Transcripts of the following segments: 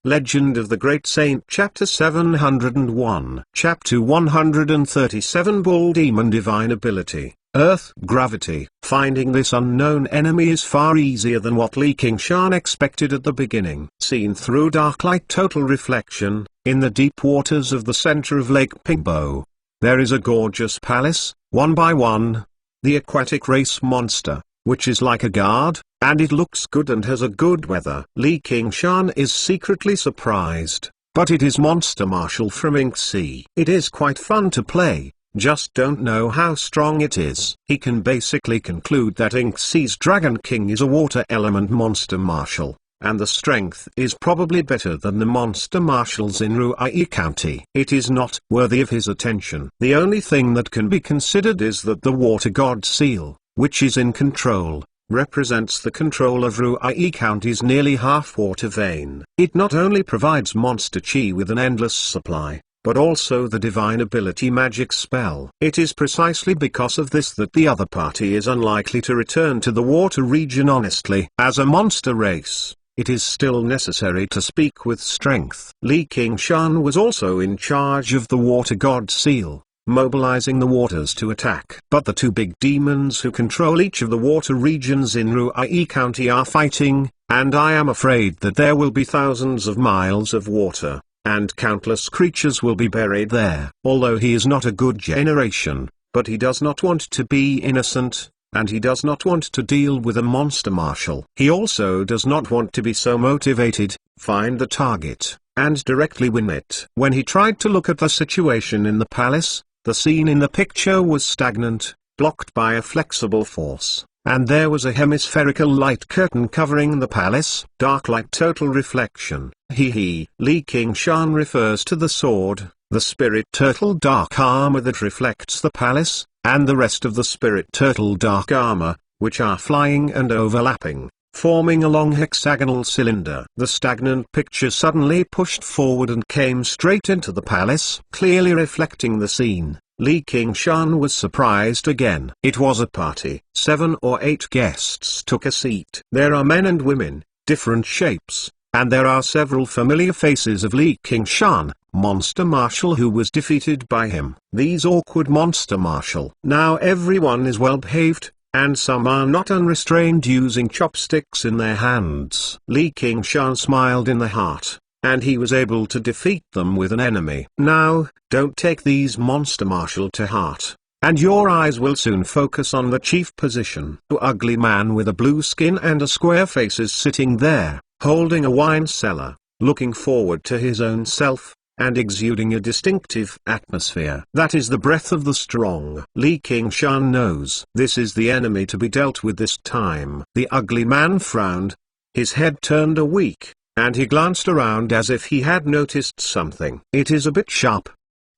Legend of the Great Saint Chapter 701 Chapter 137 Bull Demon Divine Ability, Earth Gravity. Finding this unknown enemy is far easier than what Li Qingshan expected at the beginning. Seen through dark light total reflection, in the deep waters of the center of Lake Pingbo, there is a gorgeous palace, one by one. The aquatic race monster, which is like a guard, and it looks good and has a good weather. Li Qingshan is secretly surprised, but it is Monster Marshall from Ink Sea. It is quite fun to play, just don't know how strong it is. He can basically conclude that Ink Sea's Dragon King is a water element Monster Marshall, and the strength is probably better than the Monster Marshalls in Ruai County. It is not worthy of his attention. The only thing that can be considered is that the Water God Seal, which is in control, represents the control of Ruai County's nearly half-water vein. It not only provides Monster Chi with an endless supply, but also the divine ability magic spell. It is precisely because of this that the other party is unlikely to return to the water region honestly. As a monster race, it is still necessary to speak with strength. Li Qingshan was also in charge of the Water God Seal, mobilizing the waters to attack. But the two big demons who control each of the water regions in Ruai County are fighting, and I am afraid that there will be thousands of miles of water, and countless creatures will be buried there. Although he is not a good generation, but he does not want to be innocent, and he does not want to deal with a monster marshal. He also does not want to be so motivated, find the target, and directly win it. When he tried to look at the situation in the palace, the scene in the picture was stagnant, blocked by a flexible force, and there was a hemispherical light curtain covering the palace. Dark light total reflection. Li Qingshan refers to the sword, the spirit turtle dark armor that reflects the palace, and the rest of the spirit turtle dark armor, which are flying and overlapping, forming a long hexagonal cylinder. The stagnant picture suddenly pushed forward and came straight into the palace. Clearly reflecting the scene, Li Qingshan was surprised again. It was a party. 7 or 8 guests took a seat. There are men and women, different shapes, and there are several familiar faces of Li Qingshan, Monster Marshall, who was defeated by him. These awkward Monster Marshall. Now everyone is well behaved, and some are not unrestrained, using chopsticks in their hands. Li Qingshan smiled in the heart, and he was able to defeat them with an enemy. Now, don't take these Monster Marshall to heart, and your eyes will soon focus on the chief position. The ugly man with a blue skin and a square face is sitting there, holding a wine cellar, looking forward to his own self, and exuding a distinctive atmosphere. That is the breath of the strong. Li Qingshan knows this is the enemy to be dealt with this time. The ugly man frowned, his head turned a weak, and he glanced around as if he had noticed something. It is a bit sharp.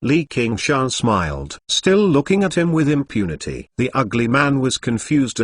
Li Qingshan smiled, still looking at him with impunity. The ugly man was confused.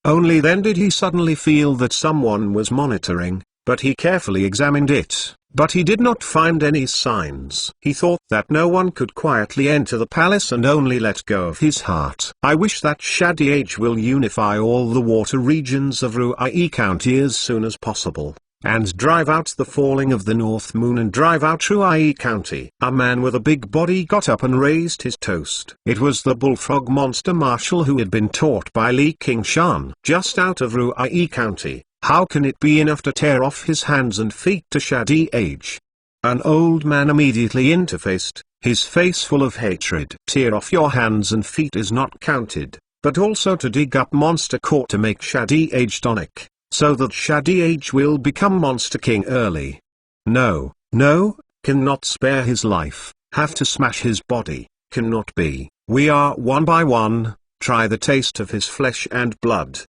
Only then did he suddenly feel that someone was monitoring, but he carefully examined it. But he did not find any signs. He thought that no one could quietly enter the palace and only let go of his heart. I wish that Shadi Age will unify all the water regions of Ruai County as soon as possible, and drive out the falling of the North Moon and drive out Ruai County. A man with a big body got up and raised his toast. It was the bullfrog Monster Marshall who had been taught by Li Qingshan. Just out of Ruai County. How can it be enough to tear off his hands and feet to Shadi Age? An old man immediately interfaced, his face full of hatred. Tear off your hands and feet is not counted, but also to dig up Monster Core to make Shadi Age tonic, so that Shadi Age will become Monster King early. No, cannot spare his life, have to smash his body, cannot be. We are one by one, try the taste of his flesh and blood.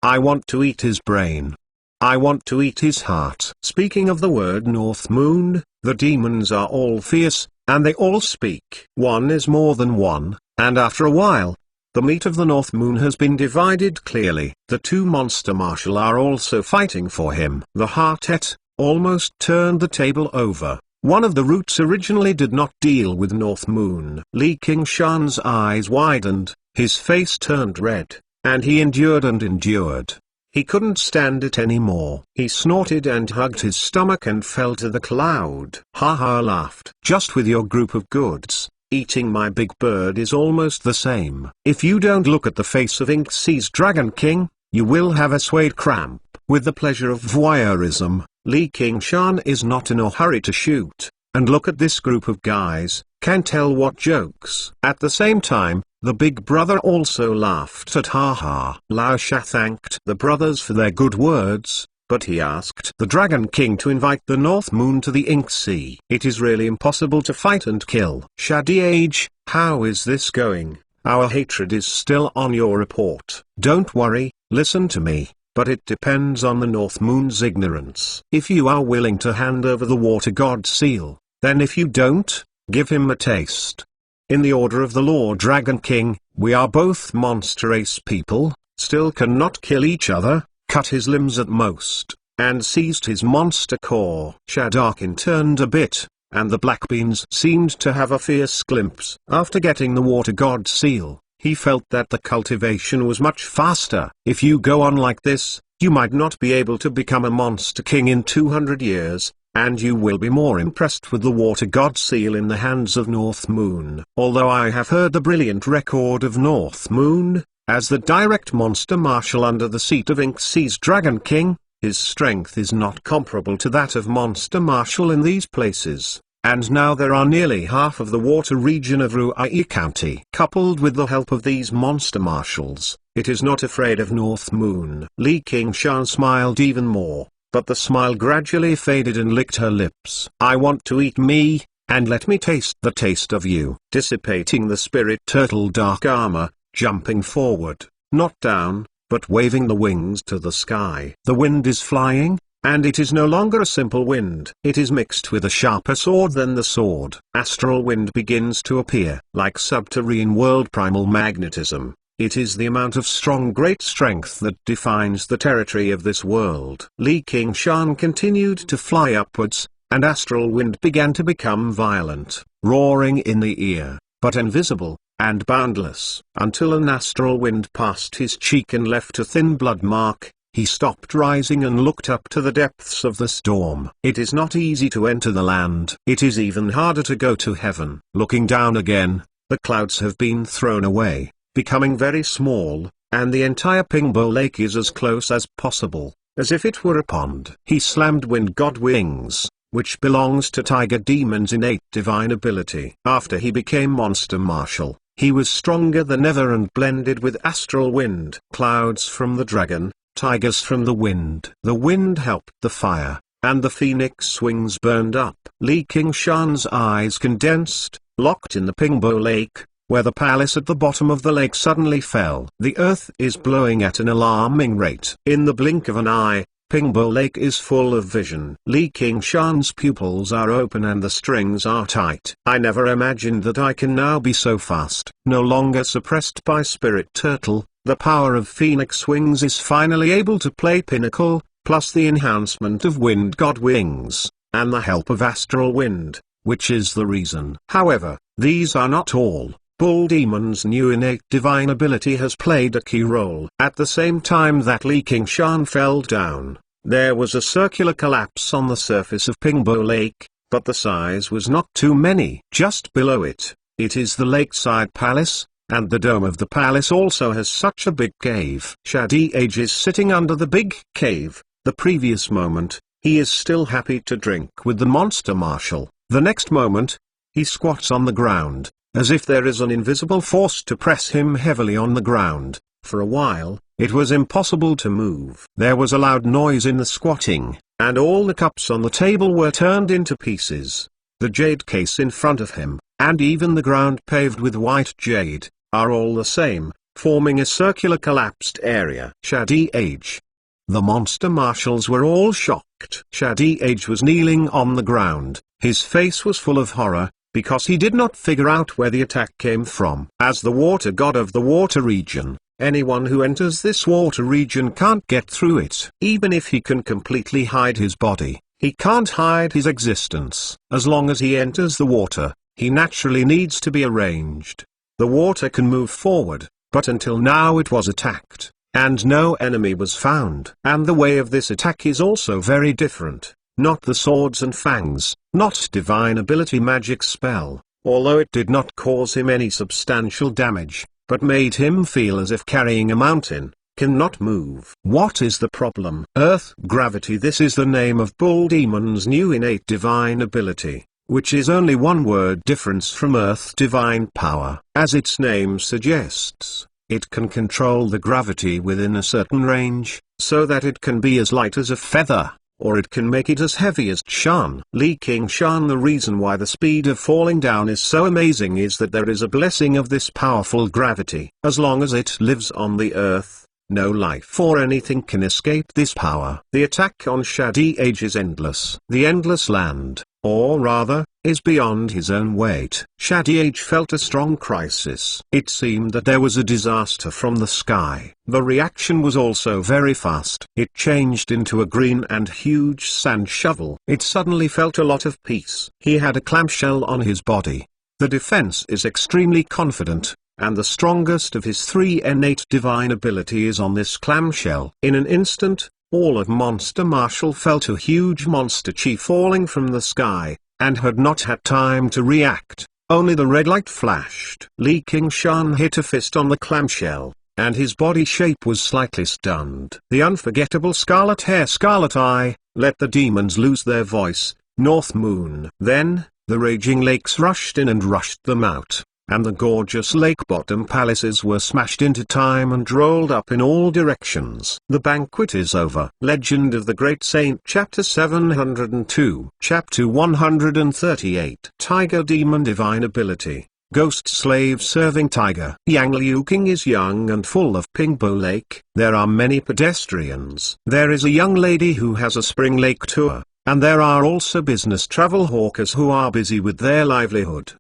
I want to eat his brain. I want to eat his heart. Speaking of the word North Moon, the demons are all fierce, and they all speak. One is more than one, and after a while, the meat of the North Moon has been divided clearly. The two Monster Marshall are also fighting for him. The Heartet almost turned the table over. One of the roots originally did not deal with North Moon. Li Qingshan's eyes widened, his face turned red, and he endured and endured. He couldn't stand it anymore. He snorted and hugged his stomach and fell to the cloud. Ha ha laughed. Just with your group of goods, eating my big bird is almost the same. If you don't look at the face of Inksee's Dragon King, you will have a suede cramp. With the pleasure of voyeurism, Li Qingshan is not in a hurry to shoot. And look at this group of guys, can tell what jokes. At the same time, the big brother also laughed at Ha Ha. Lao Sha thanked the brothers for their good words, but he asked the Dragon King to invite the North Moon to the Ink Sea. It is really impossible to fight and kill. Shadi-Age, how is this going? Our hatred is still on your report. Don't worry, listen to me, but it depends on the North Moon's ignorance. If you are willing to hand over the Water God Seal, then if you don't, give him a taste. In the order of the Lord Dragon King, we are both monster race people, still cannot kill each other, cut his limbs at most, and seized his monster core. Shadarkin turned a bit, and the black beans seemed to have a fierce glimpse. After getting the Water God Seal, he felt that the cultivation was much faster. If you go on like this, you might not be able to become a monster king in 200 years. And you will be more impressed with the Water God Seal in the hands of North Moon. Although I have heard the brilliant record of North Moon, as the direct monster marshal under the seat of Inksee's Dragon King, his strength is not comparable to that of monster marshal in these places. And now there are nearly half of the water region of Ruai County. Coupled with the help of these monster marshals, it is not afraid of North Moon. Li Qingshan smiled even more. But the smile gradually faded and licked her lips. I want to eat me, and let me taste the taste of you. Dissipating the spirit turtle dark armor, jumping forward, not down, but waving the wings to the sky. The wind is flying, and it is no longer a simple wind. It is mixed with a sharper sword than the sword. Astral wind begins to appear. Like subterranean world primal magnetism. It is the amount of strong great strength that defines the territory of this world. Li Qingshan continued to fly upwards, and astral wind began to become violent, roaring in the ear, but invisible, and boundless. Until an astral wind passed his cheek and left a thin blood mark, he stopped rising and looked up to the depths of the storm. It is not easy to enter the land. It is even harder to go to heaven. Looking down again, the clouds have been thrown away, becoming very small, and the entire Pingbo Lake is as close as possible, as if it were a pond. He slammed Wind God Wings, which belongs to Tiger Demon's innate divine ability. After he became Monster Marshal, he was stronger than ever and blended with astral wind. Clouds from the dragon, tigers from the wind. The wind helped the fire, and the phoenix wings burned up. Li Qingshan's eyes condensed, locked in the Pingbo Lake, where the palace at the bottom of the lake suddenly fell. The earth is blowing at an alarming rate. In the blink of an eye, Pingbo Lake is full of vision. Li Qingshan's pupils are open and the strings are tight. I never imagined that I can now be so fast. No longer suppressed by Spirit Turtle, the power of Phoenix Wings is finally able to play Pinnacle, plus the enhancement of Wind God Wings, and the help of Astral Wind, which is the reason. However, these are not all. Bull Demon's new innate divine ability has played a key role. At the same time that Li Qingshan fell down, there was a circular collapse on the surface of Pingbo Lake, but the size was not too many. Just below it, it is the lakeside palace, and the dome of the palace also has such a big cave. Shadi-Age is sitting under the big cave. The previous moment, he is still happy to drink with the Monster Marshal. The next moment, he squats on the ground, as if there is an invisible force to press him heavily on the ground. For a while, it was impossible to move. There was a loud noise in the squatting, and all the cups on the table were turned into pieces. The jade case in front of him, and even the ground paved with white jade, are all the same, forming a circular collapsed area. Shadi-Age. The monster marshals were all shocked. Shadi-Age was kneeling on the ground. His face was full of horror, because he did not figure out where the attack came from. As the water god of the water region, anyone who enters this water region can't get through it. Even if he can completely hide his body, he can't hide his existence. As long as he enters the water, he naturally needs to be arranged. The water can move forward, but until now it was attacked. and no enemy was found. And the way of this attack is also very different. Not the swords and fangs, not divine ability magic spell, although it did not cause him any substantial damage, but made him feel as if carrying a mountain, cannot move. What is the problem? Earth gravity. This is the name of Bull Demon's new innate divine ability, which is only one word difference from Earth divine power. As its name suggests, it can control the gravity within a certain range, so that it can be as light as a feather, or it can make it as heavy as Shan. Li King Shan. The reason why the speed of falling down is so amazing is that there is a blessing of this powerful gravity. As long as it lives on the earth, no life or anything can escape this power. The attack on Shadi Age is endless. The endless land, or rather, is beyond his own weight. Shadi Age felt a strong crisis. It seemed that there was a disaster from the sky. The reaction was also very fast. It changed into a green and huge sand shovel. It suddenly felt a lot of peace. He had a clamshell on his body. The defense is extremely confident, and the strongest of his 3 innate divine ability is on this clamshell. In an instant, all of Monster Martial felt a huge monster chi falling from the sky, and had not had time to react. Only the red light flashed. Li King Shan hit a fist on the clamshell, and his body shape was slightly stunned. The unforgettable scarlet hair, scarlet eye, let the demons lose their voice, North Moon. Then, the raging lakes rushed in and rushed them out, and the gorgeous lake-bottom palaces were smashed into time and rolled up in all directions. The banquet is over. Legend of the Great Saint. Chapter 702. Chapter 138. Tiger Demon Divine Ability. Ghost Slave Serving Tiger. Yang Liu King is young and full of Pingbo Lake. There are many pedestrians. There is a young lady who has a spring lake tour, and there are also business travel hawkers who are busy with their livelihood.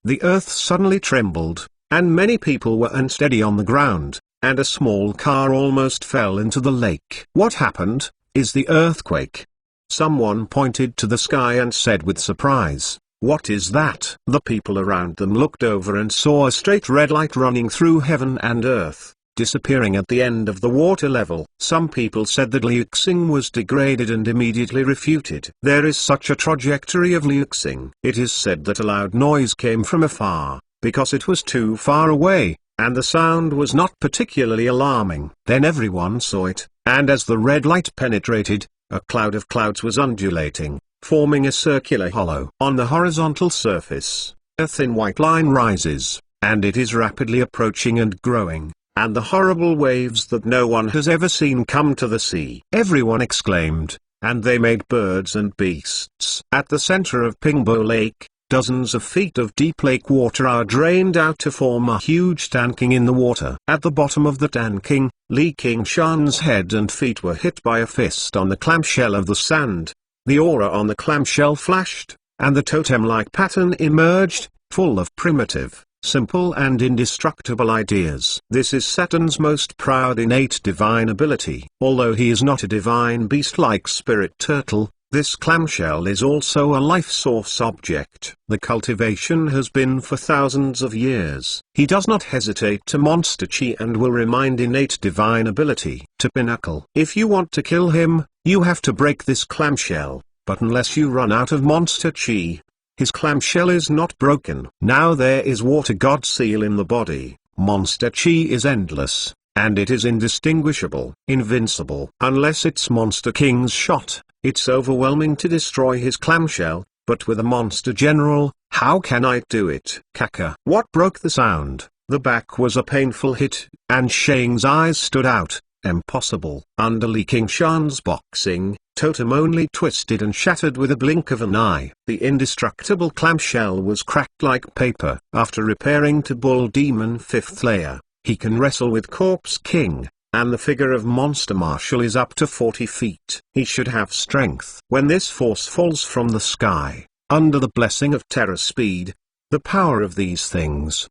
The earth suddenly trembled, and many people were unsteady on the ground, and a small car almost fell into the lake. What happened? Is the earthquake? Someone pointed to the sky and said with surprise, "What is that?" The people around them looked over and saw a straight red light running through heaven and earth, disappearing at the end of the water level. Some people said that Liu Xing was degraded and immediately refuted. There is such a trajectory of Liu Xing. It is said that a loud noise came from afar, because it was too far away, and the sound was not particularly alarming. Then everyone saw it, and as the red light penetrated, a cloud of clouds was undulating, forming a circular hollow. On the horizontal surface, a thin white line rises, and it is rapidly approaching and growing, and the horrible waves that no one has ever seen come to the sea. Everyone exclaimed, and they made birds and beasts. At the center of Pingbo Lake, dozens of feet of deep lake water are drained out to form a huge tanking in the water. At the bottom of the tanking, Li King Shan's head and feet were hit by a fist on the clamshell of the sand. The aura on the clamshell flashed, and the totem-like pattern emerged, full of primitive, simple and indestructible ideas. This is Saturn's most proud innate divine ability. Although he is not a divine beast like Spirit Turtle, this clamshell is also a life source object. The cultivation has been for thousands of years. He does not hesitate to monster chi and will remind innate divine ability to Pinnacle. If you want to kill him, you have to break this clamshell, but unless you run out of monster chi, his clamshell is not broken. Now there is water god seal in the body. Monster chi is endless, and it is indistinguishable, invincible. Unless it's Monster King's shot, it's overwhelming to destroy his clamshell, but with a monster general, how can I do it? Kaka. What broke the sound? The back was a painful hit, and Shang's eyes stood out. Impossible. Under Li King Shan's boxing, totem only twisted and shattered with a blink of an eye. The indestructible clamshell was cracked like paper. After repairing to Bull Demon 5th layer, he can wrestle with Corpse King, and the figure of Monster Martial is up to 40 feet. He should have strength. When this force falls from the sky, under the blessing of Terra Speed, the power of these things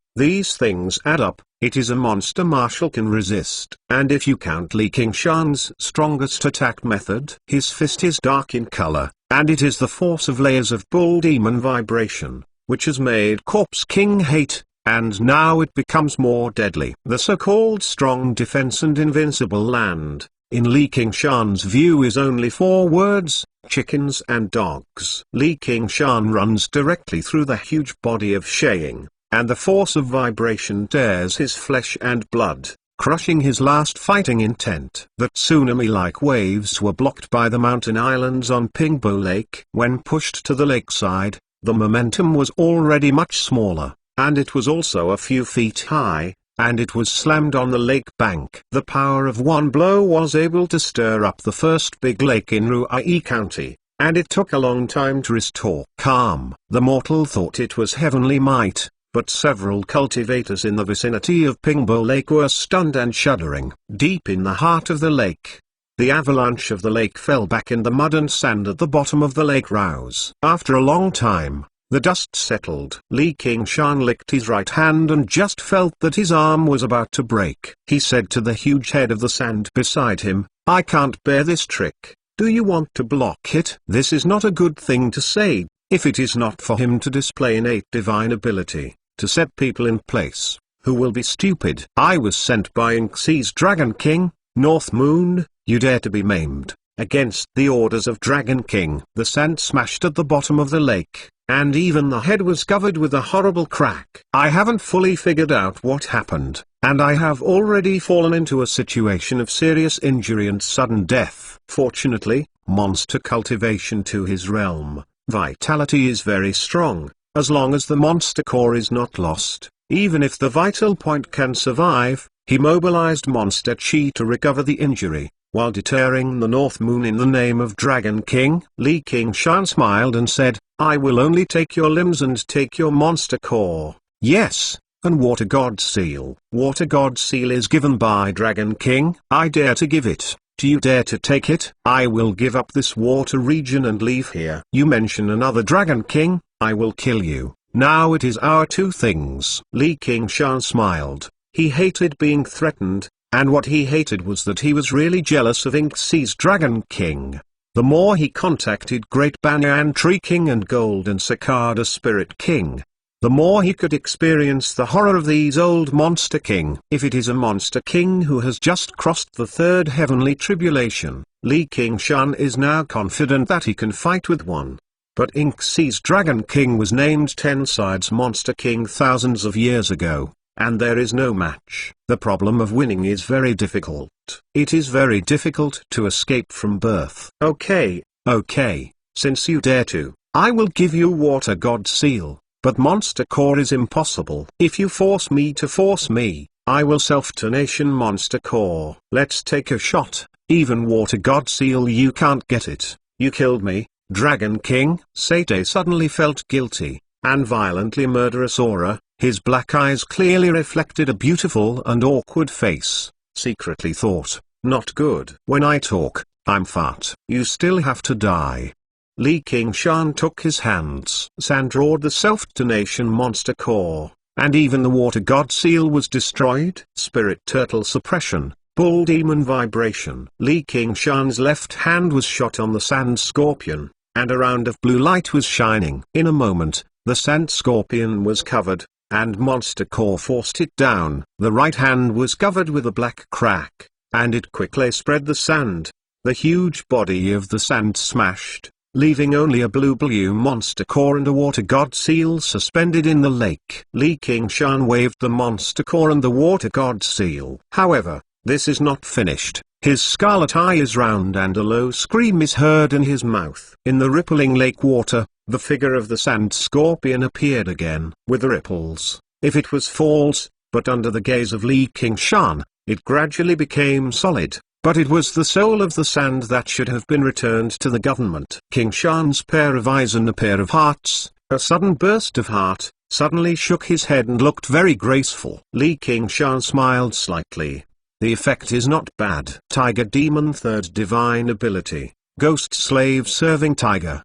add up. It is a Monster Martial can resist. And if you count Li King Shan's strongest attack method, his fist is dark in color, and it is the force of layers of Bull Demon vibration, which has made Corpse King hate, and now it becomes more deadly. The so-called strong defense and invincible land, in Li Qingshan's view, is only 4 words: chickens and dogs. Li Qingshan runs directly through the huge body of Shaying, and the force of vibration tears his flesh and blood, crushing his last fighting intent. The tsunami-like waves were blocked by the mountain islands on Pingbo Lake. When pushed to the lakeside, the momentum was already much smaller, and it was also a few feet high, and it was slammed on the lake bank. The power of one blow was able to stir up the first big lake in Ruai County, and it took a long time to restore calm. The mortal thought it was heavenly might, but several cultivators in the vicinity of Pingbo Lake were stunned and shuddering. Deep in the heart of the lake, the avalanche of the lake fell back in the mud and sand at the bottom of the lake Rouse. After a long time, the dust settled. Li Qingshan licked his right hand and just felt that his arm was about to break. He said to the huge head of the sand beside him, "I can't bear this trick. Do you want to block it?" This is not a good thing to say, if it is not for him to display innate divine ability, to set people in place, who will be stupid. "I was sent by Inxi's Dragon King, North Moon. You dare to be maimed, against the orders of Dragon King." The sand smashed at the bottom of the lake, and even the head was covered with a horrible crack. "I haven't fully figured out what happened, and I have already fallen into a situation of serious injury and sudden death. Fortunately, monster cultivation to his realm, vitality is very strong, as long as the monster core is not lost. Even if the vital point can survive, he mobilized monster chi to recover the injury, while deterring the North Moon in the name of Dragon King." Li Qingshan smiled and said, "I will only take your limbs and take your monster core. Yes, and Water God Seal. Water God Seal is given by Dragon King. I dare to give it. Do you dare to take it?" "I will give up this water region and leave here." "You mention another Dragon King, I will kill you. Now it is our two things." Li Qingshan smiled. He hated being threatened, and what he hated was that he was really jealous of Inxi's Dragon King. The more he contacted Great Banyan Tree King and Golden Cicada Spirit King, the more he could experience the horror of these old Monster King. If it is a Monster King who has just crossed the third heavenly tribulation, Li Qingshan is now confident that he can fight with one. But Inxi's Dragon King was named Tenside's Monster King thousands of years ago, and there is no match. The problem of winning is very difficult. It is very difficult to escape from birth. Okay, since you dare to, I will give you Water God Seal, but Monster Core is impossible. If you force me to force me, I will self-donation Monster Core. Let's take a shot. Even Water God Seal you can't get it. You killed me, Dragon King." Sate suddenly felt guilty, and violently murderous aura. His black eyes clearly reflected a beautiful and awkward face. Secretly thought, not good. "When I talk, I'm fat. You still have to die." Li Qingshan took his hands and drawed the self-donation monster core, and even the Water God Seal was destroyed. Spirit Turtle Suppression, Bull Demon Vibration. Li Qingshan's left hand was shot on the Sand Scorpion, and a round of blue light was shining. In a moment, the Sand Scorpion was covered, and Monster Core forced it down. The right hand was covered with a black crack, and it quickly spread the sand. The huge body of the sand smashed, leaving only a blue Monster Core and a Water God Seal suspended in the lake. Li Qingshan waved the Monster Core and the Water God Seal. However, this is not finished. His scarlet eye is round and a low scream is heard in his mouth. In the rippling lake water, the figure of the Sand Scorpion appeared again. With ripples, if it was false, but under the gaze of Li Qingshan, it gradually became solid. But it was the soul of the sand that should have been returned to the government. Qingshan's pair of eyes and a pair of hearts, a sudden burst of heart, suddenly shook his head and looked very graceful. Li Qingshan smiled slightly. The effect is not bad. Tiger Demon Third Divine Ability, Ghost Slave Serving Tiger,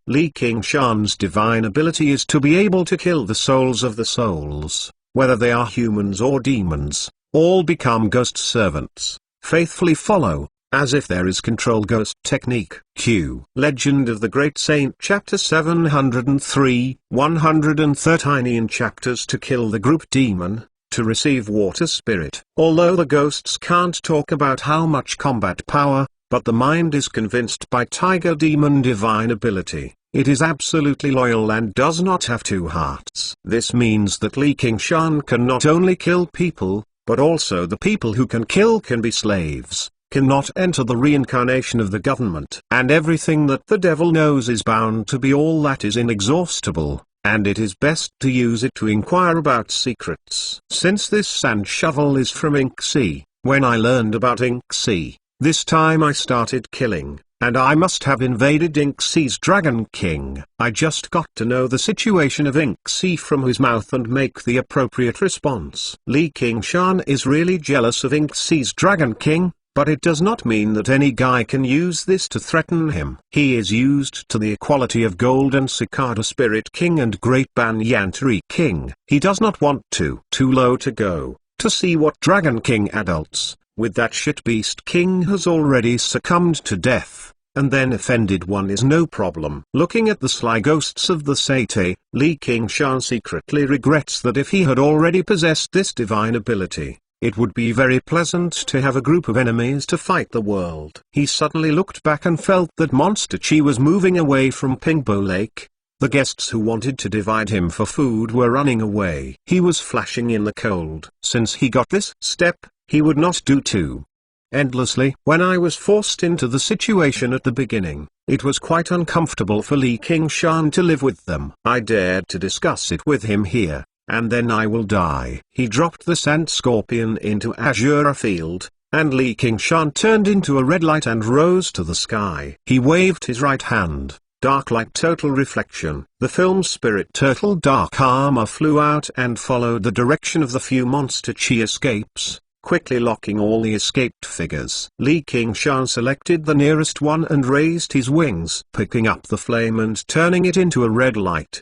Li Qingshan's divine ability is to be able to kill the souls of the souls, whether they are humans or demons, all become ghost servants, faithfully follow, as if there is control ghost technique. Q. Legend of the Great Saint Chapter 703, 113 chapters to kill the group demon, to receive water spirit. Although the ghosts can't talk about how much combat power, but the mind is convinced by tiger demon divine ability. It is absolutely loyal and does not have two hearts. This means that Li Qingshan can not only kill people, but also the people who can kill can be slaves, cannot enter the reincarnation of the government. And everything that the devil knows is bound to be all that is inexhaustible, and it is best to use it to inquire about secrets. Since this sand shovel is from Ink Sea, when I learned about Ink Sea, this time I started killing. And I must have invaded Ink Sea's Dragon King. I just got to know the situation of Ink Sea from his mouth and make the appropriate response. Li Qingshan is really jealous of Ink Sea's Dragon King, but it does not mean that any guy can use this to threaten him. He is used to the equality of Golden Cicada Spirit King and Great Banyan Tree King. He does not want to. Too low to go, to see what Dragon King adults, with that shit beast king has already succumbed to death. And then offended one is no problem. Looking at the sly ghosts of the Sate, Li Qingshan secretly regrets that if he had already possessed this divine ability, it would be very pleasant to have a group of enemies to fight the world. He suddenly looked back and felt that Monster Chi was moving away from Pingbo Lake. The guests who wanted to divide him for food were running away. He was flashing in the cold. Since he got this step, he would not do too endlessly. When I was forced into the situation at the beginning, it was quite uncomfortable for Li Qingshan to live with them. I dared to discuss it with him here, and then I will die. He dropped the sand scorpion into Azura Field, and Li Qingshan turned into a red light and rose to the sky. He waved his right hand, dark like total reflection. The film Spirit Turtle Dark Armor flew out and followed the direction of the few Monster Chi escapes, quickly locking all the escaped figures. Li Qingshan selected the nearest one and raised his wings, picking up the flame and turning it into a red light.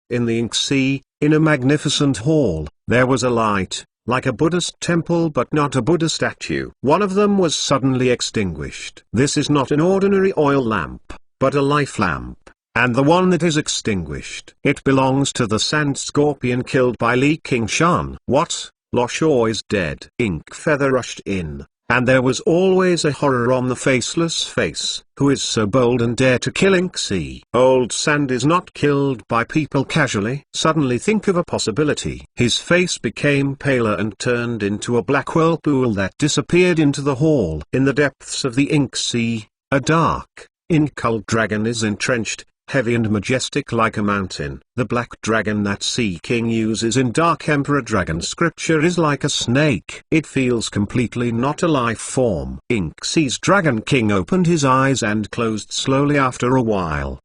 In the Ink Sea, in a magnificent hall, there was a light, like a Buddhist temple but not a Buddha statue. One of them was suddenly extinguished. This is not an ordinary oil lamp, but a life lamp. And the one that is extinguished, it belongs to the sand scorpion killed by Li Qingshan. What? Lo Shaw is dead. Ink Feather rushed in, and there was always a horror on the faceless face. Who is so bold and dare to kill Ink Sea? Old Sand is not killed by people casually. Suddenly think of a possibility. His face became paler and turned into a black whirlpool that disappeared into the hall. In the depths of the Ink Sea, a dark, ink-colored dragon is entrenched, heavy and majestic like a mountain. The black dragon that Sea King uses in Dark Emperor Dragon scripture is like a snake. It feels completely not a life form. Ink Sea's Dragon King opened his eyes and closed slowly after a while.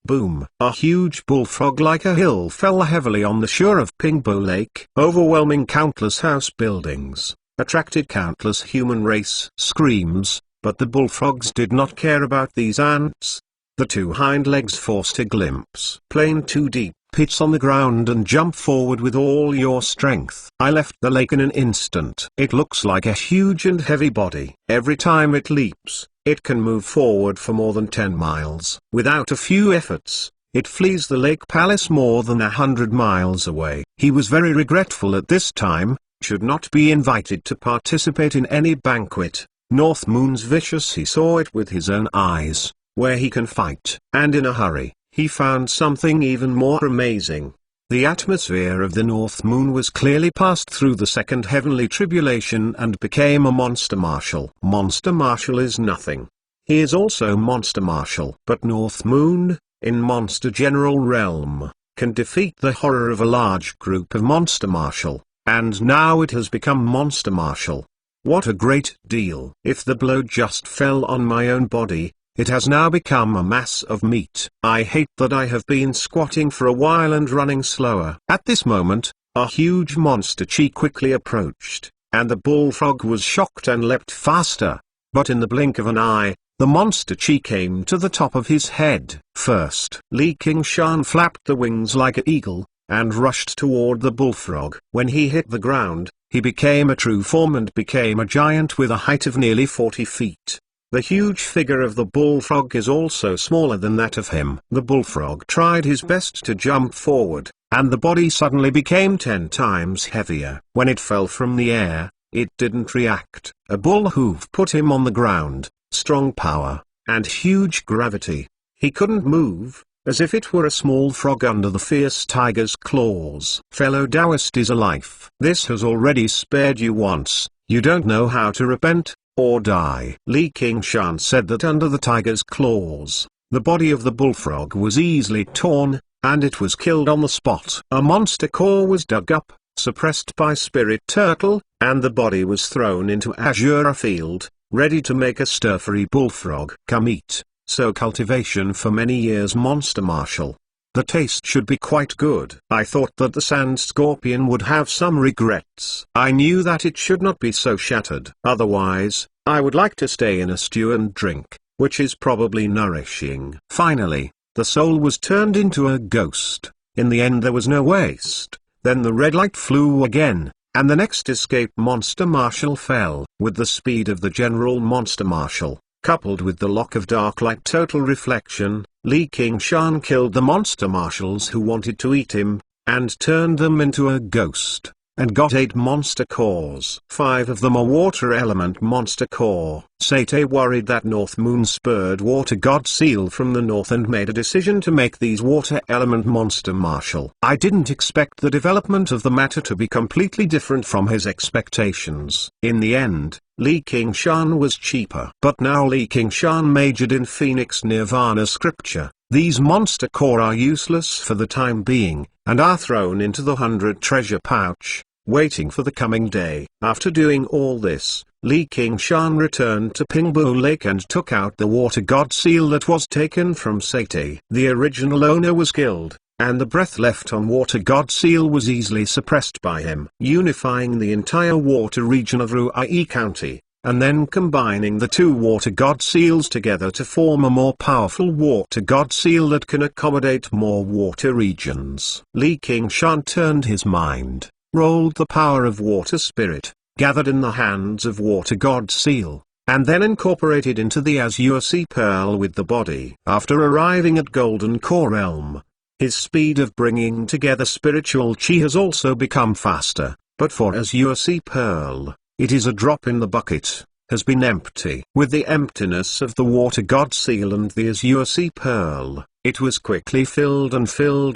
Boom! A huge bullfrog like a hill fell heavily on the shore of Pingbo Lake, overwhelming countless house buildings, attracted countless human race screams, but the bullfrogs did not care about these ants. The two hind legs forced a glimpse. Plane 2D, pitch on the ground and jump forward with all your strength. I left the lake in an instant. It looks like a huge and heavy body. Every time it leaps, it can move forward for more than 10 miles. Without a few efforts, it flees the lake palace more than 100 miles away. He was very regretful at this time, should not be invited to participate in any banquet. North Moon's vicious. He saw it with his own eyes, where he can fight. And in a hurry, he found something even more amazing. The atmosphere of the North Moon was clearly passed through the second heavenly tribulation and became a Monster Marshal. Monster Marshal is nothing. He is also Monster Marshal. But North Moon, in Monster General Realm, can defeat the horror of a large group of Monster Marshal, and now it has become Monster Marshal. What a great deal. If the blow just fell on my own body, it has now become a mass of meat. I hate that I have been squatting for a while and running slower. At this moment, a huge Monster Chi quickly approached, and the bullfrog was shocked and leapt faster. But in the blink of an eye, the Monster Chi came to the top of his head. First, Li Qingshan flapped the wings like an eagle, and rushed toward the bullfrog. When he hit the ground, he became a true form and became a giant with a height of nearly 40 feet. The huge figure of the bullfrog is also smaller than that of him. The bullfrog tried his best to jump forward, and the body suddenly became 10 times heavier. When it fell from the air, it didn't react. A bull hoof put him on the ground, strong power, and huge gravity. He couldn't move, as if it were a small frog under the fierce tiger's claws. Fellow Taoist alive. This has already spared you once, you don't know how to repent, or die. Li Qingshan said that under the tiger's claws, the body of the bullfrog was easily torn, and it was killed on the spot. A monster core was dug up, suppressed by Spirit Turtle, and the body was thrown into Azure Field, ready to make a stir-free bullfrog. Come eat. So cultivation for many years Monster Marshal. The taste should be quite good. I thought that the sand scorpion would have some regrets. I knew that it should not be so shattered. Otherwise, I would like to stay in a stew and drink, which is probably nourishing. Finally, the soul was turned into a ghost. In the end there was no waste. Then the red light flew again, and the next escape Monster Marshal fell. With the speed of the General Monster Marshal, coupled with the lock of dark light total reflection, Li Qingshan killed the monster marshals who wanted to eat him, and turned them into a ghost, and got 8 monster cores. 5 of them are water element monster core. Sate worried that North Moon spurred water god Seal from the north and made a decision to make these water element monster marshal. I didn't expect the development of the matter to be completely different from his expectations. In the end, Li Qingshan was cheaper. But now Li Qingshan majored in Phoenix Nirvana scripture. These monster core are useless for the time being, and are thrown into the 100 treasure pouch, waiting for the coming day. After doing all this, Li Qingshan returned to Pingbu Lake and took out the water god seal that was taken from Sate. The original owner was killed, and the breath left on water god seal was easily suppressed by him. Unifying the entire water region of Ruai County, and then combining the 2 water god seals together to form a more powerful water god seal that can accommodate more water regions. Li Qingshan turned his mind, rolled the power of water spirit, gathered in the hands of water god seal, and then incorporated into the Azure Sea Pearl with the body. After arriving at Golden Core Realm, his speed of bringing together spiritual chi has also become faster, but for Azure Sea Pearl, it is a drop in the bucket, has been empty. With the emptiness of the water god seal and the Azure Sea Pearl, it was quickly filled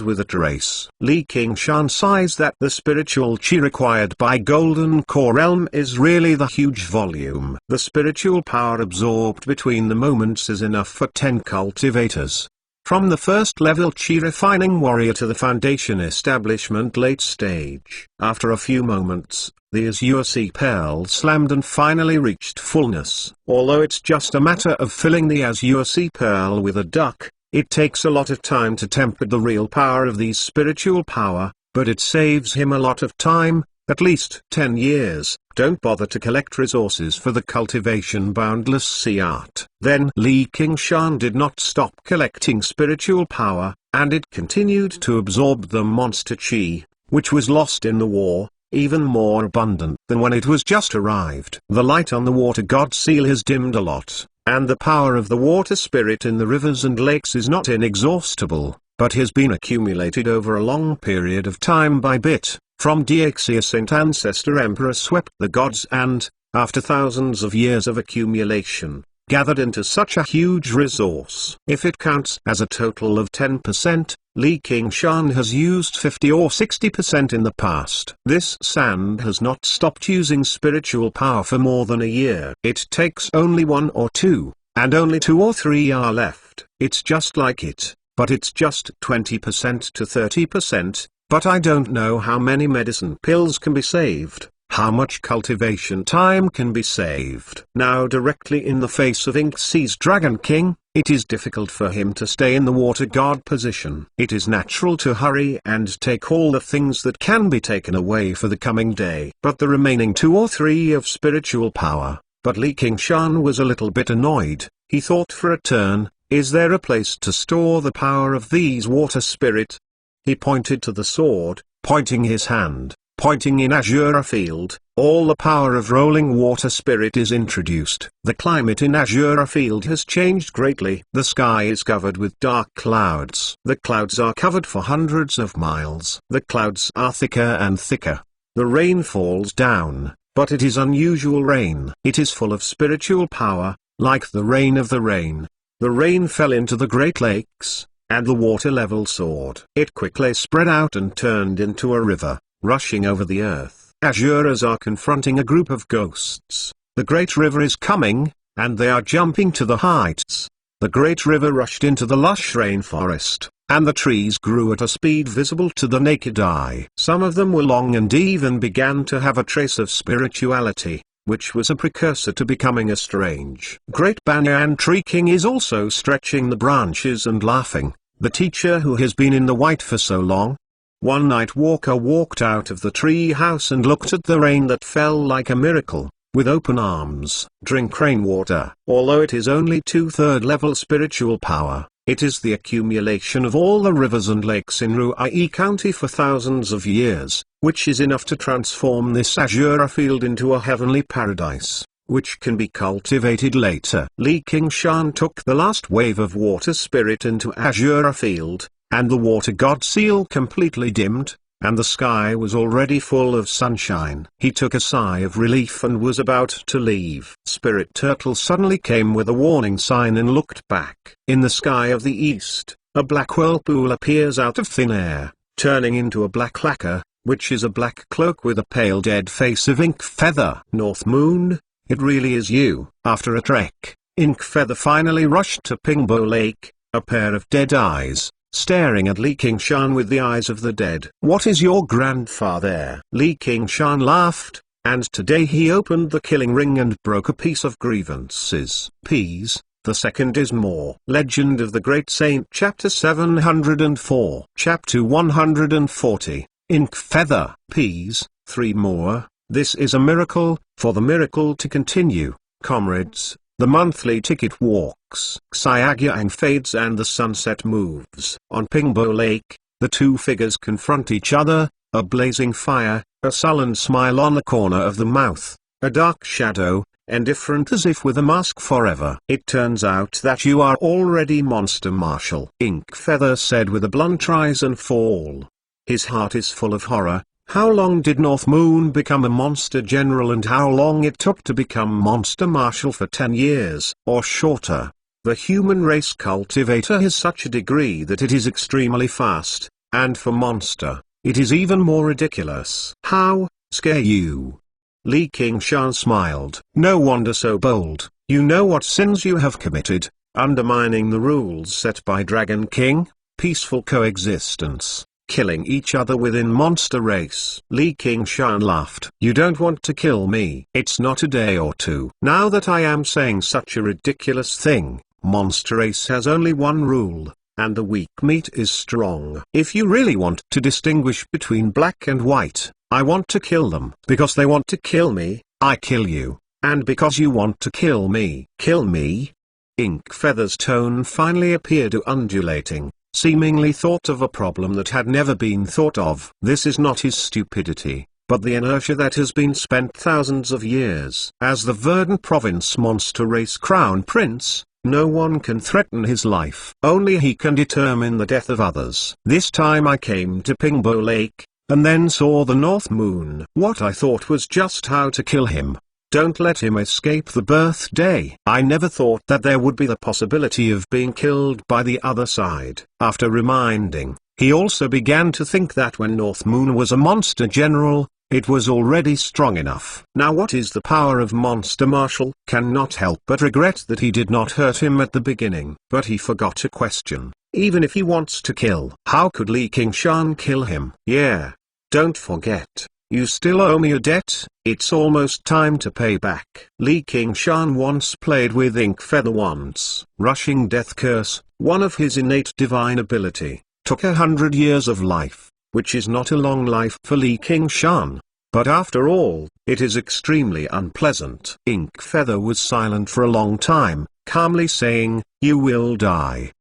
with a trace. Li Qingshan sighs that the spiritual chi required by Golden Core Realm is really the huge volume. The spiritual power absorbed between the moments is enough for 10 cultivators. From the first level chi refining warrior to the foundation establishment late stage. After a few moments, the Azure Sea Pearl slammed and finally reached fullness. Although it's just a matter of filling the Azure Sea Pearl with a duck, it takes a lot of time to temper the real power of these spiritual power, but it saves him a lot of time, at least 10 years. Don't bother to collect resources for the cultivation boundless sea art. Then Li Qingshan did not stop collecting spiritual power, and it continued to absorb the monster chi, which was lost in the war, even more abundant than when it was just arrived. The light on the water god seal has dimmed a lot, and the power of the water spirit in the rivers and lakes is not inexhaustible, but has been accumulated over a long period of time by bit. From Diaxia Saint Ancestor Emperor swept the gods and, after thousands of years of accumulation, gathered into such a huge resource. If it counts as a total of 10%, Li Qingshan has used 50 or 60% in the past. This sand has not stopped using spiritual power for more than a year. It takes only 1 or 2, and only 2 or 3 are left. It's just like it, but it's just 20% to 30%. But I don't know how many medicine pills can be saved, how much cultivation time can be saved. Now directly in the face of Inksee's Dragon King, it is difficult for him to stay in the water god position. It is natural to hurry and take all the things that can be taken away for the coming day. But the remaining 2 or 3 of spiritual power. But Li Qingshan was a little bit annoyed. He thought for a turn, is there a place to store the power of these water spirit? He pointed to the sword, pointing his hand, pointing in Azure Field. All the power of rolling water spirit is introduced. The climate in Azure Field has changed greatly. The sky is covered with dark clouds. The clouds are covered for hundreds of miles. The clouds are thicker and thicker. The rain falls down, but it is unusual rain. It is full of spiritual power, like the rain of the rain. The rain fell into the Great Lakes, and the water level soared. It quickly spread out and turned into a river, rushing over the earth. Asuras are confronting a group of ghosts. The great river is coming, and they are jumping to the heights. The great river rushed into the lush rainforest, and the trees grew at a speed visible to the naked eye. Some of them were long and even began to have a trace of spirituality, which was a precursor to becoming a strange. Great Banyan Tree King is also stretching the branches and laughing, the teacher who has been in the white for so long. One night Walker walked out of the tree house and looked at the rain that fell like a miracle. With open arms, drink rainwater. Although it is only 2/3 level spiritual power, it is the accumulation of all the rivers and lakes in Ruai County for thousands of years, which is enough to transform this Azure Field into a heavenly paradise, which can be cultivated later. Li Qingshan took the last wave of water spirit into Azure Field, and the water god seal completely dimmed, and the sky was already full of sunshine. He took a sigh of relief and was about to leave. Spirit Turtle suddenly came with a warning sign and looked back. In the sky of the east, a black whirlpool appears out of thin air, turning into a black lacquer, which is a black cloak with a pale dead face of Ink Feather. North Moon, it really is you. After a trek, Ink Feather finally rushed to Pingbo Lake, a pair of dead eyes, staring at Li Qingshan with the eyes of the dead. What is your grandfather? Li Qingshan laughed, and today he opened the killing ring and broke a piece of grievances. Peas, the second is more. Legend of the Great Saint Chapter 704 Chapter 140 Ink Feather. Peas, 3 more. This is a miracle, for the miracle to continue, comrades. The monthly ticket walks. Xiaogyang fades and the sunset moves. On Pingbo Lake, the two figures confront each other, a blazing fire, a sullen smile on the corner of the mouth, a dark shadow, indifferent as if with a mask forever. It turns out that you are already Monster Marshal. Ink Feather said with a blunt rise and fall. His heart is full of horror. How long did North Moon become a monster general and how long it took to become Monster Marshal? For 10 years, or shorter. The human race cultivator has such a degree that it is extremely fast, and for monster, it is even more ridiculous. How, scare you? Li Qingshan smiled. No wonder so bold. You know what sins you have committed, undermining the rules set by Dragon King, peaceful coexistence, killing each other within monster race. Li Qingshan laughed. You don't want to kill me. It's not a day or two. Now that I am saying such a ridiculous thing, monster race has only one rule, and the weak meat is strong. If you really want to distinguish between black and white, I want to kill them. Because they want to kill me, I kill you. And because you want to kill me. Ink Feather's tone finally appeared undulating, seemingly thought of a problem that had never been thought of. This is not his stupidity, but the inertia that has been spent thousands of years. As the Verdant Province monster race crown prince, no one can threaten his life. Only he can determine the death of others. This time I came to Pingbo Lake, and then saw the North Moon. What I thought was just how to kill him. Don't let him escape the birthday. I never thought that there would be the possibility of being killed by the other side. After reminding, he also began to think that when North Moon was a monster general, it was already strong enough. Now what is the power of Monster Marshal? Cannot help but regret that he did not hurt him at the beginning. But he forgot a question. Even if he wants to kill, how could Li Qingshan kill him? Yeah. Don't forget. You still owe me a debt. It's almost time to pay back. Li Qingshan once played with Ink Feather once. Rushing Death Curse, one of his innate divine ability, took 100 years of life, which is not a long life for Li Qingshan. But after all, it is extremely unpleasant. Ink Feather was silent for a long time, calmly saying, "You will die."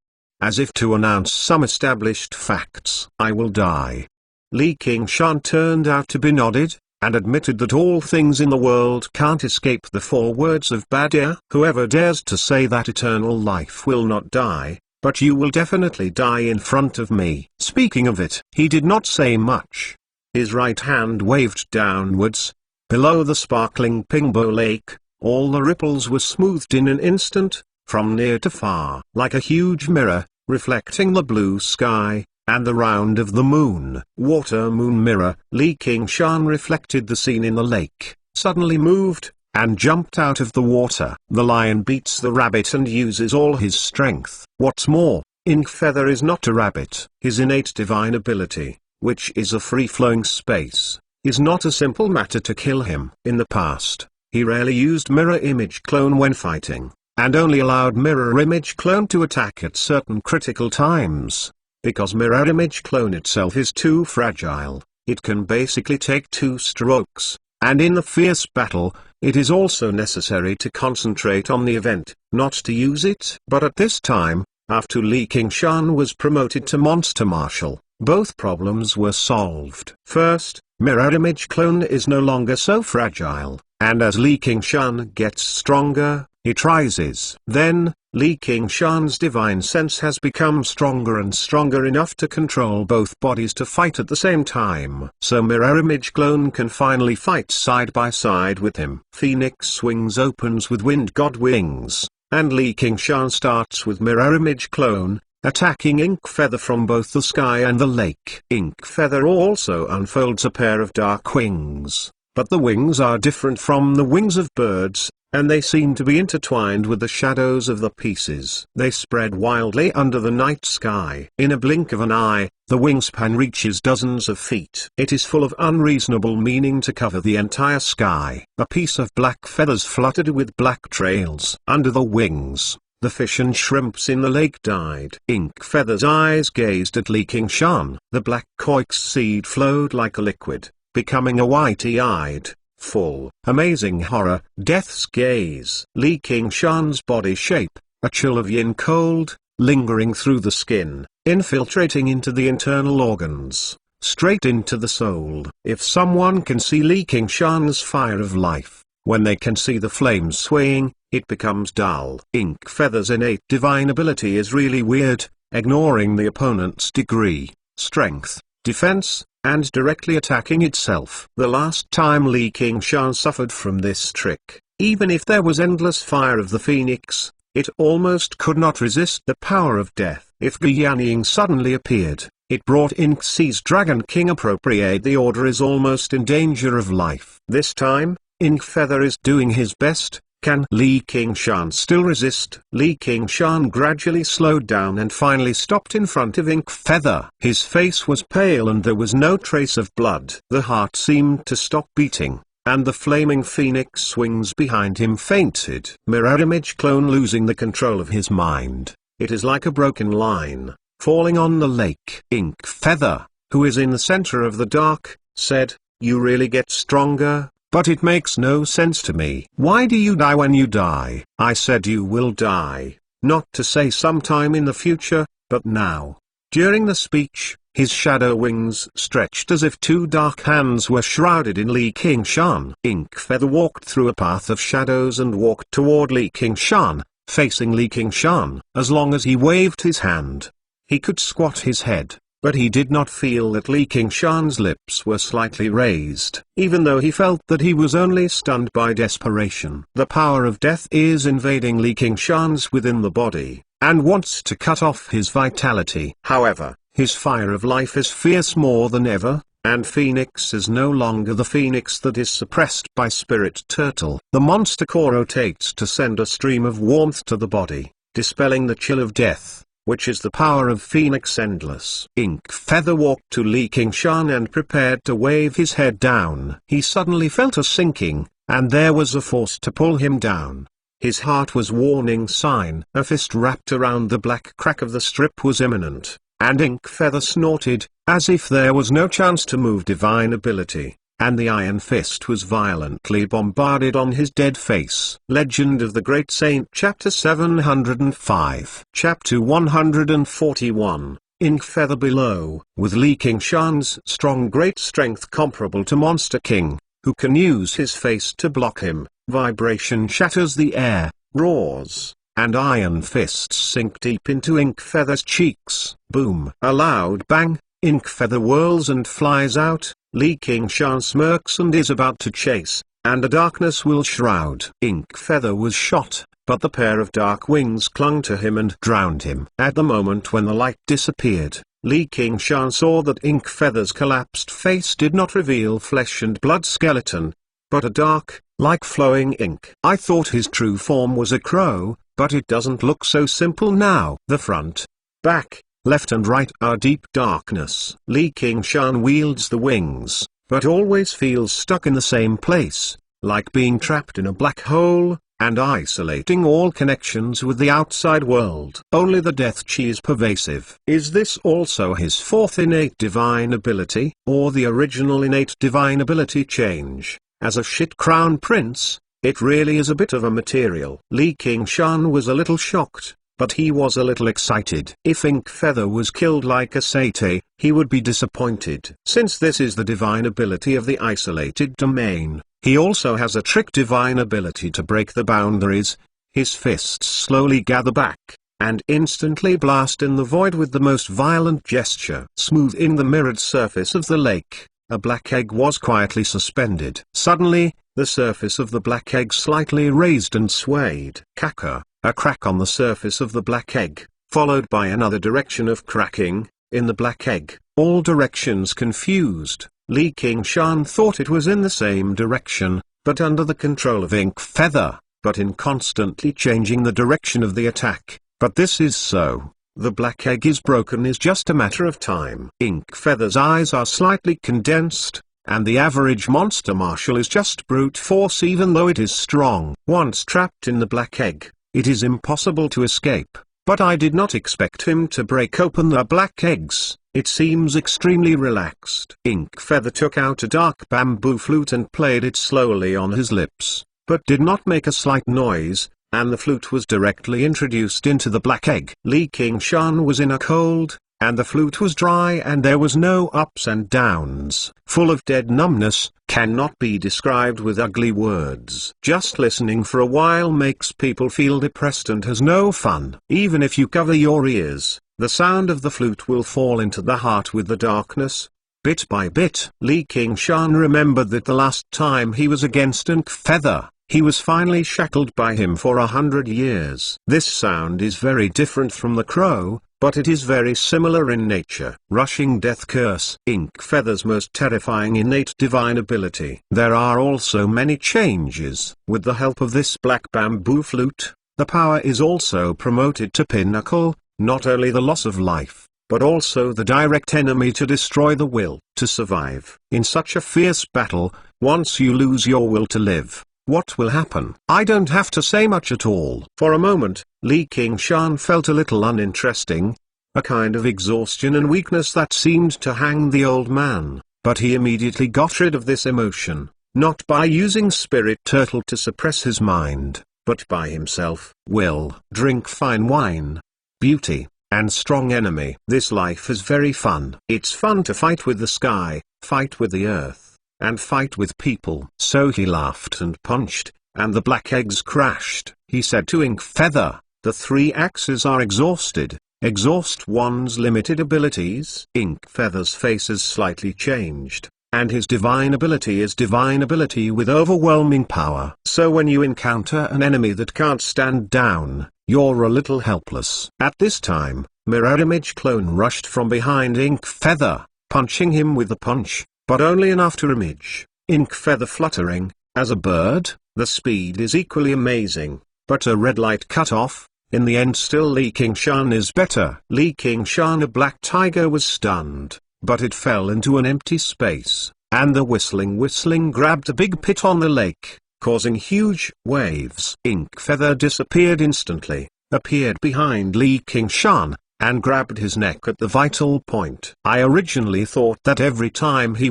as if to announce some established facts. "I will die." Li Qingshan turned out to be nodded, and admitted that all things in the world can't escape the 4 words of Badia. "Whoever dares to say that eternal life will not die, but you will definitely die in front of me." Speaking of it, he did not say much. His right hand waved downwards. Below the sparkling Pingbo Lake, all the ripples were smoothed in an instant, from near to far, like a huge mirror, reflecting the blue sky, and the round of the moon. Water moon mirror. Li Qingshan reflected the scene in the lake, suddenly moved, and jumped out of the water. The lion beats the rabbit and uses all his strength. What's more, Inkfeather is not a rabbit. His innate divine ability, which is a free-flowing space, is not a simple matter to kill him. In the past, he rarely used mirror image clone when fighting, and only allowed mirror image clone to attack at certain critical times. Because mirror image clone itself is too fragile, it can basically take 2 strokes, and in the fierce battle, it is also necessary to concentrate on the event, not to use it. But at this time, after Li Qingshan was promoted to Monster Marshal, both problems were solved. First, mirror image clone is no longer so fragile, and as Li Qingshan gets stronger, it rises. Then, Li Qingshan's divine sense has become stronger and stronger enough to control both bodies to fight at the same time. So mirror image clone can finally fight side by side with him. Phoenix Wings opens with Wind God Wings, and Li Qingshan starts with mirror image clone, attacking Inkfeather from both the sky and the lake. Inkfeather also unfolds a pair of dark wings, but the wings are different from the wings of birds, and they seem to be intertwined with the shadows of the pieces. They spread wildly under the night sky. In a blink of an eye, the wingspan reaches dozens of feet. It is full of unreasonable meaning to cover the entire sky. A piece of black feathers fluttered with black trails. Under the wings, the fish and shrimps in the lake died. Inkfeather's eyes gazed at Li Qingshan. The black koix seed flowed like a liquid, becoming a whitey-eyed, full, amazing horror. Death's gaze. Li Qingshan's body shape, a chill of yin cold, lingering through the skin, infiltrating into the internal organs, straight into the soul. If someone can see Li Qingshan's fire of life, when they can see the flames swaying, it becomes dull. Inkfeather's innate divine ability is really weird, ignoring the opponent's degree, strength, defense, and directly attacking itself. The last time Li Qingshan suffered from this trick, even if there was endless fire of the phoenix, it almost could not resist the power of death. If Guyaniying suddenly appeared, it brought Inksee's Dragon King appropriate. The order is almost in danger of life. This time, Inkfeather is doing his best. Can Li Qingshan still resist? Li Qingshan gradually slowed down and finally stopped in front of Inkfeather. His face was pale and there was no trace of blood. The heart seemed to stop beating, and the flaming phoenix wings behind him fainted. Mirror image clone losing the control of his mind. It is like a broken line, falling on the lake. Inkfeather, who is in the center of the dark, said, "You really get stronger? But it makes no sense to me. Why do you die when you die?" "I said you will die, not to say sometime in the future, but now." During the speech, his shadow wings stretched as if 2 dark hands were shrouded in Li Qingshan. Inkfeather walked through a path of shadows and walked toward Li Qingshan, facing Li Qingshan. As long as he waved his hand, he could squat his head. But he did not feel that Li Qingshan's lips were slightly raised, even though he felt that he was only stunned by desperation. The power of death is invading Li Qingshan's within the body, and wants to cut off his vitality. However, his fire of life is fierce more than ever, and Phoenix is no longer the Phoenix that is suppressed by Spirit Turtle. The monster core rotates to send a stream of warmth to the body, dispelling the chill of death, which is the power of Phoenix Endless. Inkfeather walked to Li Qingshan and prepared to wave his head down. He suddenly felt a sinking, and there was a force to pull him down. His heart was warning sign. A fist wrapped around the black crack of the strip was imminent, and Inkfeather snorted, as if there was no chance to move divine ability. and the iron fist was violently bombarded on his dead face. Legend of the Great Saint, Chapter 705. Chapter 141. Ink Feather Below. With Li Qingshan's strong great strength comparable to Monster King, who can use his face to block him, vibration shatters the air, roars, and iron fists sink deep into Ink Feather's cheeks. Boom! A loud bang, Ink Feather whirls and flies out. Li Qingshan smirks and is about to chase, and the darkness will shroud. Ink Feather was shot, but the pair of dark wings clung to him and drowned him. At the moment when the light disappeared, Li Qingshan saw that Ink Feather's collapsed face did not reveal flesh and blood skeleton, but a dark, like flowing ink. I thought his true form was a crow, but it doesn't look so simple now. The front, back, left and right are deep darkness. Li Qingshan wields the wings, but always feels stuck in the same place, like being trapped in a black hole, and isolating all connections with the outside world. Only the death chi is pervasive. Is this also his fourth innate divine ability, or the original innate divine ability change? As a shit crown prince, it really is a bit of a material. Li Qingshan was a little shocked, but he was a little excited. If Ink Feather was killed like a satyr, he would be disappointed. Since this is the divine ability of the isolated domain, he also has a trick divine ability to break the boundaries. His fists slowly gather back, and instantly blast in the void with the most violent gesture. Smoothing the mirrored surface of the lake, a black egg was quietly suspended. Suddenly, the surface of the black egg slightly raised and swayed. Kaka, a crack on the surface of the black egg, followed by another direction of cracking, in the black egg, all directions confused. Li Qingshan thought it was in the same direction, but under the control of Ink Feather, but in constantly changing the direction of the attack. But this is so. The black egg is broken is just a matter of time. Ink Feather's eyes are slightly condensed, and the average monster martial is just brute force even though it is strong. Once trapped in the black egg, it is impossible to escape. But I did not expect him to break open the black eggs. It seems extremely relaxed. Ink Feather took out a dark bamboo flute and played it slowly on his lips, but did not make a slight noise, and the flute was directly introduced into the black egg. Li Qingshan was in a cold, and the flute was dry and there was no ups and downs. Full of dead numbness, cannot be described with ugly words. Just listening for a while makes people feel depressed and has no fun. Even if you cover your ears, the sound of the flute will fall into the heart with the darkness. Bit by bit, Li Qingshan remembered that the last time he was against Ink Feather, he was finally shackled by him for 100 years. This sound is very different from the crow, but it is very similar in nature. Rushing Death Curse. Ink Feather's most terrifying innate divine ability. There are also many changes. With the help of this black bamboo flute, the power is also promoted to pinnacle. Not only the loss of life, but also the direct enemy to destroy the will to survive. In such a fierce battle, once you lose your will to live, what will happen? I don't have to say much at all. For a moment, Li Qingshan felt a little uninteresting, a kind of exhaustion and weakness that seemed to hang the old man, but he immediately got rid of this emotion, not by using Spirit Turtle to suppress his mind, but by himself. Will, drink fine wine, beauty, and strong enemy. This life is very fun. It's fun to fight with the sky, fight with the earth, and fight with people. So he laughed and punched, and the black eggs crashed. He said to Ink Feather, the three axes are exhausted. Exhaust one's limited abilities. Ink Feather's face is slightly changed, and his divine ability is divine ability with overwhelming power. So when you encounter an enemy that can't stand down, you're a little helpless. At this time, Mirror Image Clone rushed from behind Ink Feather, punching him with the punch, but only enough to image. Ink Feather fluttering, as a bird, the speed is equally amazing, but a red light cut off. In the end still Li Qingshan is better. Li Qingshan, a black tiger, was stunned, but it fell into an empty space, and the whistling grabbed a big pit on the lake, causing huge waves. Ink Feather disappeared instantly, appeared behind Li Qingshan, and grabbed his neck at the vital point. I originally thought that every time he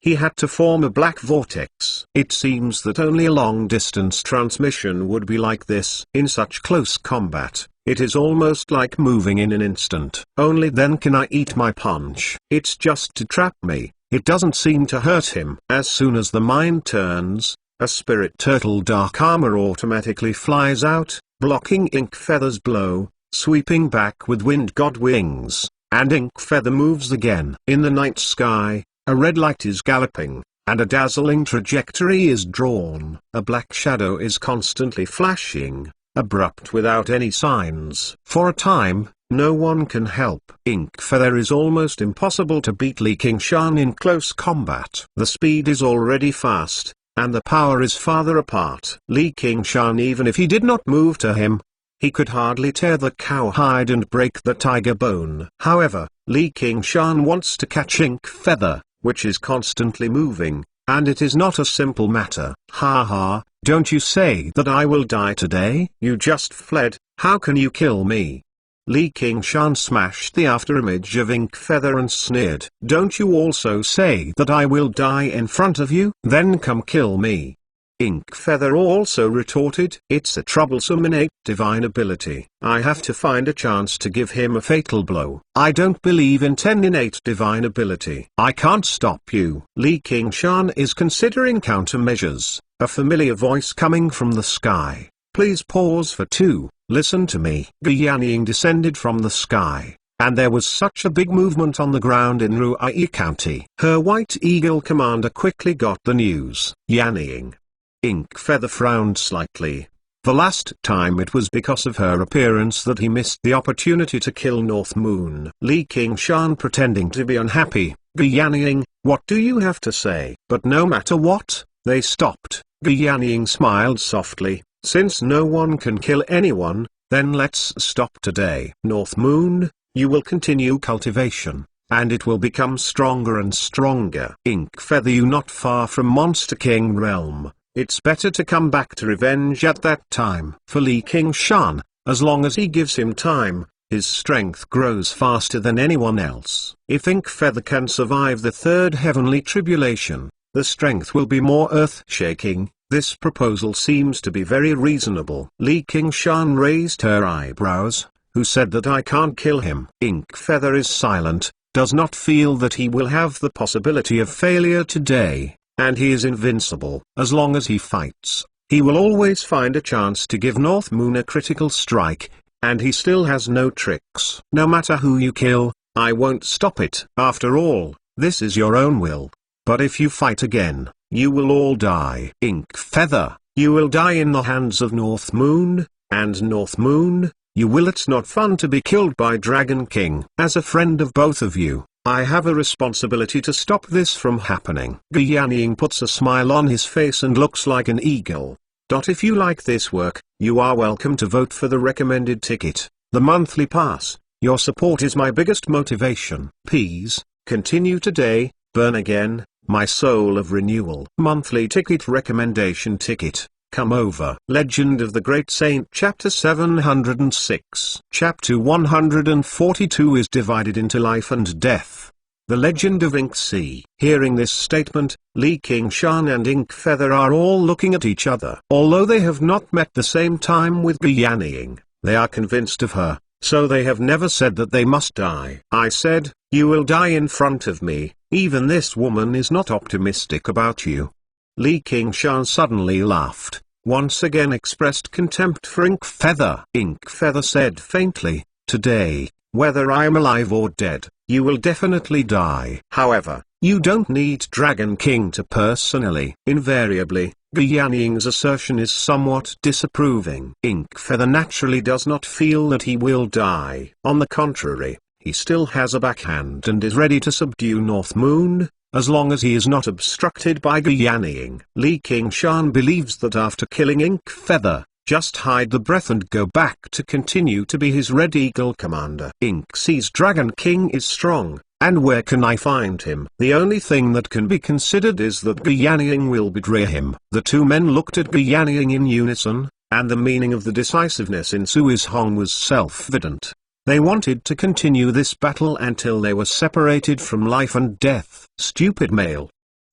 he had to form a black vortex. It seems that only a long-distance transmission would be like this. In such close combat, it is almost like moving in an instant. Only then can I eat my punch. It's just to trap me. It doesn't seem to hurt him. As soon as the mind turns, a spirit turtle dark armor automatically flies out, blocking Ink Feather's blow, sweeping back with wind god wings, and Ink Feather moves again. In the night sky, a red light is galloping, and a dazzling trajectory is drawn. A black shadow is constantly flashing, abrupt without any signs. For a time, no one can help. Ink Feather is almost impossible to beat Li Qingshan in close combat. The speed is already fast, and the power is farther apart. Li Qingshan, even if he did not move to him, he could hardly tear the cowhide and break the tiger bone. However, Li Qingshan wants to catch Ink Feather, which is constantly moving, and it is not a simple matter. Ha ha, don't you say that I will die today? You just fled, how can you kill me? Li Qingshan smashed the afterimage of Ink Feather and sneered. Don't you also say that I will die in front of you? Then come kill me. Ink Feather also retorted. It's a troublesome innate divine ability. I have to find a chance to give him a fatal blow. I don't believe in 10 innate divine ability. I can't stop you. Li Qingshan is considering countermeasures. A familiar voice coming from the sky. Please pause for 2, listen to me. Yanning descended from the sky, and there was such a big movement on the ground in Ruai County. Her White Eagle commander quickly got the news. Yanning. Ink Feather frowned slightly. The last time it was because of her appearance that he missed the opportunity to kill North Moon. Li Qingshan pretending to be unhappy. Yanning, what do you have to say? But no matter what, they stopped. Yanning smiled softly. Since no one can kill anyone, then let's stop today. North Moon, you will continue cultivation, and it will become stronger and stronger. Ink Feather, you not far from Monster King realm. It's better to come back to revenge at that time. For Li Qingshan, as long as he gives him time, his strength grows faster than anyone else. If Ink Feather can survive the third heavenly tribulation, the strength will be more earth-shaking. This proposal seems to be very reasonable. Li Qingshan raised her eyebrows. Who said that I can't kill him? Ink Feather is silent, does not feel that he will have the possibility of failure today. And he is invincible. As long as he fights, he will always find a chance to give North Moon a critical strike, and he still has no tricks. No matter who you kill, I won't stop it. After all, this is your own will. But if you fight again, you will all die. Ink Feather, you will die in the hands of North Moon, and North Moon, you will. It's not fun to be killed by Dragon King. As a friend of both of you, I have a responsibility to stop this from happening. Yanning puts a smile on his face and looks like an eagle. If you like this work, you are welcome to vote for the recommended ticket, the monthly pass. Your support is my biggest motivation. Please, continue today, burn again, my soul of renewal. Monthly ticket recommendation ticket. Come over. Legend of the Great Saint Chapter 706. Chapter 142 is divided into life and death. The Legend of Ink Sea. Hearing this statement, Li Qingshan and Ink Feather are all looking at each other. Although they have not met the same time with Yanning, they are convinced of her, so they have never said that they must die. I said, you will die in front of me. Even this woman is not optimistic about you. Li Qingshan suddenly laughed, once again expressed contempt for Ink Feather. Ink Feather said faintly, today, whether I am alive or dead, you will definitely die. However, you don't need Dragon King to personally. Invariably, Yanning's assertion is somewhat disapproving. Ink Feather naturally does not feel that he will die. On the contrary, he still has a backhand and is ready to subdue North Moon, as long as he is not obstructed by Yanning. Li Qingshan believes that after killing Ink Feather, just hide the breath and go back to continue to be his Red Eagle commander. Ink Sea's Dragon King is strong, and where can I find him? The only thing that can be considered is that Yanning will betray him. The two men looked at Yanning in unison, and the meaning of the decisiveness in Sui's Hong was self-evident. They wanted to continue this battle until they were separated from life and death. Stupid male.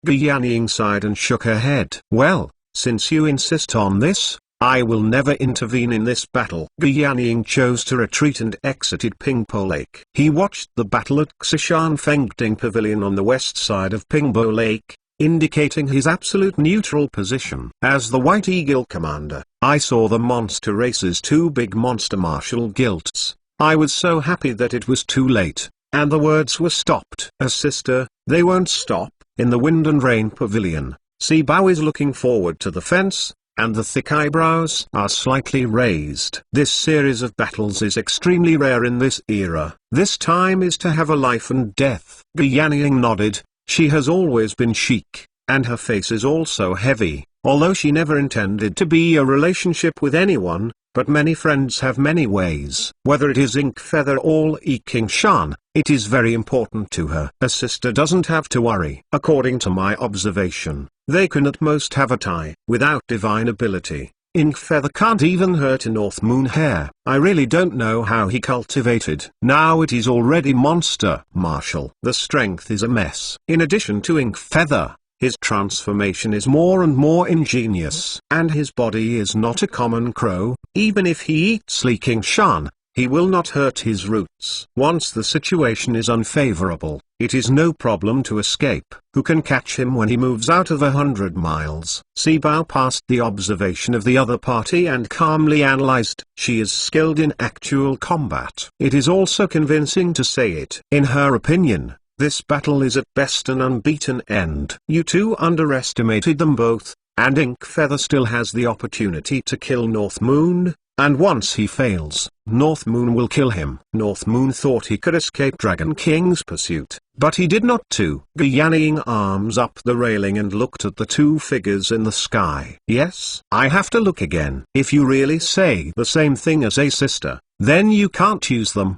Yanning sighed and shook her head. Well, since you insist on this, I will never intervene in this battle. Yanning chose to retreat and exited Pingpo Lake. He watched the battle at Xishan Fengding Pavilion on the west side of Pingpo Lake, indicating his absolute neutral position. As the White Eagle commander, I saw the monster race's two big monster martial guilds. I was so happy that it was too late, and the words were stopped. As sister, they won't stop. In the Wind and Rain Pavilion, Sibao is looking forward to the fence, and the thick eyebrows are slightly raised. This series of battles is extremely rare in this era. This time is to have a life and death. Yanning nodded. She has always been chic, and her face is also heavy, although she never intended to be a relationship with anyone, but many friends have many ways. Whether it is Inkfeather or Yi Qingshan, it is very important to her. A sister doesn't have to worry. According to my observation, they can at most have a tie. Without divine ability, Inkfeather can't even hurt a North Moon hair. I really don't know how he cultivated. Now it is already monster martial. The strength is a mess. In addition to Inkfeather, his transformation is more and more ingenious. And his body is not a common crow. Even if he eats Li Qingshan, he will not hurt his roots. Once the situation is unfavorable, it is no problem to escape. Who can catch him when he moves out of 100 miles? Sibao passed the observation of the other party and calmly analyzed. She is skilled in actual combat. It is also convincing to say it. In her opinion, this battle is at best an unbeaten end. You two underestimated them both, and Inkfeather still has the opportunity to kill North Moon, and once he fails, North Moon will kill him. North Moon thought he could escape Dragon King's pursuit, but he did not too. Yanning arms up the railing and looked at the two figures in the sky. Yes, I have to look again. If you really say the same thing as a sister, then you can't use them.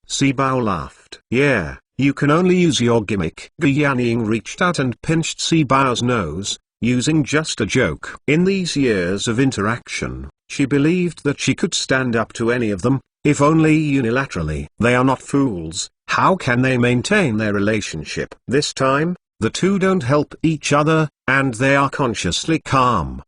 Sibao laughed. Yeah. You can only use your gimmick. Yanning reached out and pinched Sibao's nose, using just a joke. In these years of interaction, she believed that she could stand up to any of them, if only unilaterally. They are not fools. How can they maintain their relationship? This time, the two don't help each other, and they are consciously calm.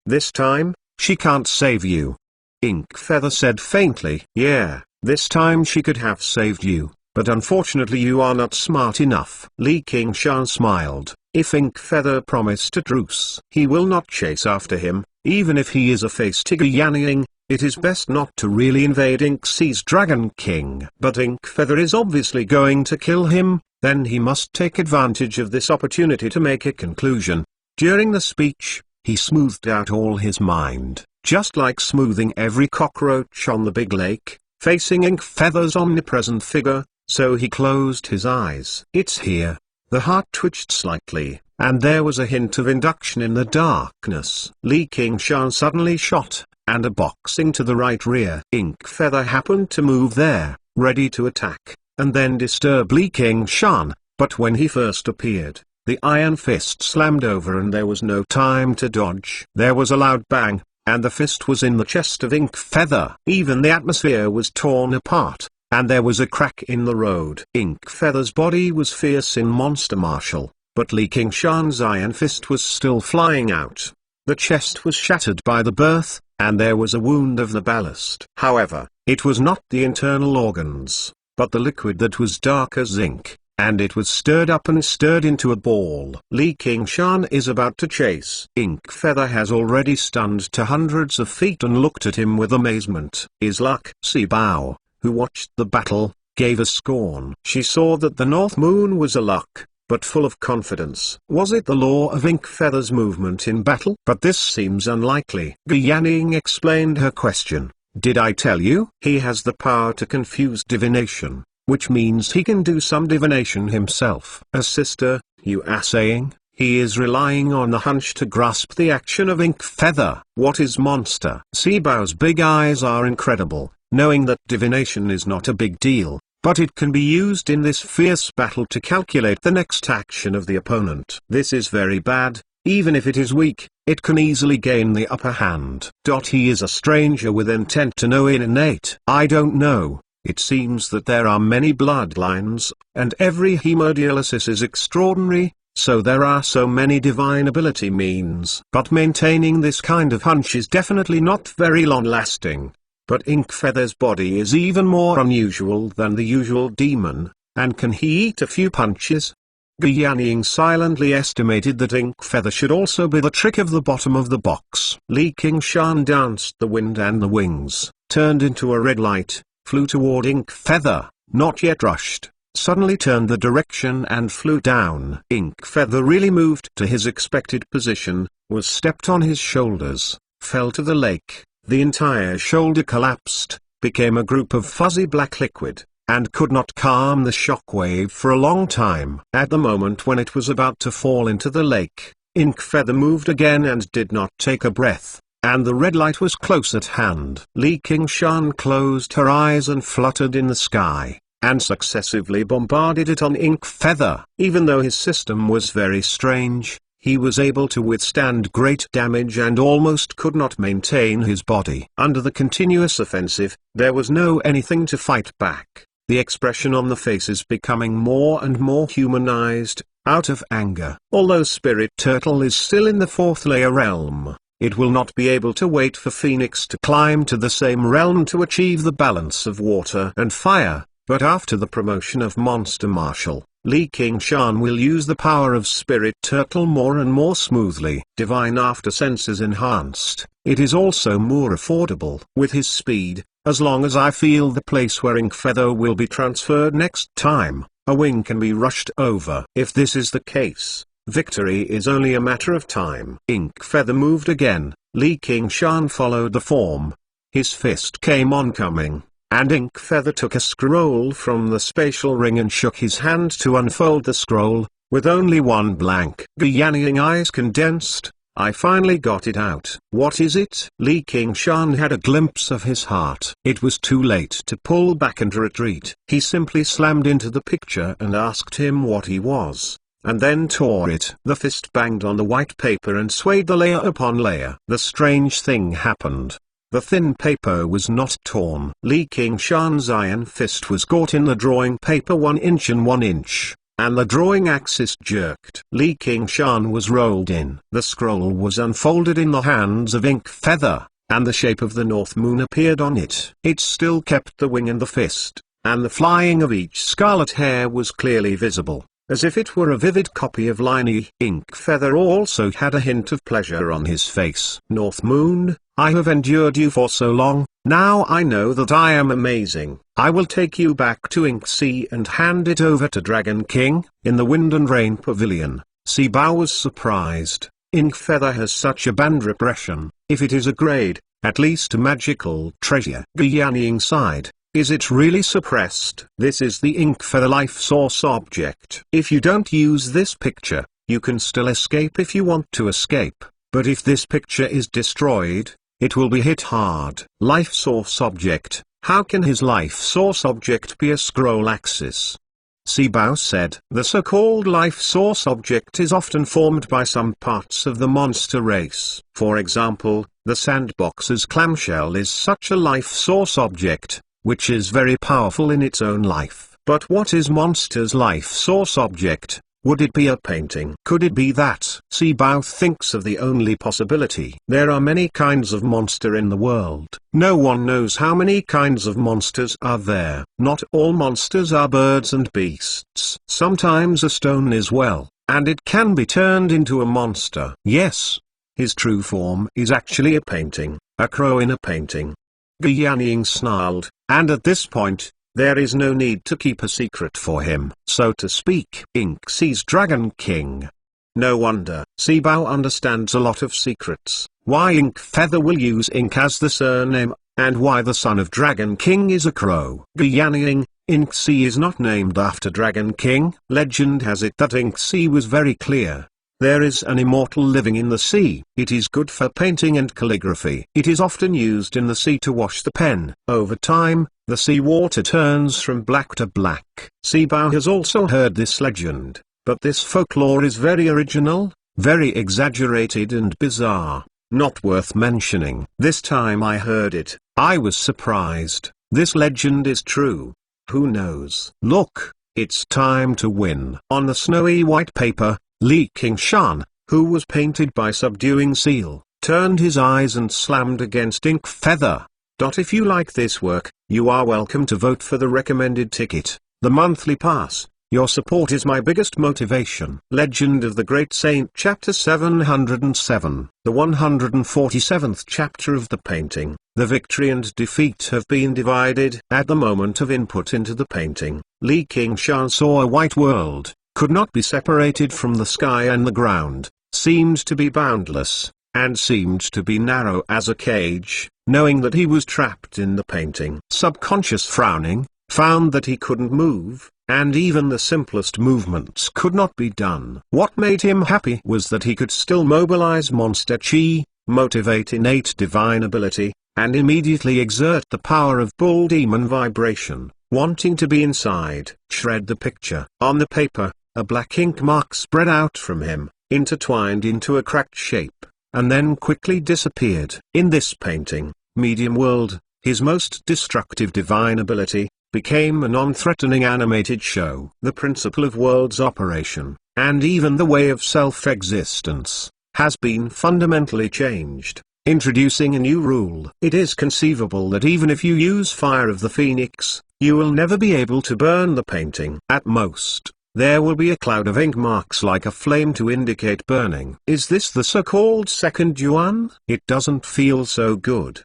This time, she can't save you. Inkfeather said faintly. Yeah, this time she could have saved you. But unfortunately you are not smart enough. Li Qingshan smiled. If Inkfeather promised a truce, he will not chase after him, even if he is a face to Yanning. It is best not to really invade Inksea's Dragon King. But Inkfeather is obviously going to kill him, then he must take advantage of this opportunity to make a conclusion. During the speech, he smoothed out all his mind, just like smoothing every cockroach on the big lake, facing Inkfeather's omnipresent figure. So he closed his eyes. It's here. The heart twitched slightly, and there was a hint of induction in the darkness. Li Qingshan suddenly shot, and a boxing to the right rear. Inkfeather happened to move there, ready to attack, and then disturb Li Qingshan, but when he first appeared, the iron fist slammed over and there was no time to dodge. There was a loud bang, and the fist was in the chest of Inkfeather. Even the atmosphere was torn apart, and there was a crack in the road. Inkfeather's body was fierce in monster martial, but Li Qingshan's iron fist was still flying out. The chest was shattered by the birth, and there was a wound of the ballast. However, it was not the internal organs, but the liquid that was dark as ink, and it was stirred up and stirred into a ball. Li Qingshan is about to chase. Inkfeather has already stunned to hundreds of feet and looked at him with amazement. Is luck? Sibao, who watched the battle, gave a scorn. She saw that the North Moon was a luck, but full of confidence. Was it the law of Inkfeather's movement in battle? But this seems unlikely. Yanning explained her question. Did I tell you? He has the power to confuse divination, which means he can do some divination himself. A sister, you are saying? He is relying on the hunch to grasp the action of Inkfeather. What is monster? Sibao's big eyes are incredible, knowing that divination is not a big deal, but it can be used in this fierce battle to calculate the next action of the opponent. This is very bad. Even if it is weak, it can easily gain the upper hand. He is a stranger with intent to know innate. I don't know. It seems that there are many bloodlines, and every hemodialysis is extraordinary, So there are so many divine ability means. But maintaining this kind of hunch is definitely not very long-lasting. But Inkfeather's body is even more unusual than the usual demon, and can he eat a few punches? Gyaniying silently estimated that Inkfeather should also be the trick of the bottom of the box. Li Qingshan danced the wind and the wings, turned into a red light, flew toward Inkfeather, not yet rushed, suddenly turned the direction and flew down. Inkfeather really moved to his expected position, was stepped on his shoulders, fell to the lake, the entire shoulder collapsed, became a group of fuzzy black liquid, and could not calm the shockwave for a long time. At the moment when it was about to fall into the lake, Inkfeather moved again and did not take a breath, and the red light was close at hand. Li Qingshan closed her eyes and fluttered in the sky, and successively bombarded it on Inkfeather. Even though his system was very strange, he was able to withstand great damage and almost could not maintain his body. Under the continuous offensive, there was no anything to fight back. The expression on the faces becoming more and more humanized, out of anger. Although Spirit Turtle is still in the 4th layer realm, it will not be able to wait for Phoenix to climb to the same realm to achieve the balance of water and fire, but after the promotion of Monster Marshal, Li Qingshan will use the power of Spirit Turtle more and more smoothly. Divine After Senses enhanced, it is also more affordable. With his speed, as long as I feel the place where Inkfeather will be transferred next time, a wing can be rushed over. If this is the case, victory is only a matter of time. Inkfeather moved again, Li Qingshan followed the form. His fist came oncoming, and Inkfeather took a scroll from the spatial ring and shook his hand to unfold the scroll, with only one blank. Gyaniying eyes condensed. I finally got it out. What is it? Li Qingshan had a glimpse of his heart. It was too late to pull back and retreat. He simply slammed into the picture and asked him what he was, and then tore it. The fist banged on the white paper and swayed the layer upon layer. The strange thing happened. The thin paper was not torn. Li Qingshan's iron fist was caught in the drawing paper 1 inch and 1 inch. And the drawing axis jerked. Li Qingshan was rolled in. The scroll was unfolded in the hands of Inkfeather, and the shape of the North Moon appeared on it. It still kept the wing and the fist, and the flying of each scarlet hair was clearly visible, as if it were a vivid copy of Liney. Inkfeather also had a hint of pleasure on his face. North Moon, I have endured you for so long, now I know that I am amazing. I will take you back to Ink Sea and hand it over to Dragon King. In the Wind and Rain Pavilion, Sibao was surprised. Inkfeather has such a band repression. If it is a grade, at least a magical treasure. Gyaniying sighed. Is it really suppressed? This is the Inkfeather life source object. If you don't use this picture, you can still escape if you want to escape, but if this picture is destroyed, it will be hit hard. Life source object. How can his life source object be a scroll axis? Sibao said. The so-called life source object is often formed by some parts of the monster race. For example, the sandbox's clamshell is such a life source object, which is very powerful in its own life. But what is monster's life source object? Would it be a painting? Could it be that? Sibao thinks of the only possibility. There are many kinds of monster in the world. No one knows how many kinds of monsters are there. Not all monsters are birds and beasts. Sometimes a stone is well, and it can be turned into a monster. Yes. His true form is actually a painting, a crow in a painting. Gyaniying snarled, and at this point, there is no need to keep a secret for him, so to speak. Ink Sea's Dragon King. No wonder. Sibao understands a lot of secrets. Why Inkfeather will use Ink as the surname, and why the son of Dragon King is a crow. Gyaniying, Ink Sea is not named after Dragon King. Legend has it that Ink Sea was very clear. There is an immortal living in the sea. It is good for painting and calligraphy. It is often used in the sea to wash the pen. Over time, the sea water turns from black to black. Sibao has also heard this legend, but this folklore is very original, very exaggerated and bizarre, not worth mentioning. This time I heard it, I was surprised. This legend is true. Who knows? Look, it's time to win. On the snowy white paper, Li Qingshan, who was painted by Subduing Seal, turned his eyes and slammed against Ink Feather. If you like this work, you are welcome to vote for the recommended ticket, the monthly pass. Your support is my biggest motivation. Legend of the Great Saint Chapter 707, the 147th chapter of the painting. The victory and defeat have been divided. At the moment of input into the painting, Li Qingshan saw a white world, could not be separated from the sky and the ground, seemed to be boundless, and seemed to be narrow as a cage. Knowing that he was trapped in the painting, subconscious frowning, found that he couldn't move, and even the simplest movements could not be done. What made him happy was that he could still mobilize monster chi, motivate innate divine ability, and immediately exert the power of bull demon vibration, wanting to be inside. Shred the picture. On the paper, a black ink mark spread out from him, intertwined into a cracked shape, and then quickly disappeared. In this painting, Medium World, his most destructive divine ability, became a non-threatening animated show. The principle of world's operation, and even the way of self-existence, has been fundamentally changed, introducing a new rule. It is conceivable that even if you use Fire of the Phoenix, you will never be able to burn the painting. At most, there will be a cloud of ink marks like a flame to indicate burning. Is this the so-called second Yuan? It doesn't feel so good.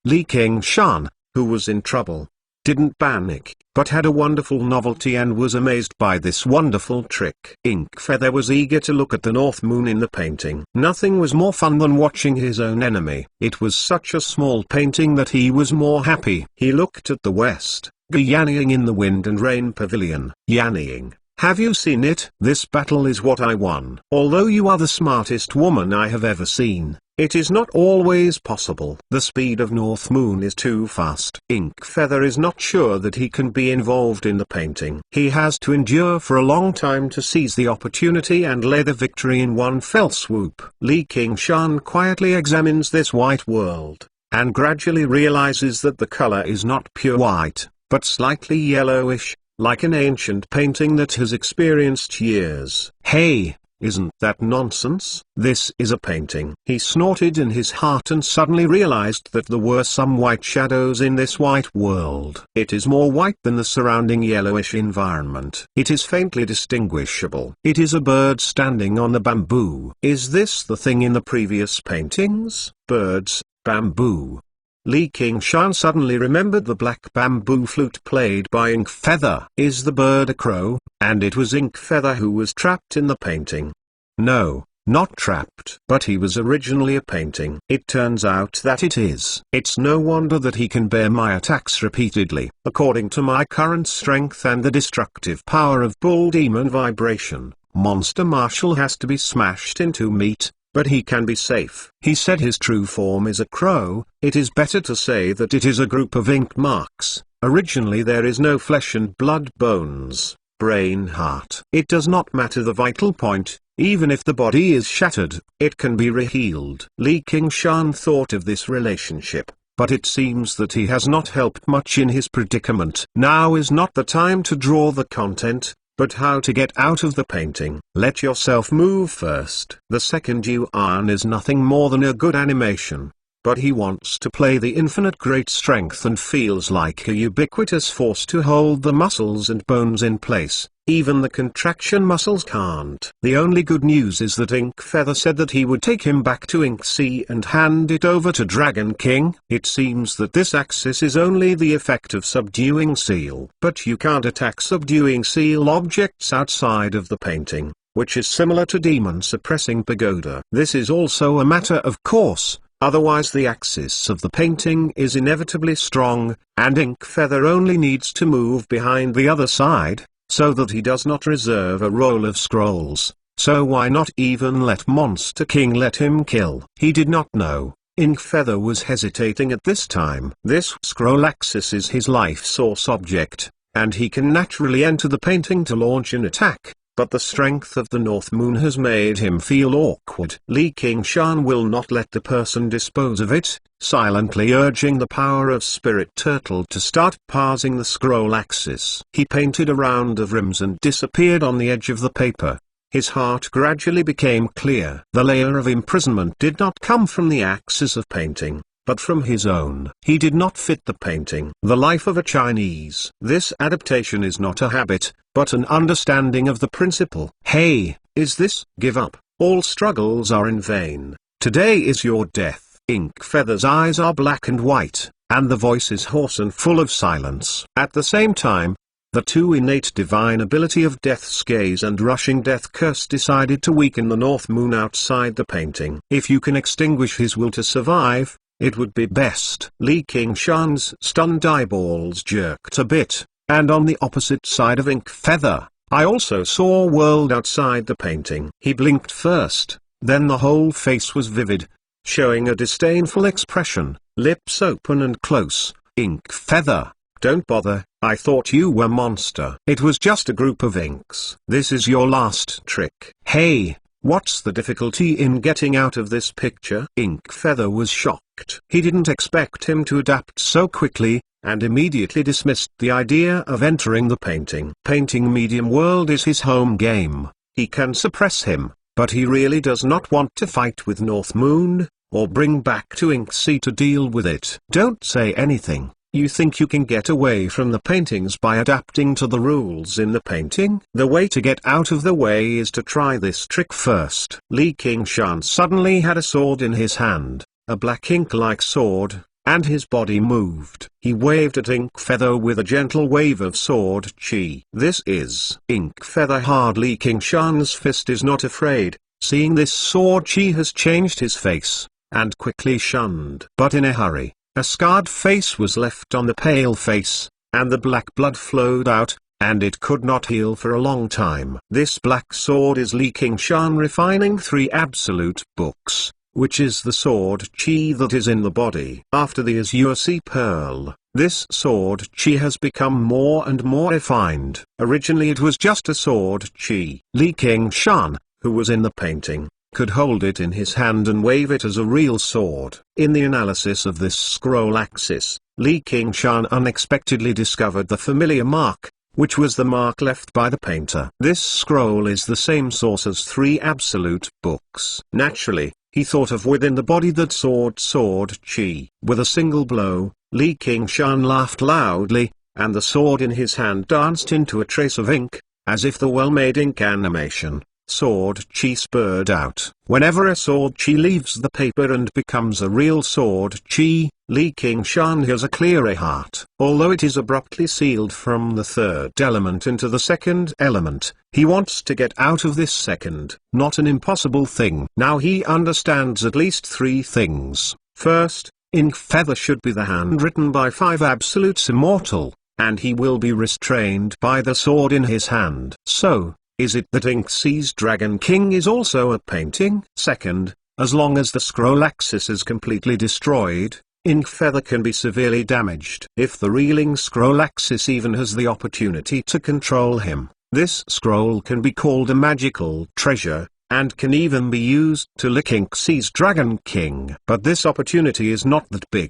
Li Qingshan, who was in trouble, didn't panic, but had a wonderful novelty and was amazed by this wonderful trick. Ink Feather was eager to look at the North Moon in the painting. Nothing was more fun than watching his own enemy. It was such a small painting that he was more happy. He looked at the west, yannying in the wind and rain pavilion. Yannying. Have you seen it? This battle is what I won. Although you are the smartest woman I have ever seen, it is not always possible. The speed of North Moon is too fast. Ink Feather is not sure that he can be involved in the painting. He has to endure for a long time to seize the opportunity and lay the victory in one fell swoop. Li Qingshan quietly examines this white world, and gradually realizes that the color is not pure white, but slightly yellowish, like an ancient painting that has experienced years. Hey, isn't that nonsense? This is a painting. He snorted in his heart and suddenly realized that there were some white shadows in this white world. It is more white than the surrounding yellowish environment. It is faintly distinguishable. It is a bird standing on the bamboo. Is this the thing in the previous paintings? Birds, bamboo. Li Qingshan suddenly remembered the black bamboo flute played by Ink Feather. Is the bird a crow, and it was Ink Feather who was trapped in the painting? No, not trapped. But he was originally a painting. It turns out that it is. It's no wonder that he can bear my attacks repeatedly. According to my current strength and the destructive power of bull demon vibration, Monster Marshall has to be smashed into meat. But he can be safe. He said his true form is a crow. It is better to say that it is a group of ink marks. Originally there is no flesh and blood, bones, brain, heart. It does not matter the vital point. Even if the body is shattered, it can be rehealed. Li Qingshan thought of this relationship, but it seems that he has not helped much in his predicament. Now is not the time to draw the content, but how to get out of the painting. Let yourself move first. The second Yuan is nothing more than a good animation, but he wants to play the infinite great strength and feels like a ubiquitous force to hold the muscles and bones in place. Even the contraction muscles can't. The only good news is that Ink Feather said that he would take him back to Ink Sea and hand it over to Dragon King. It seems that this axis is only the effect of Subduing Seal. But you can't attack Subduing Seal objects outside of the painting, which is similar to Demon Suppressing Pagoda. This is also a matter of course. Otherwise the axis of the painting is inevitably strong, and Ink Feather only needs to move behind the other side, so that he does not reserve a roll of scrolls. So why not even let Monster King let him kill? He did not know. Ink Feather was hesitating at this time. This scroll axis is his life source object, and he can naturally enter the painting to launch an attack. But the strength of the North Moon has made him feel awkward. Li Qingshan will not let the person dispose of it, silently urging the power of Spirit Turtle to start parsing the scroll axis. He painted a round of rims and disappeared on the edge of the paper. his heart gradually became clear. The layer of imprisonment did not come from the axis of painting, but from his own. He did not fit the painting. The life of a Chinese. This adaptation is not a habit, but an understanding of the principle. Hey, is this? Give up. All struggles are in vain. Today is your death. Inkfeather's eyes are black and white, and the voice is hoarse and full of silence. At the same time, the two innate divine ability of Death's Gaze and Rushing Death Curse decided to weaken the North Moon outside the painting. If you can extinguish his will to survive, it would be best. Li Qingshan's stunned eyeballs jerked a bit, and on the opposite side of Inkfeather, I also saw a world outside the painting. He blinked first, then the whole face was vivid, showing a disdainful expression, lips open and close. Inkfeather, don't bother, I thought you were monster. It was just a group of inks. This is your last trick. Hey, what's the difficulty in getting out of this picture? Inkfeather was shocked. He didn't expect him to adapt so quickly, and immediately dismissed the idea of entering the painting. Painting medium world is his home game. He can suppress him, but he really does not want to fight with North Moon, or bring back to Inksea to deal with it. Don't say anything. You think you can get away from the paintings by adapting to the rules in the painting? The way to get out of the way is to try this trick first. Li Qingshan suddenly had a sword in his hand, a black ink-like sword, and his body moved. He waved at Inkfeather with a gentle wave of sword chi. This is Inkfeather hard. Li Qingshan's fist is not afraid, seeing this sword chi has changed his face, and quickly shunned. But in a hurry, a scarred face was left on the pale face, and the black blood flowed out, and it could not heal for a long time. This black sword is Li Qingshan refining 3 absolute books, which is the sword chi that is in the body. After the Azure Sea Pearl, this sword chi has become more and more refined. Originally it was just a sword chi. Li Qingshan, who was in the painting, could hold it in his hand and wave it as a real sword. In the analysis of this scroll axis, Li Qingshan unexpectedly discovered the familiar mark, which was the mark left by the painter. This scroll is the same source as 3 absolute books. Naturally, he thought of within the body that sword chi. With a single blow, Li Qingshan laughed loudly, and the sword in his hand danced into a trace of ink, as if the well-made ink animation. Sword chi spurred out. Whenever a sword chi leaves the paper and becomes a real sword chi, Li Qingshan has a clearer heart. Although it is abruptly sealed from the 3rd element into the 2nd element, he wants to get out of this second. Not an impossible thing. Now he understands at least 3 things. First, Inkfeather should be the hand written by 5 absolutes immortal, and he will be restrained by the sword in his hand. So, is it that Inksea's Dragon King is also a painting? Second, as long as the scroll axis is completely destroyed, Inkfeather can be severely damaged. If the reeling scroll axis even has the opportunity to control him, this scroll can be called a magical treasure, and can even be used to lick Inksea's Dragon King. But this opportunity is not that big.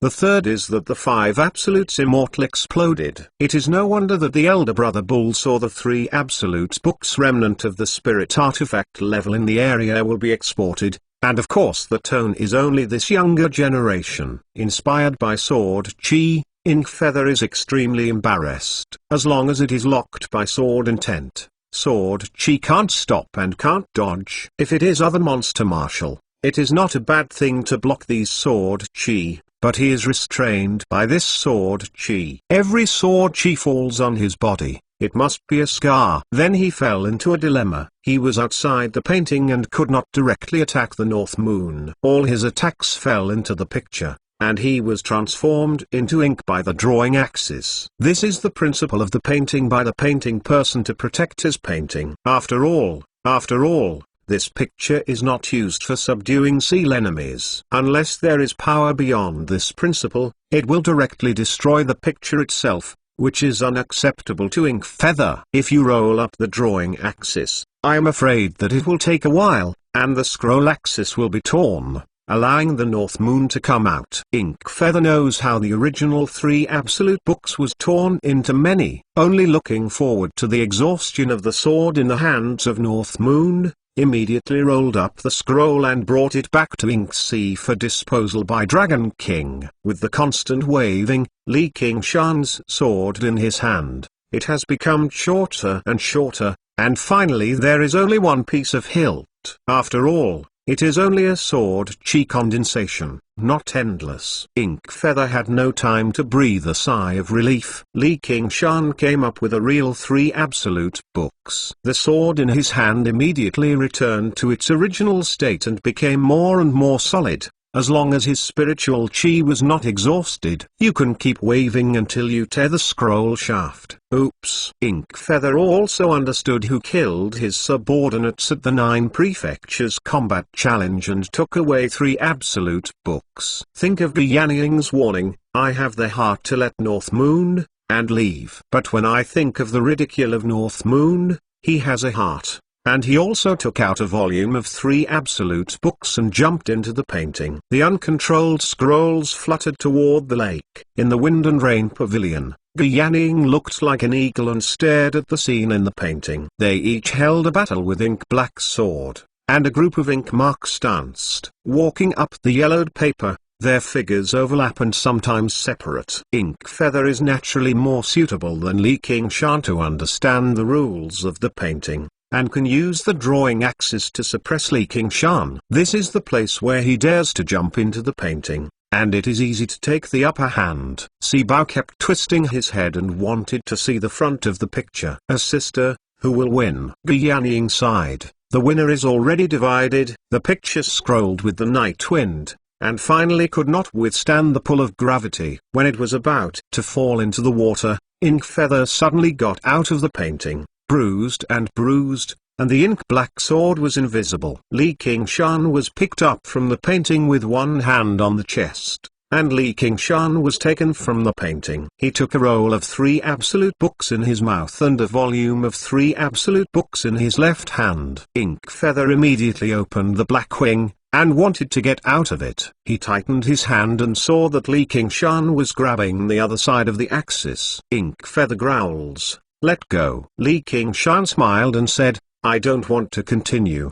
The third is that the 5 absolutes immortal exploded. It is no wonder that the elder brother Bull saw the 3 absolute books remnant of the spirit artifact level in the area will be exported, and of course the tone is only this younger generation. Inspired by sword chi, Inkfeather is extremely embarrassed. As long as it is locked by sword intent, sword chi can't stop and can't dodge. If it is other monster martial, it is not a bad thing to block these sword chi. But he is restrained by this sword chi. Every sword chi falls on his body, it must be a scar. Then he fell into a dilemma. He was outside the painting and could not directly attack the North Moon. All his attacks fell into the picture, and he was transformed into ink by the drawing axis. This is the principle of the painting by the painting person to protect his painting. After all, this picture is not used for subduing seal enemies. Unless there is power beyond this principle, it will directly destroy the picture itself, which is unacceptable to Inkfeather. If you roll up the drawing axis, I am afraid that it will take a while, and the scroll axis will be torn, allowing the North Moon to come out. Inkfeather knows how the original 3 Absolute Books was torn into many. Only looking forward to the exhaustion of the sword in the hands of North Moon, immediately rolled up the scroll and brought it back to Inksea for disposal by Dragon King. With the constant waving, Li Qingshan's sword in his hand, it has become shorter and shorter, and finally there is only one piece of hilt. After all, it is only a sword chi condensation, not endless. Inkfeather had no time to breathe a sigh of relief. Li Qingshan came up with a real 3 Absolute Books. The sword in his hand immediately returned to its original state and became more and more solid. As long as his spiritual chi was not exhausted, you can keep waving until you tear the scroll shaft. Oops. Inkfeather also understood who killed his subordinates at the 9 Prefectures Combat Challenge and took away 3 Absolute Books. Think of Guyaning's warning, "I have the heart to let North Moon, and leave." But when I think of the ridicule of North Moon, he has a heart. And he also took out a volume of 3 Absolute Books and jumped into the painting. The uncontrolled scrolls fluttered toward the lake. In the Wind and Rain Pavilion, Guyaning looked like an eagle and stared at the scene in the painting. They each held a battle with ink-black sword, and a group of ink marks danced. Walking up the yellowed paper, their figures overlap and sometimes separate. Inkfeather is naturally more suitable than Li Qingshan to understand the rules of the painting, and can use the drawing axis to suppress Li Qingshan. This is the place where he dares to jump into the painting, and it is easy to take the upper hand. Sibao kept twisting his head and wanted to see the front of the picture. A sister, who will win? Guyaning sighed. The winner is already divided. The picture scrolled with the night wind, and finally could not withstand the pull of gravity. When it was about to fall into the water, Inkfeather suddenly got out of the painting, bruised, and the ink-black sword was invisible. Li Qingshan was picked up from the painting with one hand on the chest, and Li Qingshan was taken from the painting. He took a roll of 3 Absolute Books in his mouth and a volume of 3 Absolute Books in his left hand. Inkfeather immediately opened the black wing, and wanted to get out of it. He tightened his hand and saw that Li Qingshan was grabbing the other side of the axis. Inkfeather growls, "Let go." Li Qingshan smiled and said, "I don't want to continue.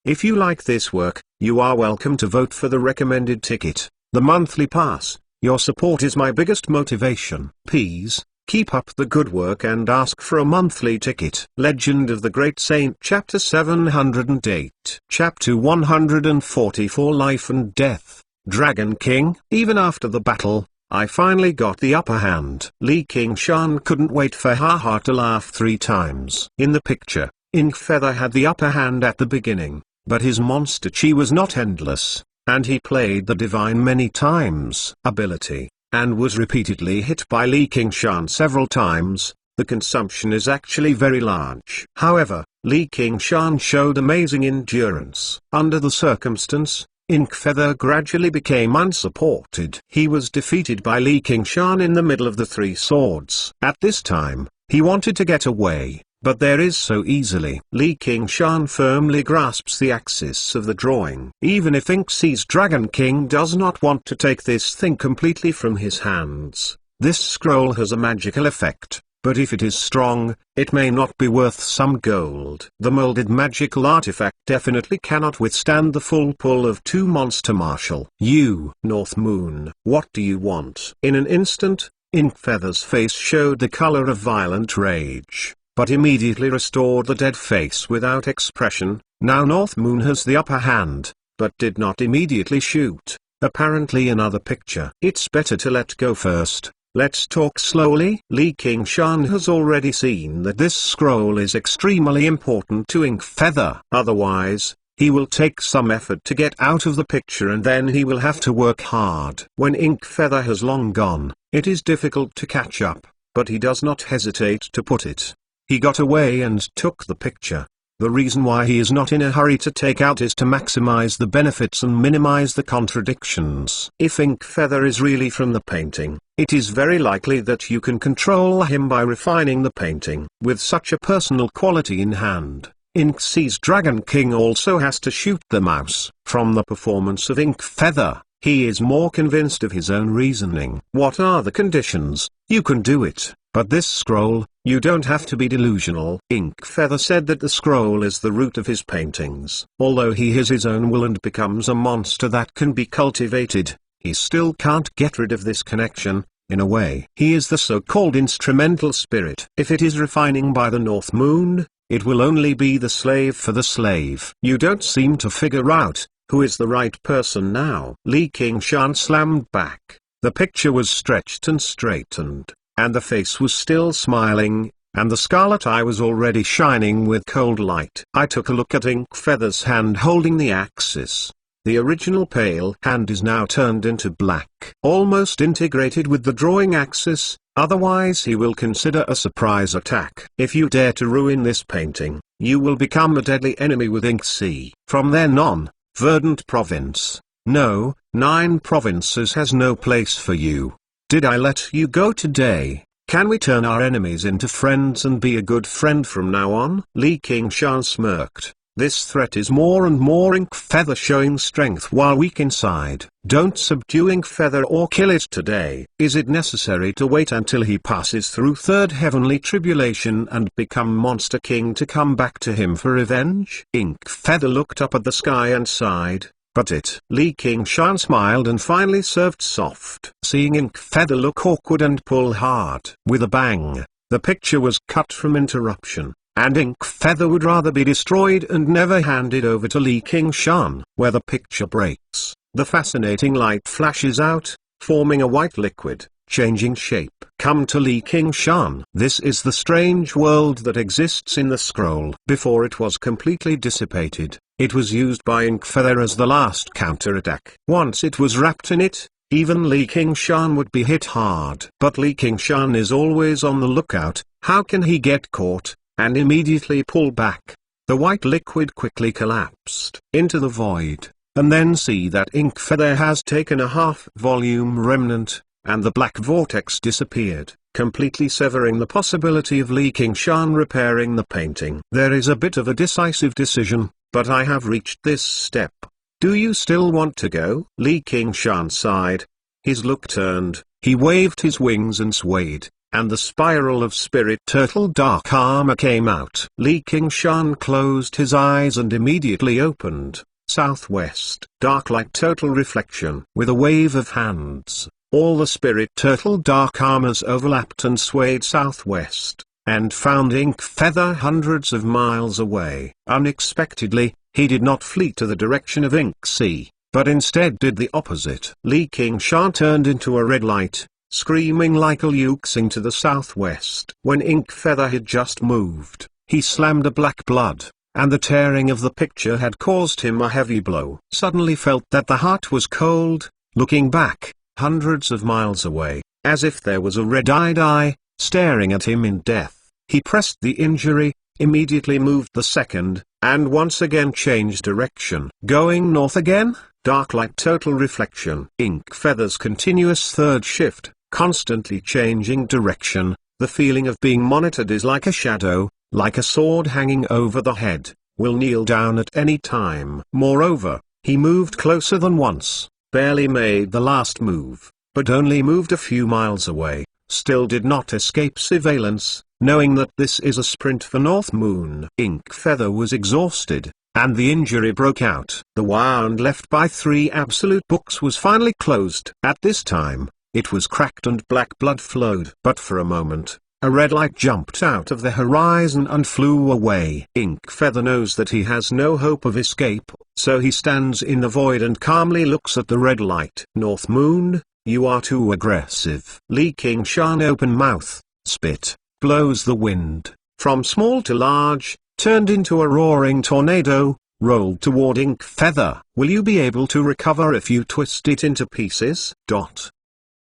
If you like this work, you are welcome to vote for the recommended ticket, the monthly pass. Your support is my biggest motivation. Please, keep up the good work and ask for a monthly ticket." Legend of the Great Saint Chapter 708 Chapter 144 Life and Death, Dragon King. Even after the battle, I finally got the upper hand. Li Qingshan couldn't wait for Haha to laugh 3 times. In the picture, Inkfeather had the upper hand at the beginning, but his monster chi was not endless, and he played the divine many times ability, and was repeatedly hit by Li Qingshan several times. The consumption is actually very large. However, Li Qingshan showed amazing endurance. Under the circumstance, Inkfeather gradually became unsupported. He was defeated by Li Qingshan in the middle of the 3 swords. At this time, he wanted to get away, but there is so easily. Li Qingshan firmly grasps the axis of the drawing. Even if Inksea's Dragon King does not want to take this thing completely from his hands, this scroll has a magical effect. But if it is strong, it may not be worth some gold. The molded magical artifact definitely cannot withstand the full pull of 2 monster martial. You, North Moon, what do you want? In an instant, Inkfeather's face showed the color of violent rage, but immediately restored the dead face without expression. Now North Moon has the upper hand, but did not immediately shoot. Apparently another picture. It's better to let go first. Let's talk slowly. Li Qingshan has already seen that this scroll is extremely important to Inkfeather. Otherwise, he will take some effort to get out of the picture and then he will have to work hard. When Inkfeather has long gone, it is difficult to catch up, but he does not hesitate to put it. He got away and took the picture. The reason why he is not in a hurry to take out is to maximize the benefits and minimize the contradictions. If Inkfeather is really from the painting, it is very likely that you can control him by refining the painting. With such a personal quality in hand, Inksee's Dragon King also has to shoot the mouse. From the performance of Inkfeather, he is more convinced of his own reasoning. What are the conditions? You can do it, but this scroll, you don't have to be delusional. Inkfeather said that the scroll is the root of his paintings. Although he has his own will and becomes a monster that can be cultivated, he still can't get rid of this connection. In a way, he is the so-called instrumental spirit. If it is refining by the North Moon, it will only be the slave for the slave. You don't seem to figure out who is the right person now. Li Qingshan slammed back. The picture was stretched and straightened, and the face was still smiling, and the scarlet eye was already shining with cold light. I took a look at Inkfeather's hand holding the axis. The original pale hand is now turned into black, almost integrated with the drawing axis, otherwise he will consider a surprise attack. If you dare to ruin this painting, you will become a deadly enemy with Inksee. From then on, Verdant Province, no, 9 provinces has no place for you. Did I let you go today? Can we turn our enemies into friends and be a good friend from now on? Li Qingshan smirked. This threat is more and more Inkfeather showing strength while weak inside. Don't subdue Inkfeather or kill it today. Is it necessary to wait until he passes through third heavenly tribulation and become Monster King to come back to him for revenge? Inkfeather looked up at the sky and sighed. But it. Li Qingshan smiled and finally served soft. Seeing Inkfeather look awkward and pull hard. With a bang, the picture was cut from interruption. And Inkfeather would rather be destroyed and never handed over to Li Qingshan. Where the picture breaks, the fascinating light flashes out, forming a white liquid, changing shape. Come to Li Qingshan. This is the strange world that exists in the scroll. Before it was completely dissipated, it was used by Inkfeather as the last counterattack. Once it was wrapped in it, even Li Qingshan would be hit hard. But Li Qingshan is always on the lookout. How can he get caught and immediately pull back? The white liquid quickly collapsed into the void, and then see that Inkfeather has taken a half-volume remnant, and the black vortex disappeared, completely severing the possibility of Li Qingshan repairing the painting. There is a bit of a decisive decision, but I have reached this step. Do you still want to go? Li Qingshan sighed. His look turned, he waved his wings and swayed, and the spiral of Spirit Turtle Dark Armor came out. Li Qingshan closed his eyes and immediately opened. Southwest, Dark Light Total Reflection. With a wave of hands, all the Spirit Turtle Dark Armors overlapped and swayed southwest, and found Inkfeather hundreds of miles away. Unexpectedly, he did not flee to the direction of Inksee, but instead did the opposite. Li Qingshan turned into a red light, screaming like a Liuxing to the southwest. When Inkfeather had just moved, he slammed a black blood, and the tearing of the picture had caused him a heavy blow. Suddenly felt that the heart was cold, looking back, hundreds of miles away, as if there was a red-eyed eye, staring at him in death. He pressed the injury, immediately moved the second, and once again changed direction. Going north again? Dark Light Total Reflection. Inkfeather's continuous third shift, constantly changing direction. The feeling of being monitored is like a shadow, like a sword hanging over the head, will kneel down at any time. Moreover, he moved closer than once, barely made the last move, but only moved a few miles away, still did not escape surveillance, knowing that this is a sprint for North Moon. Inkfeather was exhausted, and the injury broke out. The wound left by 3 absolute books was finally closed. At this time, it was cracked and black blood flowed. But for a moment, a red light jumped out of the horizon and flew away. Inkfeather knows that he has no hope of escape, so he stands in the void and calmly looks at the red light. North Moon, you are too aggressive. Li Qingshan open mouth, spit, blows the wind, from small to large, turned into a roaring tornado, rolled toward Inkfeather. Will you be able to recover if you twist it into pieces?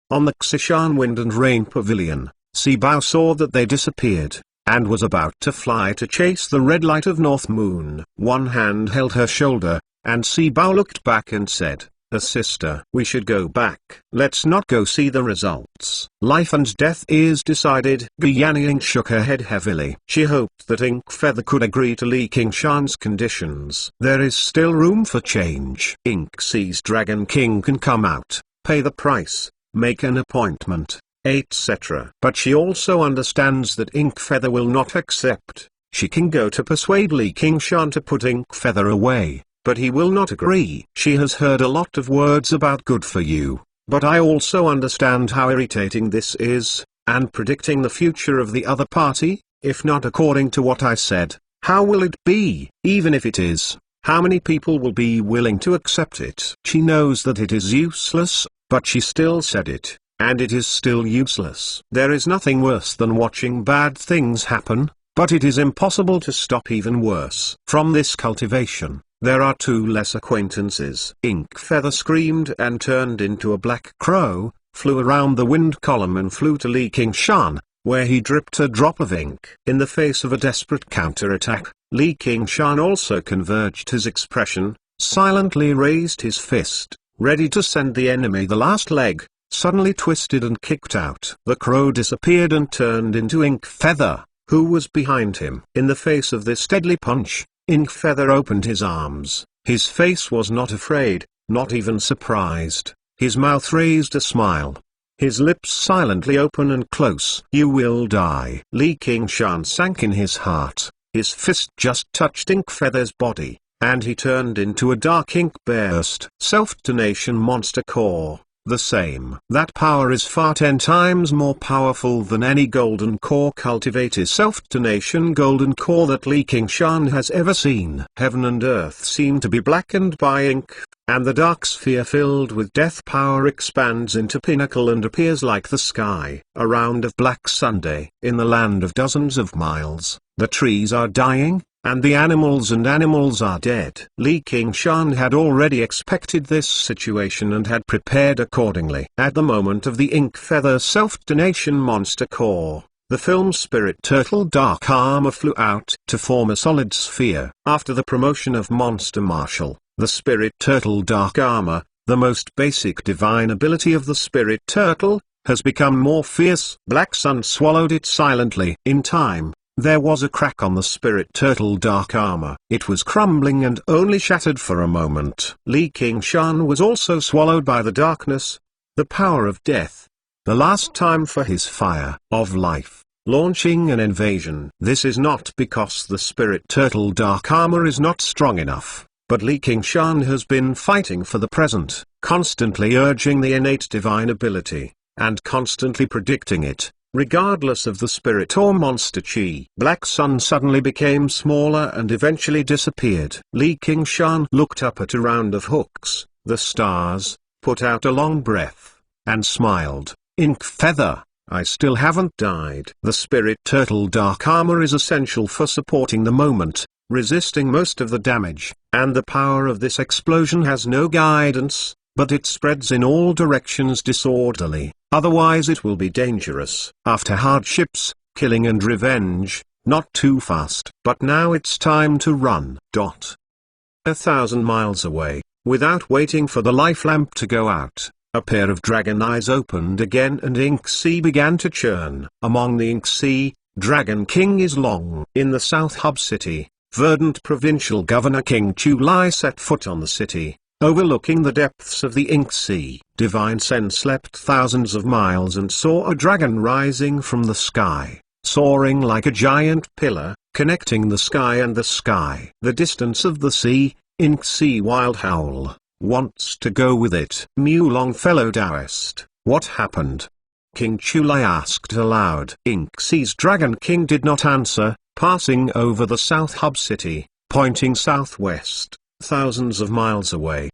On the Xishan Wind and Rain Pavilion, Sibao saw that they disappeared, and was about to fly to chase the red light of North Moon. One hand held her shoulder, and Sibao looked back and said, her sister. We should go back. Let's not go see the results. Life and death is decided. Gyaning shook her head heavily. She hoped that Ink Feather could agree to Li Qingshan's conditions. There is still room for change. Ink sees Dragon King can come out, pay the price, make an appointment, etc. But she also understands that Ink Feather will not accept. She can go to persuade Li Qingshan to put Ink Feather away, but he will not agree. She has heard a lot of words about good for you, but I also understand how irritating this is, and predicting the future of the other party, if not according to what I said, how will it be? Even if it is, how many people will be willing to accept it? She knows that it is useless, but she still said it, and it is still useless. There is nothing worse than watching bad things happen, but it is impossible to stop even worse. From this cultivation, there are two less acquaintances. Ink Feather screamed and turned into a black crow, flew around the wind column and flew to Li Qingshan, where he dripped a drop of ink. In the face of a desperate counterattack, Li Qingshan also converged his expression, silently raised his fist, ready to send the enemy the last leg, suddenly twisted and kicked out. The crow disappeared and turned into Ink Feather, who was behind him. In the face of this deadly punch, Ink Feather opened his arms. His face was not afraid, not even surprised. His mouth raised a smile. His lips silently open and close. You will die. Li Qingshan sank in his heart. His fist just touched Ink Feather's body, and he turned into a dark ink burst. Self-detonation monster core. The same. That power is far 10 times more powerful than any golden core cultivated self-detonation golden core that Li Qingshan has ever seen. Heaven and earth seem to be blackened by ink, and the dark sphere filled with death power expands into pinnacle and appears like the sky. A round of black Sunday. In the land of dozens of miles, the trees are dying, and the animals are dead. Li Qingshan had already expected this situation and had prepared accordingly. At the moment of the Ink Feather self-detonation monster core, the film Spirit Turtle Dark Armor flew out to form a solid sphere. After the promotion of Monster Martial, the Spirit Turtle Dark Armor, the most basic divine ability of the Spirit Turtle, has become more fierce. Black Sun swallowed it silently. In time, there was a crack on the Spirit Turtle Dark Armor. It was crumbling and only shattered for a moment. Li Qingshan was also swallowed by the darkness, the power of death, the last time for his fire of life, launching an invasion. This is not because the Spirit Turtle Dark Armor is not strong enough, but Li Qingshan has been fighting for the present, constantly urging the innate divine ability, and constantly predicting it, regardless of the spirit or monster chi. Black Sun suddenly became smaller and eventually disappeared. Li Qingshan looked up at a round of hooks, the stars, put out a long breath, and smiled. Ink Feather, I still haven't died. The Spirit Turtle Dark Armor is essential for supporting the moment, resisting most of the damage, and the power of this explosion has no guidance, but it spreads in all directions disorderly. Otherwise it will be dangerous. After hardships, killing and revenge, not too fast. But now it's time to run. 1,000 miles away, without waiting for the life lamp to go out, a pair of dragon eyes opened again and Ink Sea began to churn. Among the Ink Sea, Dragon King is Long. In the South Hub City, verdant provincial governor King Chu Lai set foot on the city, overlooking the depths of the Ink Sea. Divine Sen slept thousands of miles and saw a dragon rising from the sky, soaring like a giant pillar, connecting the sky and the sky. The distance of the sea, Ink Sea Wild Howl, wants to go with it. Mew Longfellow Taoist, what happened? King Chulai asked aloud. Ink Sea's Dragon King did not answer, passing over the South Hub City, pointing southwest, thousands of miles away.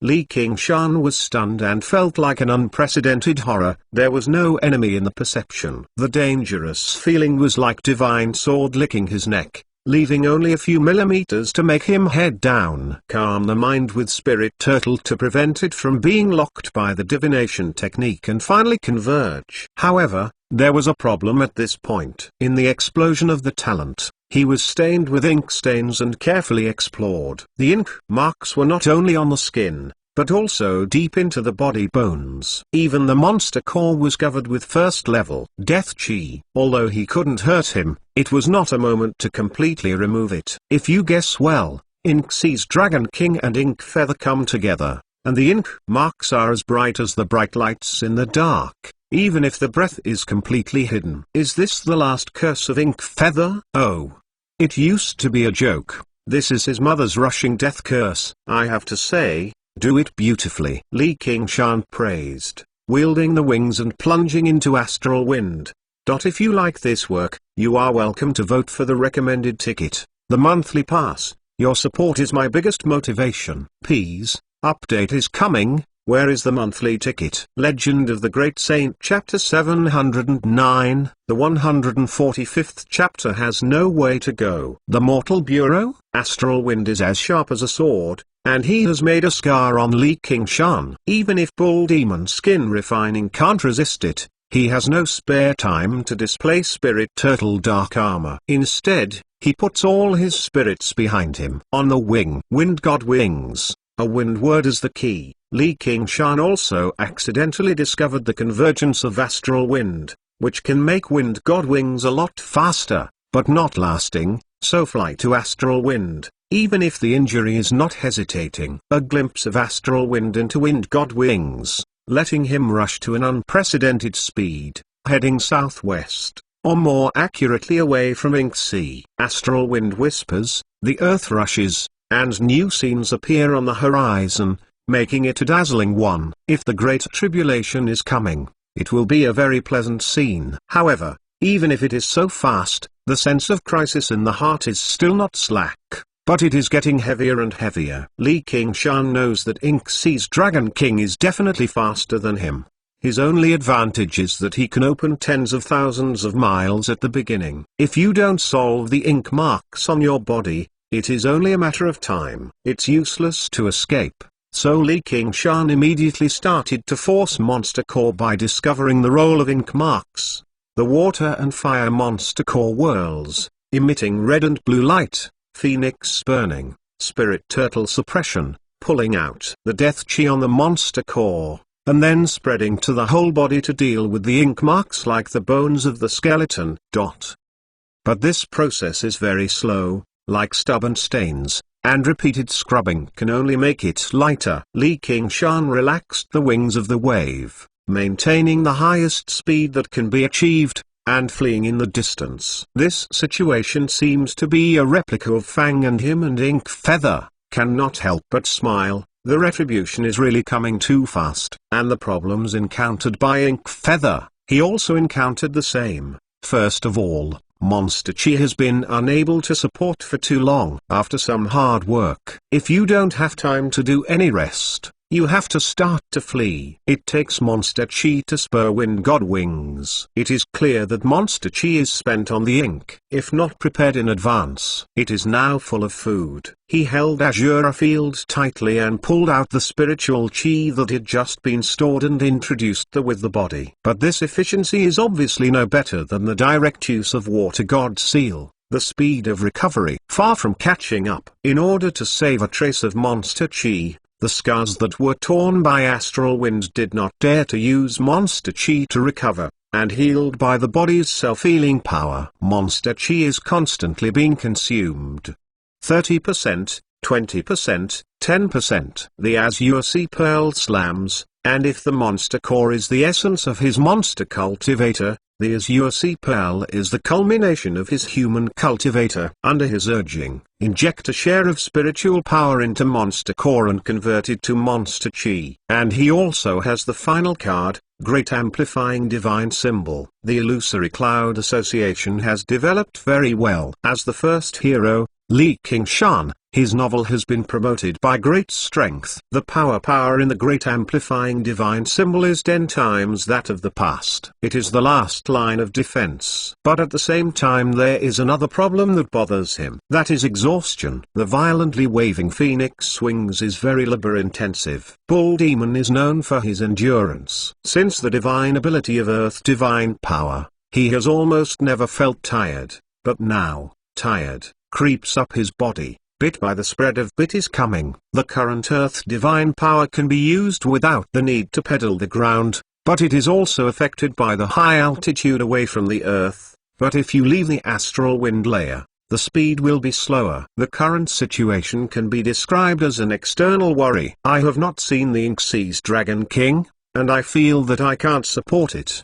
Li Qingshan was stunned and felt like an unprecedented horror. There was no enemy in the perception. The dangerous feeling was like divine sword licking his neck, leaving only a few millimeters to make him head down. Calm the mind with Spirit Turtle to prevent it from being locked by the divination technique and finally converge. However, there was a problem at this point. In the explosion of the talent, he was stained with ink stains and carefully explored. The ink marks were not only on the skin, but also deep into the body bones. Even the monster core was covered with first-level death chi. Although he couldn't hurt him, it was not a moment to completely remove it. If you guess well, Ink sees Dragon King and Ink Feather come together, and the ink marks are as bright as the bright lights in the dark, even if the breath is completely hidden. Is this the last curse of Ink Feather? Oh. It used to be a joke. This is his mother's rushing death curse. I have to say, do it beautifully. Li Qingshan praised, wielding the wings and plunging into astral wind. If you like this work, you are welcome to vote for the recommended ticket, the monthly pass. Your support is my biggest motivation. Please, update is coming. Where is the monthly ticket? Legend of the Great Saint Chapter 709. The 145th chapter has no way to go. The Mortal Bureau? Astral wind is as sharp as a sword, and he has made a scar on Li Qingshan. Even if Bull Demon Skin Refining can't resist it, he has no spare time to display Spirit Turtle Dark Armor. Instead, he puts all his spirits behind him. On the wing. Wind God Wings. A wind word is the key. Li Qingshan also accidentally discovered the convergence of astral wind, which can make wind god wings a lot faster, but not lasting, so fly to astral wind, even if the injury is not hesitating. A glimpse of astral wind into wind god wings, letting him rush to an unprecedented speed, heading southwest, or more accurately away from Ink Sea. Astral wind whispers, the earth rushes, and new scenes appear on the horizon, making it a dazzling one. If the Great Tribulation is coming, it will be a very pleasant scene. However, even if it is so fast, the sense of crisis in the heart is still not slack, but it is getting heavier and heavier. Li Qingshan knows that Ink Sea's Dragon King is definitely faster than him. His only advantage is that he can open tens of thousands of miles at the beginning. If you don't solve the ink marks on your body, it is only a matter of time. It's useless to escape. So Li Qingshan immediately started to force Monster Core by discovering the role of ink marks. The water and fire Monster Core whirls, emitting red and blue light, Phoenix burning, Spirit Turtle suppression, pulling out the death chi on the Monster Core, and then spreading to the whole body to deal with the ink marks like the bones of the skeleton. But this process is very slow, like stubborn stains, and repeated scrubbing can only make it lighter. Li Qingshan relaxed the wings of the wave, maintaining the highest speed that can be achieved, and fleeing in the distance. This situation seems to be a replica of Fang, and him and Ink Feather cannot help but smile. The retribution is really coming too fast. And the problems encountered by Ink Feather, he also encountered the same. First of all, Monster Chi has been unable to support for too long. After some hard work, if you don't have time to do any rest, you have to start to flee. It takes Monster Chi to spur Wind God Wings. It is clear that Monster Chi is spent on the ink. If not prepared in advance, it is now full of food. He held Azure Field tightly and pulled out the spiritual chi that had just been stored and introduced with the body. But this efficiency is obviously no better than the direct use of Water God Seal. The speed of recovery, far from catching up. In order to save a trace of Monster Chi, the scars that were torn by astral wind did not dare to use Monster Chi to recover, and healed by the body's self-healing power. Monster Chi is constantly being consumed. 30%, 20%, 10%. The Azure Sea Pearl slams, and if the Monster Core is the essence of his Monster Cultivator, the Azure Sea Pearl is the culmination of his human cultivator. Under his urging, inject a share of spiritual power into Monster Core and convert it to Monster Chi. And he also has the final card, Great Amplifying Divine Symbol. The Illusory Cloud Association has developed very well. As the first hero, Li Qingshan, his novel has been promoted by great strength. The power in the Great Amplifying Divine Symbol is 10 times that of the past. It is the last line of defense. But at the same time there is another problem that bothers him. That is exhaustion. The violently waving phoenix wings is very labor-intensive. Bull Demon is known for his endurance. Since the divine ability of Earth Divine Power, he has almost never felt tired. But now, tired creeps up his body. bit by the spread of bit is coming. The current earth divine power can be used without the need to pedal the ground, but it is also affected by the high altitude away from the earth. But if you leave the astral wind layer, the speed will be slower. The current situation can be described as an external worry. I have not seen the Inksee's Dragon King, and I feel that I can't support it.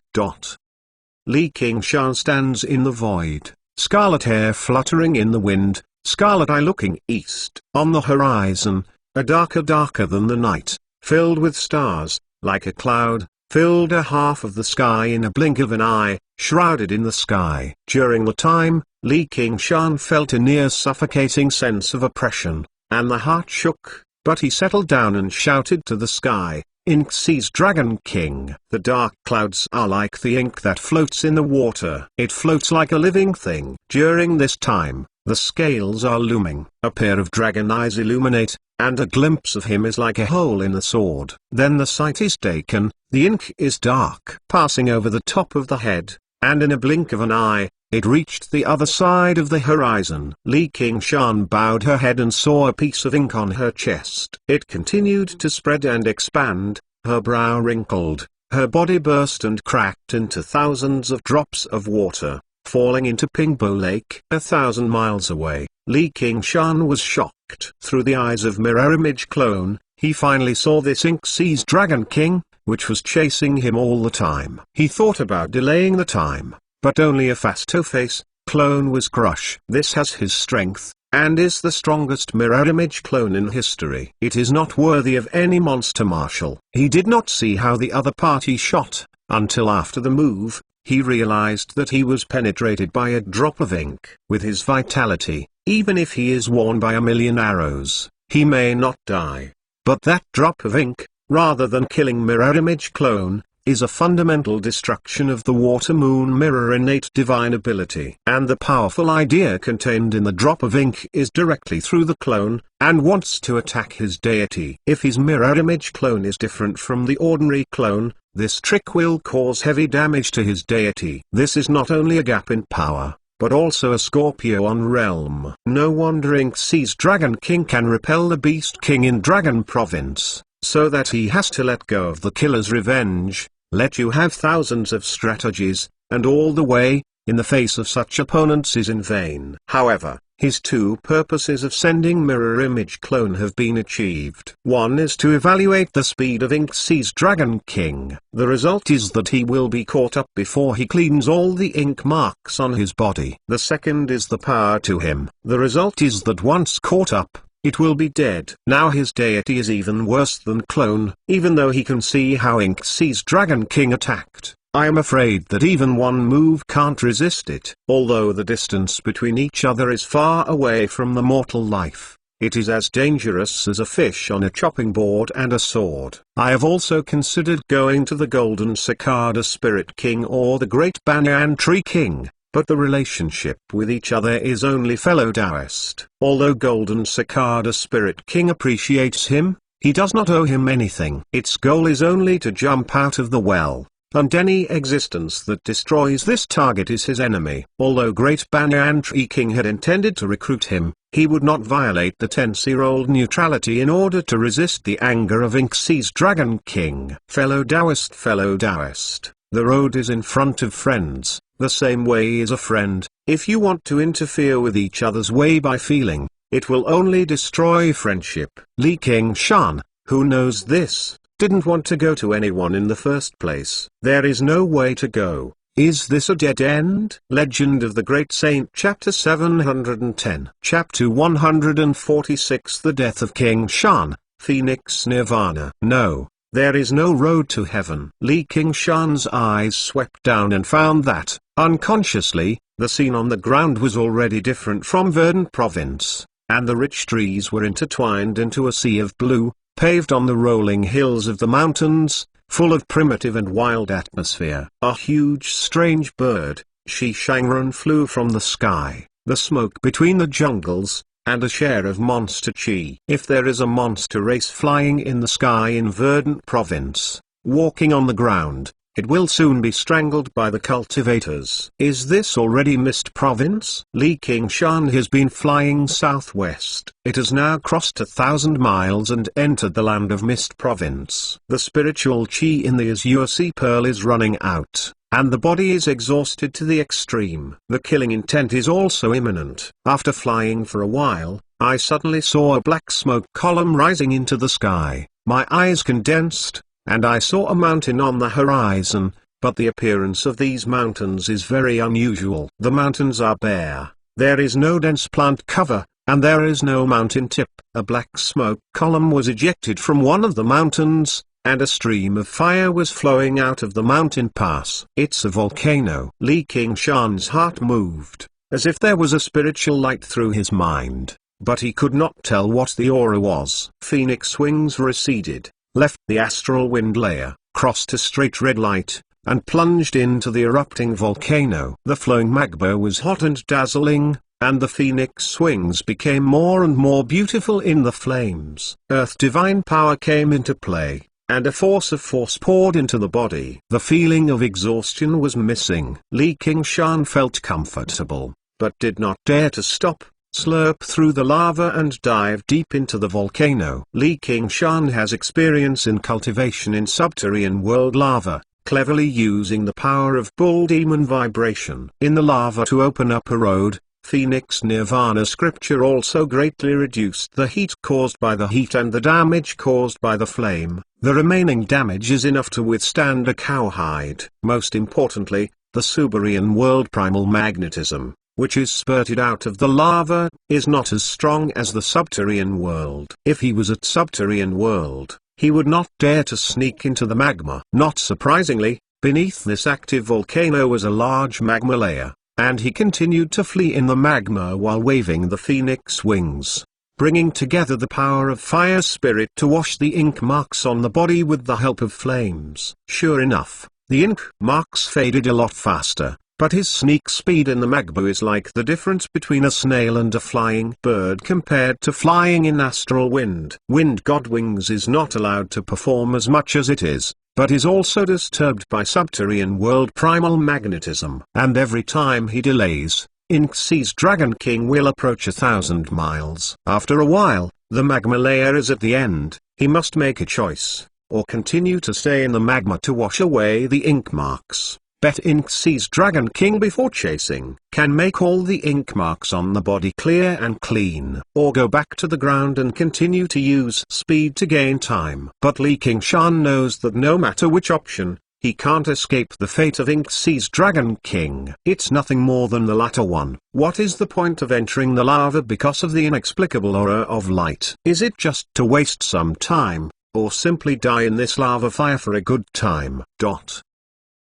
Li Qingshan stands in the void, scarlet hair fluttering in the wind, scarlet eye looking east. On the horizon, a darker than the night, filled with stars, like a cloud, filled a half of the sky in a blink of an eye, shrouded in the sky. During the time, Li Qingshan felt a near suffocating sense of oppression, and the heart shook, but he settled down and shouted to the sky, "Inksee's Dragon King." The dark clouds are like the ink that floats in the water. It floats like a living thing. During this time, the scales are looming. A pair of dragon eyes illuminate, and a glimpse of him is like a hole in the sword. Then the sight is taken, the ink is dark, passing over the top of the head, and in a blink of an eye, it reached the other side of the horizon. Li Qingshan bowed her head and saw a piece of ink on her chest. It continued to spread and expand, her brow wrinkled, her body burst and cracked into thousands of drops of water, falling into Pingbo Lake. 1,000 miles away, Li Qingshan was shocked. Through the eyes of Mirror Image Clone, he finally saw this Inksee's Dragon King, which was chasing him all the time. He thought about delaying the time, but only a Fastoface clone was crush. This has his strength, and is the strongest mirror image clone in history. It is not worthy of any monster marshal. He did not see how the other party shot, until after the move, he realized that he was penetrated by a drop of ink. With his vitality, even if he is worn by 1,000,000 arrows, he may not die. But that drop of ink, rather than killing mirror image clone, is a fundamental destruction of the water moon mirror innate divine ability. And the powerful idea contained in the drop of ink is directly through the clone, and wants to attack his deity. If his mirror image clone is different from the ordinary clone, this trick will cause heavy damage to his deity. This is not only a gap in power, but also a Scorpion realm. No wonder Inksee's Dragon King can repel the Beast King in Dragon Province, so that he has to let go of the killer's revenge, let you have thousands of strategies, and all the way, in the face of such opponents is in vain. However, his two purposes of sending mirror image clone have been achieved. One is to evaluate the speed of Inksee's Dragon King. The result is that he will be caught up before he cleans all the ink marks on his body. The second is the power to him. The result is that once caught up, it will be dead. Now his deity is even worse than clone. Even though he can see how Inksee's Dragon King attacked, I am afraid that even one move can't resist it. Although the distance between each other is far away from the mortal life, it is as dangerous as a fish on a chopping board and a sword. I have also considered going to the Golden Cicada Spirit King or the Great Banyan Tree King, but the relationship with each other is only fellow Taoist. Although Golden Cicada Spirit King appreciates him, he does not owe him anything. Its goal is only to jump out of the well, and any existence that destroys this target is his enemy. Although Great Banyan Tree King had intended to recruit him, he would not violate the 10-year-old neutrality in order to resist the anger of Inksee's Dragon King. Fellow Taoist, the road is in front of friends. The same way is a friend. If you want to interfere with each other's way by feeling, it will only destroy friendship. Li Qingshan, who knows this, didn't want to go to anyone in the first place. There is no way to go. Is this a dead end? Legend of the Great Saint Chapter 710 Chapter 146 The Death of Qingshan, Phoenix Nirvana. No, there is no road to heaven. Li Qingshan's eyes swept down and found that, unconsciously, the scene on the ground was already different from Verdant Province, and the rich trees were intertwined into a sea of blue, paved on the rolling hills of the mountains, full of primitive and wild atmosphere. A huge strange bird, Shi Shangren, flew from the sky, the smoke between the jungles, and a share of monster chi. If there is a monster race flying in the sky in Verdant Province, walking on the ground, It will soon be strangled by the cultivators. Is this already Mist Province? Li Qingshan has been flying southwest. It has now crossed 1,000 miles and entered the land of Mist Province. The spiritual chi in the Azure Sea Pearl is running out, and the body is exhausted to the extreme. The killing intent is also imminent. After flying for a while, I suddenly saw a black smoke column rising into the sky. My eyes condensed, and I saw a mountain on the horizon, but the appearance of these mountains is very unusual. The mountains are bare, there is no dense plant cover, and there is no mountain tip. A black smoke column was ejected from one of the mountains, and a stream of fire was flowing out of the mountain pass. It's a volcano. Li Qingshan's heart moved, as if there was a spiritual light through his mind, but he could not tell what the aura was. Phoenix wings receded, left the astral wind layer, crossed a straight red light, and plunged into the erupting volcano. The flowing magma was hot and dazzling, and the phoenix wings became more and more beautiful in the flames. Earth divine power came into play, and a force poured into the body. The feeling of exhaustion was missing. Li Qingshan felt comfortable, but did not dare to stop, slurp through the lava and dive deep into the volcano. Li Qingshan has experience in cultivation in subterranean world lava, cleverly using the power of bull demon vibration in the lava to open up a road. Phoenix Nirvana scripture also greatly reduced the heat caused by the heat and the damage caused by the flame. The remaining damage is enough to withstand a cowhide. Most importantly, the Suberian world primal magnetism, which is spurted out of the lava, is not as strong as the subterranean world. If he was at subterranean world, he would not dare to sneak into the magma. Not surprisingly, beneath this active volcano was a large magma layer, and he continued to flee in the magma while waving the phoenix wings, bringing together the power of fire spirit to wash the ink marks on the body with the help of flames. Sure enough, the ink marks faded a lot faster, but his sneak speed in the magma is like the difference between a snail and a flying bird compared to flying in astral wind. Wind God Wings is not allowed to perform as much as it is, but is also disturbed by subterranean world primal magnetism. And every time he delays, Inx's Dragon King will approach 1,000 miles. After a while, the magma layer is at the end. He must make a choice, or continue to stay in the magma to wash away the ink marks. Bet Inx's Dragon King before chasing can make all the ink marks on the body clear and clean, or go back to the ground and continue to use speed to gain time. But Li Qingshan knows that no matter which option, he can't escape the fate of Inx's Dragon King. It's nothing more than the latter one. What is the point of entering the lava because of the inexplicable aura of light? Is it just to waste some time, or simply die in this lava fire for a good time?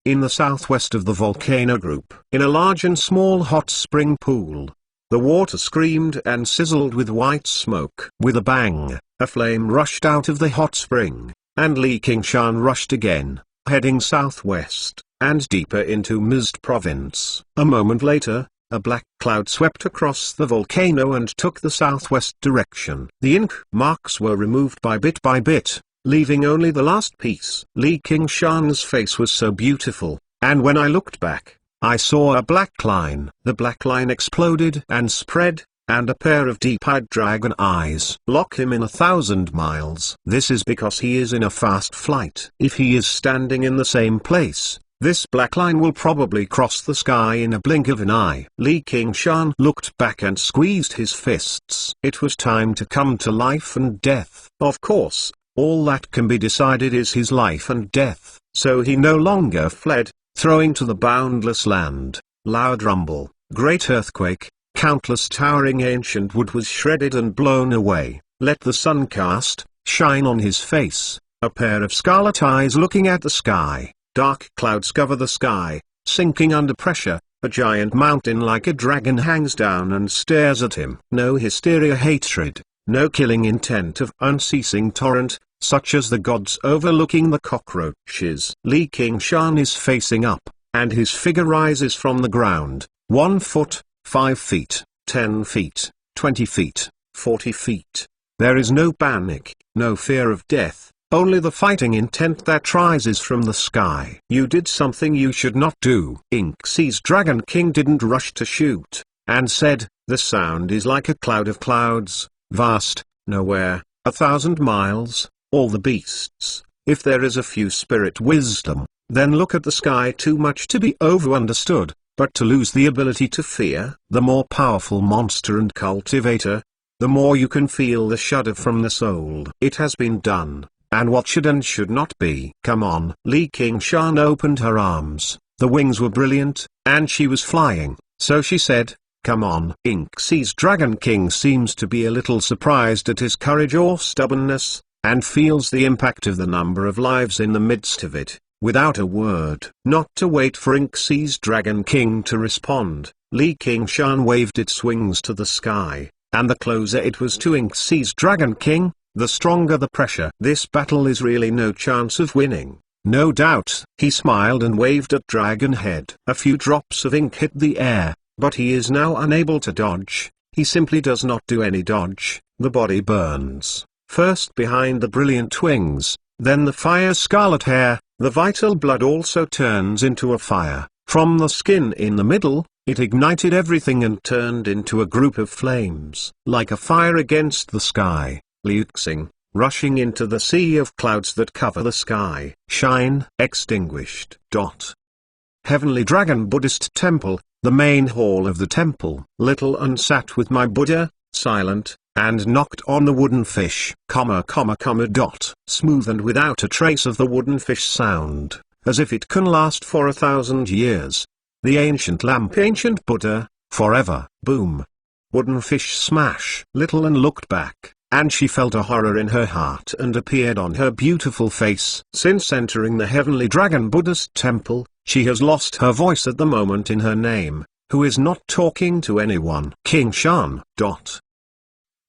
In the southwest of the volcano group, in a large and small hot spring pool, the water screamed and sizzled with white smoke. With a bang, a flame rushed out of the hot spring, and Li Qingshan rushed again, heading southwest, and deeper into Mist Province. A moment later, a black cloud swept across the volcano and took the southwest direction. The ink marks were removed by bit, leaving only the last piece. Li Qingshan's face was so beautiful, and when I looked back, I saw a black line. The black line exploded and spread, and a pair of deep-eyed dragon eyes lock him in 1,000 miles. This is because he is in a fast flight. If he is standing in the same place, this black line will probably cross the sky in a blink of an eye. Li Qingshan looked back and squeezed his fists. It was time to come to life and death. Of course, all that can be decided is his life and death, so he no longer fled, throwing to the boundless land. Loud rumble, great earthquake, countless towering ancient wood was shredded and blown away. Let the sun cast shine on his face, a pair of scarlet eyes looking at the sky. Dark clouds cover the sky, sinking under pressure. A giant mountain like a dragon hangs down and stares at him. No hysteria, hatred, no killing intent of unceasing torrent, such as the gods overlooking the cockroaches. Li Qingshan is facing up, and his figure rises from the ground, 1 foot, 5 feet, 10 feet, 20 feet, 40 feet. There is no panic, no fear of death, only the fighting intent that rises from the sky. You did something you should not do. Inx's Dragon King didn't rush to shoot, and said, "The sound is like a cloud of clouds, vast, nowhere, 1,000 miles, all the beasts. If there is a few spirit wisdom, then look at the sky too much to be over-understood, but to lose the ability to fear the more powerful monster and cultivator, the more you can feel the shudder from the soul. It has been done, and what should and should not be. Come on." Li Qingshan opened her arms, the wings were brilliant, and she was flying, so she said, "Come on." Inx's Dragon King seems to be a little surprised at his courage or stubbornness, and feels the impact of the number of lives in the midst of it. Without a word, not to wait for Inx's Dragon King to respond, Li Qingshan waved its wings to the sky, and the closer it was to Inx's Dragon King, the stronger the pressure. This battle is really no chance of winning, no doubt. He smiled and waved at Dragon Head. A few drops of ink hit the air, but he is now unable to dodge. He simply does not do any dodge. The body burns, first behind the brilliant wings, then the fire scarlet hair. The vital blood also turns into a fire. From the skin in the middle, it ignited everything and turned into a group of flames. Like a fire against the sky, Liu Xing, rushing into the sea of clouds that cover the sky. Shine, extinguished. Heavenly Dragon Buddhist Temple, the main hall of the temple. Little Un sat with my Buddha, silent, and knocked on the wooden fish. Smooth and without a trace of the wooden fish sound, as if it can last for 1,000 years. The ancient lamp, ancient Buddha, forever. Boom. Wooden fish smash. Little Un looked back, and she felt a horror in her heart and appeared on her beautiful face. Since entering the Heavenly Dragon Buddhist Temple, she has lost her voice at the moment in her name, who is not talking to anyone. Qingshan.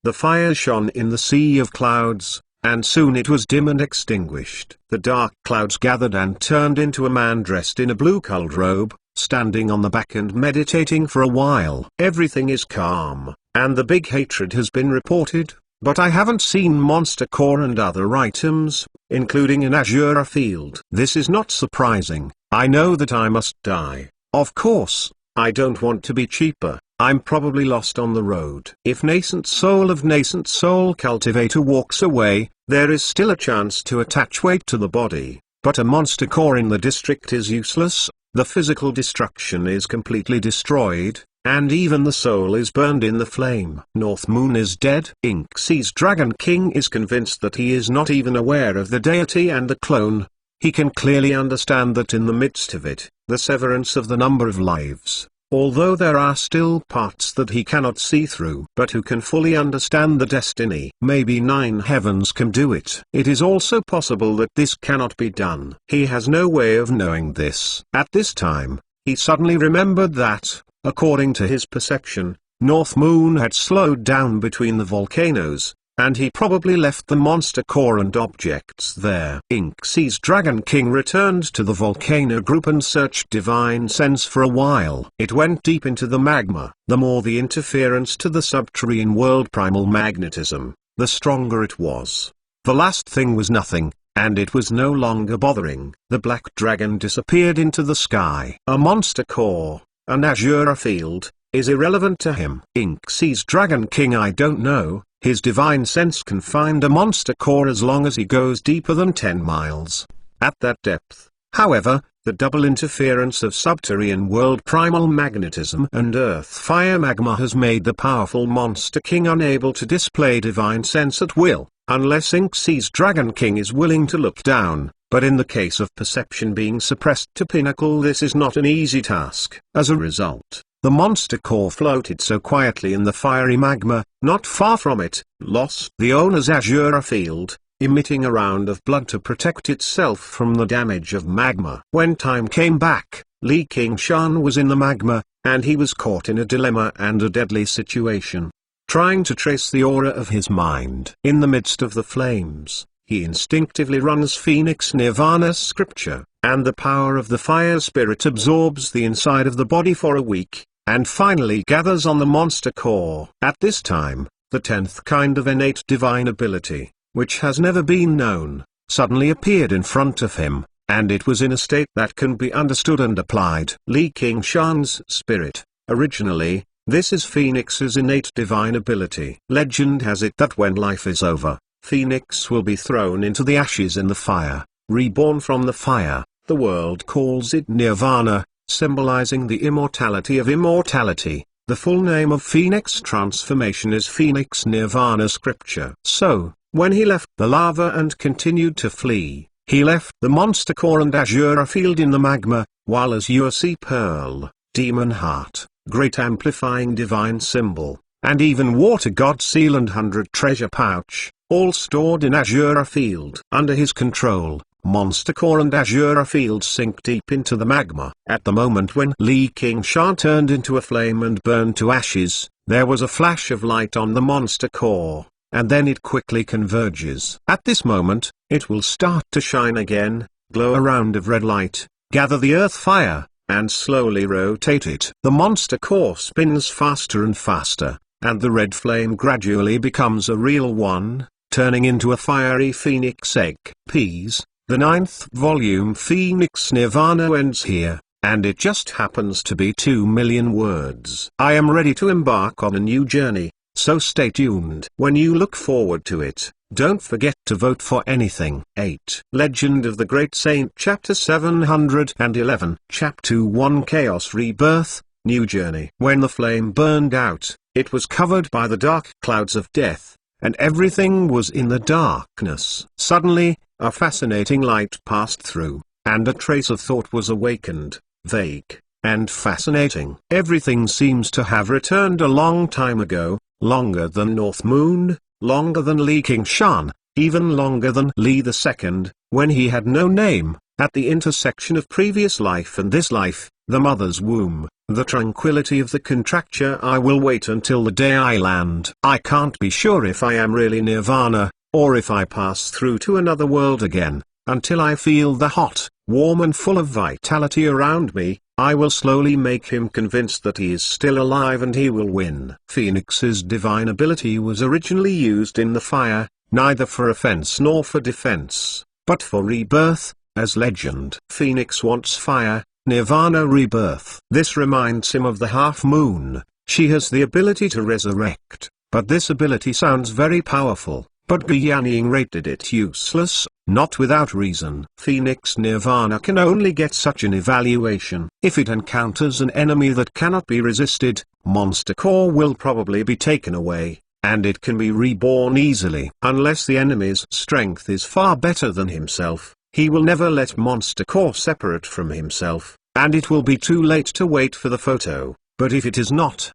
The fire shone in the sea of clouds, and soon it was dim and extinguished. The dark clouds gathered and turned into a man dressed in a blue-colored robe, standing on the back and meditating for a while. Everything is calm, and the big hatred has been reported, but I haven't seen monster core and other items, including an azure field. This is not surprising. I know that I must die. Of course, I don't want to be cheaper. I'm probably lost on the road. If Nascent Soul of Nascent Soul Cultivator walks away, there is still a chance to attach weight to the body, but a monster core in the district is useless. The physical destruction is completely destroyed, and even the soul is burned in the flame. North Moon is dead. Inx's Dragon King is convinced that he is not even aware of the deity and the clone. He can clearly understand that in the midst of it, the severance of the number of lives, although there are still parts that he cannot see through. But who can fully understand the destiny? Maybe 9 heavens can do it. It is also possible that this cannot be done. He has no way of knowing this. At this time, he suddenly remembered that, according to his perception, North Moon had slowed down between the volcanoes, and he probably left the monster core and objects there. Inx's Dragon King returned to the volcano group and searched Divine Sense for a while. It went deep into the magma. The more the interference to the subterranean world primal magnetism, the stronger it was. The last thing was nothing, and it was no longer bothering. The black dragon disappeared into the sky. A monster core, an azure field, is irrelevant to him. Inx's Dragon King, I don't know. His divine sense can find a monster core as long as he goes deeper than 10 miles. At that depth, however, the double interference of subterranean world primal magnetism and earth fire magma has made the powerful monster king unable to display divine sense at will, unless Inx's Dragon King is willing to look down. But in the case of perception being suppressed to pinnacle, this is not an easy task. As a result, the monster core floated so quietly in the fiery magma, not far from it, lost the owner's azure field, emitting a round of blood to protect itself from the damage of magma. When time came back, Li Qingshan was in the magma, and he was caught in a dilemma and a deadly situation. Trying to trace the aura of his mind in the midst of the flames, he instinctively runs Phoenix Nirvana scripture, and the power of the fire spirit absorbs the inside of the body for a week, and finally gathers on the monster core. At this time, the 10th kind of innate divine ability, which has never been known, suddenly appeared in front of him, and it was in a state that can be understood and applied. Li Qingshan's spirit. Originally, this is Phoenix's innate divine ability. Legend has it that when life is over, Phoenix will be thrown into the ashes in the fire, reborn from the fire. The world calls it Nirvana, symbolizing the immortality of immortality. The full name of Phoenix transformation is Phoenix Nirvana scripture. So, when he left the lava and continued to flee, he left the monster core and azure field in the magma, while azure sea pearl, demon heart, great amplifying divine symbol, and even water god seal and 100 treasure pouch, all stored in azure field. Under his control, monster core and azure field sink deep into the magma. At the moment when Li Qingshan turned into a flame and burned to ashes, there was a flash of light on the monster core, and then it quickly converges. At this moment, it will start to shine again, glow around of red light, gather the earth fire, and slowly rotate it. The monster core spins faster and faster, and the red flame gradually becomes a real one, turning into a fiery phoenix egg. Peas. The 9th volume Phoenix Nirvana ends here, and it just happens to be 2 million words. I am ready to embark on a new journey, so stay tuned. When you look forward to it, don't forget to vote for anything. 8. Legend of the Great Saint Chapter 711 Chapter 1 Chaos Rebirth, New Journey. When the flame burned out, it was covered by the dark clouds of death, and everything was in the darkness. Suddenly, a fascinating light passed through, and a trace of thought was awakened, vague and fascinating. Everything seems to have returned a long time ago, longer than North Moon, longer than Li Qingshan, even longer than Li II, when he had no name, at the intersection of previous life and this life, the mother's womb, the tranquility of the contracture. I will wait until the day I land. I can't be sure if I am really Nirvana, or if I pass through to another world again, until I feel the hot, warm and full of vitality around me. I will slowly make him convinced that he is still alive and he will win. Phoenix's divine ability was originally used in the fire, neither for offense nor for defense, but for rebirth, as legend. Phoenix wants fire, Nirvana rebirth. This reminds him of the half moon. She has the ability to resurrect, but this ability sounds very powerful. But Guiyang rated it useless, not without reason. Phoenix Nirvana can only get such an evaluation if it encounters an enemy that cannot be resisted. Monster core will probably be taken away, and it can be reborn easily. Unless the enemy's strength is far better than himself, he will never let monster core separate from himself, and it will be too late to wait for the photo. But if it is not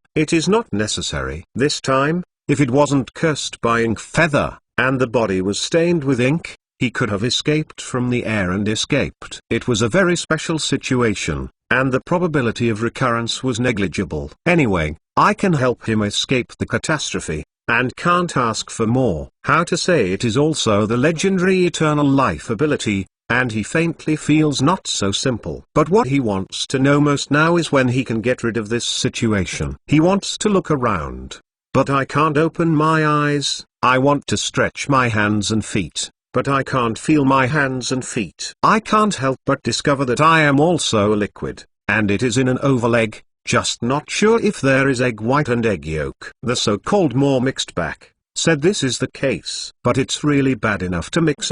necessary. This time, if it wasn't cursed by ink feather, and the body was stained with ink, he could have escaped from the air and escaped. It was a very special situation, and the probability of recurrence was negligible. Anyway, I can help him escape the catastrophe, and can't ask for more. How to say it is also the legendary eternal life ability, and he faintly feels not so simple. But what he wants to know most now is when he can get rid of this situation. He wants to look around. But I can't open my eyes. I want to stretch my hands and feet, but I can't feel my hands and feet. I can't help but discover that I am also a liquid, and it is in an oval egg, just not sure if there is egg white and egg yolk. The so-called more mixed back said this is the case, but it's really bad enough to mix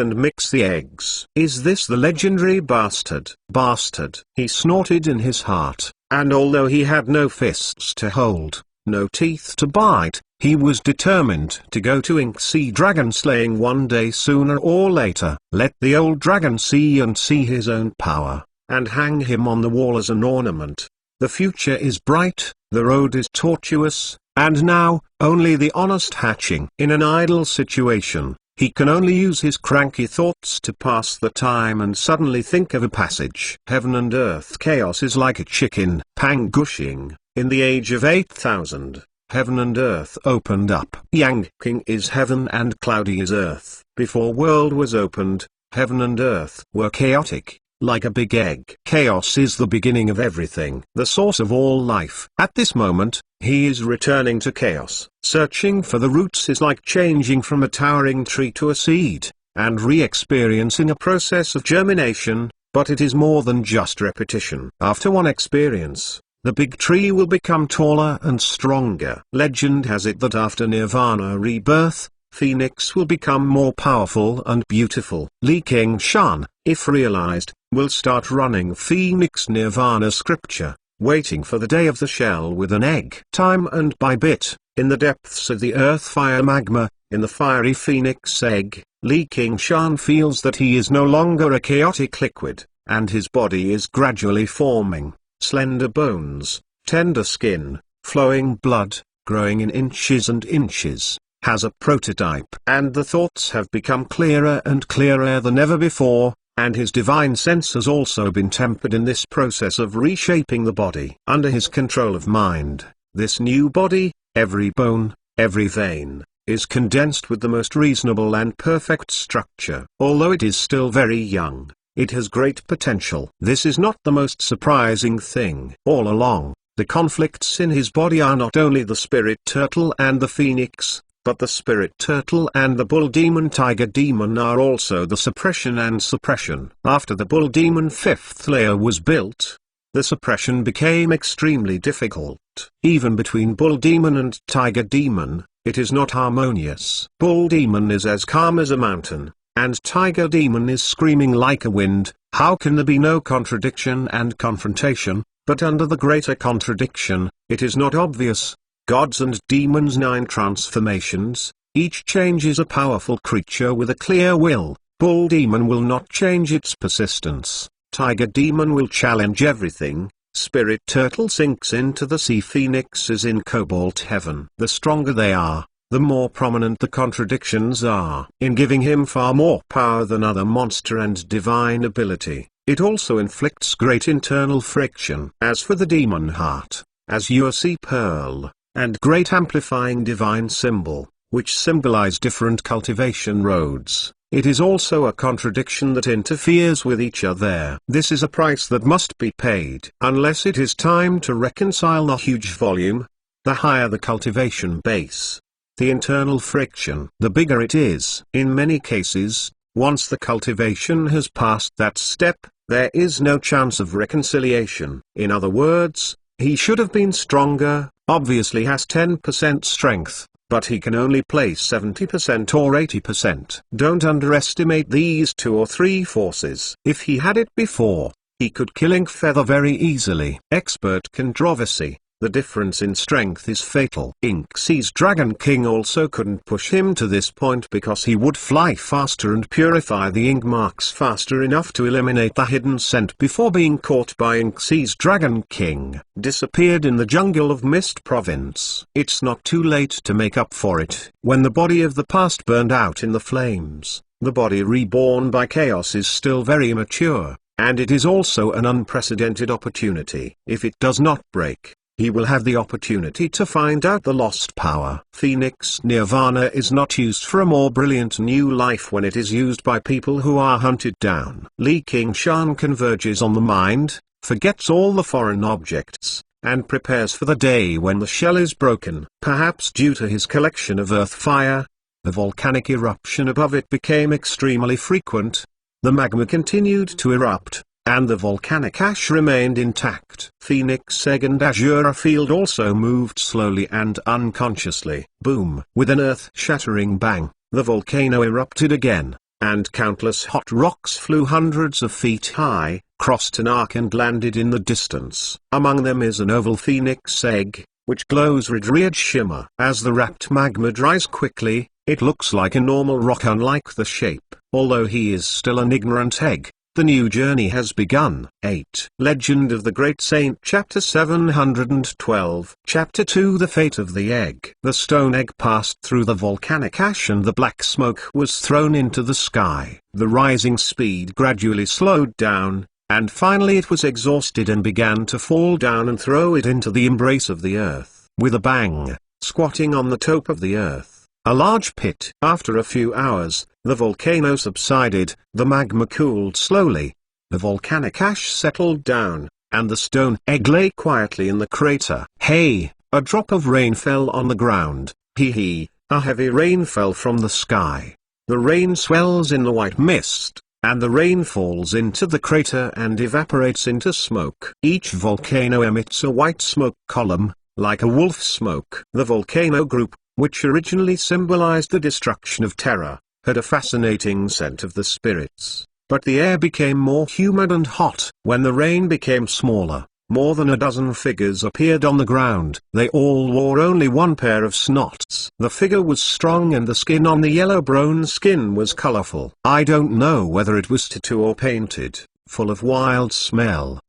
the eggs. Is this the legendary bastard? Bastard. He snorted in his heart, and although he had no fists to hold, no teeth to bite, he was determined to go to Ink Sea dragon slaying one day sooner or later. Let the old dragon see and see his own power, and hang him on the wall as an ornament. The future is bright, the road is tortuous, and now, only the honest hatching. In an idle situation, he can only use his cranky thoughts to pass the time and suddenly think of a passage. Heaven and earth chaos is like a chicken, Pang gushing. In the age of 8,000, heaven and earth opened up. Yang King is heaven and cloudy is earth. Before world was opened, heaven and earth were chaotic, like a big egg. Chaos is the beginning of everything, the source of all life. At this moment, he is returning to chaos. Searching for the roots is like changing from a towering tree to a seed. and re-experiencing a process of germination, but it is more than just repetition. After one experience, the big tree will become taller and stronger. Legend has it that after Nirvana rebirth, Phoenix will become more powerful and beautiful. Li Qingshan, if realized, will start running Phoenix Nirvana scripture, waiting for the day of the shell with an egg. Time and by bit, in the depths of the earth fire magma, in the fiery phoenix egg, Li Qingshan feels that he is no longer a chaotic liquid, and his body is gradually forming. Slender bones, tender skin, flowing blood, growing in inches and inches, has a prototype. And the thoughts have become clearer and clearer than ever before, and his divine sense has also been tempered in this process of reshaping the body. Under his control of mind, this new body, every bone, every vein, is condensed with the most reasonable and perfect structure. Although it is still very young, it has great potential. This is not the most surprising thing. All along, the conflicts in his body are not only the spirit turtle and the phoenix, but the spirit turtle and the bull demon tiger demon are also the suppression and suppression. After the bull demon fifth layer was built, the suppression became extremely difficult. Even between bull demon and tiger demon, it is not harmonious. Bull demon is as calm as a mountain, and tiger demon is screaming like a wind. How can there be no contradiction and confrontation? But under the greater contradiction, it is not obvious. Gods and demons 9 transformations, each changes a powerful creature with a clear will. Bull demon will not change its persistence. Tiger demon will challenge everything. Spirit turtle sinks into the sea. Phoenix is in cobalt heaven. The stronger they are, the more prominent the contradictions are. In giving him far more power than other monster and divine ability, it also inflicts great internal friction. As for the demon heart, azure sea pearl, and great amplifying divine symbol, which symbolize different cultivation roads, it is also a contradiction that interferes with each other. This is a price that must be paid. Unless it is time to reconcile the huge volume, the higher the cultivation base, the internal friction, the bigger it is. In many cases, once the cultivation has passed that step, there is no chance of reconciliation. In other words, he should have been stronger, obviously has 10% strength, but he can only play 70% or 80%. Don't underestimate these 2 or 3 forces. If he had it before, he could kill Inkfeather very easily. Expert controversy. The difference in strength is fatal. Inksee's Dragon King also couldn't push him to this point because he would fly faster and purify the ink marks faster enough to eliminate the hidden scent before being caught by Inksee's Dragon King. Disappeared in the jungle of Mist Province. It's not too late to make up for it. When the body of the past burned out in the flames, the body reborn by chaos is still very immature, and it is also an unprecedented opportunity. If it does not break, he will have the opportunity to find out the lost power. Phoenix Nirvana is not used for a more brilliant new life when it is used by people who are hunted down. Li Qingshan converges on the mind, forgets all the foreign objects, and prepares for the day when the shell is broken. Perhaps due to his collection of earth fire, the volcanic eruption above it became extremely frequent. The magma continued to erupt, and the volcanic ash remained intact. Phoenix Egg and Azure Field also moved slowly and unconsciously. Boom! With an earth-shattering bang, the volcano erupted again, and countless hot rocks flew hundreds of feet high, crossed an arc and landed in the distance. Among them is an oval phoenix egg, which glows red shimmer. As the wrapped magma dries quickly, it looks like a normal rock unlike the shape. Although he is still an ignorant egg, the new journey has begun. 8. Legend of the Great Saint Chapter 712 Chapter 2 The Fate of the Egg. The stone egg passed through the volcanic ash and the black smoke was thrown into the sky. The rising speed gradually slowed down, and finally it was exhausted and began to fall down and throw it into the embrace of the earth. With a bang, squatting on the top of the earth, a large pit. After a few hours, the volcano subsided, the magma cooled slowly, the volcanic ash settled down, and the stone egg lay quietly in the crater. Hey, a drop of rain fell on the ground. Hee hee, a heavy rain fell from the sky. The rain swells in the white mist, and the rain falls into the crater and evaporates into smoke. Each volcano emits a white smoke column, like a wolf smoke. The volcano group, which originally symbolized the destruction of Terra, had a fascinating scent of the spirits. But the air became more humid and hot. When the rain became smaller, more than a dozen figures appeared on the ground. They all wore only one pair of snots. The figure was strong and the skin on the yellow-brown skin was colorful. I don't know whether it was tattoo or painted, full of wild smell.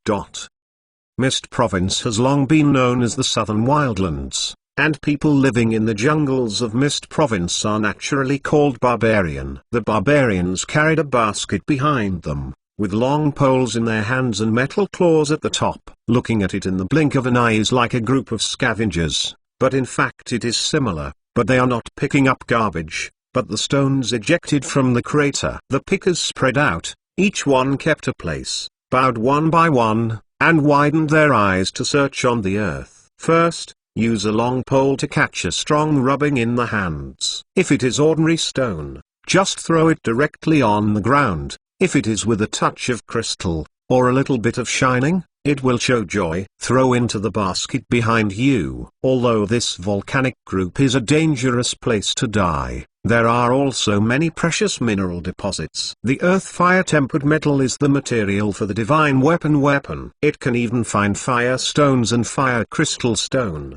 Mist Province has long been known as the Southern Wildlands, and people living in the jungles of Mist Province are naturally called barbarian. The barbarians carried a basket behind them, with long poles in their hands and metal claws at the top. Looking at it in the blink of an eye is like a group of scavengers, but in fact it is similar, but they are not picking up garbage, but the stones ejected from the crater. The pickers spread out, each one kept a place, bowed one by one, and widened their eyes to search on the earth. First, use a long pole to catch a strong rubbing in the hands. If it is ordinary stone, just throw it directly on the ground. If it is with a touch of crystal, or a little bit of shining, it will show joy. Throw into the basket behind you. Although this volcanic group is a dangerous place to die, there are also many precious mineral deposits. The earth-fire-tempered metal is the material for the divine weapon. It can even find fire stones and fire crystal stone.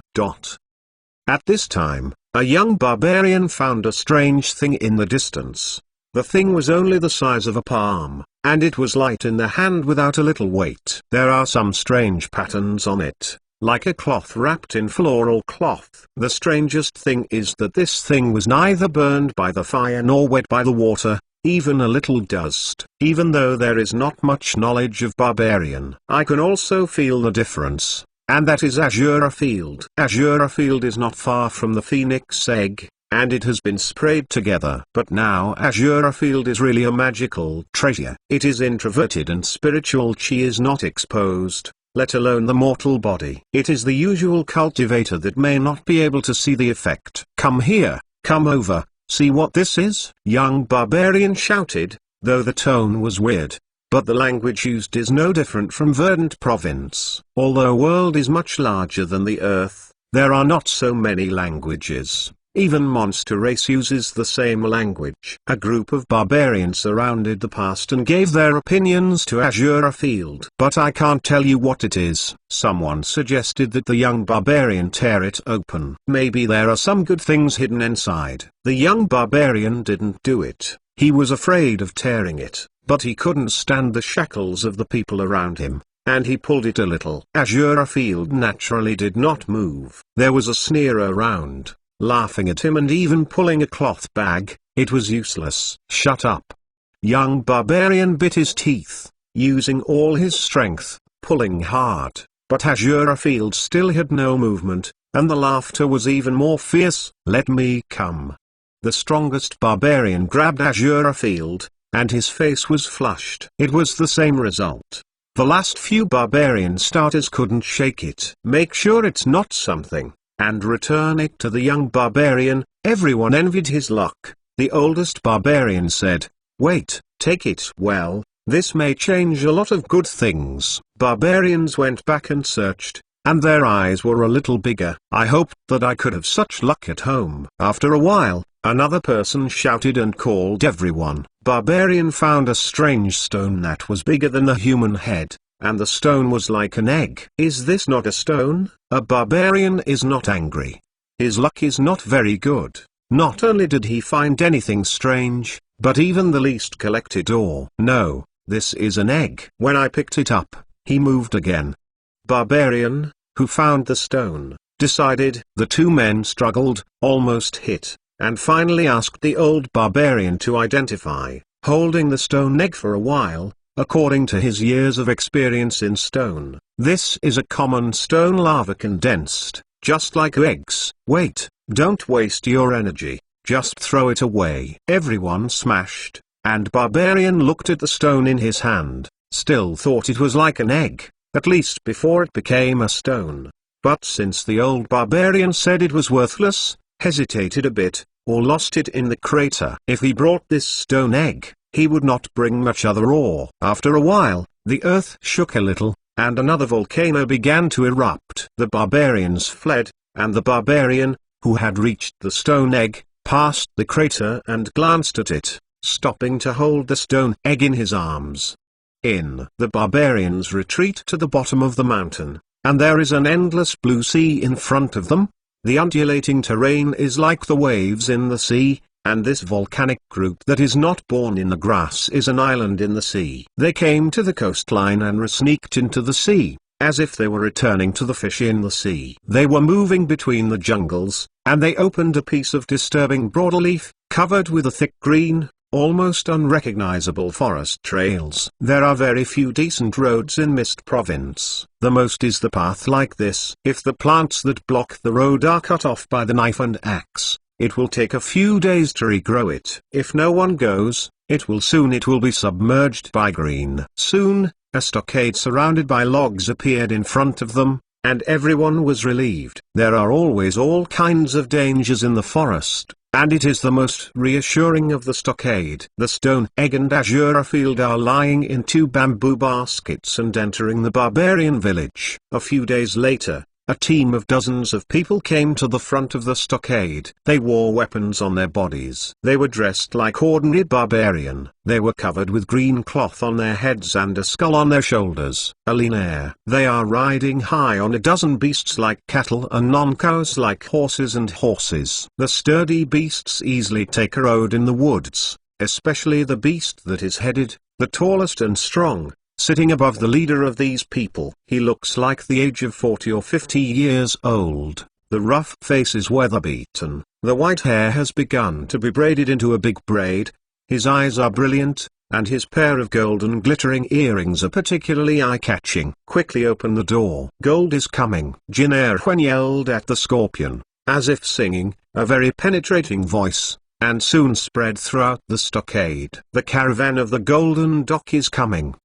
At this time, a young barbarian found a strange thing in the distance. The thing was only the size of a palm, and it was light in the hand without a little weight. There are some strange patterns on it, like a cloth wrapped in floral cloth. The strangest thing is that this thing was neither burned by the fire nor wet by the water, even a little dust. Even though there is not much knowledge of barbarian, I can also feel the difference, and that is Azura Field. Azura Field is not far from the Phoenix Egg, and it has been sprayed together. But now Azura Field is really a magical treasure. It is introverted and spiritual chi is not exposed, let alone the mortal body. It is the usual cultivator that may not be able to see the effect. Come here, come over, see what this is? Young barbarian shouted, though the tone was weird. But the language used is no different from Verdant Province. Although world is much larger than the Earth, there are not so many languages. Even Monster Race uses the same language. A group of barbarians surrounded the past and gave their opinions to Azura Field. But I can't tell you what it is. Someone suggested that the young barbarian tear it open. Maybe there are some good things hidden inside. The young barbarian didn't do it. He was afraid of tearing it, but he couldn't stand the shackles of the people around him, and he pulled it a little. Azura Field naturally did not move. There was a sneer around, laughing at him and even pulling a cloth bag. It was useless. Shut up. Young barbarian bit his teeth, using all his strength, pulling hard, but Azura Field still had no movement, and the laughter was even more fierce. Let me come. The strongest barbarian grabbed Azura Field, and his face was flushed. It was the same result. The last few barbarian starters couldn't shake it. Make sure it's not something, and return it to the young barbarian. Everyone envied his luck. The oldest barbarian said, "Wait, take it." Well, this may change a lot of good things. Barbarians went back and searched, and their eyes were a little bigger. I hoped that I could have such luck at home. After a while, another person shouted and called everyone. Barbarian found a strange stone that was bigger than the human head, and the stone was like an egg. Is this not a stone? A barbarian is not angry. His luck is not very good. Not only did he find anything strange, but even the least collected ore. No, this is an egg. When I picked it up, he moved again. Barbarian, who found the stone, decided. The two men struggled, almost hit, and finally asked the old barbarian to identify, holding the stone egg for a while. According to his years of experience in stone, this is a common stone lava condensed, just like eggs. Wait, don't waste your energy, just throw it away. Everyone smashed, and Barbarian looked at the stone in his hand, still thought it was like an egg, at least before it became a stone. But since the old Barbarian said it was worthless, hesitated a bit, or lost it in the crater. If he brought this stone egg, he would not bring much other ore. After a while, the earth shook a little, and another volcano began to erupt. The barbarians fled, and the barbarian, who had reached the stone egg, passed the crater and glanced at it, stopping to hold the stone egg in his arms. The barbarians retreat to the bottom of the mountain, and there is an endless blue sea in front of them. The undulating terrain is like the waves in the sea, and this volcanic group that is not born in the grass is an island in the sea. They came to the coastline and sneaked into the sea, as if they were returning to the fish in the sea. They were moving between the jungles, and they opened a piece of disturbing broadleaf, covered with a thick green, almost unrecognizable forest trails. There are very few decent roads in Mist Province. The most is the path like this. If the plants that block the road are cut off by the knife and axe, it will take a few days to regrow it. If no one goes, it will be submerged by green. Soon, a stockade surrounded by logs appeared in front of them, and everyone was relieved. There are always all kinds of dangers in the forest, and it is the most reassuring of the stockade. The stone egg and azure field are lying in 2 bamboo baskets and entering the barbarian village. A few days later, a team of dozens of people came to the front of the stockade. They wore weapons on their bodies. They were dressed like ordinary barbarian. They were covered with green cloth on their heads and a skull on their shoulders. A lean air. They are riding high on a dozen beasts like cattle and non-cows like horses and horses. The sturdy beasts easily take a road in the woods, especially the beast that is headed, the tallest and strong, sitting above the leader of these people. He looks like the age of 40 or 50 years old. The rough face is weather-beaten. The white hair has begun to be braided into a big braid. His eyes are brilliant, and his pair of golden glittering earrings are particularly eye-catching. Quickly open the door. Gold is coming. Jin Erhuan yelled at the scorpion, as if singing, a very penetrating voice, and soon spread throughout the stockade. The caravan of the Golden Dock is coming.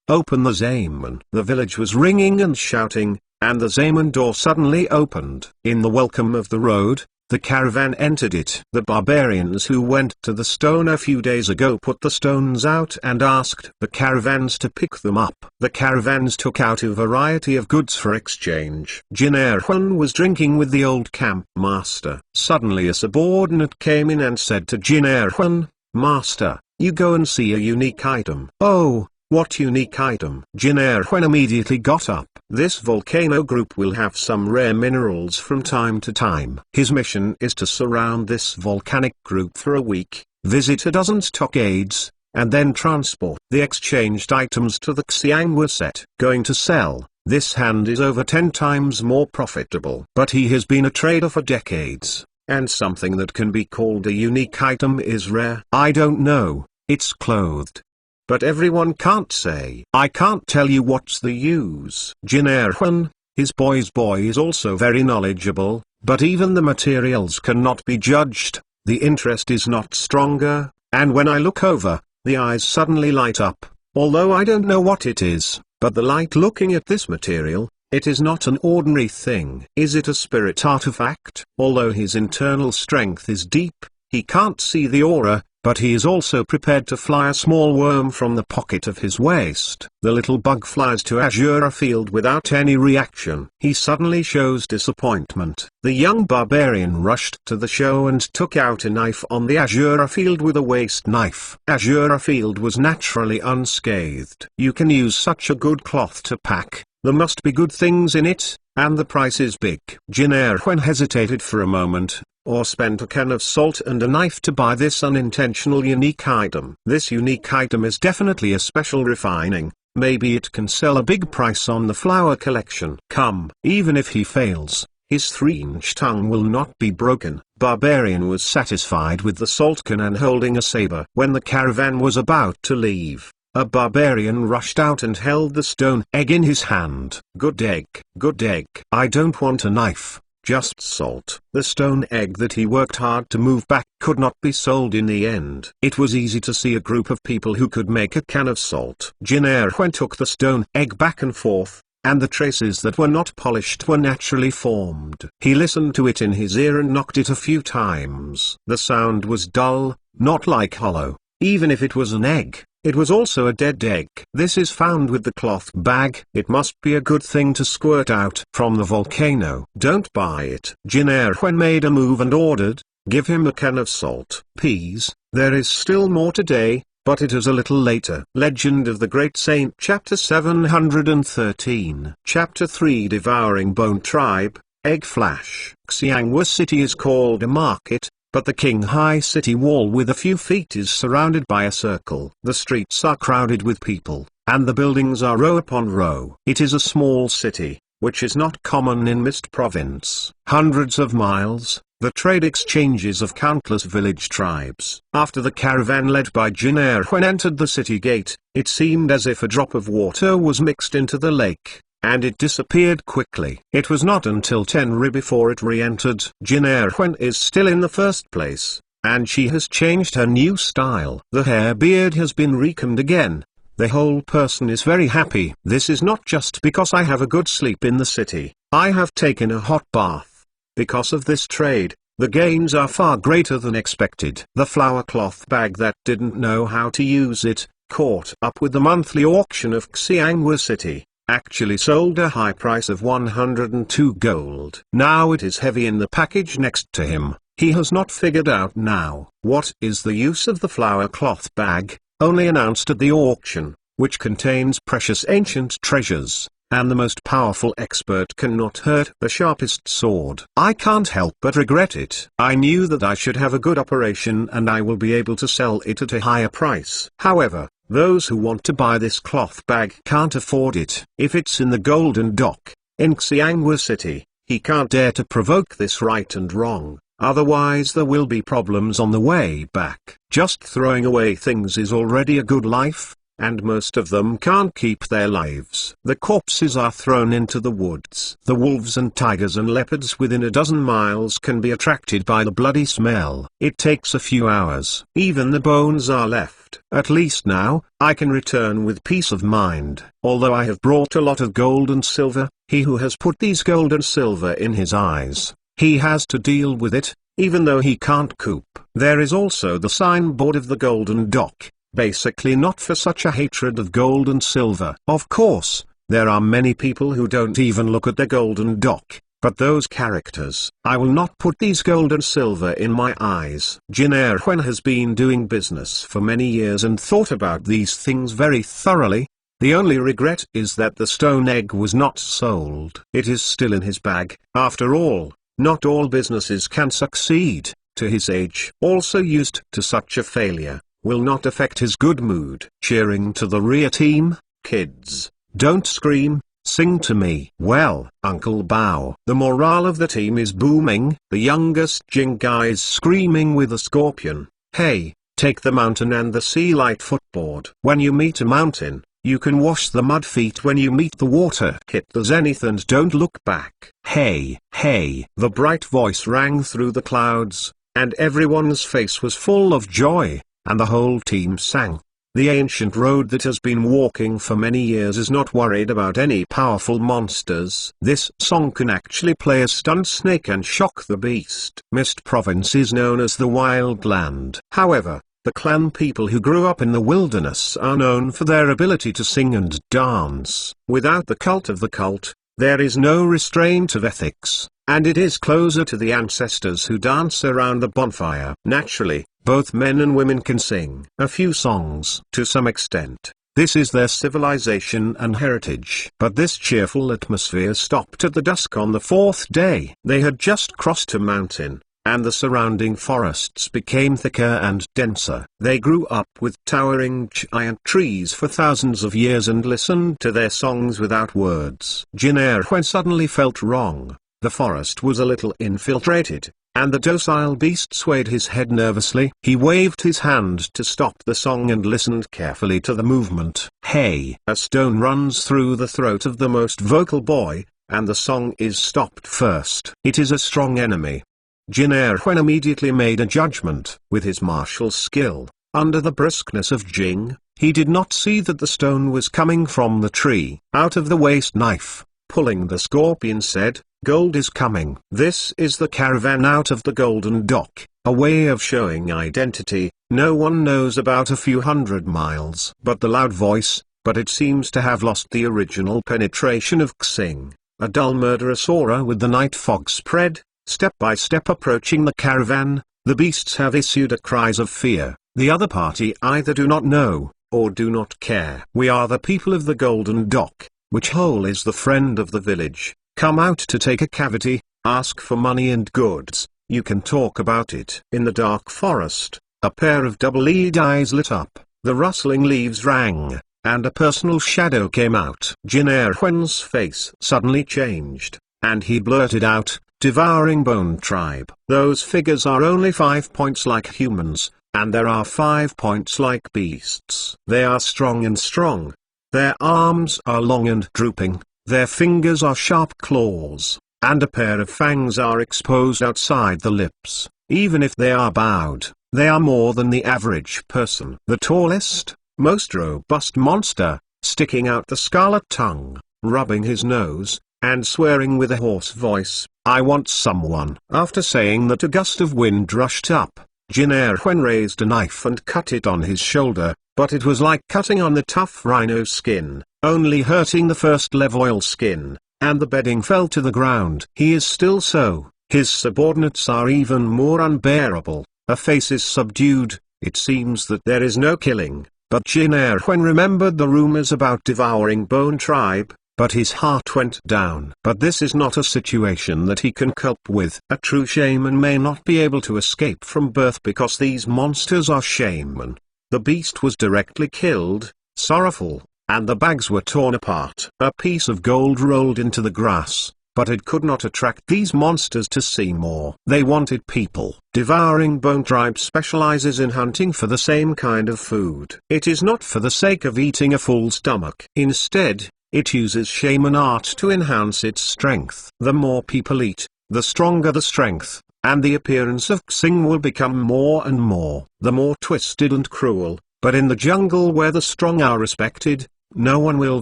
Open the Zaman. The village was ringing and shouting, and the Zaman door suddenly opened. In the welcome of the road, the caravan entered it. The barbarians who went to the stone a few days ago put the stones out and asked the caravans to pick them up. The caravans took out a variety of goods for exchange. Jin Erhuan was drinking with the old camp master. Suddenly a subordinate came in and said to Jin Erhuan, "Master, you go and see a unique item." "Oh, what unique item?" Jin Erhuan immediately got up. "This volcano group will have some rare minerals from time to time." His mission is to surround this volcanic group for a week, visit a dozen stockades, and then transport the exchanged items to the Xiangwu set. Going to sell, this hand is over 10 times more profitable. But he has been a trader for decades, and something that can be called a unique item is rare. "I don't know, it's clothed. But everyone can't say. I can't tell you what's the use." Jin Erhuan, his boy's boy, is also very knowledgeable, but even the materials cannot be judged. The interest is not stronger, and when I look over, the eyes suddenly light up. Although I don't know what it is, but the light looking at this material, it is not an ordinary thing. Is it a spirit artifact? Although his internal strength is deep, he can't see the aura, but he is also prepared to fly a small worm from the pocket of his waist. The little bug flies to Azure Field without any reaction. He suddenly shows disappointment. The young barbarian rushed to the show and took out a knife on the Azure Field with a waist knife. Azure Field was naturally unscathed. You can use such a good cloth to pack. There must be good things in it, and the price is big. Jin Erhuan hesitated for a moment, or spent a can of salt and a knife to buy this unintentional unique item. This unique item is definitely a special refining. Maybe it can sell a big price on the flower collection. Come. Even if he fails, his 3-inch tongue will not be broken. Barbarian was satisfied with the salt can and holding a saber. When the caravan was about to leave, a barbarian rushed out and held the stone egg in his hand. "Good egg, good egg. I don't want a knife, just salt." The stone egg that he worked hard to move back could not be sold in the end. It was easy to see a group of people who could make a can of salt. Jin Erhuan took the stone egg back and forth, and the traces that were not polished were naturally formed. He listened to it in his ear and knocked it a few times. The sound was dull, not like hollow. Even if it was an egg, it was also a dead egg. This is found with the cloth bag. It must be a good thing to squirt out from the volcano. Don't buy it. Jin Erhuan made a move and ordered, "Give him a can of salt." Peas. There is still more today, but it is a little later. Legend of the Great Saint, Chapter 713. Chapter 3. Devouring Bone Tribe. Egg Flash. Xianghua City is called a market, but the Qinghai City wall with a few feet is surrounded by a circle. The streets are crowded with people, and the buildings are row upon row. It is a small city, which is not common in Mist Province. Hundreds of miles, the trade exchanges of countless village tribes. After the caravan led by Jin Erhuan entered the city gate, it seemed as if a drop of water was mixed into the lake, and it disappeared quickly. It was not until Tenri before it re-entered. Jin Erhuan is still in the first place, and she has changed her new style. The hair beard has been recombed again. The whole person is very happy. This is not just because I have a good sleep in the city. I have taken a hot bath. Because of this trade, the gains are far greater than expected. The flower cloth bag that didn't know how to use it, caught up with the monthly auction of Xianghua City, actually sold a high price of 102 gold. Now it is heavy in the package next to him. He has not figured out now what is the use of the flower cloth bag, only announced at the auction, which contains precious ancient treasures, and the most powerful expert cannot hurt the sharpest sword. I can't help but regret it. I knew that I should have a good operation and I will be able to sell it at a higher price. However, those who want to buy this cloth bag can't afford it. If it's in the Golden Dock, in Xianghua City, he can't dare to provoke this right and wrong, otherwise there will be problems on the way back. Just throwing away things is already a good life, and most of them can't keep their lives. The corpses are thrown into the woods. The wolves and tigers and leopards within a dozen miles can be attracted by the bloody smell. It takes a few hours. Even the bones are left. At least now, I can return with peace of mind. Although I have brought a lot of gold and silver, he who has put these gold and silver in his eyes, he has to deal with it, even though he can't cope. There is also the signboard of the Golden Dock. Basically not for such a hatred of gold and silver. Of course, there are many people who don't even look at the Golden Dock, but those characters. I will not put these gold and silver in my eyes. Jin Erhuan has been doing business for many years and thought about these things very thoroughly. The only regret is that the stone egg was not sold. It is still in his bag. After all, not all businesses can succeed. To his age, also used to such a failure, will not affect his good mood. Cheering to the rear team, kids, don't scream, sing to me. Well, Uncle Bao. The morale of the team is booming. The youngest Jing guy is screaming with a scorpion. Hey, take the mountain and the sea light footboard. When you meet a mountain, you can wash the mud feet. When you meet the water, hit the zenith and don't look back. Hey, hey. The bright voice rang through the clouds, and everyone's face was full of joy, and the whole team sang. The ancient road that has been walking for many years is not worried about any powerful monsters. This song can actually play a stunned snake and shock the beast. Mist Province is known as the Wild Land. However, the clan people who grew up in the wilderness are known for their ability to sing and dance. Without the cult of the cult, there is no restraint of ethics, and it is closer to the ancestors who dance around the bonfire. Naturally, both men and women can sing a few songs to some extent. This is their civilization and heritage. But this cheerful atmosphere stopped at the dusk on the fourth day. They had just crossed a mountain, and the surrounding forests became thicker and denser. They grew up with towering giant trees for thousands of years and listened to their songs without words. Jin Erhuan suddenly felt wrong. The forest was a little infiltrated, and the docile beast swayed his head nervously. He waved his hand to stop the song and listened carefully to the movement. Hey! A stone runs through the throat of the most vocal boy, and the song is stopped first. It is a strong enemy. Jin Erhuan immediately made a judgment. With his martial skill, Under the briskness of Jing, he did not see that the stone was coming from the tree. Out of the waste knife, pulling the scorpion said, "Gold is coming." This is the caravan out of the Golden Dock, a way of showing identity. No one knows about a few hundred miles. But the loud voice, but it seems to have lost the original penetration of Xing. A dull murderous aura with the night fog spread, step by step approaching the caravan. The beasts have issued a cries of fear. The other party either do not know, or do not care. "We are the people of the Golden Dock. Which hole is the friend of the village? Come out to take a cavity, ask for money and goods, you can talk about it." In the dark forest, a pair of double-eyed eyes lit up, the rustling leaves rang, and a personal shadow came out. Jin Erhuan's face suddenly changed, and he blurted out, "Devouring Bone Tribe. Those figures are only 5 points like humans, and there are 5 points like beasts. They are strong and strong. Their arms are long and drooping, their fingers are sharp claws, and a pair of fangs are exposed outside the lips. Even if they are bowed, they are more than the average person." The tallest, most robust monster, sticking out the scarlet tongue, rubbing his nose, and swearing with a hoarse voice, "I want someone." After saying that, a gust of wind rushed up. Jin Erhuan raised a knife and cut it on his shoulder, but it was like cutting on the tough rhino skin, only hurting the first level oil skin, and the bedding fell to the ground. He is still so, his subordinates are even more unbearable, a face is subdued, it seems that there is no killing, but Jin Erhuan remembered the rumors about devouring Bone Tribe, but his heart went down. But this is not a situation that he can cope with. A true shaman may not be able to escape from birth because these monsters are shaman. The beast was directly killed, sorrowful, and the bags were torn apart. A piece of gold rolled into the grass, but it could not attract these monsters to see more. They wanted people. Devouring Bone Tribe specializes in hunting for the same kind of food. It is not for the sake of eating a full stomach. Instead, it uses shaman art to enhance its strength. The more people eat, the stronger the strength, and the appearance of Xing will become more and more. The more twisted and cruel, but in the jungle where the strong are respected, no one will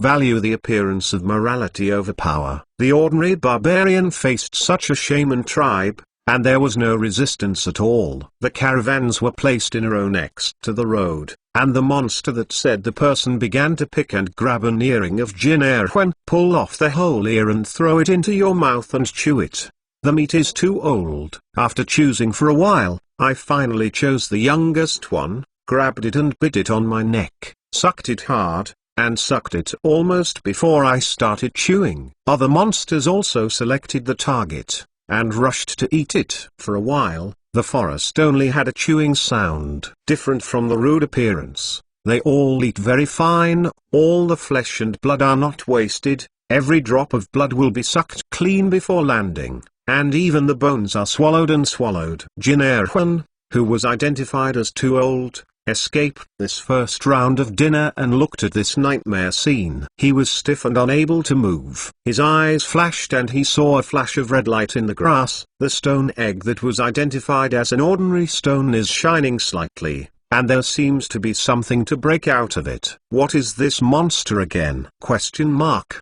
value the appearance of morality over power. The ordinary barbarian faced such a shaman tribe, and there was no resistance at all. The caravans were placed in a row next to the road, and the monster that said the person began to pick and grab an earring of Jin Erhuan. "Pull off the whole ear and throw it into your mouth and chew it. The meat is too old." After choosing for a while, I finally chose the youngest one, grabbed it and bit it on my neck, sucked it hard, and sucked it almost before I started chewing. Other monsters also selected the target, and rushed to eat it. For a while, the forest only had a chewing sound. Different from the rude appearance, they all eat very fine, all the flesh and blood are not wasted, every drop of blood will be sucked clean before landing, and even the bones are swallowed and swallowed. Jin Erhuan, who was identified as too old, escaped this first round of dinner and looked at this nightmare scene. He was stiff and unable to move. His eyes flashed and he saw a flash of red light in the grass. The stone egg that was identified as an ordinary stone is shining slightly, and there seems to be something to break out of it. What is this monster again? Question mark.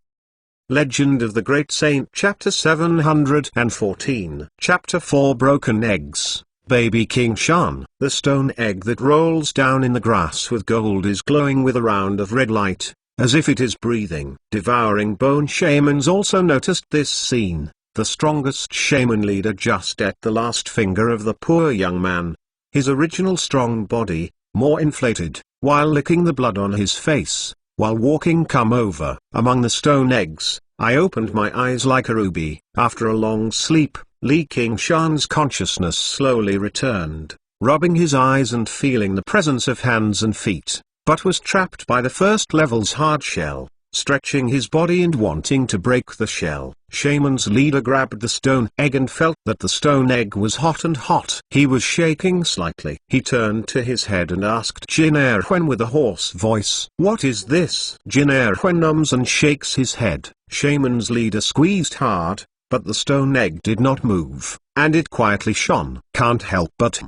Legend of the Great Saint, Chapter 714. Chapter 4, Broken Eggs. Baby King Shan. The stone egg that rolls down in the grass with gold is glowing with a round of red light, as if it is breathing. Devouring Bone shamans also noticed this scene. The strongest shaman leader just ate the last finger of the poor young man. His original strong body, more inflated, while licking the blood on his face, while walking come over. Among the stone eggs, I opened my eyes like a ruby. After a long sleep, Li Qingshan's consciousness slowly returned, rubbing his eyes and feeling the presence of hands and feet, but was trapped by the first level's hard shell, stretching his body and wanting to break the shell. Shaman's leader grabbed the stone egg and felt that the stone egg was hot and hot. He was shaking slightly. He turned to his head and asked Jin Erhuan with a hoarse voice, "What is this?" Jin Erhuan numbs and shakes his head. Shaman's leader squeezed hard, but the stone egg did not move, and it quietly shone. Can't help but,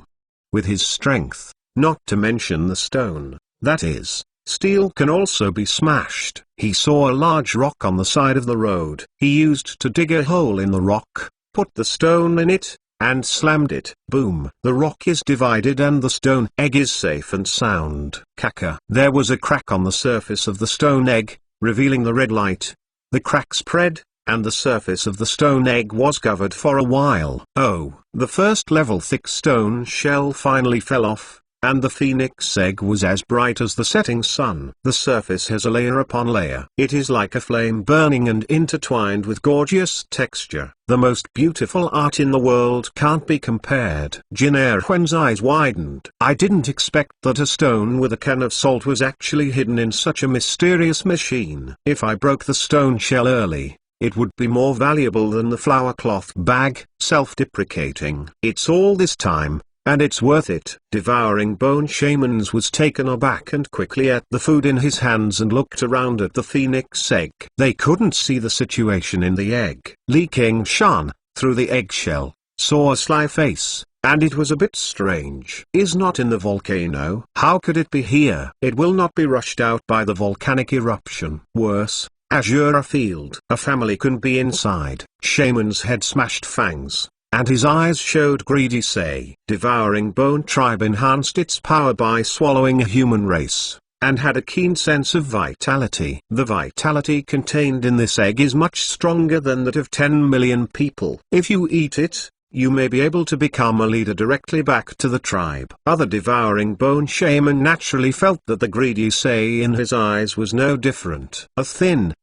with his strength, not to mention the stone. That is, steel can also be smashed. He saw a large rock on the side of the road. He used to dig a hole in the rock, put the stone in it, and slammed it. Boom! The rock is divided and the stone egg is safe and sound. Caca. There was a crack on the surface of the stone egg, revealing the red light. The crack spread, and the surface of the stone egg was covered for a while. Oh, the first level thick stone shell finally fell off, and the phoenix egg was as bright as the setting sun. The surface has a layer upon layer. It is like a flame burning and intertwined with gorgeous texture. The most beautiful art in the world can't be compared. Jin Erhuan's eyes widened. I didn't expect that a stone with a can of salt was actually hidden in such a mysterious machine. If I broke the stone shell early, it would be more valuable than the flour cloth bag. Self-deprecating. It's all this time, and it's worth it. Devouring Bone Shamans was taken aback and quickly ate the food in his hands and looked around at the phoenix egg. They couldn't see the situation in the egg. Li Qingshan, through the eggshell, saw a sly face, and it was a bit strange. Is not in the volcano. How could it be here? It will not be rushed out by the volcanic eruption. Worse, Azure Field. A family can be inside. Shaman's head smashed fangs, and his eyes showed greedy say. Devouring Bone Tribe enhanced its power by swallowing a human race, and had a keen sense of vitality. The vitality contained in this egg is much stronger than that of 10 million people. If you eat it, you may be able to become a leader directly back to the tribe. Other Devouring Bone Shaman naturally felt that the greedy say in his eyes was no different. A thin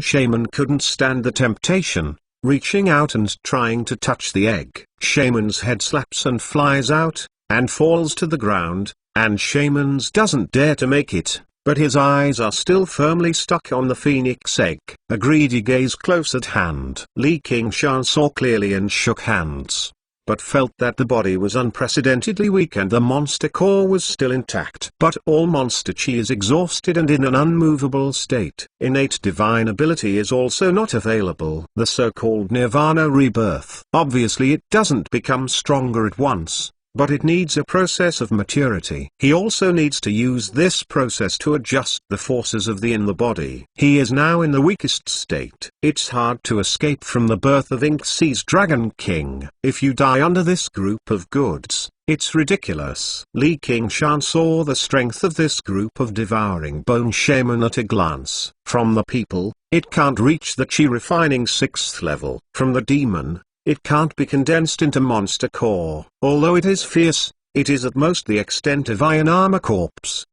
shaman couldn't stand the temptation, reaching out and trying to touch the egg. Shaman's head slaps and flies out, and falls to the ground, and Shaman's doesn't dare to make it, but his eyes are still firmly stuck on the phoenix egg. A greedy gaze close at hand. Li Qingshan saw clearly and shook hands, but felt that the body was unprecedentedly weak and the monster core was still intact. But all monster chi is exhausted and in an unmovable state. Innate divine ability is also not available. The so-called nirvana rebirth. Obviously it doesn't become stronger at once, but it needs a process of maturity. He also needs to use this process to adjust the forces of the in the body. He is now in the weakest state. It's hard to escape from the birth of Ink Sea's Dragon King. If you die under this group of goods, it's ridiculous. Li Qingshan saw the strength of this group of Devouring Bone Shaman at a glance. From the people, it can't reach the chi refining 6th level. From the demon, it can't be condensed into monster core. Although it is fierce, it is at most the extent of Iron Armor Corpse.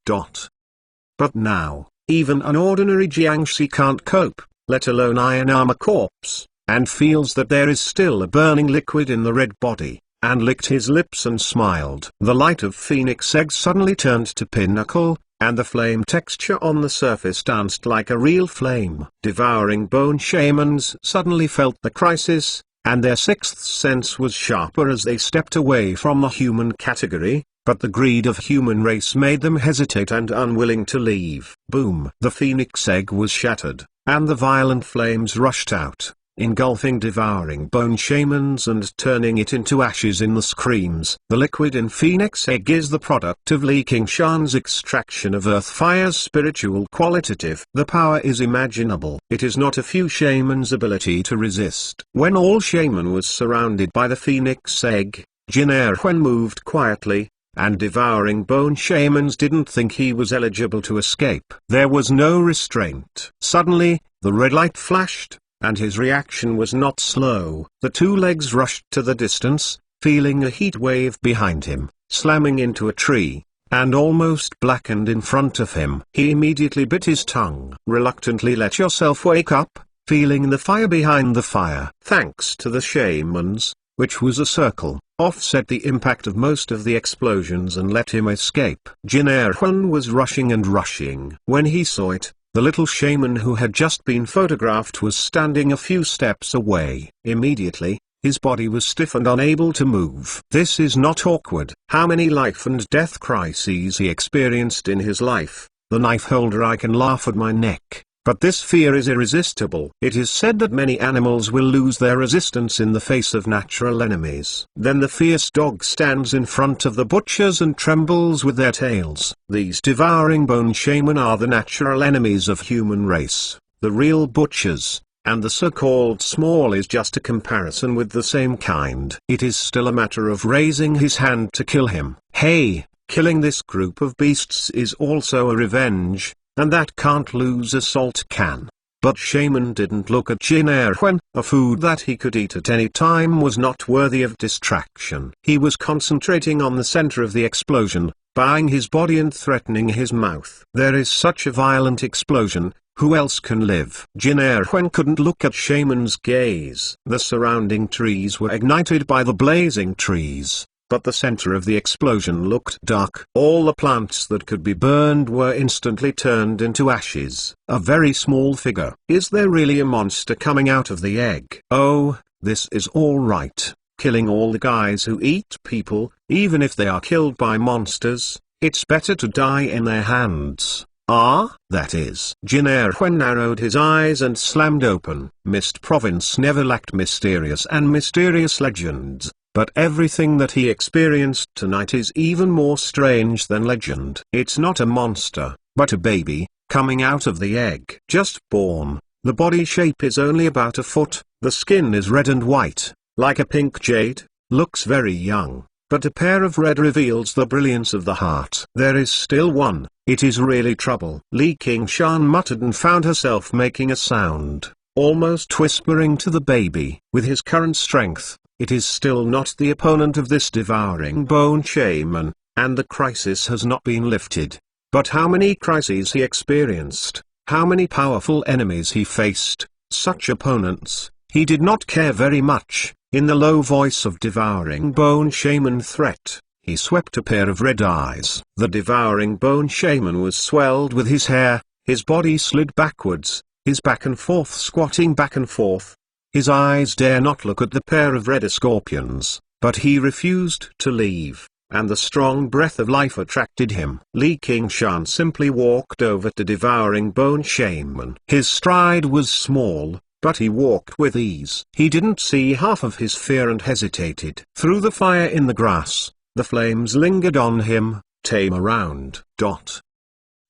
But now, even an ordinary Jiangshi can't cope, let alone Iron Armor Corpse, and feels that there is still a burning liquid in the red body, and licked his lips and smiled. The light of Phoenix Egg suddenly turned to pinnacle, and the flame texture on the surface danced like a real flame. Devouring Bone Shamans suddenly felt the crisis, and their 6th sense was sharper as they stepped away from the human category, but the greed of human race made them hesitate and unwilling to leave. Boom! The phoenix egg was shattered, and the violent flames rushed out, engulfing Devouring Bone Shamans and turning it into ashes in the screams. The liquid in Phoenix Egg is the product of Li Qingshan's extraction of Earth Fire's spiritual qualitative. The power is imaginable. It is not a few shamans' ability to resist. When all shaman was surrounded by the Phoenix Egg, Jin Erhuan moved quietly, and Devouring Bone Shamans didn't think he was eligible to escape. There was no restraint. Suddenly, the red light flashed, and his reaction was not slow. The two legs rushed to the distance, feeling a heat wave behind him, slamming into a tree, and almost blackened in front of him. He immediately bit his tongue. Reluctantly let yourself wake up, feeling the fire behind the fire. Thanks to the shamans, which was a circle, offset the impact of most of the explosions and let him escape. Jin Erhuan was rushing and rushing. When he saw it, the little shaman who had just been photographed was standing a few steps away. Immediately, his body was stiff and unable to move. This is not awkward. How many life and death crises he experienced in his life. The knife holder I can laugh at my neck, But this fear is irresistible. It is said that many animals will lose their resistance in the face of natural enemies. Then the fierce dog stands in front of the butchers and trembles with their tails. These devouring bone shaman are the natural enemies of human race, the real butchers, and the so-called small is just a comparison with the same kind. It is still a matter of raising his hand to kill him. Hey, killing this group of beasts is also a revenge, and that can't lose a salt can. But Shaman didn't look at Jin Erwen. A food that he could eat at any time was not worthy of distraction. He was concentrating on the center of the explosion, bowing his body and threatening his mouth. There is such a violent explosion, who else can live? Jin Erwen couldn't look at Shaman's gaze. The surrounding trees were ignited by the blazing trees, but the center of the explosion looked dark. All the plants that could be burned were instantly turned into ashes. A very small figure. Is there really a monster coming out of the egg? Oh, this is all right. Killing all the guys who eat people, even if they are killed by monsters, it's better to die in their hands. Ah, that is. Jin Erwen narrowed his eyes and slammed open. Mist Province never lacked mysterious and mysterious legends. But everything that he experienced tonight is even more strange than legend. It's not a monster, but a baby, coming out of the egg. Just born. The body shape is only about a foot, the skin is red and white, like a pink jade, looks very young, but a pair of red reveals the brilliance of the heart. There is still one, it is really trouble. Li Qingshan muttered and found herself making a sound, almost whispering to the baby. With his current strength, it is still not the opponent of this devouring bone shaman, and the crisis has not been lifted. But how many crises he experienced, how many powerful enemies he faced, such opponents, he did not care very much. In the low voice of devouring bone shaman threat, he swept a pair of red eyes. The devouring bone shaman was swelled with his hair, his body slid backwards, his back and forth squatting back and forth. His eyes dare not look at the pair of red scorpions, but he refused to leave, and the strong breath of life attracted him. Li Qingshan simply walked over to devouring bone shaman. His stride was small, but he walked with ease. He didn't see half of his fear and hesitated. Through the fire in the grass, the flames lingered on him, tame around.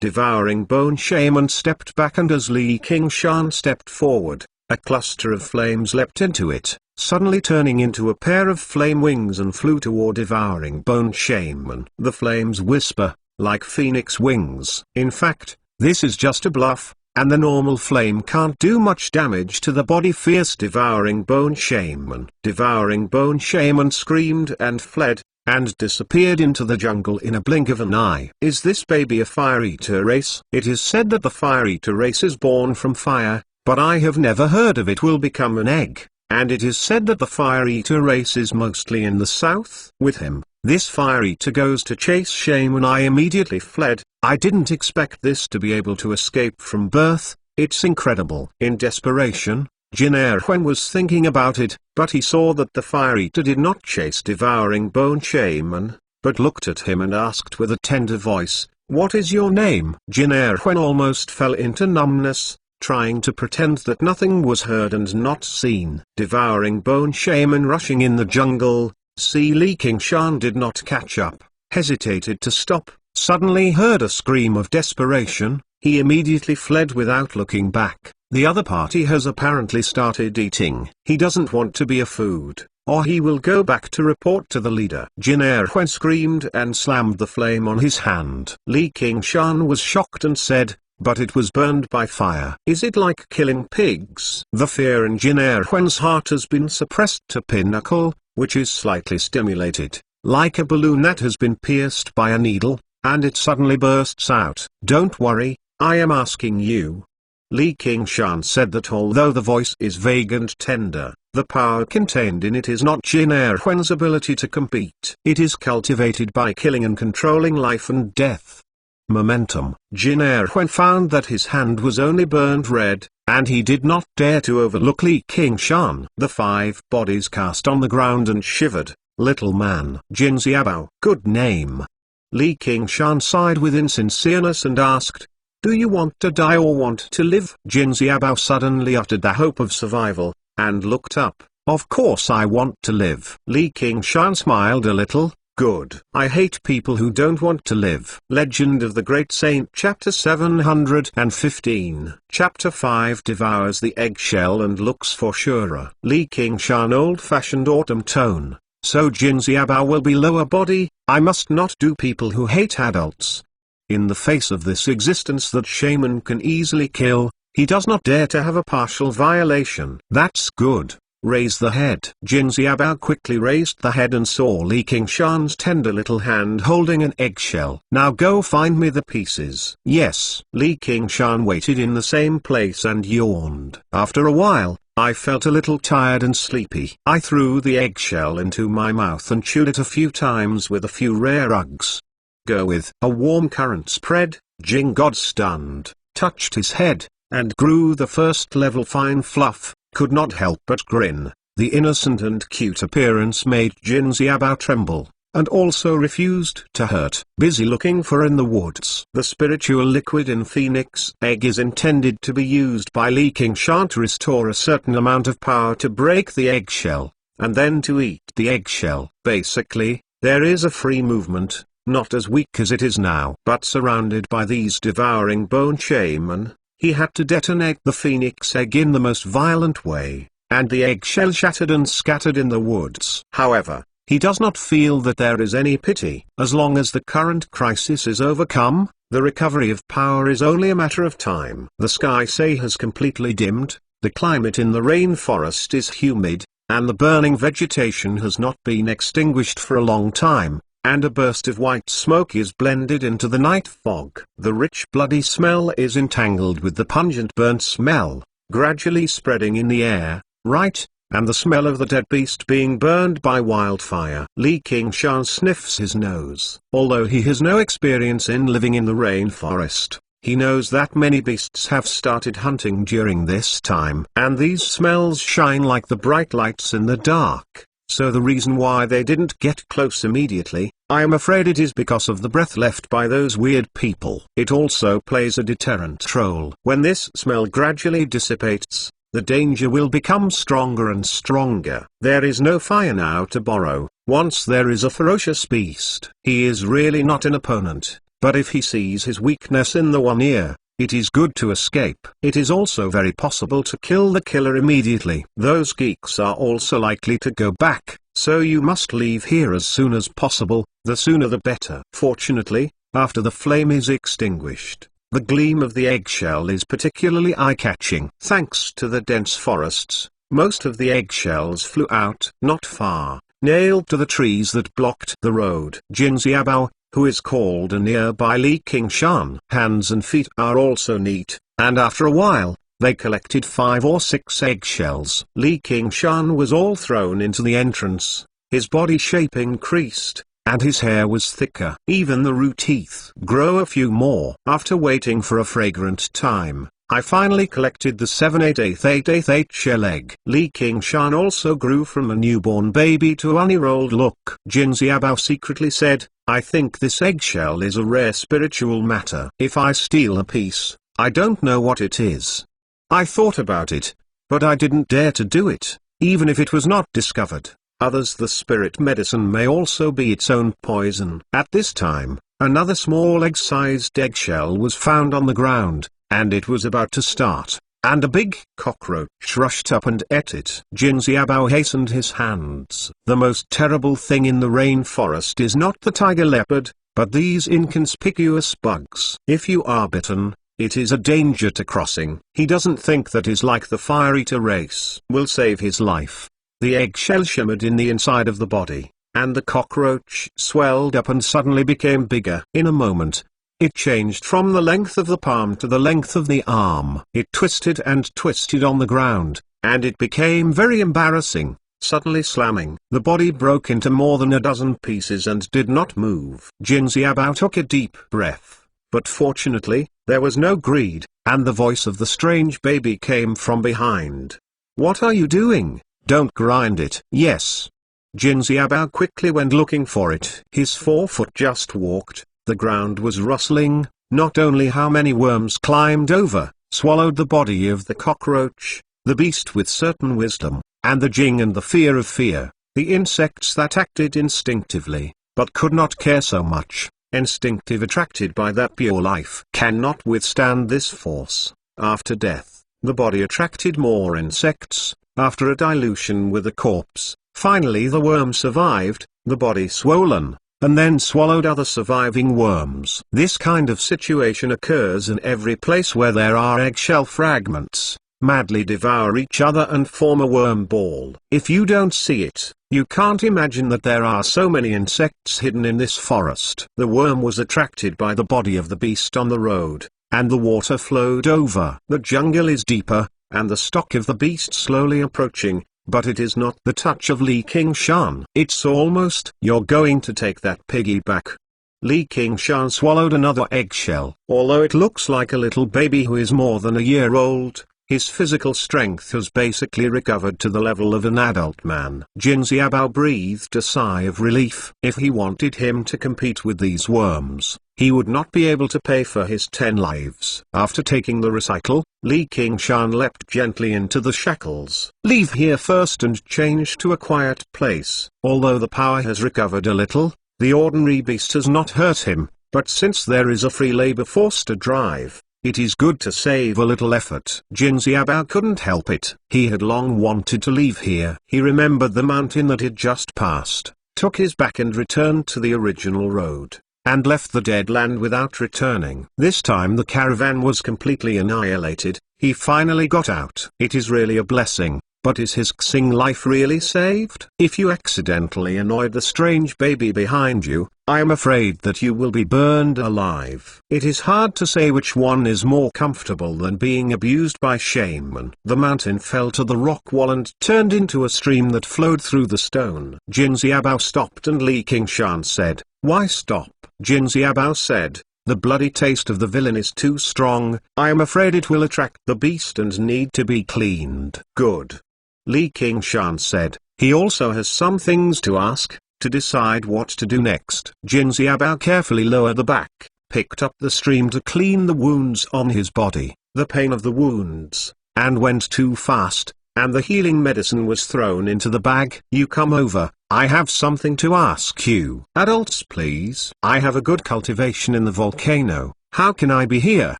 Devouring bone shaman stepped back, and as Li Qingshan stepped forward, a cluster of flames leapt into it, suddenly turning into a pair of flame wings and flew toward devouring bone shaman. The flames whisper, like phoenix wings. In fact, this is just a bluff, and the normal flame can't do much damage to the body. Fierce devouring bone shaman. Devouring bone shaman screamed and fled, and disappeared into the jungle in a blink of an eye. Is this baby a fire eater race? It is said that the fire eater race is born from fire, but I have never heard of it will become an egg, and it is said that the fire eater race is mostly in the south. With him, this fire eater goes to chase shaman. I immediately fled. I didn't expect this to be able to escape from birth, it's incredible. In desperation, Jin Erwen was thinking about it, but he saw that the fire eater did not chase devouring bone shaman, but looked at him and asked with a tender voice, "What is your name?" Jin Erwen almost fell into numbness, trying to pretend that nothing was heard and not seen. Devouring bone shaman rushing in the jungle, see Li Qingshan did not catch up, hesitated to stop, suddenly heard a scream of desperation, he immediately fled without looking back. The other party has apparently started eating. He doesn't want to be a food, or he will go back to report to the leader. Jin Erwen screamed and slammed the flame on his hand. Li Qingshan was shocked and said, "But it was burned by fire. Is it like killing pigs?" The fear in Jin Erwen's heart has been suppressed to pinnacle, which is slightly stimulated, like a balloon that has been pierced by a needle, and it suddenly bursts out. "Don't worry, I am asking you." Li Qingshan said that although the voice is vague and tender, the power contained in it is not Jin Erwen's ability to compete. It is cultivated by killing and controlling life and death. Momentum. Jin Erwen found that his hand was only burned red, and he did not dare to overlook Li Qingshan. The 5 bodies cast on the ground and shivered. "Little man." "Jin Xiaobao." "Good name." Li Qingshan sighed with insincereness and asked, Do you want to die or want to live? Jin Xiaobao suddenly uttered the hope of survival, and looked up. Of course I want to live. Li Qingshan smiled a little. Good. I hate people who don't want to live. Legend of the Great Saint Chapter 715. Chapter 5 devours the eggshell and looks for Shura. Li Qingshan old-fashioned autumn tone. So Jin Xiaobao will be lower body. I must not do people who hate adults. In the face of this existence that shaman can easily kill, he does not dare to have a partial violation. That's good. Raise the head. Jin Xiaobao quickly raised the head and saw Li Qingshan's tender little hand holding an eggshell. Now go find me the pieces. Yes. Li Qingshan waited in the same place and yawned. After a while, I felt a little tired and sleepy. I threw the eggshell into my mouth and chewed it a few times with a few rare rugs. Go with a warm current spread. Jin got stunned, touched his head, and grew the first level fine fluff. Could not help but grin. The innocent and cute appearance made Jin Xiaobao tremble, and also refused to hurt. Busy looking for in the woods. The spiritual liquid in Phoenix egg is intended to be used by Li Qingshan to restore a certain amount of power to break the eggshell, and then to eat the eggshell. Basically, there is a free movement, not as weak as it is now. But surrounded by these devouring bone shaman, he had to detonate the phoenix egg in the most violent way, and the eggshell shattered and scattered in the woods. However, he does not feel that there is any pity. As long as the current crisis is overcome, the recovery of power is only a matter of time. The sky has completely dimmed, the climate in the rainforest is humid, and the burning vegetation has not been extinguished for a long time, and a burst of white smoke is blended into the night fog. The rich bloody smell is entangled with the pungent burnt smell, gradually spreading in the air, right, and the smell of the dead beast being burned by wildfire. Li Qingshan sniffs his nose. Although he has no experience in living in the rainforest, he knows that many beasts have started hunting during this time. And these smells shine like the bright lights in the dark. So the reason why they didn't get close immediately, I am afraid it is because of the breath left by those weird people. It also plays a deterrent role. When this smell gradually dissipates, the danger will become stronger and stronger. There is no fire now to borrow. Once there is a ferocious beast, he is really not an opponent, but if he sees his weakness in the one ear, it is good to escape. It is also very possible to kill the killer immediately. Those geeks are also likely to go back, so you must leave here as soon as possible, the sooner the better. Fortunately, after the flame is extinguished, the gleam of the eggshell is particularly eye-catching. Thanks to the dense forests, most of the eggshells flew out not far, nailed to the trees that blocked the road. Jin Xiaobao, who is called a nearby Li Qingshan, hands and feet are also neat, and after a while, they collected 5 or 6 eggshells. Li Qingshan was all thrown into the entrance, his body shape increased, and his hair was thicker. Even the root teeth grow a few more. After waiting for a fragrant time, I finally collected the 7/8 shell egg. Li Qingshan also grew from a newborn baby to an year-old look. Jin Xiaobao secretly said, I think this eggshell is a rare spiritual matter. If I steal a piece, I don't know what it is. I thought about it, but I didn't dare to do it, even if it was not discovered. Others, the spirit medicine may also be its own poison. At this time, another small egg-sized eggshell was found on the ground, and it was about to start, and a big cockroach rushed up and ate it. Jin Xiaobao hastened his hands. The most terrible thing in the rainforest is not the tiger leopard, but these inconspicuous bugs. If you are bitten, it is a danger to crossing. He doesn't think that is like the fire eater race will save his life. The eggshell shimmered in the inside of the body, and the cockroach swelled up and suddenly became bigger. In a moment, it changed from the length of the palm to the length of the arm. It twisted and twisted on the ground, and it became very embarrassing, suddenly slamming. The body broke into more than a dozen pieces and did not move. Jin Xiaobao took a deep breath, but fortunately, there was no greed, and the voice of the strange baby came from behind. What are you doing? Don't grind it. Yes. Jin Xiaobao quickly went looking for it. His forefoot just walked, the ground was rustling, Not only how many worms climbed over, swallowed the body of the cockroach, the beast with certain wisdom, and the jinn and the fear of fear, the insects that acted instinctively, but could not care so much, instinctive attracted by that pure life, cannot withstand this force. After death, the body attracted more insects. After a dilution with a corpse, finally the worm survived, the body swollen, and then swallowed other surviving worms. This kind of situation occurs in every place where there are eggshell fragments, madly devour each other and form a worm ball. If you don't see it, you can't imagine that there are so many insects hidden in this forest. The worm was attracted by the body of the beast on the road, and the water flowed over. The jungle is deeper, and the stock of the beast slowly approaching, but it is not the touch of Li Qingshan. It's almost, "You're going to take that piggy back." Li Qingshan swallowed another eggshell. Although it looks like a little baby who is more than a year old, his physical strength has basically recovered to the level of an adult man. Jin Xiaobao breathed a sigh of relief. If he wanted him to compete with these worms, he would not be able to pay for his 10 lives. After taking the recital, Li Qingshan leapt gently into the shackles. "Leave here first and change to a quiet place." Although the power has recovered a little, the ordinary beast has not hurt him, but since there is a free labor force to drive, it is good to save a little effort. Jin Xiaobao couldn't help it. He had long wanted to leave here. He remembered the mountain that he'd just passed, took his back and returned to the original road, and left the dead land without returning. This time the caravan was completely annihilated. He finally got out. It is really a blessing. But is his Xing life really saved? If you accidentally annoyed the strange baby behind you, I am afraid that you will be burned alive. It is hard to say which one is more comfortable than being abused by shaman. The mountain fell to the rock wall and turned into a stream that flowed through the stone. Jin Xiaobao stopped and Li Qingshan said, "Why stop?" Jin Xiaobao said, "The bloody taste of the villain is too strong. I am afraid it will attract the beast and need to be cleaned." "Good." Li Qingshan said, "He also has some things to ask, to decide what to do next." Jin Xiaobao carefully lowered the back, picked up the stream to clean the wounds on his body, the pain of the wounds, and went too fast, and the healing medicine was thrown into the bag. "You come over, I have something to ask you." "Adults please." "I have a good cultivation in the volcano. How can I be here?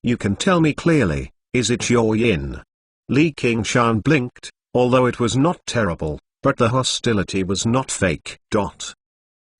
You can tell me clearly, is it your yin?" Li Qingshan blinked. Although it was not terrible, but the hostility was not fake.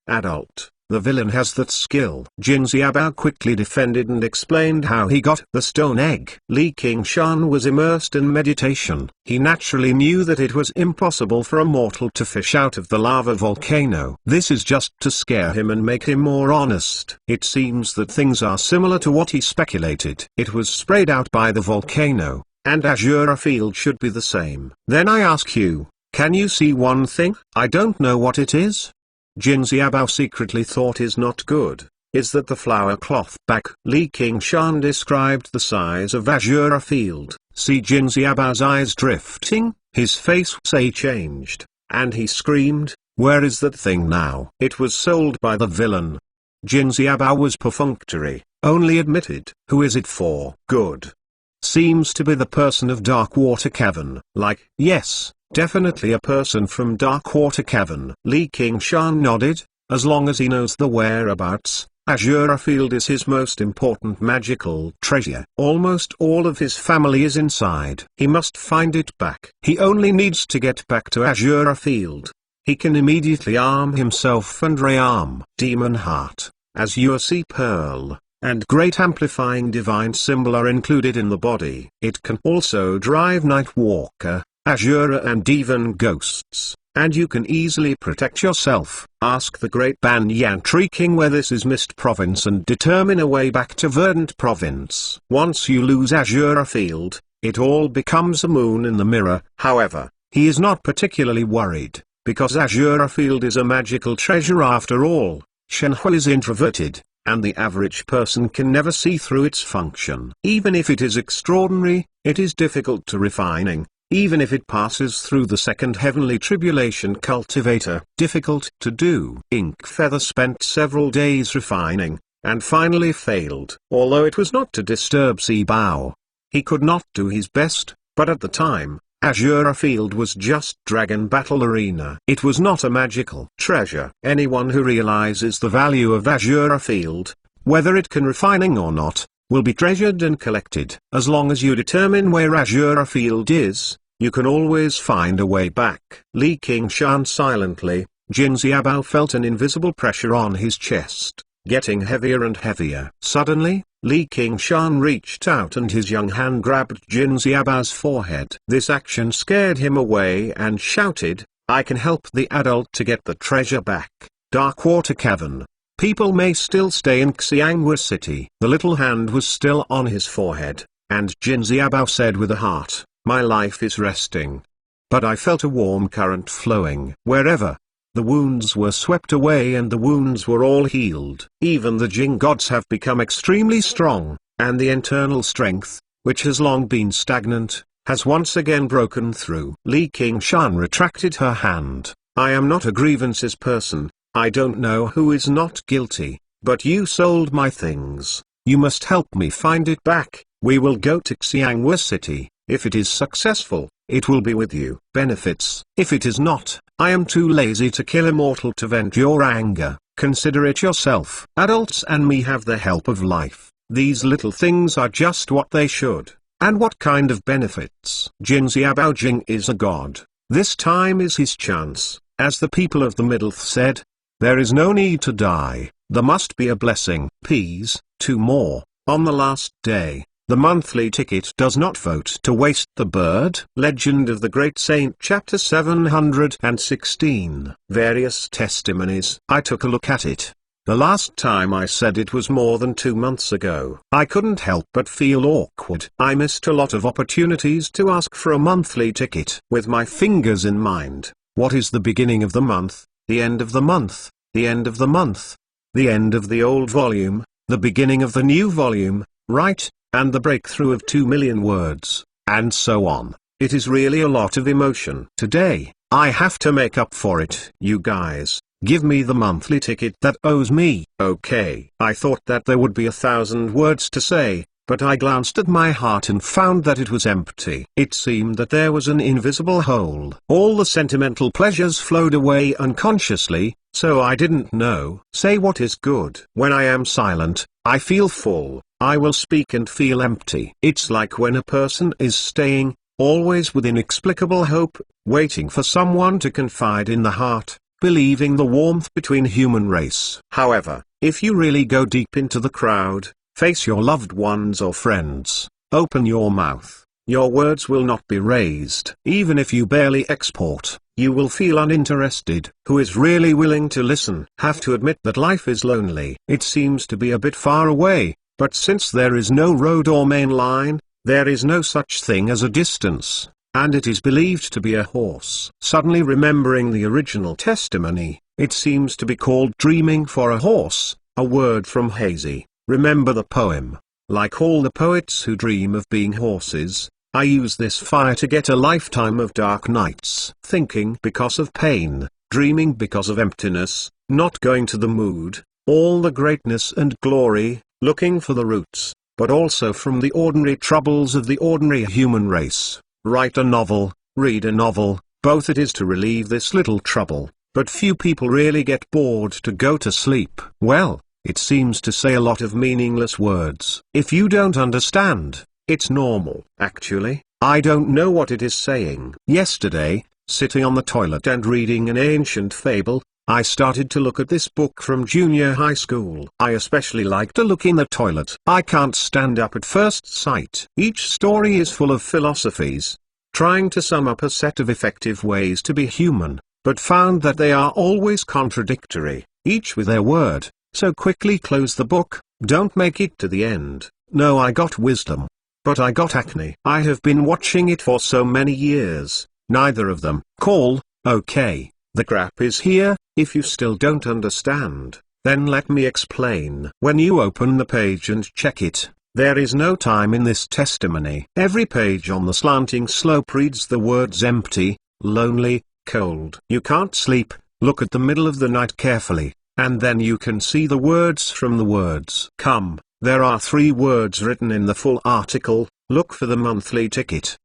"Adult, the villain has that skill." Jin Xiaobao quickly defended and explained how he got the stone egg. Li Qingshan was immersed in meditation. He naturally knew that it was impossible for a mortal to fish out of the lava volcano. This is just to scare him and make him more honest. It seems that things are similar to what he speculated. It was sprayed out by the volcano, and Azure Field should be the same. "Then I ask you, can you see one thing? I don't know what it is." Jin Xiaobao secretly thought is not good. "Is that the flower cloth bag?" Li Qingshan described the size of Azure Field. See Jin Xiaobao's eyes drifting, his face changed, and he screamed, "Where is that thing now?" "It was sold by the villain." Jin Xiaobao was perfunctory, only admitted. "Who is it for?" "Good. Seems to be the person of Darkwater Cavern." "Like?" "Yes, definitely a person from Darkwater Cavern." Li Qingshan nodded. "As long as he knows the whereabouts, Azure Field is his most important magical treasure. Almost all of his family is inside. He must find it back. He only needs to get back to Azure Field. He can immediately arm himself and rearm Demon Heart, Azure Sea Pearl, and Great Amplifying Divine Symbol are included in the body. It can also drive Nightwalker, Azura and even ghosts, and you can easily protect yourself. Ask the Great Banyan Tree King where this is Mist Province and determine a way back to Verdant Province. Once you lose Azure Field, it all becomes a moon in the mirror. However, he is not particularly worried, because Azure Field is a magical treasure after all. Shenhua is introverted, and the average person can never see through its function. Even if it is extraordinary, it is difficult to refining, even if it passes through the second heavenly tribulation cultivator. Difficult to do. Ink Feather spent several days refining, and finally failed. Although it was not to disturb Zebao. He could not do his best, but at the time, Azura Field was just Dragon Battle Arena. It was not a magical treasure. Anyone who realizes the value of Azura Field, whether it can refining or not, will be treasured and collected. As long as you determine where Azura Field is, you can always find a way back. Li Qingshan silently, Jin Xiaobao felt an invisible pressure on his chest, getting heavier and heavier. Suddenly, Li Qingshan reached out and his young hand grabbed Jin Xiaobao's forehead. This action scared him away and shouted, "I can help the adult to get the treasure back." Darkwater Cavern. People may still stay in Xianghua City. The little hand was still on his forehead, and Jin Xiaobao said with a heart, "My life is resting." But I felt a warm current flowing wherever. The wounds were swept away and the wounds were all healed. Even the Jing gods have become extremely strong, and the internal strength, which has long been stagnant, has once again broken through. Li Qingshan retracted her hand. "I am not a grievances person. I don't know who is not guilty, but you sold my things. You must help me find it back. We will go to Xianghua City. If it is successful, it will be with you. Benefits. If it is not, I am too lazy to kill a mortal to vent your anger. Consider it yourself." Adults and me have the help of life. These little things are just what they should. And what kind of benefits? Jin Xiaobao Jing is a god. This time is his chance. As the people of the Middle said, there is no need to die, there must be a blessing. Ps. 2 more. On the last day, the monthly ticket does not vote to waste the bird. Legend of the Great Saint Chapter 716. Various testimonies. I took a look at it. The last time I said it was more than 2 months ago. I couldn't help but feel awkward. I missed a lot of opportunities to ask for a monthly ticket. With my fingers in mind, what is the beginning of the month, the end of the month, the end of the month, the end of the old volume, the beginning of the new volume, right, and the breakthrough of 2 million words, and so on. It is really a lot of emotion. Today, I have to make up for it. You guys, give me the monthly ticket that owes me. Okay. I thought that there would be 1,000 words to say, but I glanced at my heart and found that it was empty. It seemed that there was an invisible hole. All the sentimental pleasures flowed away unconsciously, so I didn't know. Say what is good. When I am silent, I feel full. I will speak and feel empty. It's like when a person is staying, always with inexplicable hope, waiting for someone to confide in the heart, believing the warmth between human race. However, if you really go deep into the crowd, face your loved ones or friends, open your mouth, your words will not be raised. Even if you barely export, you will feel uninterested. Who is really willing to listen? Have to admit that life is lonely. It seems to be a bit far away, but since there is no road or main line, there is no such thing as a distance, and it is believed to be a horse. Suddenly remembering the original testimony, it seems to be called Dreaming for a Horse, a word from Hazy. Remember the poem. Like all the poets who dream of being horses, I use this fire to get a lifetime of dark nights. Thinking because of pain, dreaming because of emptiness, not going to the mood, all the greatness and glory, looking for the roots, but also from the ordinary troubles of the ordinary human race. Write a novel, read a novel, both it is to relieve this little trouble, but few people really get bored to go to sleep. Well, it seems to say a lot of meaningless words. If you don't understand, it's normal. Actually, I don't know what it is saying. Yesterday, sitting on the toilet and reading an ancient fable, I started to look at this book from junior high school. I especially like to look in the toilet. I can't stand up at first sight. Each story is full of philosophies, trying to sum up a set of effective ways to be human, but found that they are always contradictory, each with their word. So quickly close the book, don't make it to the end. No, I got wisdom, but I got acne. I have been watching it for so many years, neither of them. Call, okay, the crap is here. If you still don't understand, then let me explain. When you open the page and check it, there is no time in this testimony. Every page on the slanting slope reads the words empty, lonely, cold. You can't sleep, look at the middle of the night carefully, and then you can see the words from the words. Come, there are 3 words written in the full article. Look for the monthly ticket.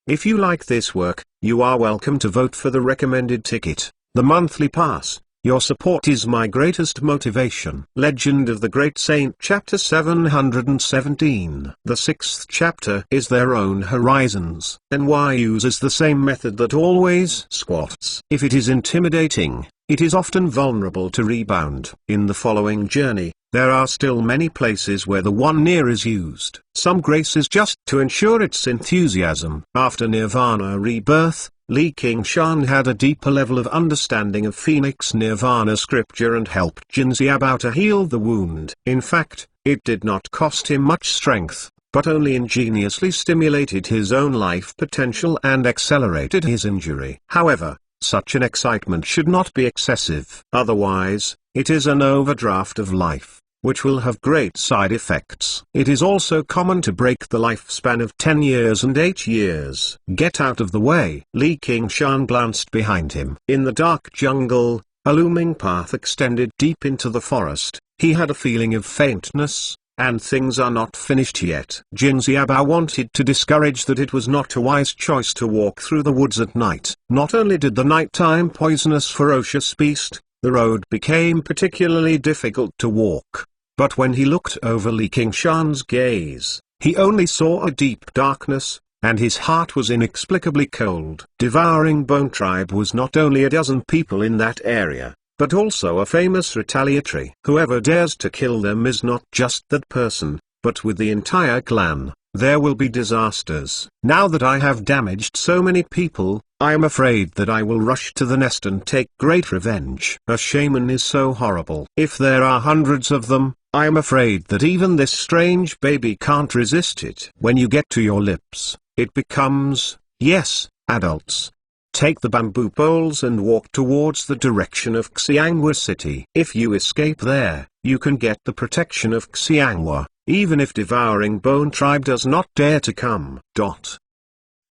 If you like this work, you are welcome to vote for the recommended ticket, the monthly pass. Your support is my greatest motivation. Legend of the Great Saint, Chapter 717. The 6th chapter is Their Own Horizons. NY uses the same method that always squats. If it is intimidating, it is often vulnerable to rebound. In the following journey, there are still many places where the one near is used. Some grace is just to ensure its enthusiasm. After Nirvana rebirth, Li Qingshan had a deeper level of understanding of Phoenix Nirvana scripture and helped Jin Xiaobao to heal the wound. In fact, it did not cost him much strength, but only ingeniously stimulated his own life potential and accelerated his injury. However, such an excitement should not be excessive. Otherwise, it is an overdraft of life, which will have great side effects. It is also common to break the lifespan of 10 years and 8 years. Get out of the way. Li Qingshan glanced behind him. In the dark jungle, a looming path extended deep into the forest. He had a feeling of faintness, and things are not finished yet. Jin Xiaobao wanted to discourage that it was not a wise choice to walk through the woods at night. Not only did the nighttime poisonous ferocious beast, the road became particularly difficult to walk. But when he looked over Li Qingshan's gaze, he only saw a deep darkness, and his heart was inexplicably cold. Devouring Bone Tribe was not only a dozen people in that area, but also a famous retaliatory. Whoever dares to kill them is not just that person, but with the entire clan, there will be disasters. Now that I have damaged so many people, I am afraid that I will rush to the nest and take great revenge. A shaman is so horrible. If there are hundreds of them, I am afraid that even this strange baby can't resist it. When you get to your lips, it becomes, yes, adults. Take the bamboo poles and walk towards the direction of Xianghua City. If you escape there, you can get the protection of Xianghua, even if Devouring Bone Tribe does not dare to come.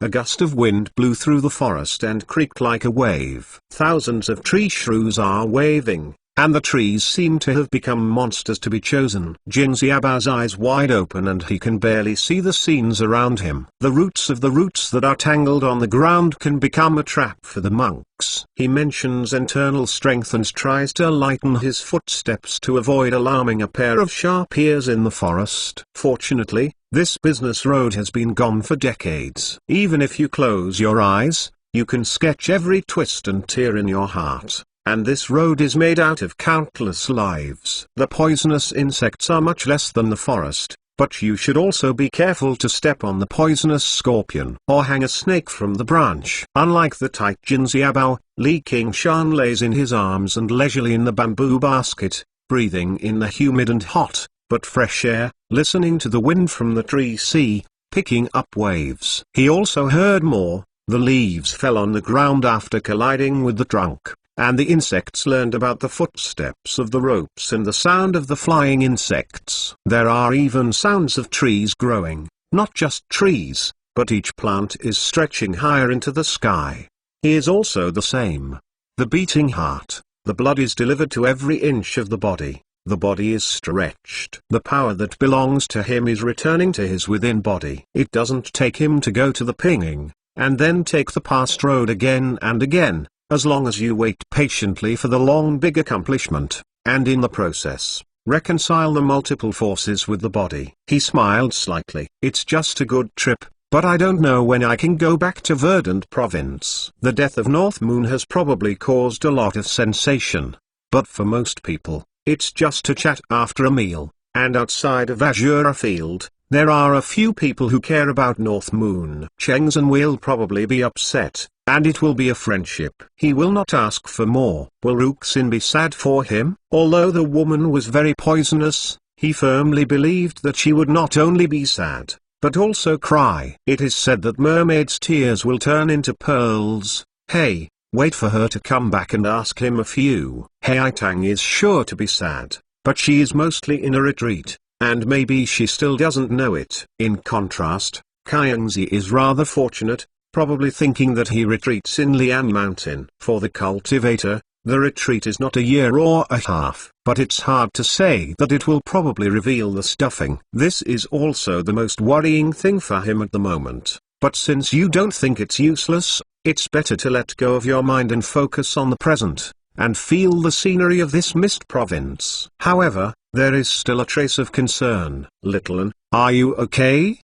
A gust of wind blew through the forest and creaked like a wave. Thousands of tree shrews are waving, and the trees seem to have become monsters to be chosen. Jin Xiaobao's eyes wide open and he can barely see the scenes around him. The roots of the roots that are tangled on the ground can become a trap for the monks. He mentions internal strength and tries to lighten his footsteps to avoid alarming a pair of sharp ears in the forest. Fortunately, this business road has been gone for decades. Even if you close your eyes, you can sketch every twist and tear in your heart. And this road is made out of countless lives. The poisonous insects are much less than the forest, but you should also be careful to step on the poisonous scorpion or hang a snake from the branch. Unlike the tight Jin Xiaobao, Li Qingshan lays in his arms and leisurely in the bamboo basket, breathing in the humid and hot, but fresh air, listening to the wind from the tree sea, picking up waves. He also heard more. The leaves fell on the ground after colliding with the trunk, and the insects learned about the footsteps of the ropes and the sound of the flying insects. There are even sounds of trees growing, not just trees, but each plant is stretching higher into the sky. He is also the same. The beating heart, the blood is delivered to every inch of the body. The body is stretched. The power that belongs to him is returning to his within body. It doesn't take him to go to the pinging, and then take the past road again and again. As long as you wait patiently for the long big accomplishment, and in the process, reconcile the multiple forces with the body. He smiled slightly. It's just a good trip, but I don't know when I can go back to Verdant Province. The death of North Moon has probably caused a lot of sensation, but for most people, it's just a chat after a meal, and outside of Azura Field, there are a few people who care about North Moon. Chengzhen will probably be upset, and it will be a friendship. He will not ask for more. Will Ruxin be sad for him? Although the woman was very poisonous, he firmly believed that she would not only be sad, but also cry. It is said that mermaids' tears will turn into pearls. Hey, wait for her to come back and ask him a few. Haitang is sure to be sad, but she is mostly in a retreat, and maybe she still doesn't know it. In contrast, Kaiangzi is rather fortunate, probably thinking that he retreats in Lian Mountain. For the cultivator, The retreat is not a year or a half, but it's hard to say that it will probably reveal the stuffing. This is also the most worrying thing for him at the moment. But since you don't think it's useless, it's better to let go of your mind and focus on the present, and feel the scenery of this mist province. However, there is still a trace of concern. Little An, are you okay?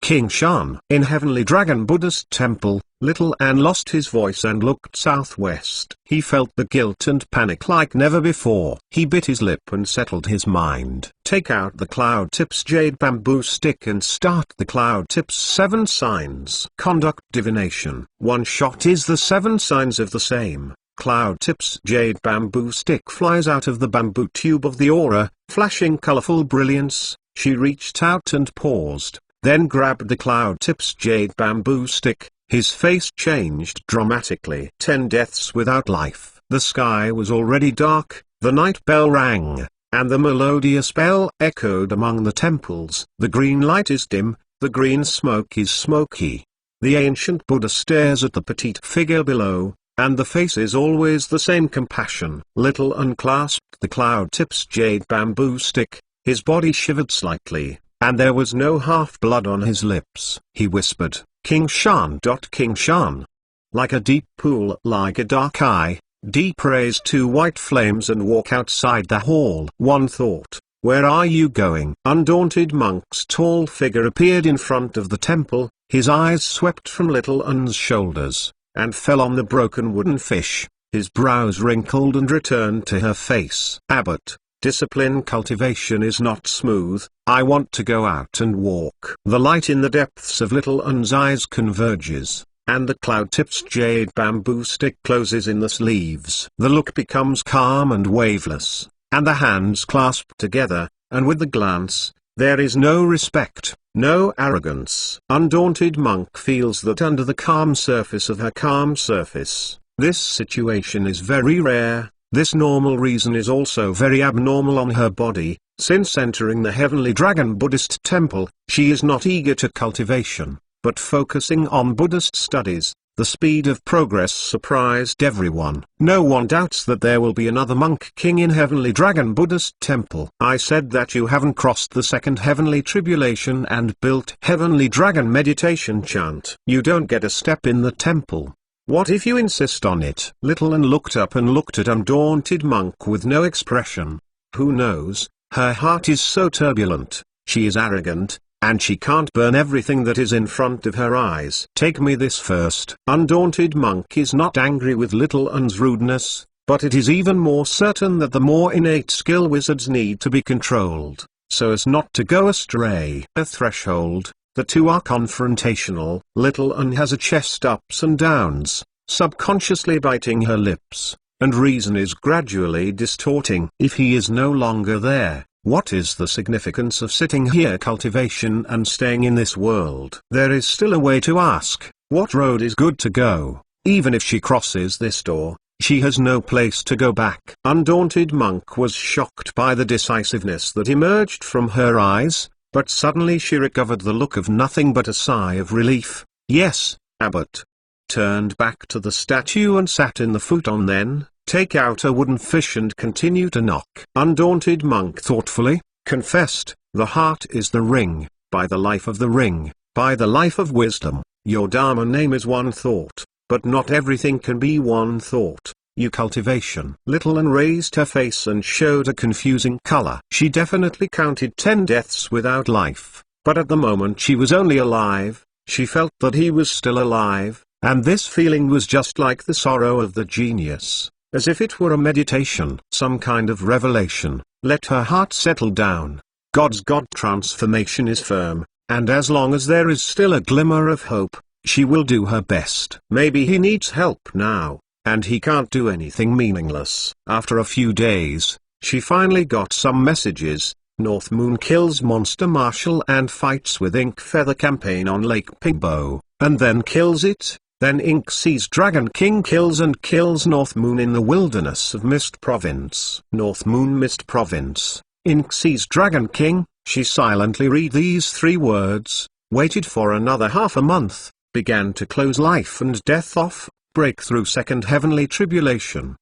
King Shan. In Heavenly Dragon Buddhist Temple, Little An lost his voice and looked southwest. He felt the guilt and panic like never before. He bit his lip and settled his mind. Take out the Cloud Tips Jade Bamboo Stick and start the Cloud Tips 7 Signs. Conduct Divination. One shot is the 7 signs of the same. Cloud Tips Jade Bamboo Stick flies out of the bamboo tube of the aura, flashing colorful brilliance. She reached out and paused, then grabbed the Cloud Tips Jade Bamboo Stick. His face changed dramatically. 10 deaths without life. The sky was already dark, the night bell rang, and the melodious bell echoed among the temples. The green light is dim, the green smoke is smoky. The ancient Buddha stares at the petite figure below, and the face is always the same compassion. Little unclasped the Cloud Tips Jade Bamboo Stick, his body shivered slightly, and there was no half-blood on his lips. He whispered, King Shan. King Shan. Like a deep pool, like a dark eye, deep raise 2 white flames and walk outside the hall. One thought, where are you going? Undaunted Monk's tall figure appeared in front of the temple, his eyes swept from Little Un's shoulders, and fell on the broken wooden fish. His brows wrinkled and returned to her face. Abbot, discipline cultivation is not smooth. I want to go out and walk. The light in the depths of Little Un's eyes converges, and the Cloud Tips Jade Bamboo Stick closes in the sleeves. The look becomes calm and waveless, and the hands clasp together, and with the glance, there is no respect, no arrogance. Undaunted Monk feels that under the calm surface of her calm surface, this situation is very rare. This normal reason is also very abnormal on her body. Since entering the Heavenly Dragon Buddhist Temple, she is not eager to cultivation, but focusing on Buddhist studies. The speed of progress surprised everyone. No one doubts that there will be another Monk King in Heavenly Dragon Buddhist Temple. I said that you haven't crossed the second heavenly tribulation and built Heavenly Dragon meditation chant. You don't get a step in the temple. What if you insist on it? Little An looked up and looked at Undaunted Monk with no expression. Who knows, her heart is so turbulent, she is arrogant, and she can't burn everything that is in front of her eyes. Take me this first. Undaunted Monk is not angry with Little Un's rudeness, but it is even more certain that the more innate skill wizards need to be controlled, so as not to go astray. A threshold. The two are confrontational. Little Un has a chest ups and downs, subconsciously biting her lips, and reason is gradually distorting. If he is no longer there, what is the significance of sitting here cultivation and staying in this world? There is still a way to ask, what road is good to go? Even if she crosses this door, she has no place to go back. Undaunted Monk was shocked by the decisiveness that emerged from her eyes, but suddenly she recovered the look of nothing but a sigh of relief. Yes, Abbot. Turned back to the statue and sat in the futon. Then, take out a wooden fish and continue to knock. Undaunted Monk thoughtfully confessed, the heart is the ring, by the life of the ring, by the life of wisdom. Your Dharma name is one thought, but not everything can be one thought. You cultivation. Little An raised her face and showed a confusing color. She definitely counted 10 deaths without life, but at the moment she was only alive. She felt that he was still alive, and this feeling was just like the sorrow of the genius, as if it were a meditation, some kind of revelation. Let her heart settle down. God's God transformation is firm, and as long as there is still a glimmer of hope, she will do her best. Maybe he needs help now, and he can't do anything meaningless. After a few days, she finally got some messages. North Moon kills Monster Marshal and fights with Ink Feather campaign on Lake Pingbo, and then kills it. Then Ink sees Dragon King kills North Moon in the wilderness of Mist Province. North Moon Mist Province. Ink sees Dragon King. She silently read these 3 words, waited for another half a month, began to close life and death off, breakthrough second heavenly tribulation.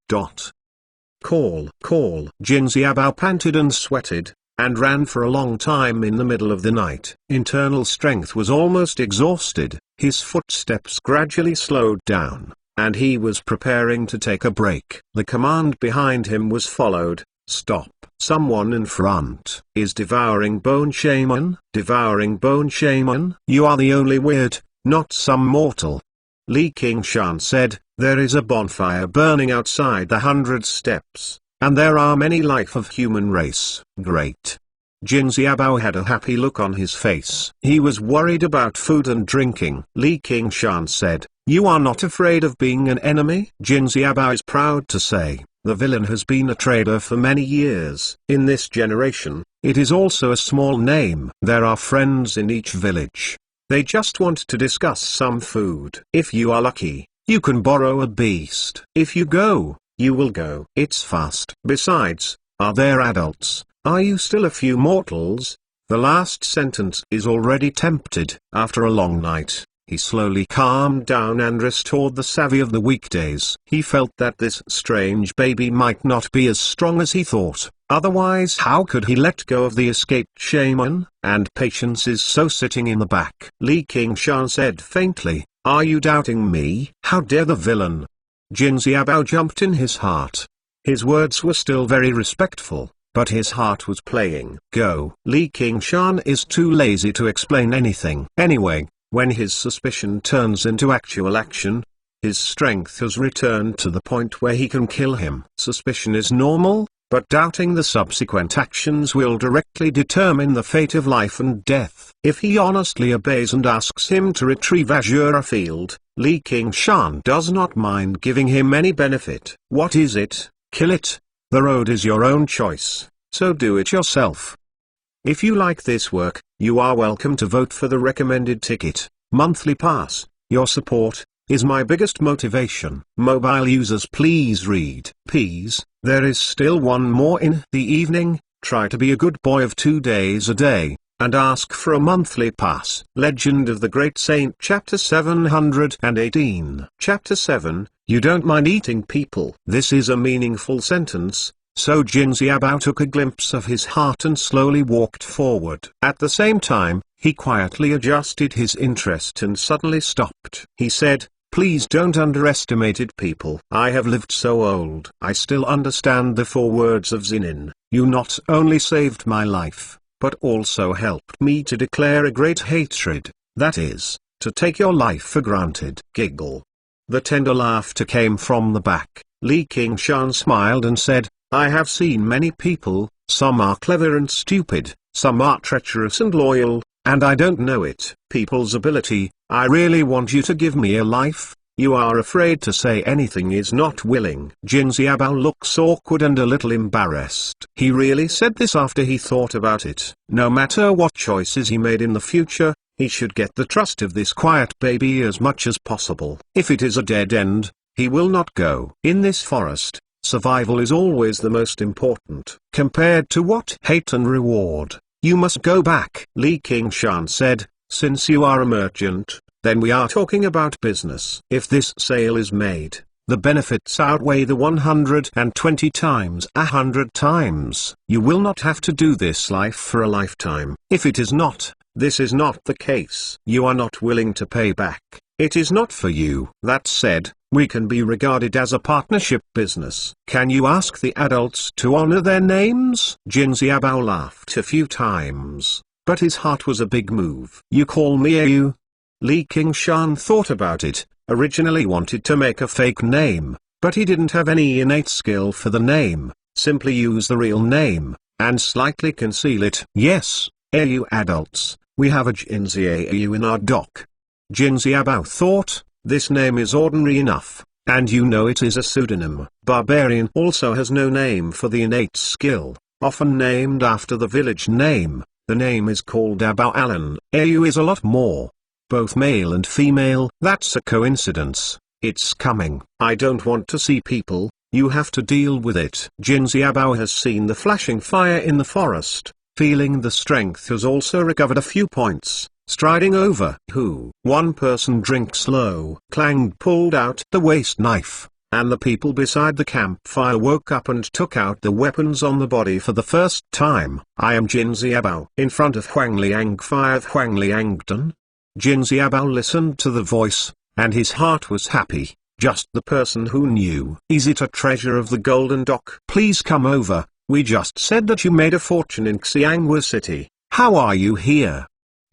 Call. Jin Xiaobao panted and sweated, and ran for a long time in the middle of the night. Internal strength was almost exhausted, his footsteps gradually slowed down, and he was preparing to take a break. The command behind him was followed: stop. Someone in front is devouring bone shaman. Devouring bone shaman? You are the only weird, not some mortal. Li Qingshan said, there is a bonfire burning outside the 100 steps, and there are many life of human race. Great. Jin Xiaobao had a happy look on his face. He was worried about food and drinking. Li Qingshan said, you are not afraid of being an enemy? Jin Xiaobao is proud to say, the villain has been a trader for many years. In this generation, it is also a small name. There are friends in each village. They just want to discuss some food. If you are lucky, you can borrow a beast. If you go, you will go. It's fast. Besides, are there adults? Are you still a few mortals? The last sentence is already tempted. After a long night, he slowly calmed down and restored the savvy of the weekdays. He felt that this strange baby might not be as strong as he thought. Otherwise, how could he let go of the escaped shaman? And patience is so sitting in the back. Li Qingshan said faintly, are you doubting me? How dare the villain? Jin Xiaobao jumped in his heart. His words were still very respectful, but his heart was playing. Go. Li Qingshan is too lazy to explain anything. Anyway, when his suspicion turns into actual action, his strength has returned to the point where he can kill him. Suspicion is normal, but doubting the subsequent actions will directly determine the fate of life and death. If he honestly obeys and asks him to retrieve Azure Field, Li Qingshan does not mind giving him any benefit. What is it? Kill it. The road is your own choice, so do it yourself. If you like this work, you are welcome to vote for the recommended ticket. Monthly pass. Your support is my biggest motivation. Mobile users, please read. Please, there is still one more in the evening. Try to be a good boy of 2 days a day, and ask for a monthly pass. Legend of the Great Saint, Chapter 718. Chapter 7, you don't mind eating people. This is a meaningful sentence, so Jin Xiaobao took a glimpse of his heart and slowly walked forward. At the same time, he quietly adjusted his interest and suddenly stopped. He said, please don't underestimate it, people. I have lived so old. I still understand the 4 words of Zinin. You not only saved my life, but also helped me to declare a great hatred, that is, to take your life for granted. Giggle. The tender laughter came from the back. Li Qingshan smiled and said, I have seen many people, some are clever and stupid, some are treacherous and loyal, and I don't know it. People's ability, I really want you to give me a life. You are afraid to say anything, is not willing. Jin Xiaobao looks awkward and a little embarrassed. He really said this after he thought about it. No matter what choices he made in the future, he should get the trust of this quiet baby as much as possible. If it is a dead end, he will not go. In this forest, survival is always the most important. Compared to what? Hate and reward. You must go back. Li Qingshan said, since you are a merchant, then we are talking about business. If this sale is made, the benefits outweigh the 120 times, 100 times. You will not have to do this life for a lifetime. If it is not, this is not the case. You are not willing to pay back. It is not for you. That said, we can be regarded as a partnership business. Can you ask the adults to honor their names? Jin Xiaobao laughed a few times, but his heart was a big move. You call me Ayu? Li Qingshan thought about it, originally wanted to make a fake name, but he didn't have any innate skill for the name. Simply use the real name, and slightly conceal it. Yes, Ayu adults, we have a Jin Xiaoyu in our dock. Jin Xiaobao thought, this name is ordinary enough, and you know it is a pseudonym. Barbarian also has no name for the innate skill, often named after the village name. The name is called Abao Alan. Ayu is a lot more. Both male and female. That's a coincidence. It's coming. I don't want to see people, you have to deal with it. Jin Xiaobao has seen the flashing fire in the forest, feeling the strength has also recovered a few points, striding over. Who? One person drinks slow. Clang pulled out the waste knife, and the people beside the campfire woke up and took out the weapons on the body for the first time. I am Jin Xiaobao. In front of Huang Liangfei of Huang Liangdan. Jin Xiaobao listened to the voice, and his heart was happy. Just the person who knew. Is it a treasure of the Golden Dock? Please come over. We just said that you made a fortune in Xianghua City. How are you here?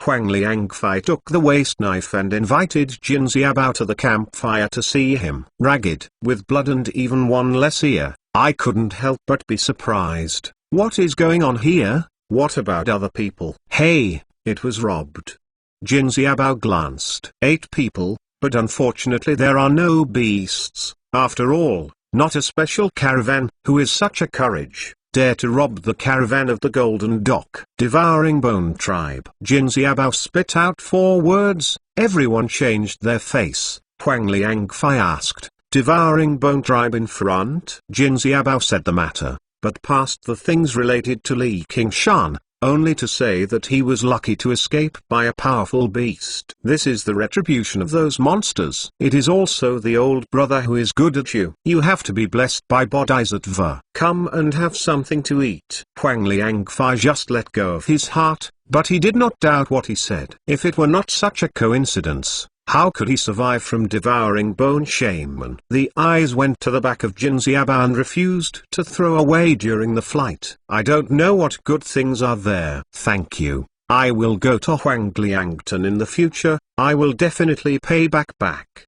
Huang Liangfei took the waste knife and invited Jin Xiaobao to the campfire to see him. Ragged, with blood and even one less ear, I couldn't help but be surprised. What is going on here? What about other people? Hey, it was robbed. Jin Xiaobao glanced. 8 people, but unfortunately there are no beasts. After all, not a special caravan. Who is such a courage? Dare to rob the caravan of the Golden Dock. Devouring Bone Tribe. Jin Xiaobao spit out 4 words. Everyone changed their face. Huang Liangfei asked, Devouring Bone Tribe in front? Jin Xiaobao said the matter, but passed the things related to Li Qingshan, only to say that he was lucky to escape by a powerful beast. This is the retribution of those monsters. It is also the old brother who is good at you. You have to be blessed by Bodhisattva. Come and have something to eat. Huang Liangfei just let go of his heart, but he did not doubt what he said. If it were not such a coincidence, how could he survive from devouring bone shaman? The eyes went to the back of Jin Xiaobao and refused to throw away during the flight. I don't know what good things are there. Thank you. I will go to Huang Liangtan in the future. I will definitely pay back.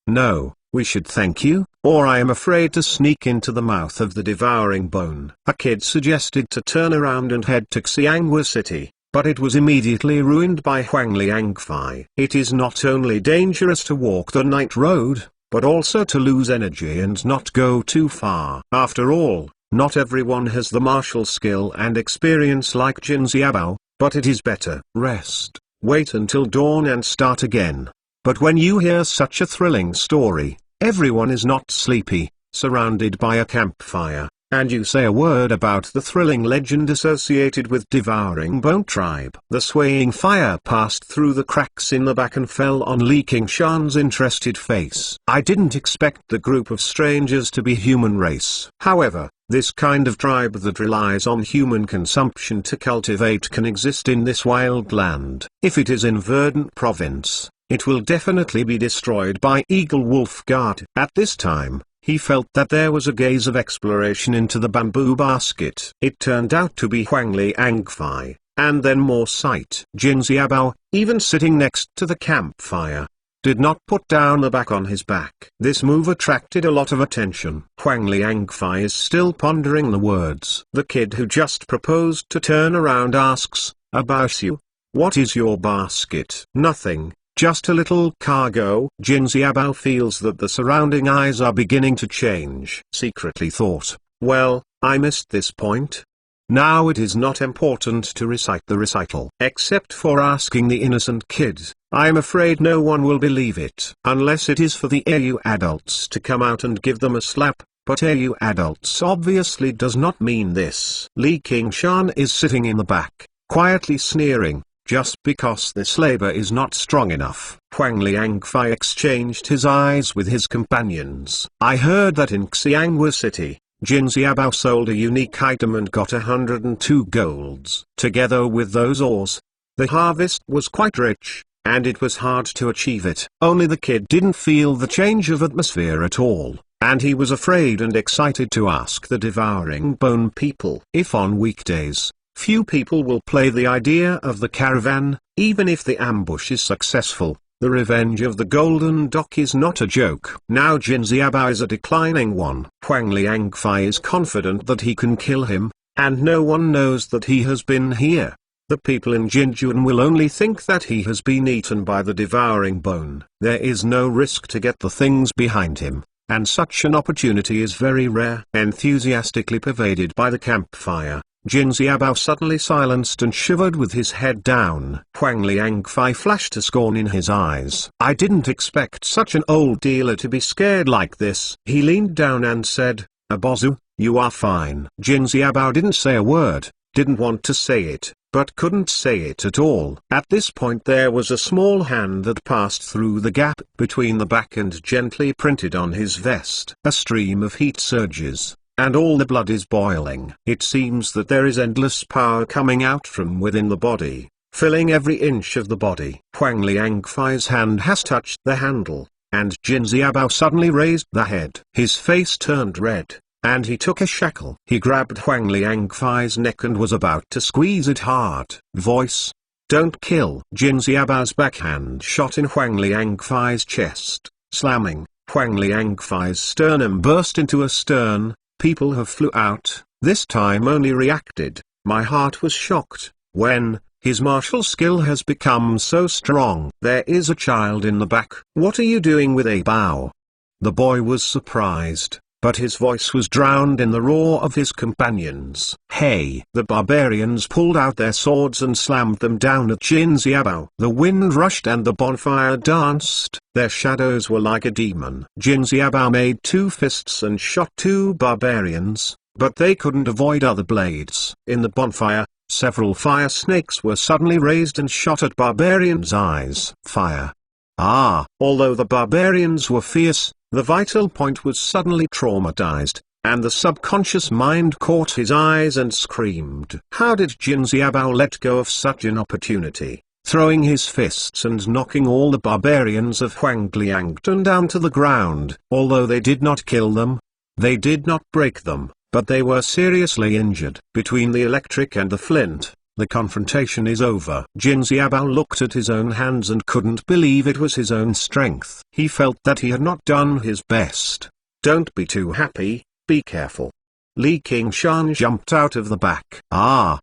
No, we should thank you, or I am afraid to sneak into the mouth of the devouring bone. A kid suggested to turn around and head to Xianghua City, but it was immediately ruined by Huang Liangfei. It is not only dangerous to walk the night road, but also to lose energy and not go too far. After all, not everyone has the martial skill and experience like Jin Xiaobao, but it is better. Rest, wait until dawn and start again. But when you hear such a thrilling story, everyone is not sleepy, surrounded by a campfire, and you say a word about the thrilling legend associated with Devouring Bone Tribe. The swaying fire passed through the cracks in the back and fell on Li Qingshan's interested face. I didn't expect the group of strangers to be human race. However, this kind of tribe that relies on human consumption to cultivate can exist in this wild land. If it is in Verdant Province, it will definitely be destroyed by Eagle Wolf Guard. At this time, he felt that there was a gaze of exploration into the bamboo basket. It turned out to be Huang Liangfei, and then more sight. Jin Xiaobao, even sitting next to the campfire, did not put down the back on his back. This move attracted a lot of attention. Huang Liangfei is still pondering the words. The kid who just proposed to turn around asks, "About you? What is your basket?" "Nothing. Just a little cargo." Jin Xiaobao feels that the surrounding eyes are beginning to change. Secretly thought, well, I missed this point. Now it is not important to recite the recital. Except for asking the innocent kid, I am afraid no one will believe it. Unless it is for the AU adults to come out and give them a slap, but AU adults obviously does not mean this. Li Qingshan is sitting in the back, quietly sneering. Just because this labor is not strong enough. Huang Liangfei exchanged his eyes with his companions. I heard that in Xianghua City, Jin Xiaobao sold a unique item and got 102 golds. Together with those ores, the harvest was quite rich, and it was hard to achieve it. Only the kid didn't feel the change of atmosphere at all, and he was afraid and excited to ask the Devouring Bone people. If on weekdays, few people will play the idea of the caravan, even if the ambush is successful. The revenge of the Golden Dock is not a joke. Now Jin Xiaobao is a declining one. Huang Liangfei is confident that he can kill him, and no one knows that he has been here. The people in Jinjuan will only think that he has been eaten by the Devouring Bone. There is no risk to get the things behind him, and such an opportunity is very rare. Enthusiastically pervaded by the campfire, Jin Xiaobao suddenly silenced and shivered with his head down. Huang Liangfei flashed a scorn in his eyes. I didn't expect such an old dealer to be scared like this. He leaned down and said, "Abozu, you are fine." Jin Xiaobao didn't say a word, didn't want to say it, but couldn't say it at all. At this point there was a small hand that passed through the gap between the back and gently printed on his vest. A stream of heat surges, and all the blood is boiling. It seems that there is endless power coming out from within the body, filling every inch of the body. Huang Liangfei's hand has touched the handle, and Jin Xiaobao suddenly raised the head. His face turned red, and he took a shackle. He grabbed Huang Liangfei's neck and was about to squeeze it hard. Voice: "Don't kill." Jin Xiaobao's backhand shot in Huang Liangfei's chest, slamming. Huang Liangfei's sternum burst into a stern. People have flew out. This time only reacted. My heart was shocked when his martial skill has become so strong. There is a child in the back. What are you doing with a Bao? The boy was surprised, but his voice was drowned in the roar of his companions. Hey! The barbarians pulled out their swords and slammed them down at Jin Xiaobao. The wind rushed and the bonfire danced. Their shadows were like a demon. Jin Xiaobao made 2 fists and shot 2 barbarians, but they couldn't avoid other blades. In the bonfire, several fire snakes were suddenly raised and shot at barbarians' eyes. Fire. Although the barbarians were fierce, the vital point was suddenly traumatized, and the subconscious mind caught his eyes and screamed. How did Jin Xiaobao let go of such an opportunity? Throwing his fists and knocking all the barbarians of Huang Liangtan down to the ground. Although they did not kill them, they did not break them, but they were seriously injured. Between the electric and the flint, the confrontation is over. Jin Xiaobao looked at his own hands and couldn't believe it was his own strength. He felt that he had not done his best. Don't be too happy, be careful. Li Qingshan jumped out of the back.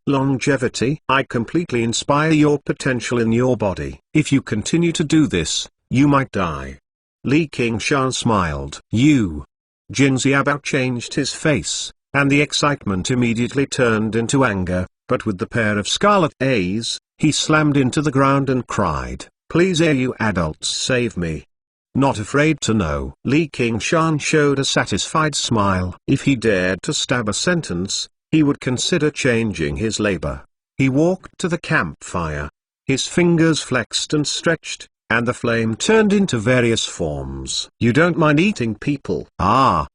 Longevity. I completely inspire your potential in your body. If you continue to do this, you might die. Li Qingshan smiled. You. Jin Xiaobao changed his face, and the excitement immediately turned into anger. But with the pair of scarlet A's, he slammed into the ground and cried, "Please, you adults, save me." Not afraid to know. Li Qingshan showed a satisfied smile. If he dared to stab a sentence, he would consider changing his labor. He walked to the campfire. His fingers flexed and stretched, and the flame turned into various forms. You don't mind eating people?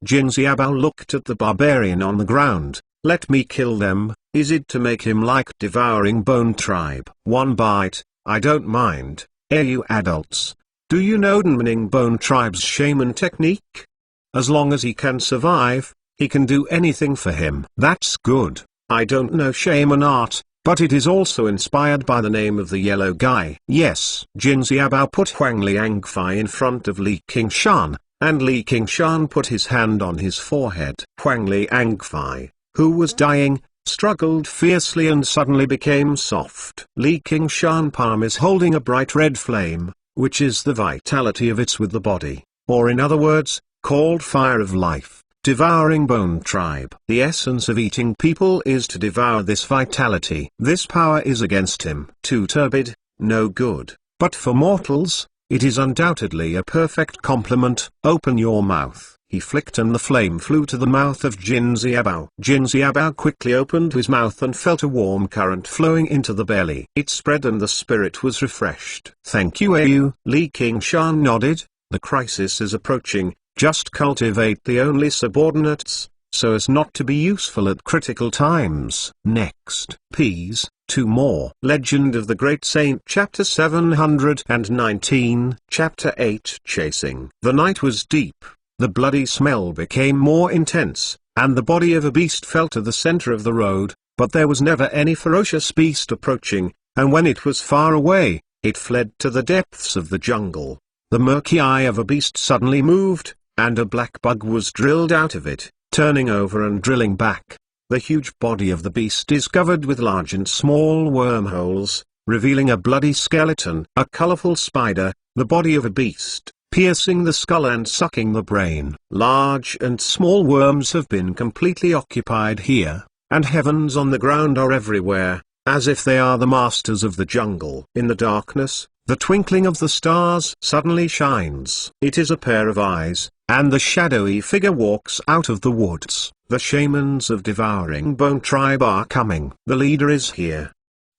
Jin Xiaobao looked at the barbarian on the ground. Let me kill them. Is it to make him like devouring Bone Tribe? 1 bite, I don't mind. You adults, do you know Nmening Bone Tribe's shaman technique? As long as he can survive, he can do anything for him. That's good. I don't know shaman art, but it is also inspired by the name of the yellow guy. Yes. Jin Xiaobao put Huang Liangfei in front of Li Qingshan, and Li Qingshan put his hand on his forehead. Huang Liangfei, who was dying, struggled fiercely and suddenly became soft. Li Qingshan palm is holding a bright red flame, which is the vitality of its with the body, or in other words, called fire of life, devouring Bone Tribe. The essence of eating people is to devour this vitality. This power is against him. Too turbid, no good, but for mortals, it is undoubtedly a perfect complement. Open your mouth. He flicked and the flame flew to the mouth of Jin Xiaobao. Jin Xiaobao quickly opened his mouth and felt a warm current flowing into the belly. It spread and the spirit was refreshed. Thank you, Au. Li Qingshan nodded. The crisis is approaching. Just cultivate the only subordinates, so as not to be useful at critical times. Next. Ps. 2 more. Legend of the Great Saint. Chapter 719. Chapter 8. Chasing. The night was deep. The bloody smell became more intense, and the body of a beast fell to the center of the road, but there was never any ferocious beast approaching, and when it was far away, it fled to the depths of the jungle. The murky eye of a beast suddenly moved, and a black bug was drilled out of it, turning over and drilling back. The huge body of the beast is covered with large and small wormholes, revealing a bloody skeleton. A colorful spider, the body of a beast, piercing the skull and sucking the brain. Large and small worms have been completely occupied here, and heavens on the ground are everywhere, as if they are the masters of the jungle. In the darkness, the twinkling of the stars suddenly shines. It is a pair of eyes, and the shadowy figure walks out of the woods. The shamans of Devouring Bone Tribe are coming. The leader is here.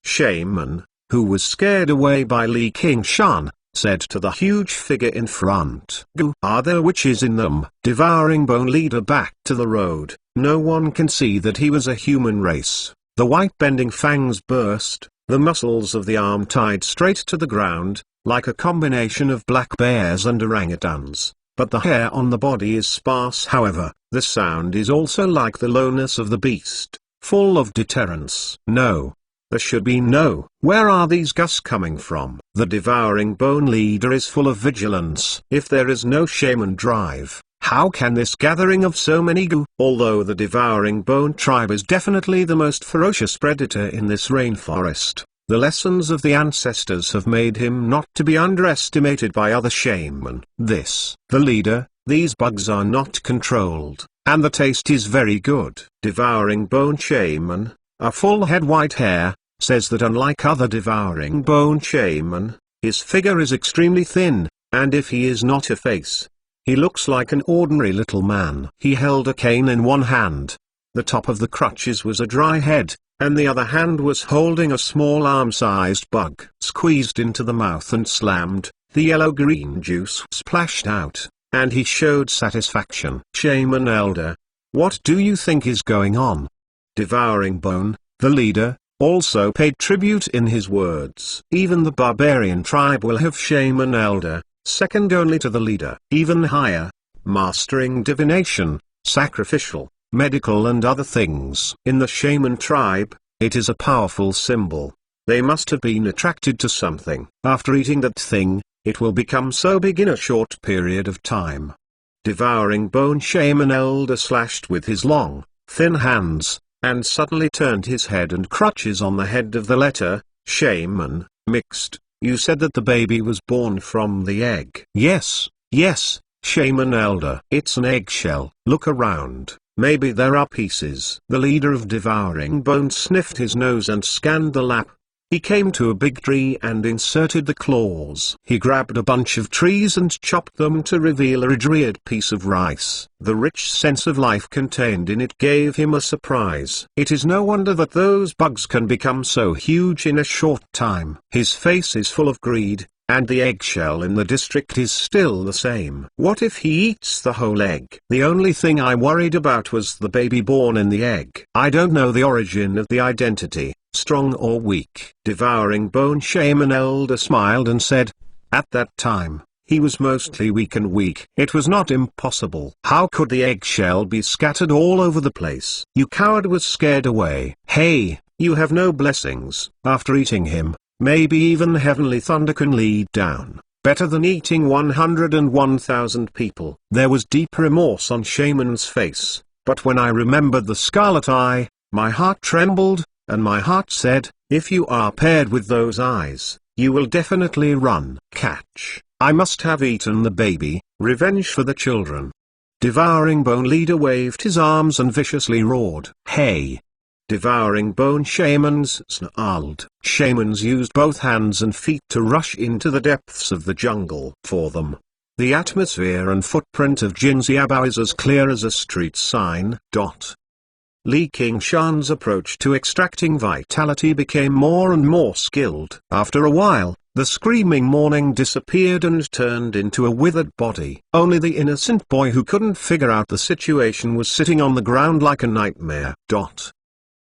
Shaman, who was scared away by Li Qingshan, said to the huge figure in front, "Are there witches in them?" Devouring Bone Leader backed to the road. No one can see that he was a human race. The white bending fangs burst, the muscles of the arm tied straight to the ground, like a combination of black bears and orangutans. But the hair on the body is sparse. However, the sound is also like the lowness of the beast, full of deterrence. No. There should be no. Where are these gus coming from? The Devouring Bone Leader is full of vigilance. If there is no shaman drive, how can this gathering of so many gu? Although the Devouring Bone tribe is definitely the most ferocious predator in this rainforest, the lessons of the ancestors have made him not to be underestimated by other shaman. The leader, these bugs are not controlled, and the taste is very good. Devouring Bone Shaman, a full head white hair, says that unlike other Devouring Bone Shaman, his figure is extremely thin, and if he is not a face, he looks like an ordinary little man. He held a cane in one hand. The top of the crutches was a dry head, and the other hand was holding a small arm-sized bug. Squeezed into the mouth and slammed, the yellow-green juice splashed out, and he showed satisfaction. Shaman Elder, what do you think is going on? Devouring Bone, the leader, also paid tribute in his words. Even the barbarian tribe will have Shaman Elder, second only to the leader. Even higher, mastering divination, sacrificial, medical and other things. In the shaman tribe, it is a powerful symbol. They must have been attracted to something. After eating that thing, it will become so big in a short period of time. Devouring Bone Shaman Elder slashed with his long, thin hands, and suddenly turned his head and crutches on the head of the letter, Shaman, mixed. You said that the baby was born from the egg. Yes, Shaman Elder. It's an eggshell. Look around. Maybe there are pieces. The leader of Devouring Bone sniffed his nose and scanned the lap. He came to a big tree and inserted the claws. He grabbed a bunch of trees and chopped them to reveal a reed piece of rice. The rich sense of life contained in it gave him a surprise. It is no wonder that those bugs can become so huge in a short time. His face is full of greed, and the eggshell in the district is still the same. What if he eats the whole egg? The only thing I worried about was the baby born in the egg. I don't know the origin of the identity, strong or weak. Devouring Bone Shaman Elder smiled and said, at that time, he was mostly weak and weak. It was not impossible. How could the eggshell be scattered all over the place? You coward was scared away. Hey, you have no blessings. After eating him, maybe even heavenly thunder can lead down. Better than eating 101,000 people. There was deep remorse on Shaman's face, but when I remembered the scarlet eye, my heart trembled, and my heart said, if you are paired with those eyes, you will definitely run. Catch. I must have eaten the baby, revenge for the children. Devouring Bone Leader waved his arms and viciously roared, hey! Devouring Bone Shamans snarled. Shamans used both hands and feet to rush into the depths of the jungle. For them, the atmosphere and footprint of Jin Xiaobao is as clear as a street sign. Li Qingshan's approach to extracting vitality became more and more skilled. After a while, the screaming morning disappeared and turned into a withered body. Only the innocent boy who couldn't figure out the situation was sitting on the ground like a nightmare.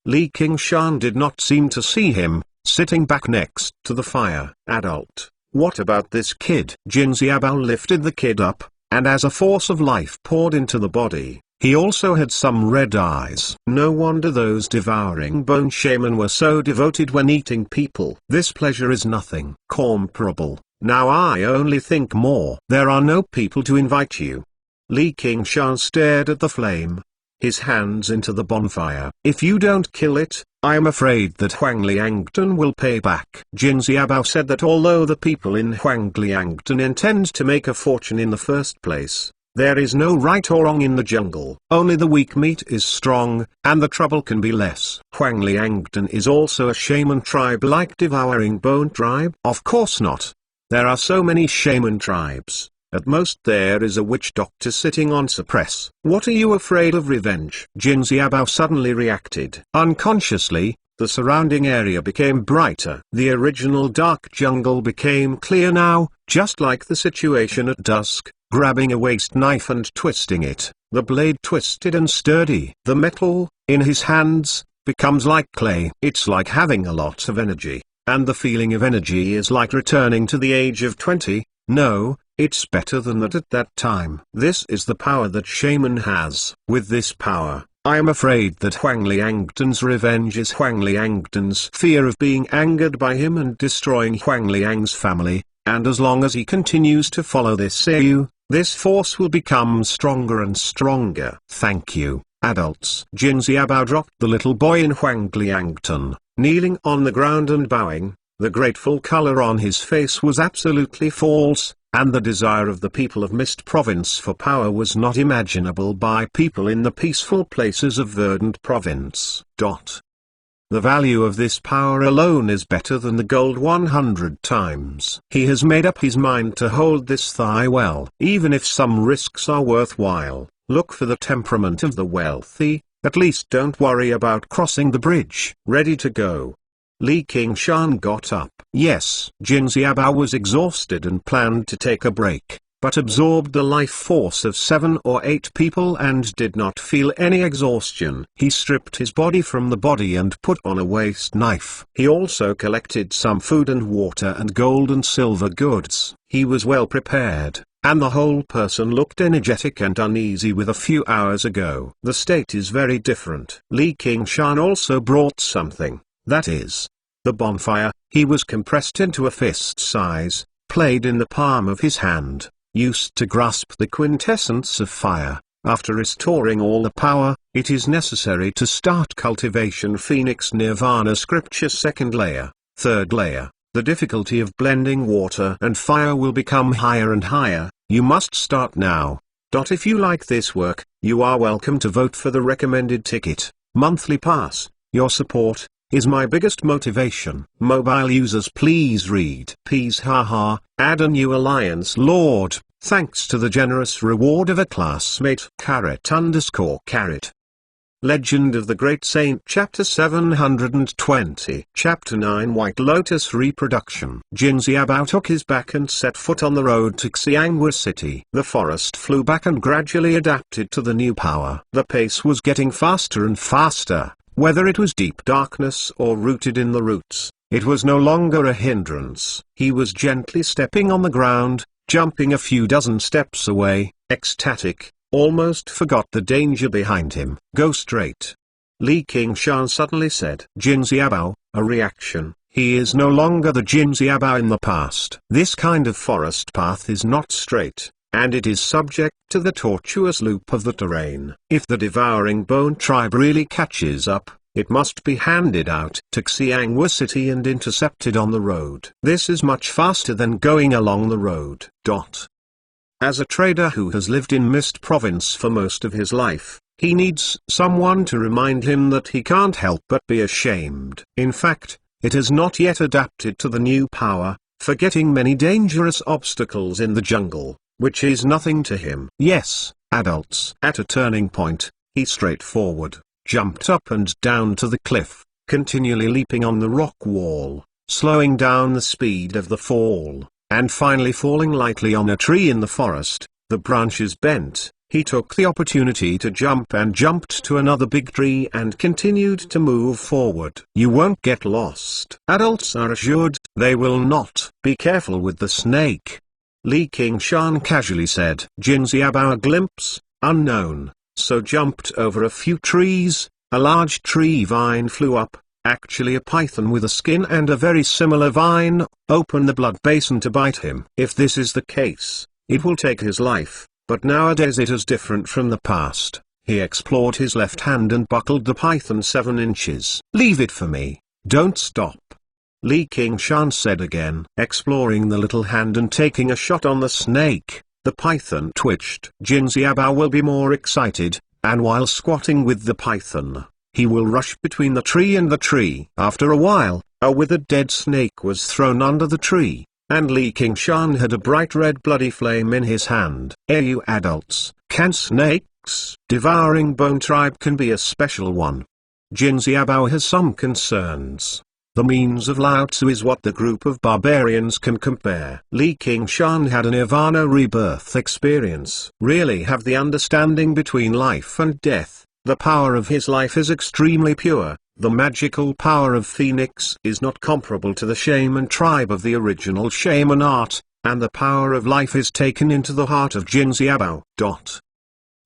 Li Qingshan did not seem to see him, sitting back next to the fire. Adult, what about this kid? Jin Xiaobao lifted the kid up, and as a force of life poured into the body, he also had some red eyes. No wonder those Devouring Bone Shaman were so devoted when eating people. This pleasure is nothing comparable. Now I only think more. There are no people to invite you. Li Qingshan stared at the flame, his hands into the bonfire. If you don't kill it, I am afraid that Huangliangton will pay back. Jin Xiaobao said that although the people in Huangliangton intend to make a fortune in the first place, there is no right or wrong in the jungle. Only the weak meat is strong, and the trouble can be less. Huangliangton is also a shaman tribe like Devouring Bone tribe? Of course not. There are so many shaman tribes. At most there is a witch doctor sitting on suppress. What are you afraid of revenge? Jin Xiaobao suddenly reacted. Unconsciously, the surrounding area became brighter. The original dark jungle became clear now, just like the situation at dusk. Grabbing a waste knife and twisting it, the blade twisted and sturdy. The metal, in his hands, becomes like clay. It's like having a lot of energy, and the feeling of energy is like returning to the age of 20. No, it's better than that at that time. This is the power that Shaman has. With this power, I am afraid that Huang Liangdan's revenge is Huang Liangdan's fear of being angered by him and destroying Huang Liang's family, and as long as he continues to follow this Seiyu, this force will become stronger and stronger. Thank you, adults. Jin Xiaobao dropped the little boy in Huang Liangdan, kneeling on the ground and bowing. The grateful color on his face was absolutely false, and the desire of the people of Mist Province for power was not imaginable by people in the peaceful places of Verdant Province. The value of this power alone is better than the gold 100 times. He has made up his mind to hold this thigh well. Even if some risks are worthwhile, look for the temperament of the wealthy, at least don't worry about crossing the bridge. Ready to go. Li Qingshan got up. Yes, Jin Xiaobao was exhausted and planned to take a break, but absorbed the life force of 7 or 8 people and did not feel any exhaustion. He stripped his body from the body and put on a waste knife. He also collected some food and water and gold and silver goods. He was well prepared, and the whole person looked energetic and uneasy with a few hours ago. The state is very different. Li Qingshan also brought something, that is, the bonfire. He was compressed into a fist size, played in the palm of his hand, used to grasp the quintessence of fire. After restoring all the power, it is necessary to start cultivation. Phoenix Nirvana Scripture. Second layer, third layer. The difficulty of blending water and fire will become higher and higher. You must start now. If you like this work, you are welcome to vote for the recommended ticket. Monthly pass. Your support is my biggest motivation. Mobile users, please read. Peas haha, add a new alliance lord, thanks to the generous reward of a classmate. Carrot_carrot. Legend of the Great Saint. Chapter 720. Chapter 9. White Lotus Reproduction. Jin Xiaobao took his back and set foot on the road to Xianghua City. The forest flew back and gradually adapted to the new power. The pace was getting faster and faster. Whether it was deep darkness or rooted in the roots, it was no longer a hindrance. He was gently stepping on the ground, jumping a few dozen steps away, ecstatic, almost forgot the danger behind him. Go straight. Li Qingshan suddenly said. Jin Xiaobao, a reaction. He is no longer the Jin Xiaobao in the past. This kind of forest path is not straight, and it is subject to the tortuous loop of the terrain. If the devouring bone tribe really catches up, it must be handed out to Xianghua City and intercepted on the road. This is much faster than going along the road. As a trader who has lived in Mist Province for most of his life, he needs someone to remind him that he can't help but be ashamed. In fact, it has not yet adapted to the new power, forgetting many dangerous obstacles in the jungle, which is nothing to him. Yes, adults. At a turning point, he straightforward jumped up and down to the cliff, continually leaping on the rock wall, slowing down the speed of the fall, and finally falling lightly on a tree in the forest. The branches bent. He took the opportunity to jump and jumped to another big tree and continued to move forward. You won't get lost. Adults are assured they will not. Be careful with the snake. Li Qingshan casually said. Jin Xiaobao, a glimpse, unknown, so jumped over a few trees. A large tree vine flew up, actually a python with a skin and a very similar vine, open the blood basin to bite him. If this is the case, it will take his life, but nowadays it is different from the past. He explored his left hand and buckled the python 7 inches. Leave it for me, don't stop. Li Qingshan said again, exploring the little hand and taking a shot on the snake. The python twitched. Jin Xiaobao will be more excited, and while squatting with the python, he will rush between the tree and the tree. After a while, a withered dead snake was thrown under the tree, and Li Qingshan had a bright red bloody flame in his hand. You adults, can snakes? Devouring bone tribe can be a special one. Jin Xiaobao has some concerns. The means of Lao Tzu is what the group of barbarians can compare. Li Qingshan had a nirvana rebirth experience. Really have the understanding between life and death. The power of his life is extremely pure. The magical power of Phoenix is not comparable to the shaman tribe of the original shaman art, and the power of life is taken into the heart of Jin Xiaobao.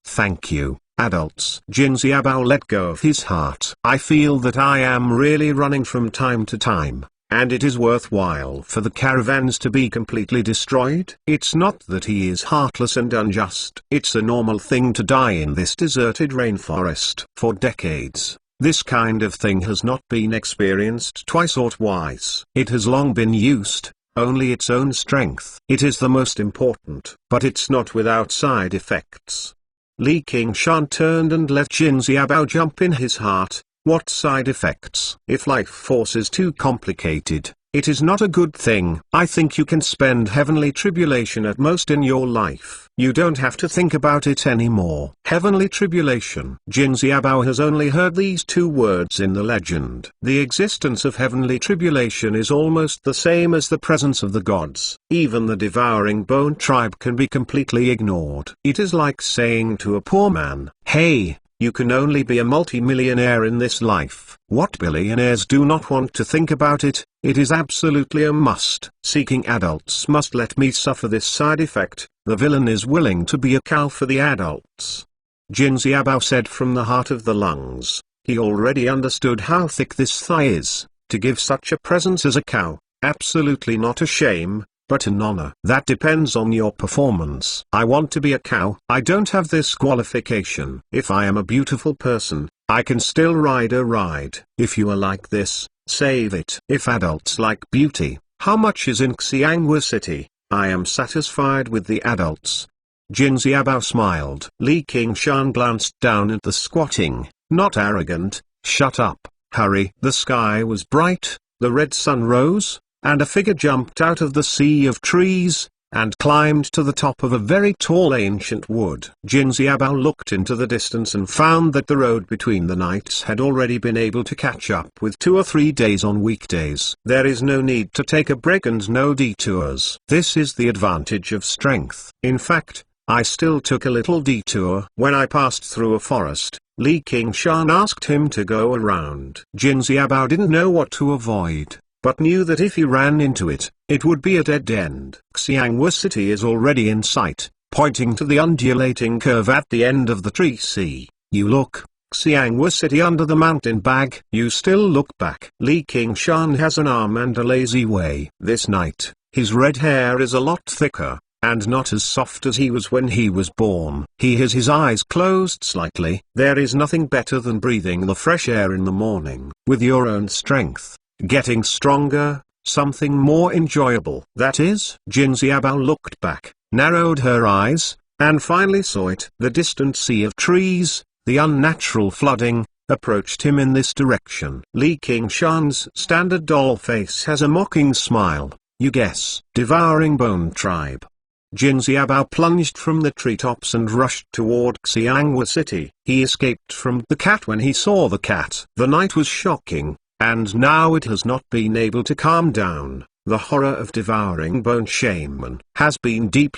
Thank you, adults. Jin Xiaobao let go of his heart. I feel that I am really running from time to time, and it is worthwhile for the caravans to be completely destroyed. It's not that he is heartless and unjust. It's a normal thing to die in this deserted rainforest. For decades, this kind of thing has not been experienced twice or twice. It has long been used, only its own strength. It is the most important, but it's not without side effects. Li Qingshan turned and let Jin Xiaobao jump in his heart. What side effects? If life force is too complicated, it is not a good thing. I think you can spend heavenly tribulation at most in your life. You don't have to think about it anymore. Heavenly tribulation. Jin Xiaobao has only heard these two words in the legend. The existence of heavenly tribulation is almost the same as the presence of the gods. Even the devouring bone tribe can be completely ignored. It is like saying to a poor man, "Hey, you can only be a multi-millionaire in this life." What billionaires do not want to think about it? It is absolutely a must. Seeking adults must let me suffer this side effect. The villain is willing to be a cow for the adults. Jin Xiaobao said from the heart of the lungs. He already understood how thick this thigh is. To give such a presence as a cow, absolutely not a shame, but an honor. That depends on your performance. I want to be a cow. I don't have this qualification. If I am a beautiful person, I can still ride a ride. If you are like this, save it. If adults like beauty, how much is in Xiangwu City? I am satisfied with the adults. Jin Xiaobao smiled. Li Qingshan glanced down at the squatting, not arrogant. Shut up, hurry. The sky was bright, the red sun rose, and a figure jumped out of the sea of trees, and climbed to the top of a very tall ancient wood. Jin Xiaobao looked into the distance and found that the road between the knights had already been able to catch up with 2 or 3 days on weekdays. There is no need to take a break and no detours. This is the advantage of strength. In fact, I still took a little detour. When I passed through a forest, Li Qingshan asked him to go around. Jin Xiaobao didn't know what to avoid, but knew that if he ran into it, it would be a dead end. Xiangwu City is already in sight, pointing to the undulating curve at the end of the tree. See, you look, Xiangwu City under the mountain bag. You still look back. Li Qingshan has an arm and a lazy way. This night, his red hair is a lot thicker, and not as soft as he was when he was born. He has his eyes closed slightly. There is nothing better than breathing the fresh air in the morning, with your own strength. Getting stronger, something more enjoyable. That is. Jin Xiaobao looked back, narrowed her eyes, and finally saw it. The distant sea of trees, the unnatural flooding, approached him in this direction. Li Qingshan's standard doll face has a mocking smile. You guess. Devouring bone tribe. Jin Xiaobao plunged from the treetops and rushed toward Xiangwu City. He escaped from the cat when he saw the cat. The night was shocking, and now it has not been able to calm down. The horror of devouring bone shaman has been deep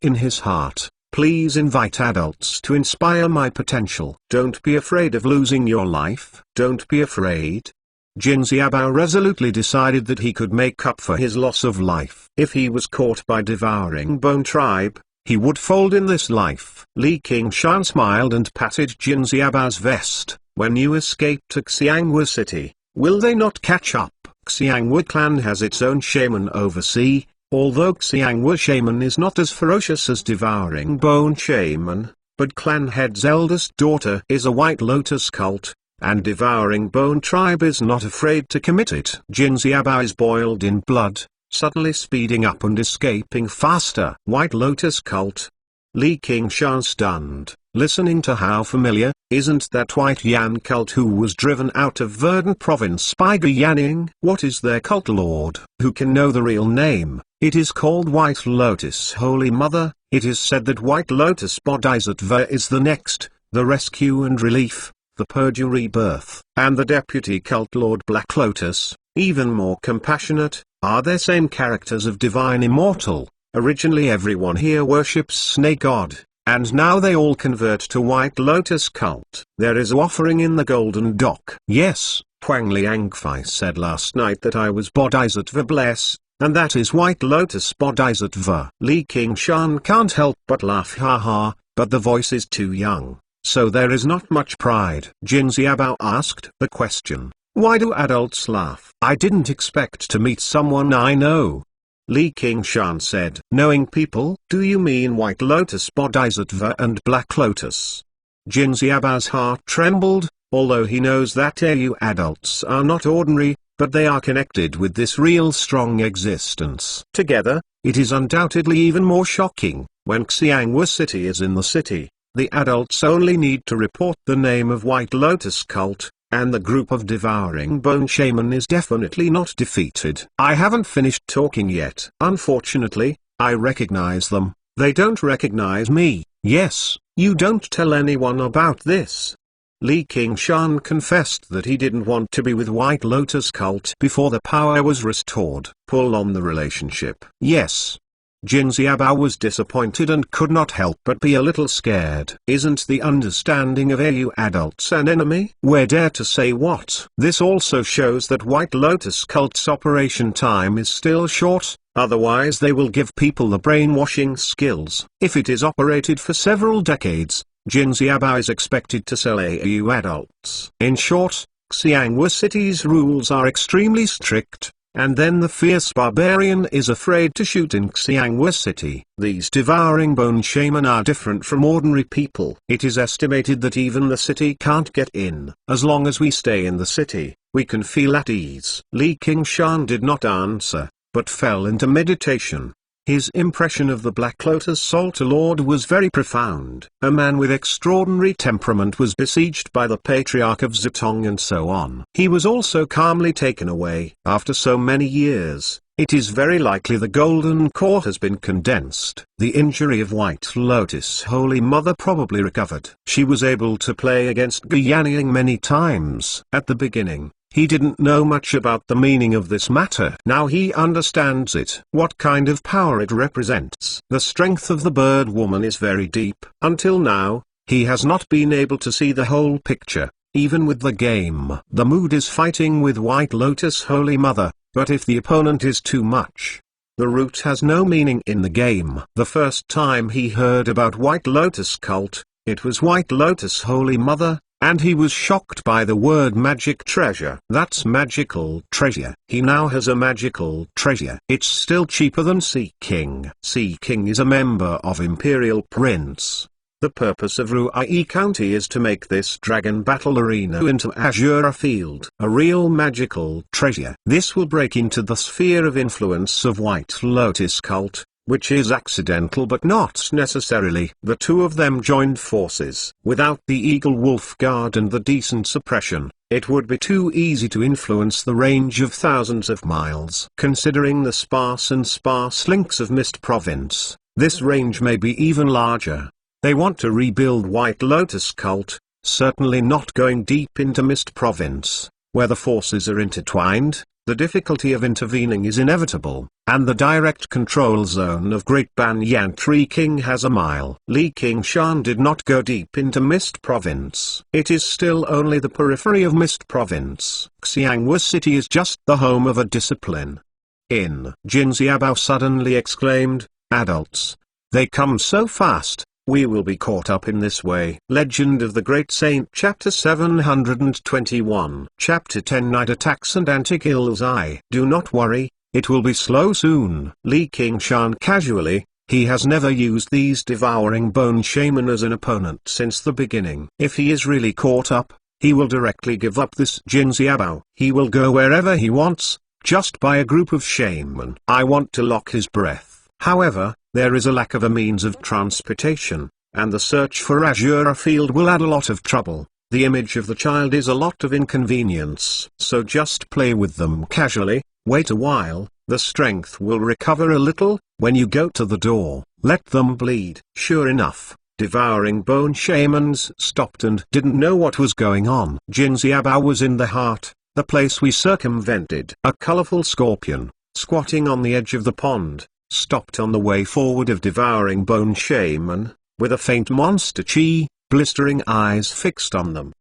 in his heart. Please invite adults to inspire my potential. Don't be afraid of losing your life. Don't be afraid. Jin Xiaobao resolutely decided that he could make up for his loss of life. If he was caught by devouring bone tribe, he would fold in this life. Li Qingshan smiled and patted Jin Xiaobao's vest. When you escape to Xiangwu City, will they not catch up? Xiangwu clan has its own shaman overseas. Although Xiangwu shaman is not as ferocious as devouring bone shaman, but clan head's eldest daughter is a White Lotus cult, and devouring bone tribe is not afraid to commit it. Jin Xiaobao is boiled in blood, suddenly speeding up and escaping faster. White Lotus cult. Li Qingshan stunned, listening to how familiar. Isn't that White Yan cult who was driven out of Verdant province by Gu Yanning? What is their cult lord? Who can know the real name? It is called White Lotus Holy Mother. It is said that White Lotus Bodhisattva is the next, the rescue and relief, the Purdue rebirth, and the deputy cult Lord Black Lotus, even more compassionate, are their same characters of divine immortal. Originally everyone here worships Snake God, and now they all convert to White Lotus cult. There is offering in the Golden Dock. Yes, Huang Liangfei said last night that I was Bodhisattva bless, and that is White Lotus Bodhisattva. Li Qingshan can't help but laugh, haha, but the voice is too young, so there is not much pride. Jin Xiaobao asked the question, why do adults laugh? I didn't expect to meet someone I know. Li Qingshan said, knowing people? Do you mean White Lotus Bodhisattva and Black Lotus? Jin Xiaobao's heart trembled, although he knows that AU adults are not ordinary, but they are connected with this real strong existence. Together, it is undoubtedly even more shocking. When Xianghua City is in the city, the adults only need to report the name of White Lotus cult, and the group of devouring bone shaman is definitely not defeated. I haven't finished talking yet. Unfortunately, I recognize them. They don't recognize me. Yes, you don't tell anyone about this. Li Qingshan confessed that he didn't want to be with White Lotus cult before the power was restored. Pull on the relationship. Yes. Jin Xiaobao was disappointed and could not help but be a little scared. Isn't the understanding of AU adults an enemy? We dare to say what? This also shows that White Lotus cult's operation time is still short, otherwise they will give people the brainwashing skills. If it is operated for several decades, Jin Xiaobao is expected to sell AU adults. In short, Xianghua City's rules are extremely strict. And then the fierce barbarian is afraid to shoot in Xianghua City. These devouring bone shaman are different from ordinary people. It is estimated that even the city can't get in. As long as we stay in the city, we can feel at ease. Li Qingshan did not answer, but fell into meditation. His impression of the Black Lotus Salt Lord was very profound. A man with extraordinary temperament was besieged by the Patriarch of Zitong and so on. He was also calmly taken away. After so many years, it is very likely the Golden Core has been condensed. The injury of White Lotus Holy Mother probably recovered. She was able to play against Ge Yanniang many times. At the beginning, he didn't know much about the meaning of this matter. Now he understands it. What kind of power it represents. The strength of the bird woman is very deep. Until now, he has not been able to see the whole picture, even with the game. The mood is fighting with White Lotus Holy Mother, but if the opponent is too much, the root has no meaning in the game. The first time he heard about White Lotus cult, it was White Lotus Holy Mother, and he was shocked by the word magic treasure. That's magical treasure. He now has a magical treasure. It's still cheaper than Sea King. Sea King is a member of Imperial Prince. The purpose of Ruai County is to make this dragon battle arena into Azure Field. A real magical treasure. This will break into the sphere of influence of White Lotus cult, which is accidental but not necessarily. The two of them joined forces. Without the Eagle Wolf Guard and the decent suppression, it would be too easy to influence the range of thousands of miles. Considering the sparse links of Mist Province, this range may be even larger. They want to rebuild White Lotus cult, certainly not going deep into Mist Province, where the forces are intertwined. The difficulty of intervening is inevitable, and the direct control zone of Great Banyan Tree King has a mile. Li Qingshan did not go deep into Mist Province. It is still only the periphery of Mist Province. Xianghua City is just the home of a discipline. Jin Xiaobao suddenly exclaimed, adults. They come so fast. We will be caught up in this way. Legend of the Great Saint Chapter 721 Chapter 10 Night Attacks and Anti-Kills. Do not worry, it will be slow soon. Li Qingshan casually, he has never used these devouring bone shaman as an opponent since the beginning. If he is really caught up, he will directly give up this Jin Xiaobao. He will go wherever he wants, just by a group of shaman. I want to lock his breath. However, there is a lack of a means of transportation, and the search for Azure Field will add a lot of trouble. The image of the child is a lot of inconvenience. So just play with them casually, wait a while, the strength will recover a little. When you go to the door, let them bleed. Sure enough, devouring bone shamans stopped and didn't know what was going on. Jin Xiaobao was in the heart, the place we circumvented. A colorful scorpion, squatting on the edge of the pond, stopped on the way forward of devouring bone shaman, with a faint monster chi, blistering eyes fixed on them.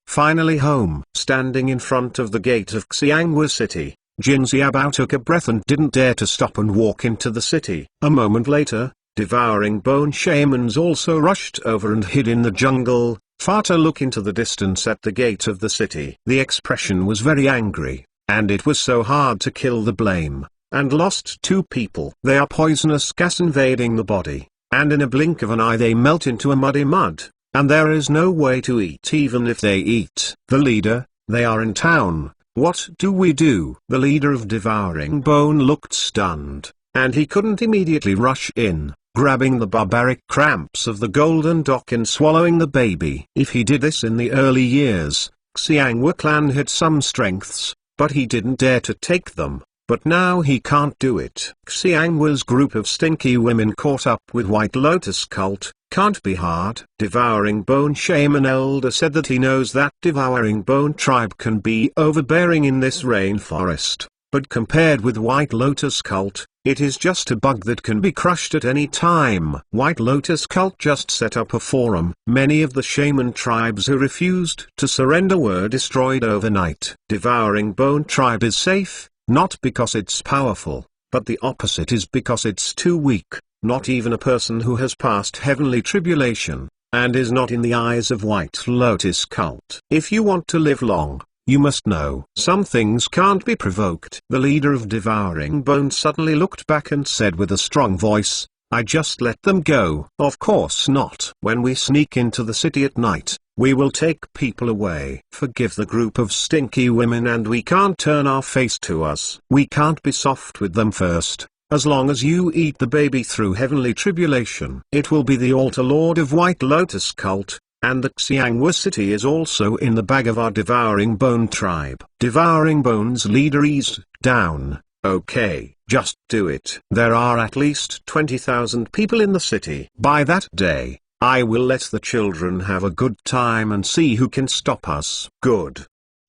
Finally home. Standing in front of the gate of Xianghua City, Jin Xiaobao took a breath and didn't dare to stop and walk into the city. A moment later, devouring bone shamans also rushed over and hid in the jungle, far to look into the distance at the gate of the city. The expression was very angry, and it was so hard to kill the blame, and lost 2 people. They are poisonous gas invading the body, and in a blink of an eye they melt into a muddy mud, and there is no way to eat even if they eat. The leader, they are in town, what do we do? The leader of devouring bone looked stunned, and he couldn't immediately rush in, grabbing the barbaric cramps of the golden dock and swallowing the baby. If he did this in the early years, Xianghua clan had some strengths, but he didn't dare to take them. But now he can't do it. Xianghua's group of stinky women caught up with White Lotus cult, can't be hard. Devouring Bone Shaman Elder said that he knows that Devouring Bone tribe can be overbearing in this rainforest, but compared with White Lotus cult, it is just a bug that can be crushed at any time. White Lotus cult just set up a forum. Many of the shaman tribes who refused to surrender were destroyed overnight. Devouring Bone tribe is safe, not because it's powerful, but the opposite is because it's too weak. Not even a person who has passed heavenly tribulation, and is not in the eyes of White Lotus cult. If you want to live long, you must know some things can't be provoked. The leader of Devouring Bone suddenly looked back and said with a strong voice, I just let them go. Of course not. When we sneak into the city at night, we will take people away. Forgive the group of stinky women and we can't turn our face to us. We can't be soft with them first. As long as you eat the baby through heavenly tribulation, it will be the altar lord of White Lotus cult, and the Xianghua city is also in the bag of our Devouring Bone tribe. Devouring Bone's leader eased down. Okay, just do it. There are at least 20,000 people in the city. By that day, I will let the children have a good time and see who can stop us. Good.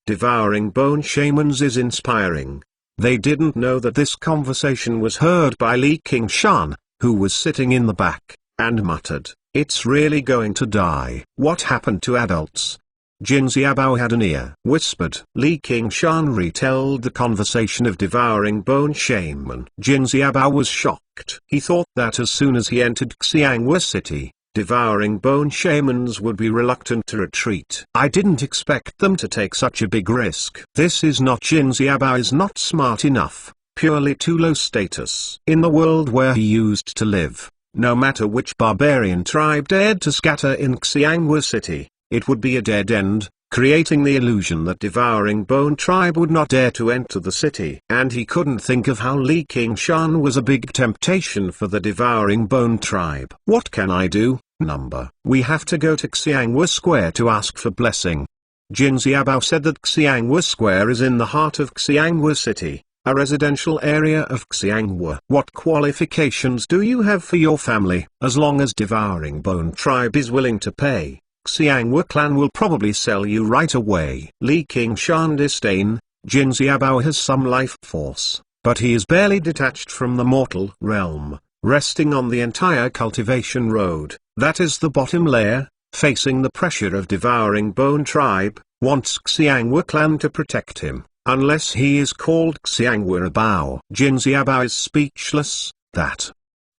Devouring Bone Shamans is inspiring. They didn't know that this conversation was heard by Li Qingshan, who was sitting in the back, and muttered, it's really going to die. What happened to adults? Jin Xiaobao had an ear. Whispered. Li Qingshan retold the conversation of Devouring Bone Shaman. Jin Xiaobao was shocked. He thought that as soon as he entered Xianghua city, Devouring Bone Shamans would be reluctant to retreat. I didn't expect them to take such a big risk. This is not Jin Xiaobao is not smart enough, purely too low status. In the world where he used to live, no matter which barbarian tribe dared to scatter in Xianghua city, it would be a dead end, creating the illusion that Devouring Bone tribe would not dare to enter the city. And he couldn't think of how Li Qingshan was a big temptation for the Devouring Bone tribe. What can I do? We have to go to Xianghua Square to ask for blessing. Jin Xiaobao said that Xianghua Square is in the heart of Xianghua city, a residential area of Xianghua. What qualifications do you have for your family? As long as Devouring Bone tribe is willing to pay, Xianghua clan will probably sell you right away. Li Qingshan disdain. Jin Xiaobao has some life force, but he is barely detached from the mortal realm, resting on the entire cultivation road, that is the bottom layer, facing the pressure of Devouring Bone tribe, wants Xianghua clan to protect him, unless he is called Xianghua Bao. Jin Xiaobao is speechless.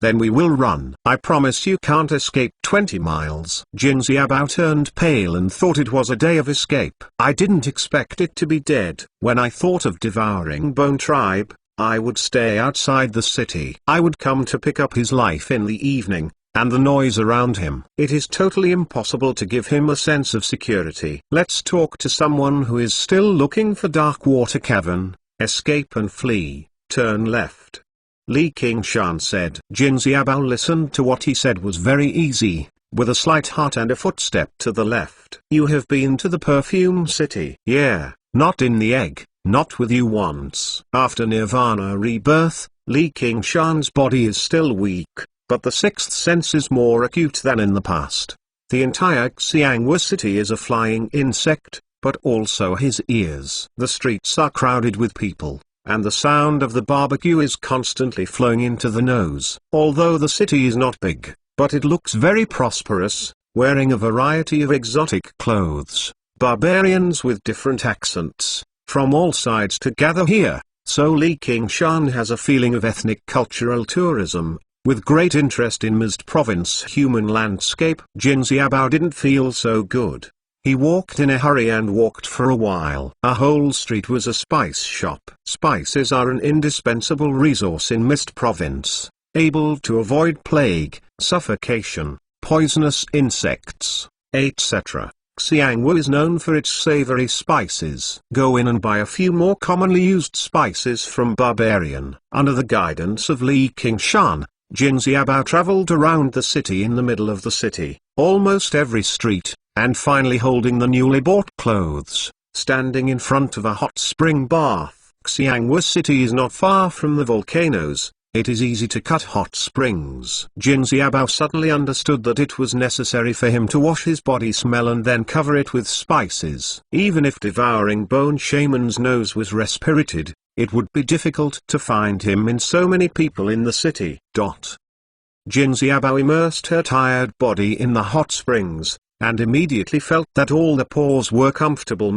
Then we will run. I promise you can't escape 20 miles. Jin Xiaobao turned pale and thought it was a day of escape. I didn't expect it to be dead. When I thought of Devouring Bone tribe, I would stay outside the city. I would come to pick up his life in the evening, and the noise around him. It is totally impossible to give him a sense of security. Let's talk to someone who is still looking for Dark Water Cavern. Escape and flee, turn left. Li Qingshan said. Jin Xiaobao listened to what he said was very easy, with a slight heart and a footstep to the left. You have been to the perfume city. Yeah, not in the egg, not with you once. After Nirvana rebirth, Li Qingshan's body is still weak, but the sixth sense is more acute than in the past. The entire Xiangwu city is a flying insect, but also his ears. The streets are crowded with people, and the sound of the barbecue is constantly flowing into the nose. Although the city is not big, but it looks very prosperous, wearing a variety of exotic clothes. Barbarians with different accents, from all sides to gather here, so Li Qingshan has a feeling of ethnic cultural tourism, with great interest in Mist province human landscape. Jin Xiaobao didn't feel so good. He walked in a hurry and walked for a while. A whole street was a spice shop. Spices are an indispensable resource in Mist province, able to avoid plague, suffocation, poisonous insects, etc. Xiangwu is known for its savory spices. Go in and buy a few more commonly used spices from Barbarian. Under the guidance of Li Qingshan, Jin Xiaobao traveled around the city in the middle of the city, almost every street, and finally holding the newly bought clothes, standing in front of a hot spring bath. Xiangwu city is not far from the volcanoes. It is easy to cut hot springs. Jin Xiaobao suddenly understood that it was necessary for him to wash his body smell and then cover it with spices. Even if devouring bone shaman's nose was respirated, it would be difficult to find him in so many people in the city. Jin Xiaobao immersed her tired body in the hot springs, and immediately felt that all the pores were comfortable,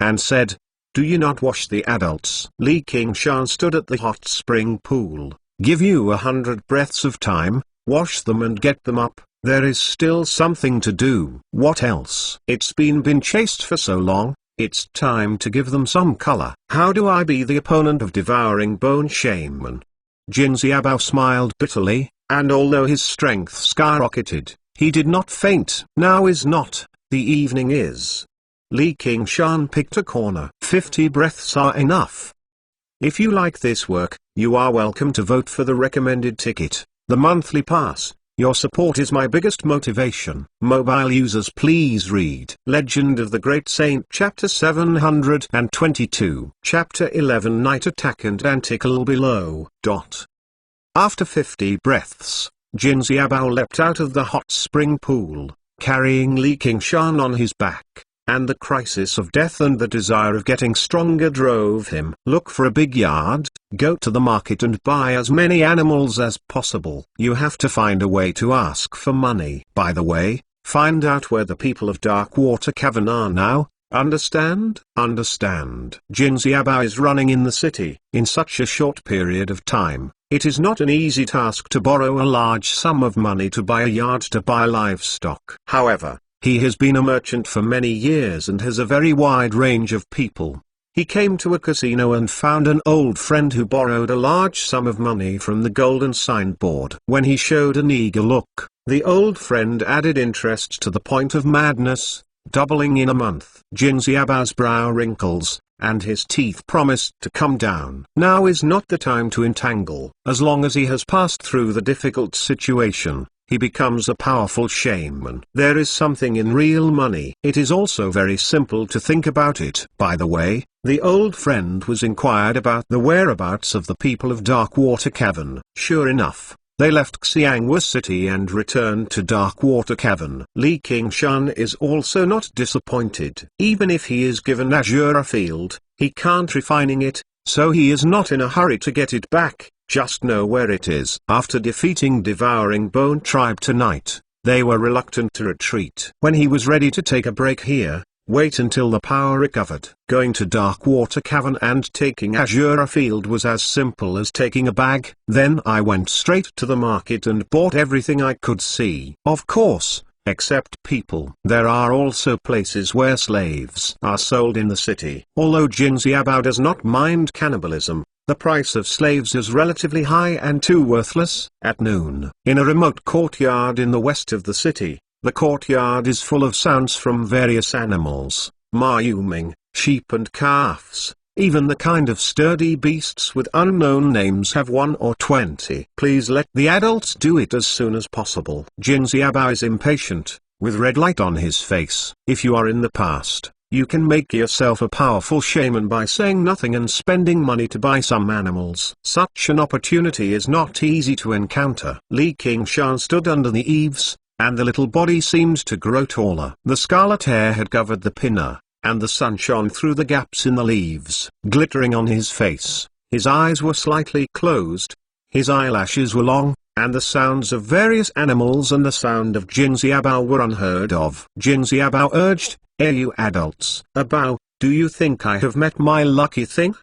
and said, "Do you not wash the adults?" Li Qingshan stood at the hot spring pool. "Give you 100 breaths of time, wash them and get them up. There is still something to do." "What else?" "It's been chased for so long, it's time to give them some color." "How do I be the opponent of devouring bone shaman?" Jin Xiaobao smiled bitterly, and although his strength skyrocketed, he did not faint. "Now is not, the evening is." Li Qingshan picked a corner. 50 breaths are enough. If you like this work, you are welcome to vote for the recommended ticket, the monthly pass. Your support is my biggest motivation. Mobile users, please read Legend of the Great Saint Chapter 722. Chapter 11 Night Attack and Article below. After 50 breaths, Jin Xiaobao leapt out of the hot spring pool, carrying Li Qingshan on his back. And the crisis of death and the desire of getting stronger drove him. Look for a big yard, go to the market and buy as many animals as possible. You have to find a way to ask for money. By the way, find out where the people of Darkwater Cavern are now. Understand? Understand. Jin Xiaobao is running in the city. In such a short period of time, it is not an easy task to borrow a large sum of money to buy a yard to buy livestock. However, he has been a merchant for many years and has a very wide range of people. He came to a casino and found an old friend who borrowed a large sum of money from the golden signboard. When he showed an eager look, the old friend added interest to the point of madness, doubling in a month. Jin Xiaobao's brow wrinkles, and his teeth promised to come down. Now is not the time to entangle. As long as he has passed through the difficult situation, he becomes a powerful shaman. There is something in real money. It is also very simple to think about it. By the way, the old friend was inquired about the whereabouts of the people of Darkwater Cavern. Sure enough, they left Xiangwu city and returned to Darkwater Cavern. Li Qingshan is also not disappointed. Even if he is given Azure Field, he can't refining it, so he is not in a hurry to get it back. Just know where it is. After defeating Devouring Bone Tribe tonight, they were reluctant to retreat. When he was ready to take a break here, wait until the power recovered. Going to Darkwater Cavern and taking Azure Field was as simple as taking a bag. Then I went straight to the market and bought everything I could see. Of course, except people. There are also places where slaves are sold in the city. Although Jin Xiaobao does not mind cannibalism, the price of slaves is relatively high and too worthless. At noon, in a remote courtyard in the west of the city, the courtyard is full of sounds from various animals, mayuming, sheep and calves. Even the kind of sturdy beasts with unknown names have 1 or 20. Please let the adults do it as soon as possible. Jin Xiaobao is impatient, with red light on his face. If you are in the past, You can make yourself a powerful shaman by saying nothing and spending money to buy some animals. Such an opportunity is not easy to encounter. Li Qingshan stood under the eaves, and the little body seemed to grow taller. The scarlet hair had covered the pinna, and the sun shone through the gaps in the leaves, glittering on his face. His eyes were slightly closed, his eyelashes were long, and the sounds of various animals and the sound of Jin Xiaobao were unheard of. Jin Xiaobao urged, "You adults, Abao, do you think I have met my lucky thing?"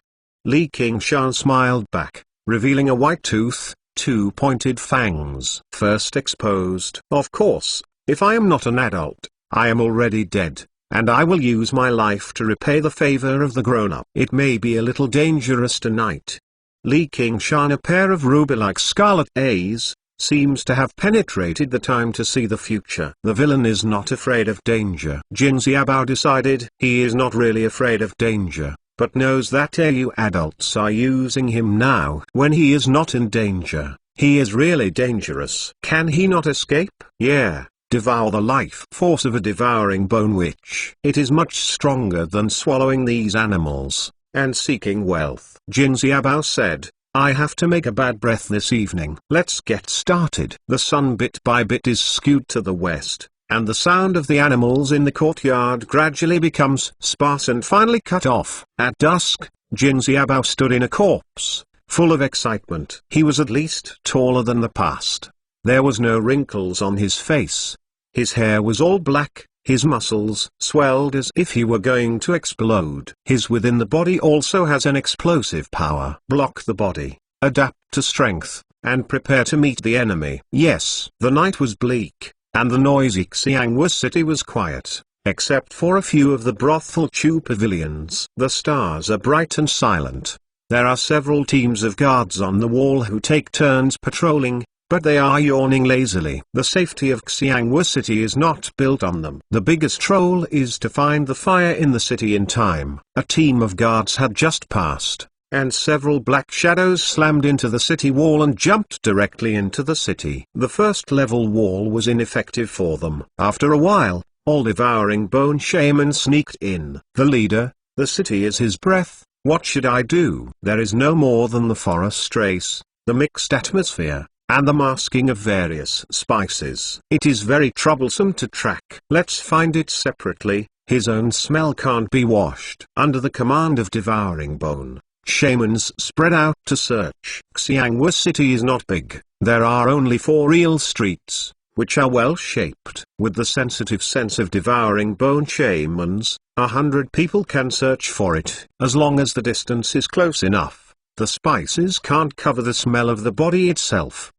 Li Qingshan smiled back, revealing a white tooth, 2 pointed fangs first exposed. "Of course, if I am not an adult, I am already dead, and I will use my life to repay the favor of the grown-up. It may be a little dangerous tonight." Li Qingshan, a pair of ruby-like scarlet eyes, seems to have penetrated the time to see the future. The villain is not afraid of danger. Jin Xiaobao decided he is not really afraid of danger, but knows that you adults are using him now. When he is not in danger, he is really dangerous. Can he not escape? Yeah. Devour the life force of a devouring bone witch. It is much stronger than swallowing these animals and seeking wealth. Jin Xiaobao said, "I have to make a bad breath this evening. Let's get started." The sun bit by bit is skewed to the west, and the sound of the animals in the courtyard gradually becomes sparse and finally cut off. At dusk, Jin Xiaobao stood in a corpse, full of excitement. He was at least taller than the past. There was no wrinkles on his face. His hair was all black, his muscles swelled as if he were going to explode. His within the body also has an explosive power. Block the body, adapt to strength, and prepare to meet the enemy. Yes. The night was bleak, and the noisy Xiangwu city was quiet, except for a few of the brothel Chu pavilions. The stars are bright and silent. There are several teams of guards on the wall who take turns patrolling, but they are yawning lazily. The safety of Xiangwu city is not built on them. The biggest role is to find the fire in the city in time. A team of guards had just passed, and several black shadows slammed into the city wall and jumped directly into the city. The first level wall was ineffective for them. After a while, all devouring bone shaman sneaked in. The leader, the city is his breath. What should I do? There is no more than the forest race, the mixed atmosphere, and the masking of various spices. It is very troublesome to track. Let's find it separately. His own smell can't be washed. Under the command of devouring bone shamans spread out to search. Xiangwu city is not big. There are only 4 real streets, which are well shaped. With the sensitive sense of devouring bone shamans, 100 people can search for it. As long as the distance is close enough, the spices can't cover the smell of the body itself.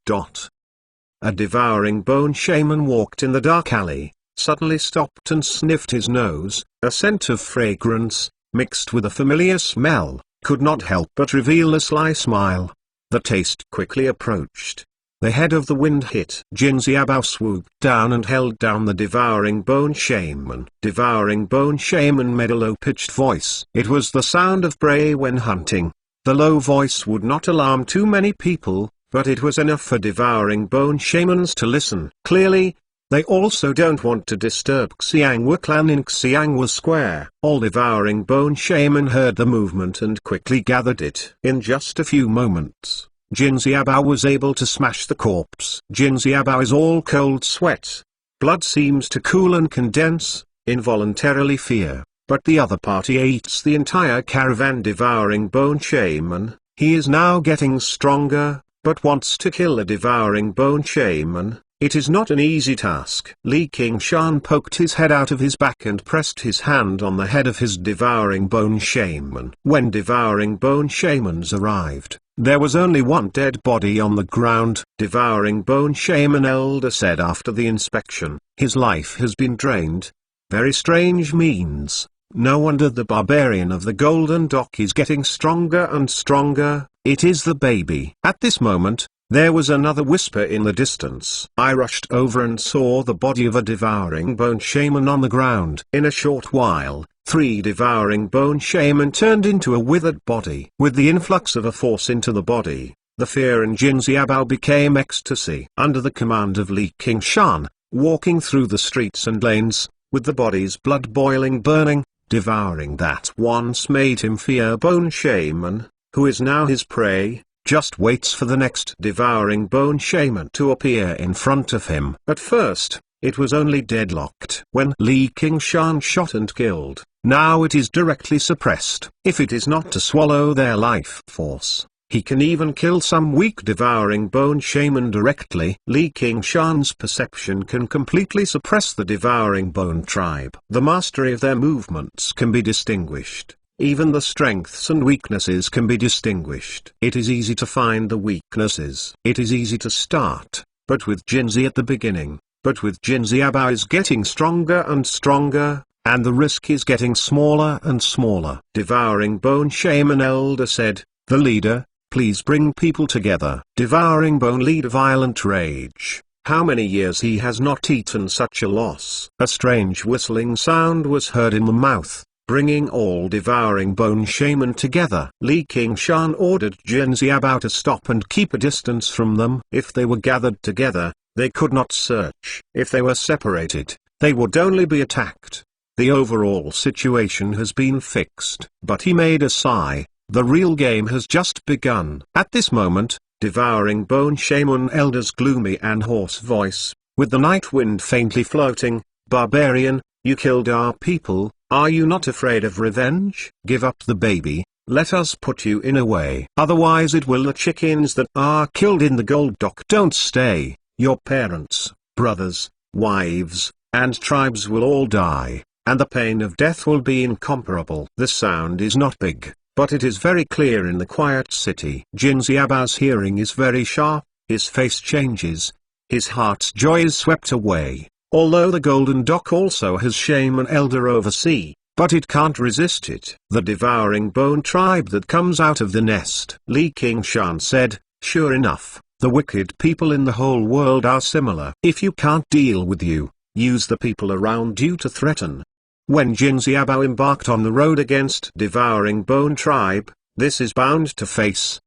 A devouring bone shaman walked in the dark alley, suddenly stopped and sniffed his nose. A scent of fragrance, mixed with a familiar smell, could not help but reveal a sly smile. The taste quickly approached. The head of the wind hit. Jin Xiaobao swooped down and held down the devouring bone shaman. Devouring bone shaman made a low-pitched voice. It was the sound of prey when hunting. The low voice would not alarm too many people, but it was enough for devouring bone shamans to listen. Clearly, they also don't want to disturb Xiangwu clan in Xiangwu Square. All devouring bone shaman heard the movement and quickly gathered it. In just a few moments, Jin Xiaobao was able to smash the corpse. Jin Xiaobao is all cold sweat. Blood seems to cool and condense, involuntarily fear. But the other party eats the entire caravan. Devouring bone shaman, he is now getting stronger, but wants to kill a devouring bone shaman. It is not an easy task. Li Qingshan poked his head out of his back and pressed his hand on the head of his devouring bone shaman. When devouring bone shamans arrived, there was only one dead body on the ground. Devouring bone shaman elder said after the inspection, "His life has been drained." Very strange means. No wonder the barbarian of the Golden Dock is getting stronger and stronger. It is the baby. At this moment, there was another whisper in the distance. I rushed over and saw the body of a devouring bone shaman on the ground. In a short while, 3 devouring bone shaman turned into a withered body. With the influx of a force into the body, the fear in Jin Xiaobao became ecstasy. Under the command of Li Qingshan, walking through the streets and lanes, with the body's blood boiling burning, devouring that once made him fear Bone Shaman, who is now his prey, just waits for the next devouring Bone Shaman to appear in front of him. At first, it was only deadlocked when Li Qingshan shot and killed. Now it is directly suppressed. If it is not to swallow their life force, he can even kill some weak devouring Bone Shaman directly. Li Qingshan's perception can completely suppress the devouring Bone tribe. The mastery of their movements can be distinguished. Even the strengths and weaknesses can be distinguished. It is easy to find the weaknesses. It is easy to start, but with Jinzi at the beginning. But with Jin Xiaobao is getting stronger and stronger, and the risk is getting smaller and smaller. Devouring Bone Shaman Elder said, "The leader, please bring people together." Devouring Bone Leader violent rage. How many years he has not eaten such a loss. A strange whistling sound was heard in the mouth, bringing all devouring Bone Shaman together. Li Qingshan ordered Jin Xiaobao to stop and keep a distance from them. If they were gathered together, they could not search. If they were separated, they would only be attacked. The overall situation has been fixed. But he made a sigh. The real game has just begun. At this moment, devouring Bone Shaman Elder's gloomy and hoarse voice, with the night wind faintly floating, "Barbarian, you killed our people, are you not afraid of revenge? Give up the baby, let us put you in a way. Otherwise it will the chickens that are killed in the gold dock don't stay. Your parents, brothers, wives, and tribes will all die, and the pain of death will be incomparable." The sound is not big, but it is very clear in the quiet city. Jin Xiaobao's hearing is very sharp, his face changes, his heart's joy is swept away. Although the Golden Dock also has Shaman Elder oversee, but it can't resist it. The devouring Bone tribe that comes out of the nest. Li Qingshan said, "Sure enough. The wicked people in the whole world are similar. If you can't deal with you, use the people around you to threaten." When Jin Xiaobao embarked on the road against devouring Bone tribe, this is bound to face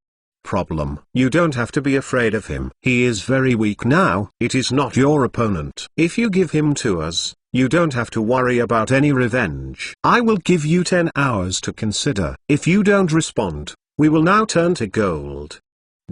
problem. You don't have to be afraid of him. He is very weak now. It is not your opponent. If you give him to us, you don't have to worry about any revenge. I will give you 10 hours to consider. If you don't respond, we will now turn to gold.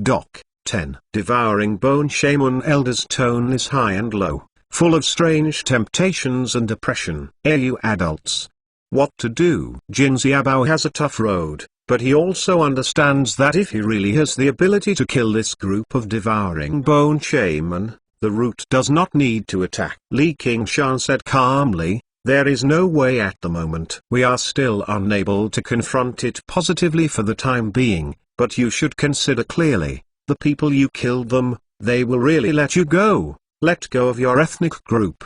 Doc. 10. Devouring Bone Shaman Elder's tone is high and low, full of strange temptations and oppression. You adults. What to do? Jin Xiaobao has a tough road, but he also understands that if he really has the ability to kill this group of devouring Bone Shaman, the route does not need to attack. Li Qingshan said calmly, "There is no way at the moment. We are still unable to confront it positively for the time being, but you should consider clearly. The people you killed them, they will really let you go. Let go of your ethnic group?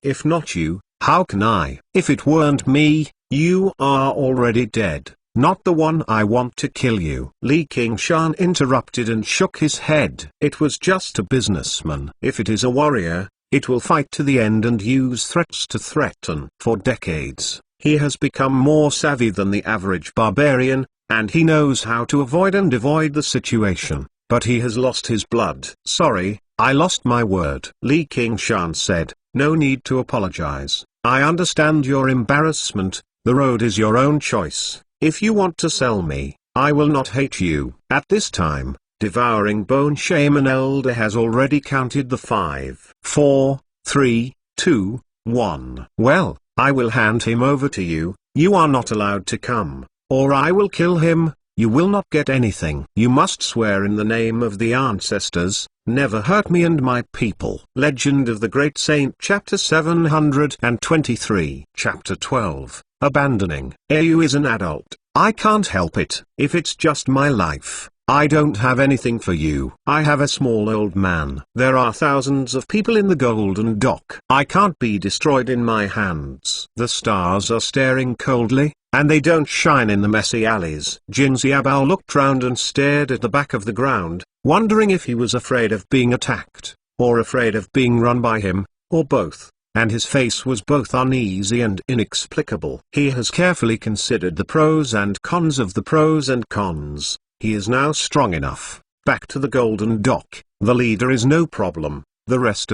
If not you, how can I? If it weren't me, you are already dead. Not the one I want to kill you." Li Qingshan interrupted and shook his head. It was just a businessman. If it is a warrior, it will fight to the end and use threats to threaten. For decades, he has become more savvy than the average barbarian, and he knows how to avoid the situation, but he has lost his blood. "Sorry, I lost my word," Li Qingshan said. "No need to apologize. I understand your embarrassment. The road is your own choice. If you want to sell me, I will not hate you." At this time, devouring Bone Shaman Elder has already counted the 5, 4, 3, 2, 1. "Well, I will hand him over to you. You are not allowed to come, or I will kill him. You will not get anything. You must swear in the name of the ancestors, never hurt me and my people." Legend of the Great Saint Chapter 723 Chapter 12 Abandoning. You is an adult. I can't help it. If it's just my life, I don't have anything for you. I have a small old man. There are thousands of people in the Golden Dock. I can't be destroyed in my hands. The stars are staring coldly, and they don't shine in the messy alleys. Jin Xiaobao looked round and stared at the back of the ground, wondering if he was afraid of being attacked, or afraid of being run by him, or both, and his face was both uneasy and inexplicable. He has carefully considered the pros and cons of the pros and cons. He is now strong enough. Back to the Golden Dock. The leader is no problem. The rest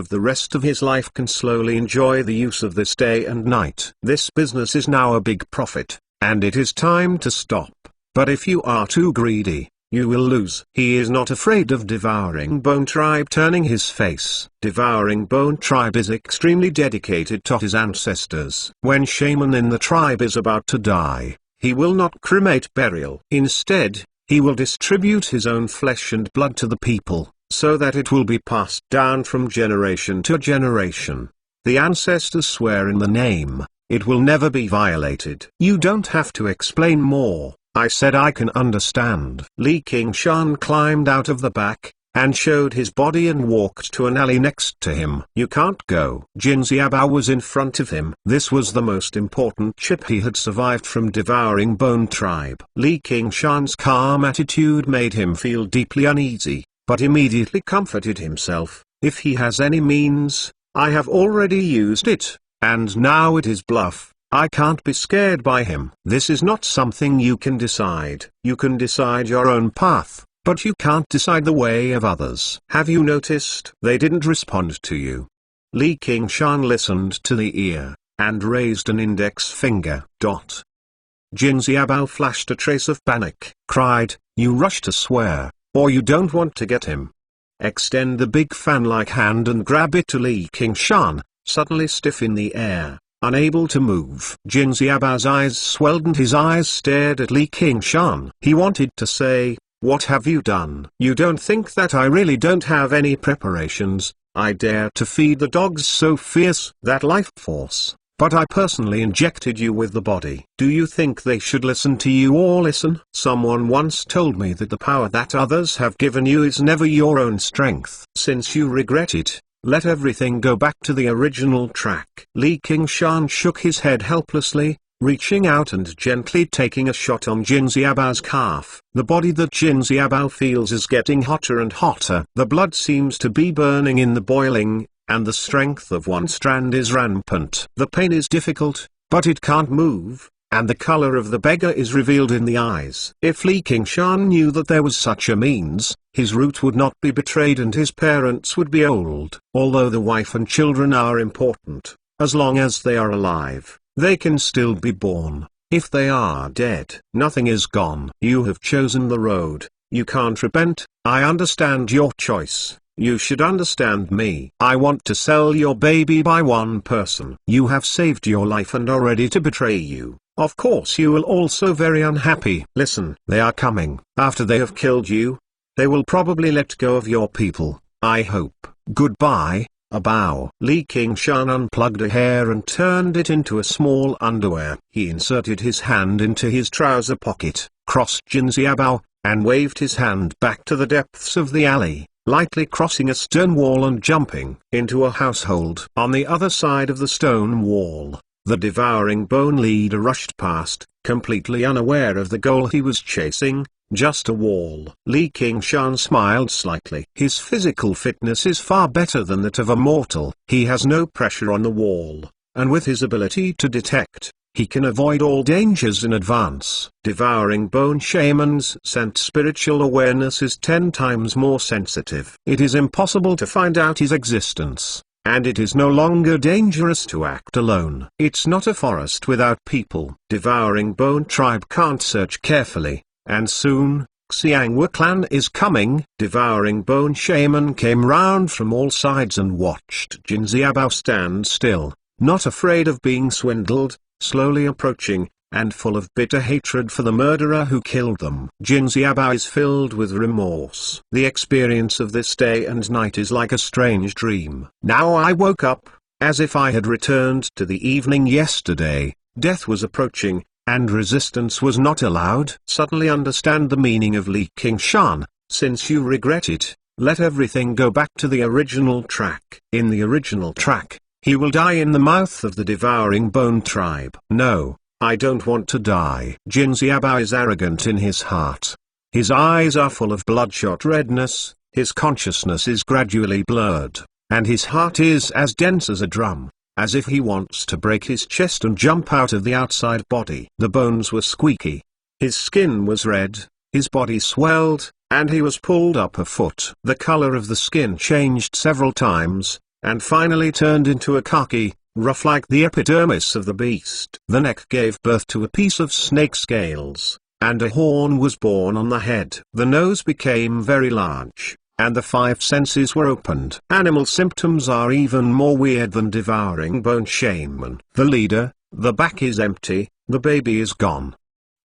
of his life can slowly enjoy the use of this day and night. This business is now a big profit, and it is time to stop. But if you are too greedy, you will lose. He is not afraid of Devouring Bone Tribe turning his face. Devouring Bone Tribe is extremely dedicated to his ancestors. When Shaman in the tribe is about to die, he will not cremate burial. Instead, he will distribute his own flesh and blood to the people, so that it will be passed down from generation to generation. The ancestors swear in the name, it will never be violated. You don't have to explain more. I said I can understand. Li Qingshan climbed out of the back, and showed his body and walked to an alley next to him. You can't go. Jin Xiaobao was in front of him. This was the most important chip he had survived from Devouring Bone Tribe. Li Qingshan's calm attitude made him feel deeply uneasy, but immediately comforted himself. If he has any means, I have already used it, and now it is bluff. I can't be scared by him. This is not something you can decide. You can decide your own path, but you can't decide the way of others. Have you noticed? They didn't respond to you. Li Qingshan listened to the ear, and raised an index finger. Jin Xiaobao flashed a trace of panic, cried, "You rush to swear, or you don't want to get him." Extend the big fan-like hand and grab it to Li Qingshan, suddenly stiff in the air. Unable to move. Jin Xiaobao's eyes swelled and his eyes stared at Li Qingshan. He wanted to say, "What have you done? You don't think that I really don't have any preparations? I dare to feed the dogs so fierce, that life force, but I personally injected you with the body. Do you think they should listen to you or listen?" Someone once told me that the power that others have given you is never your own strength. Since you regret it, let everything go back to the original track. Li Qingshan shook his head helplessly, reaching out and gently taking a shot on Jin Xiaobao's calf. The body that Jin Xiaobao feels is getting hotter and hotter. The blood seems to be burning in the boiling, and the strength of one strand is rampant. The pain is difficult, but it can't move, and the color of the beggar is revealed in the eyes. If Li Qingshan knew that there was such a means, his root would not be betrayed and his parents would be old. Although the wife and children are important, as long as they are alive, they can still be born. If they are dead, nothing is gone. You have chosen the road. You can't repent. I understand your choice. You should understand me. I want to sell your baby by one person. You have saved your life and are ready to betray you. Of course you will also very unhappy. Listen, they are coming. After they have killed you, they will probably let go of your people. I hope. Goodbye, a bow. Li Qingshan unplugged a hair and turned it into a small underwear. He inserted his hand into his trouser pocket, crossed Jin Xiaobao, and waved his hand back to the depths of the alley, lightly crossing a stone wall and jumping into a household. On the other side of the stone wall, the Devouring Bone leader rushed past, completely unaware of the goal he was chasing, just a wall. Li Qingshan smiled slightly. His physical fitness is far better than that of a mortal. He has no pressure on the wall, and with his ability to detect, he can avoid all dangers in advance. Devouring Bone Shaman's spiritual awareness is 10 times more sensitive. It is impossible to find out his existence, and it is no longer dangerous to act alone. It's not a forest without people. Devouring Bone Tribe can't search carefully, and soon, Xiangwu clan is coming. Devouring Bone Shaman came round from all sides and watched Jin Xiaobao stand still, not afraid of being swindled, slowly approaching, and full of bitter hatred for the murderer who killed them. Jin Xiaobao is filled with remorse. The experience of this day and night is like a strange dream. Now I woke up, as if I had returned to the evening yesterday. Death was approaching, and resistance was not allowed. Suddenly understand the meaning of Li Qingshan. Since you regret it, let everything go back to the original track. In the original track, he will die in the mouth of the Devouring Bone Tribe. No, I don't want to die. Jin Xiaobao is arrogant in his heart. His eyes are full of bloodshot redness, his consciousness is gradually blurred, and his heart is as dense as a drum, as if he wants to break his chest and jump out of the outside body. The bones were squeaky. His skin was red, his body swelled, and he was pulled up a foot. The color of the skin changed several times, and finally turned into a khaki, rough like the epidermis of the beast. The neck gave birth to a piece of snake scales, and a horn was born on the head. The nose became very large, and the five senses were opened. Animal symptoms are even more weird than Devouring Bone Shaman. The leader, the back is empty, the baby is gone.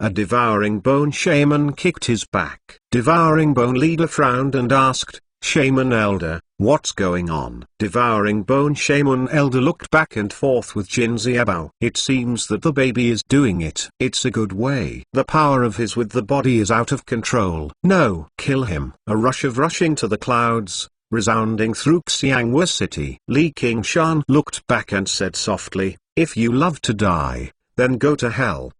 A Devouring Bone Shaman kicked his back. Devouring Bone leader frowned and asked, "Shaman Elder, what's going on?" Devouring Bone Shaman Elder looked back and forth with Jin Xiaobao. It seems that the baby is doing it. It's a good way. The power of his with the body is out of control. No, kill him. A rush of rushing to the clouds, resounding through Xianghua city. Li Qingshan looked back and said softly, "If you love to die, then go to hell.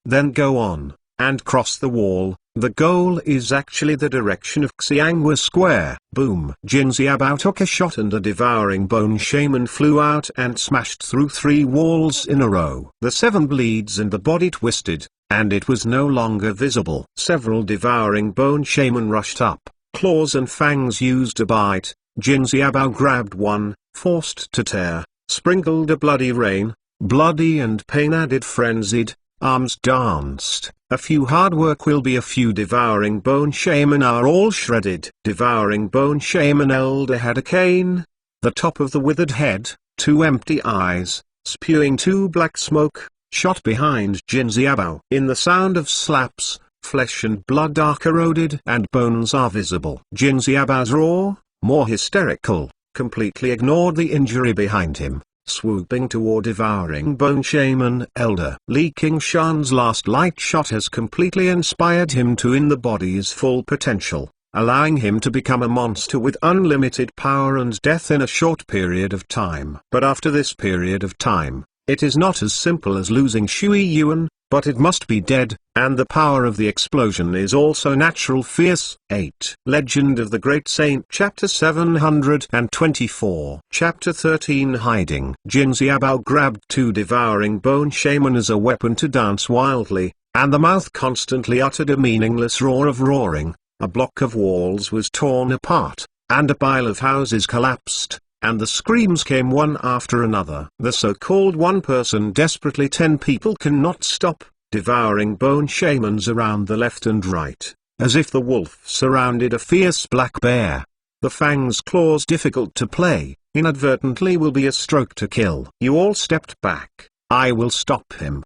Then go on, and cross the wall. The goal is actually the direction of Xianghua Square." Boom! Jin Xiaobao took a shot and a Devouring Bone Shaman flew out and smashed through 3 walls in a row. The 7 bleeds and the body twisted, and it was no longer visible. Several Devouring Bone Shaman rushed up, claws and fangs used to bite. Jin Xiaobao grabbed one, forced to tear, sprinkled a bloody rain, bloody and pain added frenzied. Arms danced. A few hard work will be a few Devouring Bone Shaman are all shredded. Devouring Bone Shaman Elder had a cane, the top of the withered head, 2 empty eyes, spewing 2 black smoke, shot behind Jin Xiaobao. In the sound of slaps, flesh and blood are corroded and bones are visible. Jin Xiaobao's roar, more hysterical, completely ignored the injury behind him, swooping toward Devouring Bone Shaman Elder. Li Qingshan's last light shot has completely inspired him to in the body's full potential, allowing him to become a monster with unlimited power and death in a short period of time. But after this period of time, it is not as simple as losing Shui Yuan, but it must be dead, and the power of the explosion is also natural fierce. 8. Legend of the Great Saint Chapter 724 Chapter 13 Hiding. Jin Xiaobao grabbed 2 Devouring Bone Shaman as a weapon to dance wildly, and the mouth constantly uttered a meaningless roar of roaring. A block of walls was torn apart, and a pile of houses collapsed, and the screams came one after another. The so-called one person desperately 10 people cannot stop, Devouring Bone Shamans around the left and right, as if the wolf surrounded a fierce black bear. The fangs claws difficult to play, inadvertently will be a stroke to kill. You all stepped back, I will stop him.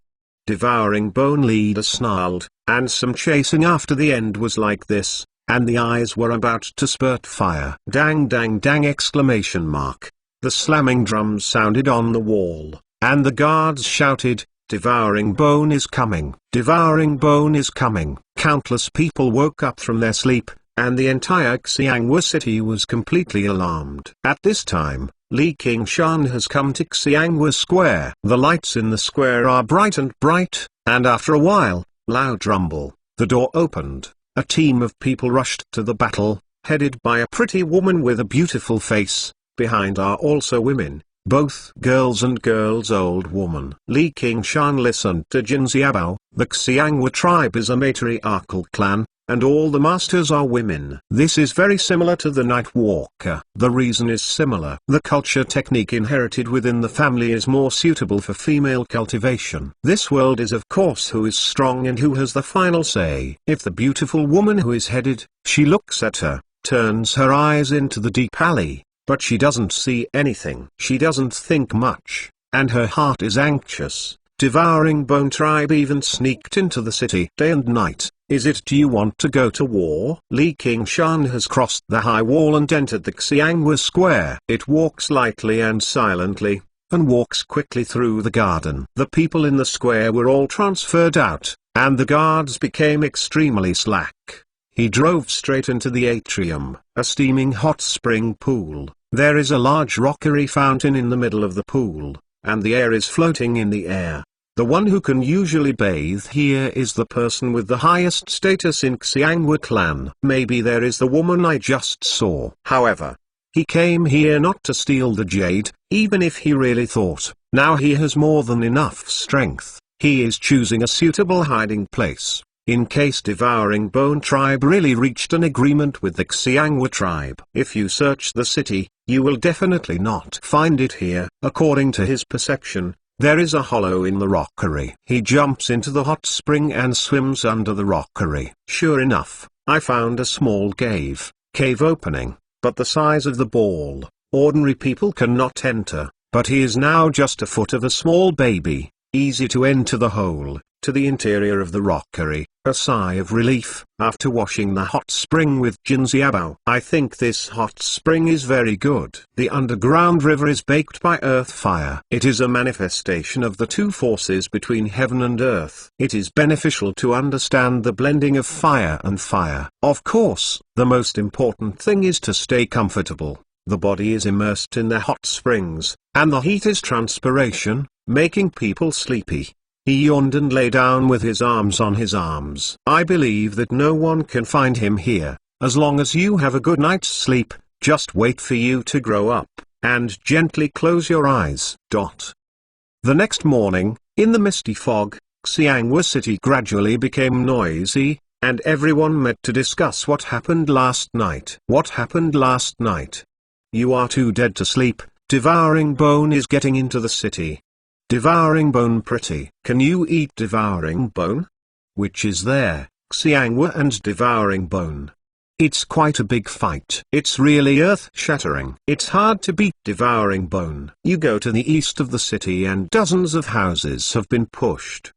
Devouring Bone leader snarled, and some chasing after the end was like this. And the eyes were about to spurt fire. Dang dang dang exclamation mark. The slamming drums sounded on the wall, and the guards shouted, "Devouring Bone is coming! Devouring Bone is coming!" Countless people woke up from their sleep, and the entire Xianghua city was completely alarmed. At this time, Li Qingshan has come to Xianghua Square. The lights in the square are bright, and after a while, loud rumble, the door opened. A team of people rushed to the battle, headed by a pretty woman with a beautiful face. Behind are also women, both girls and girls' old woman. Li Qingshan listened to Jin Xiaobao. The Xianghua tribe is a matriarchal clan, and all the masters are women. This is very similar to the Night Walker. The reason is similar. The culture technique inherited within the family is more suitable for female cultivation. This world is of course who is strong and who has the final say. If the beautiful woman who is headed, she looks at her, turns her eyes into the deep alley, but she doesn't see anything. She doesn't think much, and her heart is anxious. Devouring Bone tribe even sneaked into the city day and night. Is it do you want to go to war? Li Qingshan has crossed the high wall and entered the Xianghua Square. It walks lightly and silently, and walks quickly through the garden. The people in the square were all transferred out, and the guards became extremely slack. He drove straight into the atrium, a steaming hot spring pool. There is a large rockery fountain in the middle of the pool, and the air is floating in the air. The one who can usually bathe here is the person with the highest status in Xianghua clan. Maybe there is the woman I just saw. However, he came here not to steal the jade, even if he really thought. Now he has more than enough strength. He is choosing a suitable hiding place. in case Devouring Bone tribe really reached an agreement with the Xiangwa tribe. If you search the city, you will definitely not find it here. According to his perception, there is a hollow in the rockery. He jumps into the hot spring and swims under the rockery. Sure enough, I found a small cave opening, but the size of the ball. Ordinary people cannot enter, but he is now just a foot of a small baby, easy to enter the hole, to the interior of the rockery. A sigh of relief. After washing the hot spring with Jinxiabao, I think this hot spring is very good. The underground river is baked by earth fire. It is a manifestation of the two forces between heaven and earth. It is beneficial to understand the blending of fire and fire. Of course, the most important thing is to stay comfortable. The body is immersed in the hot springs, and the heat is transpiration, making people sleepy. He yawned and lay down with his arms on his arms. I believe that no one can find him here. As long as you have a good night's sleep, just wait for you to grow up, and gently close your eyes. The next morning, in the misty fog, Xiangwa City gradually became noisy, and everyone met to discuss what happened last night. What happened last night? You are too dead to sleep. Devouring Bone is getting into the city. Devouring Bone pretty. Can you eat Devouring Bone? Which is there, Xiangwa and Devouring Bone? It's quite a big fight. It's really earth-shattering. It's hard to beat Devouring Bone. You go to the east of the city and dozens of houses have been pushed.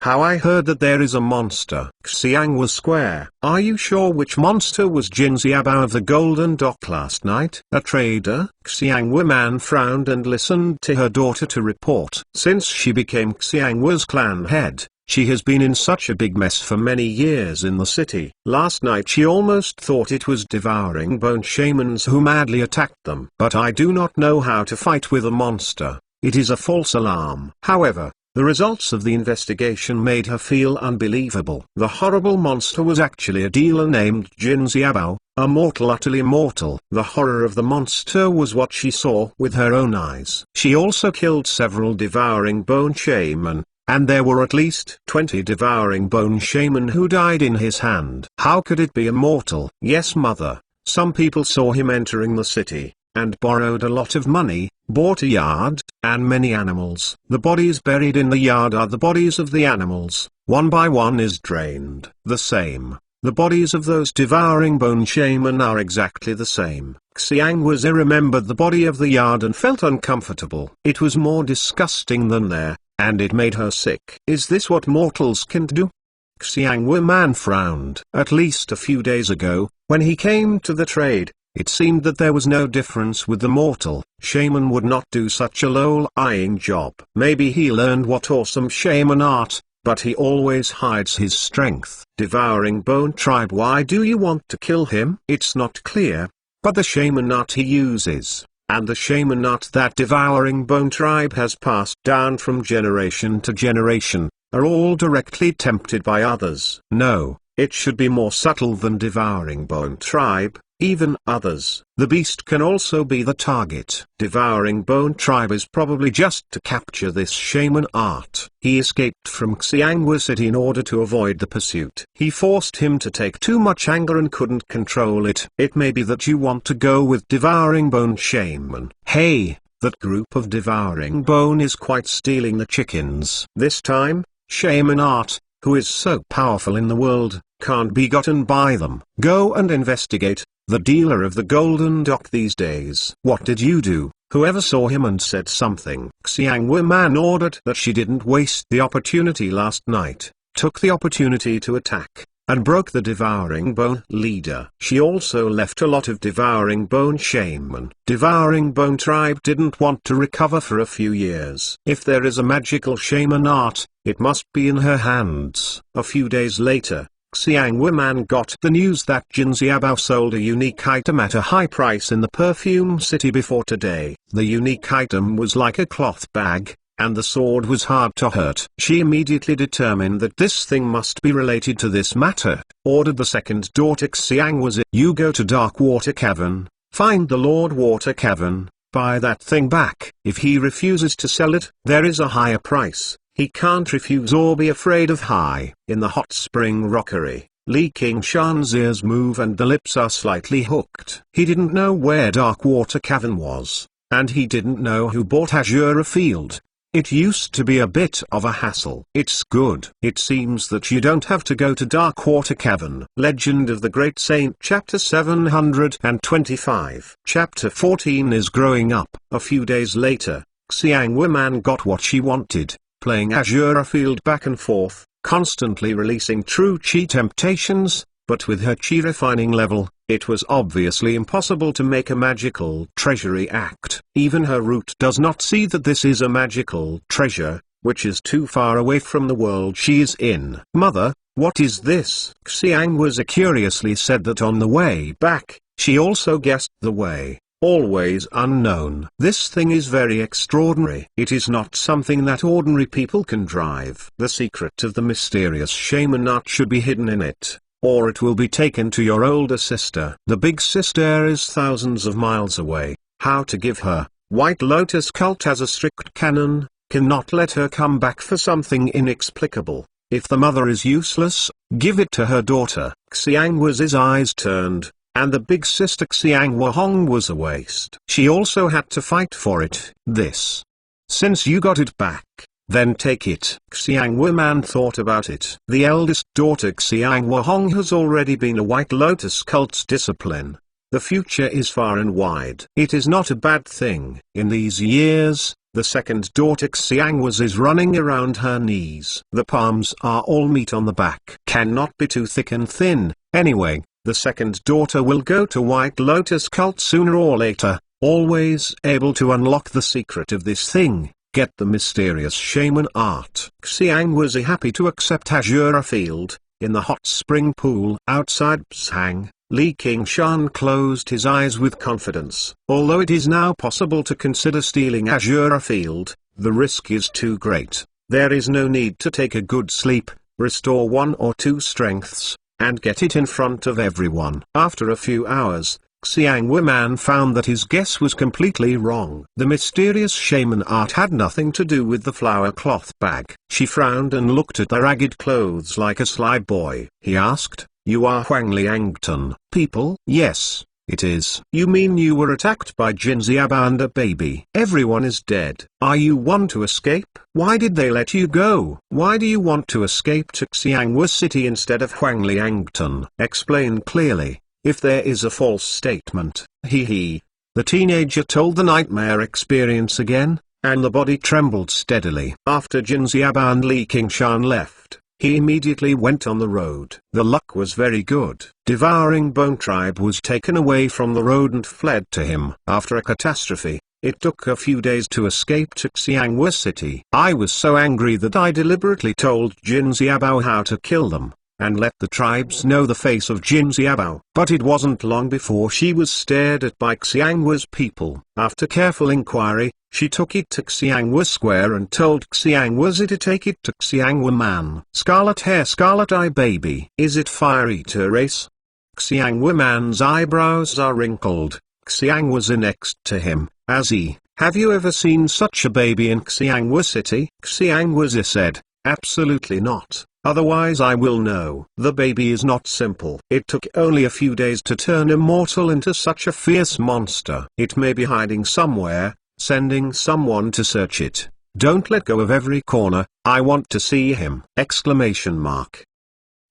How I heard that there is a monster. Xiangwa Square. Are you sure which monster was Jinxiabao of the Golden Dock last night? A trader? Xiangwa man frowned and listened to her daughter to report. Since she became Xiangwa's clan head, she has been in such a big mess for many years in the city. Last night she almost thought it was Devouring Bone shamans who madly attacked them. But I do not know how to fight with a monster. It is a false alarm. However, the results of the investigation made her feel unbelievable. The horrible monster was actually a dealer named Jinxiabao, a mortal utterly mortal. The horror of the monster was what she saw with her own eyes. She also killed several Devouring Bone shaman, and there were at least 20 Devouring Bone shaman who died in his hand. How could it be a mortal? Yes, mother, some people saw him entering the city, and borrowed a lot of money, bought a yard, and many animals. The bodies buried in the yard are the bodies of the animals. One by one is drained. The same. The bodies of those Devouring Bone shaman are exactly the same. Xiangwa remembered the body of the yard and felt uncomfortable. It was more disgusting than there, and it made her sick. Is this what mortals can do? Xiangwa man frowned. At least a few days ago, when he came to the trade, it seemed that there was no difference with the mortal. Shaman would not do such a low-lying job. Maybe he learned what awesome shaman art, but he always hides his strength. Devouring Bone tribe, why do you want to kill him? It's not clear, but the shaman art he uses, and the shaman art that Devouring Bone tribe has passed down from generation to generation, are all directly tempted by others. No, it should be more subtle than Devouring Bone tribe. Even others. The beast can also be the target. Devouring Bone tribe is probably just to capture this shaman art. He escaped from Xiangwa City in order to avoid the pursuit. He forced him to take too much anger and couldn't control it. It may be that you want to go with Devouring Bone shaman. Hey, that group of Devouring Bone is quite stealing the chickens. This time, shaman art, who is so powerful in the world, can't be gotten by them. Go and investigate. The dealer of the Golden Dock these days. What did you do? Whoever saw him and said something. Xiangwa man ordered that she didn't waste the opportunity last night, took the opportunity to attack, and broke the Devouring Bone leader. She also left a lot of Devouring Bone shaman. Devouring Bone tribe didn't want to recover for a few years. If there is a magical shaman art, it must be in her hands. A few days later, Xiangwa man got the news that Jinxiabao sold a unique item at a high price in the perfume city before today. The unique item was like a cloth bag, and the sword was hard to hurt. She immediately determined that this thing must be related to this matter, ordered the second daughter Xiangwa, you go to Dark Water Cavern, find the Lord Water Cavern, buy that thing back. If he refuses to sell it, there is a higher price. He can't refuse or be afraid of high. In the hot spring rockery, Li Qingshan's ears move and the lips are slightly hooked. He didn't know where Darkwater Cavern was, and he didn't know who bought Azure Field. It used to be a bit of a hassle. It's good. It seems that you don't have to go to Darkwater Cavern. Legend of the Great Saint Chapter 725. Chapter 14 is growing up. A few days later, Xiang Wuman got what she wanted, playing Azure Field back and forth, constantly releasing true chi temptations, but with her chi refining level, it was obviously impossible to make a magical treasury act. Even her root does not see that this is a magical treasure, which is too far away from the world she is in. Mother, what is this? Xiang was curiously said that on the way back, she also guessed the way. Always unknown. This thing is very extraordinary. It is not something that ordinary people can drive. The secret of the mysterious shaman art should be hidden in it, or it will be taken to your older sister. The big sister is thousands of miles away. How to give her? White Lotus cult has a strict canon, cannot let her come back for something inexplicable. If the mother is useless, give it to her daughter. Xiang was his eyes turned, and the big sister Xiang Wahong was a waste. She also had to fight for it. This. Since you got it back, then take it. Xiang Wuman thought about it. The eldest daughter Xiang Wahong has already been a White Lotus cult's discipline. The future is far and wide. It is not a bad thing. In these years, the second daughter Xiang was is running around her knees. The palms are all meat on the back. Cannot be too thick and thin. Anyway, the second daughter will go to White Lotus cult sooner or later, always able to unlock the secret of this thing, get the mysterious shaman art. Xiang was happy to accept Azure Field. In the hot spring pool outside Pshang, Li Qingshan closed his eyes with confidence. Although it is now possible to consider stealing Azure Field, the risk is too great. There is no need to take a good sleep, restore 1 or 2 strengths, and get it in front of everyone. After a few hours, Xiang Wuman found that his guess was completely wrong. The mysterious shaman art had nothing to do with the flower cloth bag. She frowned and looked at the ragged clothes like a sly boy. He asked, "You are Huang Liangton, people?" "Yes, it is." "You mean you were attacked by Jin Xiaobao and a baby? Everyone is dead. Are you one to escape? Why did they let you go? Why do you want to escape to Xiangwu City instead of Huang Liangton? Explain clearly. If there is a false statement." The teenager told the nightmare experience again, and the body trembled steadily. After Jin Xiaobao and Li Qingshan left, he immediately went on the road. The luck was very good. Devouring Bone Tribe was taken away from the road and fled to him. After a catastrophe, it took a few days to escape to Xiangwu City. I was so angry that I deliberately told Jin Xiaobao how to kill them, and let the tribes know the face of Jin Xiaobao. But it wasn't long before she was stared at by Xiangwu's people. After careful inquiry, she took it to Xiangwu Square and told Xiangwu to take it to Xiangwu Man. "Scarlet hair, scarlet eye baby. Is it Fire Eater race?" Xiangwu Man's eyebrows are wrinkled. Xiangwu next to him, "Have you ever seen such a baby in Xiangwu City?" Xiangwu said, "Absolutely not. Otherwise I will know." The baby is not simple. It took only a few days to turn immortal into such a fierce monster. It may be hiding somewhere, sending someone to search it. Don't let go of every corner, I want to see him!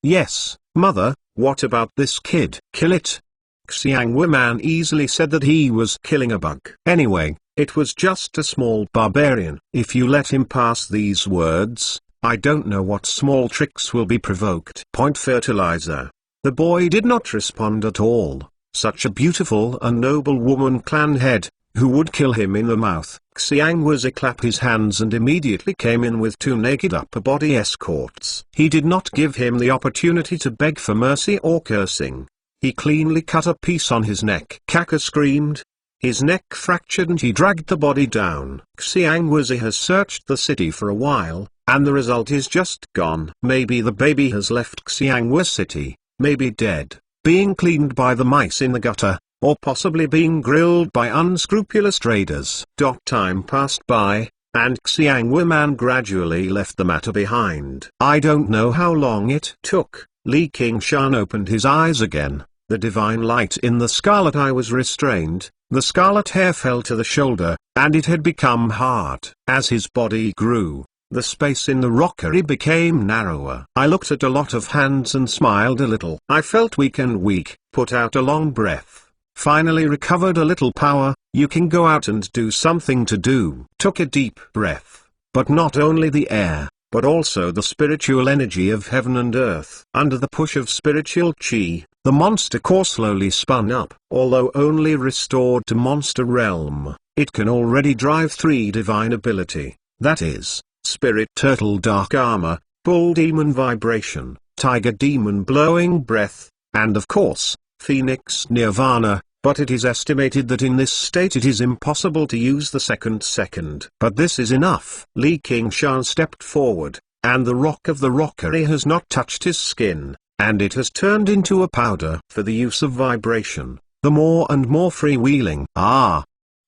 "Yes, mother, what about this kid?" "Kill it." Xiang Wuman easily said that he was killing a bug. Anyway, it was just a small barbarian. If you let him pass these words, I don't know what small tricks will be provoked. Point fertilizer. The boy did not respond at all. Such a beautiful and noble woman clan head, who would kill him in the mouth. Xiangwu clapped his hands and immediately came in with 2 naked upper body escorts. He did not give him the opportunity to beg for mercy or cursing. He cleanly cut a piece on his neck. Kaka screamed. His neck fractured and he dragged the body down. Xiangwu has searched the city for a while, and the result is just gone. Maybe the baby has left Xiangwu City, maybe dead, being cleaned by the mice in the gutter, or possibly being grilled by unscrupulous traders. Time passed by, and Xiangwu Man gradually left the matter behind. I don't know how long it took. Li Qingshan opened his eyes again. The divine light in the scarlet eye was restrained, the scarlet hair fell to the shoulder, and it had become hard. As his body grew, the space in the rockery became narrower. I looked at a lot of hands and smiled a little. I felt weak, put out a long breath, finally recovered a little power. You can go out and do something to do. Took a deep breath, but not only the air, but also the spiritual energy of heaven and earth. Under the push of spiritual chi, the monster core slowly spun up. Although only restored to monster realm, it can already drive 3 divine ability, that is, Spirit Turtle Dark Armor, Bull Demon Vibration, Tiger Demon Blowing Breath, and of course, Phoenix Nirvana. But it is estimated that in this state it is impossible to use the second. But this is enough. Li Qingshan stepped forward, and the rock of the rockery has not touched his skin, and it has turned into a powder for the use of vibration, the more and more freewheeling. Ah!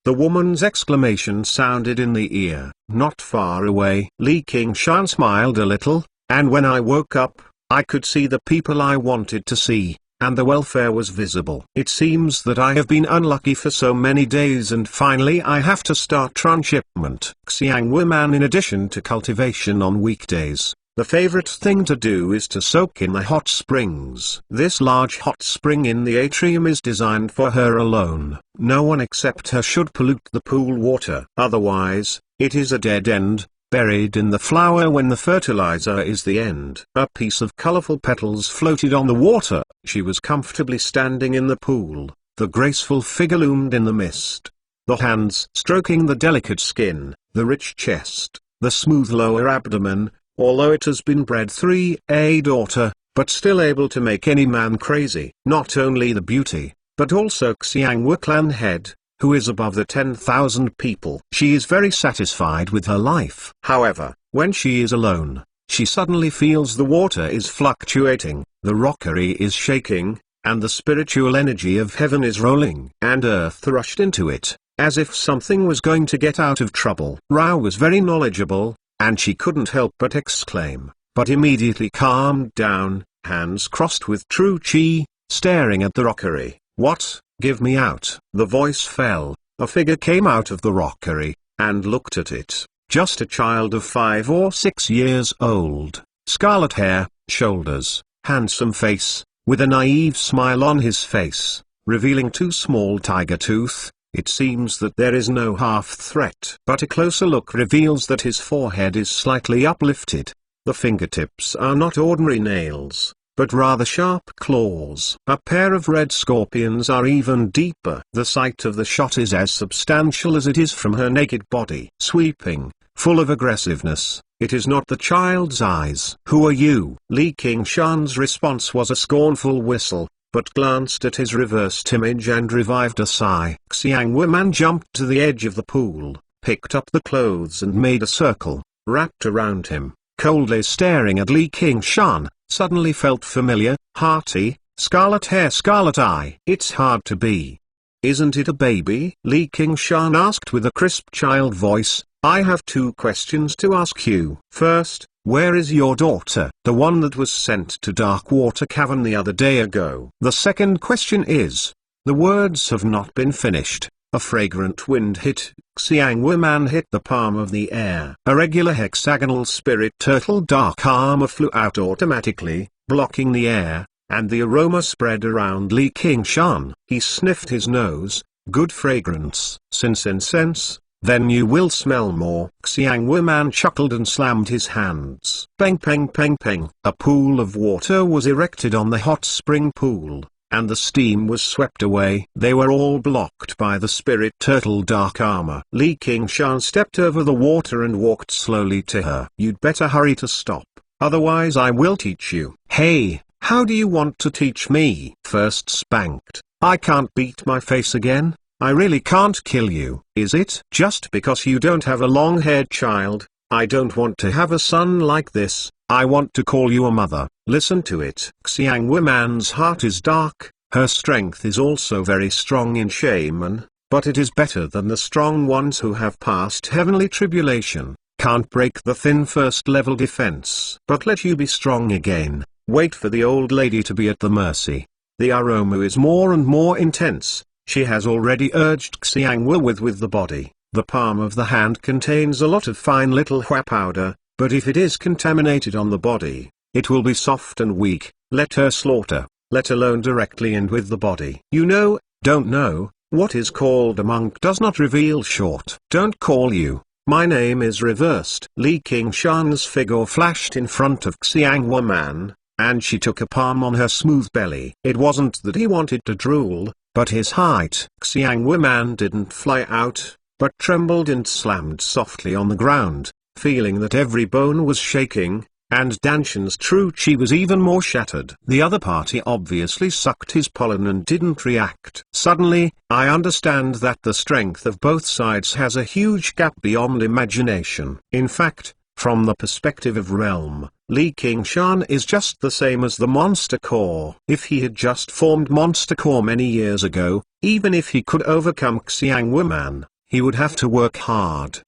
The woman's exclamation sounded in the ear, not far away. Li Qingshan smiled a little, and when I woke up, I could see the people I wanted to see, and the welfare was visible. It seems that I have been unlucky for so many days, and finally I have to start transshipment. Xiangwu Man, in addition to cultivation on weekdays, the favorite thing to do is to soak in the hot springs. This large hot spring in the atrium is designed for her alone. No one except her should pollute the pool water. Otherwise, it is a dead end, buried in the flower when the fertilizer is the end. A piece of colorful petals floated on the water. She was comfortably standing in the pool. The graceful figure loomed in the mist. The hands stroking the delicate skin, the rich chest, the smooth lower abdomen. Although it has been bred 3A daughter, but still able to make any man crazy. Not only the beauty, but also Xiangwu clan head, who is above the 10,000 people. She is very satisfied with her life. However, when she is alone, she suddenly feels the water is fluctuating, the rockery is shaking, and the spiritual energy of heaven is rolling. And earth rushed into it, as if something was going to get out of trouble. Rao was very knowledgeable, and she couldn't help but exclaim, but immediately calmed down, hands crossed with true chi, staring at the rockery. What? Give me out. The voice fell, a figure came out of the rockery, and looked at it. Just a child of 5 or 6 years old, scarlet hair, shoulders, handsome face, with a naive smile on his face, revealing 2 small tiger teeth. It seems that there is no half threat. But a closer look reveals that his forehead is slightly uplifted. The fingertips are not ordinary nails, but rather sharp claws. A pair of red scorpions are even deeper. The sight of the shot is as substantial as it is from her naked body. Sweeping, full of aggressiveness, it is not the child's eyes. Who are you? Li Qingshan's response was a scornful whistle, but glanced at his reversed image and revived a sigh. Xiangwu Man jumped to the edge of the pool, picked up the clothes and made a circle, wrapped around him, coldly staring at Li Qingshan. Suddenly felt familiar, hearty, scarlet hair, scarlet eye. It's hard to be. Isn't it a baby? Li Qingshan asked with a crisp child voice. I have 2 questions to ask you. First, where is your daughter? The one that was sent to Darkwater Cavern the other day ago. The second question is, the words have not been finished. A fragrant wind hit, Xiangwu Man hit the palm of the air. A regular hexagonal spirit turtle dark armor flew out automatically, blocking the air, and the aroma spread around Li Qingshan. He sniffed his nose, good fragrance. Since incense, then you will smell more. Xiangwu Man chuckled and slammed his hands. Peng peng peng peng. A pool of water was erected on the hot spring pool, and the steam was swept away. They were all blocked by the spirit turtle dark armor. Li Qingshan stepped over the water and walked slowly to her. You'd better hurry to stop, otherwise I will teach you. Hey, how do you want to teach me? First spanked. I can't beat my face again. I really can't kill you. Is it? Just because you don't have a long-haired child, I don't want to have a son like this. I want to call you a mother. Listen to it. Xiangwu Man's heart is dark, her strength is also very strong in shaman, but it is better than the strong ones who have passed heavenly tribulation, can't break the thin first level defense. But let you be strong again, wait for the old lady to be at the mercy. The aroma is more and more intense, she has already urged Xiangwu with the body. The palm of the hand contains a lot of fine little hua powder, but if it is contaminated on the body, it will be soft and weak. Let her slaughter, let alone directly and with the body. You know, don't know, what is called a monk does not reveal short. Don't call you, my name is reversed. Li Qingshan's figure flashed in front of Xiangwu Man, and she took a palm on her smooth belly. It wasn't that he wanted to drool, but his height. Xiangwu Man didn't fly out, but trembled and slammed softly on the ground, feeling that every bone was shaking, and Danshan's true chi was even more shattered. The other party obviously sucked his pollen and didn't react. Suddenly, I understand that the strength of both sides has a huge gap beyond imagination. In fact, from the perspective of realm, Li Qingshan is just the same as the Monster Core. If he had just formed Monster Core many years ago, even if he could overcome Xiangwu Man, he would have to work hard.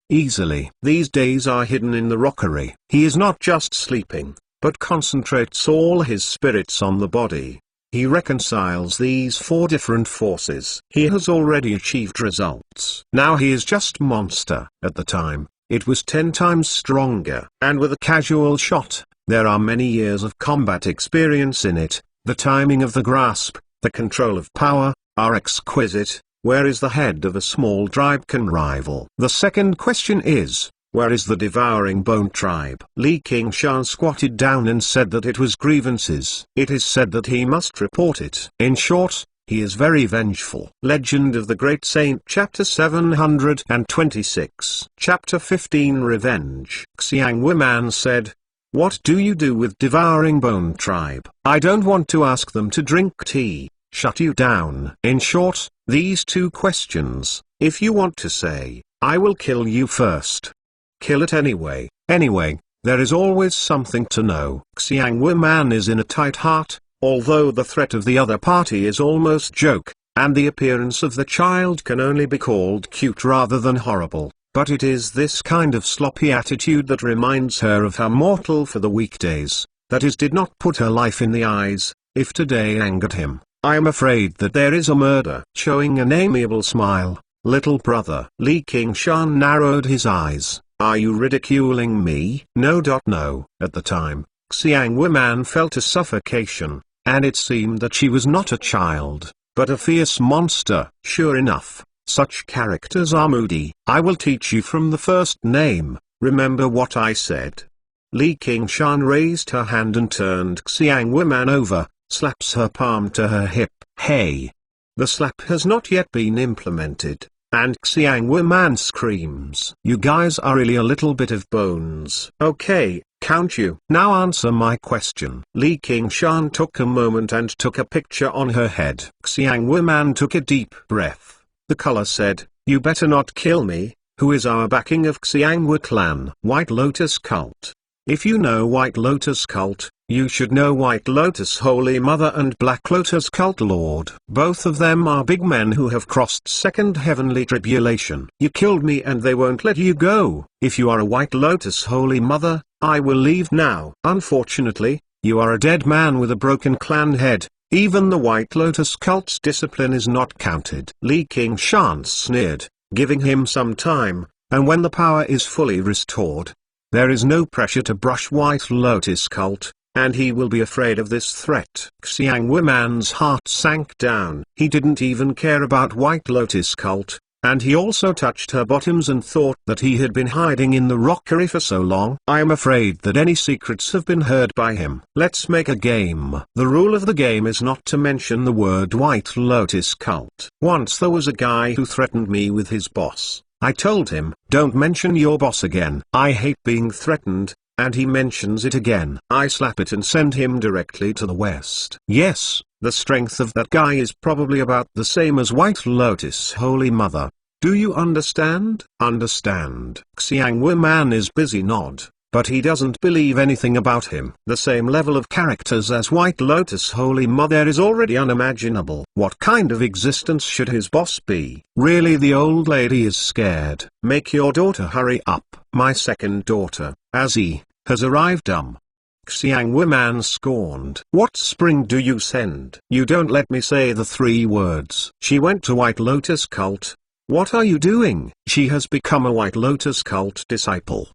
Easily. These days are hidden in the rockery. He is not just sleeping, but concentrates all his spirits on the body. He reconciles these four different forces. He has already achieved results. Now he is just monster. At the time, it was 10 times stronger. And with a casual shot, there are many years of combat experience in it. The timing of the grasp, the control of power, are exquisite. Where is the head of a small tribe can rival? The second question is, where is the devouring bone tribe? Li Qingshan squatted down and said that it was grievances. It is said that he must report it. In short, he is very vengeful. Legend of the Great Saint Chapter 726 Chapter 15 Revenge. Xiangwu Man said, "What do you do with devouring bone tribe? I don't want to ask them to drink tea. Shut you down." In short, these two questions, if you want to say, I will kill you first. Kill it anyway. Anyway, there is always something to know. Xiangwu Man is in a tight heart, although the threat of the other party is almost joke, and the appearance of the child can only be called cute rather than horrible. But it is this kind of sloppy attitude that reminds her of her mortal for the weekdays, that is did not put her life in the eyes. If today angered him, I am afraid that there is a murder. Showing an amiable smile, little brother. Li Qingshan narrowed his eyes. Are you ridiculing me? No. No. At the time, Xiangwu Man felt a suffocation, and it seemed that she was not a child, but a fierce monster. Sure enough, such characters are moody. I will teach you from the first name, remember what I said. Li Qingshan raised her hand and turned Xiangwu Man over, slaps her palm to her hip. Hey! The slap has not yet been implemented, and Xiangwu Man screams. You guys are really a little bit of bones. Okay, count you. Now answer my question. Li Qingshan took a moment and took a picture on her head. Xiangwu Man took a deep breath. The color said, you better not kill me. Who is our backing of Xiangwu clan? White Lotus Cult. If you know White Lotus Cult, you should know White Lotus Holy Mother and Black Lotus Cult Lord. Both of them are big men who have crossed second heavenly tribulation. You killed me and they won't let you go. If you are a White Lotus Holy Mother, I will leave now. Unfortunately, you are a dead man with a broken clan head. Even the White Lotus Cult's discipline is not counted. Li Qingshan sneered, giving him some time, and when the power is fully restored, there is no pressure to brush White Lotus Cult, and he will be afraid of this threat. Xiangwu Man's heart sank down. He didn't even care about White Lotus Cult, and he also touched her bottoms and thought that he had been hiding in the rockery for so long. I am afraid that any secrets have been heard by him. Let's make a game. The rule of the game is not to mention the word White Lotus Cult. Once there was a guy who threatened me with his boss. I told him, don't mention your boss again. I hate being threatened, and he mentions it again. I slap it and send him directly to the west. Yes, the strength of that guy is probably about the same as White Lotus Holy Mother. Do you understand? Understand. Xiangwu Man is busy nod, but he doesn't believe anything about him. The same level of characters as White Lotus Holy Mother is already unimaginable. What kind of existence should his boss be? Really, the old lady is scared. Make your daughter hurry up. My second daughter, Azzy, has arrived. Xiang Wuman scorned. What spring do you send? You don't let me say the 3 words. She went to White Lotus cult. What are you doing? She has become a White Lotus cult disciple.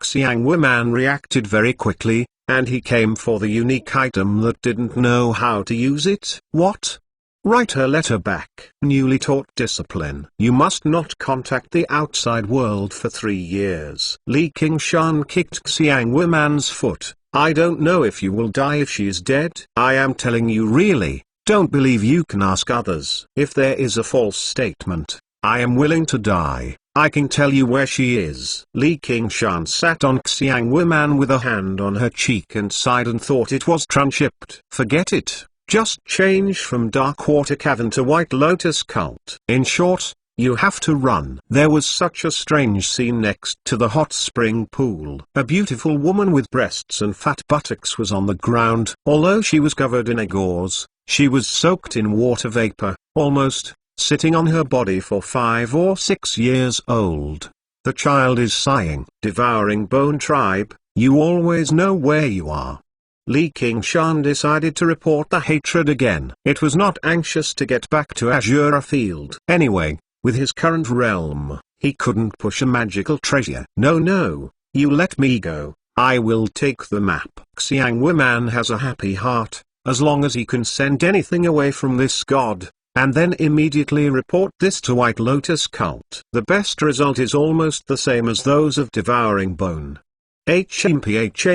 Xiang Wuman reacted very quickly, and he came for the unique item that didn't know how to use it. What? Write her letter back. Newly taught discipline. You must not contact the outside world for 3 years. Li Qingshan kicked Xiang Wuman's foot. I don't know if you will die if she is dead. I am telling you really, don't believe you can ask others. If there is a false statement, I am willing to die. I can tell you where she is. Li Qingshan sat on Xiang Wuman with a hand on her cheek and sighed and thought it was transhipped. Forget it. Just change from Darkwater Cavern to White Lotus Cult. In short, you have to run. There was such a strange scene next to the hot spring pool. A beautiful woman with breasts and fat buttocks was on the ground. Although she was covered in a gauze, she was soaked in water vapor, almost, sitting on her body for 5 or 6 years old. The child is sighing. Devouring Bone Tribe, you always know where you are. Li Qingshan decided to report the hatred again. It was not anxious to get back to Azure Field. Anyway, with his current realm, he couldn't push a magical treasure. No, you let me go. I will take the map. Xiang Wuman has a happy heart, as long as he can send anything away from this god, and then immediately report this to White Lotus Cult. The best result is almost the same as those of Devouring Bone. HMPH.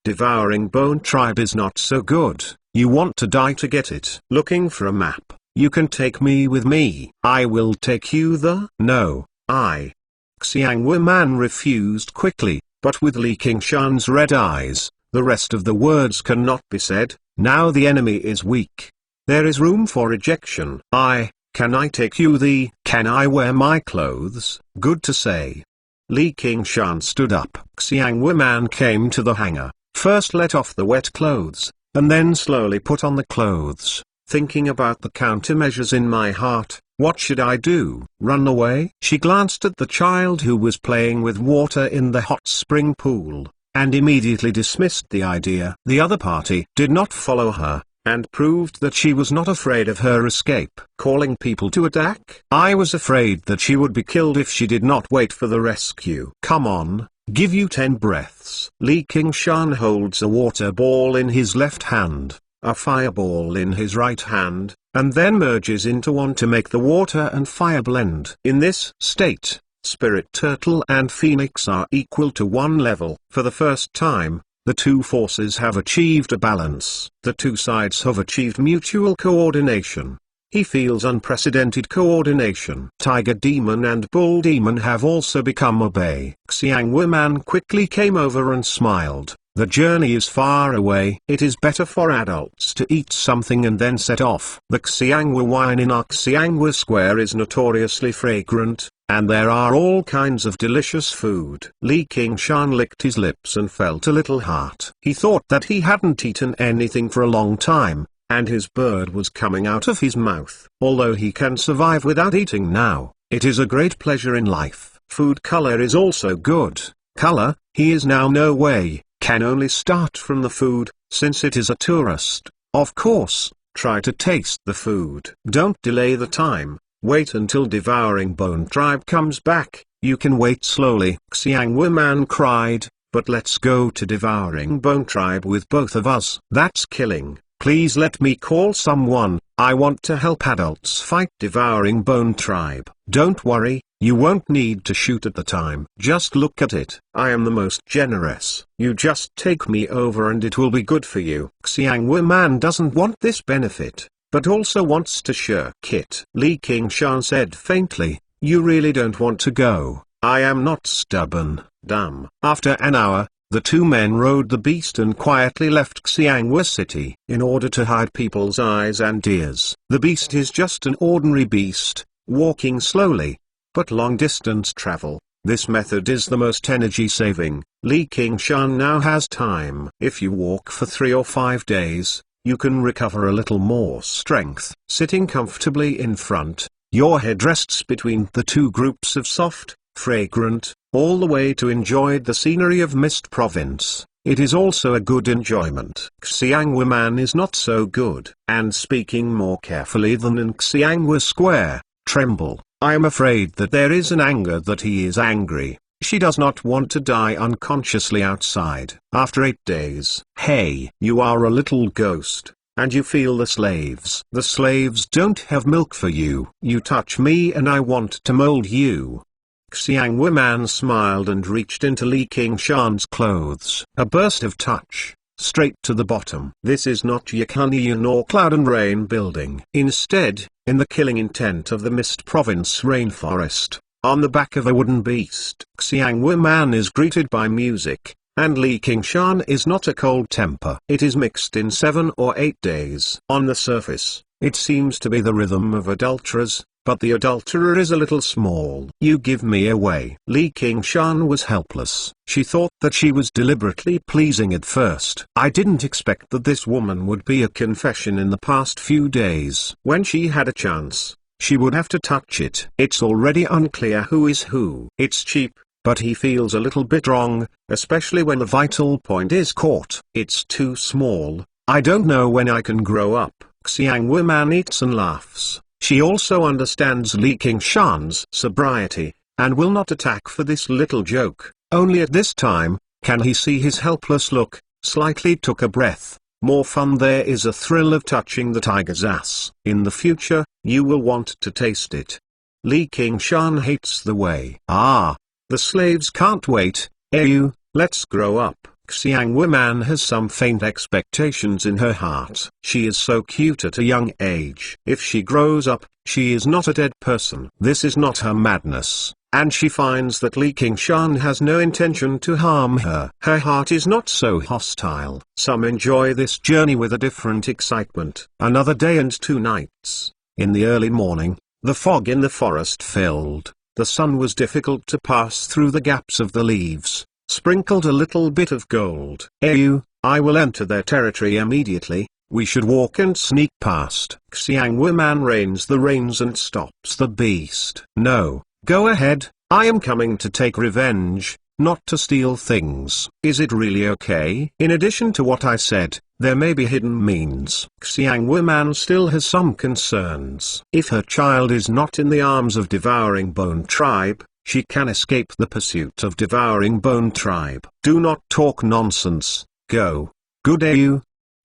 Devouring Bone Tribe is not so good. You want to die to get it. Looking for a map. You can take me with me. I will take you the. No, I. Xiang Wuman refused quickly, but with Li Qingshan's red eyes, the rest of the words cannot be said. Now the enemy is weak. There is room for rejection. Can I take you the. Can I wear my clothes? Good to say. Li Qingshan stood up. Xiang Wuman came to the hangar. First let off the wet clothes, and then slowly put on the clothes. Thinking about the countermeasures in my heart, what should I do? Run away? She glanced at the child who was playing with water in the hot spring pool, and immediately dismissed the idea. The other party did not follow her, and proved that she was not afraid of her escape. Calling people to attack? I was afraid that she would be killed if she did not wait for the rescue. Come on. Give you 10 breaths. Li Qingshan holds a water ball in his left hand, a fireball in his right hand, and then merges into one to make the water and fire blend. In this state, Spirit Turtle and Phoenix are equal to 1 level. For the first time, the two forces have achieved a balance. The two sides have achieved mutual coordination. He feels unprecedented coordination. Tiger Demon and Bull Demon have also become obey. Xiang Wuman quickly came over and smiled. The journey is far away. It is better for adults to eat something and then set off. The Xiangwa wine in our Xiangwa Square is notoriously fragrant, and there are all kinds of delicious food. Li Qingshan licked his lips and felt a little heart. He thought that he hadn't eaten anything for a long time, and his bird was coming out of his mouth. Although he can survive without eating now, it is a great pleasure in life. Food color is also good. Color, he is now no way, can only start from the food, since it is a tourist. Of course, try to taste the food. Don't delay the time, wait until Devouring Bone Tribe comes back. You can wait slowly. Xiang Wuman cried, but let's go to Devouring Bone Tribe with both of us. That's killing. Please let me call someone. I want to help adults fight Devouring Bone Tribe. Don't worry, you won't need to shoot at the time. Just look at it. I am the most generous. You just take me over and it will be good for you. Xiang Wuman doesn't want this benefit, but also wants to shirk it. Li Qingshan said faintly, you really don't want to go. I am not stubborn, damn. After an hour, the two men rode the beast and quietly left Xiangwa City. In order to hide people's eyes and ears, the beast is just an ordinary beast, walking slowly, but long-distance travel. This method is the most energy saving. Li Qingshan now has time. If you walk for 3 or 5 days, you can recover a little more strength. Sitting comfortably in front, your head rests between the two groups of soft, fragrant, all the way to enjoy the scenery of Mist Province. It is also a good enjoyment. Xiangwu Man is not so good. And speaking more carefully than in Xiangwu Square, tremble. I am afraid that there is an anger that he is angry. She does not want to die unconsciously outside. After 8 days. Hey, you are a little ghost, and you feel the slaves. The slaves don't have milk for you. You touch me and I want to mold you. Xiangwu Man smiled and reached into Li Qingshan's clothes. A burst of touch, straight to the bottom. This is not Yakunian or Cloud and Rain building. Instead, in the killing intent of the Mist Province rainforest, on the back of a wooden beast, Xiangwu Man is greeted by music, and Li Qingshan is not a cold temper. It is mixed in 7 or 8 days. On the surface, it seems to be the rhythm of adulterers, but the adulterer is a little small. You give me away. Li Qingshan was helpless. She thought that she was deliberately pleasing at first. I didn't expect that this woman would be a confession in the past few days. When she had a chance, she would have to touch it. It's already unclear who is who. It's cheap, but he feels a little bit wrong, especially when the vital point is caught. It's too small. I don't know when I can grow up. Xiangwu Man eats and laughs. She also understands Li Qingshan's sobriety, and will not attack for this little joke. Only at this time, can he see his helpless look, slightly took a breath. More fun. There is a thrill of touching the tiger's ass. In the future, you will want to taste it. Li Qingshan hates the way. Ah, the slaves can't wait. You, let's grow up. Xiangwu Man has some faint expectations in her heart. She is so cute at a young age. If she grows up, she is not a dead person. This is not her madness, and she finds that Li Qingshan has no intention to harm her. Her heart is not so hostile. Some enjoy this journey with a different excitement. Another day and 2 nights. In the early morning, the fog in the forest filled. The sun was difficult to pass through the gaps of the leaves. Sprinkled a little bit of gold. I will enter their territory immediately. We should walk and sneak past. Xiangwu Man reins the reins and stops the beast. No, go ahead. I am coming to take revenge, not to steal things. Is it really okay? In addition to what I said, there may be hidden means. Xiangwu Man still has some concerns. If her child is not in the arms of Devouring Bone Tribe, she can escape the pursuit of Devouring Bone Tribe. Do not talk nonsense. Go. Good day.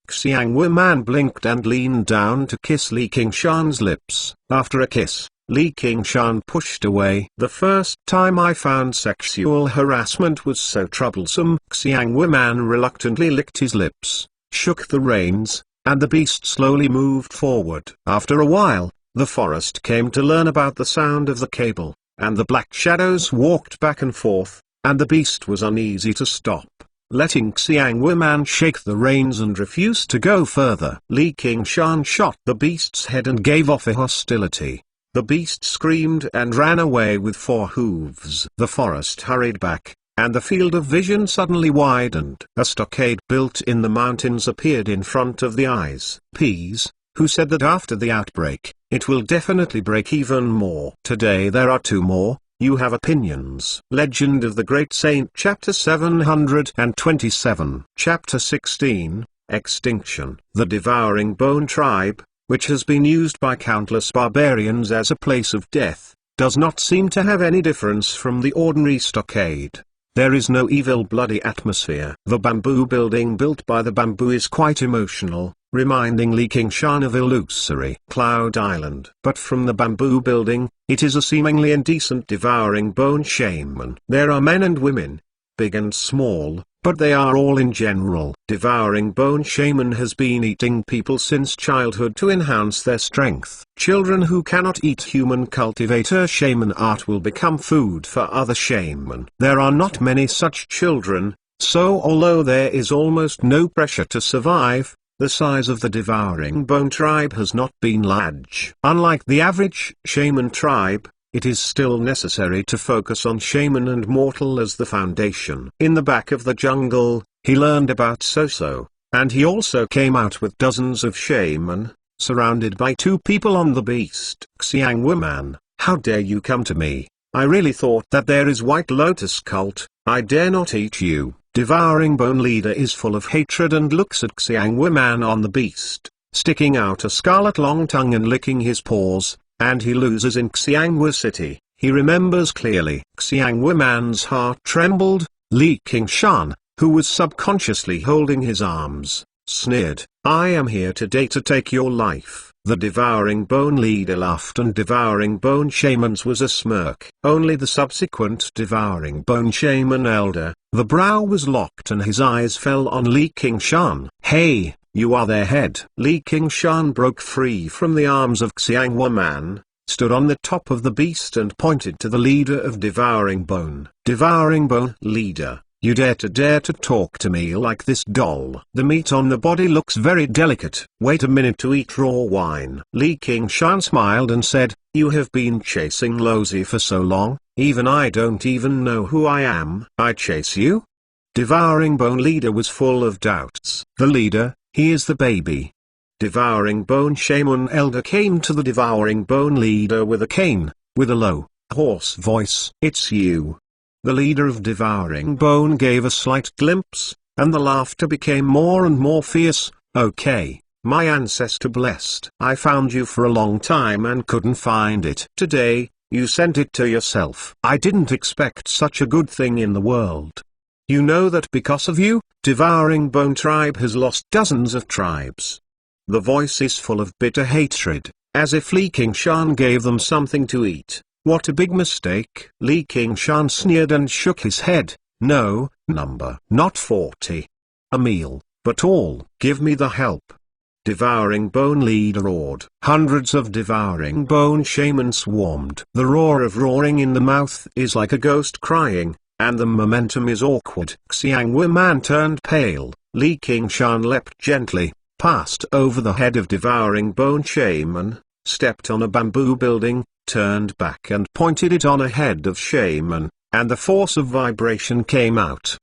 Xiangwu Man blinked and leaned down to kiss Li Qingshan's lips. After a kiss, Li Qingshan pushed away. The first time I found sexual harassment was so troublesome. Xiangwu Man reluctantly licked his lips, shook the reins, and the beast slowly moved forward. After a while, the forest came to learn about the sound of the cable, and the black shadows walked back and forth, and the beast was uneasy to stop, letting Xiangwu Man shake the reins and refuse to go further. Li Qingshan shot the beast's head and gave off a hostility. The beast screamed and ran away with 4 hooves. The forest hurried back, and the field of vision suddenly widened. A stockade built in the mountains appeared in front of the eyes. Peas, who said that after the outbreak, it will definitely break even more. Today there are 2 more. You have opinions. Legend of the Great Saint, Chapter 727. Chapter 16, Extinction. The Devouring Bone Tribe, which has been used by countless barbarians as a place of death, does not seem to have any difference from the ordinary stockade. There is no evil bloody atmosphere. The bamboo building built by the bamboo is quite emotional, reminding Li Qingshan of illusory Cloud Island. But from the bamboo building, it is a seemingly indecent Devouring Bone Shaman. There are men and women, big and small, but they are all in general. Devouring Bone Shaman has been eating people since childhood to enhance their strength. Children who cannot eat human cultivator shaman art will become food for other shaman. There are not many such children, so although there is almost no pressure to survive, the size of the Devouring Bone Tribe has not been large. Unlike the average shaman tribe, it is still necessary to focus on shaman and mortal as the foundation. In the back of the jungle, he learned about Soso, and he also came out with dozens of shaman, surrounded by two people on the beast. Xiangwu man, how dare you come to me? I really thought that there is White Lotus cult, I dare not eat you. Devouring Bone leader is full of hatred and looks at Xiangwu man on the beast, sticking out a scarlet long tongue and licking his paws, and he loses in Xiangwu city. He remembers clearly. Xiangwu man's heart trembled. Li Qingshan, who was subconsciously holding his arms, sneered, I am here today to take your life. The Devouring Bone leader laughed, and Devouring Bone shaman's was a smirk. Only the subsequent Devouring Bone shaman elder, the brow was locked and his eyes fell on Li Qingshan. Hey, you are their head. Li Qingshan broke free from the arms of Xiangwu man, stood on the top of the beast and pointed to the leader of Devouring Bone. Devouring Bone leader, you dare to talk to me like this, doll? The meat on the body looks very delicate. Wait a minute to eat raw wine. Li Qingshan smiled and said, you have been chasing Lozi for so long, even I don't even know who I am. I chase you? Devouring Bone leader was full of doubts. The leader, he is the baby. Devouring Bone shaman elder came to the Devouring Bone leader with a cane, with a low, hoarse voice. It's you. The leader of Devouring Bone gave a slight glimpse, and the laughter became more and more fierce. Okay, my ancestor blessed. I found you for a long time and couldn't find it. Today, you sent it to yourself. I didn't expect such a good thing in the world. You know that because of you, Devouring Bone tribe has lost dozens of tribes. The voice is full of bitter hatred, as if Li Qingshan gave them something to eat. What a big mistake. Li Qingshan sneered and shook his head. No, number. Not 40. A meal, but all. Give me the help. Devouring Bone leader roared. Hundreds of Devouring Bone shaman swarmed. The roar of roaring in the mouth is like a ghost crying, and the momentum is awkward. Xiangwu man turned pale. Li Qingshan leapt gently, passed over the head of Devouring Bone shaman, stepped on a bamboo building, turned back and pointed it on a head of shaman, and the force of vibration came out.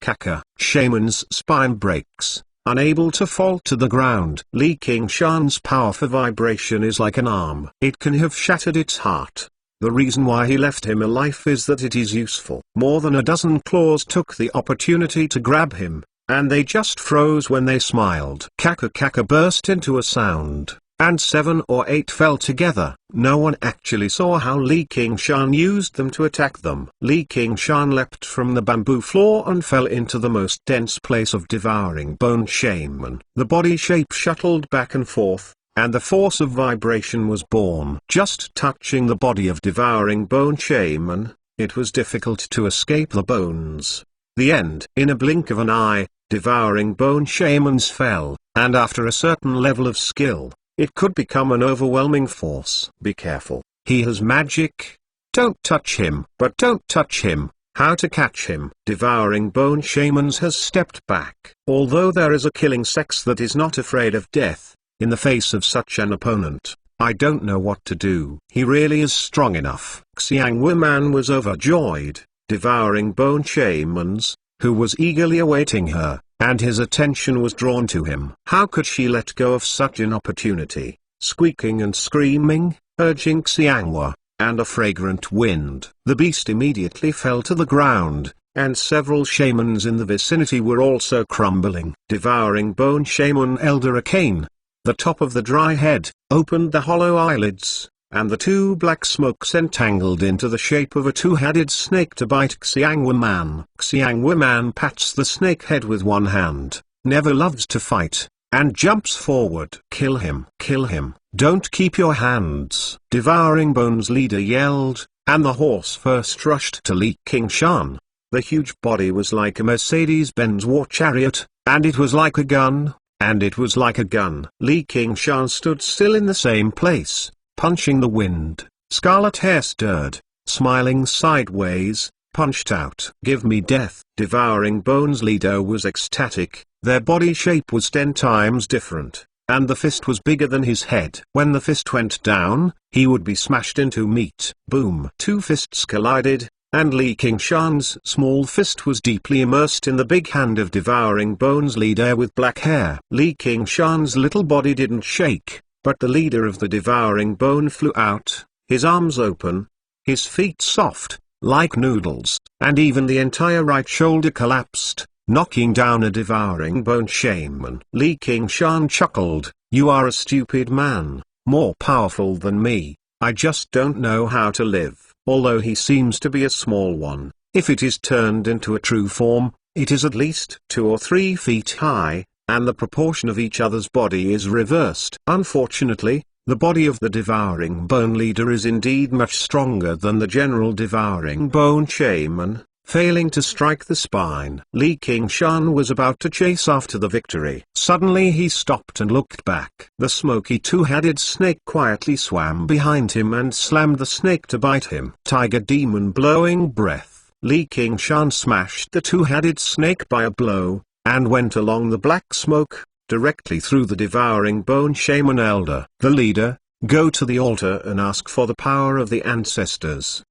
Kaka. Shaman's spine breaks, unable to fall to the ground. Li Qingshan's power for vibration is like an arm. It can have shattered its heart. The reason why he left him alive is that it is useful. More than a dozen claws took the opportunity to grab him, and they just froze when they smiled. Kaka burst into a sound, and 7 or 8 fell together. No one actually saw how Li Qingshan used them to attack them. Li Qingshan leapt from the bamboo floor and fell into the most dense place of Devouring Bone shaman. The body shape shuttled back and forth, and the force of vibration was born. Just touching the body of Devouring Bone shaman, it was difficult to escape the bones. The end. In a blink of an eye, Devouring Bone shamans fell, and after a certain level of skill, it could become an overwhelming force. Be careful, he has magic. Don't touch him. But don't touch him. How to catch him? Devouring Bone shamans has stepped back. Although there is a killing sex that is not afraid of death, in the face of such an opponent, I don't know what to do. He really is strong enough. Xiangwu man was overjoyed. Devouring Bone shamans, who was eagerly awaiting her, and his attention was drawn to him. How could she let go of such an opportunity? Squeaking and screaming, urging Xiangwu, and a fragrant wind. The beast immediately fell to the ground, and several shamans in the vicinity were also crumbling. Devouring Bone shaman elder Akane, the top of the dry head, opened the hollow eyelids, and the two black smokes entangled into the shape of a two-headed snake to bite Xiangwu man. Xiangwu man pats the snake head with one hand, never loves to fight, and jumps forward. Kill him, don't keep your hands. Devouring Bone's leader yelled, and the horse first rushed to Li Qingshan. The huge body was like a Mercedes-Benz war chariot, and it was like a gun, Li Qingshan stood still in the same place, punching the wind. Scarlet hair stirred, smiling sideways, punched out. Give me death. Devouring Bone's leader was ecstatic. Their body shape was 10 times different. and the fist was bigger than his head. When the fist went down, he would be smashed into meat. Boom! Two fists collided, and Li Qingshan's small fist was deeply immersed in the big hand of Devouring Bone's leader with black hair. Li Qingshan's little body didn't shake, but the leader of the Devouring Bone flew out, his arms open, his feet soft, like noodles, and even the entire right shoulder collapsed, knocking down a Devouring Bone shaman. Li Qingshan chuckled, "You are a stupid man, more powerful than me. I just don't know how to live." Although he seems to be a small one, if it is turned into a true form, it is at least 2 or 3 feet high, and the proportion of each other's body is reversed. Unfortunately, the body of the Devouring Bone leader is indeed much stronger than the general Devouring Bone shaman, failing to strike the spine. Li Qingshan was about to chase after the victory. Suddenly he stopped and looked back. The smoky two-headed snake quietly swam behind him and slammed the snake to bite him. Tiger Demon blowing breath. Li Qingshan smashed the two-headed snake by a blow, and went along the black smoke, directly through the Devouring Bone shaman elder. The leader, go to the altar and ask for the power of the ancestors.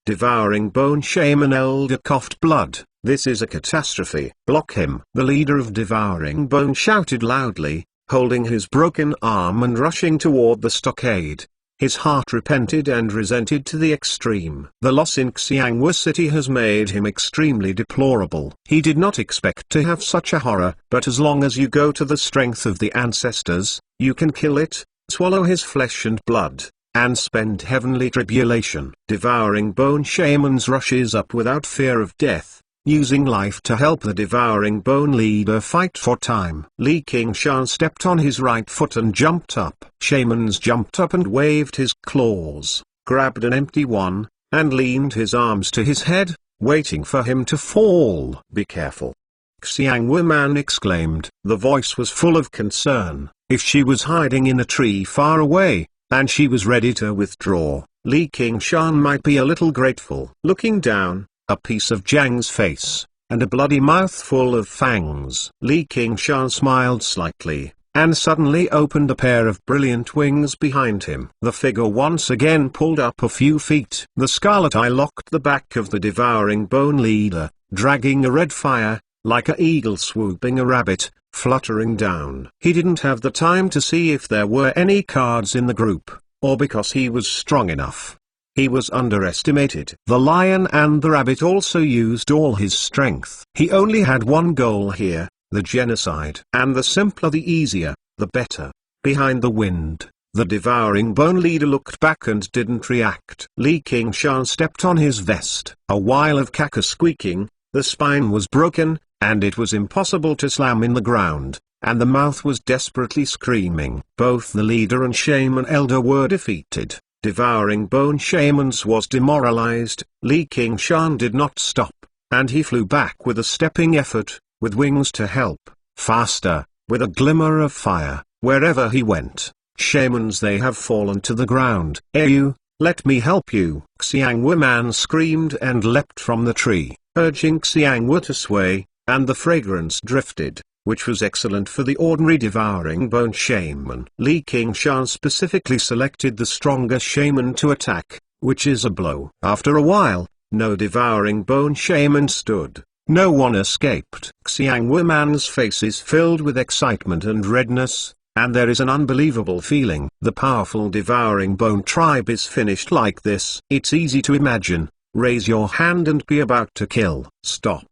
Devouring Bone shaman elder coughed blood. This is a catastrophe. Block him. The leader of Devouring Bone shouted loudly, holding his broken arm and rushing toward the stockade. His heart repented and resented to the extreme. The loss in Xiangwu City has made him extremely deplorable. He did not expect to have such a horror, but as long as you go to the strength of the ancestors, you can kill it, swallow his flesh and blood, and spend heavenly tribulation. Devouring Bone shamans rushes up without fear of death, using life to help the Devouring Bone leader fight for time. Li Qingshan stepped on his right foot and jumped up. Shamans jumped up and waved his claws, grabbed an empty one, and leaned his arms to his head, waiting for him to fall. Be careful! Xiangwu Man exclaimed. The voice was full of concern. If she was hiding in a tree far away, and she was ready to withdraw, Li Qingshan might be a little grateful. Looking down, a piece of Jiang's face, and a bloody mouth full of fangs. Li Qingshan smiled slightly, and suddenly opened a pair of brilliant wings behind him. The figure once again pulled up a few feet. The scarlet eye locked the back of the Devouring Bone leader, dragging a red fire, like an eagle swooping a rabbit, fluttering down. He didn't have the time to see if there were any cards in the group, or because he was strong enough. He was underestimated. The lion and the rabbit also used all his strength. He only had one goal here, the genocide. And the simpler the easier, the better. Behind the wind, the Devouring Bone leader looked back and didn't react. Li Qingshan stepped on his vest. A while of caca squeaking, the spine was broken, and it was impossible to slam in the ground, and the mouth was desperately screaming. Both the leader and shaman elder were defeated. Devouring Bone shamans was demoralized. Li Qingshan did not stop, and he flew back with a stepping effort, with wings to help, faster, with a glimmer of fire, wherever he went. Shamans, they have fallen to the ground. You, let me help you. Xiangwu Man screamed and leapt from the tree, urging Xiangwu to sway, and the fragrance drifted, which was excellent for the ordinary Devouring Bone shaman. Li Qingshan specifically selected the stronger shaman to attack, which is a blow. After a while, no Devouring Bone shaman stood. No one escaped. Xiangwu Man's face is filled with excitement and redness, and there is an unbelievable feeling. The powerful Devouring Bone tribe is finished like this. It's easy to imagine. Raise your hand and be about to kill. Stop!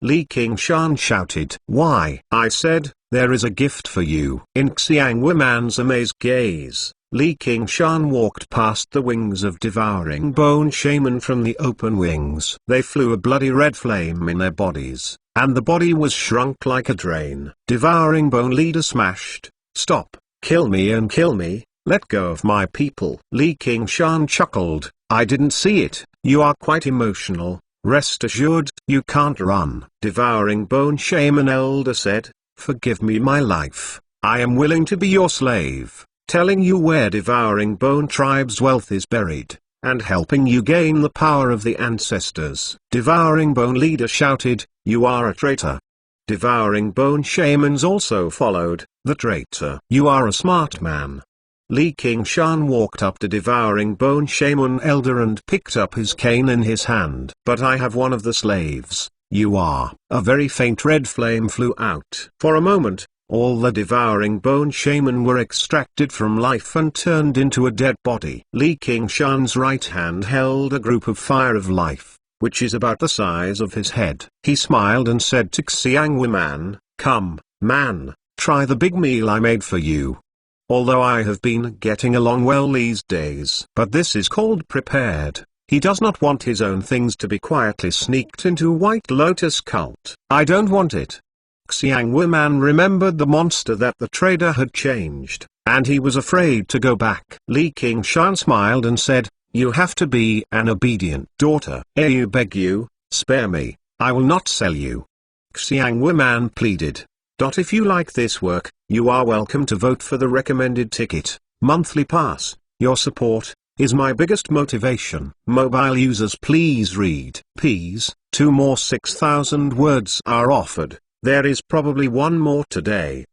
Li Qingshan shouted. Why? I said, there is a gift for you. In Xiangwu Man's amazed gaze, Li Qingshan walked past the wings of Devouring Bone shaman. From the open wings, they flew a bloody red flame in their bodies, and the body was shrunk like a drain. Devouring Bone leader smashed. Stop! Kill me and kill me, let go of my people. Li Qingshan chuckled. I didn't see it. You are quite emotional. Rest assured, you can't run. Devouring Bone shaman elder said, forgive me my life. I am willing to be your slave, telling you where Devouring Bone tribe's wealth is buried, and helping you gain the power of the ancestors. Devouring Bone leader shouted, you are a traitor. devouring bone shamans also followed. The traitor. You are a smart man. Li Qingshan walked up to devouring bone shaman elder and picked up his cane in his hand. But I have one of the slaves. You are. A very faint red flame flew out. For a moment, all the devouring bone shaman were extracted from life and turned into a dead body. Li Qingshan's right hand held a group of fire of life, which is about the size of his head. He smiled and said to Xiangwu man, "Come, man, try the big meal I made for you. Although I have been getting along well these days, but this is called prepared." He does not want his own things to be quietly sneaked into White Lotus cult. I don't want it. Xiangwu man remembered the monster that the trader had changed, and he was afraid to go back. Li Qingshan smiled and said, "You have to be an obedient daughter. I beg you, spare me, I will not sell you." Xiangwu man pleaded, "If you like this work, you are welcome to vote for the recommended ticket, monthly pass. Your support is my biggest motivation." Mobile users please read. Ps. 2 more 6,000 words are offered. There is probably one more today.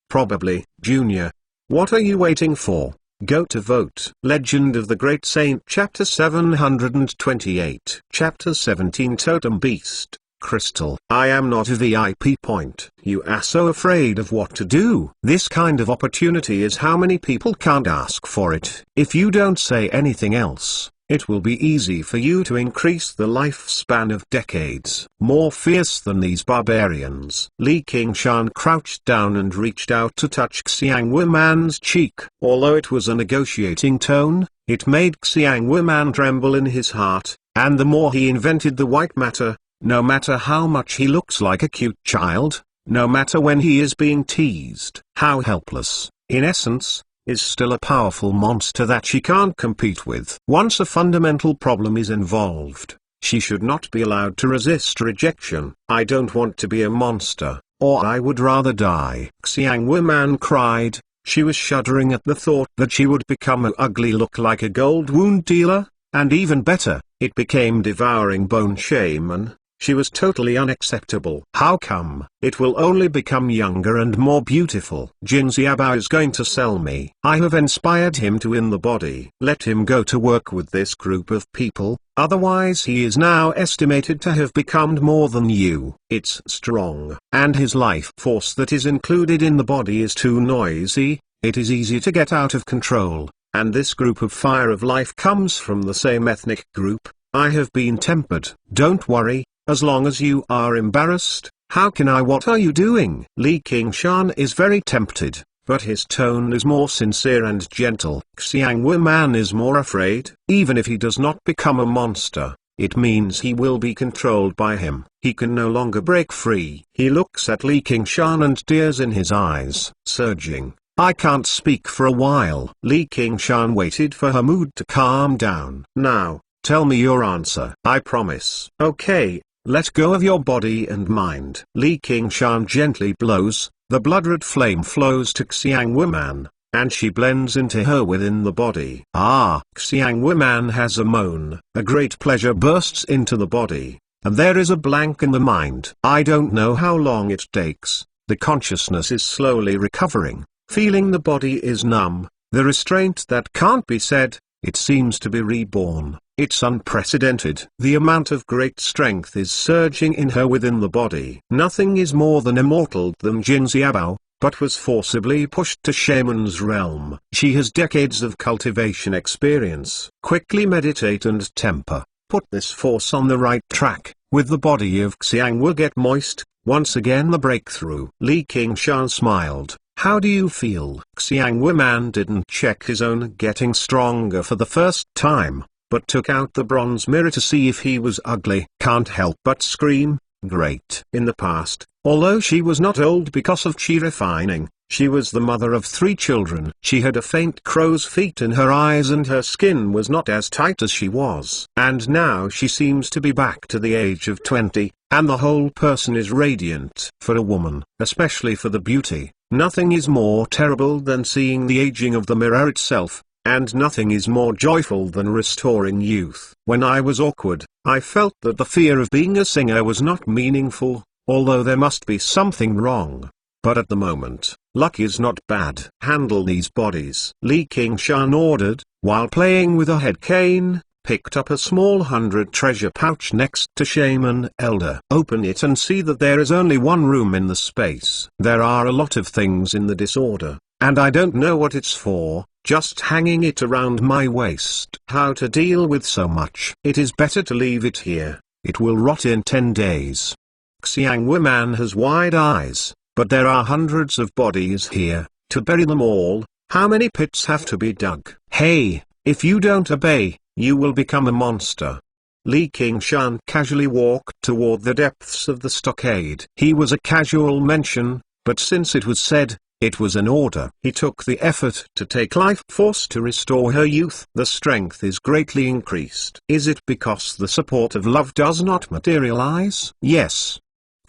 Probably, Junior. What are you waiting for? Go to vote. Legend of the Great Saint Chapter 728 Chapter 17 Totem Beast, Crystal. I am not a VIP point. You are so afraid of what to do. This kind of opportunity is how many people can't ask for it. If you don't say anything else, it will be easy for you to increase the lifespan of decades. More fierce than these barbarians. Li Qingshan crouched down and reached out to touch Xiangwu man's cheek. Although it was a negotiating tone, it made Xiangwu man tremble in his heart, and the more he invented the white matter, no matter how much he looks like a cute child, no matter when he is being teased, how helpless, in essence, is still a powerful monster that she can't compete with. Once a fundamental problem is involved, she should not be allowed to resist rejection. I don't want to be a monster, or I would rather die. Xiangwu man cried. She was shuddering at the thought that she would become an ugly look like a gold wound dealer, and even better, it became devouring bone shaman. She was totally unacceptable. How come? It will only become younger and more beautiful. Jin Xiaobao is going to sell me. I have inspired him to win the body. Let him go to work with this group of people, otherwise he is now estimated to have become more than you. It's strong, and his life force that is included in the body is too noisy. It is easy to get out of control, and this group of fire of life comes from the same ethnic group. I have been tempered. Don't worry. As long as you are embarrassed, how can I? What are you doing? Li Qingshan is very tempted, but his tone is more sincere and gentle. Xiangwu man is more afraid. Even if he does not become a monster, it means he will be controlled by him. He can no longer break free. He looks at Li Qingshan and tears in his eyes surging. I can't speak for a while. Li Qingshan waited for her mood to calm down. Now, tell me your answer. I promise. Okay. Let go of your body and mind. Li Qingshan gently blows, the blood-red flame flows to Xiangwu man, and she blends into her within the body. Xiangwu man has a moan. A great pleasure bursts into the body, and there is a blank in the mind. I don't know how long it takes. The consciousness is slowly recovering, feeling the body is numb, the restraint that can't be said, it seems to be reborn. It's unprecedented. The amount of great strength is surging in her within the body. Nothing is more than immortal than Jin Xiaobao, but was forcibly pushed to shaman's realm. She has decades of cultivation experience. Quickly meditate and temper. Put this force on the right track. With the body of Xiangwu get moist. Once again the breakthrough. Li Qingshan smiled. How do you feel? Xiangwu man didn't check his own getting stronger for the first time, but took out the bronze mirror to see if he was ugly. Can't help but scream, great. In the past, although she was not old because of chi refining, she was the mother of 3 children. She had a faint crow's feet in her eyes and her skin was not as tight as she was. And now she seems to be back to the age of 20, and the whole person is radiant. For a woman, especially for the beauty, nothing is more terrible than seeing the aging of the mirror itself. And nothing is more joyful than restoring youth. When I was awkward, I felt that the fear of being a singer was not meaningful, although there must be something wrong. But at the moment, luck is not bad. Handle these bodies. Li Qingshan ordered, while playing with a head cane, picked up a small 100 treasure pouch next to Shaman Elder. Open it and see that there is only one room in the space. There are a lot of things in the disorder, and I don't know what it's for, just hanging it around my waist. How to deal with so much? It is better to leave it here. It will rot in 10 days. Xiang Wuman has wide eyes. But there are hundreds of bodies here. To bury them all, how many pits have to be dug? Hey, if you don't obey, you will become a monster. Li Qingshan casually walked toward the depths of the stockade. He was a casual mention, but since it was said, it was an order. He took the effort to take life force to restore her youth. The strength is greatly increased. Is it because the support of love does not materialize? Yes.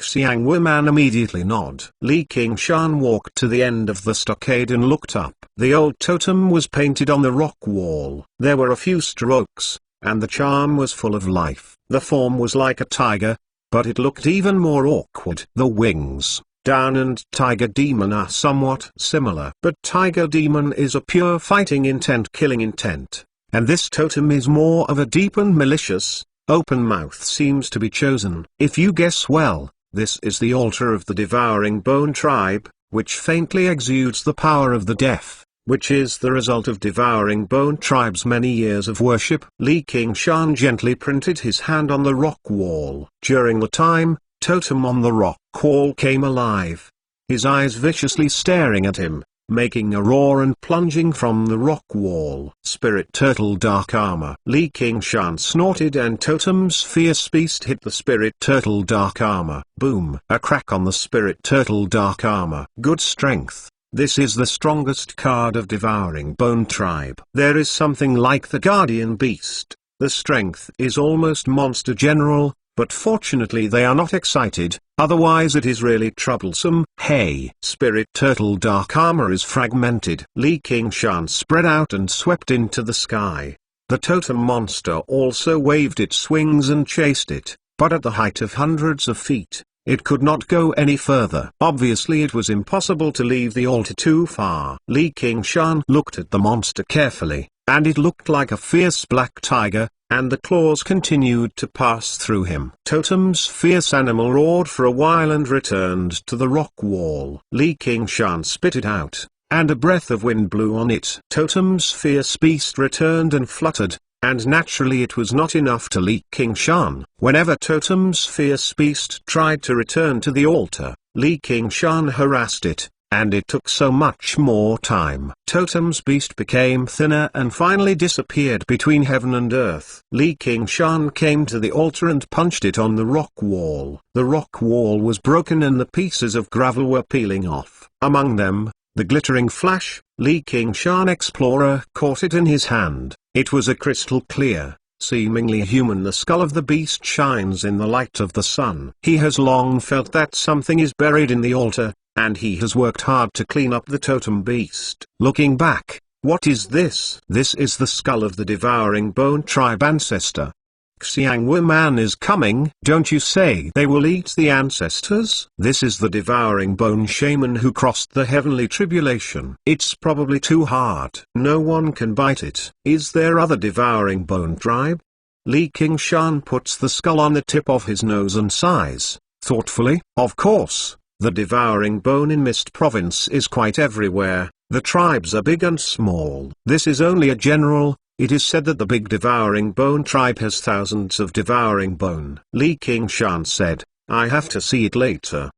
Xiang Wuman immediately nodded. Li Qingshan walked to the end of the stockade and looked up. The old totem was painted on the rock wall. There were a few strokes, and the charm was full of life. The form was like a tiger, but it looked even more awkward. The wings, Down and Tiger Demon are somewhat similar. But Tiger Demon is a pure fighting intent, killing intent, and this totem is more of a deep and malicious, open mouth seems to be chosen. If you guess well, this is the altar of the Devouring Bone tribe, which faintly exudes the power of the deaf, which is the result of Devouring Bone tribe's many years of worship. Li Qingshan gently printed his hand on the rock wall. During the time, totem on the rock wall came alive, his eyes viciously staring at him, making a roar and plunging from the rock wall. Spirit Turtle Dark Armor. Li Qingshan snorted and totem's fierce beast hit the Spirit Turtle Dark Armor. Boom! A crack on the Spirit Turtle Dark Armor. Good strength. This is the strongest card of Devouring Bone tribe. There is something like the Guardian Beast. The strength is almost Monster General, but fortunately they are not excited, otherwise it is really troublesome. Hey! Spirit Turtle Dark Armor is fragmented. Li Qingshan spread out and swept into the sky. The totem monster also waved its wings and chased it, but at the height of hundreds of feet, it could not go any further. Obviously it was impossible to leave the altar too far. Li Qingshan looked at the monster carefully, and it looked like a fierce black tiger, and the claws continued to pass through him. Totem's fierce animal roared for a while and returned to the rock wall. Li Qingshan spit it out, and a breath of wind blew on it. Totem's fierce beast returned and fluttered, and naturally it was not enough to Li Qingshan. Whenever Totem's fierce beast tried to return to the altar, Li Qingshan harassed it, and it took so much more time. Totem's beast became thinner and finally disappeared between heaven and earth. Li Qingshan came to the altar and punched it on the rock wall. The rock wall was broken and the pieces of gravel were peeling off. Among them, the glittering flash. Li Qingshan Explorer caught it in his hand. It was a crystal clear, seemingly human. The skull of the beast shines in the light of the sun. He has long felt that something is buried in the altar, and he has worked hard to clean up the totem beast. Looking back, what is this? This is the skull of the Devouring Bone tribe ancestor. Xiang Wuman is coming. Don't you say they will eat the ancestors? This is the Devouring Bone shaman who crossed the heavenly tribulation. It's probably too hard. No one can bite it. Is there other Devouring Bone tribe? Li Qingshan puts the skull on the tip of his nose and sighs, thoughtfully. Of course. The Devouring Bone in Mist Province is quite everywhere. The tribes are big and small. This is only a general. It is said that the big Devouring Bone tribe has thousands of Devouring Bone. Li Qingshan said, I have to see it later.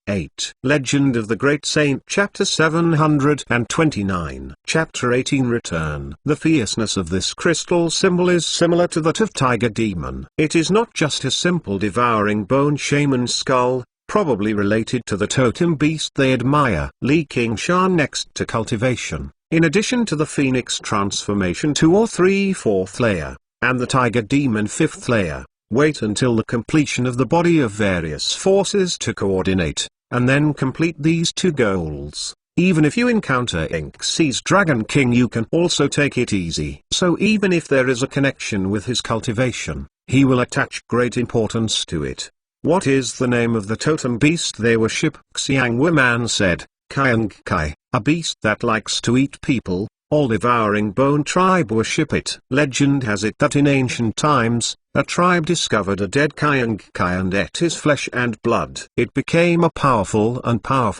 8. Legend of the Great Saint. Chapter 729. Chapter 18. Return. The fierceness of this crystal symbol is similar to that of Tiger Demon. It is not just a simple Devouring Bone shaman skull, probably related to the totem beast they admire. Li Qingshan next to cultivation. In addition to the Phoenix transformation 2 or 3 4th layer, and the Tiger Demon 5th layer, wait until the completion of the body of various forces to coordinate, and then complete these 2 goals. Even if you encounter Xyz's Dragon King, you can also take it easy. So even if there is a connection with his cultivation, he will attach great importance to it. What is the name of the totem beast they worship? Xiangwu man said, Qiang Kai, a beast that likes to eat people. All-devouring bone tribe worship it. Legend has it that in ancient times, a tribe discovered a dead Qiang Kai and ate his flesh and blood. It became a powerful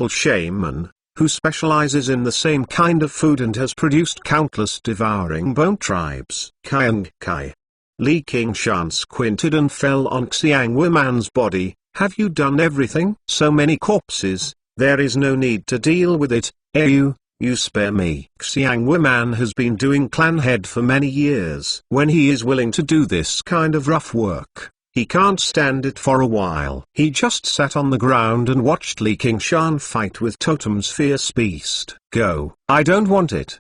shaman, who specializes in the same kind of food and has produced countless devouring bone tribes. Qiang Kai. Li Qingshan squinted and fell on Xiangwu man's body. Have you done everything? So many corpses, there is no need to deal with it. You spare me. Xiangwu man has been doing clan head for many years. When he is willing to do this kind of rough work, he can't stand it for a while. He just sat on the ground and watched Li Qingshan fight with Totem's fierce beast. Go. I don't want it.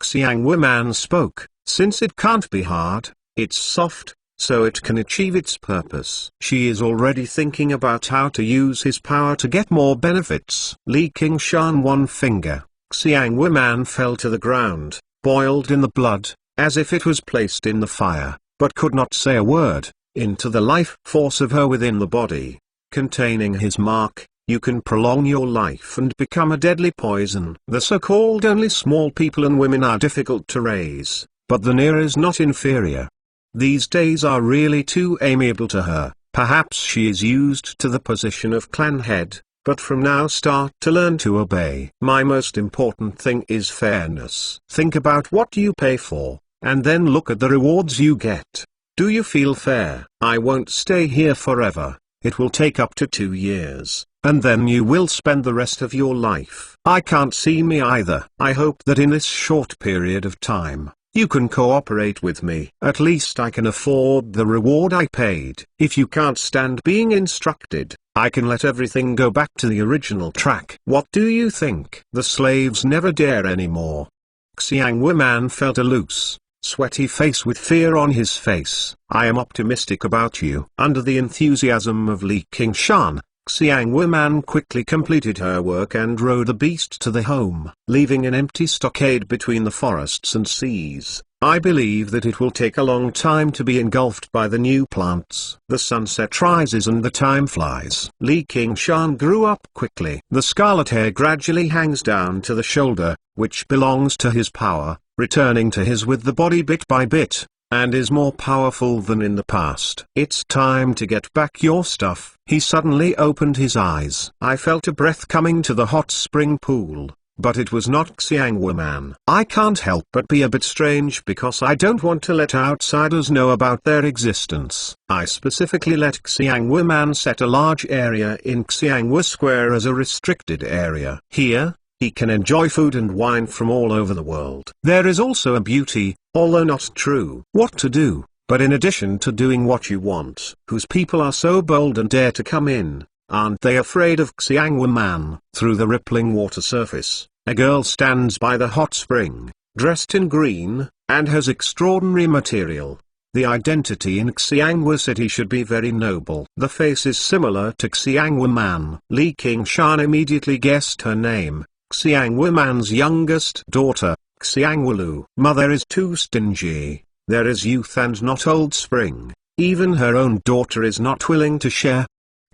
Xiangwu man spoke, since it can't be hard, it's soft, so it can achieve its purpose. She is already thinking about how to use his power to get more benefits. Li Qingshan one finger. Xiangwu man fell to the ground, boiled in the blood, as if it was placed in the fire, but could not say a word. Into the life force of her within the body, containing his mark, you can prolong your life and become a deadly poison. The so-called only small people and women are difficult to raise, but the near is not inferior. These days are really too amiable to her. Perhaps she is used to the position of clan head, but from now start to learn to obey. My most important thing is fairness. Think about what you pay for, and then look at the rewards you get. Do you feel fair? I won't stay here forever. It will take up to 2 years, and then you will spend the rest of your life. I can't see me either. I hope that in this short period of time, you can cooperate with me. At least I can afford the reward I paid. If you can't stand being instructed, I can let everything go back to the original track. What do you think? The slaves never dare anymore. Xiangwu man felt a loose, sweaty face with fear on his face. I am optimistic about you. Under the enthusiasm of Li Qingshan, Xiangwu man quickly completed her work and rode the beast to the home, leaving an empty stockade between the forests and seas. I believe that it will take a long time to be engulfed by the new plants. The sunset rises and the time flies. Li Qingshan grew up quickly. The scarlet hair gradually hangs down to the shoulder, which belongs to his power, returning to his with the body bit by bit, and is more powerful than in the past. It's time to get back your stuff. He suddenly opened his eyes. I felt a breath coming to the hot spring pool, but it was not Xiangwu man. I can't help but be a bit strange because I don't want to let outsiders know about their existence. I specifically let Xiangwu man set a large area in Xiangwu Square as a restricted area. Here, he can enjoy food and wine from all over the world. There is also a beauty, although not true. What to do? But in addition to doing what you want, whose people are so bold and dare to come in, aren't they afraid of Xiangwu man? Through the rippling water surface, a girl stands by the hot spring, dressed in green, and has extraordinary material. The identity in Xiangwu city should be very noble. The face is similar to Xiangwu man. Li Qingshan immediately guessed her name. Xiangwu man's youngest daughter, Xiangwu Lu. Mother is too stingy. There is youth and not old spring. Even her own daughter is not willing to share.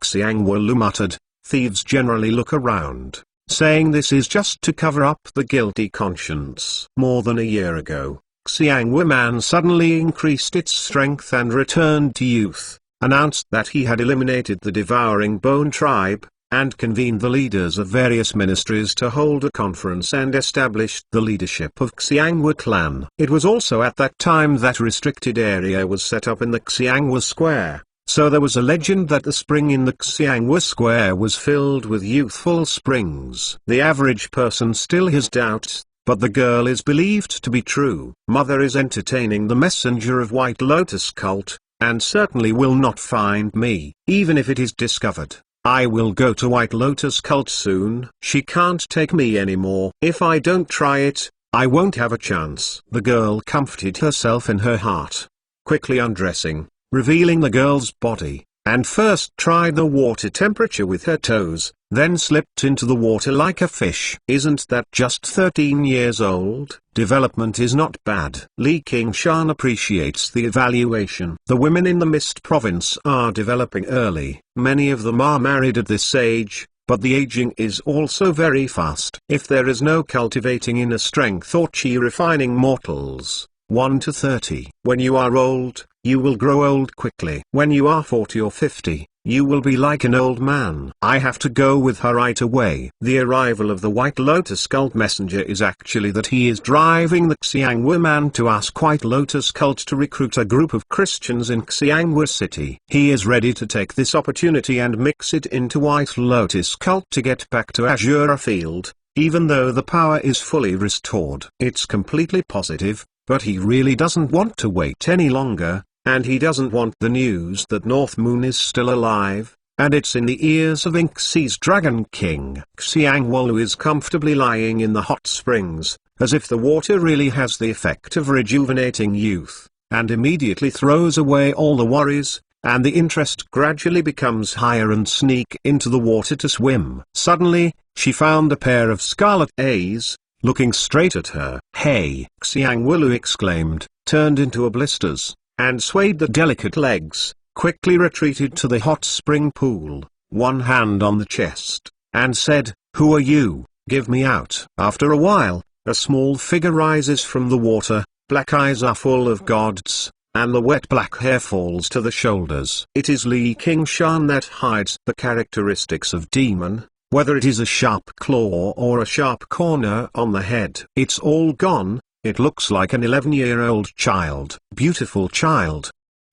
Xiangwu Lu muttered, thieves generally look around, saying this is just to cover up the guilty conscience. More than a year ago, Xiangwu man suddenly increased its strength and returned to youth, announced that he had eliminated the devouring bone tribe, and convened the leaders of various ministries to hold a conference and established the leadership of Xiangwu clan. It was also at that time that restricted area was set up in the Xiangwu Square, so there was a legend that the spring in the Xiangwu Square was filled with youthful springs. The average person still has doubts, but the girl is believed to be true. Mother is entertaining the messenger of White Lotus cult, and certainly will not find me, even if it is discovered. I will go to White Lotus cult soon. She can't take me anymore. If I don't try it, I won't have a chance. The girl comforted herself in her heart, quickly undressing, revealing the girl's body, and first tried the water temperature with her toes, then slipped into the water like a fish. Isn't that just 13 years old? Development is not bad. Li Qingshan appreciates the evaluation. The women in the Mist Province are developing early. Many of them are married at this age, but the aging is also very fast. If there is no cultivating inner strength or chi refining mortals, 1 to 30. When you are old, you will grow old quickly. When you are 40 or 50, you will be like an old man. I have to go with her right away. The arrival of the White Lotus cult messenger is actually that he is driving the Xiangwu man to ask White Lotus cult to recruit a group of Christians in Xiangwu city. He is ready to take this opportunity and mix it into White Lotus cult to get back to Azura Field, even though the power is fully restored. It's completely positive, but he really doesn't want to wait any longer. And he doesn't want the news that North Moon is still alive, and it's in the ears of Inxi's Dragon King. Xiangwu is comfortably lying in the hot springs, as if the water really has the effect of rejuvenating youth, and immediately throws away all the worries, and the interest gradually becomes higher and sneak into the water to swim. Suddenly, she found a pair of scarlet eyes, looking straight at her. "Hey!" Xiangwu exclaimed, turned into a blisters, and swayed the delicate legs, quickly retreated to the hot spring pool, one hand on the chest, and said, "Who are you? Give me out." After a while, a small figure rises from the water, black eyes are full of gods, and the wet black hair falls to the shoulders. It is Li Qingshan that hides the characteristics of demon, whether it is a sharp claw or a sharp corner on the head. It's all gone. It looks like an 11-year-old child. Beautiful child.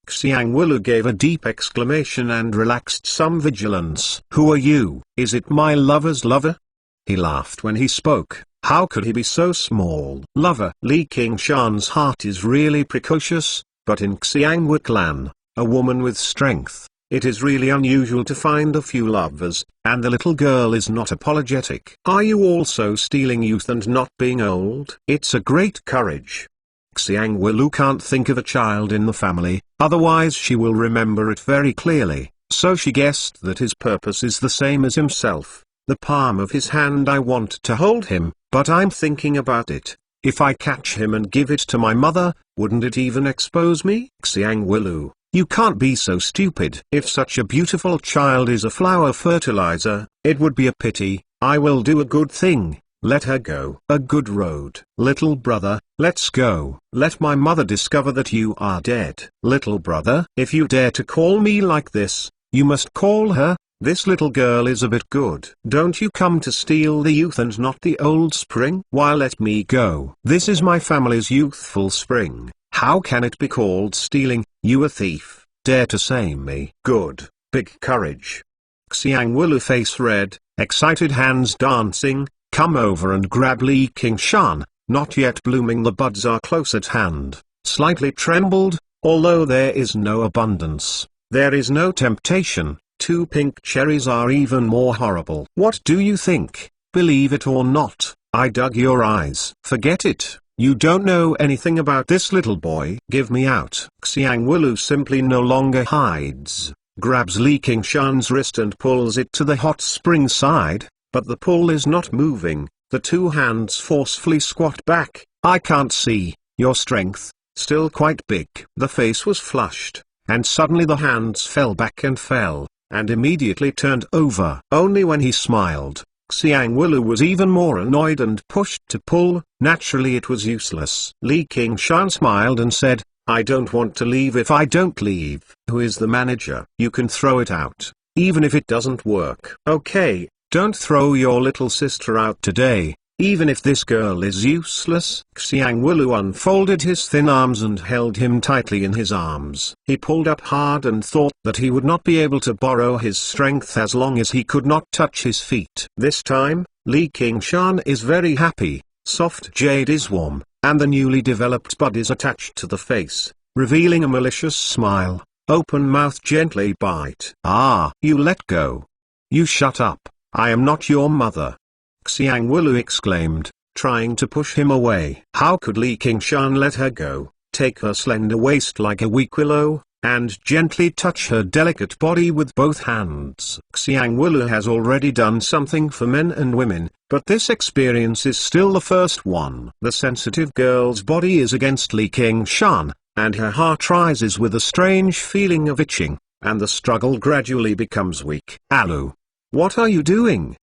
Xiangwu gave a deep exclamation and relaxed some vigilance. "Who are you? Is it my lover's lover?" He laughed when he spoke. How could he be so small? Lover. Li Qingshan's heart is really precocious, but in Xiangwu clan, a woman with strength, it is really unusual to find a few lovers, and the little girl is not apologetic. Are you also stealing youth and not being old? It's a great courage. Xiangwu can't think of a child in the family, otherwise she will remember it very clearly, so she guessed that his purpose is the same as himself. The palm of his hand. I want to hold him, but I'm thinking about it. If I catch him and give it to my mother, wouldn't it even expose me? Xiangwu, you can't be so stupid. If such a beautiful child is a flower fertilizer, it would be a pity. I will do a good thing. Let her go. A good road. Little brother, let's go. Let my mother discover that you are dead. Little brother, if you dare to call me like this, you must call her. This little girl is a bit good. Don't you come to steal the youth and not the old spring? Why, let me go. This is my family's youthful spring. How can it be called stealing? You a thief. Dare to say me. Good. Big courage. Xiangwu face red, excited hands dancing, come over and grab Li Qingshan, not yet blooming, the buds are close at hand, slightly trembled, although there is no abundance, there is no temptation, 2 pink cherries are even more horrible. What do you think? Believe it or not, I dug your eyes. Forget it. You don't know anything about this little boy. Give me out. Xiangwu simply no longer hides, grabs Li Qingshan's wrist and pulls it to the hot spring side, but the pull is not moving, the 2 hands forcefully squat back. I can't see, your strength, still quite big. The face was flushed, and suddenly the hands fell back and fell, and immediately turned over. Only when he smiled, Xiangwu was even more annoyed and pushed to pull. Naturally it was useless. Li Qingshan smiled and said, I don't want to leave. If I don't leave, who is the manager? You can throw it out, even if it doesn't work. Okay, don't throw your little sister out today, even if this girl is useless. Xiangwu unfolded his thin arms and held him tightly in his arms. He pulled up hard and thought that he would not be able to borrow his strength as long as he could not touch his feet. This time, Li Qingshan is very happy. Soft jade is warm, and the newly developed bud is attached to the face, revealing a malicious smile. Open mouth, gently bite. Ah, you let go. You shut up, I am not your mother. Xiangwu exclaimed, trying to push him away. How could Li Qingshan let her go, take her slender waist like a weak willow, and gently touch her delicate body with both hands. Xiang Wulu has already done something for men and women, but this experience is still the first one. The sensitive girl's body is against Li Qingshan, and her heart rises with a strange feeling of itching, and the struggle gradually becomes weak. Alu, what are you doing?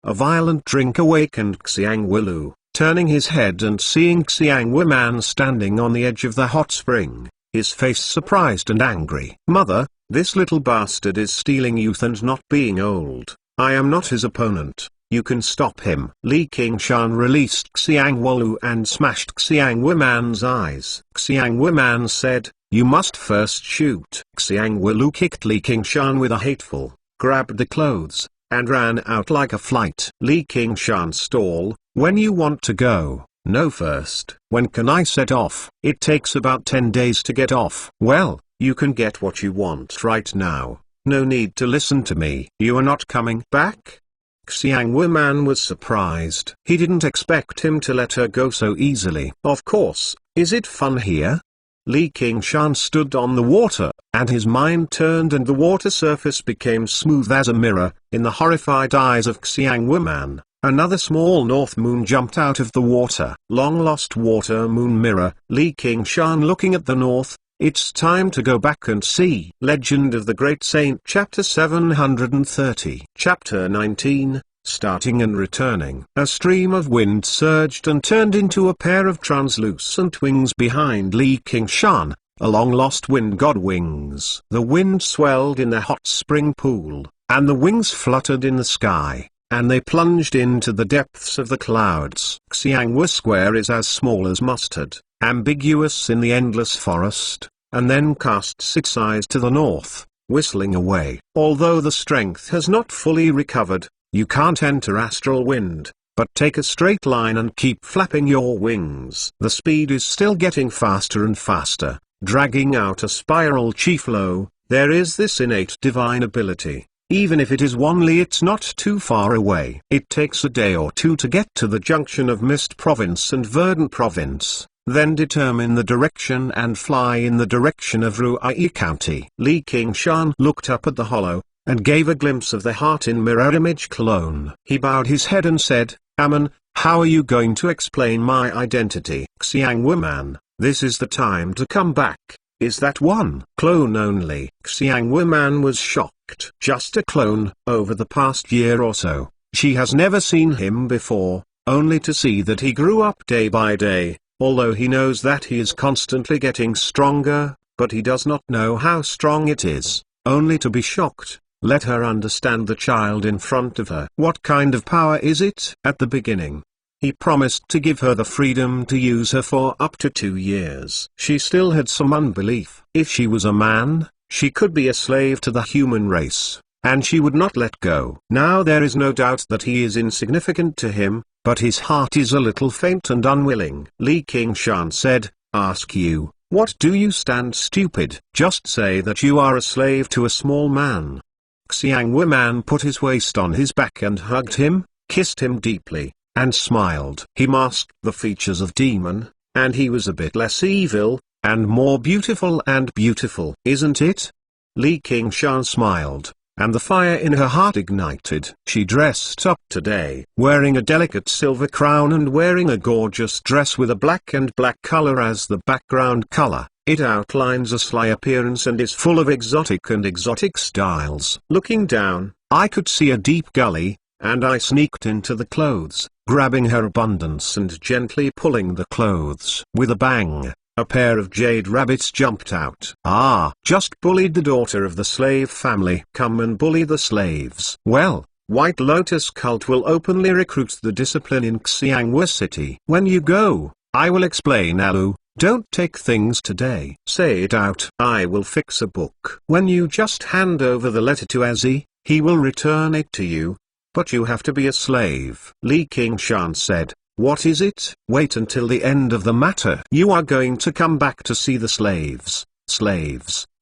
A violent drink awakened Xiang Wulu. Turning his head and seeing Xiang Wuman standing on the edge of the hot spring, his face surprised and angry. Mother, this little bastard is stealing youth and not being old. I am not his opponent. You can stop him. Li Qingshan released Xiang Wulu and smashed Xiang Wuman's eyes. Xiang Wuman said, you must first shoot. Xiang Wulu kicked Li Qingshan with a hateful, grabbed the clothes, and ran out like a flight. Li Qingshan stall, when you want to go. No, first. When can I set off? It takes about 10 days to get off. Well, you can get what you want right now. No need to listen to me. You are not coming back? Xiang Wuman was surprised. He didn't expect him to let her go so easily. Of course, is it fun here? Li Qingshan stood on the water, and his mind turned and the water surface became smooth as a mirror, in the horrified eyes of Xiang Wuman. Another small north moon jumped out of the water. Long lost water moon mirror. Li Qingshan looking at the north, it's time to go back and see. Legend of the Great Saint Chapter 730 Chapter 19, Starting and Returning. A stream of wind surged and turned into a pair of translucent wings behind Li Qingshan, a long-lost wind god wings. The wind swelled in the hot spring pool, and the wings fluttered in the sky, and they plunged into the depths of the clouds. Xiangwu Square is as small as mustard, ambiguous in the endless forest, and then casts its eyes to the north, whistling away. Although the strength has not fully recovered, you can't enter astral wind, but take a straight line and keep flapping your wings. The speed is still getting faster and faster, dragging out a spiral chi flow. There is this innate divine ability. Even if it is Wanli, it's not too far away. It takes a day or two to get to the junction of Mist Province and Verdant Province, then determine the direction and fly in the direction of Ruai County. Li Qingshan looked up at the hollow, and gave a glimpse of the heart in mirror image clone. He bowed his head and said, Ammon, how are you going to explain my identity? Xiang Wuman, this is the time to come back. Is that one clone only? Xiang Wuman was shocked. Just a clone. Over the past year or so, she has never seen him before, only to see that he grew up day by day, although he knows that he is constantly getting stronger, but he does not know how strong it is, only to be shocked. Let her understand the child in front of her. What kind of power is it? At the beginning, he promised to give her the freedom to use her for up to 2 years. She still had some unbelief. If she was a man, she could be a slave to the human race, and she would not let go. Now there is no doubt that he is insignificant to him, but his heart is a little faint and unwilling. Li Qingshan said, ask you, what do you stand stupid? Just say that you are a slave to a small man. Xiang Wuman put his waist on his back and hugged him, kissed him deeply, and smiled. He masked the features of demon, and he was a bit less evil, and more beautiful and beautiful. Isn't it? Li Qingshan smiled, and the fire in her heart ignited. She dressed up today, wearing a delicate silver crown and wearing a gorgeous dress with a black and black color as the background color. It outlines a sly appearance and is full of exotic styles. Looking down, I could see a deep gully, and I sneaked into the clothes, grabbing her abundance and gently pulling the clothes. With a bang, a pair of jade rabbits jumped out. Ah, just bullied the daughter of the slave family. Come and bully the slaves. Well, White Lotus cult will openly recruit the discipline in Xiangwu City. When you go, I will explain. Alu, don't take things today. Say it out. I will fix a book. When you just hand over the letter to Azzy, he will return it to you. But you have to be a slave. Li Qingshan said, what is it? Wait until the end of the matter. You are going to come back to see the slaves,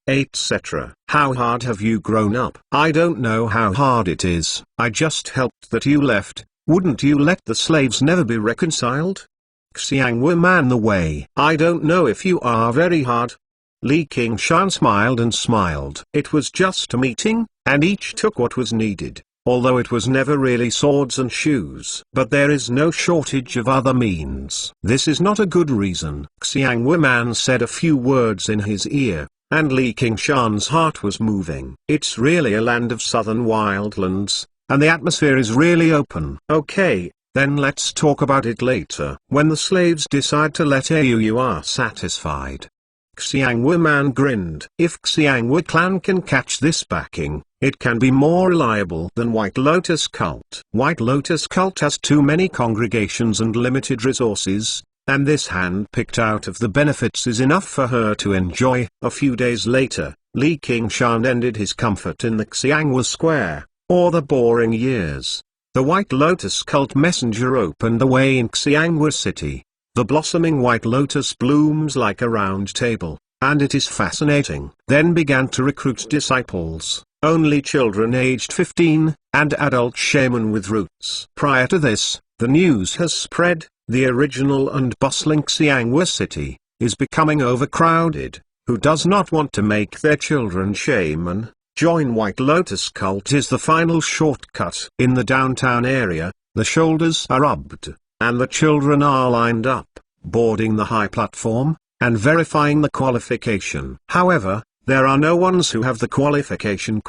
etc. How hard have you grown up? I don't know how hard it is. I just helped that you left. Wouldn't you let the slaves never be reconciled? Xiang Wuman the way. I don't know if you are very hard. Li Qingshan smiled and smiled. It was just a meeting, and each took what was needed, although it was never really swords and shoes. But there is no shortage of other means. This is not a good reason. Xiangwu Man said a few words in his ear, and Li Qingshan's heart was moving. It's really a land of southern wildlands, and the atmosphere is really open. Okay, then let's talk about it later. When the slaves decide to let you are satisfied. Xiangwu Man grinned. If Xiangwu clan can catch this backing, it can be more reliable than White Lotus Cult. White Lotus Cult has too many congregations and limited resources, and this hand picked out of the benefits is enough for her to enjoy. A few days later, Li Qingshan ended his comfort in the Xiangwu Square, or the boring years. The White Lotus Cult messenger opened the way in Xiangwu City. The blossoming white lotus blooms like a round table, and it is fascinating. Then began to recruit disciples, only children aged 15, and adult shaman with roots. Prior to this, the news has spread, the original and bustling Xiangwu City is becoming overcrowded. Who does not want to make their children shaman? Join White Lotus Cult is the final shortcut. In the downtown area, the shoulders are rubbed, and the children are lined up, boarding the high platform, and verifying the qualification. However, there are no ones who have the qualification,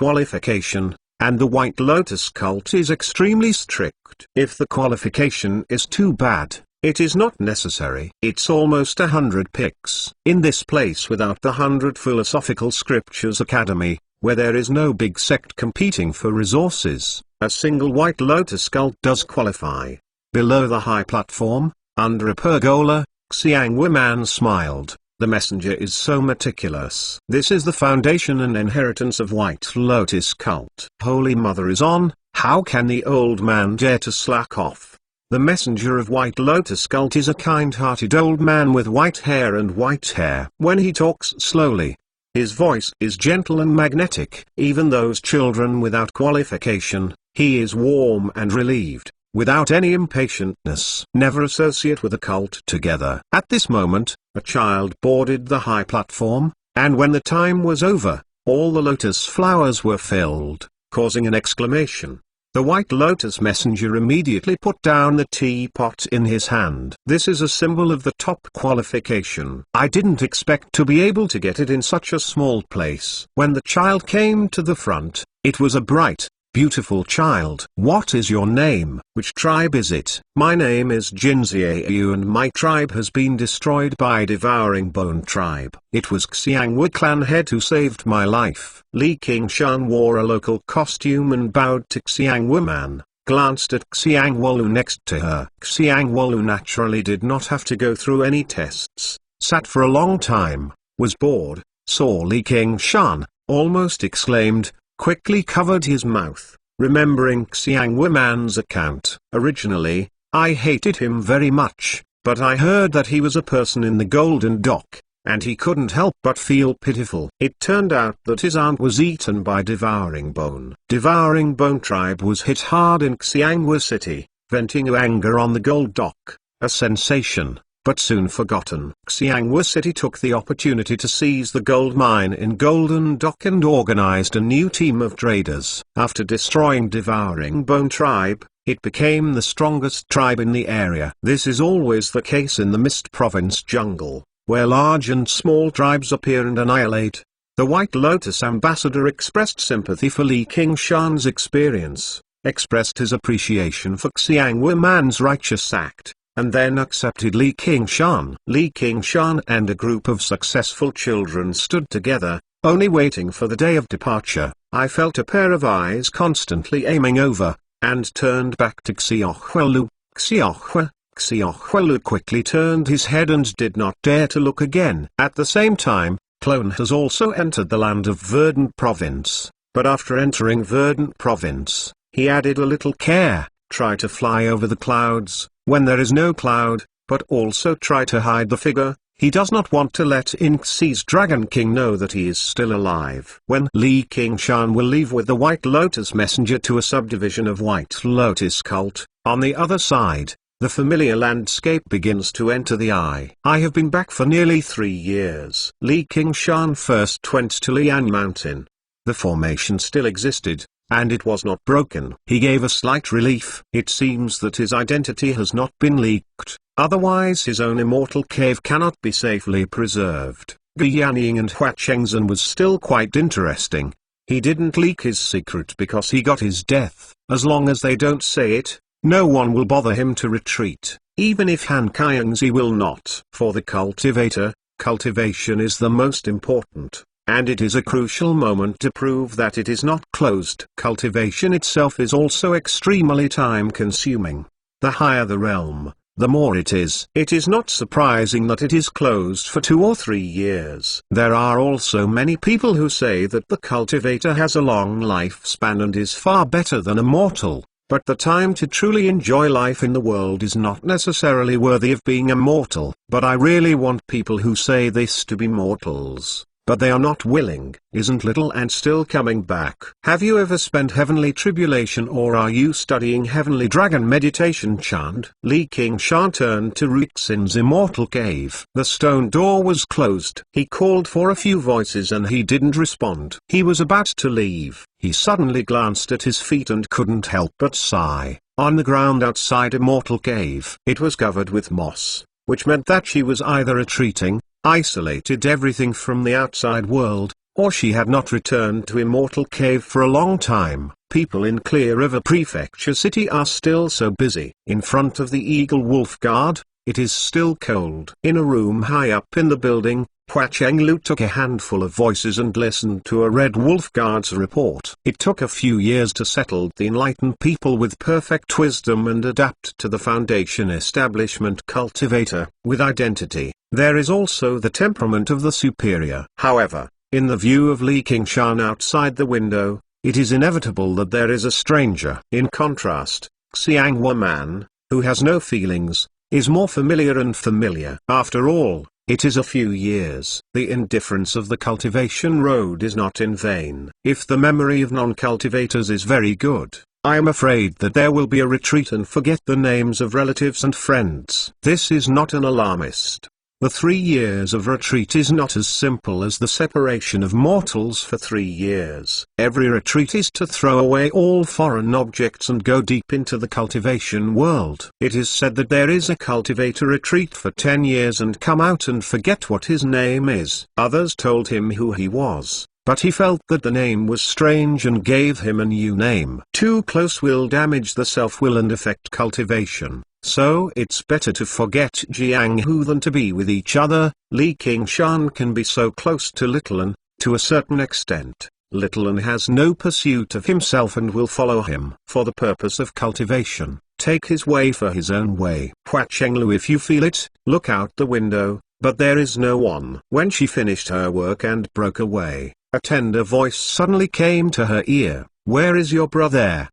and the White Lotus Cult is extremely strict. If the qualification is too bad, it is not necessary. It's almost 100 picks. In this place without the 100 Philosophical Scriptures Academy, where there is no big sect competing for resources, a single White Lotus Cult does qualify. Below the high platform, under a pergola, Xiangwu Man smiled. The messenger is so meticulous. This is the foundation and inheritance of White Lotus Cult. Holy Mother is on, how can the old man dare to slack off? The messenger of White Lotus Cult is a kind-hearted old man with white hair and white hair. When he talks slowly, his voice is gentle and magnetic. Even those children without qualification, he is warm and relieved, without any impatientness. Never associate with a cult together. At this moment, a child boarded the high platform, and when the time was over, all the lotus flowers were filled, causing an exclamation. The White Lotus messenger immediately put down the teapot in his hand. This is a symbol of the top qualification. I didn't expect to be able to get it in such a small place. When the child came to the front, it was a bright, beautiful child. What is your name? Which tribe is it? My name is Jinxiayu and my tribe has been destroyed by Devouring Bone tribe. It was Xiangwu clan head who saved my life. Li Qingshan wore a local costume and bowed to Xiangwu Man, glanced at Xiangwu next to her. Xiangwu naturally did not have to go through any tests, sat for a long time, was bored, saw Li Qingshan, almost exclaimed, quickly covered his mouth, remembering Xiangwu Man's account. Originally, I hated him very much, but I heard that he was a person in the Golden Dock, and he couldn't help but feel pitiful. It turned out that his aunt was eaten by Devouring Bone. Devouring Bone tribe was hit hard in Xiangwu City, venting anger on the Gold Dock, a sensation, but soon forgotten. Xiangwu City took the opportunity to seize the gold mine in Golden Dock and organized a new team of traders. After destroying Devouring Bone tribe, it became the strongest tribe in the area. This is always the case in the Mist Province jungle, where large and small tribes appear and annihilate. The White Lotus ambassador expressed sympathy for Li Qingshan's experience, expressed his appreciation for Xiangwu Man's righteous act, and then accepted Li Qingshan. Li Qingshan and a group of successful children stood together, only waiting for the day of departure. I felt a pair of eyes constantly aiming over, and turned back to Xiaohuelu. Xiaohuelu quickly turned his head and did not dare to look again. At the same time, Clone has also entered the land of Verdant Province, but after entering Verdant Province, he added a little care, try to fly over the clouds, when there is no cloud, but also try to hide the figure. He does not want to let Inxi's Dragon King know that he is still alive. When Li Qingshan will leave with the White Lotus messenger to a subdivision of White Lotus Cult, on the other side, The familiar landscape begins to enter the eye. I have been back for nearly 3 years. Li Qingshan first went to Lian Mountain. The formation still existed, and it was not broken. He gave a slight relief. It seems that his identity has not been leaked, otherwise his own immortal cave cannot be safely preserved. Ge Yaning and Hua Chengzhen was still quite interesting. He didn't leak his secret because he got his death. As long as they don't say it, no one will bother him to retreat, even if Han Qiangzi will not. For the cultivator, cultivation is the most important, and it is a crucial moment to prove that it is not closed. Cultivation itself is also extremely time-consuming. The higher the realm, the more it is. It is not surprising that it is closed for 2 or 3 years. There are also many people who say that the cultivator has a long lifespan and is far better than a mortal. But the time to truly enjoy life in the world is not necessarily worthy of being immortal. But I really want people who say this to be mortals, but they are not willing. Isn't little and still coming back? Have you ever spent heavenly tribulation, or are you studying heavenly dragon meditation chant? Li Qingshan turned to Ruixin's immortal cave. The stone door was closed. He called for a few voices and he didn't respond. He was about to leave. He suddenly glanced at his feet and couldn't help but sigh. On the ground outside Immortal Cave, it was covered with moss, which meant that she was either retreating, isolated everything from the outside world, or she had not returned to Immortal Cave for a long time. People in Clear River Prefecture City are still so busy. In front of the Eagle Wolf Guard, it is still cold. In a room high up in the building, Hua Chenglu took a handful of voices and listened to a Red Wolf Guard's report. It took a few years to settle the enlightened people with perfect wisdom and adapt to the Foundation establishment cultivator with identity. There is also the temperament of the superior. However, in the view of Li Qingshan outside the window, it is inevitable that there is a stranger. In contrast, Xianghua Man, who has no feelings, is more familiar and familiar. After all, it is a few years. The indifference of the cultivation road is not in vain. If the memory of non-cultivators is very good, I am afraid that there will be a retreat and forget the names of relatives and friends. This is not an alarmist. The 3 years of retreat is not as simple as the separation of mortals for 3 years. Every retreat is to throw away all foreign objects and go deep into the cultivation world. It is said that there is a cultivator retreat for 10 years and come out and forget what his name is. Others told him who he was, but he felt that the name was strange and gave him a new name. Too close will damage the self-will and affect cultivation. So it's better to forget Jianghu than to be with each other. Li Qingshan can be so close to Little'n, to a certain extent. Little'n has no pursuit of himself and will follow him. For the purpose of cultivation, take his way for his own way. Hua Chenglu, if you feel it, look out the window, but there is no one. When she finished her work and broke away, a tender voice suddenly came to her ear. Where is your brother?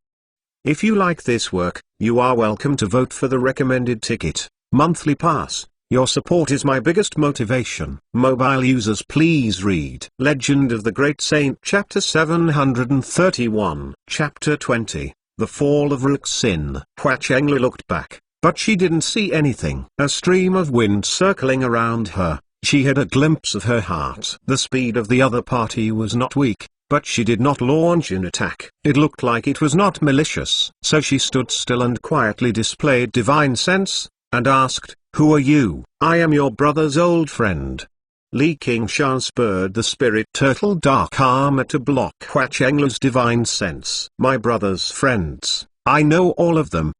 If you like this work, you are welcome to vote for the recommended ticket, monthly pass. Your support is my biggest motivation. Mobile users, please read Legend of the Great Saint Chapter 731. Chapter 20, The Fall of Ruixin. Hua Chenglu looked back, but she didn't see anything. A stream of wind circling around her, she had a glimpse of her heart. The speed of the other party was not weak, but she did not launch an attack. It looked like it was not malicious. So she stood still and quietly displayed divine sense, and asked, "Who are you?" "I am your brother's old friend." Li Qingshan spurred the spirit turtle dark armor to block Hua Chenglu's divine sense. "My brother's friends, I know all of them."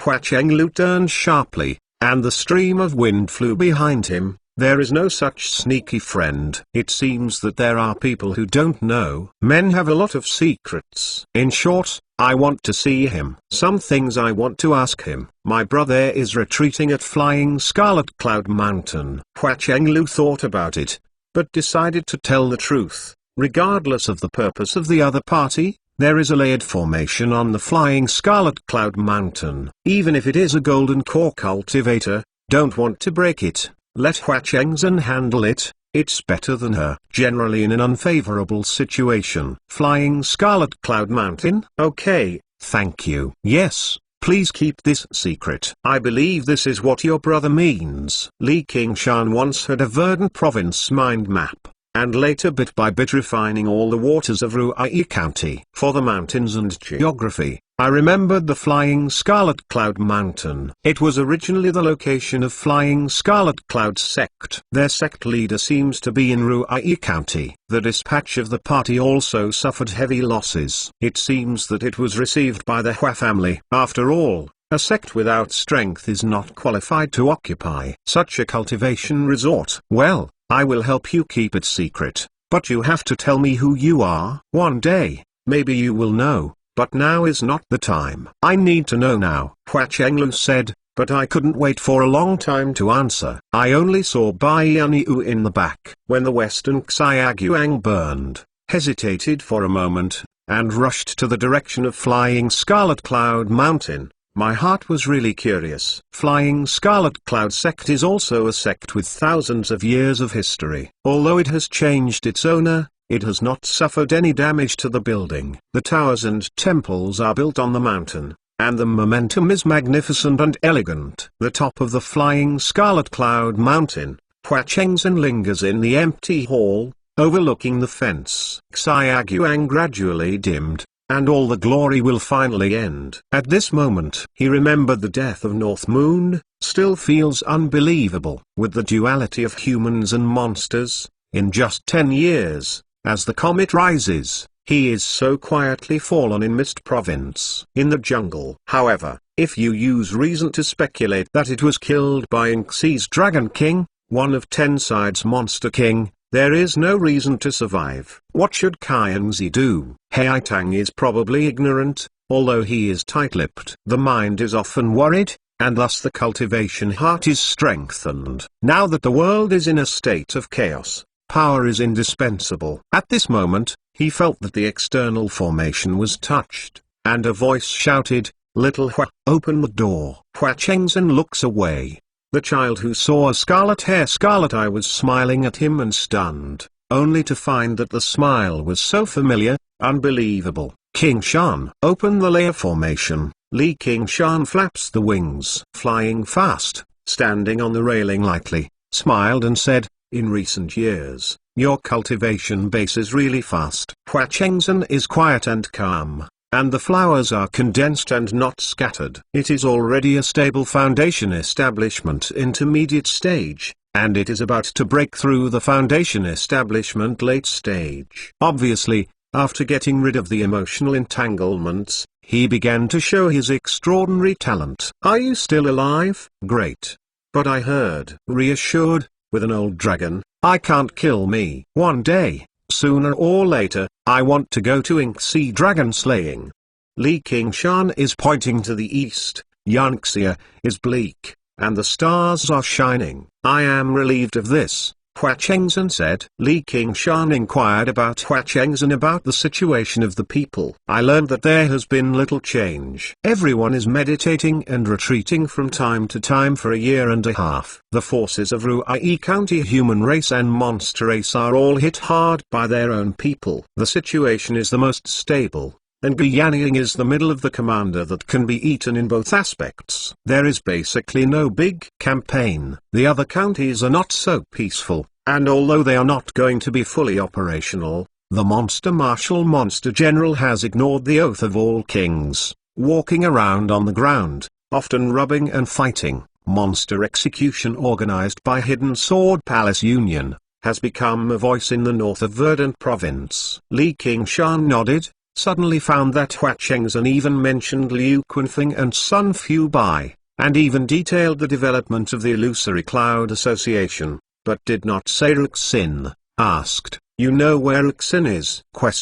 Hua Chenglu turned sharply, and the stream of wind flew behind him. There is no such sneaky friend. It seems that there are people who don't know. Men have a lot of secrets. In short, I want to see him. Some things I want to ask him. My brother is retreating at Flying Scarlet Cloud Mountain. Hua Chenglu thought about it, but decided to tell the truth. Regardless of the purpose of the other party, there is a layered formation on the Flying Scarlet Cloud Mountain. Even if it is a golden core cultivator, don't want to break it. Let Hua Chengzhen handle it, it's better than her. Generally in an unfavorable situation. Flying Scarlet Cloud Mountain? Okay, thank you. Yes, Please keep this secret. I believe this is what your brother means. Li Qingshan once had a verdant province mind map, and later bit by bit refining all the waters of Ruai County. For the mountains and geography, I remembered the Flying Scarlet Cloud Mountain. It was originally the location of Flying Scarlet Cloud sect. Their sect leader seems to be in Ruai County. The dispatch of the party also suffered heavy losses. It seems that it was received by the Hua family. After all, a sect without strength is not qualified to occupy such a cultivation resort. Well, I will help you keep it secret, but you have to tell me who you are. One day, maybe you will know. But now is not the time. I need to know now, Hua Chenglu said, but I couldn't wait for a long time to answer. I only saw Bai Yanyu in the back. When the western Xiaoguang burned, hesitated for a moment, and rushed to the direction of Flying Scarlet Cloud Mountain. My heart was really curious. Flying Scarlet Cloud sect is also a sect with thousands of years of history. Although it has changed its owner, it has not suffered any damage to the building. The towers and temples are built on the mountain, and the momentum is magnificent and elegant. The top of the Flying Scarlet Cloud Mountain, Hua Chengzhen lingers in the empty hall, overlooking the fence. Xiaoguang gradually dimmed, and all the glory will finally end. At this moment, he remembered the death of North Moon, still feels unbelievable. With the duality of humans and monsters, in just 10 years, as the comet rises, he is so quietly fallen in Mist Province. In the jungle. However, if you use reason to speculate that it was killed by Inxi's Dragon King, one of Tenside's Monster King, there is no reason to survive. What should Qianzi do? Haitang is probably ignorant, although he is tight-lipped. The mind is often worried, and thus the cultivation heart is strengthened. Now that the world is in a state of chaos, power is indispensable. At this moment, he felt that the external formation was touched, and a voice shouted, "Little Hua, open the door." Hua Chengzhen looks away. The child who saw a scarlet hair scarlet eye was smiling at him and stunned, only to find that the smile was so familiar, unbelievable. Qingshan, open the layer formation. Li Qingshan flaps the wings. Flying fast, standing on the railing lightly, smiled and said, "In recent years, your cultivation base is really fast." Hua Chengzhen is quiet and calm, and the flowers are condensed and not scattered. It is already a stable foundation establishment intermediate stage, and it is about to break through the foundation establishment late stage. Obviously, after getting rid of the emotional entanglements, he began to show his extraordinary talent. "Are you still alive? Great. But I heard," reassured, with an old dragon, "I can't kill me. One day, sooner or later, I want to go to Inxi dragon slaying." Li Qingshan is pointing to the east. Yanxia is bleak, and the stars are shining. "I am relieved of this," Hua Chengzhen said. Li Qingshan inquired about Hua Chengzhen about the situation of the people. "I learned that there has been little change. Everyone is meditating and retreating from time to time for a year and a half. The forces of Ruai County human race and monster race are all hit hard by their own people. The situation is the most stable, and Guiyanying is the middle of the commander that can be eaten in both aspects. There is basically no big campaign. The other counties are not so peaceful, and although they are not going to be fully operational, the Monster Marshal Monster General has ignored the oath of all kings, walking around on the ground, often rubbing and fighting. Monster execution organized by Hidden Sword Palace Union has become a voice in the north of Verdant Province." Li Qingshan nodded, suddenly found that Hua Chengzhen even mentioned Liu Qunfeng and Sun Fu Bai, and even detailed the development of the Illusory Cloud Association, but did not say Ruxin. Asked, "You know where Ruxin is?" Hua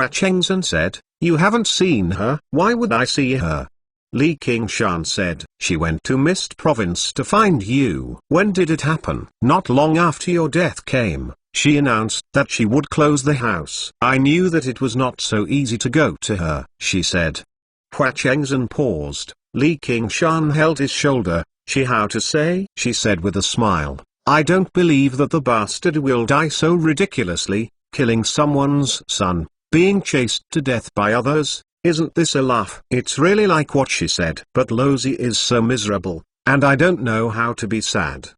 Chengzhen said, "You haven't seen her." "Why would I see her?" Li Qingshan said, "She went to Mist Province to find you." "When did it happen?" "Not long after your death came. She announced that she would close the house." "I knew that it was not so easy to go to her," she said. Hua Chengzhen paused. Li Qingshan held his shoulder. "She how to say?" she said with a smile. "I don't believe that the bastard will die so ridiculously, killing someone's son, being chased to death by others, Isn't this a laugh? It's really like what she said. But Lozi is so miserable, and I don't know how to be sad.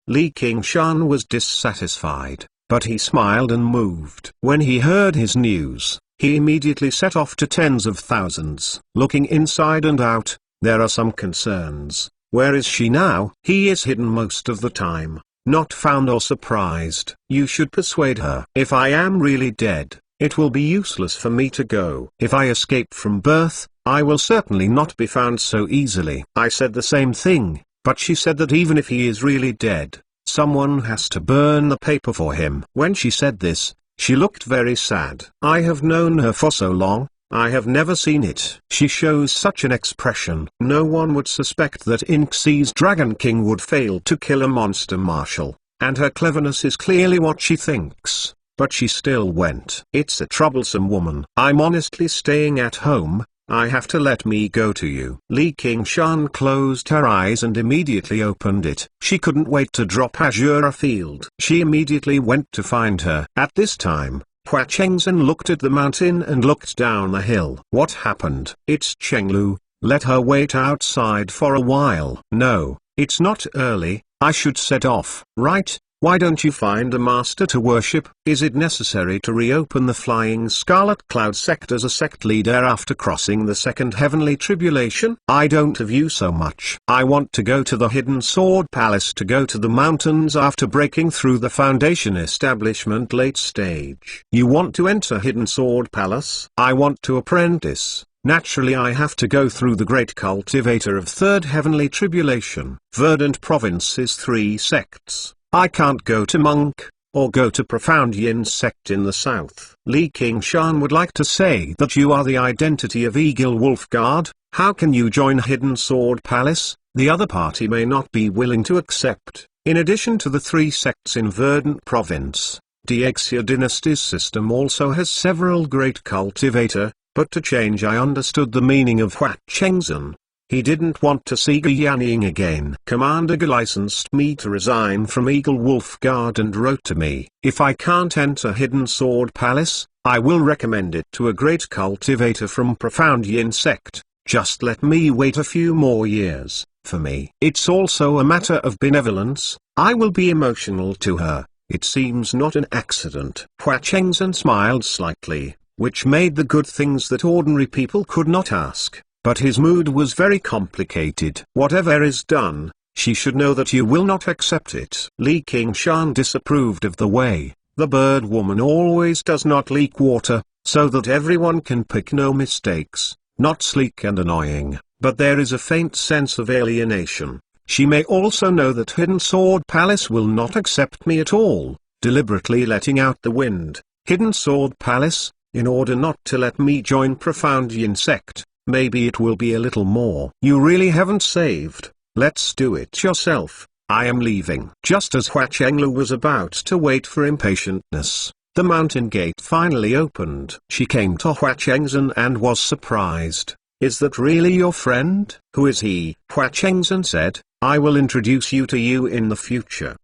Li Qingshan was dissatisfied, but he smiled and moved. When he heard his news, he immediately set off to tens of thousands. Looking inside and out, there are some concerns. Where is she now? He is hidden most of the time, not found or surprised. You should persuade her. If I am really dead, it will be useless for me to go. If I escape from birth, I will certainly not be found so easily. I said the same thing, but she said that even if he is really dead, someone has to burn the paper for him. When she said this, she looked very sad. I have known her for so long, I have never seen it. She shows such an expression. No one would suspect that Inxi's Dragon King would fail to kill a monster marshal, and her cleverness is clearly what she thinks. But she still went. It's a troublesome woman. I'm honestly staying at home. I have to let me go to you. Li Qingshan closed her eyes and immediately opened it. She couldn't wait to drop Azura Field. She immediately went to find her. At this time, Hua Chengzhen looked at the mountain and looked down the hill. What happened? It's Chenglu. Let her wait outside for a while. No, it's not early. I should set off. Right? Why don't you find a master to worship? Is it necessary to reopen the Flying Scarlet Cloud sect as a sect leader after crossing the second heavenly tribulation? I don't have you so much. I want to go to the Hidden Sword Palace, to go to the mountains after breaking through the Foundation establishment late stage. You want to enter Hidden Sword Palace? I want to apprentice. Naturally I have to go through the great cultivator of third heavenly tribulation. Verdant province is 3 sects. I can't go to Monk, or go to Profound Yin sect in the south. Li Qingshan would like to say that you are the identity of Eagle Wolf Guard. How can you join Hidden Sword Palace? The other party may not be willing to accept. In addition to the 3 sects in Verdant province, Diexia dynasty's system also has several great cultivator, but to change I understood the meaning of Hua Chengzhen. He didn't want to see Ge Yanning again. Commander Ge licensed me to resign from Eagle Wolf Guard and wrote to me, if I can't enter Hidden Sword Palace, I will recommend it to a great cultivator from Profound Yin sect. Just let me wait a few more years. For me, it's also a matter of benevolence. I will be emotional to her. It seems not an accident. Hua Chengzhen smiled slightly, which made the good things that ordinary people could not ask. But his mood was very complicated. Whatever is done, she should know that you will not accept it. Li Qingshan disapproved of the way the bird woman always does not leak water, so that everyone can pick no mistakes. Not sleek and annoying, but there is a faint sense of alienation. She may also know that Hidden Sword Palace will not accept me at all, deliberately letting out the wind. Hidden Sword Palace, in order not to let me join Profound Yin sect. Maybe it will be a little more. You really haven't saved. Let's do it yourself. I am leaving. Just as Hua Chenglu was about to wait for impatientness, the mountain gate finally opened. She came to Hua Chengzhen and was surprised. Is that really your friend? Who is he? Hua Chengzhen said, I will introduce you in the future.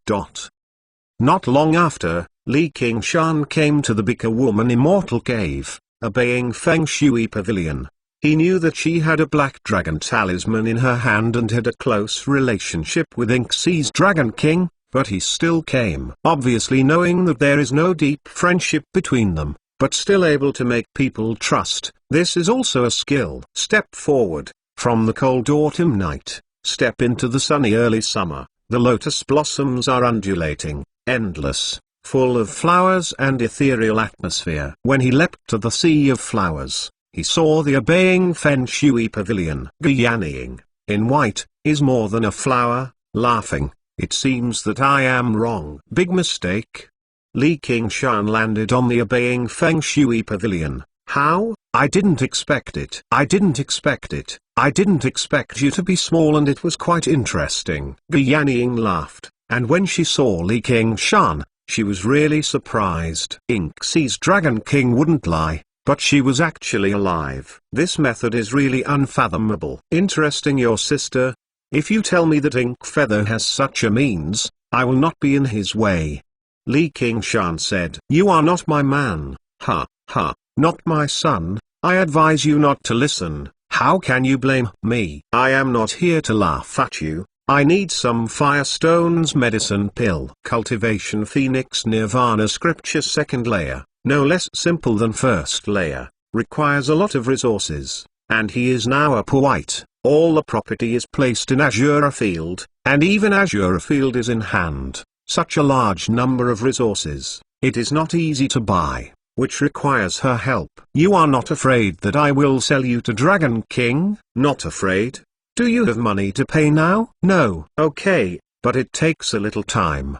Not long after, Li Qingshan came to the Bika Woman Immortal Cave, obeying Feng Shui Pavilion. He knew that she had a black dragon talisman in her hand and had a close relationship with Inxi's Dragon King, but he still came. Obviously knowing that there is no deep friendship between them, but still able to make people trust. This is also a skill. Step forward, from the cold autumn night, step into the sunny early summer. The lotus blossoms are undulating, endless, full of flowers and ethereal atmosphere. When he leapt to the sea of flowers, he saw the obeying Feng Shui Pavilion. Ge Yanning, in white, is more than a flower, laughing. It seems that I am wrong. Big mistake. Li Qingshan landed on the obeying Feng Shui Pavilion. How? I didn't expect it. I didn't expect it. I didn't expect you to be small, and it was quite interesting. Ge Yanning laughed, and when she saw Li Qingshan, she was really surprised. Inxi's Dragon King wouldn't lie. But she was actually alive. This method is really unfathomable. Interesting, your sister. If you tell me that Ink Feather has such a means, I will not be in his way. Li Qingshan said. You are not my man. Ha, ha, not my son. I advise you not to listen. How can you blame me? I am not here to laugh at you. I need some Firestone's medicine pill. Cultivation Phoenix Nirvana Scripture second layer, no less simple than first layer, requires a lot of resources, and he is now a poor white. All the property is placed in Azure Field, and even Azure Field is in hand. Such a large number of resources, it is not easy to buy, which requires her help. You are not afraid that I will sell you to Dragon King? Not afraid? Do you have money to pay now? No. Okay, but it takes a little time.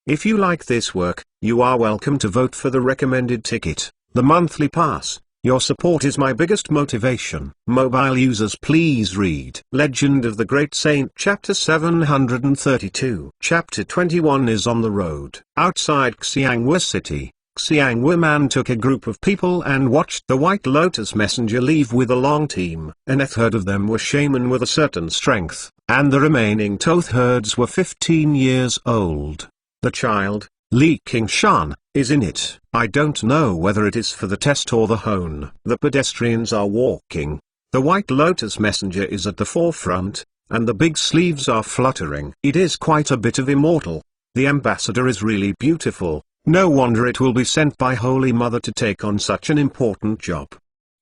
If you like this work, you are welcome to vote for the recommended ticket, the monthly pass. Your support is my biggest motivation. Mobile users, please read Legend of the Great Saint chapter 732. Chapter 21 is on the road. Outside Xianghua City, Xianghua Man took a group of people and watched the White Lotus messenger leave with a long team. A third of them were shaman with a certain strength, and the remaining Toth herds were 15 years old. The child, Li Qingshan, is in it. I don't know whether it is for the test or the hone. The pedestrians are walking. The White Lotus messenger is at the forefront, and the big sleeves are fluttering. It is quite a bit of immortal. The ambassador is really beautiful. No wonder it will be sent by Holy Mother to take on such an important job.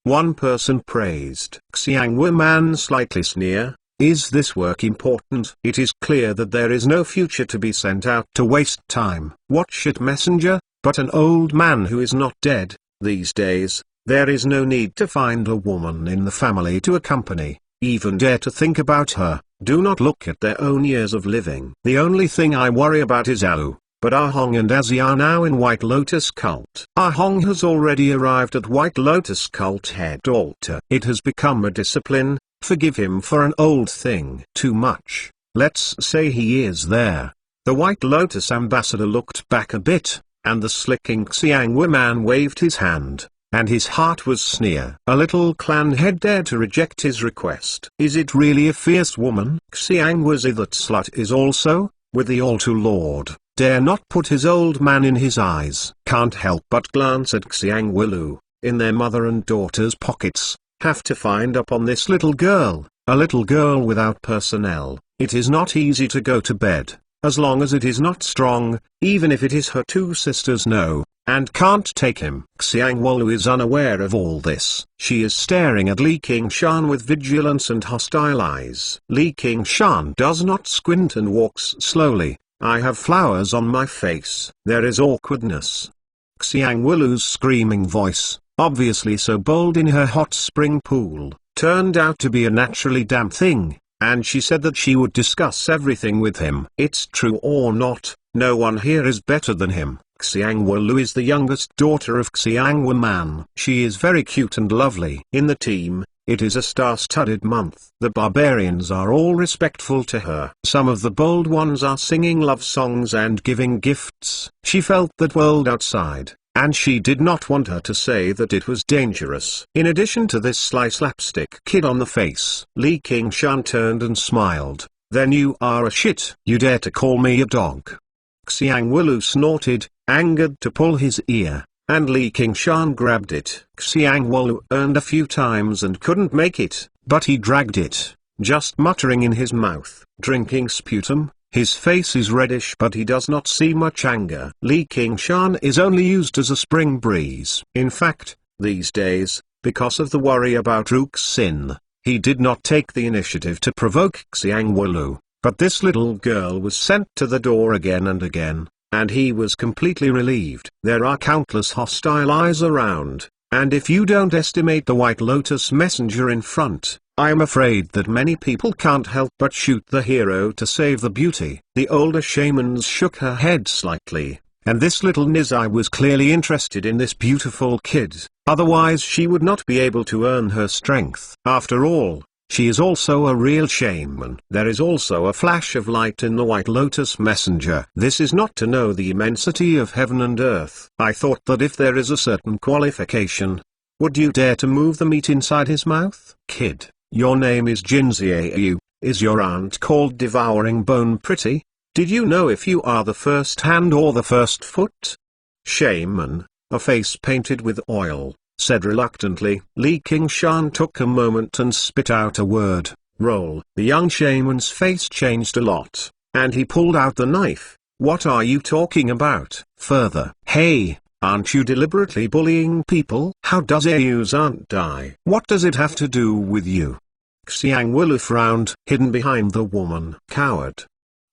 One person praised Xianghua Man slightly sneer. Is this work important? It is clear that there is no future to be sent out to waste time. What should messenger, but an old man who is not dead? These days, there is no need to find a woman in the family to accompany, even dare to think about her. Do not look at their own years of living. The only thing I worry about is Alu, but Ahong and Azzy are now in White Lotus cult. Ahong has already arrived at White Lotus cult head altar. It has become a discipline. Forgive him for an old thing. Too much. Let's say he is there. The White Lotus ambassador looked back a bit, and the slicking Xianghua Man waved his hand, and his heart was sneer. A little clan head dared to reject his request. Is it really a fierce woman? Xianghua's that slut is also, with the all-too lord, dare not put his old man in his eyes. Can't help but glance at Xianghua Lu, in their mother and daughter's pockets. Have to find upon this little girl, a little girl without personnel. It is not easy to go to bed, as long as it is not strong, even if it is her two sisters know, and can't take him. Xianghua Lu is unaware of all this. She is staring at Li Qingshan with vigilance and hostile eyes. Li Qingshan does not squint and walks slowly. I have flowers on my face. There is awkwardness. Xianghua Lu's screaming voice, obviously so bold in her hot spring pool, turned out to be a naturally damp thing, and she said that she would discuss everything with him. It's true or not, no one here is better than him. Xianghua Lu is the youngest daughter of Xianghua Man. She is very cute and lovely. In the team, it is a star-studded month. The barbarians are all respectful to her. Some of the bold ones are singing love songs and giving gifts. She felt that world outside, and she did not want her to say that it was dangerous. In addition to this sly slapstick kid on the face, Li Qingshan turned and smiled. Then you are a shit. You dare to call me a dog? Xianghua Lu snorted, angered to pull his ear, and Li Qingshan grabbed it. Xianghua Lu earned a few times and couldn't make it, but he dragged it, just muttering in his mouth, drinking sputum. His face is reddish but he does not see much anger. Li Qingshan is only used as a spring breeze. In fact, these days, because of the worry about Rook's sin, he did not take the initiative to provoke Xianghua Lu, but this little girl was sent to the door again and again, and he was completely relieved. There are countless hostile eyes around, and if you don't estimate the White Lotus messenger in front, I am afraid that many people can't help but shoot the hero to save the beauty. The older shamans shook her head slightly, and this little Nizai was clearly interested in this beautiful kid, otherwise she would not be able to earn her strength. After all, she is also a real shaman. There is also a flash of light in the White Lotus messenger. This is not to know the immensity of heaven and earth. I thought that if there is a certain qualification, would you dare to move the meat inside his mouth? Kid, your name is Jinzieu. Is your aunt called Devouring Bone pretty? Did you know if you are the first hand or the first foot? Shaman, a face painted with oil, said reluctantly. Li Qingshan took a moment and spit out a word, roll. The young shaman's face changed a lot, and he pulled out the knife. What are you talking about? Further, hey, aren't you deliberately bullying people? How does Ayu's aunt die? What does it have to do with you? Xiang Wulu frowned, hidden behind the woman. Coward.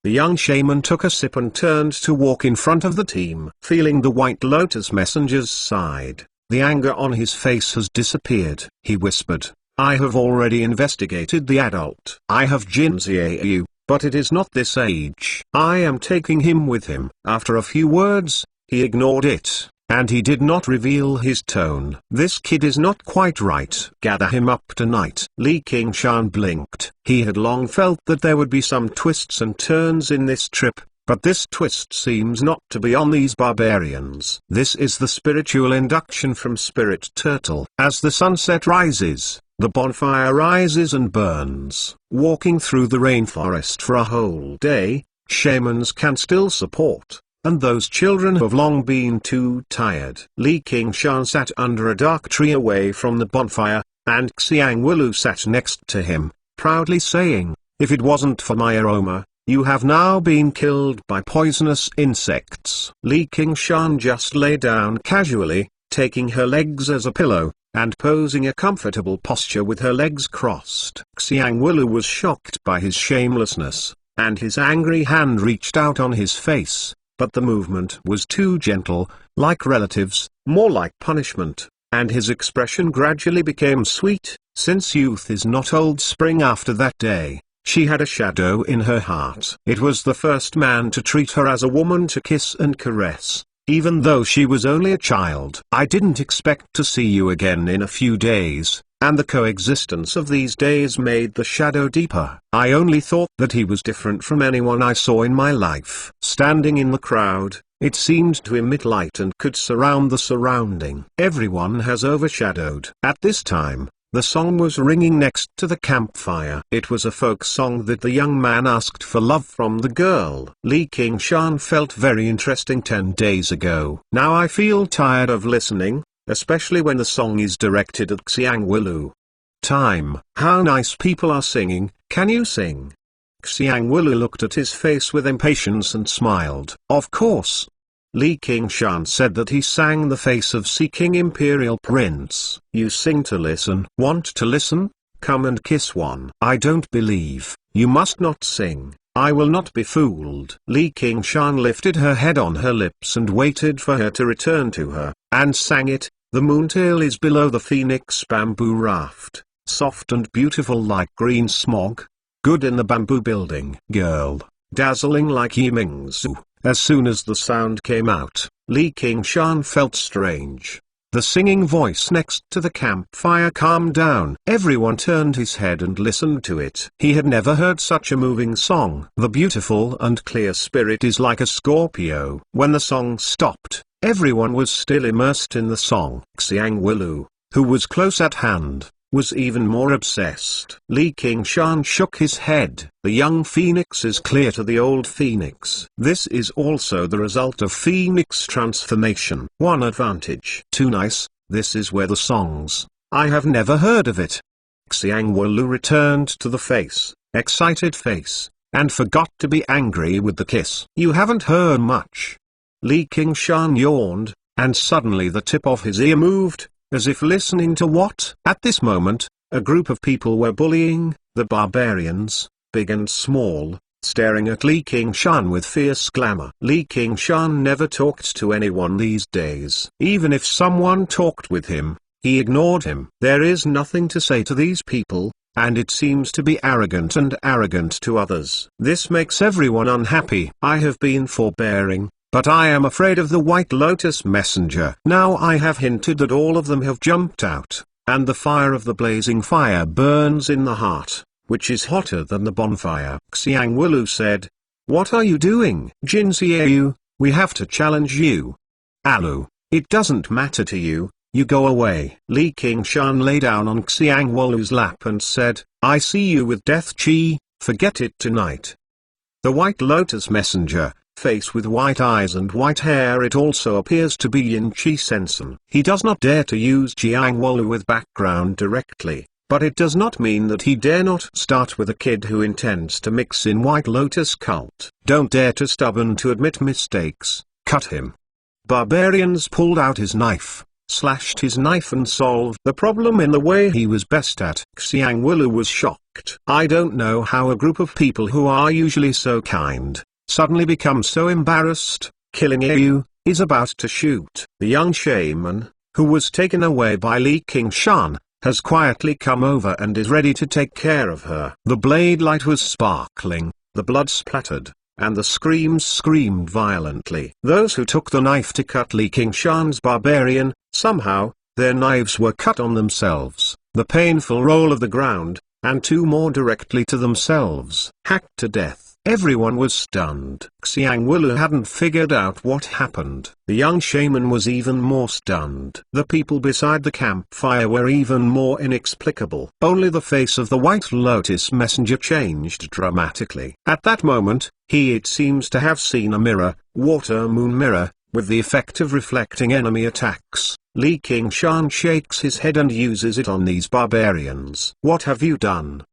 The young shaman took a sip and turned to walk in front of the team. Feeling the White Lotus messenger's side, the anger on his face has disappeared. He whispered, I have already investigated the adult. I have Jin Xiaoyu, but it is not this age. I am taking him with him. After a few words, he ignored it, and he did not reveal his tone. This kid is not quite right. Gather him up tonight. Li Qingshan blinked. He had long felt that there would be some twists and turns in this trip, but this twist seems not to be on these barbarians. This is the spiritual induction from Spirit Turtle. As the sunset rises, the bonfire rises and burns. Walking through the rainforest for a whole day, shamans can still support, and those children have long been too tired. Li Qingshan sat under a dark tree away from the bonfire, and Xiang Wulu sat next to him, proudly saying, if it wasn't for my aroma, you have now been killed by poisonous insects. Li Qingshan just lay down casually, taking her legs as a pillow, and posing a comfortable posture with her legs crossed. Xiang Wulu was shocked by his shamelessness, and his angry hand reached out on his face, but the movement was too gentle, like relatives, more like punishment, and his expression gradually became sweet. Since youth is not old spring. After that day, she had a shadow in her heart. It was the first man to treat her as a woman, to kiss and caress, even though she was only a child. I didn't expect to see you again in a few days, and the coexistence of these days made the shadow deeper. I only thought that he was different from anyone I saw in my life. Standing in the crowd, it seemed to emit light and could surround the surrounding. Everyone has overshadowed. At this time, the song was ringing next to the campfire. It was a folk song that the young man asked for love from the girl. Li Qingshan felt very interesting 10 days ago. Now I feel tired of listening, especially when the song is directed at Xiang Wulu. Time. How nice people are singing. Can you sing? Xiang Wulu looked at his face with impatience and smiled. Of course. Li Qingshan said that he sang the face of seeking imperial prince. You sing to listen. Want to listen? Come and kiss one. I don't believe. You must not sing. I will not be fooled. Li Qingshan lifted her head on her lips and waited for her to return to her, and sang it. The moontail is below the phoenix bamboo raft, soft and beautiful like green smog, good in the bamboo building. Girl, dazzling like Yimingzu. As soon as the sound came out, Li Qingshan felt strange. The singing voice next to the campfire calmed down. Everyone turned his head and listened to it. He had never heard such a moving song. The beautiful and clear spirit is like a Scorpio. When the song stopped, everyone was still immersed in the song. Xiang Wulu, who was close at hand, was even more obsessed. Li Qingshan shook his head. The young phoenix is clear to the old phoenix. This is also the result of phoenix transformation. One advantage. Too nice. This is where the songs. I have never heard of it. Xiang Wulu returned to the excited face, and forgot to be angry with the kiss. You haven't heard much. Li Qingshan yawned, and suddenly the tip of his ear moved, as if listening to what? At this moment, a group of people were bullying the barbarians, big and small, staring at Li Qingshan with fierce glamour. Li Qingshan never talked to anyone these days. Even if someone talked with him, he ignored him. There is nothing to say to these people, and it seems to be arrogant to others. This makes everyone unhappy. I have been forbearing, but I am afraid of the White Lotus messenger. Now I have hinted that all of them have jumped out, and the fire of the blazing fire burns in the heart, which is hotter than the bonfire. Xiang Wulu said, what are you doing? Jin Xiaoyu, we have to challenge you. Alu, it doesn't matter to you, you go away. Li Qingshan lay down on Xiang Wulu's lap and said, I see you with death chi, forget it tonight. The White Lotus messenger, face with white eyes and white hair. It also appears to be Yin Chi Sensen. He does not dare to use Jiang Wolu with background directly, but it does not mean that he dare not start with a kid who intends to mix in White Lotus cult. Don't dare to stubborn to admit mistakes, cut him. Barbarians pulled out his knife, slashed his knife and solved the problem in the way he was best at. Xiang Wulu was shocked. I don't know how a group of people who are usually so kind, suddenly become so embarrassed. Killing Yu is about to shoot. The young shaman, who was taken away by Li Qingshan, has quietly come over and is ready to take care of her. The blade light was sparkling, the blood splattered, and the screams screamed violently. Those who took the knife to cut Li Qingshan's barbarian, somehow, their knives were cut on themselves, the painful roll of the ground, and two more directly to themselves. Hacked to death. Everyone was stunned. Xiang Wulu hadn't figured out what happened. The young shaman was even more stunned. The people beside the campfire were even more inexplicable. Only the face of the White Lotus messenger changed dramatically. At that moment, it seems to have seen a mirror, water moon mirror, with the effect of reflecting enemy attacks. Li Qingshan shakes his head and uses it on these barbarians. What have you done?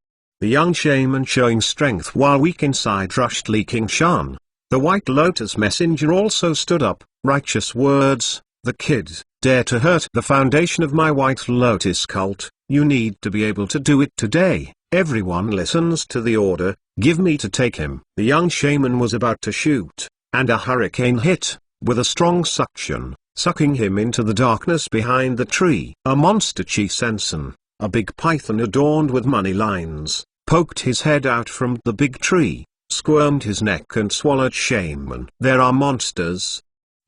The young shaman, showing strength while weak inside, rushed Li Qingshan. The White Lotus messenger also stood up. Righteous words. The kid dare to hurt the foundation of my White Lotus cult. You need to be able to do it today. Everyone listens to the order. Give me to take him. The young shaman was about to shoot, and a hurricane hit, with a strong suction, sucking him into the darkness behind the tree. A monster Chi Sensen, a big python adorned with money lines, poked his head out from the big tree, squirmed his neck and swallowed shaman. There are monsters?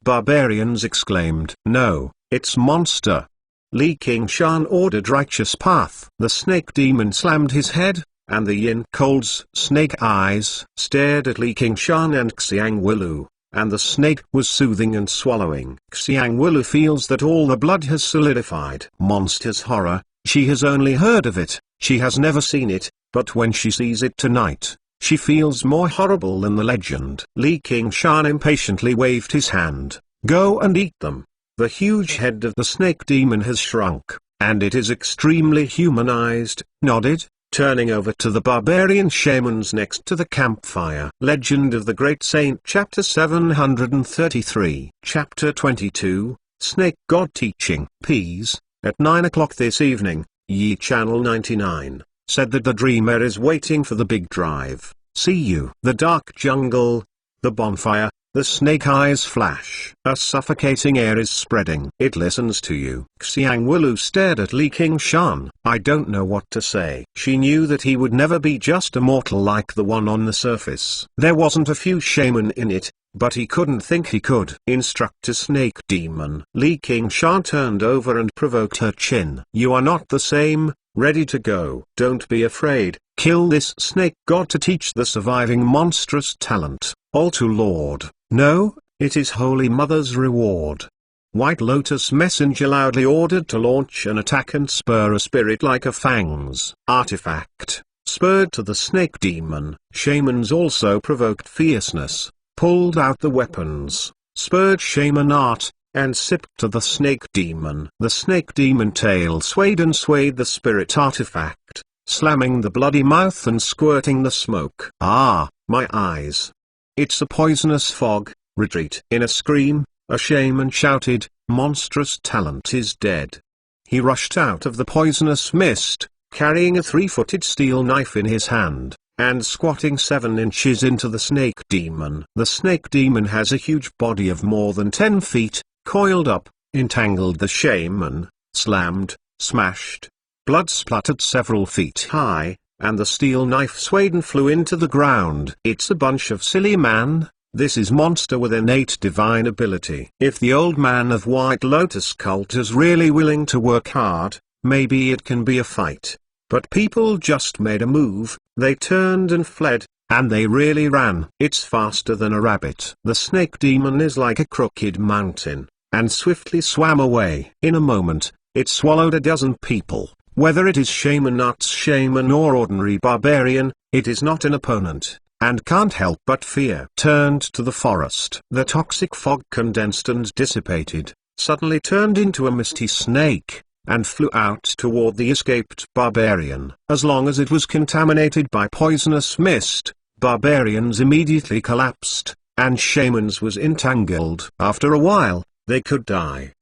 Barbarians exclaimed. No, it's monster. Li Qingshan ordered righteous path. The snake demon slammed his head, and the Yin Cold's snake eyes stared at Li Qingshan and Xiang Wulu, and the snake was soothing and swallowing. Xiang Wulu feels that all the blood has solidified. Monster's horror, she has only heard of it, she has never seen it, but when she sees it tonight, she feels more horrible than the legend. Li Qingshan impatiently waved his hand. Go and eat them. The huge head of the snake demon has shrunk, and it is extremely humanized, nodded, turning over to the barbarian shamans next to the campfire. Legend of the Great Saint, Chapter 733. Chapter 22, Snake God Teaching. Peas. At 9 o'clock this evening, Yi Channel 99 said that the dreamer is waiting for the big drive. See you. The dark jungle, the bonfire, the snake eyes flash. A suffocating air is spreading. It listens to you. Xiang Wulu stared at Li Qingshan. I don't know what to say. She knew that he would never be just a mortal like the one on the surface. There wasn't a few shaman in it, but he couldn't think he could. Instructor Snake Demon. Li Qingshan turned over and provoked her chin. You are not the same. Ready to go. Don't be afraid. Kill this snake god to teach the surviving monstrous talent. All to Lord. No, it is Holy Mother's reward. White Lotus messenger loudly ordered to launch an attack and spur a spirit like a fangs artifact, spurred to the snake demon. Shamans also provoked fierceness, pulled out the weapons, spurred shaman art, and sipped to the snake demon. The snake demon tail swayed and swayed the spirit artifact, slamming the bloody mouth and squirting the smoke. Ah, my eyes. It's a poisonous fog. Retreat. In a scream, a shaman shouted, monstrous talent is dead. He rushed out of the poisonous mist, carrying a 3-footed steel knife in his hand, and squatting 7 inches into the snake demon. The snake demon has a huge body of more than 10 feet, coiled up, entangled the shaman, slammed, smashed. Blood spluttered several feet high, and the steel knife swayed and flew into the ground. It's a bunch of silly man. This is monster with innate divine ability. If the old man of White Lotus cult is really willing to work hard, maybe it can be a fight. But people just made a move, they turned and fled, and they really ran. It's faster than a rabbit. The snake demon is like a crooked mountain, and swiftly swam away. In a moment, it swallowed a dozen people. Whether it is shaman nuts shaman or ordinary barbarian, it is not an opponent. and can't help but fear, turned to the forest. The toxic fog condensed and dissipated, suddenly turned into a misty snake, and flew out toward the escaped barbarian. As long as it was contaminated by poisonous mist, barbarians immediately collapsed, and shamans was entangled. After a while, they could die.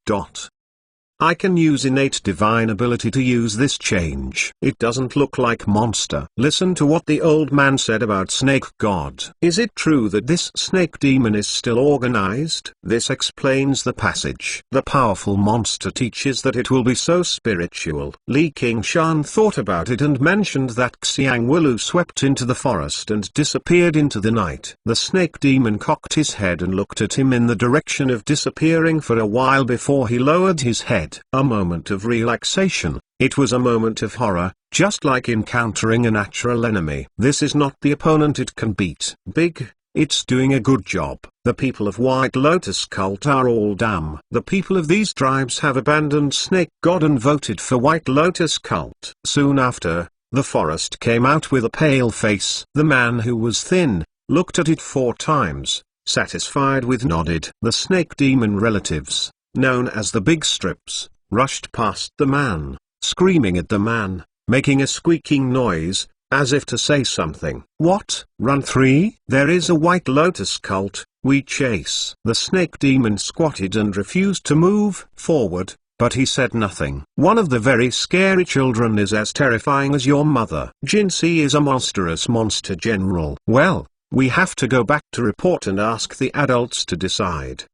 I can use innate divine ability to use this change. It doesn't look like monster. Listen to what the old man said about snake god. Is it true that this snake demon is still organized? This explains the passage. The powerful monster teaches that it will be so spiritual. Li Qingshan thought about it and mentioned that Xiang Wulu swept into the forest and disappeared into the night. The snake demon cocked his head and looked at him in the direction of disappearing for a while before he lowered his head. A moment of relaxation. It was a moment of horror, just like encountering a natural enemy. This is not the opponent it can beat. Big, it's doing a good job. The people of White Lotus cult are all dumb. The people of these tribes have abandoned Snake God and voted for White Lotus cult. Soon after, the forest came out with a pale face. The man who was thin, looked at it 4 times, satisfied with nodded. The snake demon relatives, known as the Big Strips, rushed past the man, screaming at the man, making a squeaking noise, as if to say something. What? Run 3? There is a White Lotus cult, we chase. The snake demon squatted and refused to move forward, but he said nothing. One of the very scary children is as terrifying as your mother. Jinsi is a monstrous monster general. Well, we have to go back to report and ask the adults to decide.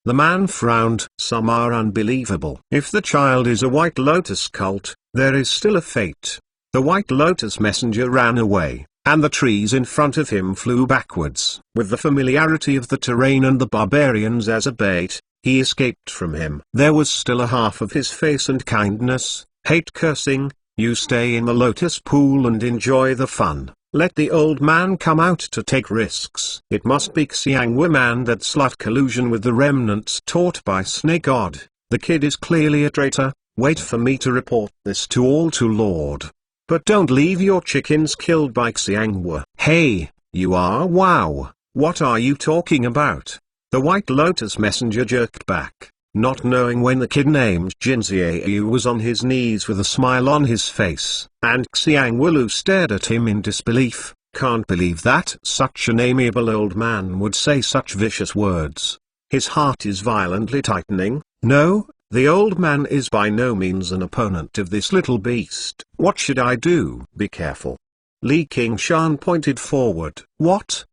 The man frowned. Some are unbelievable. If the child is a White Lotus cult, there is still a fate. The White Lotus messenger ran away, and the trees in front of him flew backwards. With the familiarity of the terrain and the barbarians as a bait, he escaped from him. There was still a half of his face and kindness, hate cursing. You stay in the lotus pool and enjoy the fun. Let the old man come out to take risks. It must be Xiang Wu man that slut collusion with the remnants taught by Snake God. The kid is clearly a traitor. Wait for me to report this to all to Lord. But don't leave your chickens killed by Xiang Wu. Hey, you are wow. What are you talking about? The White Lotus messenger jerked back, not knowing when the kid named Jinziayu was on his knees with a smile on his face, and Xiang Wulu stared at him in disbelief. Can't believe that such an amiable old man would say such vicious words. His heart is violently tightening. No, the old man is by no means an opponent of this little beast. What should I do? Be careful. Li Qingshan pointed forward. What?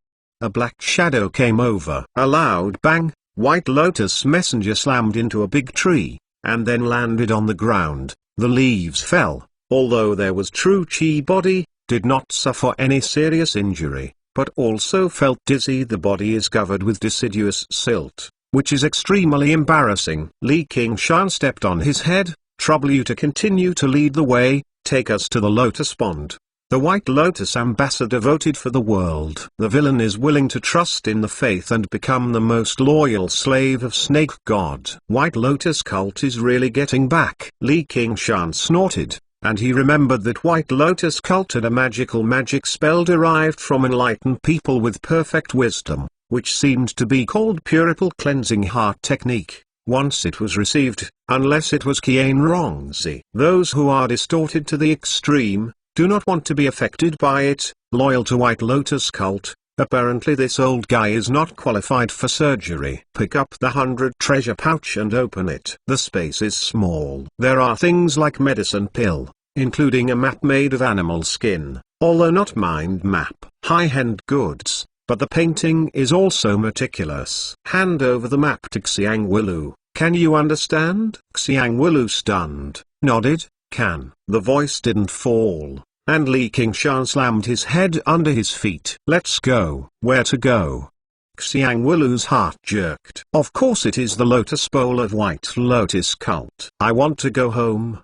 A black shadow came over. A loud bang. White Lotus messenger slammed into a big tree, and then landed on the ground. The leaves fell, although there was true chi body, did not suffer any serious injury, but also felt dizzy. The body is covered with deciduous silt, which is extremely embarrassing. Li Qingshan stepped on his head. Trouble you to continue to lead the way, take us to the Lotus Pond. The White Lotus ambassador voted for the world. The villain is willing to trust in the faith and become the most loyal slave of Snake God. White Lotus cult is really getting back. Li Qingshan snorted, and he remembered that White Lotus cult had a magic spell derived from enlightened people with perfect wisdom, which seemed to be called Purple Cleansing Heart Technique. Once it was received, unless it was Qian Rongzi. Those who are distorted to the extreme, do not want to be affected by it, loyal to White Lotus cult. Apparently this old guy is not qualified for surgery. Pick up the 100 treasure pouch and open it. The space is small. There are things like medicine pill, including a map made of animal skin, although not mind map. High-end goods, but the painting is also meticulous. Hand over the map to Xiang Wulu. Can you understand? Xiang Wulu stunned, nodded. Can. The voice didn't fall, and Li Qingshan slammed his head under his feet. Let's go. Where to go? Xiang Wulu's heart jerked. Of course it is the Lotus Bowl of White Lotus cult. I want to go home.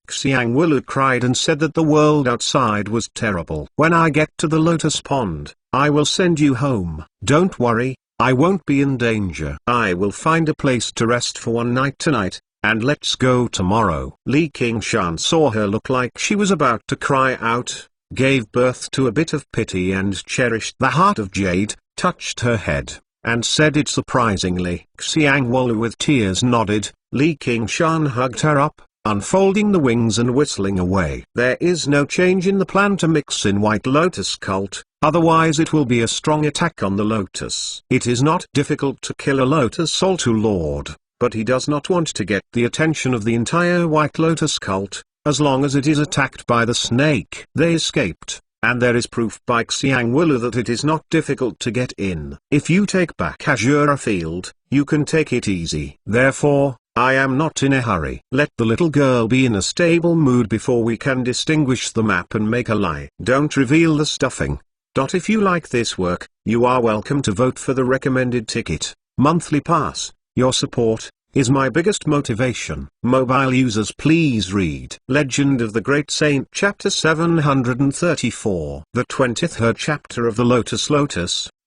Xiang Wulu cried and said that the world outside was terrible. When I get to the Lotus Pond, I will send you home. Don't worry, I won't be in danger. I will find a place to rest for one night tonight, and let's go tomorrow. Li Qingshan saw her look like she was about to cry out, gave birth to a bit of pity and cherished the heart of jade, touched her head, and said it surprisingly. Xiang Wolu with tears nodded. Li Qingshan hugged her up, unfolding the wings and whistling away. There is no change in the plan to mix in White Lotus cult, otherwise it will be a strong attack on the Lotus. It is not difficult to kill a Lotus Altu Lord, but he does not want to get the attention of the entire White Lotus cult, as long as it is attacked by the snake. They escaped, and there is proof by Xiang Wulu that it is not difficult to get in. If you take back Azura Field, you can take it easy. Therefore, I am not in a hurry. Let the little girl be in a stable mood before we can distinguish the map and make a lie. Don't reveal the stuffing. If you like this work, you are welcome to vote for the recommended ticket, monthly pass. Your support is my biggest motivation. Mobile users, please read Legend of the Great Saint chapter 734. The 23rd chapter of the Lotus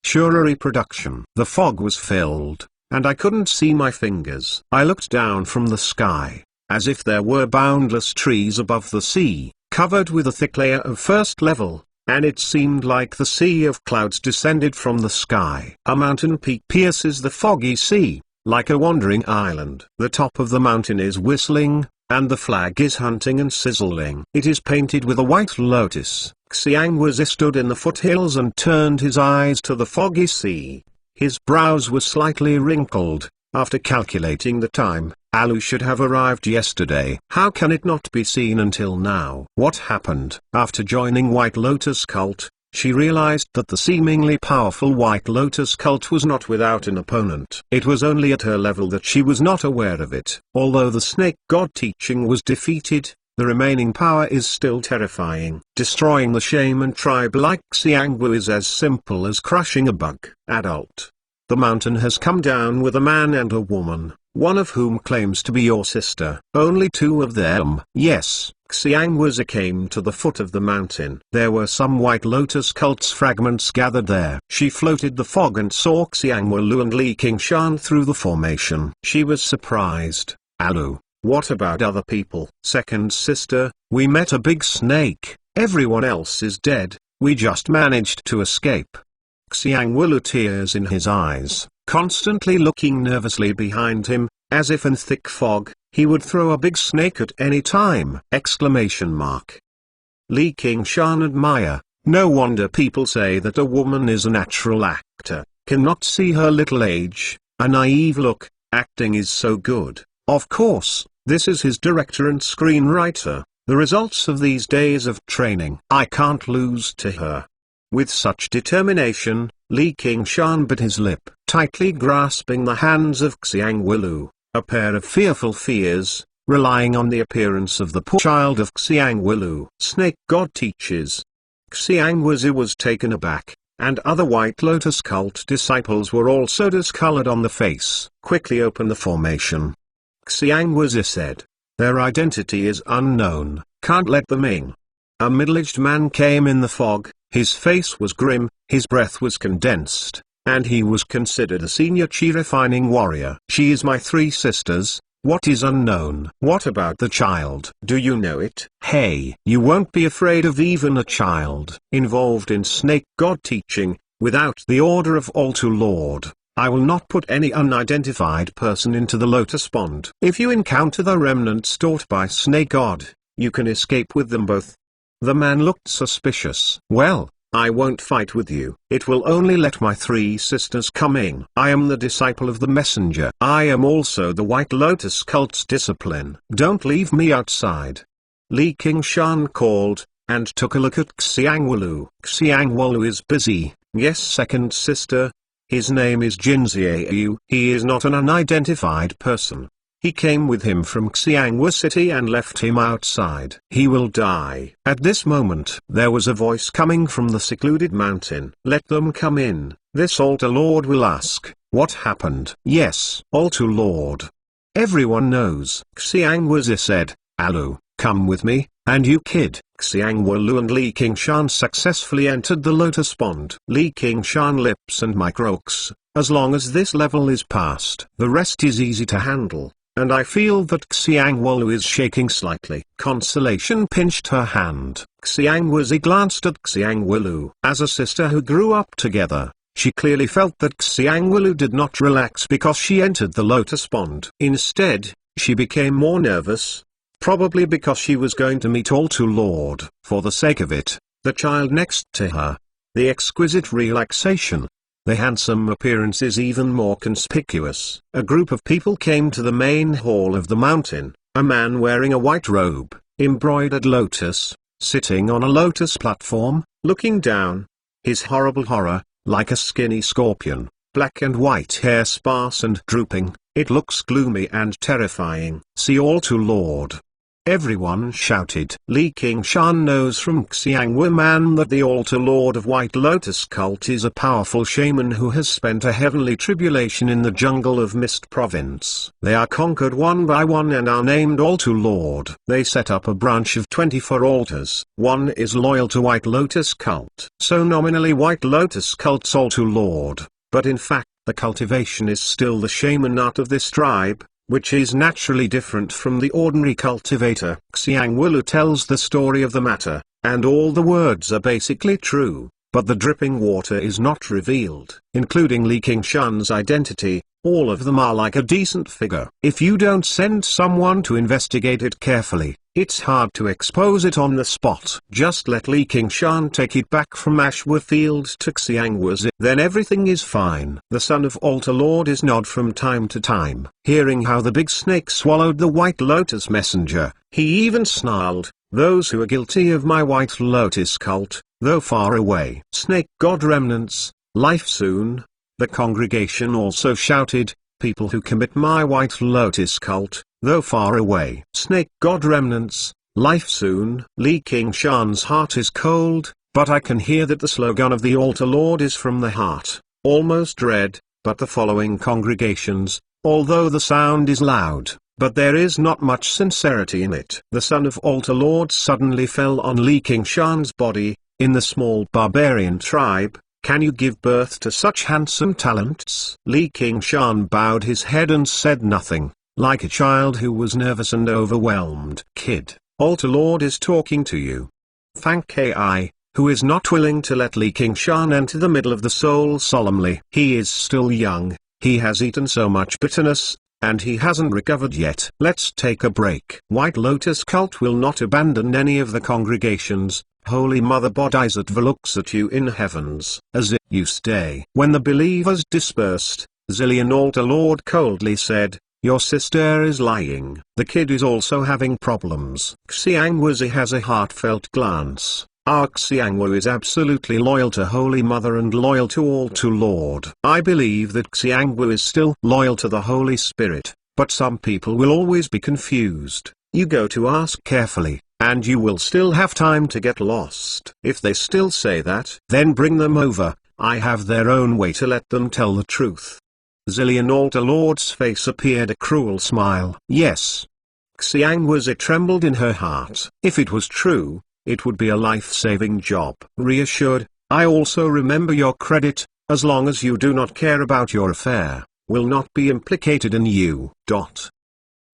Shurari production. The fog was filled, and I couldn't see my fingers. I looked down from the sky, as if there were boundless trees above the sea, covered with a thick layer of first level, and it seemed like the sea of clouds descended from the sky. A mountain peak pierces the foggy sea, like a wandering island. The top of the mountain is whistling, and the flag is hunting and sizzling. It is painted with a white lotus. Xiang Wuzi stood in the foothills and turned his eyes to the foggy sea. His brows were slightly wrinkled. After calculating the time, Alu should have arrived yesterday. How can it not be seen until now? What happened? After joining White Lotus cult, she realized that the seemingly powerful White Lotus cult was not without an opponent. It was only at her level that she was not aware of it. Although the snake god teaching was defeated, the remaining power is still terrifying. Destroying the shaman tribe like Xiangwu is as simple as crushing a bug. Adult. The mountain has come down with a man and a woman, one of whom claims to be your sister. Only two of them. Yes, Xiangwu came to the foot of the mountain. There were some White Lotus cult's fragments gathered there. She floated the fog and saw Xiangwu and Li Qingshan through the formation. She was surprised. Alu, what about other people? Second sister, we met a big snake. Everyone else is dead. We just managed to escape. Xiang Wulu, tears in his eyes, constantly looking nervously behind him, as if in thick fog, he would throw a big snake at any time! Exclamation mark. Li Qingshan admire. No wonder people say that a woman is a natural actor, cannot see her little age, a naive look, acting is so good. Of course, this is his director and screenwriter, the results of these days of training. I can't lose to her. With such determination, Li Qingshan bit his lip, tightly grasping the hands of Xiang Wulu, a pair of fearful fears, relying on the appearance of the poor child of Xiang Wulu. Snake God teaches. Xiang Wuzi was taken aback, and other White Lotus cult disciples were also discolored on the face. Quickly open the formation. Xiang Wuzi said. Their identity is unknown, can't let them in. A middle-aged man came in the fog. His face was grim, his breath was condensed, and he was considered a senior chi-refining warrior. She is my three sisters. What is unknown? What about the child? Do you know it? Hey, you won't be afraid of even a child involved in snake god teaching, without the order of Altu Lord. I will not put any unidentified person into the lotus pond. If you encounter the remnants taught by snake god, you can escape with them both. The man looked suspicious. Well, I won't fight with you. It will only let my three sisters come in. I am the disciple of the messenger. I am also the White Lotus cult's discipline. Don't leave me outside. Li Qingshan called, and took a look at Xiang Wulu. Xiang Wulu is busy. Yes, second sister. His name is Jinziayu. He is not an unidentified person. He came with him from Xiangwu City and left him outside. He will die. At this moment, there was a voice coming from the secluded mountain. Let them come in. This Altar Lord will ask, what happened? Yes, Altar Lord. Everyone knows. Xiangwu said, Alu, come with me, and you kid. Xiang Wulu and Li Qingshan successfully entered the lotus pond. Li Qingshan lips and microx. As long as this level is passed, the rest is easy to handle. and I feel that Xiangwu is shaking slightly. Consolation pinched her hand. Xiangwu glanced at Xiangwu. As a sister who grew up together, she clearly felt that Xiangwu did not relax because she entered the lotus pond. Instead, she became more nervous. Probably because she was going to meet Alto Lord. For the sake of it, the child next to her, the exquisite relaxation, the handsome appearance is even more conspicuous. A group of people came to the main hall of the mountain, a man wearing a white robe, embroidered lotus, sitting on a lotus platform, looking down. His horrible horror, like a skinny scorpion, black and white hair sparse and drooping, it looks gloomy and terrifying. See Alto Lord. Everyone shouted. Li Qingshan knows from Xiangwu Man that the Alto Lord of White Lotus cult is a powerful shaman who has spent a heavenly tribulation in the jungle of Mist Province. They are conquered one by one and are named Alto Lord. They set up a branch of 24 altars. One is loyal to White Lotus cult. So nominally White Lotus cult's Alto Lord, but in fact the cultivation is still the shaman art of this tribe, which is naturally different from the ordinary cultivator. Xiangwu tells the story of the matter, and all the words are basically true, but the dripping water is not revealed. Including Li Qingshan's identity, all of them are like a decent figure. If you don't send someone to investigate it carefully, it's hard to expose it on the spot. Just let Li Qingshan take it back from Ashwa Field to Xiangwu, then everything is fine. The son of Alto Lord is nod from time to time. Hearing how the big snake swallowed the White Lotus messenger, he even snarled, "Those who are guilty of my White Lotus cult, though far away. Snake God remnants, life soon." The congregation also shouted, "People who commit my White Lotus cult, though far away. Snake God remnants, life soon." Li Qingshan's heart is cold, but I can hear that the slogan of the Alto Lord is from the heart, almost dread, but the following congregations, although the sound is loud, but there is not much sincerity in it. The son of Alto Lord suddenly fell on Li Qingshan's body. In the small barbarian tribe, can you give birth to such handsome talents? Li Qingshan bowed his head and said nothing, like a child who was nervous and overwhelmed. "Kid, Alto Lord is talking to you." Thank Ki, who is not willing to let Li Qingshan enter the middle of the soul solemnly. He is still young, he has eaten so much bitterness, and he hasn't recovered yet. Let's take a break. White Lotus cult will not abandon any of the congregations. Holy Mother Bodhisattva looks at you in heavens, as if you stay. When the believers dispersed, Zillion Alto Lord coldly said, "Your sister is lying." The kid is also having problems. Xiangwu has a heartfelt glance. Our Xiangwu is absolutely loyal to Holy Mother and loyal to Alto Lord. I believe that Xiangwu is still loyal to the Holy Spirit, but some people will always be confused. You go to ask carefully, and you will still have time to get lost. If they still say that, then bring them over. I have their own way to let them tell the truth. Zillion Alto Lord's face appeared a cruel smile. Yes. Xiangwu trembled in her heart. If it was true, it would be a life-saving job. Reassured, I also remember your credit, as long as you do not care about your affair, will not be implicated in you.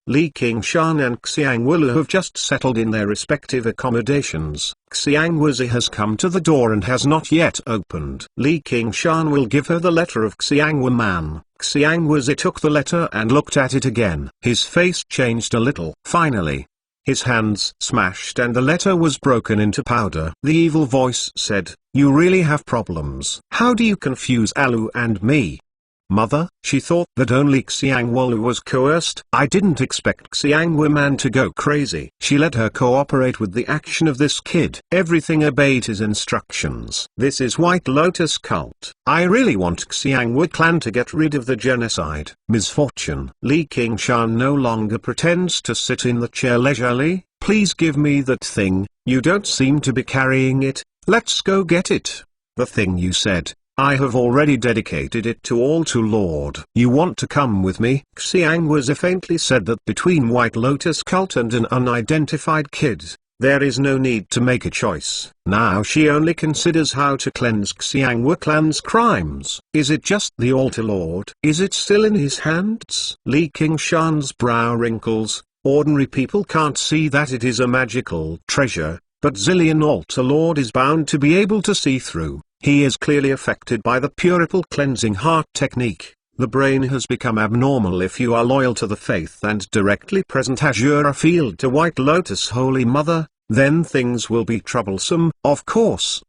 Li Qingshan and Xiangwu have just settled in their respective accommodations. Xiangwu has come to the door and has not yet opened. Li Qingshan will give her the letter of Xiangwu Man. Xiangwu took the letter and looked at it again. His face changed a little. Finally, his hands smashed and the letter was broken into powder. The evil voice said, "You really have problems. How do you confuse Alu and me?" Mother, she thought that only Xiangwu was coerced. I didn't expect Xiangwu Man to go crazy. She let her cooperate with the action of this kid. Everything obeyed his instructions. This is White Lotus cult. I really want Xiangwu clan to get rid of the genocide. Misfortune. Li Qingshan no longer pretends to sit in the chair leisurely. Please give me that thing, you don't seem to be carrying it, let's go get it. The thing you said. I have already dedicated it to Alto Lord. You want to come with me? Xiangwu faintly said that between White Lotus cult and an unidentified kid, There is no need to make a choice. Now she only considers how to cleanse Xiangwu clan's crimes. Is it just the altar lord? Is it still in his hands? Li Qingshan's brow wrinkles. Ordinary people can't see that it is a magical treasure, but Zillion altar lord is bound to be able to see through. He is clearly affected by the purple cleansing heart technique. The brain has become abnormal if you are loyal to the faith and directly present Azure Field to White Lotus Holy Mother, then things will be troublesome. Of course.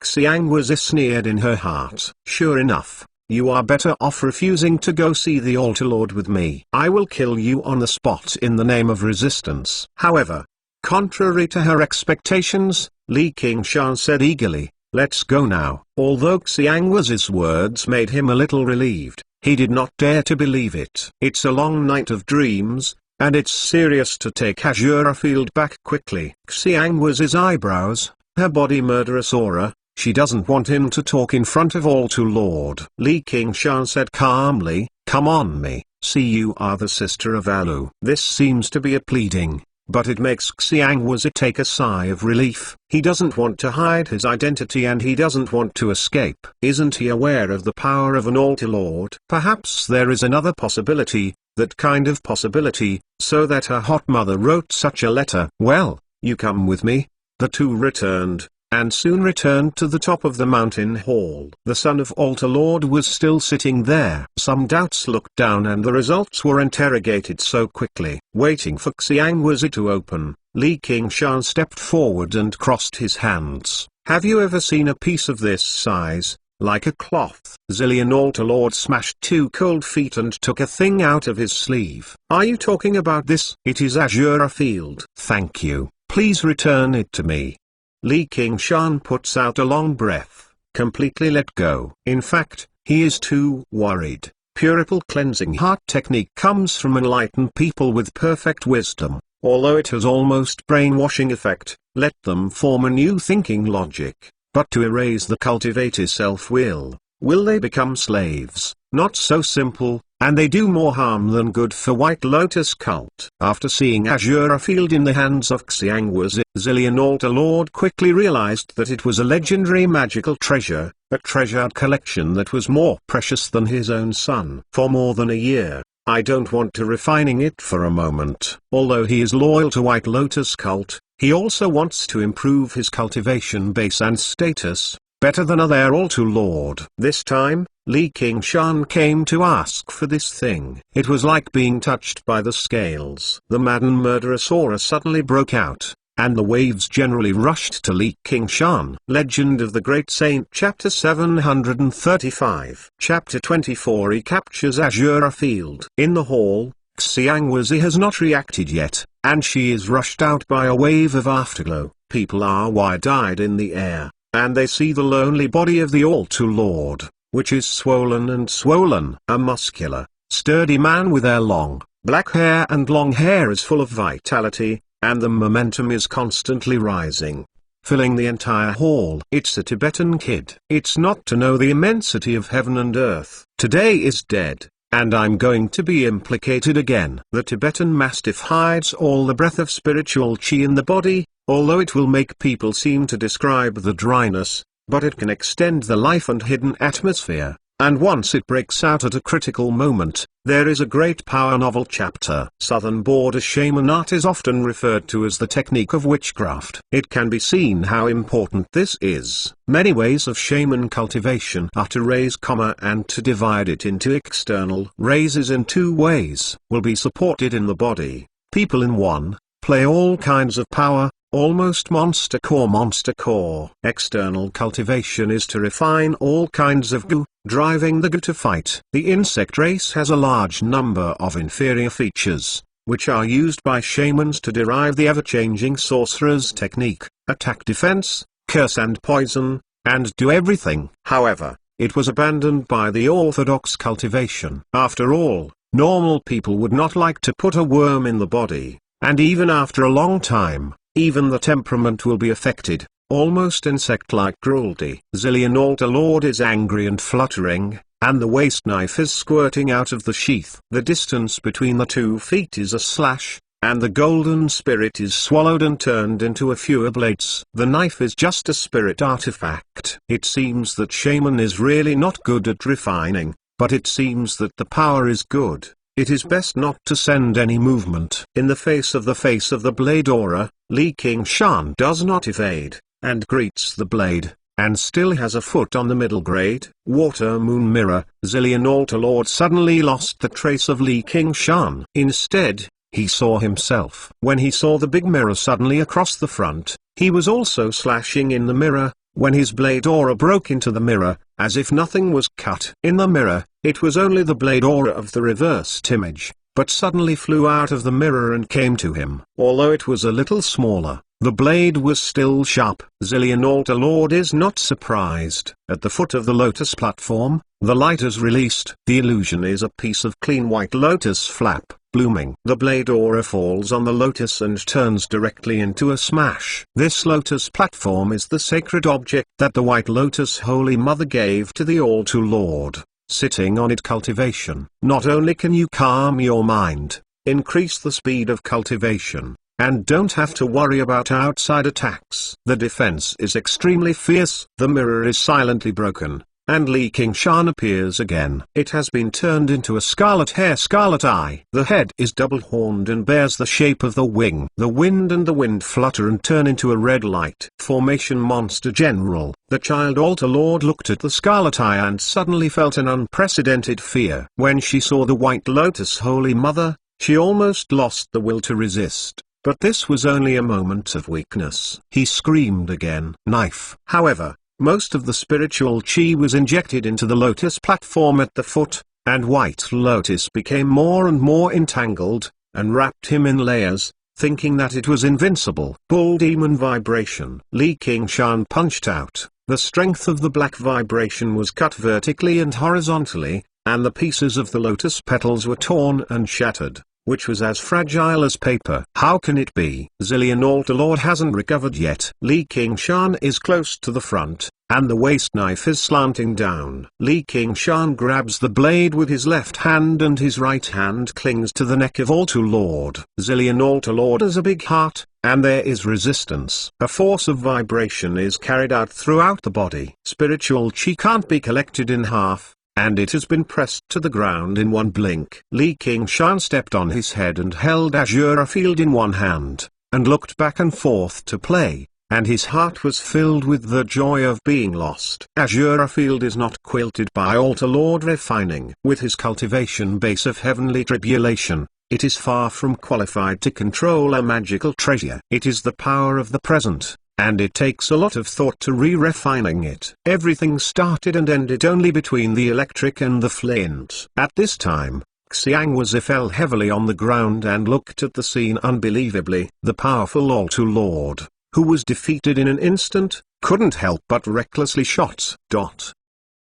Xiangwu sneered in her heart. Sure enough, you are better off refusing to go see the altar lord with me. I will kill you on the spot in the name of resistance. However, contrary to her expectations, Li Qingshan said eagerly, let's go now. Although Xiangwu's words made him a little relieved, he did not dare to believe it. It's a long night of dreams, and it's serious to take Azure Field back quickly. Xiangwu's eyebrows, her body murderous aura, she doesn't want him to talk in front of Altar Lord. Li Qingshan said calmly, come on me, see you are the sister of Alu. This seems to be a pleading, but it makes Xiangwu take a sigh of relief. He doesn't want to hide his identity and he doesn't want to escape. Isn't he aware of the power of an altar lord? Perhaps there is another possibility, that kind of possibility, so that her hot mother wrote such a letter. Well, you come with me. The two returned, and soon returned to the top of the mountain hall. The son of Altar Lord was still sitting there. Some doubts looked down and the results were interrogated so quickly. Waiting for Xiangwu to open, Li Qingshan stepped forward and crossed his hands. Have you ever seen a piece of this size, like a cloth? Zillion Altar Lord smashed two cold feet and took a thing out of his sleeve. Are you talking about this? It is Azure Field. Thank you. Please return it to me. Li Qingshan puts out a long breath, completely let go. In fact, he is too worried. Purple cleansing heart technique comes from enlightened people with perfect wisdom. Although it has almost brainwashing effect, let them form a new thinking logic. But to erase the cultivated self-will, will they become slaves? Not so simple, and they do more harm than good for White Lotus cult. After seeing Azure Field in the hands of Xiangwu, Zillion Altar Lord quickly realized that it was a legendary magical treasure, a treasured collection that was more precious than his own son. For more than a year, I don't want to refining it for a moment. Although he is loyal to White Lotus cult, he also wants to improve his cultivation base and status, better than other Altar Lord. This time, Li Qingshan came to ask for this thing. It was like being touched by the scales. The maddened murderous aura suddenly broke out, and the waves generally rushed to Li Qingshan. Legend of the Great Saint Chapter 735 Chapter 24 He captures Azure Field. In the hall, Xiangwu has not reacted yet, and she is rushed out by a wave of afterglow. People are wide-eyed in the air, and they see the lonely body of the Altar Lord, which is swollen and swollen. A muscular, sturdy man with hair long, black hair and long hair is full of vitality, and the momentum is constantly rising, filling the entire hall. It's a Tibetan kid. It's not to know the immensity of heaven and earth. Today is dead, and I'm going to be implicated again. The Tibetan Mastiff hides all the breath of spiritual chi in the body, although it will make people seem to describe the dryness, but it can extend the life and hidden atmosphere, and once it breaks out at a critical moment, there is a great power. Novel chapter. Southern border shaman art is often referred to as the technique of witchcraft. It can be seen how important this is. Many ways of shaman cultivation are to raise and to divide it into external raises in two ways. Will be supported in the body. People in one, play all kinds of power, almost monster core. External cultivation is to refine all kinds of gu, driving the gu to fight. The insect race has a large number of inferior features, which are used by shamans to derive the ever-changing sorcerer's technique, attack, defense, curse and poison, and do everything. However, it was abandoned by the orthodox cultivation. After all, normal people would not like to put a worm in the body, and even after a long time, even the temperament will be affected, almost insect-like cruelty. Zillion Altar Lord is angry and fluttering, and the waste knife is squirting out of the sheath. The distance between the 2 feet is a slash, and the golden spirit is swallowed and turned into a few oblates. The knife is just a spirit artifact. It seems that Shaman is really not good at refining, but it seems that the power is good. It is best not to send any movement. In the face of the blade aura, Li Qingshan does not evade, and greets the blade, and still has a foot on the middle grade. Water Moon Mirror, Zilean Altar Lord suddenly lost the trace of Li Qingshan. Instead, he saw himself. When he saw the big mirror suddenly across the front, he was also slashing in the mirror. When his blade aura broke into the mirror, as if nothing was cut in the mirror, it was only the blade aura of the reversed image, but suddenly flew out of the mirror and came to him. Although it was a little smaller, the blade was still sharp. Zilean Altar Lord is not surprised. At the foot of the lotus platform, the light is released. The illusion is a piece of clean white lotus flap, blooming. The blade aura falls on the lotus and turns directly into a smash. This lotus platform is the sacred object that the White Lotus Holy Mother gave to the Altar Lord. Sitting on it, cultivation. Not only can you calm your mind, increase the speed of cultivation, and don't have to worry about outside attacks. The defense is extremely fierce. The mirror is silently broken, and Li Qingshan appears again. It has been turned into a scarlet hair, scarlet eye. The head is double-horned and bears the shape of the wing. The wind and the wind flutter and turn into a red light. Formation Monster General. The Child Altar Lord looked at the scarlet eye and suddenly felt an unprecedented fear. When she saw the White Lotus Holy Mother, she almost lost the will to resist. But this was only a moment of weakness. He screamed again. Knife. However, most of the spiritual chi was injected into the lotus platform at the foot, and White Lotus became more and more entangled, and wrapped him in layers, thinking that it was invincible. Bull Demon Vibration. Li Qingshan punched out. The strength of the black vibration was cut vertically and horizontally, and the pieces of the lotus petals were torn and shattered, which was as fragile as paper. How can it be? Zilean Altar Lord hasn't recovered yet. Li Qingshan is close to the front, and the waist knife is slanting down. Li Qingshan grabs the blade with his left hand and his right hand clings to the neck of Altar Lord. Zilean Altar Lord has a big heart, and there is resistance. A force of vibration is carried out throughout the body. Spiritual chi can't be collected in half, and it has been pressed to the ground in one blink. Li Qingshan stepped on his head and held Azure Field in one hand, and looked back and forth to play, and his heart was filled with the joy of being lost. Azure Field is not quilted by Altar Lord refining. With his cultivation base of heavenly tribulation, it is far from qualified to control a magical treasure. It is the power of the present, and it takes a lot of thought to re-refining it. Everything started and ended only between the electric and the flint. At this time, Xiangwazi fell heavily on the ground and looked at the scene unbelievably. The powerful Altar Lord, who was defeated in an instant, couldn't help but recklessly shot.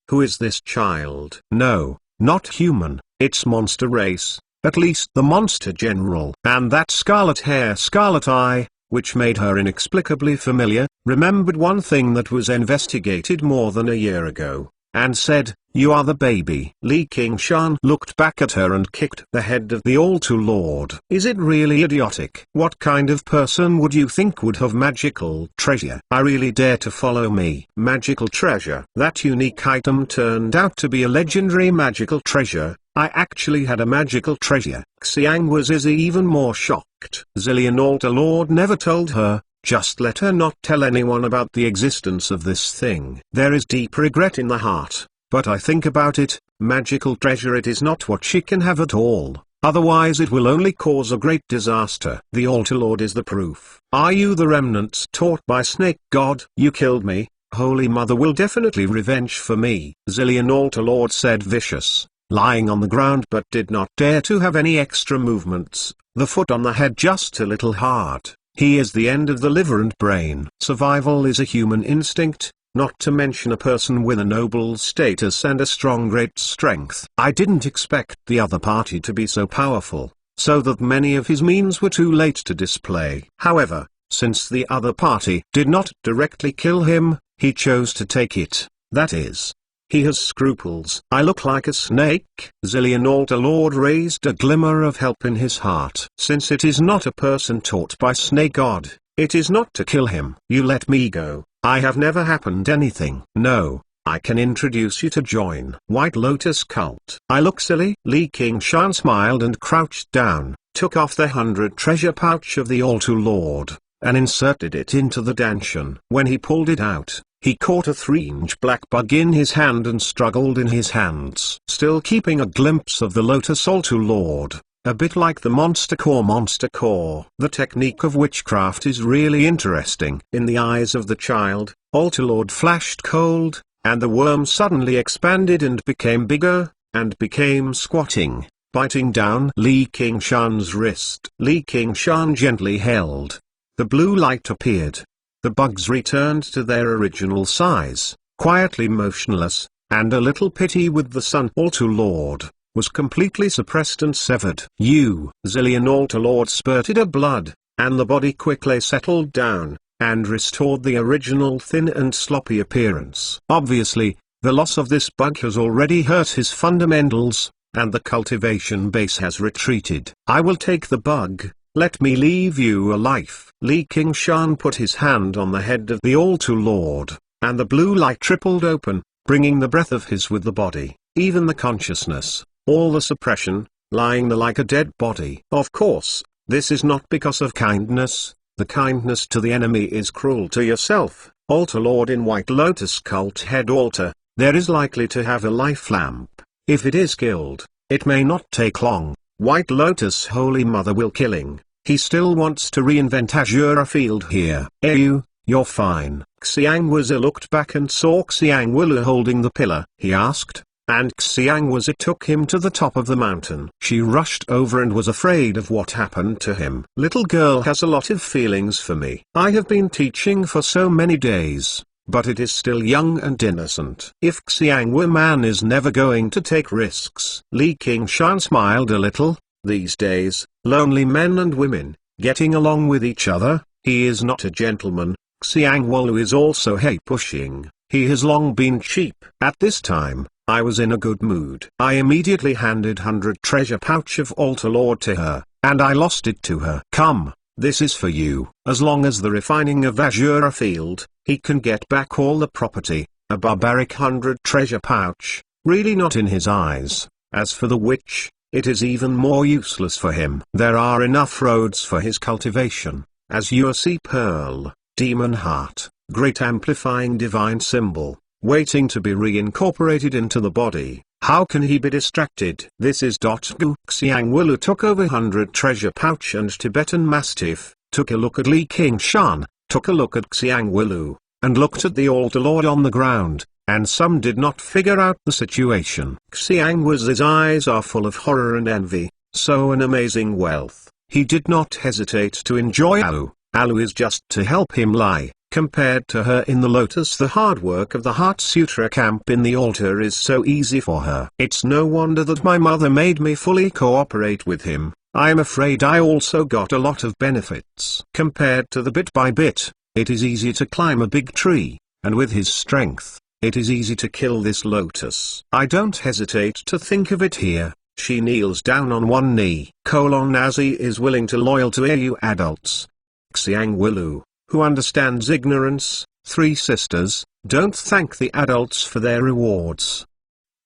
Who is this child? No, not human, it's monster race, at least the monster general. And that scarlet hair, scarlet eye, which made her inexplicably familiar, remembered one thing that was investigated more than a year ago, and said, "You are the baby." Li Qingshan looked back at her and kicked the head of the Altar Lord. Is it really idiotic? What kind of person would you think would have magical treasure? I really dare to follow me. Magical treasure. That unique item turned out to be a legendary magical treasure. I actually had a magical treasure. Xiangwazi is even more shocked. Zilean Altar Lord never told her, just let her not tell anyone about the existence of this thing. There is deep regret in the heart, but I think about it, magical treasure, it is not what she can have at all, otherwise it will only cause a great disaster. The Altar Lord is the proof. Are you the remnants taught by Snake God? You killed me, Holy Mother will definitely revenge for me. Zilean Altar Lord said vicious, lying on the ground but did not dare to have any extra movements, the foot on the head just a little hard. He is the end of the liver and brain. Survival is a human instinct, not to mention a person with a noble status and a strong great strength. I didn't expect the other party to be so powerful, so that many of his means were too late to display. However, since the other party did not directly kill him, he chose to take it, that is, He has scruples. I look like a snake. Zillion Altar Lord raised a glimmer of help in his heart. Since it is not a person taught by Snake God, it is not to kill him. You let me go. I have never happened anything. No, I can introduce you to join White Lotus cult. I look silly? Li Qingshan smiled and crouched down, took off the 100 treasure pouch of the Altar Lord, and inserted it into the Danshan. When he pulled it out, he caught a 3-inch black bug in his hand and struggled in his hands. Still keeping a glimpse of the Lotus Altar Lord, a bit like the Monster Core. The technique of witchcraft is really interesting. In the eyes of the child, Altar Lord flashed cold, and the worm suddenly expanded and became bigger, and became squatting, biting down Li Qingshan's wrist. Li Qingshan gently held. The blue light appeared. The bugs returned to their original size, quietly motionless, and a little pity with the Sun Altar Lord was completely suppressed and severed. Zillion Altar Lord spurted a blood, and the body quickly settled down, and restored the original thin and sloppy appearance. Obviously, the loss of this bug has already hurt his fundamentals, and the cultivation base has retreated. I will take the bug. Let me leave you a life. Li Qingshan put his hand on the head of the Altar Lord, and the blue light tripled open, bringing the breath of his with the body, even the consciousness, all the suppression, lying there like a dead body. Of course, this is not because of kindness. The kindness to the enemy is cruel to yourself. Altar Lord in White Lotus cult head altar, there is likely to have a life lamp. If it is killed, it may not take long. White Lotus Holy Mother will killing. He still wants to reinvent Azure Field here. You're fine. Xiangwuzi looked back and saw Xiangwulu holding the pillar. He asked, and Xiangwuzi took him to the top of the mountain. She rushed over and was afraid of what happened to him. Little girl has a lot of feelings for me. I have been teaching for so many days, but it is still young and innocent. If Xiangwu man is never going to take risks. Li Qingshan smiled a little. These days, lonely men and women, getting along with each other, he is not a gentleman. Xiangwu is also pushing. He has long been cheap. At this time, I was in a good mood. I immediately handed 100 treasure pouch of Altar Lord to her, and I lost it to her. Come, this is for you. As long as the refining of Azure Field, he can get back all the property, a barbaric 100 treasure pouch, really not in his eyes. As for the witch, it is even more useless for him. There are enough roads for his cultivation. Azure Sea Pearl, Demon Heart, Great Amplifying Divine Symbol, waiting to be reincorporated into the body. How can he be distracted? This is Gu. Xiangwulu took over 100 treasure pouch and Tibetan Mastiff, took a look at Li Qingshan, took a look at Xiangwulu, and looked at the Altar Lord on the ground, and some did not figure out the situation. Xiangwuzi's eyes are full of horror and envy. So an amazing wealth. He did not hesitate to enjoy Alu. Alu is just to help him lie. Compared to her in the lotus, the hard work of the Heart Sutra camp in the altar is so easy for her. It's no wonder that my mother made me fully cooperate with him. I'm afraid I also got a lot of benefits. Compared to the bit by bit, it is easy to climb a big tree, and with his strength, it is easy to kill this lotus. I don't hesitate to think of it here. She kneels down on one knee. Nazi is willing to loyal to AU adults. Xiangwulu, who understands ignorance, 3 sisters, don't thank the adults for their rewards.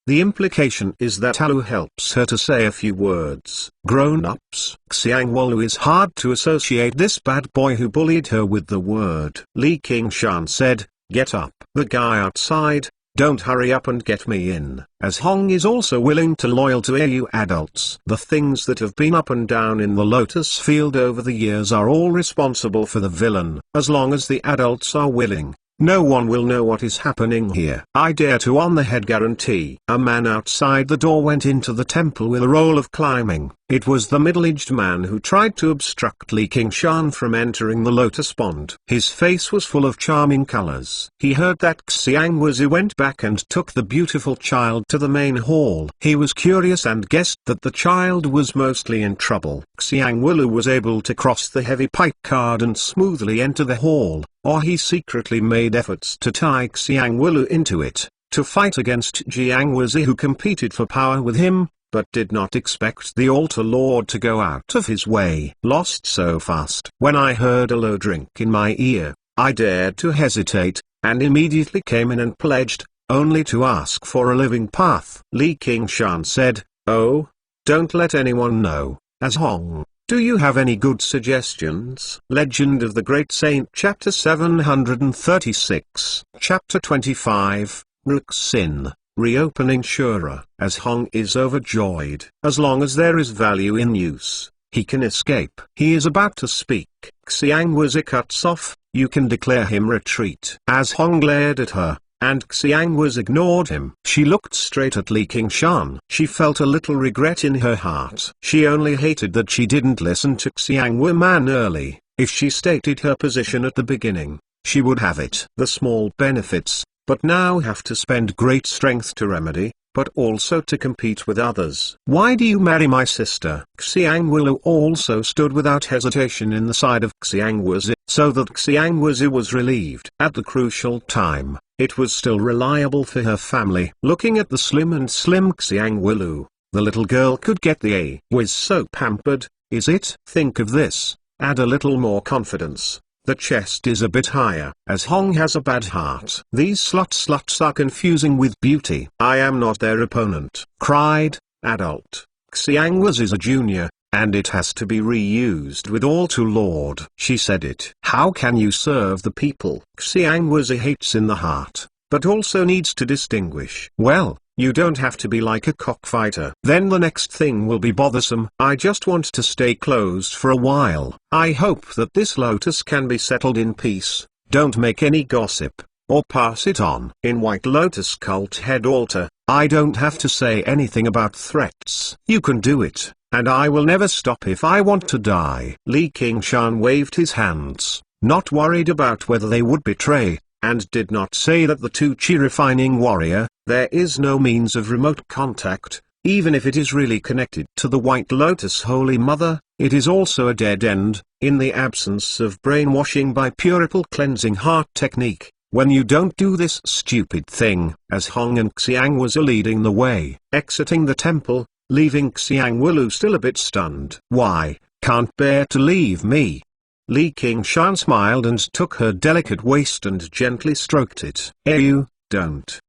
The implication is that Alu helps her to say a few words. Grown-ups. Xiangwulu is hard to associate this bad boy who bullied her with the word. Li Qingshan said, get up. The guy outside, don't hurry up and get me in. As Hong is also willing to loyal to AU adults. The things that have been up and down in the lotus field over the years are all responsible for the villain. As long as the adults are willing, no one will know what is happening here. I dare to on the head guarantee. A man outside the door went into the temple with a roll of climbing. It was the middle-aged man who tried to obstruct Li Qingshan from entering the lotus pond. His face was full of charming colors. He heard that Xiangwuzi went back and took the beautiful child to the main hall. He was curious and guessed that the child was mostly in trouble. Xiangwulu was able to cross the heavy pipe card and smoothly enter the hall, or he secretly made efforts to tie Xiangwulu into it. to fight against Jiang Wuzi, who competed for power with him, but did not expect the Altar Lord to go out of his way. Lost so fast. When I heard a low drink in my ear, I dared to hesitate, and immediately came in and pledged, only to ask for a living path. Li Qingshan said, "Oh, don't let anyone know." As Hong, do you have any good suggestions? Legend of the Great Saint, Chapter 736. Chapter 25, Ruxin, Reopening Shura. As Hong is overjoyed. As long as there is value in use, he can escape. He is about to speak. Xiang Wuzi cuts off, "You can declare him retreat." As Hong glared at her, and Xiang Wuzi ignored him. She looked straight at Li Qingshan. She felt a little regret in her heart. She only hated that she didn't listen to Xiang Wu Man early. If she stated her position at the beginning, she would have it. The small benefits, but now have to spend great strength to remedy, but also to compete with others. "Why do you marry my sister?" Xiang Wu also stood without hesitation in the side of Xiang Wuzi, so that Xiang Wuzi was relieved. At the crucial time, it was still reliable for her family. Looking at the slim Xiang Wu, the little girl could get the A. Was so pampered, is it? Think of this, add a little more confidence. The chest is a bit higher. As Hong has a bad heart. These sluts are confusing with beauty. I am not their opponent. Cried, adult. Xiang Wuzi is a junior, and it has to be reused with Altar Lord. She said it. How can you serve the people? Xiang Wuzi hates in the heart, but also needs to distinguish. Well, you don't have to be like a cockfighter. Then the next thing will be bothersome. I just want to stay closed for a while. I hope that this lotus can be settled in peace. Don't make any gossip, or pass it on. In White Lotus Cult Head Altar, I don't have to say anything about threats. You can do it, and I will never stop if I want to die. Li Qingshan waved his hands, not worried about whether they would betray, and did not say that the two Chi refining warrior, there is no means of remote contact, even if it is really connected to the White Lotus Holy Mother, it is also a dead end, in the absence of brainwashing by purple cleansing heart technique. When you don't do this stupid thing, as Hong and Xiang Wuzi leading the way, exiting the temple, leaving Xiang Wu still a bit stunned. Why, can't bear to leave me? Li Qingshan smiled and took her delicate waist and gently stroked it. You don't.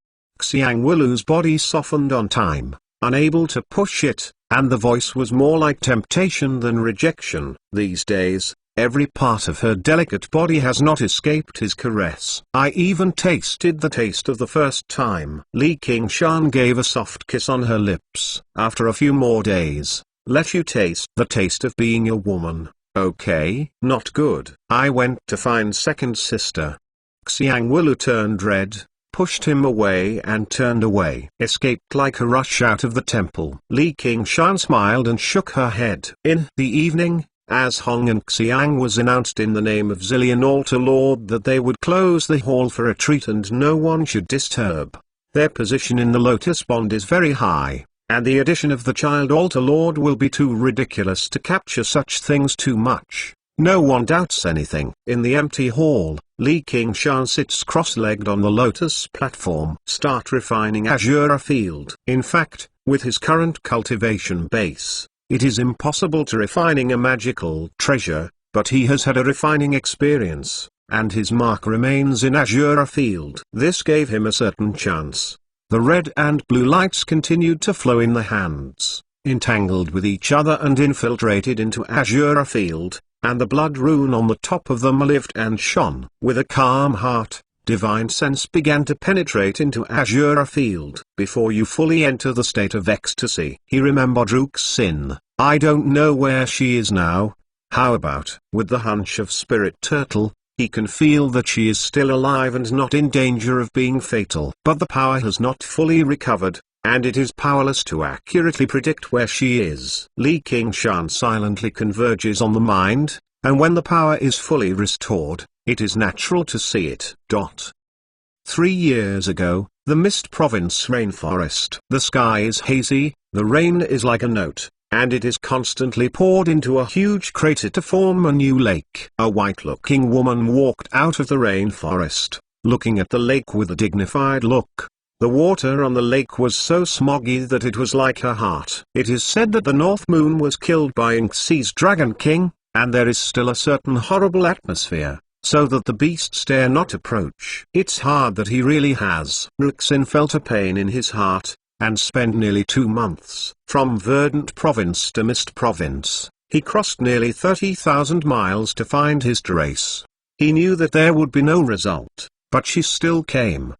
Xiang Wu's body softened on time, unable to push it, and the voice was more like temptation than rejection. These days, every part of her delicate body has not escaped his caress. I even tasted the taste of the first time. Li Qingshan gave a soft kiss on her lips. After a few more days, let you taste the taste of being a woman. Okay, not good. I went to find second sister. Xiang Wu turned red, pushed him away and turned away. Escaped like a rush out of the temple. Li Qingshan smiled and shook her head. In the evening, as Hong and Xiang was announced in the name of Zillion Altar Lord that they would close the hall for retreat and no one should disturb. Their position in the Lotus Bond is very high, and the addition of the Child Altar Lord will be too ridiculous to capture such things too much. No one doubts anything. In the empty hall, Li Qingshan sits cross-legged on the Lotus platform. Start refining Azura Field. In fact, with his current cultivation base, it is impossible to refining a magical treasure, but he has had a refining experience, and his mark remains in Azura Field. This gave him a certain chance. The red and blue lights continued to flow in the hands, entangled with each other and infiltrated into Azura Field, and the blood rune on the top of them lived and shone. With a calm heart, divine sense began to penetrate into Azura Field. Before you fully enter the state of ecstasy, he remembered Ruxin. I don't know where she is now. How about, with the hunch of Spirit Turtle, he can feel that she is still alive and not in danger of being fatal. But the power has not fully recovered, and it is powerless to accurately predict where she is. Li Qingshan silently converges on the mind, and when the power is fully restored, it is natural to see it. 3 years ago, the Mist Province rainforest. The sky is hazy, the rain is like a note, and it is constantly poured into a huge crater to form a new lake. A white-looking woman walked out of the rainforest, looking at the lake with a dignified look. The water on the lake was so smoggy that it was like her heart. It is said that the North Moon was killed by Inx's Dragon King, and there is still a certain horrible atmosphere, so that the beasts dare not approach. It's hard that he really has. Ruxin felt a pain in his heart, and spent nearly 2 months. From Verdant Province to Mist Province, he crossed nearly 30,000 miles to find his Trace. He knew that there would be no result, but she still came.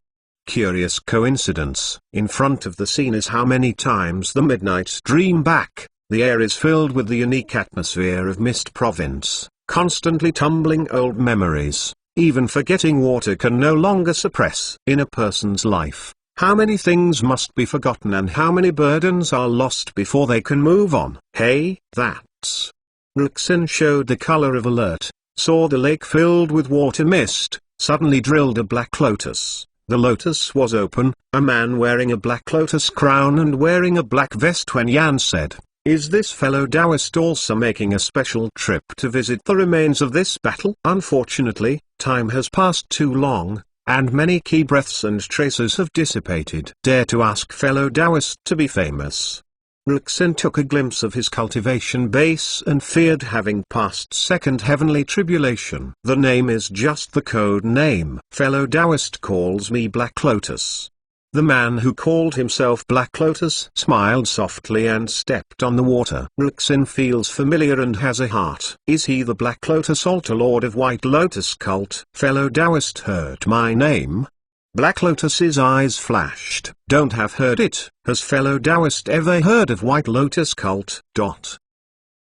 Curious coincidence, in front of the scene is how many times the Midnight Dream back. The air is filled with the unique atmosphere of Mist Province, constantly tumbling old memories. Even forgetting water can no longer suppress. In a person's life, how many things must be forgotten and how many burdens are lost before they can move on. Hey, that's... Ruxin showed the color of alert, saw the lake filled with water mist, suddenly drilled a black lotus. The lotus was open, a man wearing a black lotus crown and wearing a black vest. When Yan said, "Is this fellow Taoist also making a special trip to visit the remains of this battle?" Unfortunately, time has passed too long, and many key breaths and traces have dissipated. Dare to ask fellow Taoist to be famous. Ruxin took a glimpse of his cultivation base and feared having passed second heavenly tribulation. The name is just the code name. Fellow Taoist calls me Black Lotus. The man who called himself Black Lotus smiled softly and stepped on the water. Ruxin feels familiar and has a heart. Is he the Black Lotus Altar Lord of White Lotus cult? Fellow Taoist heard my name? Black Lotus's eyes flashed. Don't have heard it. Has fellow Taoist ever heard of White Lotus cult?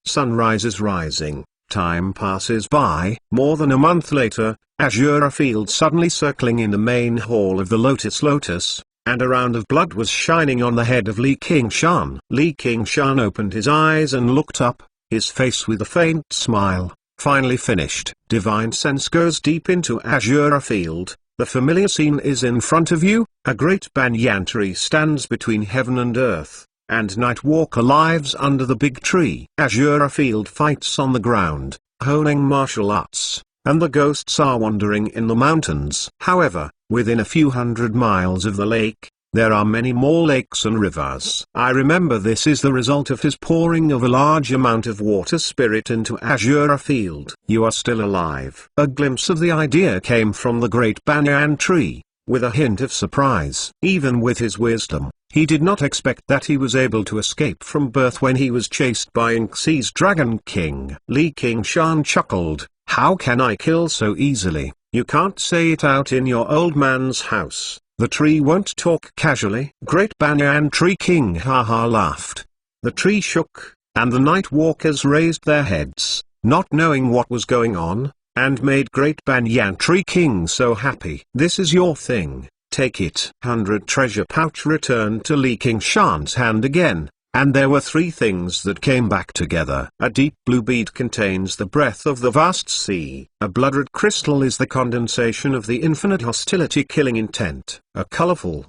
Sunrise is rising. Time passes by. More than a month later, Azura Field suddenly circling in the main hall of the Lotus, and a round of blood was shining on the head of Li Qingshan. Li Qingshan opened his eyes and looked up, his face with a faint smile. Finally finished. Divine sense goes deep into Azura Field. The familiar scene is in front of you. A great banyan tree stands between heaven and earth, and Nightwalker lives under the big tree. Azura Field fights on the ground, honing martial arts, and the ghosts are wandering in the mountains. However, within a few hundred miles of the lake, there are many more lakes and rivers. I remember this is the result of his pouring of a large amount of water spirit into Azura Field. You are still alive. A glimpse of the idea came from the great banyan tree, with a hint of surprise. Even with his wisdom, he did not expect that he was able to escape from birth when he was chased by Inx's Dragon King. Li Qingshan chuckled. How can I kill so easily? You can't say it out in your old man's house. The tree won't talk casually. Great Banyan Tree King haha laughed. The tree shook, and the night walkers raised their heads, not knowing what was going on, and made Great Banyan Tree King so happy. This is your thing, take it. 100 treasure pouch returned to Li Qingshan's hand again. And there were 3 things that came back together. A deep blue bead contains the breath of the vast sea. A blood-red crystal is the condensation of the infinite hostility-killing intent. A colorful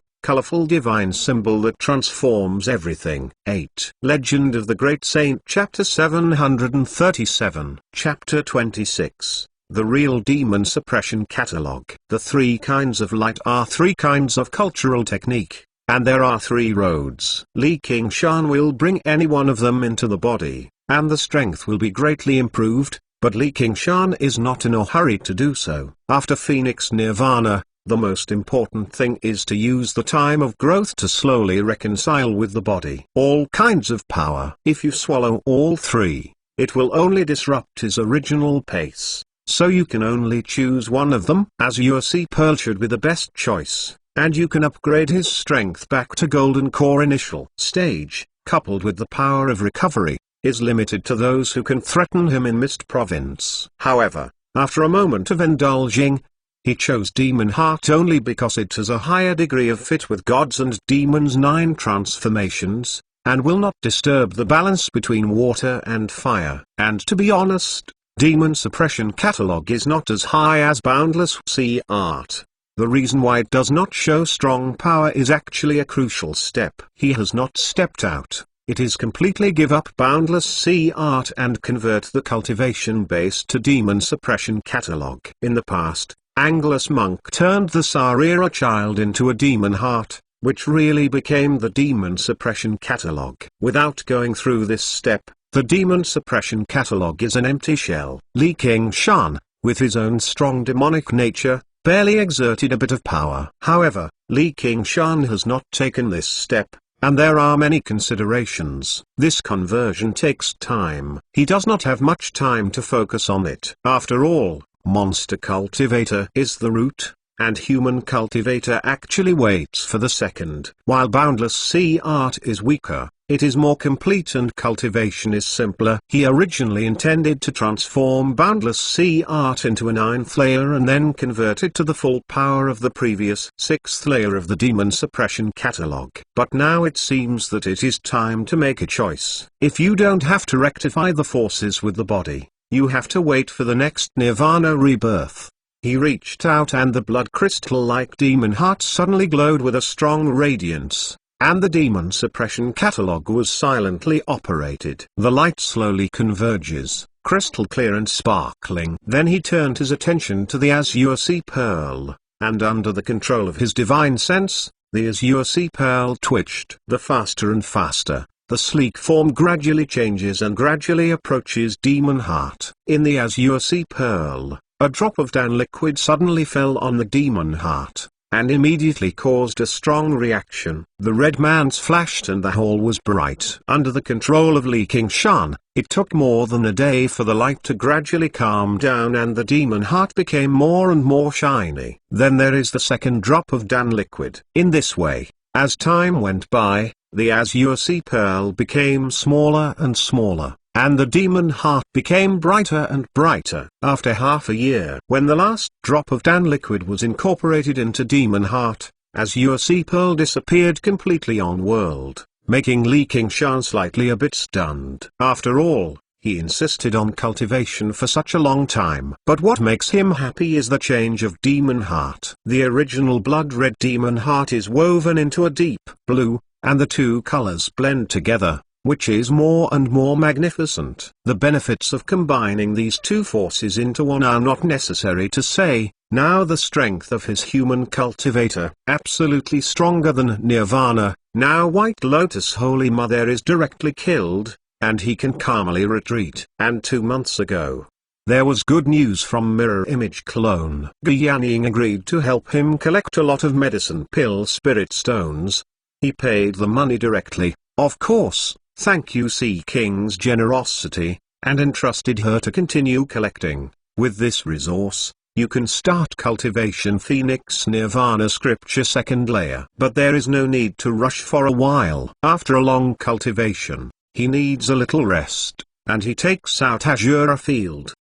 divine symbol that transforms everything. 8. Legend of the Great Saint Chapter 737 Chapter 26 The Real Demon Suppression Catalogue. The 3 kinds of light are 3 kinds of cultural technique. And there are 3 roads. Li Qingshan will bring any one of them into the body, and the strength will be greatly improved, but Li Qingshan is not in a hurry to do so. After Phoenix Nirvana, the most important thing is to use the time of growth to slowly reconcile with the body. All kinds of power. If you swallow all 3, it will only disrupt his original pace, so you can only choose one of them. As you see Pearl should be the best choice. And you can upgrade his strength back to Golden Core. Initial stage, coupled with the power of recovery, is limited to those who can threaten him in Mist Province. However, after a moment of indulging, he chose Demon Heart only because it has a higher degree of fit with gods and demons 9 transformations, and will not disturb the balance between water and fire. And to be honest, Demon Suppression Catalog is not as high as Boundless Sea Art. The reason why it does not show strong power is actually a crucial step. He has not stepped out. It is completely give up Boundless Sea Art and convert the cultivation base to Demon Suppression Catalog. In the past, Angelus Monk turned the Sarira child into a Demon Heart, which really became the Demon Suppression Catalog. Without going through this step, the Demon Suppression Catalog is an empty shell. Li Qingshan, with his own strong demonic nature, barely exerted a bit of power. However, Li Qingshan has not taken this step, and there are many considerations. This conversion takes time. He does not have much time to focus on it. After all, Monster Cultivator is the root, and Human Cultivator actually waits for the second. While Boundless Sea Art is weaker, it is more complete and cultivation is simpler. He originally intended to transform Boundless Sea Art into a 9th layer and then convert it to the full power of the previous 6th layer of the Demon Suppression Catalog. But now it seems that it is time to make a choice. If you don't have to rectify the forces with the body, you have to wait for the next Nirvana rebirth. He reached out and the blood crystal-like demon heart suddenly glowed with a strong radiance, and the Demon Suppression Catalog was silently operated. The light slowly converges, crystal clear and sparkling. Then he turned his attention to the Azure Sea Pearl, and under the control of his divine sense, the Azure Sea Pearl twitched. The faster and faster, the sleek form gradually changes and gradually approaches Demon Heart. In the Azure Sea Pearl, a drop of Dan liquid suddenly fell on the Demon Heart, and immediately caused a strong reaction. The red man's flashed and the hole was bright. Under the control of Li Qingshan, it took more than a day for the light to gradually calm down and the Demon Heart became more and more shiny. Then there is the second drop of Dan liquid. In this way, as time went by, the Azure Sea Pearl became smaller and smaller, and the Demon Heart became brighter and brighter. After half a year, when the last drop of Dan liquid was incorporated into Demon Heart, Azure Sea Pearl disappeared completely on world, making Li Qingshan slightly a bit stunned. After all, he insisted on cultivation for such a long time. But what makes him happy is the change of Demon Heart. The original blood-red Demon Heart is woven into a deep blue, and the two colors blend together, which is more and more magnificent. The benefits of combining these two forces into one are not necessary to say. Now the strength of his Human Cultivator, absolutely stronger than Nirvana, now White Lotus Holy Mother is directly killed, and he can calmly retreat. And 2 months ago, there was good news from Mirror Image Clone. Guyanning agreed to help him collect a lot of medicine pill spirit stones. He paid the money directly, of course, thank you Sea King's generosity, and entrusted her to continue collecting. With this resource, you can start cultivation Phoenix Nirvana Scripture 2nd layer. But there is no need to rush for a while. After a long cultivation, he needs a little rest, and he takes out Azure Field.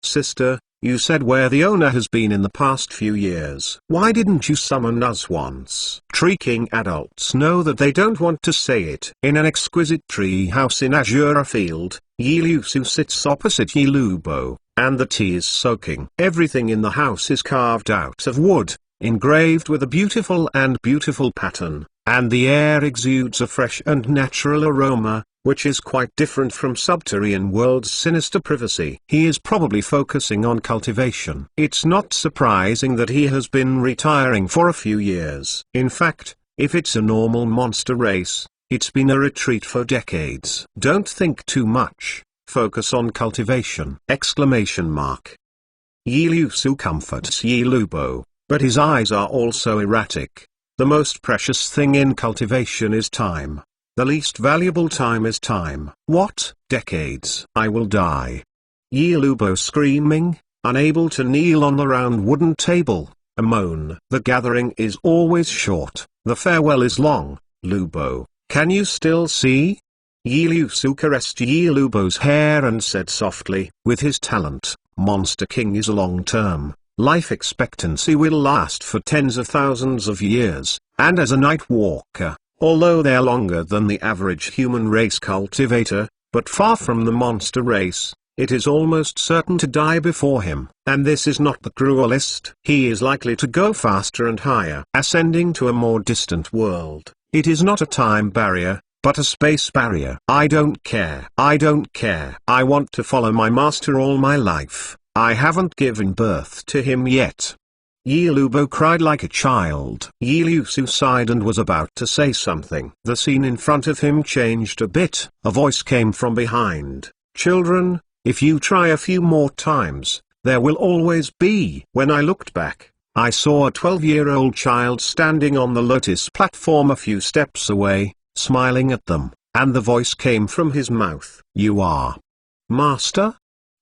Sister, you said where the owner has been in the past few years. Why didn't you summon us once? Tree King adults know that they don't want to say it. In an exquisite tree house in Azure Field, Yi Liusu sits opposite Yi Lubo, and the tea is soaking. Everything in the house is carved out of wood, engraved with a beautiful pattern, and the air exudes a fresh and natural aroma, which is quite different from Subterranean World's sinister privacy. He is probably focusing on cultivation. It's not surprising that he has been retiring for a few years. In fact, if it's a normal monster race, it's been a retreat for decades. Don't think too much, focus on cultivation! Yi Liusu comforts Yi Lubo, but his eyes are also erratic. The most precious thing in cultivation is time. The least valuable time is time. What? Decades? I will die. Yi Lubo screaming, unable to kneel on the round wooden table, a moan. The gathering is always short, the farewell is long. Lubo, can you still see? Yi Liusu caressed Yi Lubo's hair and said softly, with his talent, Monster King is long-term. Life expectancy will last for tens of thousands of years, and as a night walker, although they're longer than the average human race cultivator, but far from the monster race, it is almost certain to die before him. And this is not the cruelest. He is likely to go faster and higher, ascending to a more distant world. It is not a time barrier, but a space barrier. I don't care. I don't care. I want to follow my master all my life. I haven't given birth to him yet. Yi Lubo cried like a child. Yi Lusu sighed and was about to say something. The scene in front of him changed a bit. A voice came from behind. "Children, if you try a few more times, there will always be." When I looked back, I saw a 12-year-old child standing on the lotus platform a few steps away, smiling at them, and the voice came from his mouth. "You are Master?"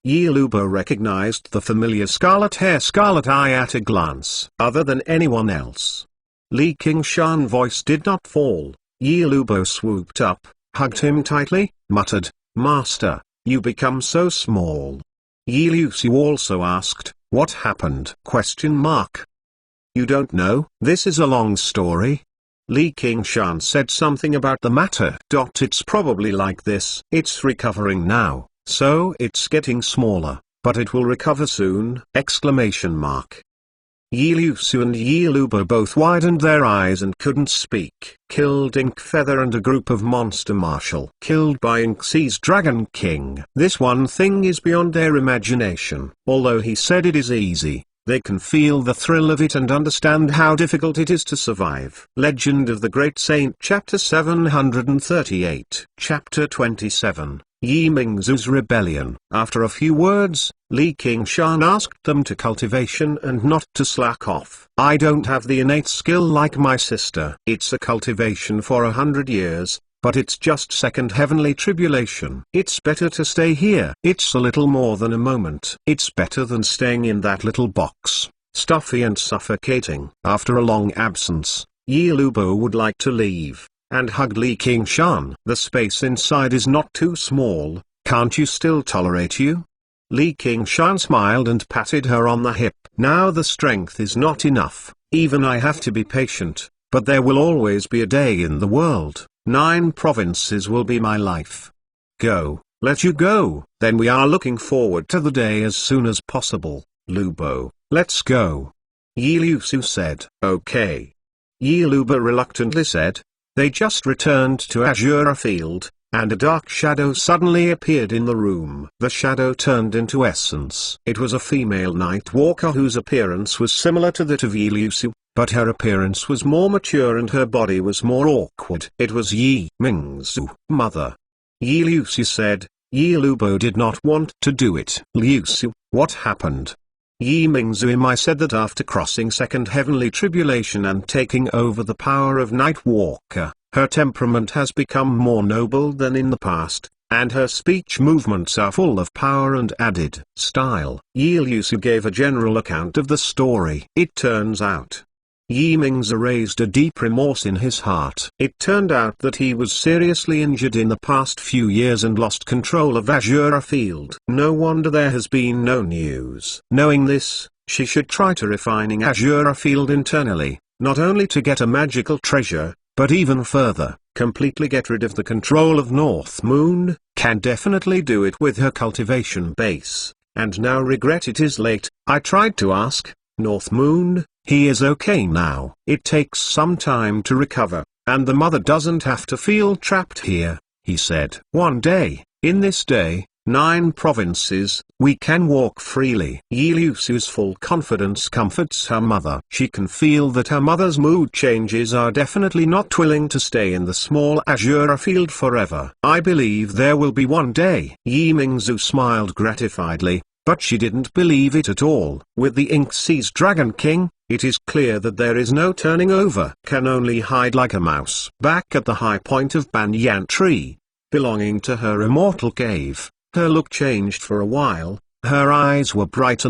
Yi Lubo recognized the familiar scarlet hair, scarlet eye at a glance. Other than anyone else, Li Qingshan's voice did not fall. Yi Lubo swooped up, hugged him tightly, muttered, "Master, you become so small." Yi Lusu also asked, "What happened?" "You don't know?" "This is a long story." Li Qingshan said something about the matter. "It's probably like this. It's recovering now. So it's getting smaller, but it will recover soon!" Yi Lusu and Yi Lubo both widened their eyes and couldn't speak. Killed Ink Feather and a group of monster marshal. Killed by Inksee's Dragon King. This one thing is beyond their imagination. Although he said it is easy, they can feel the thrill of it and understand how difficult it is to survive. Legend of the Great Saint, Chapter 738. Chapter 27. Yi Mingzu's Rebellion. After a few words, Li Qingshan asked them to cultivation and not to slack off. "I don't have the innate skill like my sister. It's a cultivation for 100 years, but it's just second heavenly tribulation. It's better to stay here. It's a little more than a moment. It's better than staying in that little box, stuffy and suffocating." After a long absence, Yi Lubo would like to leave, and hugged Li Qingshan. "The space inside is not too small, can't you still tolerate you?" Li Qingshan smiled and patted her on the hip. "Now the strength is not enough, even I have to be patient, but there will always be a day in the world. 9 provinces will be my life. Go, let you go." "Then we are looking forward to the day as soon as possible, Lubo. Let's go," Yi Lusu said. "Okay," Yi Lubo reluctantly said. They just returned to Azure Field, and a dark shadow suddenly appeared in the room. The shadow turned into essence. It was a female night walker whose appearance was similar to that of Yi Lusu, but her appearance was more mature and her body was more awkward. It was Yi Mingzu. "Mother," Yi Lusu said. Yi Lubo did not want to do it. "Lusu, what happened?" Yi Mingzuim said that after crossing second heavenly tribulation and taking over the power of Night Walker, her temperament has become more noble than in the past, and her speech movements are full of power and added style. Yi Lusu gave a general account of the story. It turns out, Yi Mingzu raised a deep remorse in his heart. It turned out that he was seriously injured in the past few years and lost control of Azure Field. No wonder there has been no news. Knowing this, she should try to refining Azure Field internally, not only to get a magical treasure, but even further, completely get rid of the control of North Moon. Can definitely do it with her cultivation base, and now regret it is late. "I tried to ask North Moon. He is okay now. It takes some time to recover, and the mother doesn't have to feel trapped here," he said. "One day, in this day, 9 provinces, we can walk freely." Yi Lusu's full confidence comforts her mother. She can feel that her mother's mood changes are definitely not willing to stay in the small Azure Field forever. "I believe there will be one day." Yi Mingzu smiled gratifiedly, but she didn't believe it at all. With the Inksee's Dragon King, it is clear that there is no turning over. Can only hide like a mouse. Back at the high point of Banyan Tree, belonging to her immortal cave, her look changed for a while. Her eyes were bright,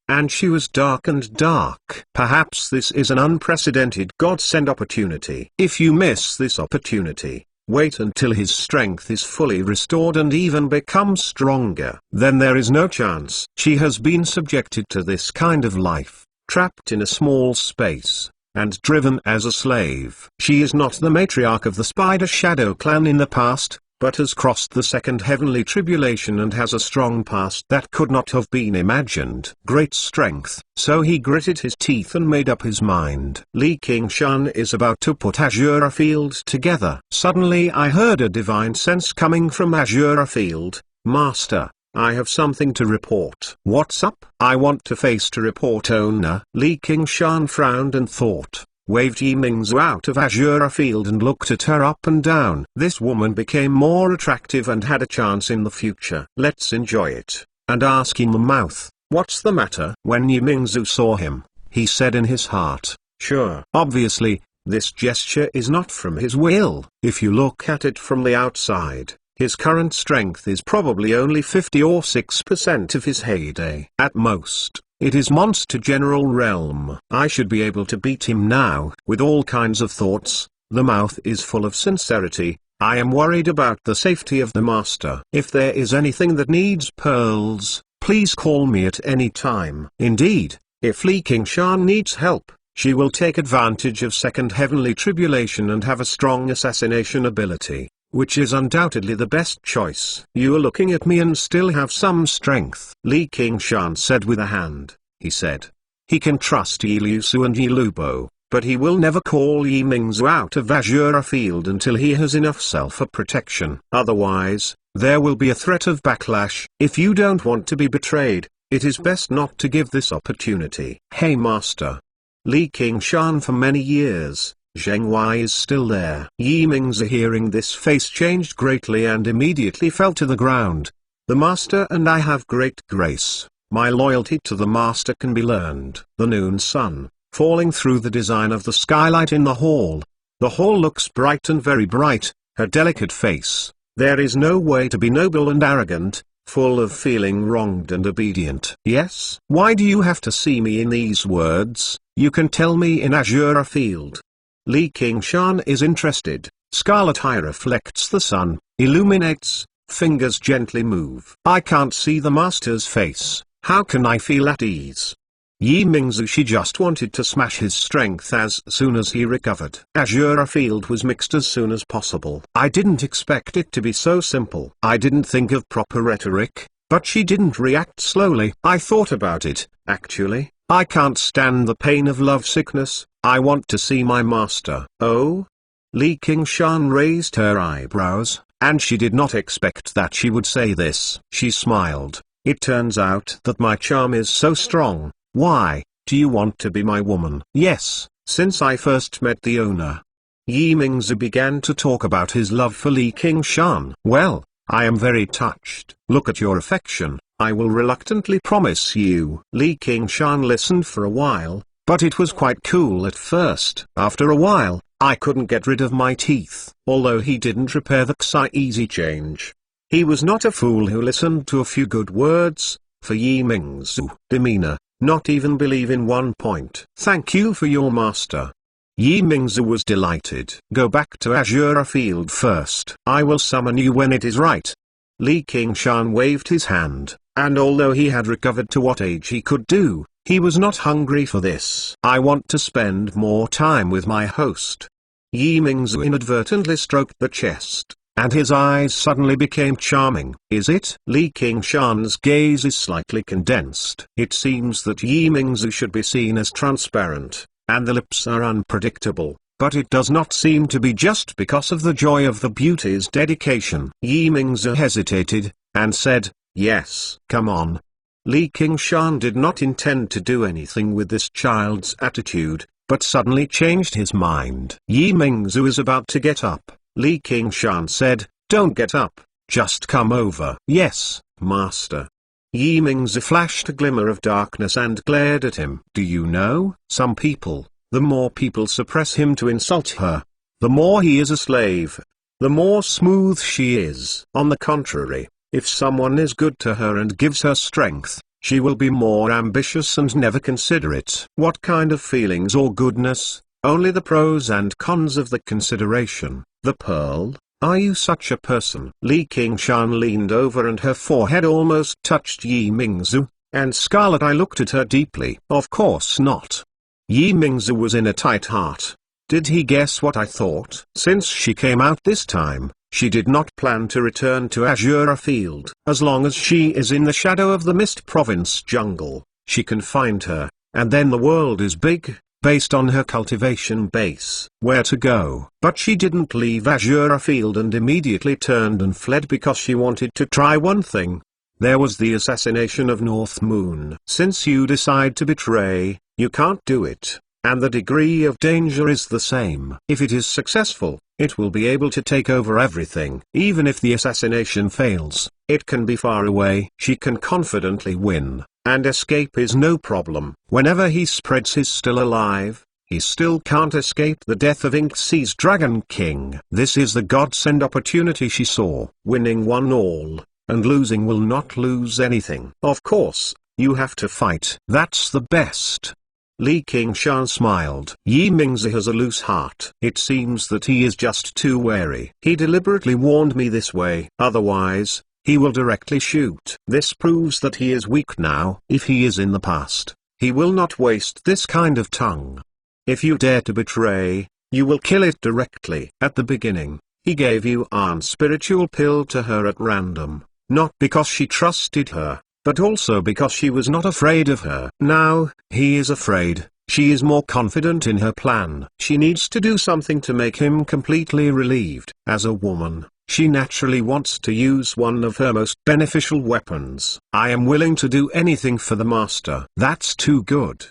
and she was dark and dark. Perhaps this is an unprecedented godsend opportunity. If you miss this opportunity, wait until his strength is fully restored and even becomes stronger. Then there is no chance. She has been subjected to this kind of life, trapped in a small space, and driven as a slave. She is not the matriarch of the Spider Shadow clan in the past, but has crossed the second heavenly tribulation and has a strong past that could not have been imagined. Great strength. So he gritted his teeth and made up his mind. Li Qingshan is about to put Azure Field together. Suddenly I heard a divine sense coming from Azure Field. "Master, I have something to report. What's up? I want to face to report owner. Li Qingshan frowned and thought, waved Yimingzu out of Azura Field and looked at her up and down. This woman became more attractive and had a chance in the future. Let's enjoy it, and ask in the mouth, what's the matter? When Yimingzu saw him, he said in his heart, sure. Obviously, this gesture is not from his will. If you look at it from the outside, his current strength is probably only 50 or 6% of his heyday. At most, it is monster general realm. I should be able to beat him now. With all kinds of thoughts, the mouth is full of sincerity. I am worried about the safety of the master. If there is anything that needs pearls, please call me at any time. Indeed, if Li Qingshan needs help, she will take advantage of second heavenly tribulation and have a strong assassination ability, which is undoubtedly the best choice. You are looking at me and still have some strength. Li Qingshan said with a hand, he said. He can trust Yi Liusu and Yi Lubo, but he will never call Yimingzu out of Azura Field until he has enough self-protection. Otherwise, there will be a threat of backlash. If you don't want to be betrayed, it is best not to give this opportunity. Hey master. Li Qingshan for many years. Zheng Wei is still there. Yimingzu hearing this face changed greatly and immediately fell to the ground. The master and I have great grace. My loyalty to the master can be learned. The noon sun, falling through the design of the skylight in the hall. The hall looks bright and very bright, her delicate face. There is no way to be noble and arrogant, full of feeling wronged and obedient. Yes? Why do you have to see me in these words? You can tell me in Azura Field. Li Qingshan is interested. Scarlet eye reflects the sun, illuminates, fingers gently move. I can't see the master's face. How can I feel at ease? Yimingzu, she just wanted to smash his strength as soon as he recovered. Azura Field was mixed as soon as possible. I didn't expect it to be so simple. I didn't think of proper rhetoric, but she didn't react slowly. I thought about it, actually. I can't stand the pain of love sickness. I want to see my master. Oh? Li Qingshan raised her eyebrows, and she did not expect that she would say this. She smiled. It turns out that my charm is so strong. Why, do you want to be my woman? Yes, since I first met the owner. Yimingzu began to talk about his love for Li Qingshan. Well, I am very touched. Look at your affection. I will reluctantly promise you. Li Qingshan listened for a while, but it was quite cool at first. After a while, I couldn't get rid of my teeth. Although he didn't repair the Xi easy change. He was not a fool who listened to a few good words. For Yimingzu demeanor, not even believe in one point. Thank you for your master. Yimingzu was delighted. Go back to Azura Field first. I will summon you when it is right. Li Qingshan waved his hand, and although he had recovered to what age he could do, he was not hungry for this. I want to spend more time with my host. Yimingzu inadvertently stroked the chest, and his eyes suddenly became charming. Is it? Li Qingshan's gaze is slightly condensed. It seems that Yimingzu should be seen as transparent, and the lips are unpredictable, but it does not seem to be just because of the joy of the beauty's dedication. Yimingzu hesitated, and said, yes. Come on. Li Qingshan did not intend to do anything with this child's attitude, but suddenly changed his mind. Yimingzu is about to get up. Li Qingshan said, don't get up, just come over. Yes, master. Yimingzu flashed a glimmer of darkness and glared at him. Do you know, some people, the more people suppress him to insult her, the more he is a slave, the more smooth she is. On the contrary, if someone is good to her and gives her strength, she will be more ambitious and never consider it. What kind of feelings or goodness? Only the pros and cons of the consideration. The pearl? Are you such a person? Li Qingshan leaned over and her forehead almost touched Yimingzu, and Scarlet Eye looked at her deeply. Of course not. Yimingzu was in a tight heart. Did he guess what I thought? Since she came out this time, she did not plan to return to Azura Field. As long as she is in the shadow of the Mist Province jungle, she can find her, and then the world is big, based on her cultivation base. Where to go? But she didn't leave Azura Field and immediately turned and fled because she wanted to try one thing. There was the assassination of North Moon. Since you decide to betray, you can't do it, and the degree of danger is the same. If it is successful, it will be able to take over everything. Even if the assassination fails, it can be far away. She can confidently win, and escape is no problem. Whenever he spreads his still alive, he still can't escape the death of Inksee's Dragon King. This is the godsend opportunity she saw. Winning one all, and losing will not lose anything. Of course, you have to fight. That's the best. Li Qingshan smiled. Yi Mingzi has a loose heart. It seems that he is just too wary. He deliberately warned me this way. Otherwise, he will directly shoot. This proves that he is weak now. If he is in the past, he will not waste this kind of tongue. If you dare to betray, you will kill it directly. At the beginning, he gave you an spiritual pill to her at random, not because she trusted her, but also because she was not afraid of her. Now, he is afraid. She is more confident in her plan. She needs to do something to make him completely relieved. As a woman, she naturally wants to use one of her most beneficial weapons. I am willing to do anything for the master. That's too good.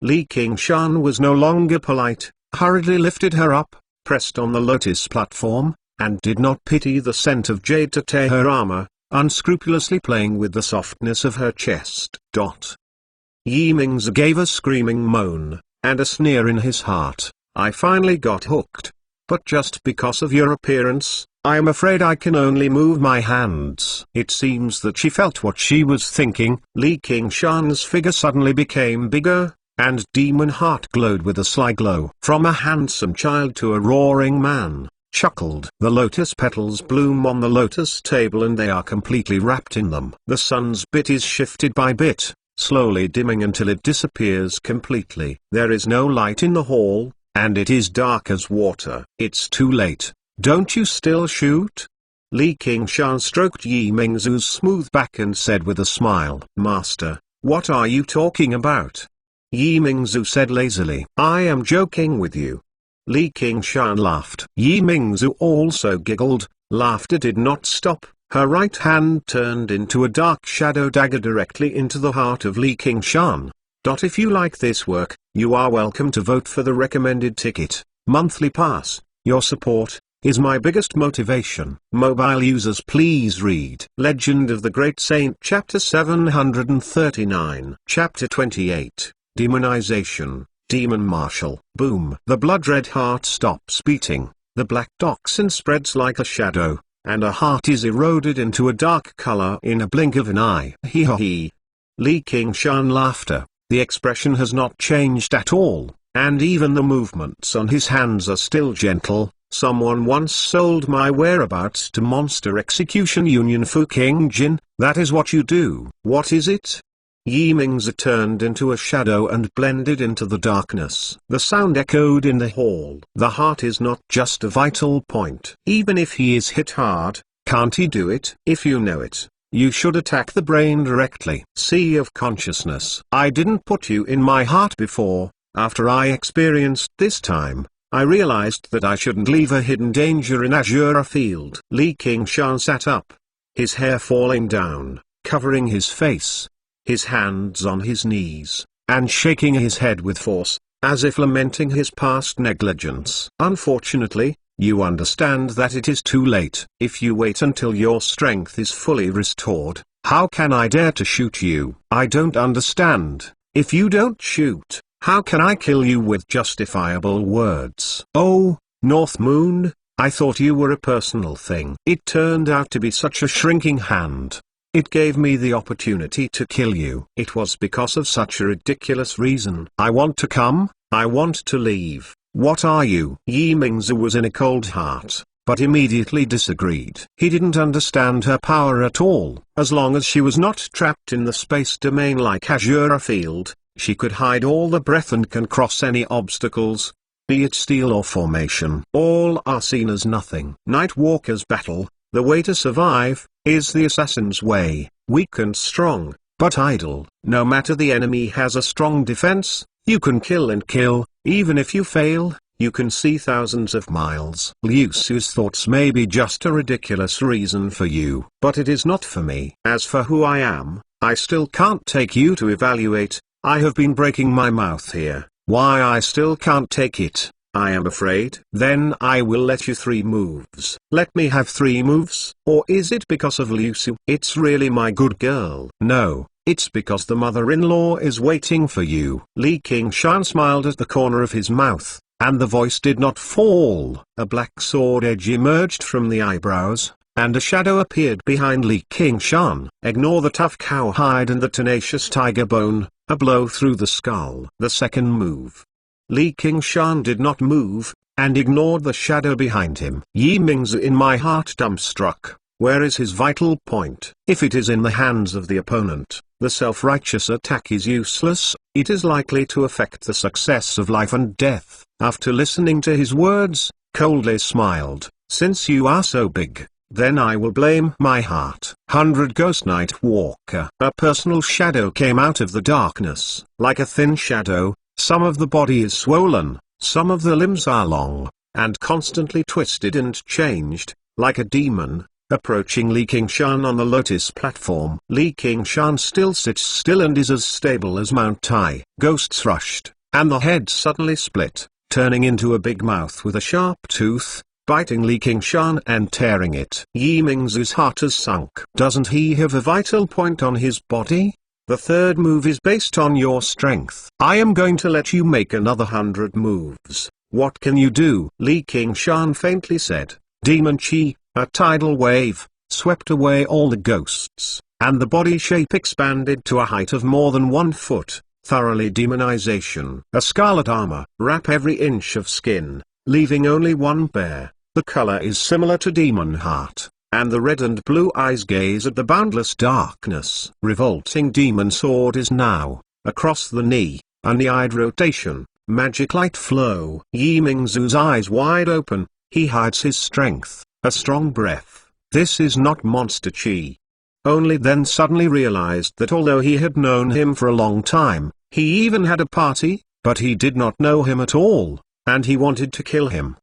Li Qingshan was no longer polite, hurriedly lifted her up, pressed on the lotus platform, and did not pity the scent of jade to tear her armor, unscrupulously playing with the softness of her chest. Yi Mingzi gave a screaming moan, and a sneer in his heart. I finally got hooked. But just because of your appearance, I am afraid I can only move my hands. It seems that she felt what she was thinking. Li Qingshan's figure suddenly became bigger, and Demon Heart glowed with a sly glow. From a handsome child to a roaring man, chuckled. The lotus petals bloom on the lotus table and they are completely wrapped in them. The sun's bit is shifted by bit, slowly dimming until it disappears completely. There is no light in the hall, and it is dark as water. It's too late. Don't you still shoot? Li Qingshan stroked Yi Mingzi's smooth back and said with a smile, Master, what are you talking about? Yi Mingzi said lazily, I am joking with you. Li Qingshan laughed. Yi Mingzi also giggled. Laughter did not stop. Her right hand turned into a dark shadow dagger directly into the heart of Li Qingshan. If you like this work, you are welcome to vote for the recommended ticket. Monthly pass. Your support is my biggest motivation. Mobile users, please read Legend of the Great Saint Chapter 739. Chapter 28. Demonization. Demon Marshal. Boom. The blood-red heart stops beating, the black toxin spreads like a shadow, and a heart is eroded into a dark color in a blink of an eye. Hee. Li Qingshan laughter. The expression has not changed at all, and even the movements on his hands are still gentle. Someone once sold my whereabouts to Monster Execution Union Fu Qingjin. That is what you do. What is it? Yi Mingzi turned into a shadow and blended into the darkness. The sound echoed in the hall. The heart is not just a vital point. Even if he is hit hard, can't he do it? If you know it, you should attack the brain directly. Sea of consciousness. I didn't put you in my heart before. After I experienced this time, I realized that I shouldn't leave a hidden danger in Azure Field. Li Qingshan sat up, his hair falling down, covering his face, his hands on his knees, and shaking his head with force, as if lamenting his past negligence. Unfortunately, you understand that it is too late. If you wait until your strength is fully restored, how can I dare to shoot you? I don't understand. If you don't shoot, how can I kill you with justifiable words? Oh, North Moon, I thought you were a personal thing. It turned out to be such a shrinking hand. It gave me the opportunity to kill you. It was because of such a ridiculous reason. I want to come, I want to leave. What are you? Yi Mingzi was in a cold heart, but immediately disagreed. He didn't understand her power at all. As long as she was not trapped in the space domain like Azure Field, she could hide all the breath and can cross any obstacles, be it steel or formation. All are seen as nothing. Nightwalker's battle, the way to survive, is the assassin's way. Weak and strong, but idle. No matter the enemy has a strong defense, you can kill and kill. Even if you fail, You can see thousands of miles. Liu Su's thoughts may be just a ridiculous reason for you, but it is not for me. As for who I am, I still can't take you to evaluate. I have been breaking my mouth here. Why I still can't take it? I am afraid. Then I will let you 3 moves. Let me have 3 moves? Or is it because of Liu Su? It's really my good girl. No, it's because the mother-in-law is waiting for you. Li Qingshan smiled at the corner of his mouth, and the voice did not fall. A black sword edge emerged from the eyebrows, and a shadow appeared behind Li Qingshan. Ignore the tough cowhide and the tenacious tiger bone, a blow through the skull. The second move. Li Qingshan did not move, and ignored the shadow behind him. Yi Mingzi, in my heart dumbstruck. Where is his vital point? If it is in the hands of the opponent, the self-righteous attack is useless. It is likely to affect the success of life and death. After listening to his words, coldly smiled. Since you are so big, then I will blame my heart. 100 Ghost Night Walker. A personal shadow came out of the darkness. Like a thin shadow, some of the body is swollen, some of the limbs are long, and constantly twisted and changed, like a demon, approaching Li Qingshan on the lotus platform. Li Qingshan still sits still and is as stable as Mount Tai. Ghosts rushed, and the head suddenly split, turning into a big mouth with a sharp tooth, biting Li Qingshan and tearing it. Yi Mingzi's heart has sunk. Doesn't he have a vital point on his body? The third move is based on your strength. I am going to let you make another 100 moves. What can you do? Li Qingshan faintly said. Demon Chi, a tidal wave, swept away all the ghosts, and the body shape expanded to a height of more than 1 foot. Thoroughly demonization. A scarlet armor. Wrap every inch of skin, leaving only one bare. The color is similar to Demon Heart, and the red and blue eyes gaze at the boundless darkness. Revolting Demon Sword is now, across the knee, a knee-eyed rotation, magic light flow. Yi Mingzu's eyes wide open, he hides his strength, a strong breath. This is not Monster Chi. Only then suddenly realized that although he had known him for a long time, he even had a party, but he did not know him at all, and he wanted to kill him.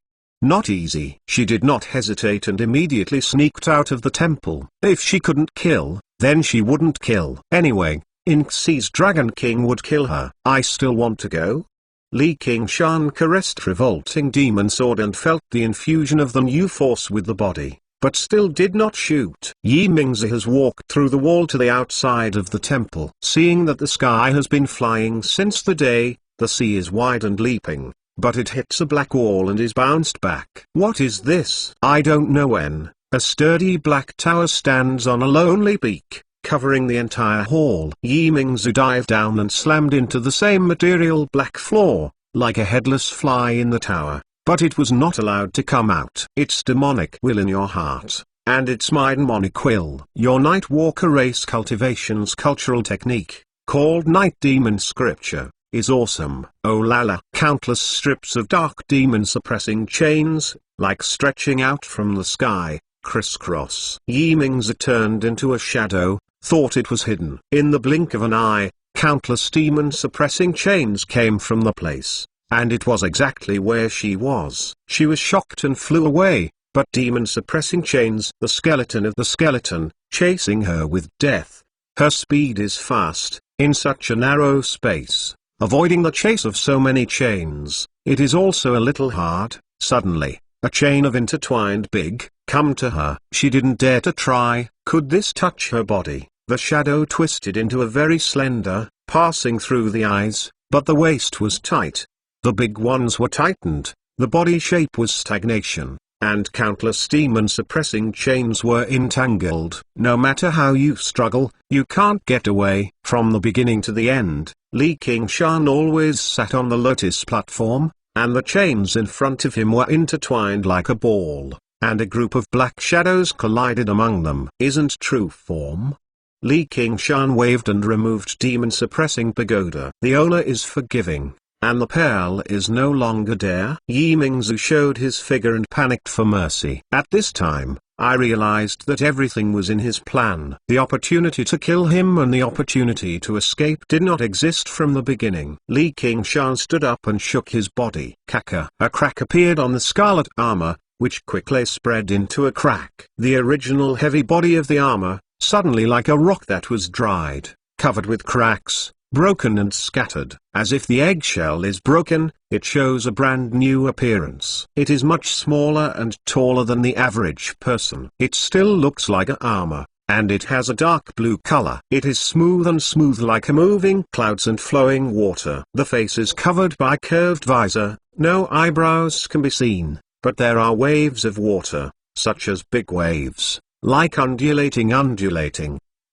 Not easy. She did not hesitate and immediately sneaked out of the temple. If she couldn't kill, then she wouldn't kill. Anyway, Inxi's Dragon King would kill her. I still want to go? Li Qingshan caressed Revolting Demon Sword and felt the infusion of the new force with the body, but still did not shoot. Yi Mingzi has walked through the wall to the outside of the temple. Seeing that the sky has been flying since the day, the sea is wide and leaping, but it hits a black wall and is bounced back. What is this? I don't know when. A sturdy black tower stands on a lonely peak, covering the entire hall. Yi Mingzi dived down and slammed into the same material black floor, like a headless fly in the tower, but it was not allowed to come out. It's demonic will in your heart, and it's my demonic will. Your Night Walker race cultivation's cultural technique, called Night Demon Scripture, is awesome. Oh la la. Countless strips of dark demon suppressing chains, like stretching out from the sky, crisscross. Yi Mingzi turned into a shadow, thought it was hidden. In the blink of an eye, countless demon suppressing chains came from the place, and it was exactly where she was. She was shocked and flew away, but demon suppressing chains, the skeleton of the skeleton, chasing her with death. Her speed is fast, in such a narrow space. Avoiding the chase of so many chains, it is also a little hard. Suddenly, a chain of intertwined big, come to her. She didn't dare to try. Could this touch her body? The shadow twisted into a very slender, passing through the eyes, but the waist was tight. The big ones were tightened, the body shape was stagnation, and countless demon-suppressing chains were entangled. No matter how you struggle, you can't get away. From the beginning to the end, Li Qingshan always sat on the lotus platform, and the chains in front of him were intertwined like a ball, and a group of black shadows collided among them. Isn't true form? Li Qingshan waved and removed demon-suppressing pagoda. The owner is forgiving, and the pearl is no longer there. Yi Mingzi showed his figure and panicked for mercy. At this time, I realized that everything was in his plan. The opportunity to kill him and the opportunity to escape did not exist from the beginning. Li Qingshan stood up and shook his body. Kaka. A crack appeared on the scarlet armor, which quickly spread into a crack. The original heavy body of the armor, suddenly like a rock that was dried, covered with cracks, broken and scattered. As if the eggshell is broken, it shows a brand new appearance. It is much smaller and taller than the average person. It still looks like a armor, and it has a dark blue color. It is smooth like a moving clouds and flowing water. The face is covered by curved visor, no eyebrows can be seen, but there are waves of water, such as big waves, like undulating.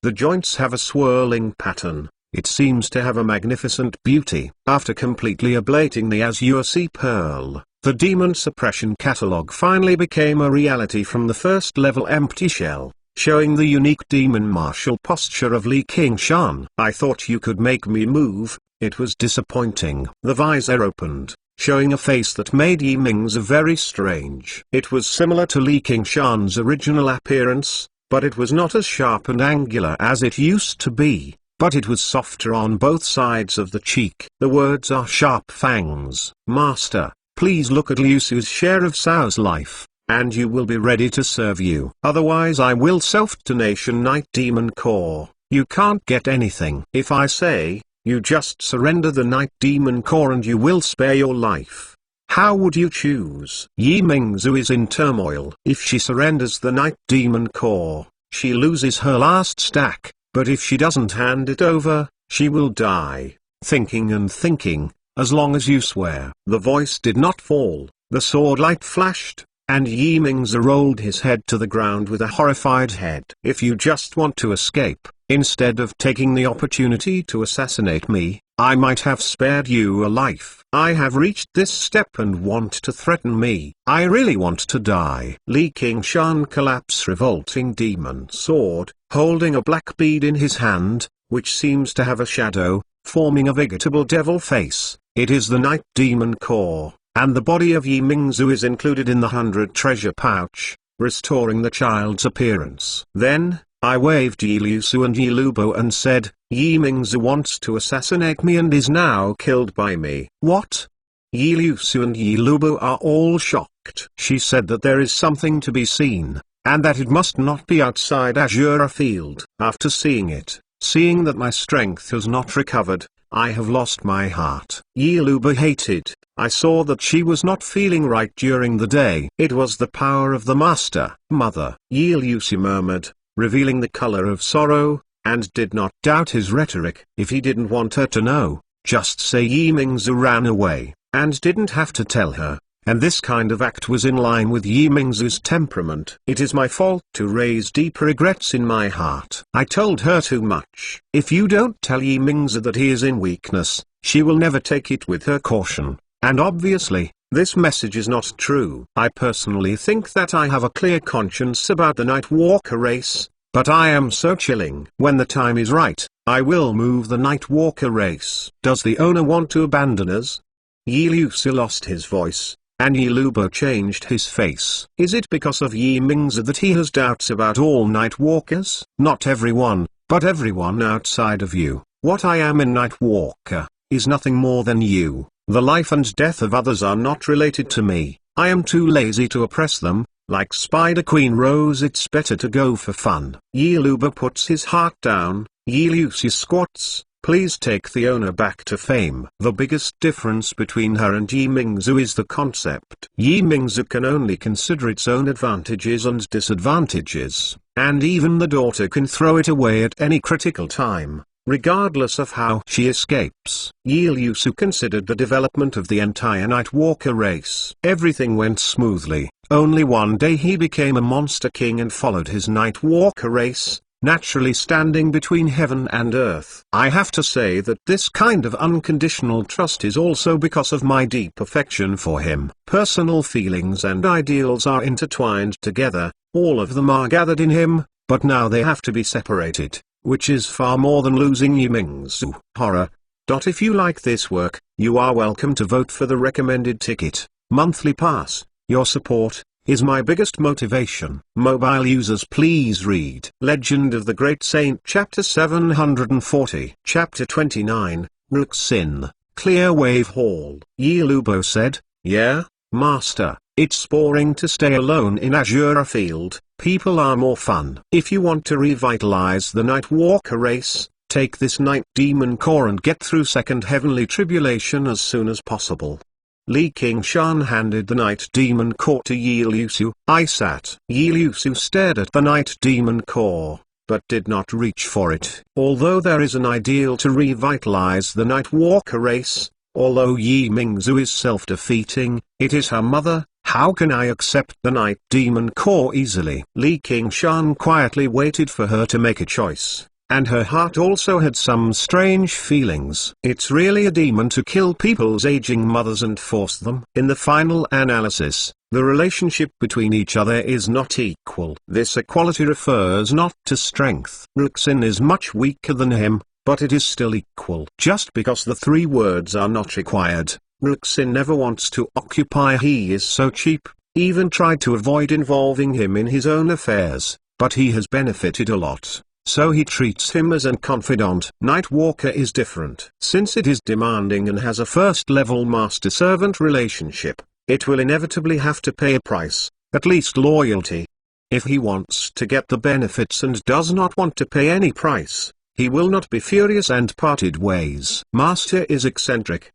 The joints have a swirling pattern. It seems to have a magnificent beauty. After completely ablating the azure sea pearl, the demon suppression catalog finally became a reality from the first level empty shell, showing the unique demon martial posture of Li Qingshan. I thought you could make me move. It was disappointing. The visor opened, showing a face that made Yi Mingzi very strange. It was similar to Li Qingshan's original appearance, but it was not as sharp and angular as it used to be. But it was softer on both sides of the cheek. The words are sharp fangs. Master, please look at Liu Su's share of Cao's life, and you will be ready to serve you. Otherwise I will self-donation Night Demon Core. You can't get anything. If I say, you just surrender the Night Demon Core and you will spare your life. How would you choose? Yi Mingzi is in turmoil. If she surrenders the Night Demon Core, she loses her last stack. But if she doesn't hand it over, she will die. Thinking and thinking, as long as you swear. The voice did not fall, the sword light flashed, and Yi Mingzi rolled his head to the ground with a horrified head. If you just want to escape, instead of taking the opportunity to assassinate me, I might have spared you a life. I have reached this step and want to threaten me. I really want to die. Li Qingshan collapsed revolting demon sword, holding a black bead in his hand, which seems to have a shadow, forming a vegetable devil face. It is the Night Demon Core, and the body of Yi Mingzi is included in the 100 treasure pouch, restoring the child's appearance. Then, I waved Yi Liu Su and Yi Lubo and said, Yi Mingzi wants to assassinate me and is now killed by me. What? Yi Liu Su and Yi Lubo are all shocked. She said that there is something to be seen, and that it must not be outside Azure Field. After seeing it, seeing that my strength has not recovered, I have lost my heart. Yi Lubo hated. I saw that she was not feeling right during the day. It was the power of the master. Mother, Yi Liu Su murmured, revealing the color of sorrow, and did not doubt his rhetoric. If he didn't want her to know, just say Yi Mingzi ran away, and didn't have to tell her, and this kind of act was in line with Yi Mingzi's temperament. It is my fault to raise deep regrets in my heart. I told her too much. If you don't tell Yi Mingzi that he is in weakness, she will never take it with her caution, and obviously, this message is not true. I personally think that I have a clear conscience about the Night Walker race, but I am so chilling. When the time is right, I will move the Night Walker race. Does the owner want to abandon us? Yi Liu Su lost his voice, and Yi Lubo changed his face. Is it because of Yi Mingzi that he has doubts about all Night Walkers? Not everyone, but everyone outside of you. What I am in Night Walker, is nothing more than you. The life and death of others are not related to me. I am too lazy to oppress them. Like Spider Queen Rose, it's better to go for fun. Yi Lubo puts his heart down. Yi Liu Su squats. Please take the owner back to fame. The biggest difference between her and Yi Mingzi is the concept. Yi Mingzi can only consider its own advantages and disadvantages, and even the daughter can throw it away at any critical time, regardless of how she escapes. Yi Liu Su considered the development of the entire Night Walker race. Everything went smoothly. Only one day he became a monster king and followed his Night Walker race, naturally standing between heaven and earth. I have to say that this kind of unconditional trust is also because of my deep affection for him. Personal feelings and ideals are intertwined together, all of them are gathered in him, but now they have to be separated, which is far more than losing Yi Mingzi. Horror. If you like this work, you are welcome to vote for the recommended ticket, monthly pass. Your support, is my biggest motivation. Mobile users, please read Legend of the Great Saint chapter 740. Chapter 29, Ruxin, Clear Wave Hall. Yi Lubo said, "Yeah, Master, it's boring to stay alone in Azura Field. People are more fun. If you want to revitalize the Night Walker race, take this Night Demon Core and get through Second Heavenly Tribulation as soon as possible." Li Qingshan handed the Night Demon Core to Yi Lusu. I sat. Yi Lusu stared at the Night Demon Core, but did not reach for it. Although there is an ideal to revitalize the Night Walker race, although Yi Mingzu is self-defeating, it is her mother. How can I accept the Night Demon Core easily? Li Qingshan quietly waited for her to make a choice, and her heart also had some strange feelings. It's really a demon to kill people's aging mothers and force them. In the final analysis, the relationship between each other is not equal. This equality refers not to strength. Ruxin is much weaker than him, but it is still equal. Just because the three words are not required, Ruxin never wants to occupy. He is so cheap, even tried to avoid involving him in his own affairs, but he has benefited a lot, so he treats him as a confidant. Nightwalker is different. Since it is demanding and has a first-level master-servant relationship, it will inevitably have to pay a price, at least loyalty. If he wants to get the benefits and does not want to pay any price, he will not be furious and parted ways. Master is eccentric.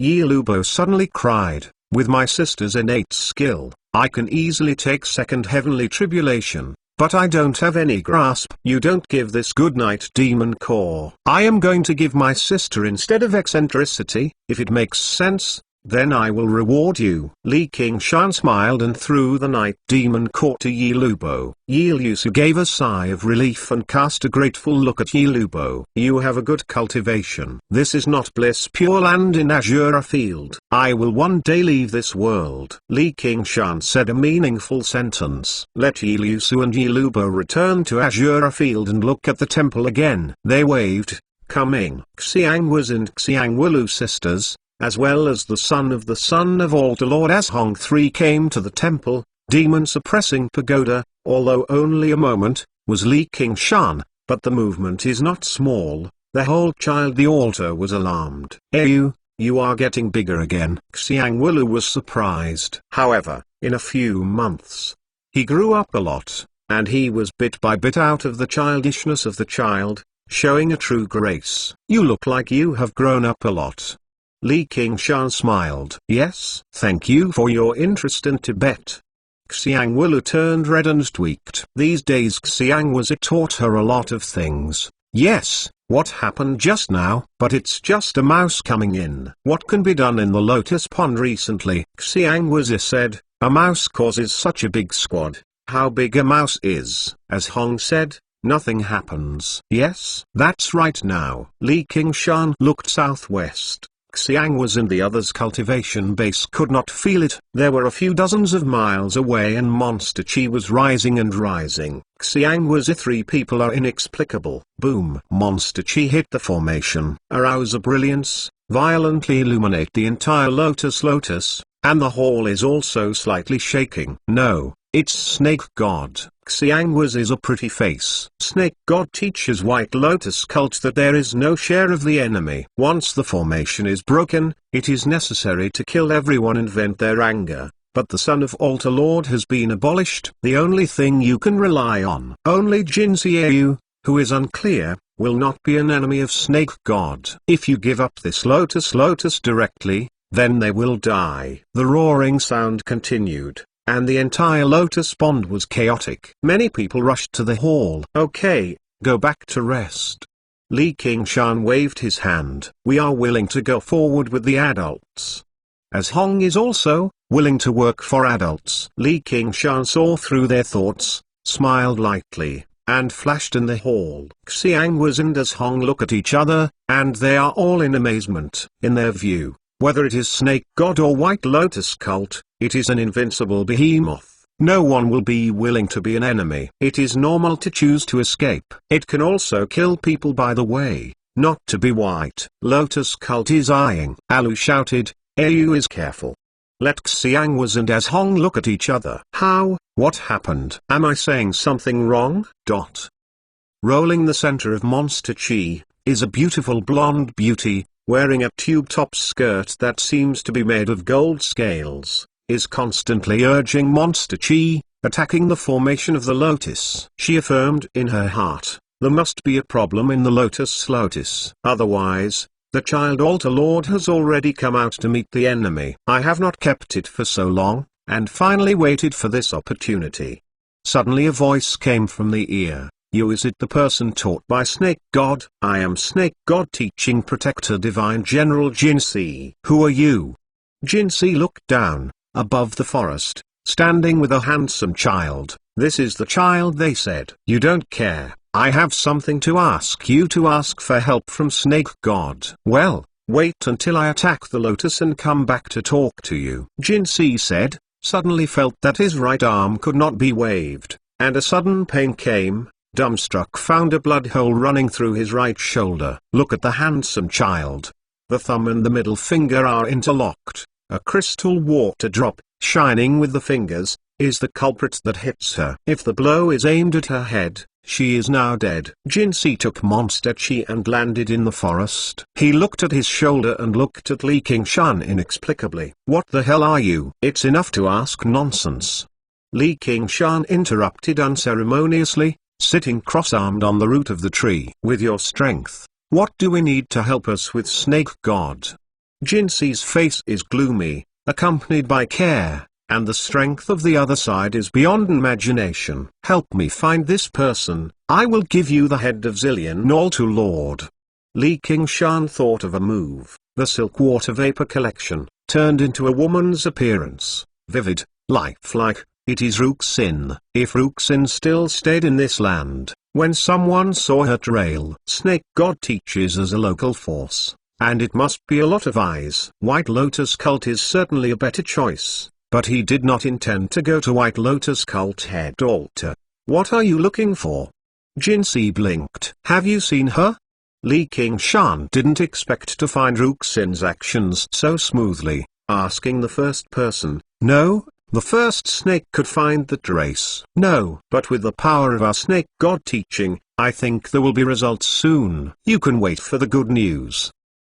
Yi Lubo suddenly cried, "With my sister's innate skill, I can easily take Second Heavenly Tribulation, but I don't have any grasp." You don't give this good Night Demon Core. I am going to give my sister instead of eccentricity. If it makes sense, then I will reward you. Li Qingshan smiled and threw the Night Demon Core to Yi Lubo. Yi Lusu gave a sigh of relief and cast a grateful look at Yi Lubo. "You have a good cultivation. This is not Bliss Pure Land in Azura Field. I will one day leave this world." Li Qingshan said a meaningful sentence. Let Yi Lusu and Yi Lubo return to Azura Field and look at the temple again. They waved, coming. Xiangwas and Xiangwulu sisters, as well as the son of Altar Lord Ashong III, came to the temple. Demon-suppressing pagoda, although only a moment, was Li Qingshan, but the movement is not small. The whole child the altar was alarmed. You are getting bigger again." Xiangwulu was surprised. However, in a few months, he grew up a lot, and he was bit by bit out of the childishness of the child, showing a true grace. "You look like you have grown up a lot." Li Qingshan smiled. "Yes, thank you for your interest in Tibet." Xiangwulu turned red and tweaked. These days Xiangwazi taught her a lot of things. "Yes, what happened just now? But it's just a mouse coming in. What can be done in the Lotus Pond recently?" Xiangwazi said, "A mouse causes such a big squad." "How big a mouse is?" As Hong said, "Nothing happens." "Yes, that's right now." Li Qingshan looked southwest. Xiangwas and the others' cultivation base could not feel it. They were a few dozens of miles away and Monster Chi was rising and rising. Xiangwas, three people are inexplicable. Boom! Monster Chi hit the formation. Arouse a brilliance, violently illuminate the entire lotus, and the hall is also slightly shaking. No, it's Snake God. Xiangwas is a pretty face. Snake God teaches White Lotus cult that there is no share of the enemy. Once the formation is broken, it is necessary to kill everyone and vent their anger. But the son of Altar Lord has been abolished. The only thing you can rely on. Only Jin Xiaoyu, who is unclear, will not be an enemy of Snake God. If you give up this lotus directly, then they will die. The roaring sound continued, and the entire Lotus Pond was chaotic. Many people rushed to the hall. "Okay, go back to rest." Li Qingshan waved his hand. "We are willing to go forward with the adults." As Hong is also willing to work for adults. Li Qingshan saw through their thoughts, smiled lightly, and flashed in the hall. Xiangwas and As Hong look at each other, and they are all in amazement. In their view, whether it is Snake God or White Lotus cult, it is an invincible behemoth. No one will be willing to be an enemy. It is normal to choose to escape. It can also kill people, by the way, not to be White Lotus cult is eyeing. Alu shouted, "Ayu is careful." Let Xiangwas and as Hong look at each other. How? What happened? Am I saying something wrong? Rolling the center of Monster Chi, is a beautiful blonde beauty, wearing a tube-top skirt that seems to be made of gold scales, is constantly urging Monster Chi, attacking the formation of the lotus. She affirmed in her heart, there must be a problem in the lotus. Otherwise, the child altar lord has already come out to meet the enemy. I have not kept it for so long, and finally waited for this opportunity. Suddenly a voice came from the ear. You, is it the person taught by Snake God? I am Snake God teaching protector divine General Jinsi. Who are you? Jinsi looked down, above the forest, standing with a handsome child. This is the child, they said. You don't care. I have something to ask you to ask for help from Snake God. Well, wait until I attack the lotus and come back to talk to you. Jinsi said, suddenly felt that his right arm could not be waved, and a sudden pain came. Dumbstruck, found a blood hole running through his right shoulder. Look at the handsome child. The thumb and the middle finger are interlocked. A crystal water drop, shining with the fingers, is the culprit that hits her. If the blow is aimed at her head, she is now dead. Jinsi took Monster Chi and landed in the forest. He looked at his shoulder and looked at Li Qingshan inexplicably. What the hell are you? It's enough to ask nonsense. Li Qingshan interrupted unceremoniously, sitting cross-armed on the root of the tree. With your strength, what do we need to help us with Snake God? Jinsi's face is gloomy, accompanied by care, and the strength of the other side is beyond imagination. Help me find this person, I will give you the head of Zillion Altar Lord. Li Qingshan thought of a move. The silk water vapor collection, turned into a woman's appearance, vivid, lifelike. It is Ruxin. If Ruxin still stayed in this land, when someone saw her trail. Snake God teaches as a local force, and it must be a lot of eyes. White Lotus Cult is certainly a better choice, but he did not intend to go to White Lotus Cult head altar. What are you looking for? Jinsi blinked. Have you seen her? Li Qingshan didn't expect to find Ruxin's actions so smoothly, asking the first person. No. The first snake could find that race. No. But with the power of our Snake God teaching, I think there will be results soon. You can wait for the good news.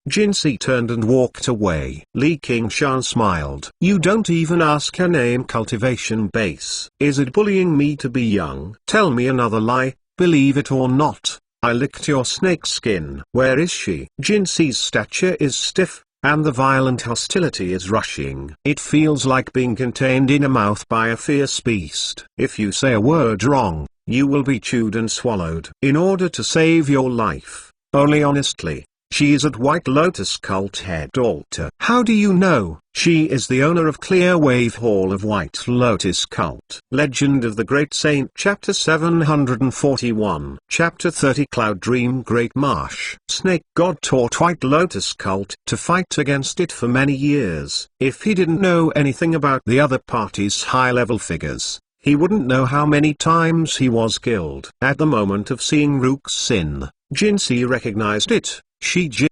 Jinsi turned and walked away. Li Qingshan smiled. You don't even ask her name. Cultivation base. Is it bullying me to be young? Tell me another lie, believe it or not. I licked your snake skin. Where is she? Jinsi's stature is stiff, and the violent hostility is rushing. It feels like being contained in a mouth by a fierce beast. If you say a word wrong, you will be chewed and swallowed. In order to save your life, only honestly. She is at White Lotus Cult head altar. How do you know? She is the owner of Clear Wave Hall of White Lotus Cult. Legend of the Great Saint, Chapter 741. Chapter 30. Cloud Dream Great Marsh. Snake God taught White Lotus Cult to fight against it for many years. If he didn't know anything about the other party's high-level figures, he wouldn't know how many times he was killed. At the moment of seeing Ruxin, Jinsi recognized it.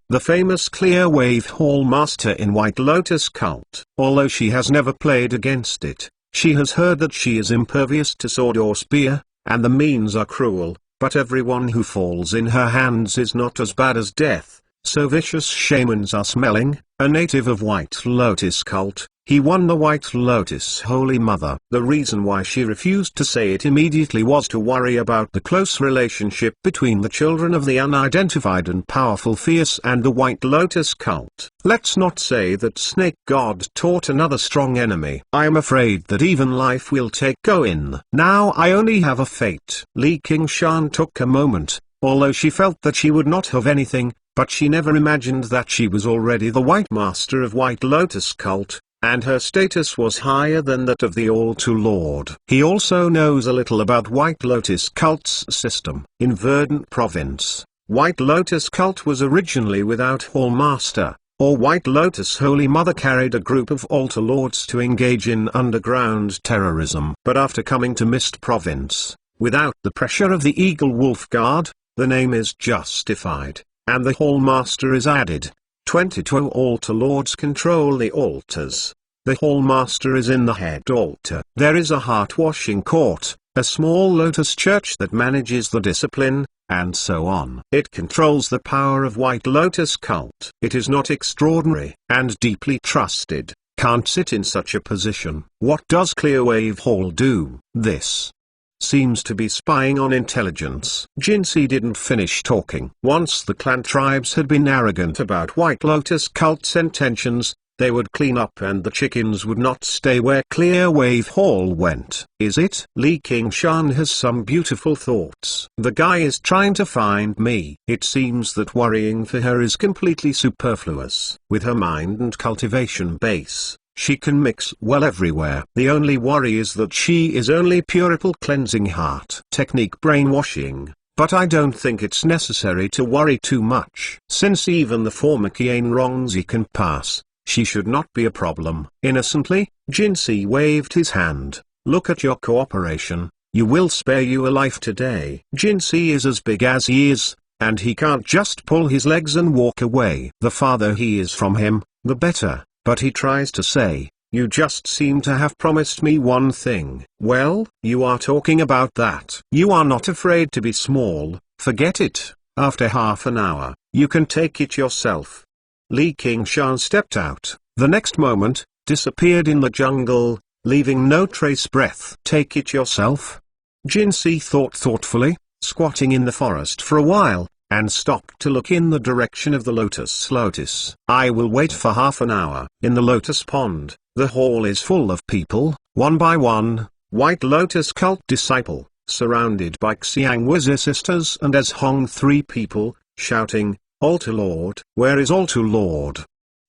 The famous Clear Wave Hall Master in White Lotus Cult. Although she has never played against it, she has heard that she is impervious to sword or spear, and the means are cruel, but everyone who falls in her hands is not as bad as death, so vicious shamans are smelling. A native of White Lotus Cult, he won the White Lotus Holy Mother. The reason why she refused to say it immediately was to worry about the close relationship between the children of the unidentified and powerful fierce and the White Lotus Cult. Let's not say that Snake God taught another strong enemy. I am afraid that even life will go in. Now I only have a fate. Li Qingshan took a moment, although she felt that she would not have anything, but she never imagined that she was already the White Master of White Lotus Cult, and her status was higher than that of the Altar Lord. He also knows a little about White Lotus Cult's system. In Verdant Province, White Lotus Cult was originally without Hall Master, or White Lotus Holy Mother carried a group of Altar Lords to engage in underground terrorism. But after coming to Mist Province, without the pressure of the Eagle Wolf Guard, the name is justified, and the Hall Master is added. 22 Altar Lords control the altars. The hall master is in the head altar. There is a heart-washing court, a small lotus church that manages the discipline, and so on. It controls the power of White Lotus cult. It is not extraordinary, and deeply trusted. Can't sit in such a position. What does Clearwave Hall do? This seems to be spying on intelligence. Jinsei didn't finish talking. Once the clan tribes had been arrogant about White Lotus cult's intentions, they would clean up and the chickens would not stay where Clearwave Hall went. Is it? Li Qingshan has some beautiful thoughts. The guy is trying to find me. It seems that worrying for her is completely superfluous. With her mind and cultivation base, she can mix well everywhere. The only worry is that she is only purple cleansing heart technique brainwashing. But I don't think it's necessary to worry too much. Since even the former Qian Rongzi can pass, she should not be a problem. Innocently, Jinsei waved his hand. Look at your cooperation, you will spare you a life today. Jinsei is as big as he is, and he can't just pull his legs and walk away. The farther he is from him, the better. But he tries to say, you just seem to have promised me one thing. Well, you are talking about that. You are not afraid to be small, forget it. After half an hour, you can take it yourself. Li Qingshan stepped out, the next moment, disappeared in the jungle, leaving no trace breath. Take it yourself? Jinsei thought thoughtfully, squatting in the forest for a while, and stopped to look in the direction of the lotus. I will wait for half an hour. In the lotus pond, the hall is full of people, one by one, White Lotus cult disciple, surrounded by Xiangwuzi sisters and as Hong 3 people, shouting, Altar Lord. Where is Altar Lord?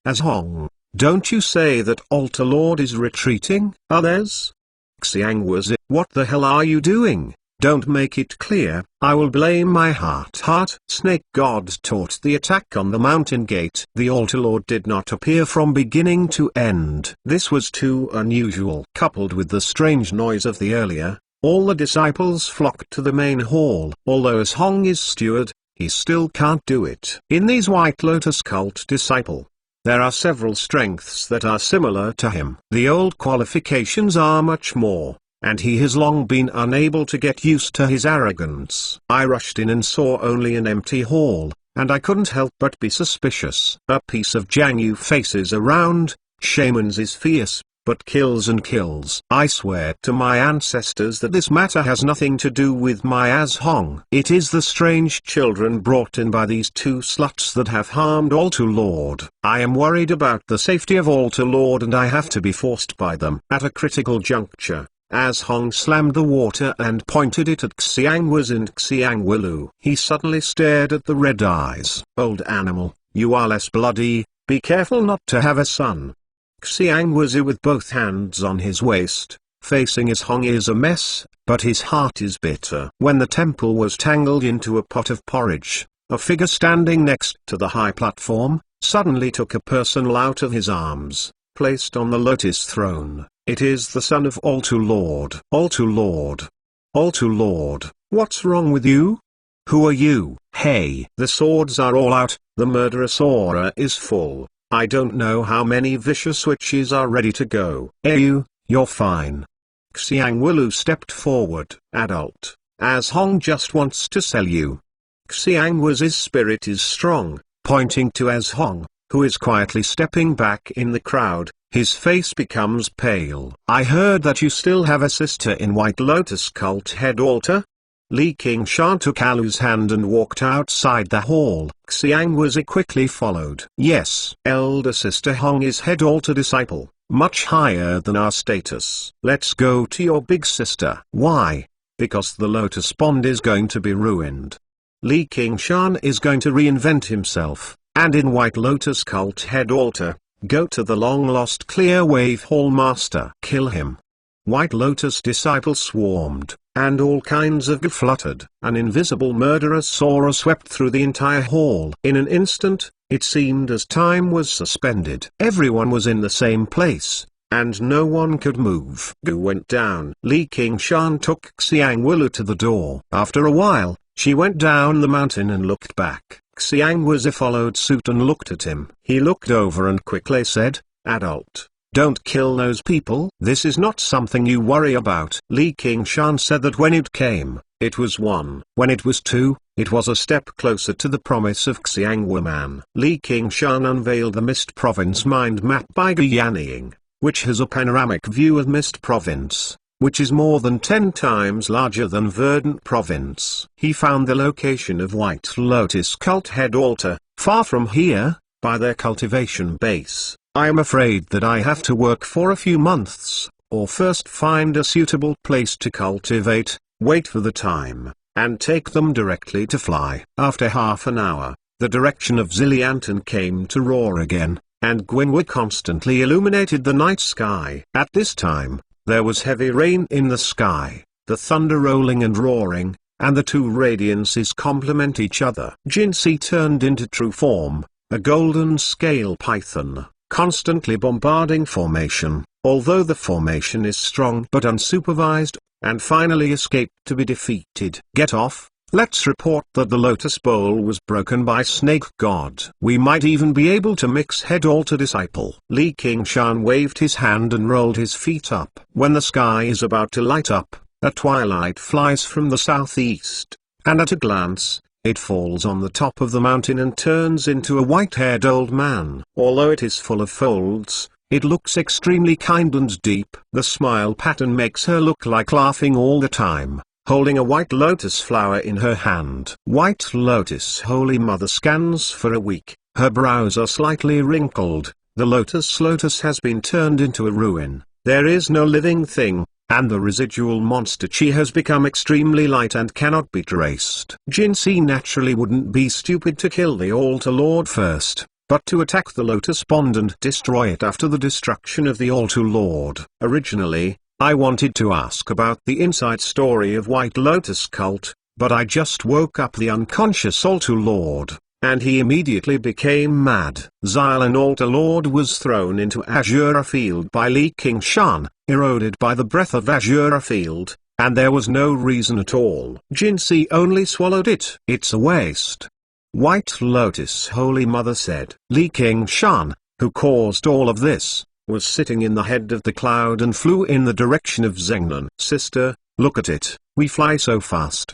As Hong, don't you say that Altar Lord is retreating? Others? Xiangwuzi, what the hell are you doing? Don't make it clear, I will blame my heart. Snake God taught the attack on the mountain gate. The Altar Lord did not appear from beginning to end. This was too unusual. Coupled with the strange noise of the earlier, all the disciples flocked to the main hall. Although as Hong is steward, he still can't do it. In these White Lotus cult disciple, there are several strengths that are similar to him. The old qualifications are much more, and he has long been unable to get used to his arrogance. I rushed in and saw only an empty hall, and I couldn't help but be suspicious. A piece of Jiang Yu faces around, Shamans is fierce, but kills and kills. I swear to my ancestors that this matter has nothing to do with my Azhong. It is the strange children brought in by these 2 sluts that have harmed Altar Lord. I am worried about the safety of Altar Lord and I have to be forced by them. At a critical juncture, as Hong slammed the water and pointed it at Xiangwuzi and Xiangwilu, he suddenly stared at the red eyes. Old animal, you are less bloody, be careful not to have a son. Xiangwuzi with both hands on his waist, facing his Hong is a mess, but his heart is bitter. When the temple was tangled into a pot of porridge, a figure standing next to the high platform, suddenly took a personal out of his arms, placed on the lotus throne. It is the son of Altar Lord. Altar Lord. Altar Lord, what's wrong with you? Who are you? Hey. The swords are all out, the murderous aura is full. I don't know how many vicious witches are ready to go. You're fine. Xiangwilu stepped forward. Adult, as Hong just wants to sell you. Xiangwuzi's spirit is strong, pointing to as Hong, who is quietly stepping back in the crowd. His face becomes pale. I heard that you still have a sister in White Lotus cult head altar? Li Qingshan took Alu's hand and walked outside the hall. Xiangwuzi quickly followed. Yes. Elder sister Hong is head altar disciple, much higher than our status. Let's go to your big sister. Why? Because the lotus pond is going to be ruined. Li Qingshan is going to reinvent himself, and in White Lotus cult head altar, go to the long-lost Clearwave Hall master. Kill him. White Lotus disciples swarmed, and all kinds of fluttered. An invisible murderous aura swept through the entire hall. In an instant, it seemed as time was suspended. Everyone was in the same place, and no one could move. Gu went down. Li Qingshan took Xiangwilu to the door. After a while, she went down the mountain and looked back. Xiangwuzi followed suit and looked at him. He looked over and quickly said, Adult, Don't kill those people. This is not something you worry about. Li Qingshan said that when it came, it was 1. When it was 2, it was a step closer to the promise of Xiangwu Man. Li Qingshan unveiled the Mist Province mind map by Guyaning, which has a panoramic view of Mist Province, which is more than 10 times larger than Verdant Province. He found the location of White Lotus Cult Head Altar, far from here, by their cultivation base. I am afraid that I have to work for a few months, or first find a suitable place to cultivate, wait for the time, and take them directly to fly. After half an hour, the direction of Zilianton came to roar again, and Gwynwa constantly illuminated the night sky. At this time, there was heavy rain in the sky, the thunder rolling and roaring, and the two radiances complement each other. Jinsi turned into true form, a golden scale python, constantly bombarding formation, although the formation is strong but unsupervised, and finally escaped to be defeated. Get off. Let's report that the Lotus Bowl was broken by Snake God. We might even be able to mix Head Altar Disciple. Li Qingshan waved his hand and rolled his feet up. When the sky is about to light up, a twilight flies from the southeast, and at a glance, it falls on the top of the mountain and turns into a white-haired old man. Although it is full of folds, it looks extremely kind and deep. The smile pattern makes her look like laughing all the time, holding a white lotus flower in her hand. White Lotus Holy Mother scans for a week. Her brows are slightly wrinkled. The lotus has been turned into a ruin. There is no living thing, and the residual monster chi has become extremely light and cannot be traced. Jinsi naturally wouldn't be stupid to kill the Altar Lord first, but to attack the Lotus Pond and destroy it after the destruction of the Altar Lord. Originally, I wanted to ask about the inside story of White Lotus Cult, but I just woke up the unconscious Altar Lord, and he immediately became mad. Xylan Altar Lord was thrown into Azura Field by Li Qingshan, eroded by the breath of Azura Field, and there was no reason at all. Jinsi only swallowed it. It's a waste. White Lotus Holy Mother said. Li Qingshan, who caused all of this, was sitting in the head of the cloud and flew in the direction of Zengnan. Sister, look at it, we fly so fast.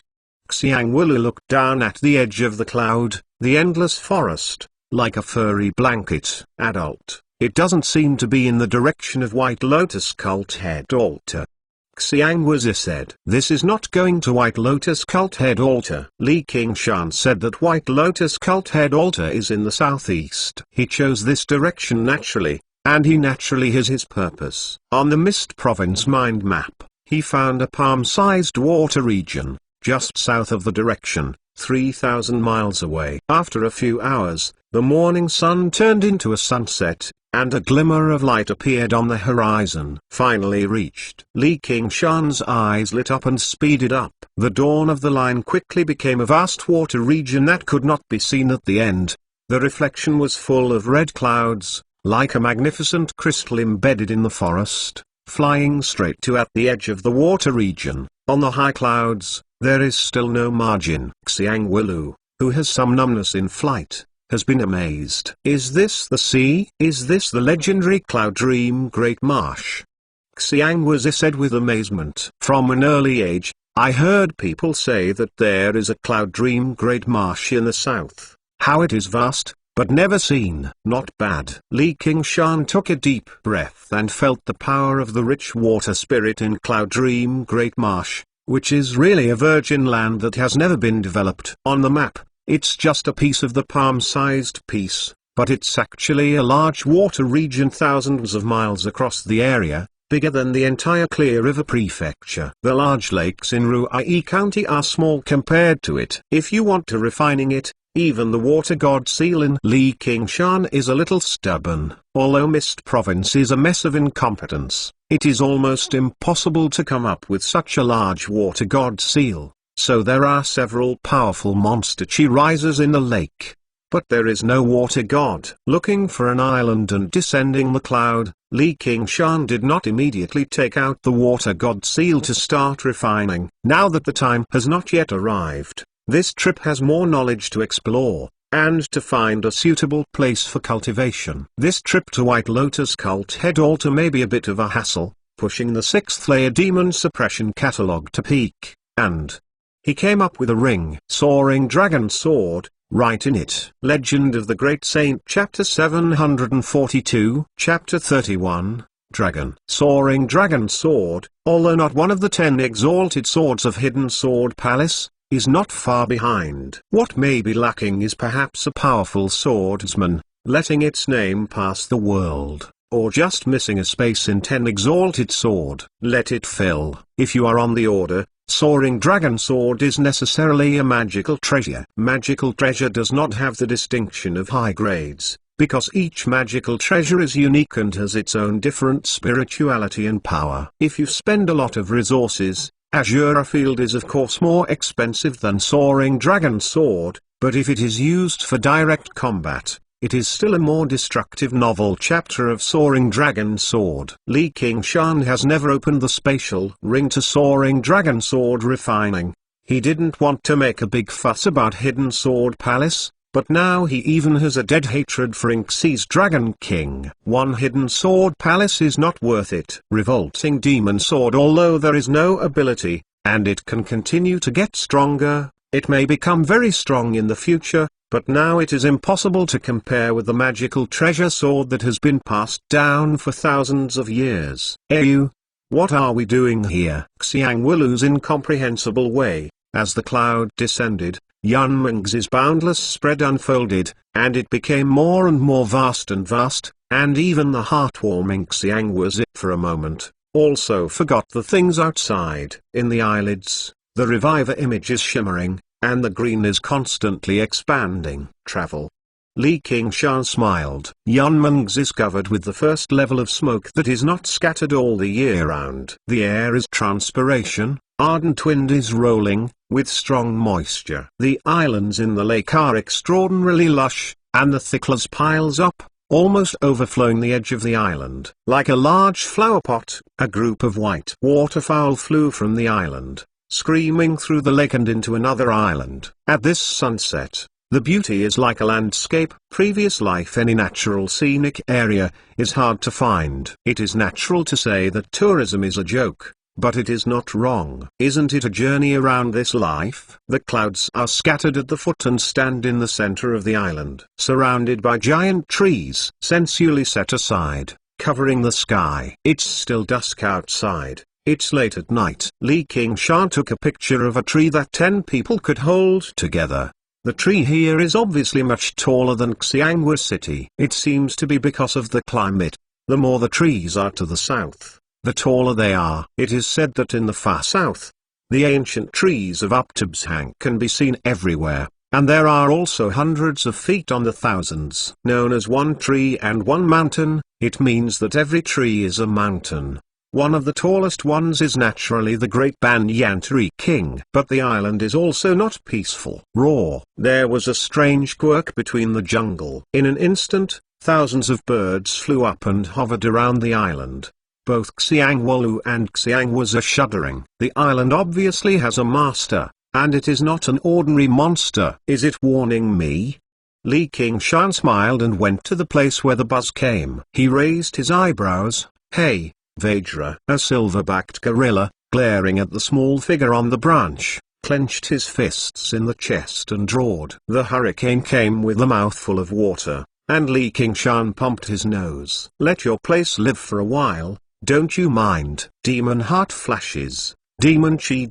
Xiangwu looked down at the edge of the cloud, the endless forest, like a furry blanket. Adult, it doesn't seem to be in the direction of White Lotus Cult Head Altar. Xiangwu said. This is not going to White Lotus Cult Head Altar. Li Qingshan said that White Lotus Cult Head Altar is in the southeast. He chose this direction naturally, and he naturally has his purpose. On the Mist Province mind map, he found a palm-sized water region, just south of the direction, 3,000 miles away. After a few hours, the morning sun turned into a sunset, and a glimmer of light appeared on the horizon. Finally reached. Li Qingshan's eyes lit up and speeded up. The dawn of the line quickly became a vast water region that could not be seen at the end. The reflection was full of red clouds, like a magnificent crystal embedded in the forest, flying straight to at the edge of the water region. On the high clouds, there is still no margin. Xiangwu, who has some numbness in flight, has been amazed. Is this the sea? Is this the legendary Cloud Dream Great Marsh? Xiangwu said with amazement. From an early age, I heard people say that there is a Cloud Dream Great Marsh in the south. How it is vast, but never seen. Not bad. Li Qingshan took a deep breath and felt the power of the rich water spirit in Cloud Dream Great Marsh, which is really a virgin land that has never been developed. On the map, it's just a piece of the palm-sized piece, but it's actually a large water region thousands of miles across the area, bigger than the entire Clear River Prefecture. The large lakes in Ruai County are small compared to it. If you want to refining it, even the water god Sealan Li Qingshan is a little stubborn. Although Mist Province is a mess of incompetence, it is almost impossible to come up with such a large water god seal. So there are several powerful monster chi risers in the lake. But there is no water god. Looking for an island and descending the cloud, Li Qingshan did not immediately take out the water god seal to start refining. Now that the time has not yet arrived, this trip has more knowledge to explore, and to find a suitable place for cultivation. This trip to White Lotus Cult Head Altar may be a bit of a hassle, pushing the 6th layer demon suppression catalog to peak, and he came up with a ring. Soaring Dragon Sword, right in it. Legend of the Great Saint Chapter 742 Chapter 31, Dragon. Soaring Dragon Sword, although not one of the 10 exalted swords of Hidden Sword Palace, is not far behind. What may be lacking is perhaps a powerful swordsman, letting its name pass the world, or just missing a space in 10 exalted sword. Let it fill. If you are on the order, Soaring Dragon Sword is necessarily a magical treasure. Magical treasure does not have the distinction of high grades, because each magical treasure is unique and has its own different spirituality and power. If you spend a lot of resources, Azura Field is of course more expensive than Soaring Dragon Sword, but if it is used for direct combat, it is still a more destructive novel chapter of Soaring Dragon Sword. Li Qingshan has never opened the spatial ring to Soaring Dragon Sword refining. He didn't want to make a big fuss about Hidden Sword Palace, but now he even has a dead hatred for Inxi's Dragon King. One Hidden Sword Palace is not worth it. Revolting Demon Sword. Although there is no ability, and it can continue to get stronger, it may become very strong in the future, but now it is impossible to compare with the magical treasure sword that has been passed down for thousands of years. "Ayu, what are we doing here?" Xiang Wulu's incomprehensible way. As the cloud descended, Yunmeng's boundless spread unfolded, and it became more and more vast, and even the heartwarming Xiang was it for a moment, also forgot the things outside. In the eyelids, the reviver image is shimmering, and the green is constantly expanding. Travel. Li Qingshan smiled. Yunmeng's is covered with the first level of smoke that is not scattered all the year round. The air is transpiration, ardent wind is rolling, with strong moisture. The islands in the lake are extraordinarily lush, and the thickness piles up, almost overflowing the edge of the island. Like a large flower pot, a group of white waterfowl flew from the island, screaming through the lake and into another island. At this sunset, the beauty is like a landscape. Previous life. Any natural scenic area is hard to find. It is natural to say that tourism is a joke, but it is not wrong. Isn't it a journey around this life? The clouds are scattered at the foot and stand in the center of the island, surrounded by giant trees, sensually set aside, covering the sky. It's still dusk outside. It's late at night. Li Qingshan took a picture of a tree that 10 people could hold together. The tree here is obviously much taller than Xiangwu City. It seems to be because of the climate. The more the trees are to the south, the taller they are. It is said that in the far south, the ancient trees of Uptibshang can be seen everywhere, and there are also hundreds of feet on the thousands. Known as one tree and one mountain, it means that every tree is a mountain. One of the tallest ones is naturally the Great Banyan Tree King. But the island is also not peaceful. Raw. There was a strange quirk between the jungle. In an instant, thousands of birds flew up and hovered around the island. Both Xiang Wolu and Xiang was shuddering. The island obviously has a master, and it is not an ordinary monster. Is it warning me? Li Qingshan smiled and went to the place where the buzz came. He raised his eyebrows. Hey, Vajra. A silver-backed gorilla, glaring at the small figure on the branch, clenched his fists in the chest and roared. The hurricane came with a mouthful of water, and Li Qingshan pumped his nose. Let your place live for a while, don't you mind? Demon heart flashes. Demon chi.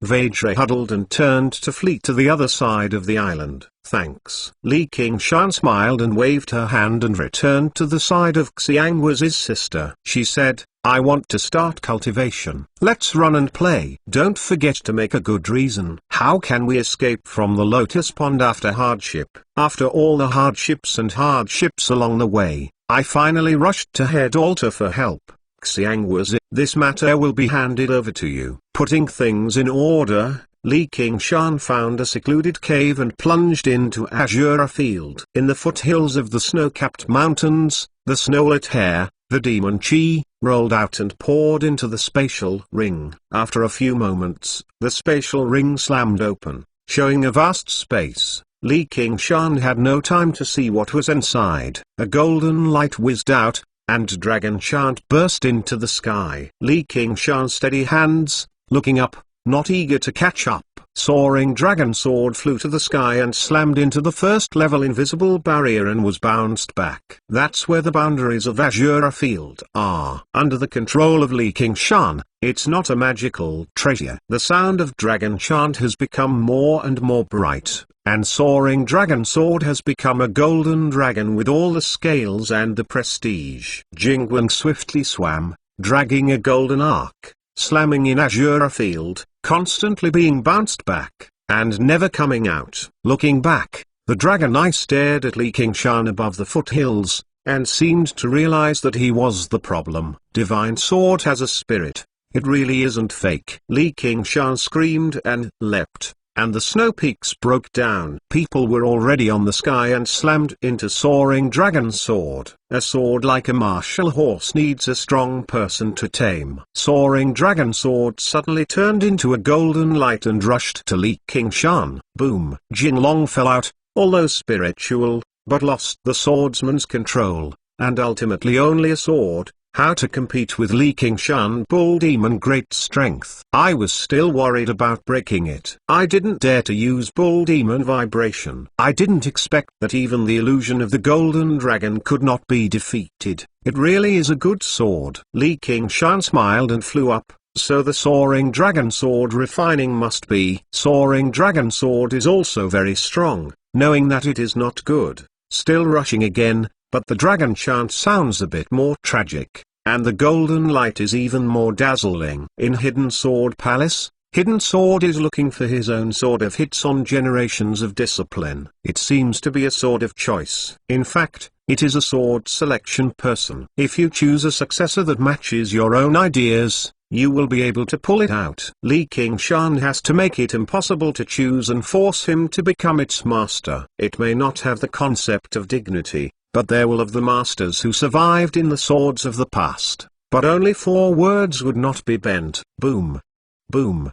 Vajra huddled and turned to flee to the other side of the island. Thanks. Li Qingshan smiled and waved her hand and returned to the side of Xiangwa's sister. She said, I want to start cultivation. Let's run and play. Don't forget to make a good reason. How can we escape from the lotus pond after hardship? After all the hardships along the way, I finally rushed to Head Altar for help. Xiangwa, this matter will be handed over to you. Putting things in order, Li Qingshan found a secluded cave and plunged into Azura Field. In the foothills of the snow-capped mountains, the snowlit hair, the demon chi, rolled out and poured into the spatial ring. After a few moments, the spatial ring slammed open, showing a vast space, Li Qingshan had no time to see what was inside. A golden light whizzed out, and dragon chant burst into the sky. Li Qingshan's steady hands, looking up, not eager to catch up. Soaring dragon sword flew to the sky and slammed into the first level invisible barrier and was bounced back. That's where the boundaries of Azure Field are. Under the control of Li Qingshan, it's not a magical treasure. The sound of dragon chant has become more and more bright, and soaring dragon sword has become a golden dragon with all the scales and the prestige. Jingwen swiftly swam, dragging a golden arc, slamming in Azure Field, constantly being bounced back, and never coming out. Looking back, the dragon eye stared at Li Qingshan above the foothills, and seemed to realize that he was the problem. Divine sword has a spirit. It really isn't fake. Li Qingshan screamed and leapt, and the snow peaks broke down. People were already on the sky and slammed into soaring dragon sword. A sword like a martial horse needs a strong person to tame. Soaring dragon sword suddenly turned into a golden light and rushed to Li Qingshan. Boom! Jinlong fell out, although spiritual, but lost the swordsman's control, and ultimately only a sword. How to compete with Li Qingshan? Bull Demon great strength. I was still worried about breaking it. I didn't dare to use Bull Demon vibration. I didn't expect that even the illusion of the golden dragon could not be defeated. It really is a good sword. Li Qingshan smiled and flew up. So the soaring dragon sword refining must be. Soaring dragon sword is also very strong, knowing that it is not good. Still rushing again. But the dragon chant sounds a bit more tragic, and the golden light is even more dazzling. In Hidden Sword Palace, Hidden Sword is looking for his own sword of hits on generations of discipline. It seems to be a sword of choice. In fact, it is a sword selection person. If you choose a successor that matches your own ideas, you will be able to pull it out. Li Qingshan has to make it impossible to choose and force him to become its master. It may not have the concept of dignity, but there will of the masters who survived in the swords of the past. But only 4 words would not be bent. Boom. Boom.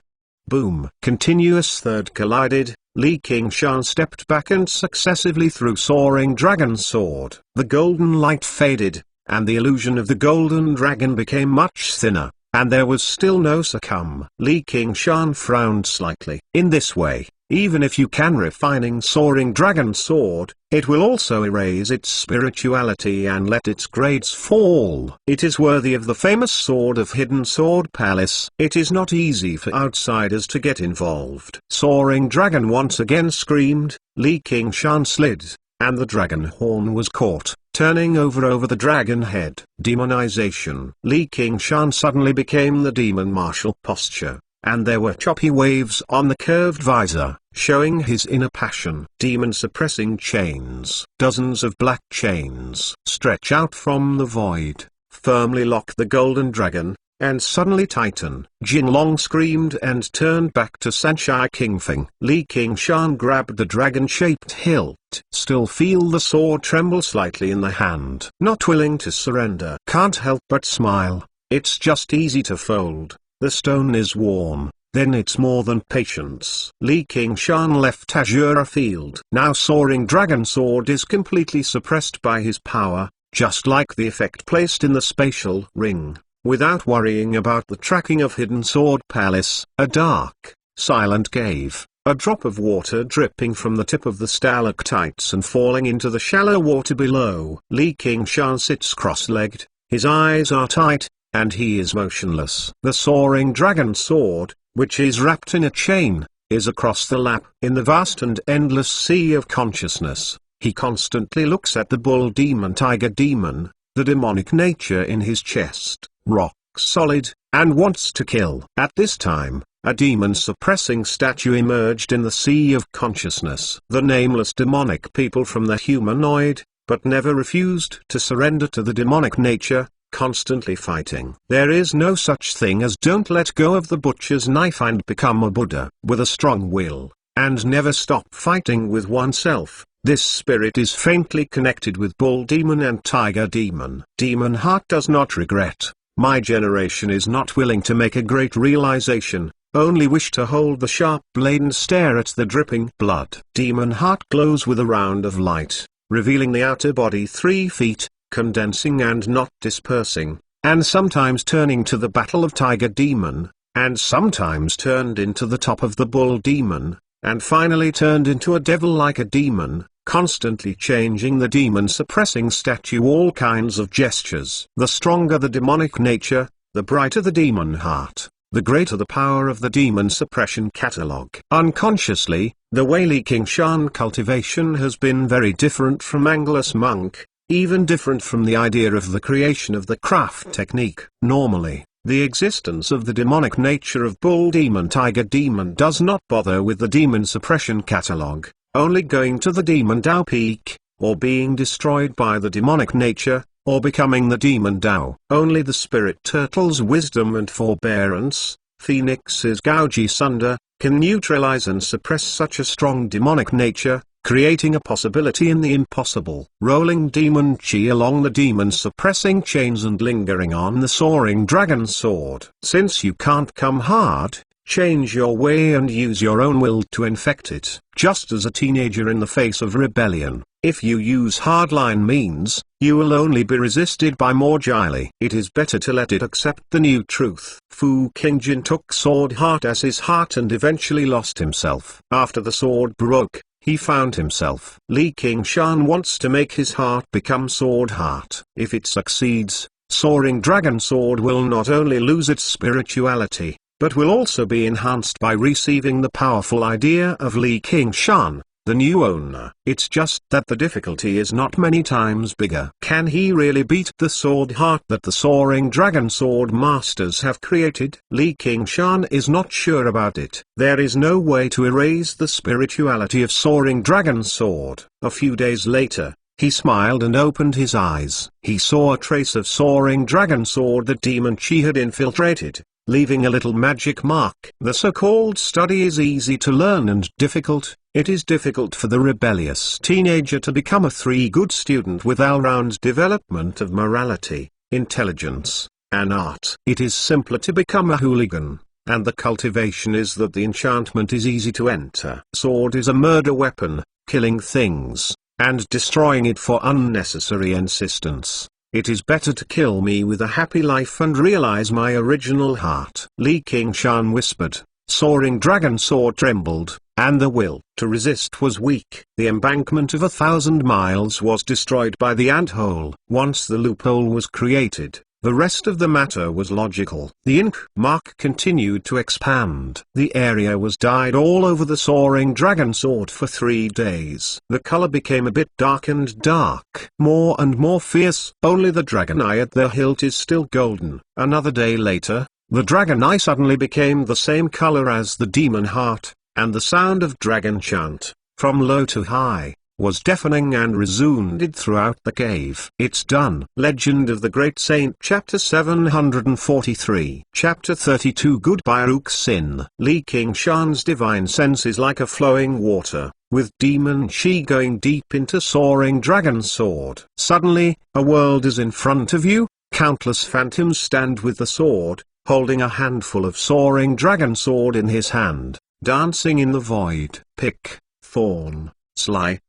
Boom. Continuous third collided. Li Qingshan stepped back and successively threw soaring dragon sword. The golden light faded, and the illusion of the golden dragon became much thinner, and there was still no succumb. Li Qingshan frowned slightly. In this way, even if you can refining soaring dragon sword, it will also erase its spirituality and let its grades fall. It is worthy of the famous sword of Hidden Sword Palace. It is not easy for outsiders to get involved. Soaring dragon once again screamed. Li Qingshan slid, and the dragon horn was caught, turning over the dragon head. Demonization. Li Qingshan suddenly became the demon martial posture, and there were choppy waves on the curved visor, showing his inner passion. Demon suppressing chains. Dozens of black chains stretch out from the void, firmly lock the golden dragon, and suddenly tighten. Jinlong screamed and turned back to Sanshai Kingfeng. Li Qingshan grabbed the dragon-shaped hilt. Still feel the sword tremble slightly in the hand. Not willing to surrender. Can't help but smile. It's just easy to fold. The stone is warm, then it's more than patience. Li Qingshan left Azure Field. Now soaring dragon sword is completely suppressed by his power, just like the effect placed in the spatial ring. Without worrying about the tracking of Hidden Sword Palace, a dark, silent cave, a drop of water dripping from the tip of the stalactites and falling into the shallow water below. Li Qingshan sits cross-legged, his eyes are tight, and he is motionless. The soaring dragon sword, which is wrapped in a chain, is across the lap. In the vast and endless sea of consciousness, he constantly looks at the bull demon tiger demon, the demonic nature in his chest, rock solid, and wants to kill. At this time, a demon-suppressing statue emerged in the sea of consciousness. The nameless demonic people from the humanoid, but never refused to surrender to the demonic nature, constantly fighting. There is no such thing as don't let go of the butcher's knife and become a Buddha. With a strong will, and never stop fighting with oneself, this spirit is faintly connected with bull demon and tiger demon. Demon heart does not regret. My generation is not willing to make a great realization, only wish to hold the sharp blade and stare at the dripping blood. Demon heart glows with a round of light, revealing the outer body 3 feet, condensing and not dispersing, and sometimes turning to the battle of tiger demon, and sometimes turned into the top of the bull demon, and finally turned into a devil like a demon, constantly changing the demon-suppressing statue, all kinds of gestures. The stronger the demonic nature, the brighter the demon heart, the greater the power of the demon suppression catalog. Unconsciously, the way Li Qingshan cultivation has been very different from Angelus Monk, even different from the idea of the creation of the craft technique. Normally, the existence of the demonic nature of bull demon tiger demon does not bother with the demon suppression catalog, only going to the demon Tao peak, or being destroyed by the demonic nature, or becoming the demon Tao. Only the spirit turtle's wisdom and forbearance, Phoenix's Gaoji Sunder, can neutralize and suppress such a strong demonic nature, creating a possibility in the impossible. Rolling demon chi along the demon suppressing chains and lingering on the soaring dragon sword. Since you can't come hard, change your way and use your own will to infect it. Just as a teenager in the face of rebellion, if you use hardline means, you will only be resisted by more Jili. It is better to let it accept the new truth. Fu Qingjin took sword heart as his heart and eventually lost himself. After the sword broke, he found himself. Li Qingshan wants to make his heart become sword heart. If it succeeds, soaring dragon sword will not only lose its spirituality, but will also be enhanced by receiving the powerful idea of Li Qingshan, the new owner. It's just that the difficulty is not many times bigger. Can he really beat the sword heart that the soaring dragon sword masters have created? Li Qingshan is not sure about it. There is no way to erase the spirituality of soaring dragon sword. A few days later, he smiled and opened his eyes. He saw a trace of soaring dragon sword that demon chi had infiltrated, leaving a little magic mark. The so-called study is easy to learn and difficult. It is difficult for the rebellious teenager to become a 3-good student with all-round development of morality, intelligence, and art. It is simpler to become a hooligan, and the cultivation is that the enchantment is easy to enter. Sword is a murder weapon, killing things, and destroying it for unnecessary insistence. It is better to kill me with a happy life and realize my original heart. Li Qingshan whispered. Soaring dragon sword trembled, and the will to resist was weak. The embankment of 1,000 miles was destroyed by the ant-hole. Once the loophole was created, the rest of the matter was logical. The ink mark continued to expand. The area was dyed all over the soaring dragon sword for 3 days. The color became a bit dark and dark. More and more fierce. Only the dragon eye at the hilt is still golden. Another day later, the dragon eye suddenly became the same color as the demon heart, and the sound of dragon chant, from low to high, was deafening and resounded throughout the cave. It's done. Legend of the Great Saint Chapter 743 Chapter 32 Goodbye Ruxin. Li Qingshan's divine sense is like a flowing water, with demon chi going deep into soaring dragon sword. Suddenly, a world is in front of you. Countless phantoms stand with the sword, holding a handful of soaring dragon sword in his hand, dancing in the void. Pick, thorn, sly,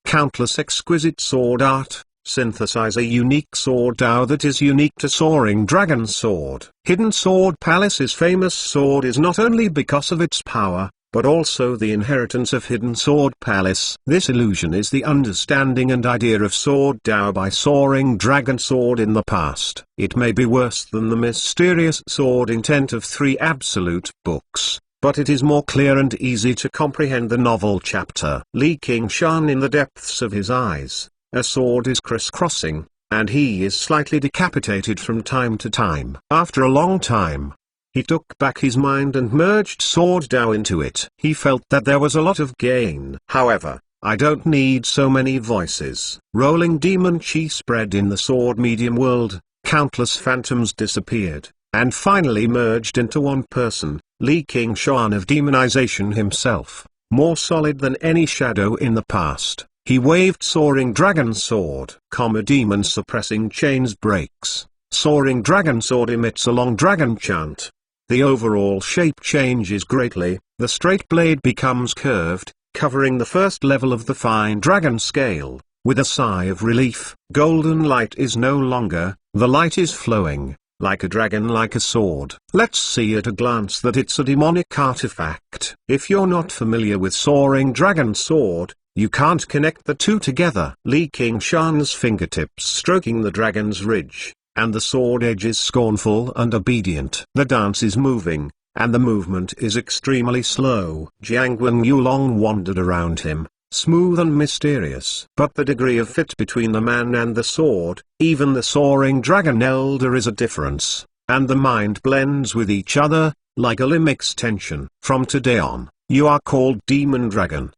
countless exquisite sword art, synthesize a unique sword Tao that is unique to soaring dragon sword. Hidden Sword Palace's famous sword is not only because of its power, but also the inheritance of Hidden Sword Palace. This illusion is the understanding and idea of sword Tao by soaring dragon sword in the past. It may be worse than the mysterious sword intent of 3 absolute books, but it is more clear and easy to comprehend the novel chapter. Li Qingshan in the depths of his eyes, a sword is crisscrossing, and he is slightly decapitated from time to time. After a long time, he took back his mind and merged sword Tao into it. He felt that there was a lot of gain. However, I don't need so many voices. Rolling demon chi spread in the sword medium world, countless phantoms disappeared, and finally merged into one person, Li Qingshan of demonization himself, more solid than any shadow in the past. He waved soaring dragon sword. Demon suppressing chains breaks. Soaring dragon sword emits a long dragon chant. the overall shape changes greatly, the straight blade becomes curved, covering the first level of the fine dragon scale. With a sigh of relief, golden light is no longer, the light is flowing, like a dragon, like a sword. Let's see at a glance that it's a demonic artifact. If you're not familiar with soaring dragon sword, you can't connect the two together. Li Qingshan's fingertips stroking the dragon's ridge, and the sword edge is scornful and obedient. The dance is moving, and the movement is extremely slow. Jiang Wen Yulong wandered around him, smooth and mysterious. But the degree of fit between the man and the sword, even the soaring dragon elder, is a difference, and the mind blends with each other, like a limb extension. From today on, you are called Demon Dragon.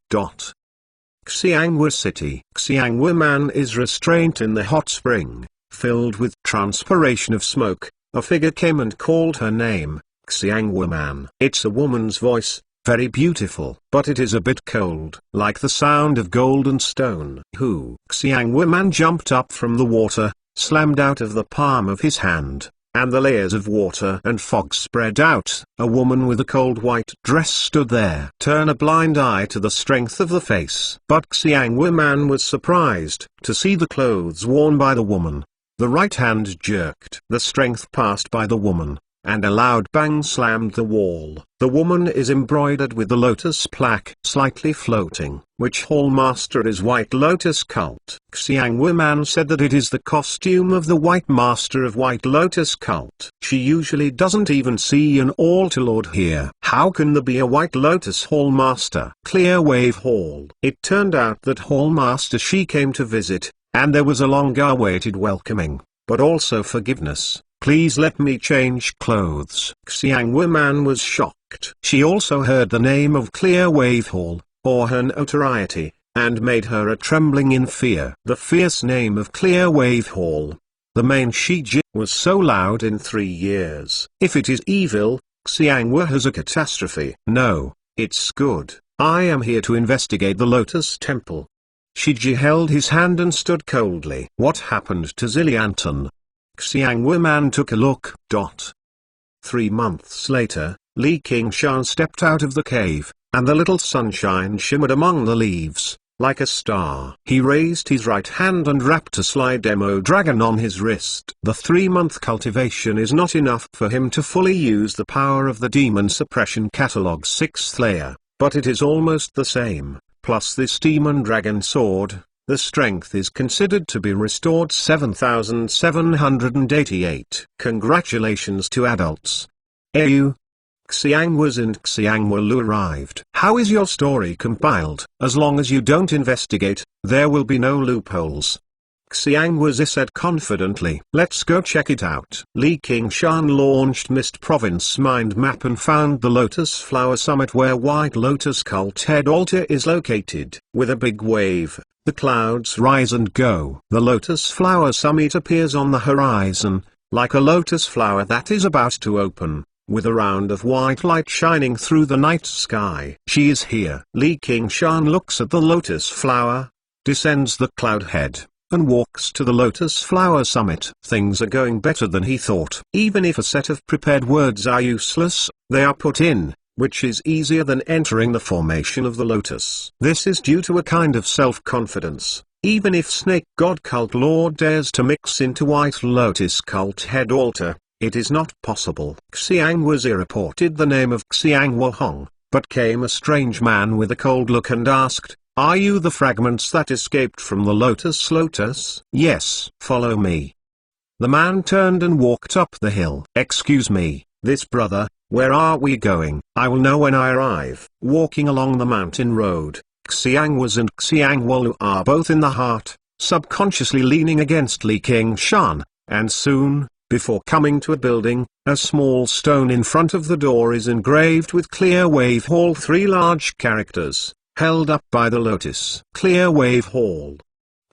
Xiangwu City. Xiangwu Man is restrained in the hot spring, filled with transpiration of smoke. A figure came and called her name, Xiangwu Man. It's a woman's voice, very beautiful, but it is a bit cold, like the sound of golden stone. Xiangwu Man jumped up from the water, slammed out of the palm of his hand, and the layers of water and fog spread out. A woman with a cold white dress stood there. Turn a blind eye to the strength of the face. But Xiangwu Man was surprised to see the clothes worn by the woman. The right hand jerked. The strength passed by the woman, and a loud bang slammed the wall. The woman is embroidered with the lotus plaque slightly floating, which Hall Master is White Lotus Cult. Xiangwu Man said that it is the costume of the White Master of White Lotus Cult. She usually doesn't even see an altar lord here. How can there be a White Lotus Hall Master? Clear Wave Hall. It turned out that Hall Master she came to visit, and there was a long-awaited welcoming, but also forgiveness. Please let me change clothes. Xiangwu Man was shocked. She also heard the name of Clear Wave Hall, or her notoriety, and made her a trembling in fear. The fierce name of Clear Wave Hall. The main Shiji was so loud in 3 years. If it is evil, Xiangwu has a catastrophe. No, it's good. I am here to investigate the Lotus Temple. Shiji held his hand and stood coldly. What happened to Zilianton? Xiangwu Man took a look. 3 months later, Li Qingshan stepped out of the cave, and the little sunshine shimmered among the leaves, like a star. He raised his right hand and wrapped a sly demo dragon on his wrist. The 3-month cultivation is not enough for him to fully use the power of the Demon Suppression Catalog 6th layer, but it is almost the same. Plus this Demon Dragon Sword, the strength is considered to be restored 7,788. Congratulations to adults. AU. Xiangwu and Xiangwu Lu arrived. How is your story compiled? As long as you don't investigate, there will be no loopholes. Xiangwu said confidently. Let's go check it out. Li Qingshan launched Mist Province mind map and found the Lotus Flower Summit where White Lotus Cult Head Altar is located. With a big wave, the clouds rise and go. The Lotus Flower Summit appears on the horizon, like a lotus flower that is about to open, with a round of white light shining through the night sky. She is here. Li Qingshan looks at the lotus flower, descends the cloud head, and walks to the Lotus Flower Summit. Things are going better than he thought. Even if a set of prepared words are useless, they are put in, which is easier than entering the formation of the lotus. This is due to a kind of self-confidence. Even if Snake God Cult Lord dares to mix into White Lotus Cult Head Altar, it is not possible. Xiangwu reported the name of Xiangwu Hong, but came a strange man with a cold look and asked, "Are you the fragments that escaped from the Lotus? Yes. Follow me." The man turned and walked up the hill. "Excuse me, this brother, where are we going? I will know when I arrive." Walking along the mountain road, Xiangwu and Xiangwu Lu are both in the heart, subconsciously leaning against Li Qingshan, and soon, before coming to a building, a small stone in front of the door is engraved with Clear Wave Hall 3 large characters, held up by the lotus. Clear Wave Hall.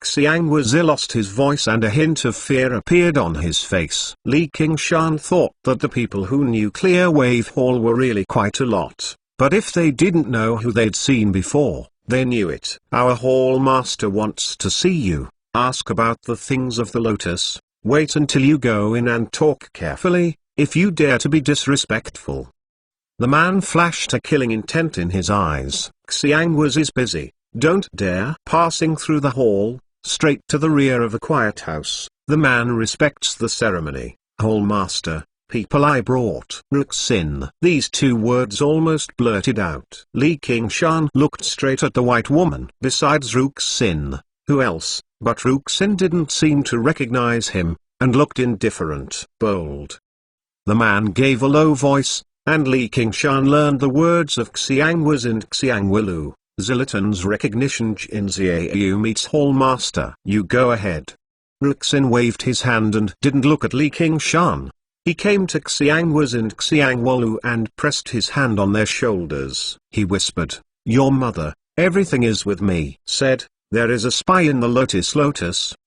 Xiangwu lost his voice and a hint of fear appeared on his face. Li Qingshan thought that the people who knew Clear Wave Hall were really quite a lot, but if they didn't know who they'd seen before, they knew it. "Our Hall Master wants to see you. Ask about the things of the lotus. Wait until you go in and talk carefully, if you dare to be disrespectful." The man flashed a killing intent in his eyes. "Xiang was is busy, don't dare." Passing through the hall, straight to the rear of a quiet house, the man respects the ceremony. "Hall master, people I brought." Ruxin. These two words almost blurted out. Li Qingshan looked straight at the white woman. Besides Ruxin, who else? But Ruxin didn't seem to recognize him, and looked indifferent. "Bold." The man gave a low voice, and Li Qingshan learned the words of Xiangwas and Xiangwilu. Zilitan's recognition. "Jin Xiaoyu meets Hall Master." "You go ahead." Ruxin waved his hand and didn't look at Li Qingshan. He came to Xiangwas and Xiangwalu and pressed his hand on their shoulders. He whispered, "Your mother, everything is with me." Said, "There is a spy in the Lotus.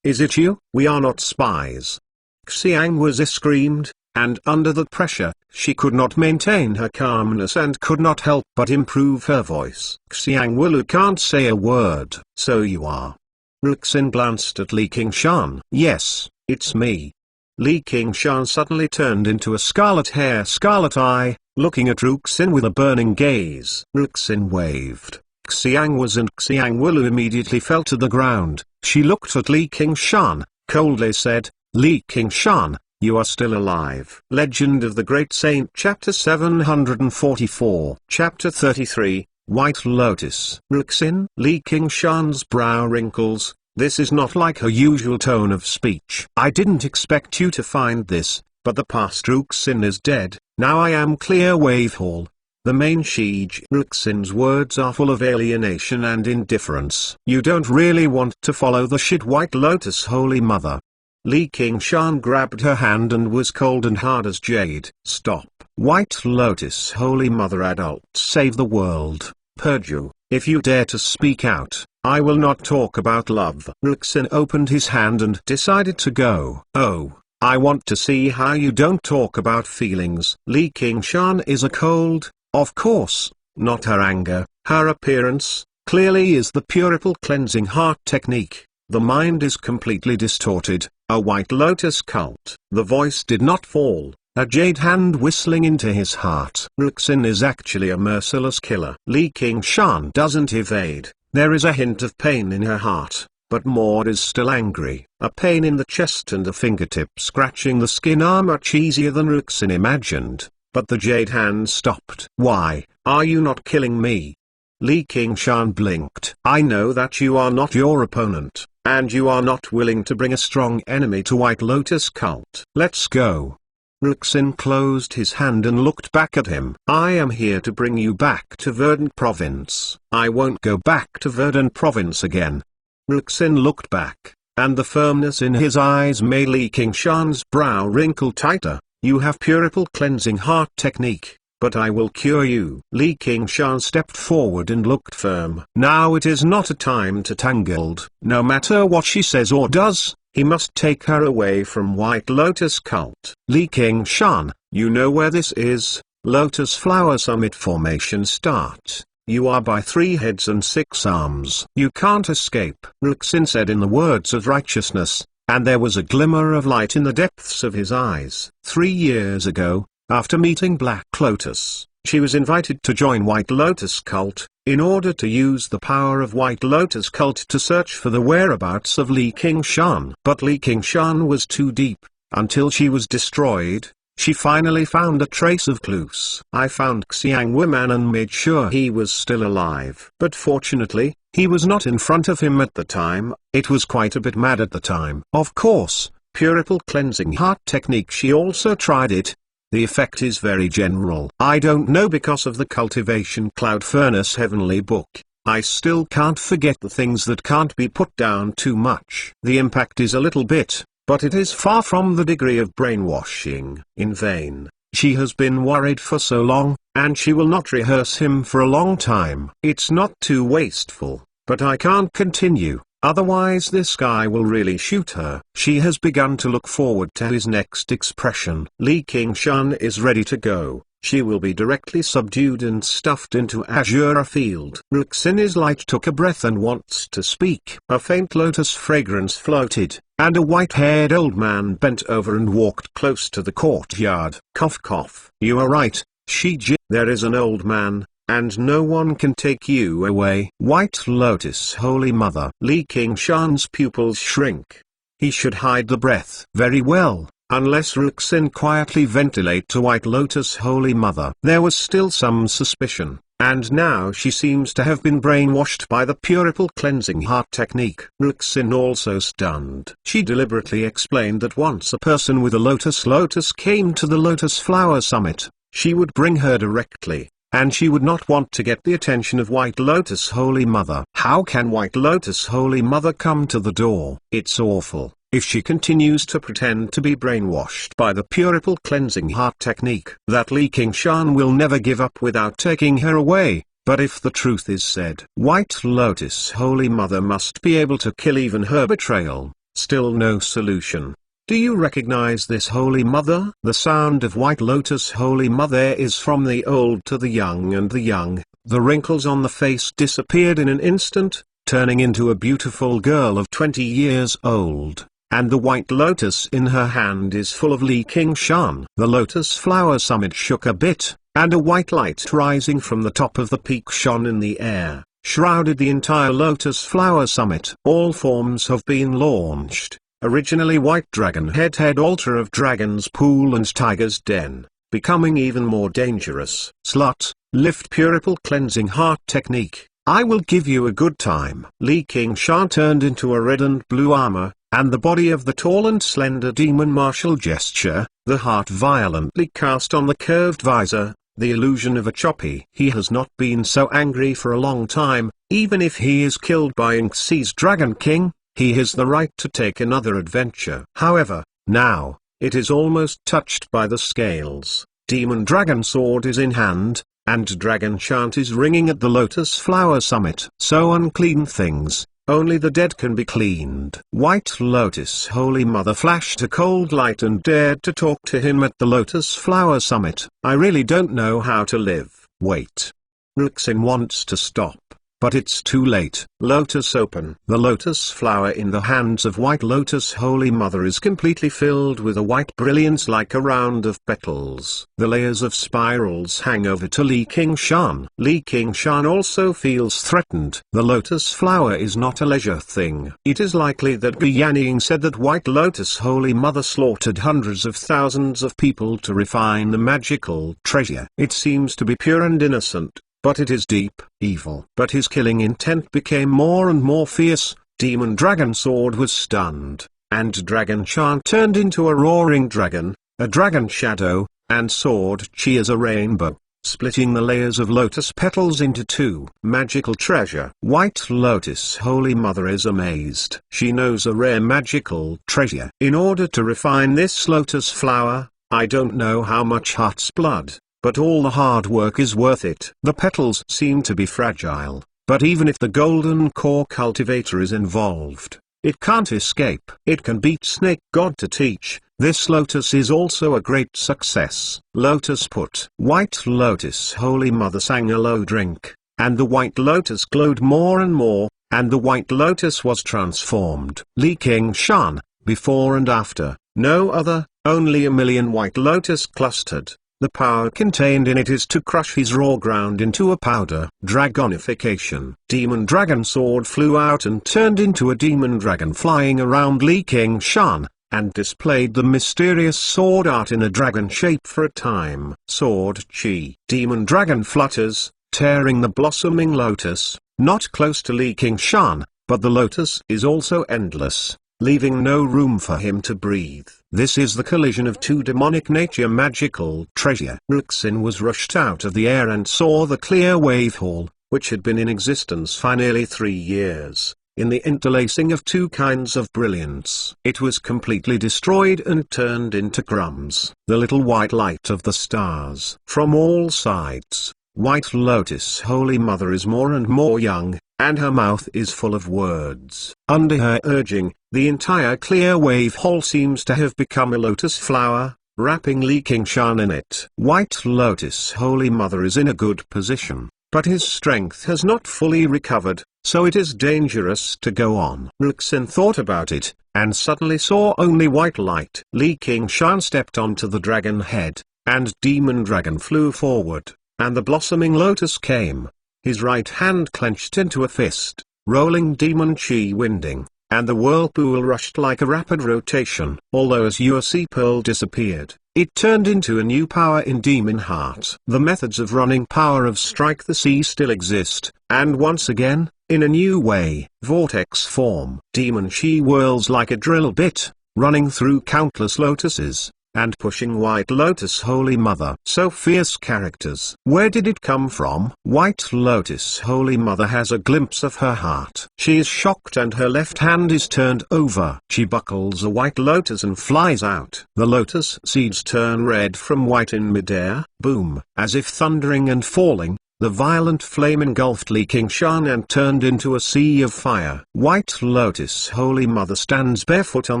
Is it you?" "We are not spies." Xiangwas screamed, and under the pressure, she could not maintain her calmness and could not help but improve her voice. "Xiangwilu can't say a word." "So you are." Ruxin glanced at Li Qingshan. "Yes, it's me." Li Qingshan suddenly turned into a scarlet hair, scarlet eye, looking at Ruxin with a burning gaze. Ruxin waved. Xiangwas and Xiangwilu immediately fell to the ground. She looked at Li Qingshan, coldly said, "Li Qingshan, you are still alive." Legend of the Great Saint. Chapter 744. Chapter 33, White Lotus. Ruxin. Li Qingshan's brow wrinkles. "This is not like her usual tone of speech. I didn't expect you to find this, but the past Ruxin is dead, now I am clear. Wave Hall." The main Shiji. Ruxin's words are full of alienation and indifference. "You don't really want to follow the shit White Lotus, Holy Mother." Li Qingshan grabbed her hand and was cold and hard as jade. "Stop." "White Lotus, Holy Mother, adults save the world. Purge. If you dare to speak out, I will not talk about love." Ruxin opened his hand and decided to go. "Oh, I want to see how you don't talk about feelings." Li Qingshan is a cold, of course, not her anger, her appearance, clearly is the purple cleansing heart technique. The mind is completely distorted, a White Lotus cult. The voice did not fall, a jade hand whistling into his heart. Ruxin is actually a merciless killer. Li Qingshan doesn't evade. There is a hint of pain in her heart, but more is still angry. A pain in the chest and a fingertip scratching the skin are much easier than Ruxin imagined, but the jade hand stopped. "Why, are you not killing me?" Li Qingshan blinked. "I know that you are not your opponent, and you are not willing to bring a strong enemy to White Lotus cult. Let's go." Ruxin closed his hand and looked back at him. "I am here to bring you back to Verdant Province." "I won't go back to Verdant Province again." Ruxin looked back, and the firmness in his eyes made Li Qingshan's brow wrinkle tighter. "You have purple cleansing heart technique, but I will cure you." Li Qingshan stepped forward and looked firm. Now it is not a time to tangled. No matter what she says or does, he must take her away from White Lotus cult. "Li Qingshan, you know where this is? Lotus Flower Summit Formation start. You are by 3 heads and 6 arms. You can't escape." Ruxin said in the words of righteousness, and there was a glimmer of light in the depths of his eyes. 3 years ago, after meeting Black Lotus, she was invited to join White Lotus cult, in order to use the power of White Lotus cult to search for the whereabouts of Li Qingshan. But Li Qingshan was too deep. Until she was destroyed, she finally found a trace of clues. "I found Xiang Wiman and made sure he was still alive. But fortunately, he was not in front of him at the time. It was quite a bit mad at the time. Of course, purple cleansing heart technique, she also tried it. The effect is very general. I don't know, because of the cultivation cloud furnace heavenly book. I still can't forget the things that can't be put down too much. The impact is a little bit, but it is far from the degree of brainwashing." In vain. She has been worried for so long, and she will not rehearse him for a long time. "It's not too wasteful, but I can't continue. Otherwise this guy will really shoot her." She has begun to look forward to his next expression. Li Qingshan is ready to go. she will be directly subdued and stuffed into azure field. Ruxin's light took a breath and wants to speak. A faint lotus fragrance floated, and a white-haired old man bent over and walked close to the courtyard. Cough cough. You are right, Shiji. There is an old man, and no one can take you away. White Lotus Holy Mother. Li Qingshan's pupils shrink. He should hide the breath. Very well, unless Ruxin quietly ventilate to White Lotus Holy Mother. There was still some suspicion, and now she seems to have been brainwashed by the Purple Cleansing Heart technique. Ruxin also stunned. She deliberately explained that once a person with a lotus came to the Lotus Flower Summit, she would bring her directly, and she would not want to get the attention of White Lotus Holy Mother. How can White Lotus Holy Mother come to the door? It's awful. If she continues to pretend to be brainwashed by the Purple Cleansing Heart technique, that Li Qingshan will never give up without taking her away. But if the truth is said, White Lotus Holy Mother must be able to kill even her betrayal. Still no solution. Do you recognize this Holy Mother? The sound of White Lotus Holy Mother is from the old to the young, and the young, the wrinkles on the face disappeared in an instant, turning into a beautiful girl of 20 years old. And the white lotus in her hand is full of Li Qingshan. The Lotus Flower Summit shook a bit, and a white light rising from the top of the peak shone in the air, shrouded the entire Lotus Flower Summit. All forms have been launched. Originally White Dragon Head Altar of Dragon's Pool and Tiger's Den, becoming even more dangerous. Slut, lift Purple Cleansing Heart technique. I will give you a good time. Li Qingshan turned into a red and blue armor, and the body of the tall and slender demon martial gesture, the heart violently cast on the curved visor, the illusion of a choppy. He has not been so angry for a long time. Even if he is killed by Inxi's Dragon King, he has the right to take another adventure. However, now, it is almost touched by the scales. Demon Dragon Sword is in hand, and Dragon Chant is ringing at the Lotus Flower Summit. So unclean things, only the dead can be cleaned. White Lotus Holy Mother flashed a cold light and dared to talk to him at the Lotus Flower Summit. I really don't know how to live. Wait. Ruxin wants to stop, but it's too late. Lotus open. The lotus flower in the hands of White Lotus Holy Mother is completely filled with a white brilliance like a round of petals. The layers of spirals hang over to Li Qingshan. Li Qingshan also feels threatened. The lotus flower is not a leisure thing. It is likely that Guyanning said that White Lotus Holy Mother slaughtered hundreds of thousands of people to refine the magical treasure. It seems to be pure and innocent, but it is deep, evil. But his killing intent became more and more fierce. Demon Dragon Sword was stunned, and Dragon Chant turned into a roaring dragon, a dragon shadow, and Sword Chi as a rainbow, splitting the layers of lotus petals into two. Magical treasure. White Lotus Holy Mother is amazed. She knows a rare magical treasure. In order to refine this lotus flower, I don't know how much heart's blood, but all the hard work is worth it. The petals seem to be fragile, but even if the golden core cultivator is involved, it can't escape. It can beat Snake God to teach. This lotus is also a great success. Lotus put. White Lotus Holy Mother sang a low drink, and the white lotus glowed more and more, and the white lotus was transformed. Li Qingshan, before and after, no other, only a million white lotus clustered. The power contained in it is to crush his raw ground into a powder. Dragonification. Demon Dragon Sword flew out and turned into a demon dragon flying around Li Qingshan, and displayed the mysterious sword art in a dragon shape for a time. Sword Chi. Demon Dragon flutters, tearing the blossoming lotus, not close to Li Qingshan, but the lotus is also endless, leaving no room for him to breathe. This is the collision of two demonic nature magical treasure. Ruxin was rushed out of the air and saw the clear wave hall, which had been in existence for nearly 3 years, in the interlacing of two kinds of brilliance. It was completely destroyed and turned into crumbs. The little white light of the stars. From all sides, White Lotus Holy Mother is more and more young, and her mouth is full of words. Under her urging, the entire clear wave hall seems to have become a lotus flower, wrapping Li Qingshan in it. White Lotus Holy Mother is in a good position, but his strength has not fully recovered, so it is dangerous to go on. Ruxin thought about it, and suddenly saw only white light. Li Qingshan stepped onto the dragon head, and Demon Dragon flew forward, and the blossoming lotus came. His right hand clenched into a fist, rolling demon chi winding, and the whirlpool rushed like a rapid rotation. Although Azure Sea Pearl disappeared, it turned into a new power in Demon Heart. The methods of running power of Strike the Sea still exist, and once again, in a new way, vortex form. Demon Chi whirls like a drill bit, running through countless lotuses, and pushing White Lotus Holy Mother. So fierce characters. Where did it come from? White Lotus Holy Mother has a glimpse of her heart. She is shocked and her left hand is turned over. She buckles a white lotus and flies out. The lotus seeds turn red from white in midair. Boom! As if thundering and falling, the violent flame engulfed Li Qingshan and turned into a sea of fire. White Lotus Holy Mother stands barefoot on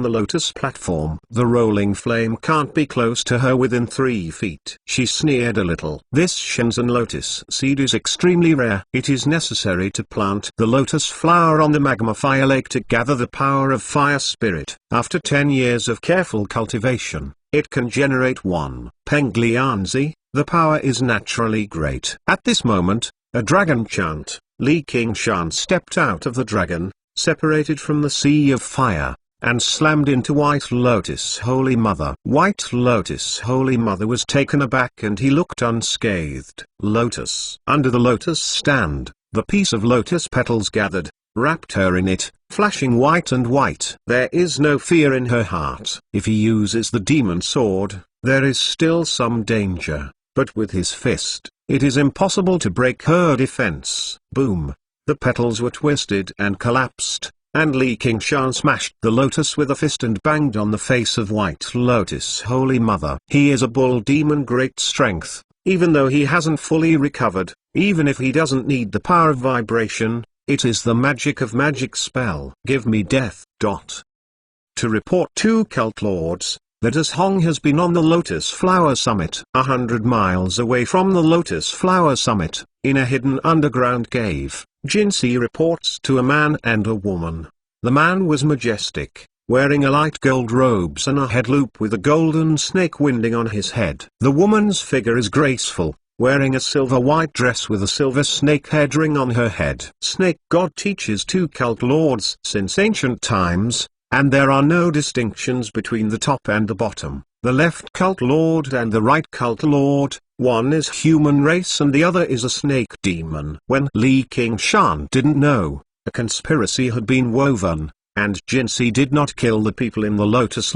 the lotus platform. The rolling flame can't be close to her within 3 feet. She sneered a little. This Shenzhen lotus seed is extremely rare. It is necessary to plant the lotus flower on the magma fire lake to gather the power of fire spirit. After 10 years of careful cultivation, it can generate 1 Penglianzi. The power is naturally great. At this moment, a dragon chant, Li Qingshan stepped out of the dragon, separated from the sea of fire, and slammed into White Lotus Holy Mother. White Lotus Holy Mother was taken aback and he looked unscathed. Lotus. Under the lotus stand, the piece of lotus petals gathered, wrapped her in it, flashing white and white. There is no fear in her heart. If he uses the demon sword, there is still some danger. But with his fist, it is impossible to break her defense. Boom! The petals were twisted and collapsed, and Li Qingshan smashed the lotus with a fist and banged on the face of White Lotus Holy Mother. He is a bull demon, great strength, even though he hasn't fully recovered. Even if he doesn't need the power of vibration, it is the magic of magic spell. Give me death. To report 2 cult lords. That as Hong has been on the Lotus Flower Summit, 100 miles away from the Lotus Flower Summit, in a hidden underground cave. Jinsi reports to a man and a woman. The man was majestic, wearing a light gold robes and a head loop with a golden snake winding on his head. The woman's figure is graceful, wearing a silver white dress with a silver snake head ring on her head. Snake God teaches 2 cult lords since ancient times, and there are no distinctions between the top and the bottom, the left cult lord and the right cult lord. One is human race and the other is a snake demon. When Li Qingshan didn't know, a conspiracy had been woven, and Jinsi did not kill the people in the lotus,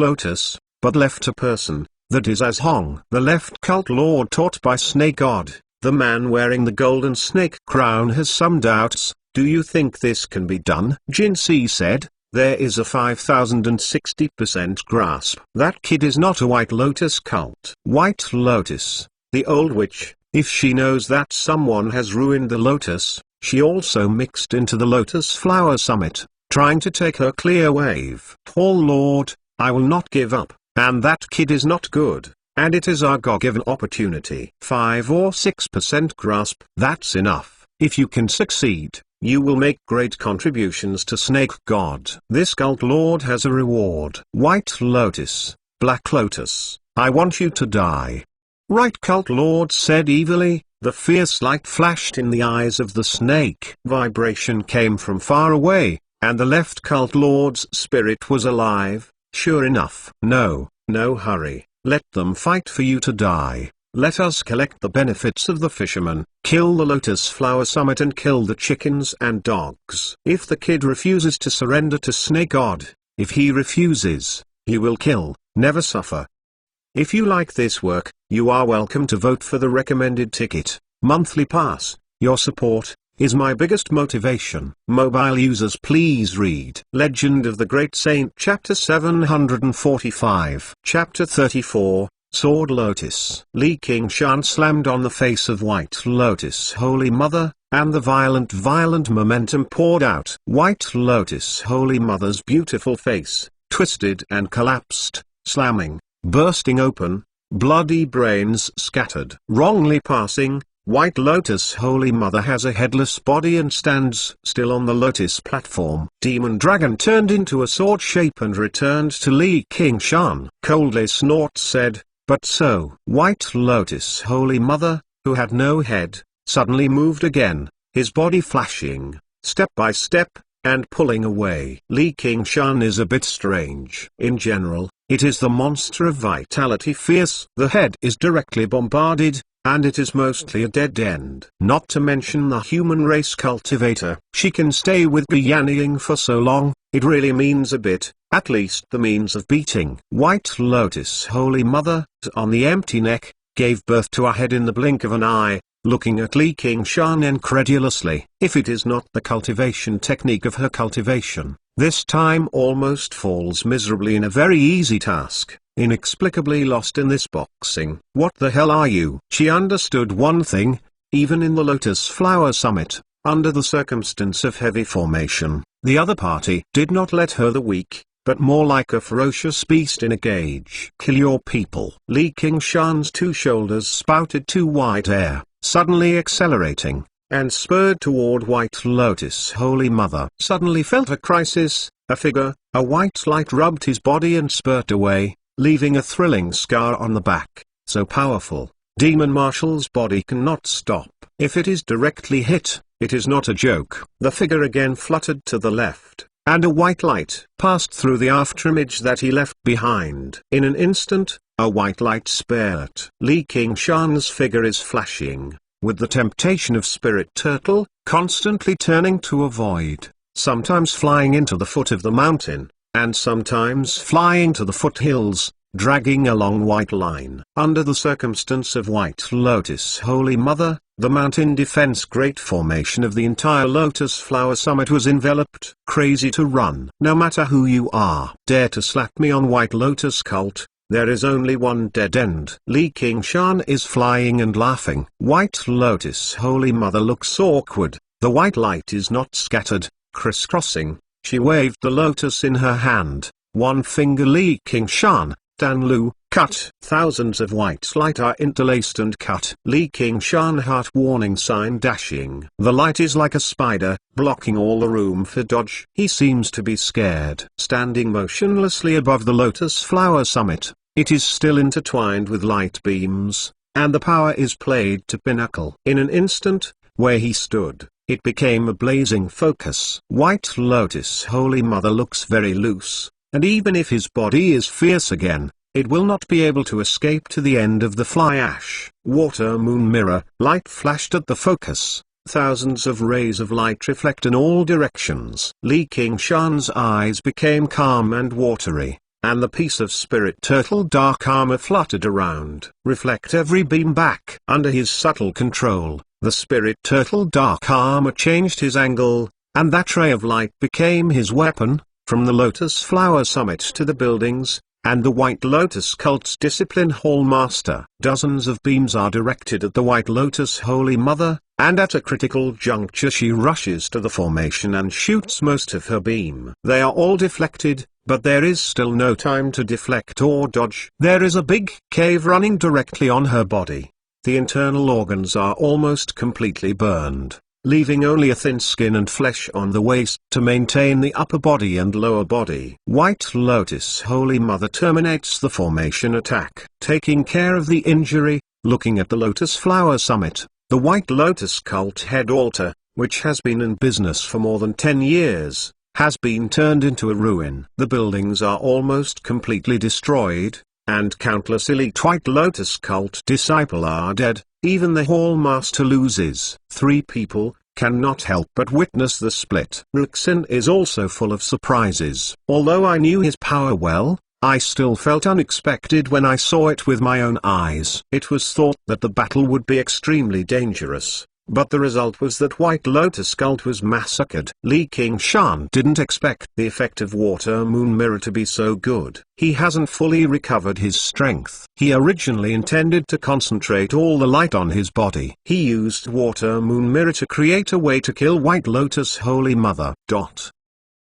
but left a person, that is as Hong. The left cult lord taught by Snake God, the man wearing the golden snake crown, has some doubts. Do you think this can be done? Jinsi said. There is a 5060% grasp. That kid is not a White Lotus cult. White Lotus, the old witch, if she knows that someone has ruined the lotus, she also mixed into the Lotus Flower Summit, trying to take her clear wave. Oh Lord, I will not give up, and that kid is not good, and it is our God-given opportunity. 5 or 6% grasp. That's enough. If you can succeed, you will make great contributions to Snake God. This cult lord has a reward. White Lotus, Black Lotus, I want you to die. Right cult lord said evilly. The fierce light flashed in the eyes of the snake. Vibration came from far away, and the left cult lord's spirit was alive. Sure enough. No hurry. Let them fight for you to die. Let us collect the benefits of the fisherman, kill the Lotus Flower Summit and kill the chickens and dogs. If the kid refuses to surrender to Snake God, if he refuses, he will kill, never suffer. If you like this work, you are welcome to vote for the recommended ticket, monthly pass. Your support is my biggest motivation. Mobile users, please read Legend of the Great Saint Chapter 745. Chapter 34. Sword Lotus. Li Qingshan slammed on the face of White Lotus Holy Mother, and the violent momentum poured out. White Lotus Holy Mother's beautiful face, twisted and collapsed, slamming, bursting open, bloody brains scattered. Wrongly passing, White Lotus Holy Mother has a headless body and stands still on the lotus platform. Demon Dragon turned into a sword shape and returned to Li Qingshan. Coldly Snort said, "But so." White Lotus Holy Mother, who had no head, suddenly moved again, his body flashing, step by step, and pulling away. Li Qingshan is a bit strange. In general, it is the monster of vitality fierce. The head is directly bombarded, and it is mostly a dead end. Not to mention the human race cultivator. She can stay with Guyaniying for so long, it really means a bit, at least the means of beating. White Lotus Holy Mother, on the empty neck, gave birth to a head in the blink of an eye, looking at Li Qingshan incredulously. If it is not the cultivation technique of her cultivation, this time almost falls miserably in a very easy task. Inexplicably lost in this boxing. What the hell are you? She understood one thing, even in the Lotus Flower Summit, under the circumstance of heavy formation, the other party did not let her the weak, but more like a ferocious beast in a cage. Kill your people. Li Qingshan's two shoulders spouted two white air, suddenly accelerating, and spurred toward White Lotus Holy Mother. Suddenly felt a crisis, a white light rubbed his body and spurted away, leaving a thrilling scar on the back, so powerful, Demon Marshal's body cannot stop. If it is directly hit, it is not a joke. The figure again fluttered to the left, and a white light passed through the afterimage that he left behind. In an instant, a white light spared. Li Qingshan's figure is flashing, with the temptation of Spirit Turtle, constantly turning to avoid, sometimes flying into the foot of the mountain, and sometimes flying to the foothills, dragging a long white line. Under the circumstance of White Lotus Holy Mother, the mountain defense great formation of the entire Lotus Flower Summit was enveloped. Crazy to run. No matter who you are, dare to slap me on White Lotus Cult, there is only one dead end. Li Qingshan is flying and laughing. White Lotus Holy Mother looks awkward, the white light is not scattered, crisscrossing. She waved the lotus in her hand, one finger Li Qingshan, Dan Lu, cut. Thousands of white light are interlaced and cut. Li Qingshan heart warning sign dashing. The light is like a spider, blocking all the room for dodge. He seems to be scared. Standing motionlessly above the Lotus Flower Summit, it is still intertwined with light beams, and the power is played to pinnacle. In an instant, where he stood, it became a blazing focus. White Lotus Holy Mother looks very loose, and even if his body is fierce again, it will not be able to escape to the end of the fly ash. Water Moon Mirror, light flashed at the focus. Thousands of rays of light reflect in all directions. Li Qingshan's eyes became calm and watery, and the piece of Spirit Turtle dark armor fluttered around. Reflect every beam back. Under his subtle control, the Spirit Turtle dark armor changed his angle, and that ray of light became his weapon. From the Lotus Flower Summit to the buildings, and the White Lotus Cult's Discipline Hall Master. Dozens of beams are directed at the White Lotus Holy Mother, and at a critical juncture she rushes to the formation and shoots most of her beam. They are all deflected, but there is still no time to deflect or dodge. There is a big cave running directly on her body. The internal organs are almost completely burned, leaving only a thin skin and flesh on the waist to maintain the upper body and lower body. White Lotus Holy Mother terminates the formation attack. Taking care of the injury, looking at the Lotus Flower Summit, the White Lotus Cult Head Altar, which has been in business for more than 10 years, has been turned into a ruin. The buildings are almost completely destroyed, and countless elite White Lotus Cult disciple are dead. Even the Hall Master loses. 3 people cannot help but witness the split. Ruxin is also full of surprises. Although I knew his power well, I still felt unexpected when I saw it with my own eyes. It was thought that the battle would be extremely dangerous, but the result was that White Lotus Cult was massacred. Li Qingshan didn't expect the effect of Water Moon Mirror to be so good. He hasn't fully recovered his strength. He originally intended to concentrate all the light on his body. He used Water Moon Mirror to create a way to kill White Lotus Holy Mother.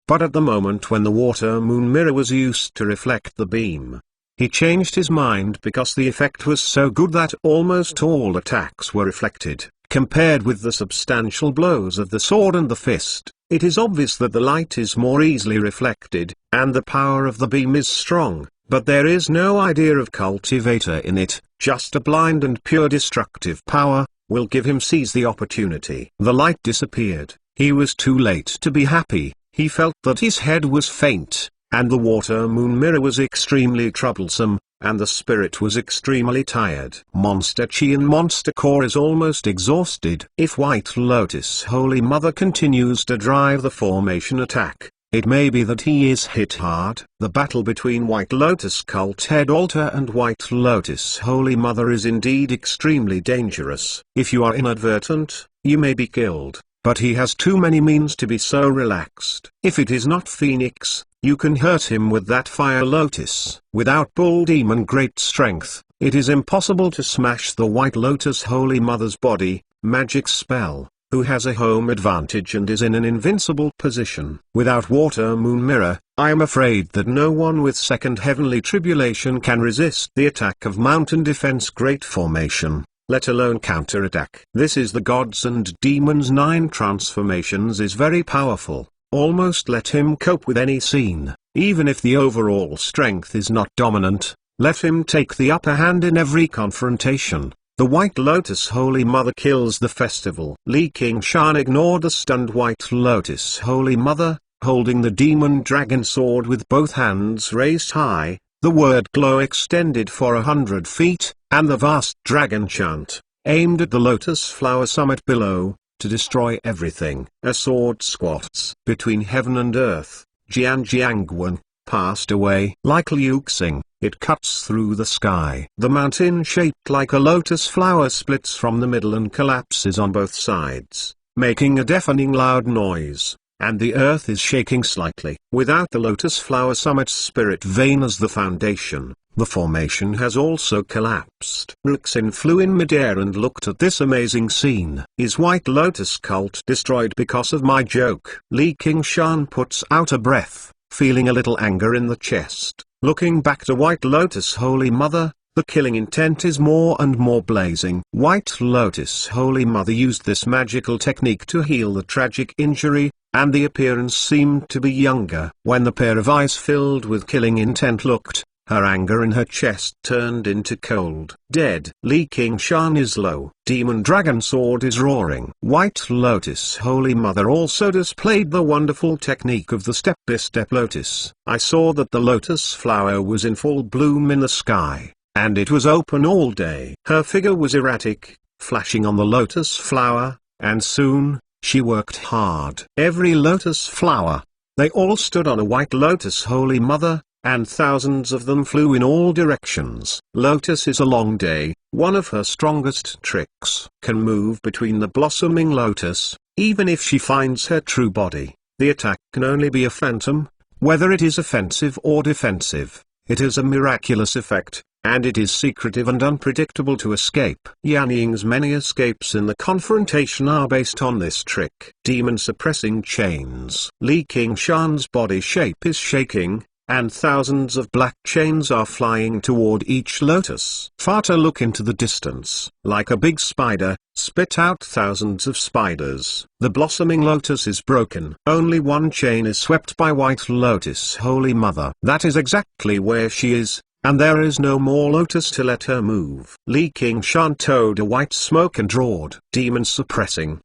But at the moment when the Water Moon Mirror was used to reflect the beam, he changed his mind because the effect was so good that almost all attacks were reflected. Compared with the substantial blows of the sword and the fist, it is obvious that the light is more easily reflected, and the power of the beam is strong, but there is no idea of cultivator in it, just a blind and pure destructive power. Will give him seize the opportunity. The light disappeared. He was too late to be happy. He felt that his head was faint, and the water moon mirror was extremely troublesome, and the spirit was extremely tired. Monster Chi and Monster Core is almost exhausted. If White Lotus Holy Mother continues to drive the formation attack, it may be that he is hit hard. The battle between White Lotus Cult Head Altar and White Lotus Holy Mother is indeed extremely dangerous. If you are inadvertent, you may be killed, but he has too many means to be so relaxed. If it is not Phoenix, you can hurt him with that Fire Lotus. Without Bull Demon great strength, it is impossible to smash the White Lotus Holy Mother's body. Magic spell, who has a home advantage and is in an invincible position. Without Water Moon Mirror, I am afraid that no one with second heavenly tribulation can resist the attack of Mountain Defense Great Formation, let alone counterattack. This is the Gods and Demons 9 transformations is very powerful. Almost let him cope with any scene, even if the overall strength is not dominant, let him take the upper hand in every confrontation. The White Lotus Holy Mother kills the festival. Li Qingshan ignored the stunned White Lotus Holy Mother, holding the demon dragon sword with both hands raised high, the word glow extended for 100 feet, and the vast dragon chant, aimed at the lotus flower summit below, to destroy everything. A sword squats between heaven and earth. Jian Jiangwen passed away. Like Liu Xing, it cuts through the sky. The mountain shaped like a lotus flower splits from the middle and collapses on both sides, making a deafening loud noise, and the earth is shaking slightly. Without the lotus flower summit's spirit vein as the foundation, the formation has also collapsed. Ruxin flew in midair and looked at this amazing scene. Is White Lotus Cult destroyed because of my joke? Li Qingshan puts out a breath, feeling a little anger in the chest. Looking back to White Lotus Holy Mother, the killing intent is more and more blazing. White Lotus Holy Mother used this magical technique to heal the tragic injury, and the appearance seemed to be younger. When the pair of eyes filled with killing intent looked, her anger in her chest turned into cold. Dead. Li Qingshan is low. Demon Dragon Sword is roaring. White Lotus Holy Mother also displayed the wonderful technique of the step-by-step lotus. I saw that the lotus flower was in full bloom in the sky, and it was open all day. Her figure was erratic, flashing on the lotus flower, and soon, she worked hard. Every lotus flower. They all stood on a White Lotus Holy Mother, and thousands of them flew in all directions. Lotus is a long day. One of her strongest tricks can move between the blossoming lotus, even if she finds her true body. The attack can only be a phantom, whether it is offensive or defensive. It has a miraculous effect, and it is secretive and unpredictable to escape. Yan Ying's many escapes in the confrontation are based on this trick. Demon suppressing chains. Li Qingshan's body shape is shaking, and thousands of black chains are flying toward each lotus. Fata look into the distance, like a big spider, spit out thousands of spiders. The blossoming lotus is broken. Only one chain is swept by White Lotus Holy Mother. That is exactly where she is, and there is no more lotus to let her move. Li Qingshan towed a white smoke and roared. Demon suppressing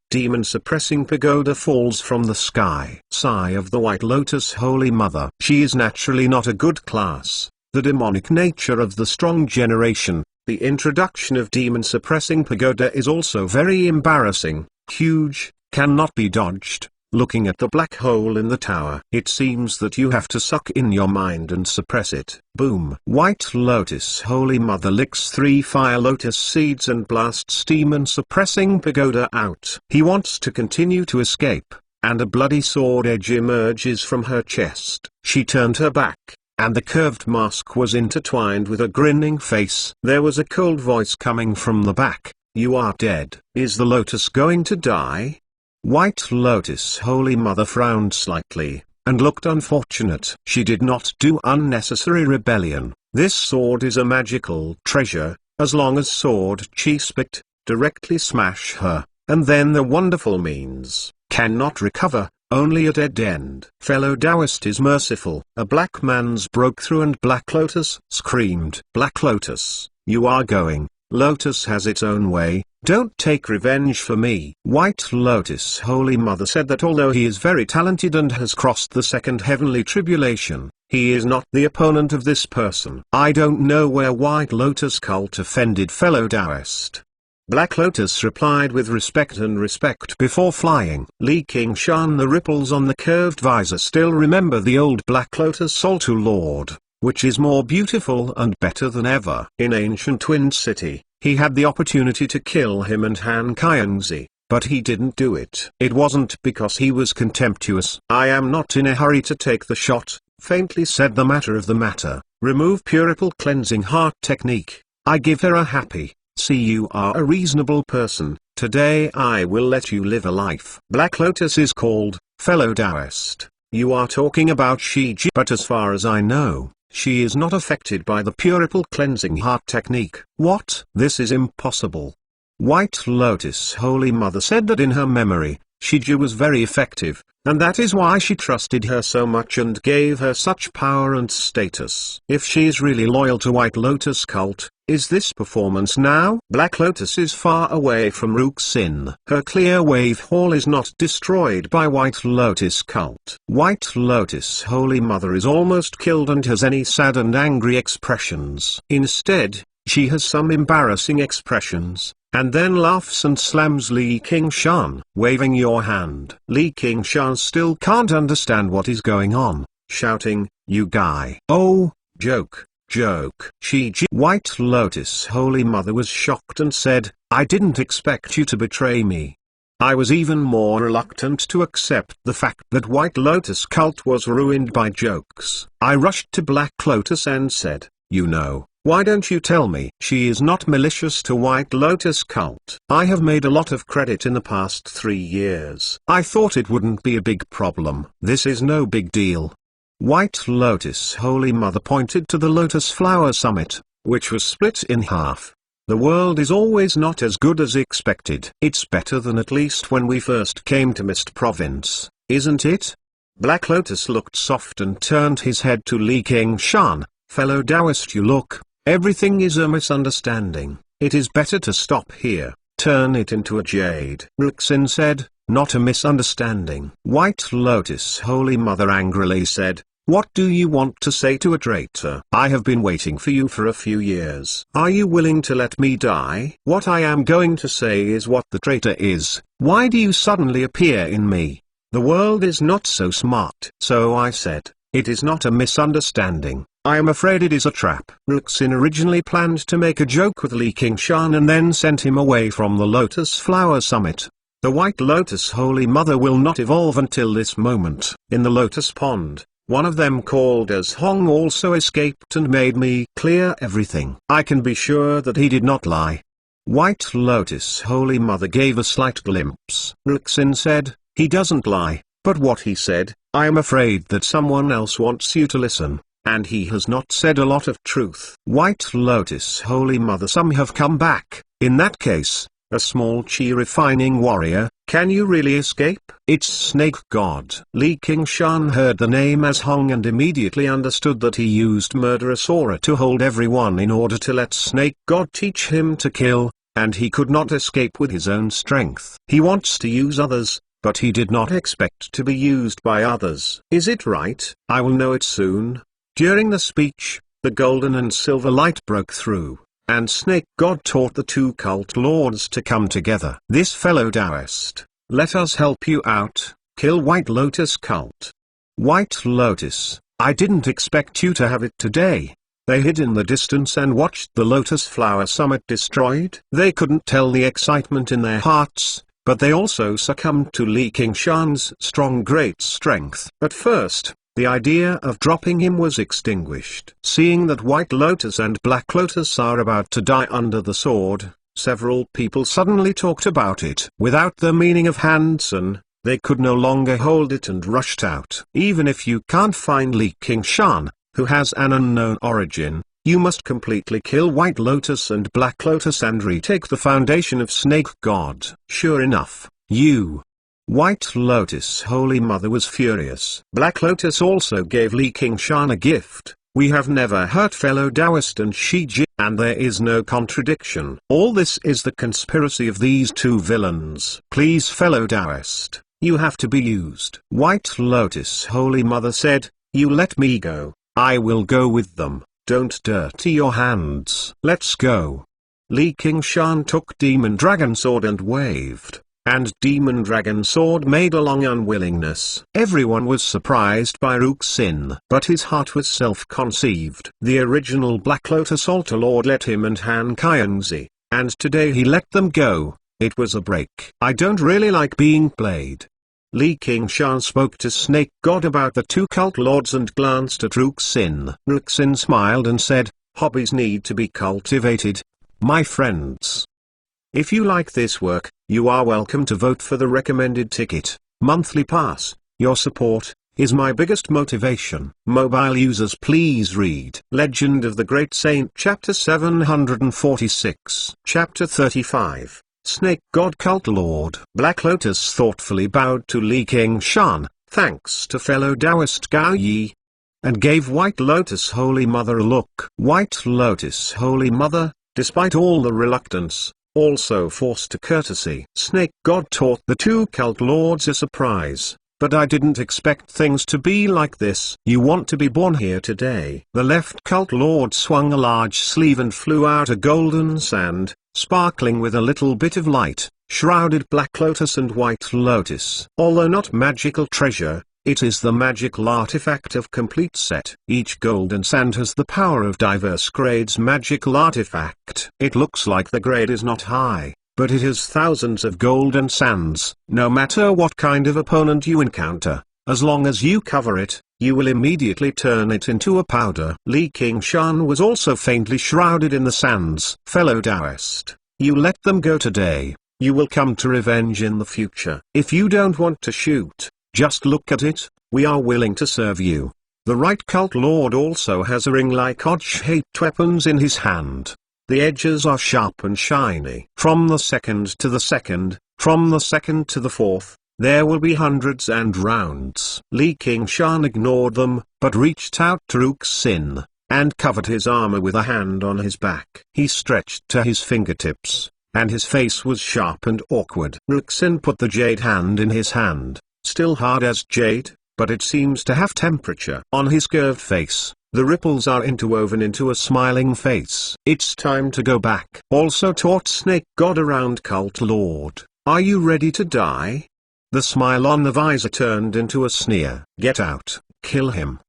pagoda falls from the sky. Sigh of the White Lotus Holy Mother. She is naturally not a good class. The demonic nature of the strong generation. The introduction of demon suppressing pagoda is also very embarrassing. Huge, cannot be dodged. Looking at the black hole in the tower, it seems that you have to suck in your mind and suppress it. Boom. White Lotus Holy Mother licks 3 fire lotus seeds and blasts demon suppressing pagoda out. He wants to continue to escape, and a bloody sword edge emerges from her chest. She turned her back, and the curved mask was intertwined with a grinning face. There was a cold voice coming from the back. You are dead. Is the lotus going to die? White Lotus Holy Mother frowned slightly, and looked unfortunate. She did not do unnecessary rebellion. This sword is a magical treasure. As long as Sword Chi spit, directly smash her, and then the wonderful means, cannot recover, only a dead end. Fellow Taoist is merciful. A black man's broke through and Black Lotus screamed. Black Lotus, you are going. Lotus has its own way, don't take revenge for me. White Lotus Holy Mother said that although he is very talented and has crossed the second heavenly tribulation, he is not the opponent of this person. I don't know where White Lotus cult offended fellow Taoist. Black Lotus replied with respect and respect before flying. Li Qingshan, the ripples on the curved visor still remember the old Black Lotus Saltu Lord, which is more beautiful and better than ever. In ancient Wind City, he had the opportunity to kill him and Han Qiangzi, but he didn't do it. It wasn't because he was contemptuous. I am not in a hurry to take the shot, faintly said the matter of the matter. Remove Purple Cleansing Heart technique. I give her a happy, see you are a reasonable person, today I will let you live a life. Black Lotus is called, fellow Taoist. You are talking about Shi Ji, but as far as I know, she is not affected by the Purple Cleansing Heart technique. What? This is impossible. White Lotus Holy Mother said that in her memory, Shiji was very effective, and that is why she trusted her so much and gave her such power and status. If she is really loyal to White Lotus cult, is this performance now? Black Lotus is far away from Ruxin. Her clear wave hall is not destroyed by White Lotus cult. White Lotus Holy Mother is almost killed and has any sad and angry expressions. Instead, she has some embarrassing expressions, and then laughs and slams Li Qingshan. Waving your hand. Li Qingshan still can't understand what is going on, shouting, you guy. Oh, joke. Joke. White Lotus Holy Mother was shocked and said, I didn't expect you to betray me. I was even more reluctant to accept the fact that White Lotus cult was ruined by jokes. I rushed to Black Lotus and said, you know, why don't you tell me? She is not malicious to White Lotus cult. I have made a lot of credit in the past 3 years. I thought it wouldn't be a big problem. This is no big deal. White Lotus Holy Mother pointed to the Lotus Flower Summit, which was split in half. The world is always not as good as expected. It's better than at least when we first came to Mist Province, isn't it? Black Lotus looked soft and turned his head to Li Qingshan. Fellow Taoist, you look, everything is a misunderstanding. It is better to stop here. Turn it into a jade. Ruxin said, not a misunderstanding. White Lotus Holy Mother angrily said, what do you want to say to a traitor? I have been waiting for you for a few years. Are you willing to let me die? What I am going to say is what the traitor is. Why do you suddenly appear in me? The world is not so smart. So I said, it is not a misunderstanding. I am afraid it is a trap. Ruxin originally planned to make a joke with Li Qingshan and then sent him away from the Lotus Flower Summit. The White Lotus Holy Mother will not evolve until this moment. In the Lotus Pond, one of them called as Hong also escaped and made me clear everything. I can be sure that he did not lie. White Lotus Holy Mother gave a slight glimpse. Ruxin said, he doesn't lie, but what he said, I am afraid that someone else wants you to listen. And he has not said a lot of truth. White Lotus Holy Mother, some have come back. In that case, a small chi refining warrior, can you really escape? It's Snake God. Li Qingshan heard the name as Hong and immediately understood that he used murderous aura to hold everyone in order to let Snake God teach him to kill, and he could not escape with his own strength. He wants to use others, but he did not expect to be used by others. Is it right? I will know it soon. During the speech, the golden and silver light broke through, and Snake God taught the two cult lords to come together. This fellow Taoist, let us help you out, kill White Lotus cult. White Lotus, I didn't expect you to have it today. They hid in the distance and watched the Lotus Flower Summit destroyed. They couldn't tell the excitement in their hearts, but they also succumbed to Li Qingshan's strong great strength. At first, the idea of dropping him was extinguished. Seeing that White Lotus and Black Lotus are about to die under the sword, several people suddenly talked about it. Without the meaning of Hansen, They could no longer hold it and rushed out. Even if you can't find Li Qingshan, who has an unknown origin, you must completely kill White Lotus and Black Lotus and retake the foundation of Snake God. Sure enough, White Lotus Holy Mother was furious. Black Lotus also gave Li Qingshan a gift. We have never hurt fellow Taoist and Shi Jin, and there is no contradiction. All this is the conspiracy of these two villains. Please fellow Taoist, you have to be used. White Lotus Holy Mother said, you let me go, I will go with them. Don't dirty your hands. Let's go. Li Qingshan took Demon Dragon Sword and waved, and Demon Dragon Sword made a long unwillingness. Everyone was surprised by Ruxin, but his heart was self-conceived. The original Black Lotus Altar Lord let him and Han Qiangzi, and today he let them go. It was a break. I don't really like being played. Li Qingshan spoke to Snake God about the two cult lords and glanced at Ruxin. Ruxin smiled and said, hobbies need to be cultivated, my friends. If you like this work, you are welcome to vote for the recommended ticket, monthly pass. Your support is my biggest motivation. Mobile users, please read Legend of the Great Saint chapter 746. Chapter 35. Snake God Cult Lord. Black Lotus thoughtfully bowed to Li Qingshan, thanks to fellow Taoist Gao Yi, and gave White Lotus Holy Mother a look. White Lotus Holy Mother, despite all the reluctance, also forced a courtesy. Snake God taught the two cult lords a surprise, but I didn't expect things to be like this. You want to be born here today. The left cult lord swung a large sleeve and flew out a golden sand, sparkling with a little bit of light, shrouded Black Lotus and White Lotus. Although not magical treasure, it is the magical artifact of complete set. Each golden sand has the power of diverse grades magical artifact. It looks like the grade is not high, but it has thousands of golden sands. No matter what kind of opponent you encounter, as long as you cover it, you will immediately turn it into a powder. Li Qingshan was also faintly shrouded in the sands. Fellow Taoist, you let them go today, you will come to revenge in the future. If you don't want to shoot, just look at it, we are willing to serve you. The right cult lord also has a ring-like odd-shaped weapons in his hand. The edges are sharp and shiny. From the second to the second, from the second to the fourth, there will be hundreds and rounds. Li Qingshan ignored them, but reached out to Ruxin, and covered his armor with a hand on his back. He stretched to his fingertips, and his face was sharp and awkward. Ruxin put the jade hand in his hand, still hard as jade, but it seems to have temperature. On his curved face, the ripples are interwoven into a smiling face. It's time to go back. Also taught Snake God around Cult Lord. Are you ready to die? The smile on the visor turned into a sneer. Get out, kill him.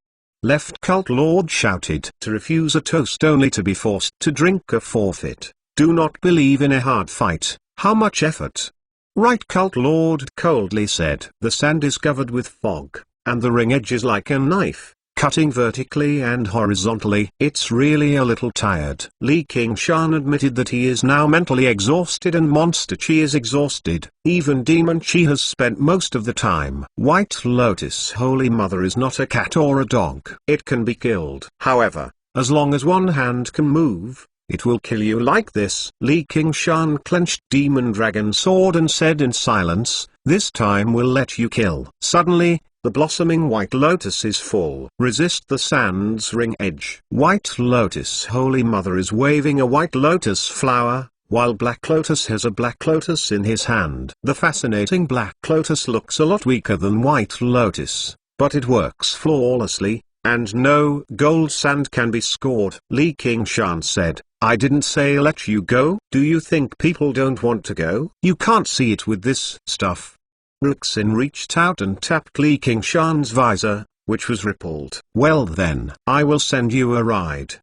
Left Cult Lord shouted. To refuse a toast only to be forced to drink a forfeit. Do not believe in a hard fight. How much effort? Right Cult Lord coldly said. The sand is covered with fog, and the ring edge is like a knife, cutting vertically and horizontally. It's really a little tired. Li Qingshan admitted that he is now mentally exhausted and Monster Chi is exhausted. Even Demon Chi has spent most of the time. White Lotus Holy Mother is not a cat or a dog. It can be killed. However, as long as one hand can move, it will kill you like this. Li Qingshan clenched Demon Dragon Sword and said in silence, this time we'll let you kill. Suddenly, the blossoming White Lotus is full. Resist the sand's ring edge. White Lotus Holy Mother is waving a White Lotus flower, while Black Lotus has a Black Lotus in his hand. The fascinating Black Lotus looks a lot weaker than White Lotus, but it works flawlessly, and no gold sand can be scored. Li Qingshan said, I didn't say let you go. Do you think people don't want to go? You can't see it with this stuff. Ruxin reached out and tapped Li Qingshan's visor, which was rippled. Well then, I will send you a ride.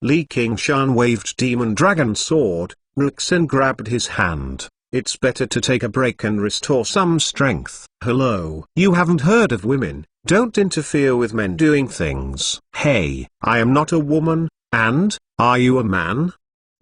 Li Qingshan waved Demon Dragon Sword. Ruxin grabbed his hand. It's better to take a break and restore some strength. Hello. You haven't heard of women. Don't interfere with men doing things. Hey, I am not a woman, and, are you a man?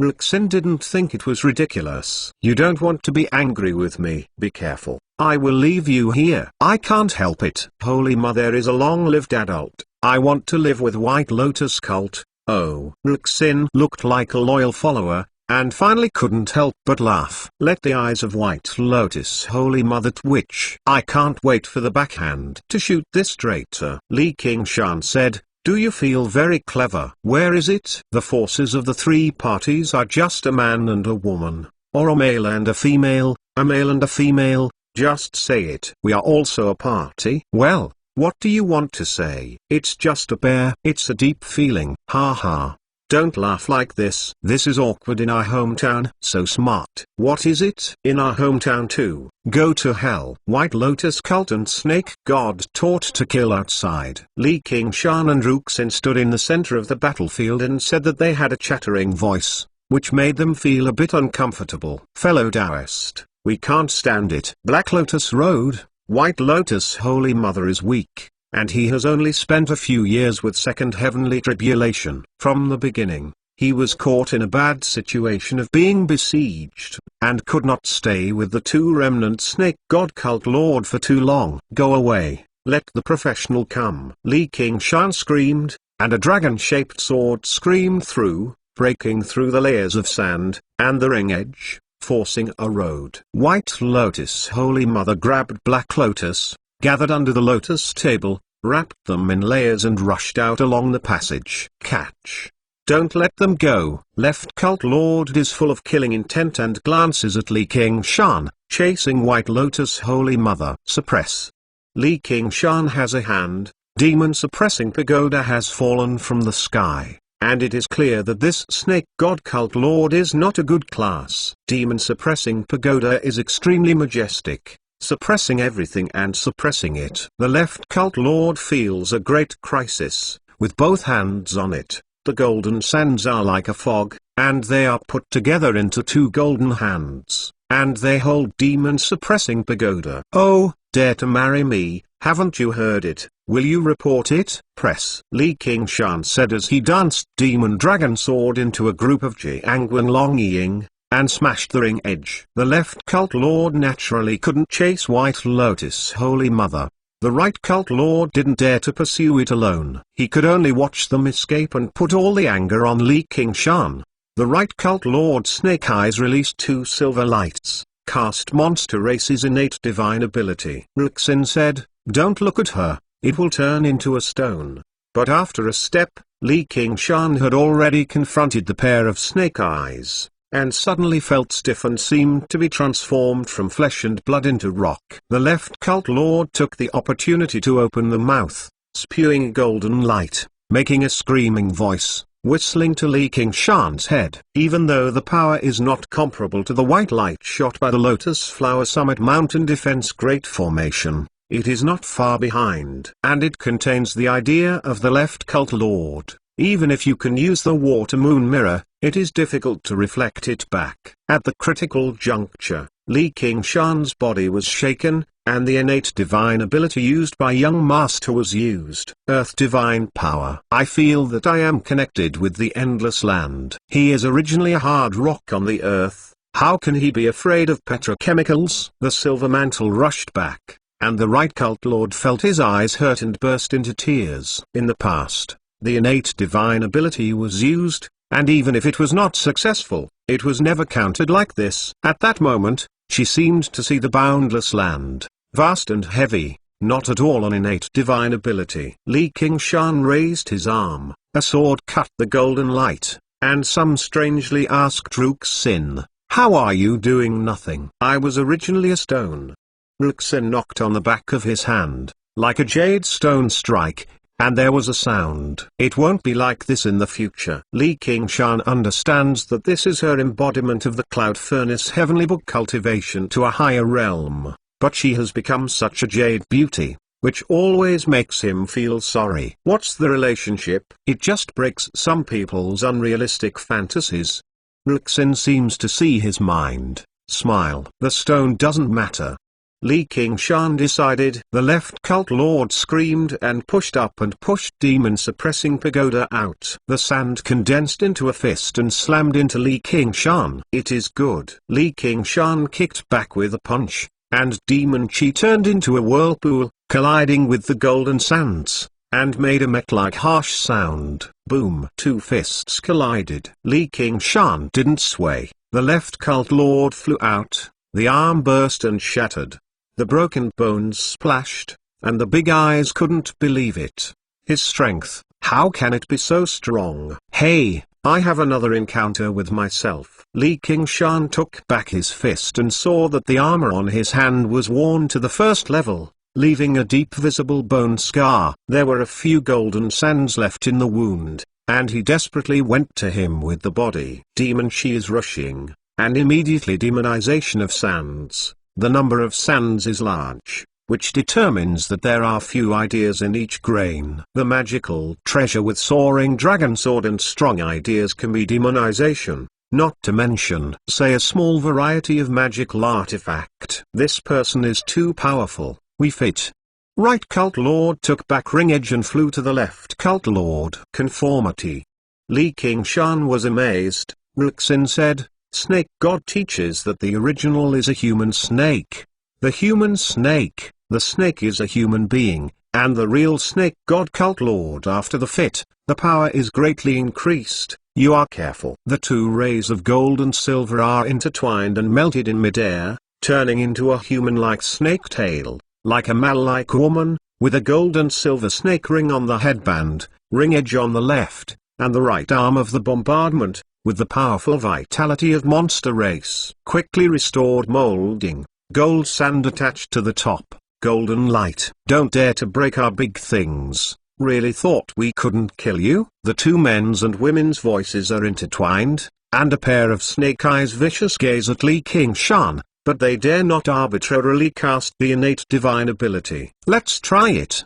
Ruxin didn't think it was ridiculous. You don't want to be angry with me. Be careful. I will leave you here. I can't help it. Holy Mother is a long-lived adult. I want to live with White Lotus cult. Oh. Ruxin looked like a loyal follower, and finally couldn't help but laugh. Let the eyes of White Lotus Holy Mother twitch. I can't wait for the backhand to shoot this traitor. Li Qingshan said, do you feel very clever? Where is it? The forces of the three parties are just a man and a woman, or a male and a female, a male and a female, just say it. We are also a party. Well, what do you want to say? It's just a pair. It's a deep feeling. Ha ha. Don't laugh like this. This is awkward in our hometown. So smart. What is it? In our hometown too. Go to hell. White Lotus cult and snake god taught to kill outside. Li Qingshan and Ruxin stood in the center of the battlefield and said that they had a chattering voice, which made them feel a bit uncomfortable. Fellow Taoist, we can't stand it. Black Lotus Road, White Lotus Holy Mother is weak, and he has only spent a few years with Second Heavenly Tribulation. From the beginning, he was caught in a bad situation of being besieged, and could not stay with the two remnant snake god cult lord for too long. Go away, let the professional come. Li Qingshan screamed, and a dragon-shaped sword screamed through, breaking through the layers of sand, and the ring edge, forcing a road. White Lotus Holy Mother grabbed Black Lotus, gathered under the lotus table, wrapped them in layers and rushed out along the passage. Catch. Don't let them go. Left cult lord is full of killing intent and glances at Li Qingshan, chasing White Lotus Holy Mother. Suppress. Li Qingshan has a hand. Demon suppressing pagoda has fallen from the sky, and it is clear that this snake god cult lord is not a good class. Demon suppressing pagoda is extremely majestic, suppressing everything and suppressing it. The left cult lord feels a great crisis, with both hands on it. The golden sands are like a fog, and they are put together into two golden hands, and they hold demon suppressing pagoda. Oh, dare to marry me, haven't you heard it? Will you report it? Press. Li Qingshan said as he danced demon dragon sword into a group of Jiangwen Long Ying, and smashed the ring edge. The left cult lord naturally couldn't chase White Lotus Holy Mother. The right cult lord didn't dare to pursue it alone. He could only watch them escape and put all the anger on Li Qingshan. The right cult lord Snake Eyes released two silver lights, cast Monster Race's innate divine ability. Ruxin said, don't look at her, it will turn into a stone. But after a step, Li Qingshan had already confronted the pair of Snake Eyes, and suddenly felt stiff and seemed to be transformed from flesh and blood into rock. The left cult lord took the opportunity to open the mouth, spewing golden light, making a screaming voice, whistling to Li Qingshan's head. Even though the power is not comparable to the white light shot by the Lotus Flower Summit Mountain Defense Great Formation, it is not far behind. And it contains the idea of the left cult lord. Even if you can use the water moon mirror, it is difficult to reflect it back. At the critical juncture, Li Qingshan's body was shaken, and the innate divine ability used by young master was used. Earth divine power. I feel that I am connected with the endless land. He is originally a hard rock on the earth. How can he be afraid of petrochemicals? The silver mantle rushed back, and the right cult lord felt his eyes hurt and burst into tears. In the past, the innate divine ability was used, and even if it was not successful, it was never counted like this. At that moment, she seemed to see the boundless land, vast and heavy, not at all an innate divine ability. Li Qingshan raised his arm, a sword cut the golden light, and some strangely asked Ruxin, how are you doing? Nothing. I was originally a stone. Ruxin knocked on the back of his hand, like a jade stone strike, and there was a sound. It won't be like this in the future. Li Qingshan understands that this is her embodiment of the cloud furnace heavenly book cultivation to a higher realm, but she has become such a jade beauty, which always makes him feel sorry. What's the relationship? It just breaks some people's unrealistic fantasies. Ruxin seems to see his mind. Smile. The stone doesn't matter. Li Qingshan decided. The left cult lord screamed and pushed up and pushed demon suppressing pagoda out. The sand condensed into a fist and slammed into Li Qingshan. It is good. Li Qingshan kicked back with a punch, and demon chi turned into a whirlpool, colliding with the golden sands, and made a mech-like harsh sound. Boom! Two fists collided. Li Qingshan didn't sway. The left cult lord flew out, the arm burst and shattered. The broken bones splashed, and the big eyes couldn't believe it. His strength, how can it be so strong? Hey, I have another encounter with myself. Li Qingshan took back his fist and saw that the armor on his hand was worn to the first level, leaving a deep visible bone scar. There were a few golden sands left in the wound, and he desperately went to him with the body. Demon chi is rushing, and immediately demonization of sands. The number of sands is large, which determines that there are few ideas in each grain. The magical treasure with soaring dragon sword and strong ideas can be demonization, not to mention, say, a small variety of magical artifact. This person is too powerful, we fit. Right cult lord took back ring edge and flew to the left cult lord. Conformity. Li Qingshan was amazed. Ruxin said, Snake God teaches that the original is a human snake. The human snake, the snake is a human being, and the real Snake God cult lord after the fit, the power is greatly increased. You are careful. The two rays of gold and silver are intertwined and melted in midair, turning into a human-like snake tail, like a male-like woman, with a gold and silver snake ring on the headband, ring edge on the left, and the right arm of the bombardment, with the powerful vitality of monster race. Quickly restored molding, gold sand attached to the top, golden light. Don't dare to break our big things. Really thought we couldn't kill you? The two men's and women's voices are intertwined, and a pair of snake eyes vicious gaze at Li Qingshan, but they dare not arbitrarily cast the innate divine ability. Let's try it.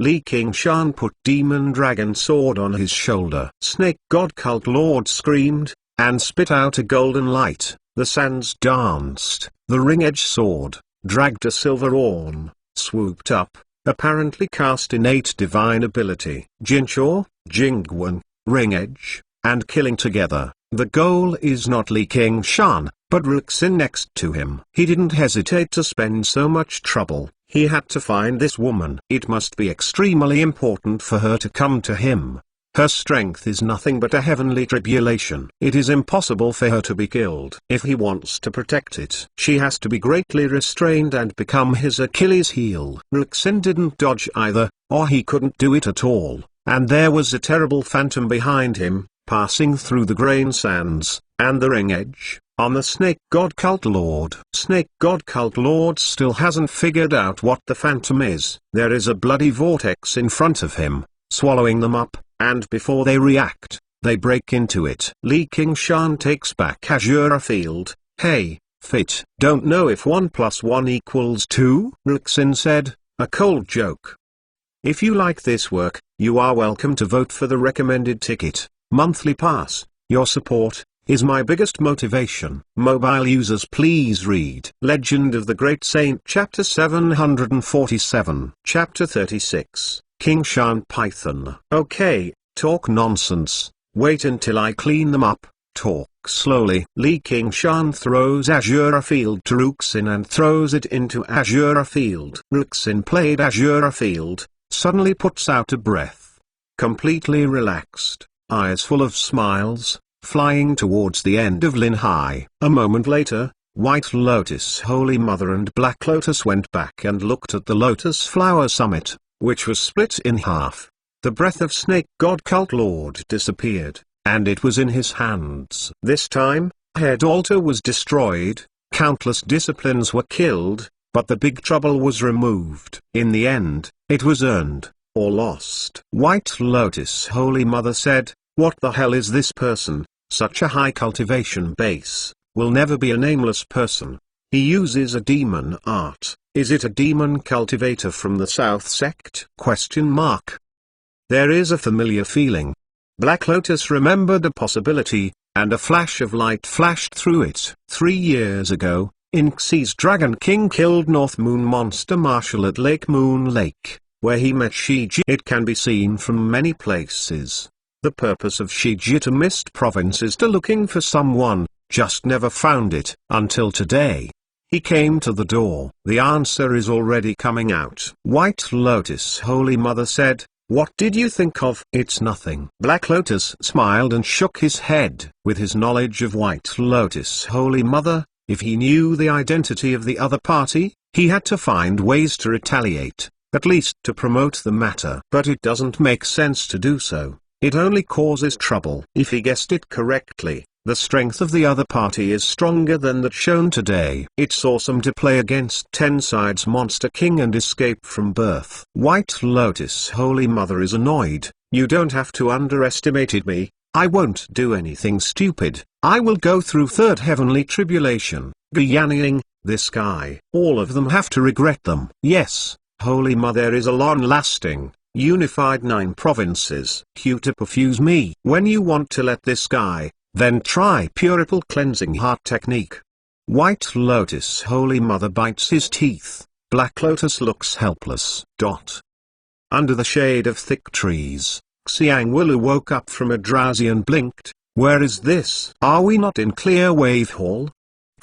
Li Qingshan put demon dragon sword on his shoulder. Snake God cult lord screamed, and spit out a golden light. The sands danced. The ring-edge sword, dragged a silver orm, swooped up, apparently cast innate divine ability. Jinshaw, Jingwen, ring-edge, and killing together. The goal is not Li Qingshan, but Ruxin next to him. He didn't hesitate to spend so much trouble. He had to find this woman. It must be extremely important for her to come to him. Her strength is nothing but a heavenly tribulation. It is impossible for her to be killed. If he wants to protect it, she has to be greatly restrained and become his Achilles heel. Ruxin didn't dodge either, or he couldn't do it at all, and there was a terrible phantom behind him, passing through the grain sands, and the ring edge, on the Snake God cult lord. Snake God cult lord still hasn't figured out what the phantom is. There is a bloody vortex in front of him, swallowing them up, and before they react, they break into it. Li Qingshan takes back Azura Field. Hey, Fit, don't know if 1 + 1 = 2? Ruxin said, a cold joke. If you like this work, you are welcome to vote for the recommended ticket, monthly pass. Your support is my biggest motivation. Mobile users, please read Legend of the Great Saint Chapter 747. Chapter 36, Qingshan Python. Okay, talk nonsense, wait until I clean them up, talk slowly. Li Qingshan throws Azura Field to Ruxin and throws it into Azura Field. Ruxin played Azura Field, suddenly puts out a breath. Completely relaxed, eyes full of smiles, flying towards the end of Lin Hai. A moment later, White Lotus Holy Mother and Black Lotus went back and looked at the Lotus Flower Summit, which was split in half. The breath of Snake God Cult Lord disappeared, and it was in his hands. This time, Head Altar was destroyed, countless disciplines were killed, but the big trouble was removed. In the end, it was earned, or lost. White Lotus Holy Mother said, what the hell is this person? Such a high cultivation base, will never be a nameless person. He uses a demon art. Is it a demon cultivator from the South Sect? There is a familiar feeling. Black Lotus remembered a possibility, and a flash of light flashed through it. 3 years ago, Xyz Dragon King killed North Moon Monster Marshal at Lake Moon Lake, where he met Shiji. It can be seen from many places. The purpose of Shiji to Mist Province is to looking for someone, just never found it, until today. He came to the door. The answer is already coming out. White Lotus Holy Mother said, "What did you think of?" "It's nothing." Black Lotus smiled and shook his head. With his knowledge of White Lotus Holy Mother, if he knew the identity of the other party, he had to find ways to retaliate, at least to promote the matter. But it doesn't make sense to do so. It only causes trouble. If he guessed it correctly, the strength of the other party is stronger than that shown today. It's awesome to play against 10 sides Monster King and escape from birth. White Lotus Holy Mother is annoyed. "You don't have to underestimate me. I won't do anything stupid. I will go through third heavenly tribulation." Gyanning, this guy. All of them have to regret them. Yes, Holy Mother is a long-lasting, unified 9 provinces. To perfuse me. When you want to let this guy, then try Purple Cleansing Heart technique. White Lotus Holy Mother bites his teeth. Black Lotus looks helpless. Under the shade of thick trees, Xiangwu woke up from a drowsy and blinked. "Where is this? Are we not in Clear Wave Hall?"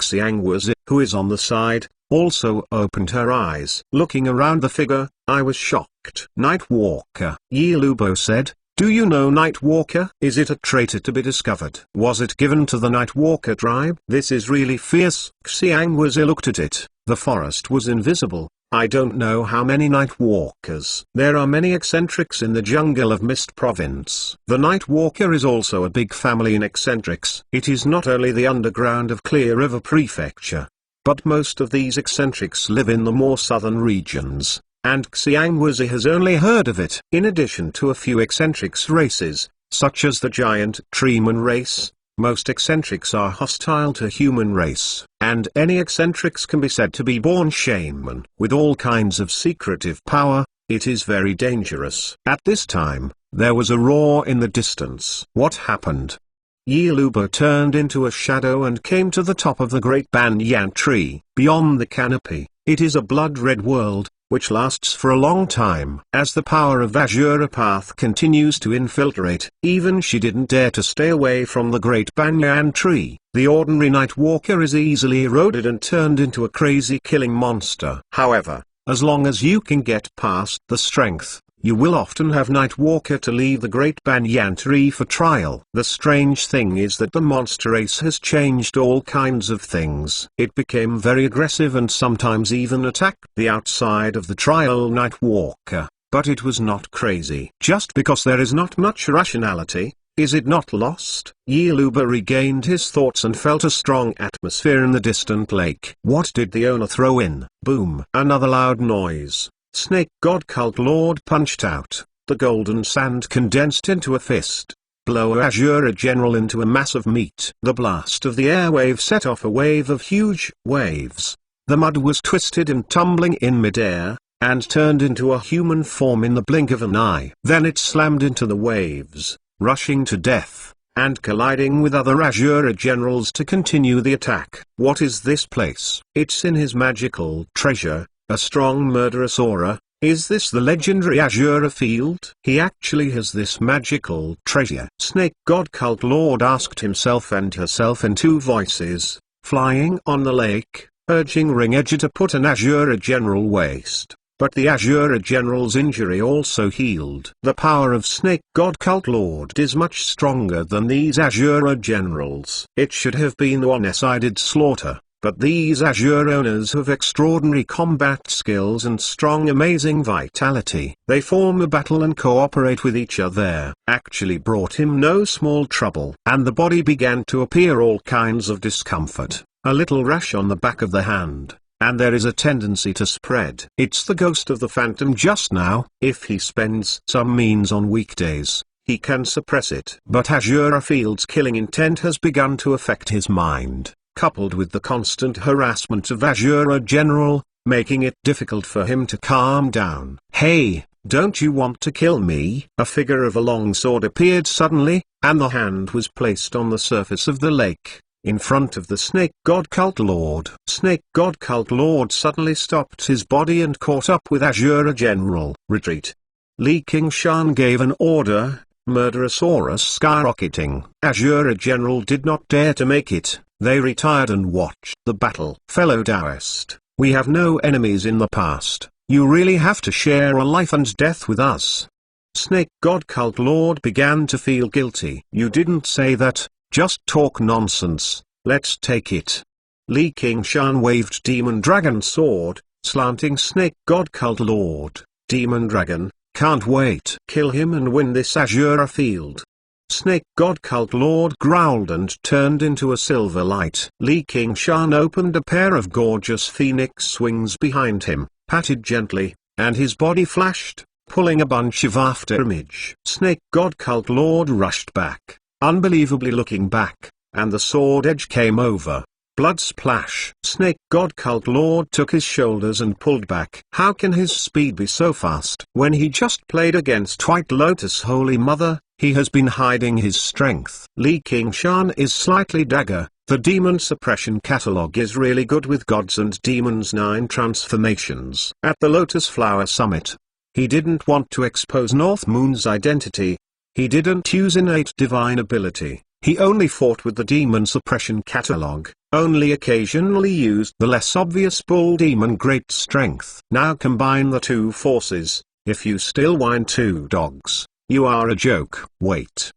Xiangwu, who is on the side, also opened her eyes. Looking around the figure, I was shocked. "Nightwalker," Yi Lubo said. "Do you know Nightwalker? Is it a traitor to be discovered? Was it given to the Nightwalker tribe? This is really fierce." Xiangwu looked at it. The forest was invisible. I don't know how many Nightwalkers. There are many eccentrics in the jungle of Mist Province. The Nightwalker is also a big family in eccentrics. It is not only the underground of Clear River Prefecture, but most of these eccentrics live in the more southern regions, and Xiangwu has only heard of it. In addition to a few eccentrics races, such as the giant Treeman race, most eccentrics are hostile to human race, and any eccentrics can be said to be born shaman. With all kinds of secretive power, it is very dangerous. At this time, there was a roar in the distance. What happened? Yi Lubo turned into a shadow and came to the top of the great banyan tree. Beyond the canopy, it is a blood-red world, which lasts for a long time. As the power of Azure Path continues to infiltrate, even she didn't dare to stay away from the great banyan tree. The ordinary Nightwalker is easily eroded and turned into a crazy killing monster. However, as long as you can get past the strength, you will often have Nightwalker to leave the great banyan tree for trial. The strange thing is that the monster race has changed all kinds of things. It became very aggressive and sometimes even attacked the outside of the trial Nightwalker, but it was not crazy. Just because there is not much rationality, is it not lost? Yi Lubo regained his thoughts and felt a strong atmosphere in the distant lake. What did the owner throw in? Boom! Another loud noise. Snake God Cult Lord punched out. The golden sand condensed into a fist. Blow Azure General into a mass of meat. The blast of the airwave set off a wave of huge waves. The mud was twisted and tumbling in midair, and turned into a human form in the blink of an eye. Then it slammed into the waves, rushing to death, and colliding with other Azure Generals to continue the attack. What is this place? It's in his magical treasure. A strong murderous aura. Is this the legendary Azure Field? He actually has this magical treasure. Snake God Cult Lord asked himself and herself in 2 voices, flying on the lake, urging Ring Edge to put an Azure General waste. But the Azure General's injury also healed. The power of Snake God Cult Lord is much stronger than these Azure Generals. It should have been one-sided slaughter. But these Azure owners have extraordinary combat skills and strong amazing vitality. They form a battle and cooperate with each other. Actually brought him no small trouble. And the body began to appear all kinds of discomfort. A little rash on the back of the hand. And there is a tendency to spread. It's the ghost of the phantom just now. If he spends some means on weekdays, he can suppress it. But Azure Field's killing intent has begun to affect his mind, coupled with the constant harassment of Azure General, making it difficult for him to calm down. "Hey, don't you want to kill me?" A figure of a long sword appeared suddenly, and the hand was placed on the surface of the lake. in front of the snake god cult lord. Snake god cult lord suddenly stopped his body and caught up with Azura General. Retreat. Li Qingshan gave an order, Murderosaurus skyrocketing. Azura General did not dare to make it. They retired and watched the battle. Fellow Taoist, we have no enemies in the past. You really have to share a life and death with us. Snake god cult lord began to feel guilty. You didn't say that, just talk nonsense, let's take it. Li Qingshan waved demon dragon sword, slanting snake god cult lord. Demon dragon, can't wait. Kill him and win this Azura field. Snake god cult lord growled and turned into a silver light. Li Qingshan opened a pair of gorgeous phoenix wings behind him, patted gently, and his body flashed, pulling a bunch of afterimage. Snake god cult lord rushed back, unbelievably looking back, and the sword edge came over. Blood splash. Snake god cult lord took his shoulders and pulled back. How can his speed be so fast? When he just played against White Lotus Holy Mother, he has been hiding his strength. Li Qingshan is slightly dagger. The demon suppression catalog is really good with gods and demons 9 transformations. At the Lotus Flower Summit, he didn't want to expose North Moon's identity. He didn't use innate divine ability. He only fought with the demon suppression catalog, only occasionally used the less obvious bull demon great strength. Now combine the two forces. If you still whine two dogs, you are a joke. Wait!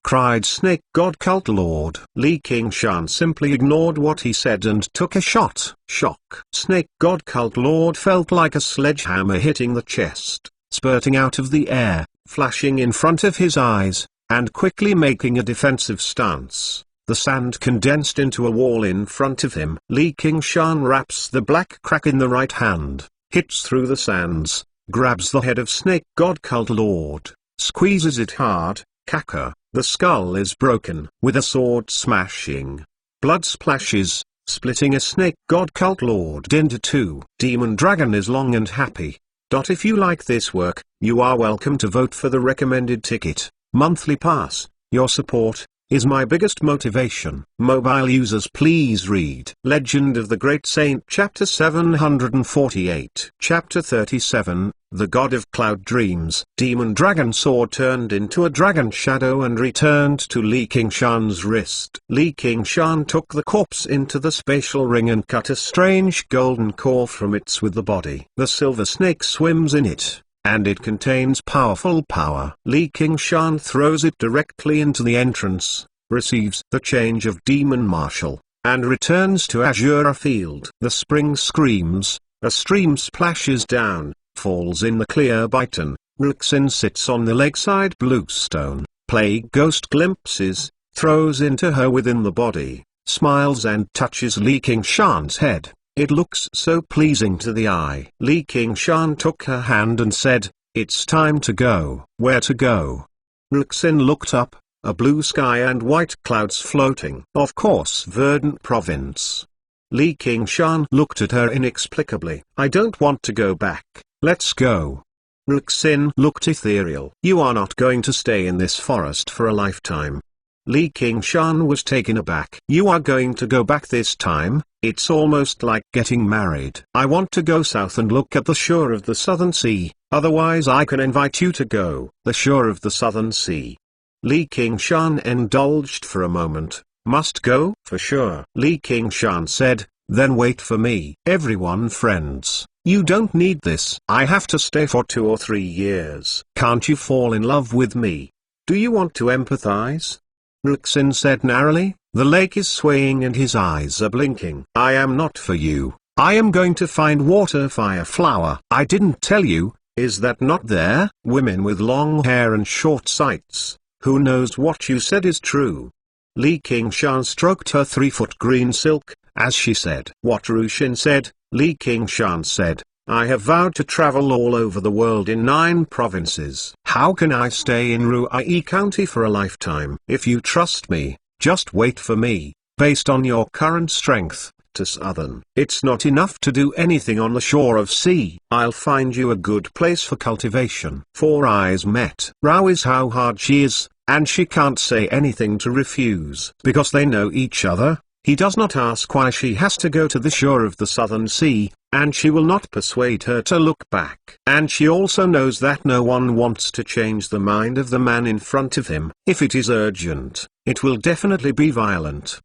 Cried snake god cult lord. Li Qingshan simply ignored what he said and took a shot. Shock. Snake god cult lord felt like a sledgehammer hitting the chest, spurting out of the air, flashing in front of his eyes, and quickly making a defensive stance. The sand condensed into a wall in front of him. Li Qingshan wraps the black crack in the right hand, hits through the sands, grabs the head of snake god cult lord, squeezes it hard. Caca, the skull is broken. With a sword smashing, blood splashes, splitting a snake god cult lord into two. Demon dragon is long and happy. If you like this work, you are welcome to vote for the recommended ticket. Monthly pass. Your support is my biggest motivation. Mobile users, please read Legend of the Great Saint chapter 748. Chapter 37, The God of Cloud Dreams. Demon dragon sword turned into a dragon shadow and returned to Li Qingshan's wrist. Li Qingshan took the corpse into the spatial ring and cut a strange golden core from it with the body. The silver snake swims in it, and it contains powerful power. Li Qingshan throws it directly into the entrance, receives the change of demon marshal, and returns to Azura Field. The spring screams, a stream splashes down, falls in the clear Biton. Ruxin sits on the lakeside bluestone. Plague ghost glimpses, throws into her within the body, smiles and touches Li Qingshan's head. It looks so pleasing to the eye. Li Qingshan took her hand and said, "It's time to go." Where to go? Ruxin looked up, a blue sky and white clouds floating. Of course, Verdant Province. Li Qingshan looked at her inexplicably. I don't want to go back. Let's go. Ruxin looked ethereal. You are not going to stay in this forest for a lifetime. Li Qingshan was taken aback. You are going to go back this time? It's almost like getting married. I want to go south and look at the shore of the Southern Sea, otherwise I can invite you to go. The shore of the Southern Sea. Li Qingshan indulged for a moment. Must go? For sure. Li Qingshan said, then wait for me. Everyone friends, you don't need this. I have to stay for 2 or 3 years. Can't you fall in love with me? Do you want to empathize? Ruxin said narrowly. The lake is swaying and his eyes are blinking. I am not for you. I am going to find water fire flower. I didn't tell you, is that not there? Women with long hair and short sights. Who knows what you said is true? Li Qingshan stroked her 3-foot green silk, as she said. What Ruxin said, Li Qingshan said, I have vowed to travel all over the world in 9 provinces. How can I stay in Ruai County for a lifetime? If you trust me, just wait for me. Based on your current strength, to southern, it's not enough to do anything on the shore of sea. I'll find you a good place for cultivation. 4 eyes met. Rao is how hard she is, and she can't say anything to refuse. Because they know each other, He does not ask why she has to go to the shore of the southern sea, and she will not persuade her to look back. And she also knows that no one wants to change the mind of the man in front of him. If it is urgent, it will definitely be violent.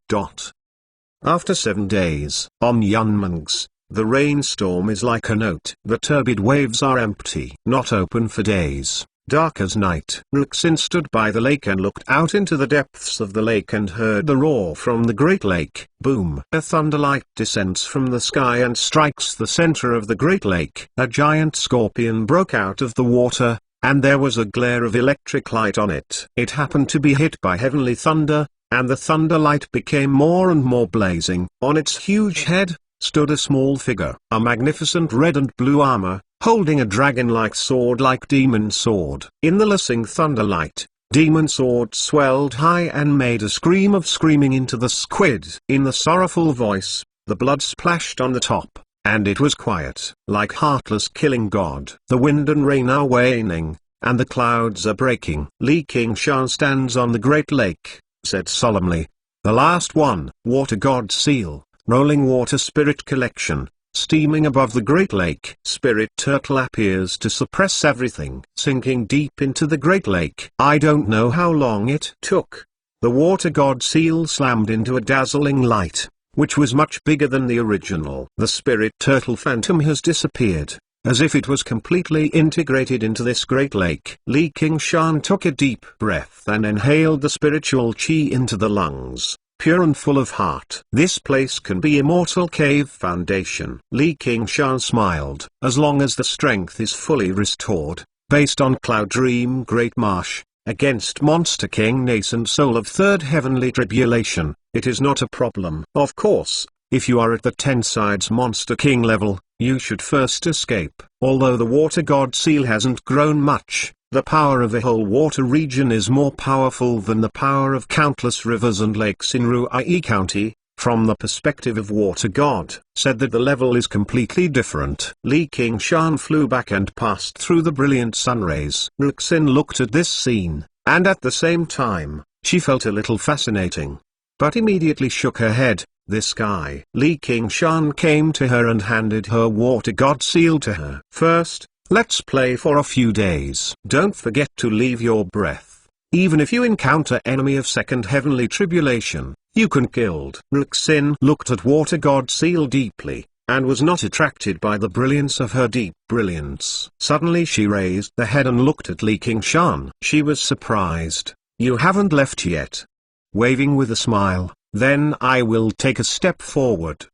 After 7 days, on Yunmangs, the rainstorm is like a note. The turbid waves are empty, not open for days. Dark as night. Ruxin stood by the lake and looked out into the depths of the lake and heard the roar from the great lake. Boom! A thunderlight descends from the sky and strikes the center of the great lake. A giant scorpion broke out of the water, and there was a glare of electric light on it. It happened to be hit by heavenly thunder, and the thunder light became more and more blazing. On its huge head stood a small figure. A magnificent red and blue armor, holding a dragon-like sword like demon sword. In the lissing thunderlight, demon sword swelled high and made a scream of screaming into the squid. In the sorrowful voice, the blood splashed on the top, and it was quiet, like heartless killing god. The wind and rain are waning, and the clouds are breaking. Li Qingshan stands on the great lake, said solemnly, "The last one." Water god seal, rolling water spirit collection, steaming above the great lake. Spirit turtle appears to suppress everything. Sinking deep into the great lake. I don't know how long it took. The water god seal slammed into a dazzling light, which was much bigger than the original. The spirit turtle phantom has disappeared, as if it was completely integrated into this great lake. Li Qingshan took a deep breath and inhaled the spiritual qi into the lungs, pure and full of heart. This place can be Immortal Cave Foundation. Li Qingshan smiled. As long as the strength is fully restored, based on Cloud Dream Great Marsh, against Monster King Nascent Soul of Third Heavenly Tribulation, it is not a problem. Of course, if you are at the 10 sides Monster King level, you should first escape. Although the Water God Seal hasn't grown much, the power of a whole water region is more powerful than the power of countless rivers and lakes in Ruai County. From the perspective of Water God, said that the level is completely different. Li Qingshan flew back and passed through the brilliant sunrays. Ruxin looked at this scene, and at the same time, she felt a little fascinating, but immediately shook her head. This guy. Li Qingshan came to her and handed her Water God Seal to her. First, let's play for a few days. Don't forget to leave your breath. Even if you encounter enemy of second heavenly tribulation, you can killed. Ruxin looked at Water God Seal deeply, and was not attracted by the brilliance of her deep brilliance. Suddenly she raised the head and looked at Li Qingshan. She was surprised. You haven't left yet. Waving with a smile, then I will take a step forward.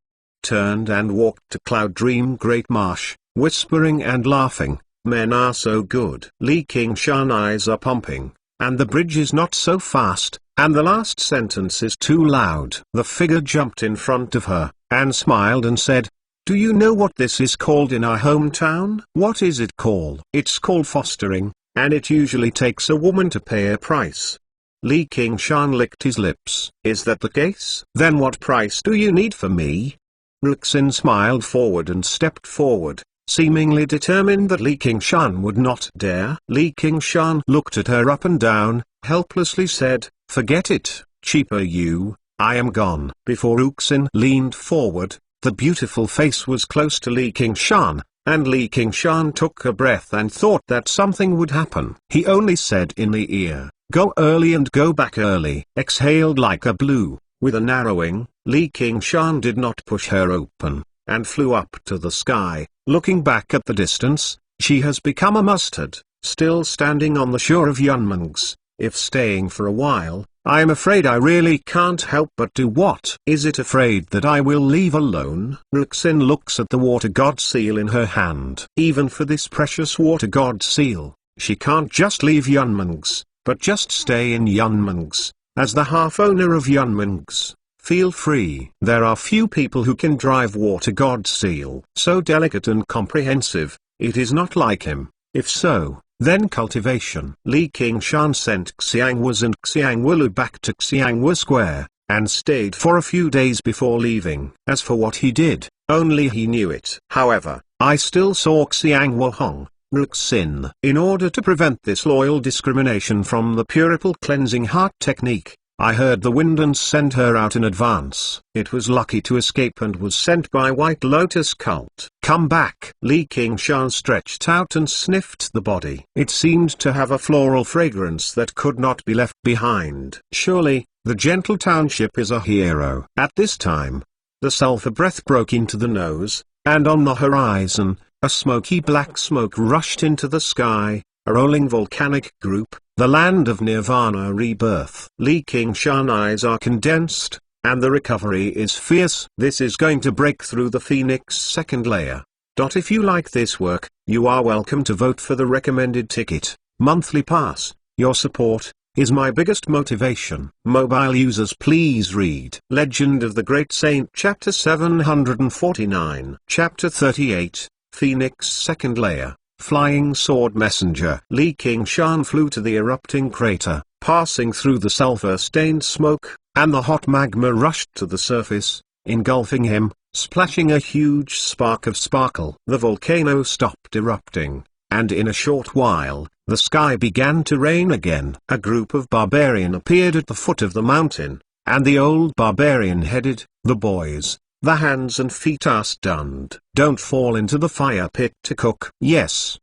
Turned and walked to Cloud Dream Great Marsh, whispering and laughing. Men are so good. Li Qingshan eyes are pumping, and the bridge is not so fast, and the last sentence is too loud. The figure jumped in front of her, and smiled and said, "Do you know what this is called in our hometown?" "What is it called?" "It's called fostering, and it usually takes a woman to pay a price." Li Qingshan licked his lips. "Is that the case? Then what price do you need for me?" Ruxin smiled forward and stepped forward, seemingly determined that Li Qingshan would not dare. Li Qingshan looked at her up and down, helplessly said, "Forget it, cheaper you, I am gone." Before Ruxin leaned forward, the beautiful face was close to Li Qingshan, and Li Qingshan took a breath and thought that something would happen. He only said in the ear, "Go early and go back early." Exhaled like a blue, with a narrowing. Li Qingshan did not push her open, and flew up to the sky. Looking back at the distance, she has become a mustard, still standing on the shore of Yunmangs. If staying for a while, I am afraid I really can't help but do. What? Is it afraid that I will leave alone? Ruxin looks at the Water God Seal in her hand. Even for this precious Water God Seal, she can't just leave Yunmangs, but just stay in Yunmangs, as the half-owner of Yunmangs. Feel free. There are few people who can drive Water God Seal. So delicate and comprehensive, it is not like him. If so, then cultivation. Li Qingshan sent Xianghua and Xianghua back to Xianghua Square, and stayed for a few days before leaving. As for what he did, only he knew it. However, I still saw Xianghua Hong, Ruxin. In order to prevent this loyal discrimination from the Purple Cleansing Heart technique, I heard the wind and sent her out in advance. It was lucky to escape and was sent by White Lotus cult. Come back. Li Qingshan stretched out and sniffed the body. It seemed to have a floral fragrance that could not be left behind. Surely, the gentle township is a hero. At this time, the sulfur breath broke into the nose, and on the horizon, a smoky black smoke rushed into the sky, a rolling volcanic group, the land of Nirvana rebirth. Li Qingshan eyes are condensed, and the recovery is fierce. This is going to break through the Phoenix second layer. If you like this work, you are welcome to vote for the recommended ticket, monthly pass. Your support is my biggest motivation. Mobile users, please read Legend of the Great Saint Chapter 749. Chapter 38, Phoenix Second Layer, Flying Sword Messenger. Li Qingshan flew to the erupting crater, passing through the sulfur-stained smoke, and the hot magma rushed to the surface, engulfing him, splashing a huge spark of sparkle. The volcano stopped erupting, and in a short while, the sky began to rain again. A group of barbarian appeared at the foot of the mountain, and the old barbarian headed the boys. The hands and feet are stunned. Don't fall into the fire pit to cook. Yes.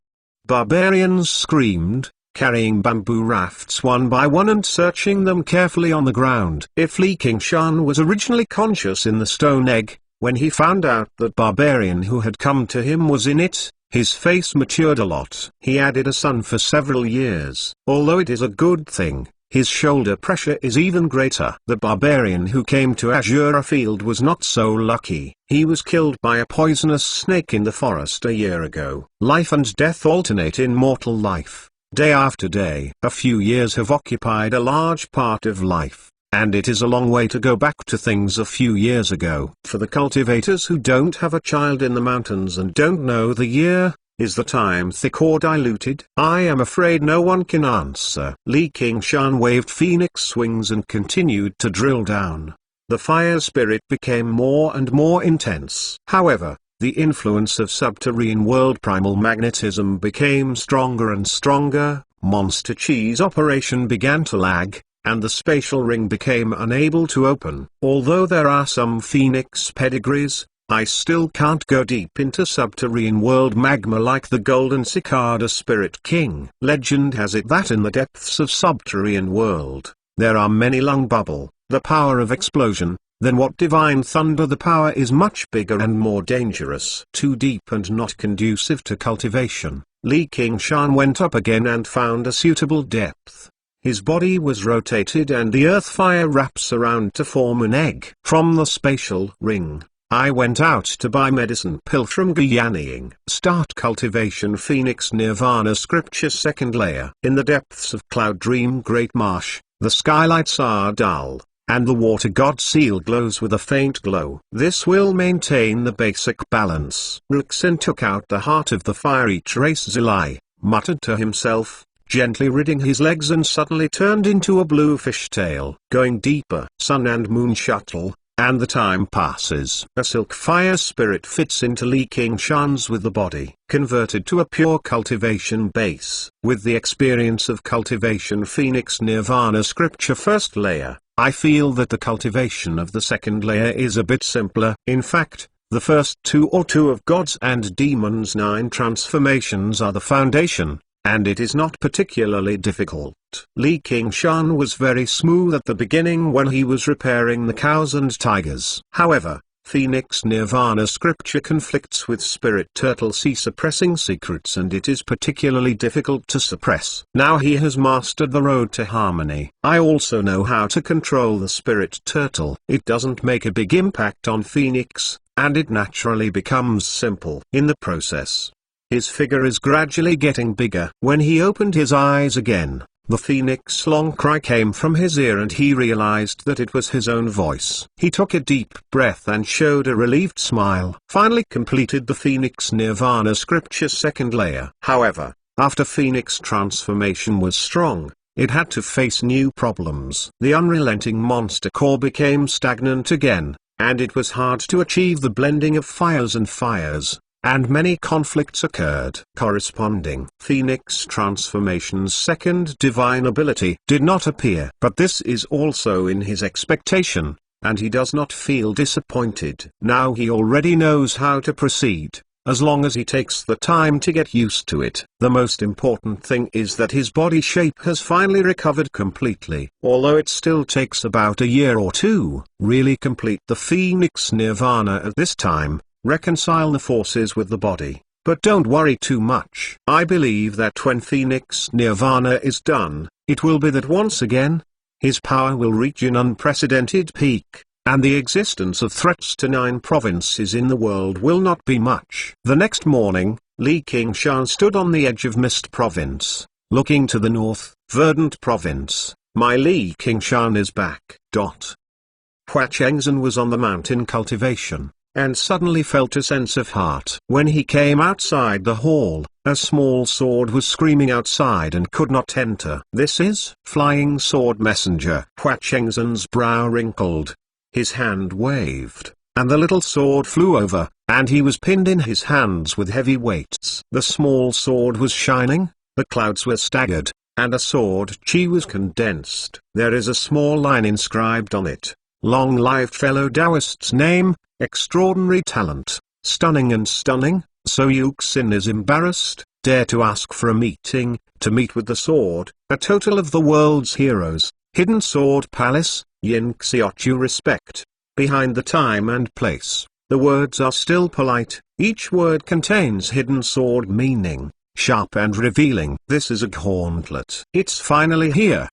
Barbarians screamed, carrying bamboo rafts one by one and searching them carefully on the ground. If Li Qingshan was originally conscious in the stone egg, when he found out that barbarian who had come to him was in it, his face matured a lot. He added a son for several years. Although it is a good thing, his shoulder pressure is even greater. The barbarian who came to Azura Field was not so lucky. He was killed by a poisonous snake in the forest a year ago. Life and death alternate in mortal life, day after day. A few years have occupied a large part of life, and it is a long way to go back to things a few years ago. For the cultivators who don't have a child in the mountains and don't know the year, is the time thick or diluted? I am afraid no one can answer. Li Qingshan waved phoenix wings and continued to drill down. The fire spirit became more and more intense. However, the influence of subterranean world primal magnetism became stronger and stronger. Monster Chi's operation began to lag, and the spatial ring became unable to open. Although there are some phoenix pedigrees, I still can't go deep into subterranean world magma like the Golden Cicada Spirit King. Legend has it that in the depths of subterranean world, there are many lung bubble, the power of explosion. Then what divine thunder? The power is much bigger and more dangerous. Too deep and not conducive to cultivation. Li Qingshan went up again and found a suitable depth. His body was rotated and the earth fire wraps around to form an egg. From the spatial ring, I went out to buy medicine pill from Gyanying. Start cultivation. Phoenix Nirvana Scripture Second Layer. In the depths of Cloud Dream Great Marsh, the skylights are dull, and the water god seal glows with a faint glow. This will maintain the basic balance. Ruxin took out the heart of the fiery trace Zilai, muttered to himself, gently ridding his legs, and suddenly turned into a blue fishtail. Going deeper. Sun and Moon Shuttle, and the time passes. A silk fire spirit fits into Li Qingshan's with the body, converted to a pure cultivation base. With the experience of cultivation Phoenix Nirvana Scripture First Layer, I feel that the cultivation of the second layer is a bit simpler. In fact, the first two of gods and demons 9 transformations are the foundation, and it is not particularly difficult. Li Qingshan was very smooth at the beginning when he was repairing the cows and tigers. However, Phoenix Nirvana Scripture conflicts with Spirit Turtle Sea suppressing secrets, and it is particularly difficult to suppress. Now he has mastered the road to harmony. I also know how to control the Spirit Turtle. It doesn't make a big impact on Phoenix, and it naturally becomes simple. In the process, his figure is gradually getting bigger. When he opened his eyes again, the phoenix long cry came from his ear and he realized that it was his own voice. He took a deep breath and showed a relieved smile. Finally completed the Phoenix Nirvana Scripture Second Layer. However, after Phoenix transformation was strong, it had to face new problems. The unrelenting monster core became stagnant again, and it was hard to achieve the blending of fires and fires, and many conflicts occurred. Corresponding Phoenix transformation's second divine ability did not appear. But this is also in his expectation, and he does not feel disappointed. Now he already knows how to proceed, as long as he takes the time to get used to it. The most important thing is that his body shape has finally recovered completely. Although it still takes about a year or two, really complete the Phoenix Nirvana at this time, reconcile the forces with the body. But don't worry too much. I believe that when Phoenix Nirvana is done, it will be that once again, his power will reach an unprecedented peak, and the existence of threats to 9 provinces in the world will not be much. The next morning, Li Qingshan stood on the edge of Mist Province, looking to the north. Verdant Province, my Li Qingshan is back. Hua Chengzhen was on the mountain cultivation, and suddenly felt a sense of heart. When he came outside the hall, a small sword was screaming outside and could not enter. This is Flying Sword Messenger. Hua Chengzhen's brow wrinkled. His hand waved, and the little sword flew over, and he was pinned in his hands with heavy weights. The small sword was shining, the clouds were staggered, and a sword chi was condensed. There is a small line inscribed on it. Long-lived fellow Taoist's name, extraordinary talent, stunning and stunning. So Yuxin is embarrassed, dare to ask for a meeting, to meet with the sword, a total of the world's heroes, Hidden Sword Palace, Yin Xiaochu respect. Behind the time and place, the words are still polite, each word contains hidden sword meaning, sharp and revealing. This is a gauntlet. It's finally here.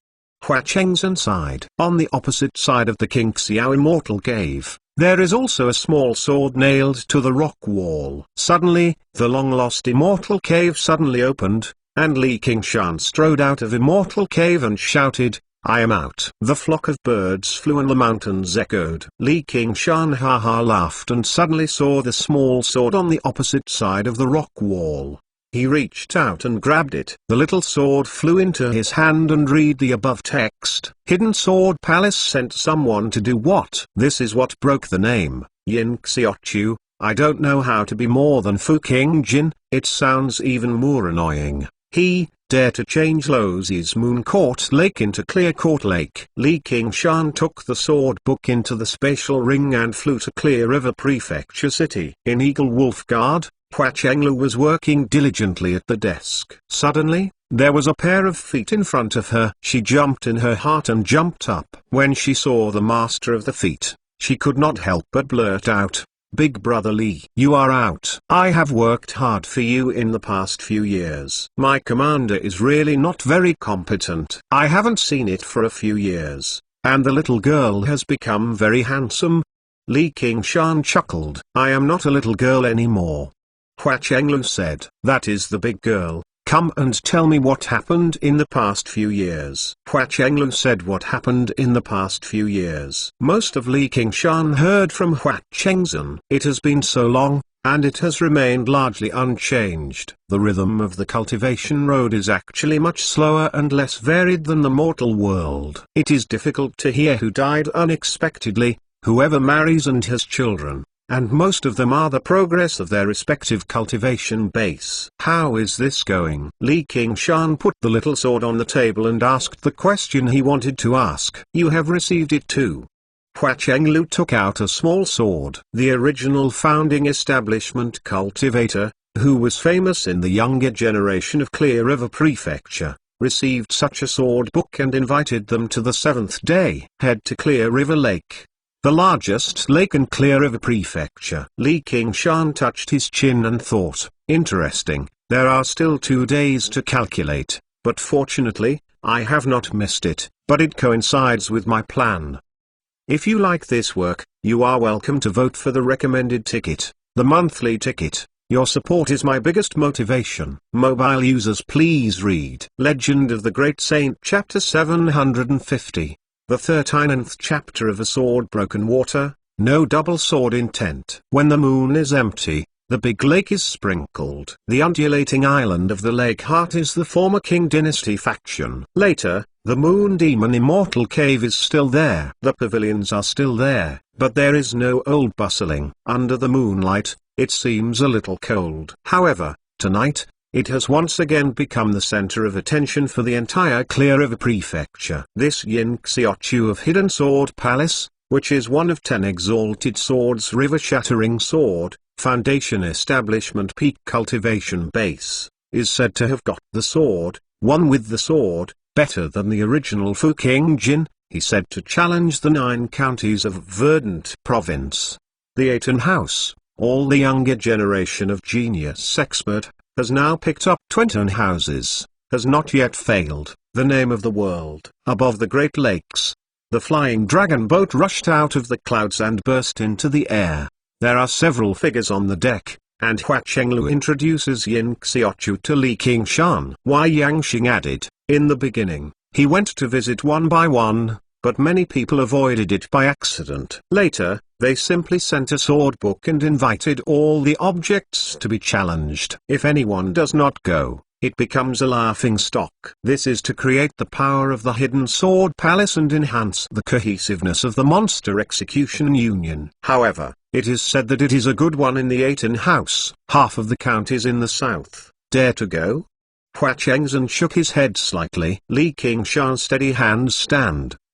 Hua Chengzhen sighed. On the opposite side of the King Xiao Immortal Cave, there is also a small sword nailed to the rock wall. Suddenly, the long-lost Immortal Cave suddenly opened, and Li Qingshan strode out of Immortal Cave and shouted, I am out. The flock of birds flew and the mountains echoed. Li Qingshan ha laughed and suddenly saw the small sword on the opposite side of the rock wall. He reached out and grabbed it. The little sword flew into his hand and read the above text. Hidden Sword Palace sent someone to do what? This is what broke the name, Yin Xiaochu. I don't know how to be more than Fu Qingjin. It sounds even more annoying. He dare to change Lozi's Moon Court Lake into Clear Court Lake. Li Qingshan took the sword book into the spatial ring and flew to Clear River Prefecture City. In Eagle Wolf Guard, Hua Chenglu was working diligently at the desk. Suddenly, there was a pair of feet in front of her. She jumped in her heart and jumped up. When she saw the master of the feet, she could not help but blurt out, Big Brother Li, you are out. I have worked hard for you in the past few years. My commander is really not very competent. I haven't seen it for a few years, and the little girl has become very handsome. Li Qingshan chuckled. I am not a little girl anymore. Hua Chenglu said, that is the big girl. Come and tell me what happened in the past few years. Hua Chenglu said what happened in the past few years. Most of Li Qingshan heard from Hua Chengzhen. It has been so long, and it has remained largely unchanged. The rhythm of the cultivation road is actually much slower and less varied than the mortal world. It is difficult to hear who died unexpectedly, whoever marries and has children, and most of them are the progress of their respective cultivation base. How is this going? Li Qingshan put the little sword on the table and asked the question he wanted to ask. You have received it too. Hua Chenglu took out a small sword. The original founding establishment cultivator, who was famous in the younger generation of Clear River Prefecture, received such a sword book and invited them to the 7th day. Head to Clear River Lake, the largest lake in Clear River Prefecture. Li Qingshan touched his chin and thought, interesting, there are still 2 days to calculate, but fortunately, I have not missed it, but it coincides with my plan. If you like this work, you are welcome to vote for the recommended ticket, the monthly ticket. Your support is my biggest motivation. Mobile users, please read Legend of the Great Saint Chapter 750. The 39th chapter of A Sword Broken Water, no double sword intent. When the moon is empty, the big lake is sprinkled. The undulating island of the lake heart is the former Qing dynasty faction. Later, The Moon Demon Immortal Cave is still there. The pavilions are still there, but there is no old bustling. Under the moonlight, it seems a little cold. However, tonight, it has once again become the center of attention for the entire Clear River Prefecture. This Yin Xiaochu of Hidden Sword Palace, which is one of 10 exalted swords, river-shattering sword, foundation establishment, peak cultivation base, is said to have got the sword, one with the sword, better than the original Fu King Jin. He said to challenge the 9 counties of Verdant Province. The Aten House, all the younger generation of genius expert, has now picked up 20 houses, has not yet failed. The name of the world. Above the Great Lakes, the flying dragon boat rushed out of the clouds and burst into the air. There are several figures on the deck, and Hua Chenglu introduces Yin Xiaochu to Li Qingshan. Wei Yangxing added, in the beginning, he went to visit one by one, but many people avoided it by accident. Later, they simply sent a sword book and invited all the objects to be challenged. If anyone does not go, it becomes a laughing stock. This is to create the power of the Hidden Sword Palace and enhance the cohesiveness of the Monster Execution Union. However, it is said that it is a good one in the Aten House. Half of the counties in the south. Dare to go? Hua Chengzhen shook his head slightly. Li Qingshan's steady hands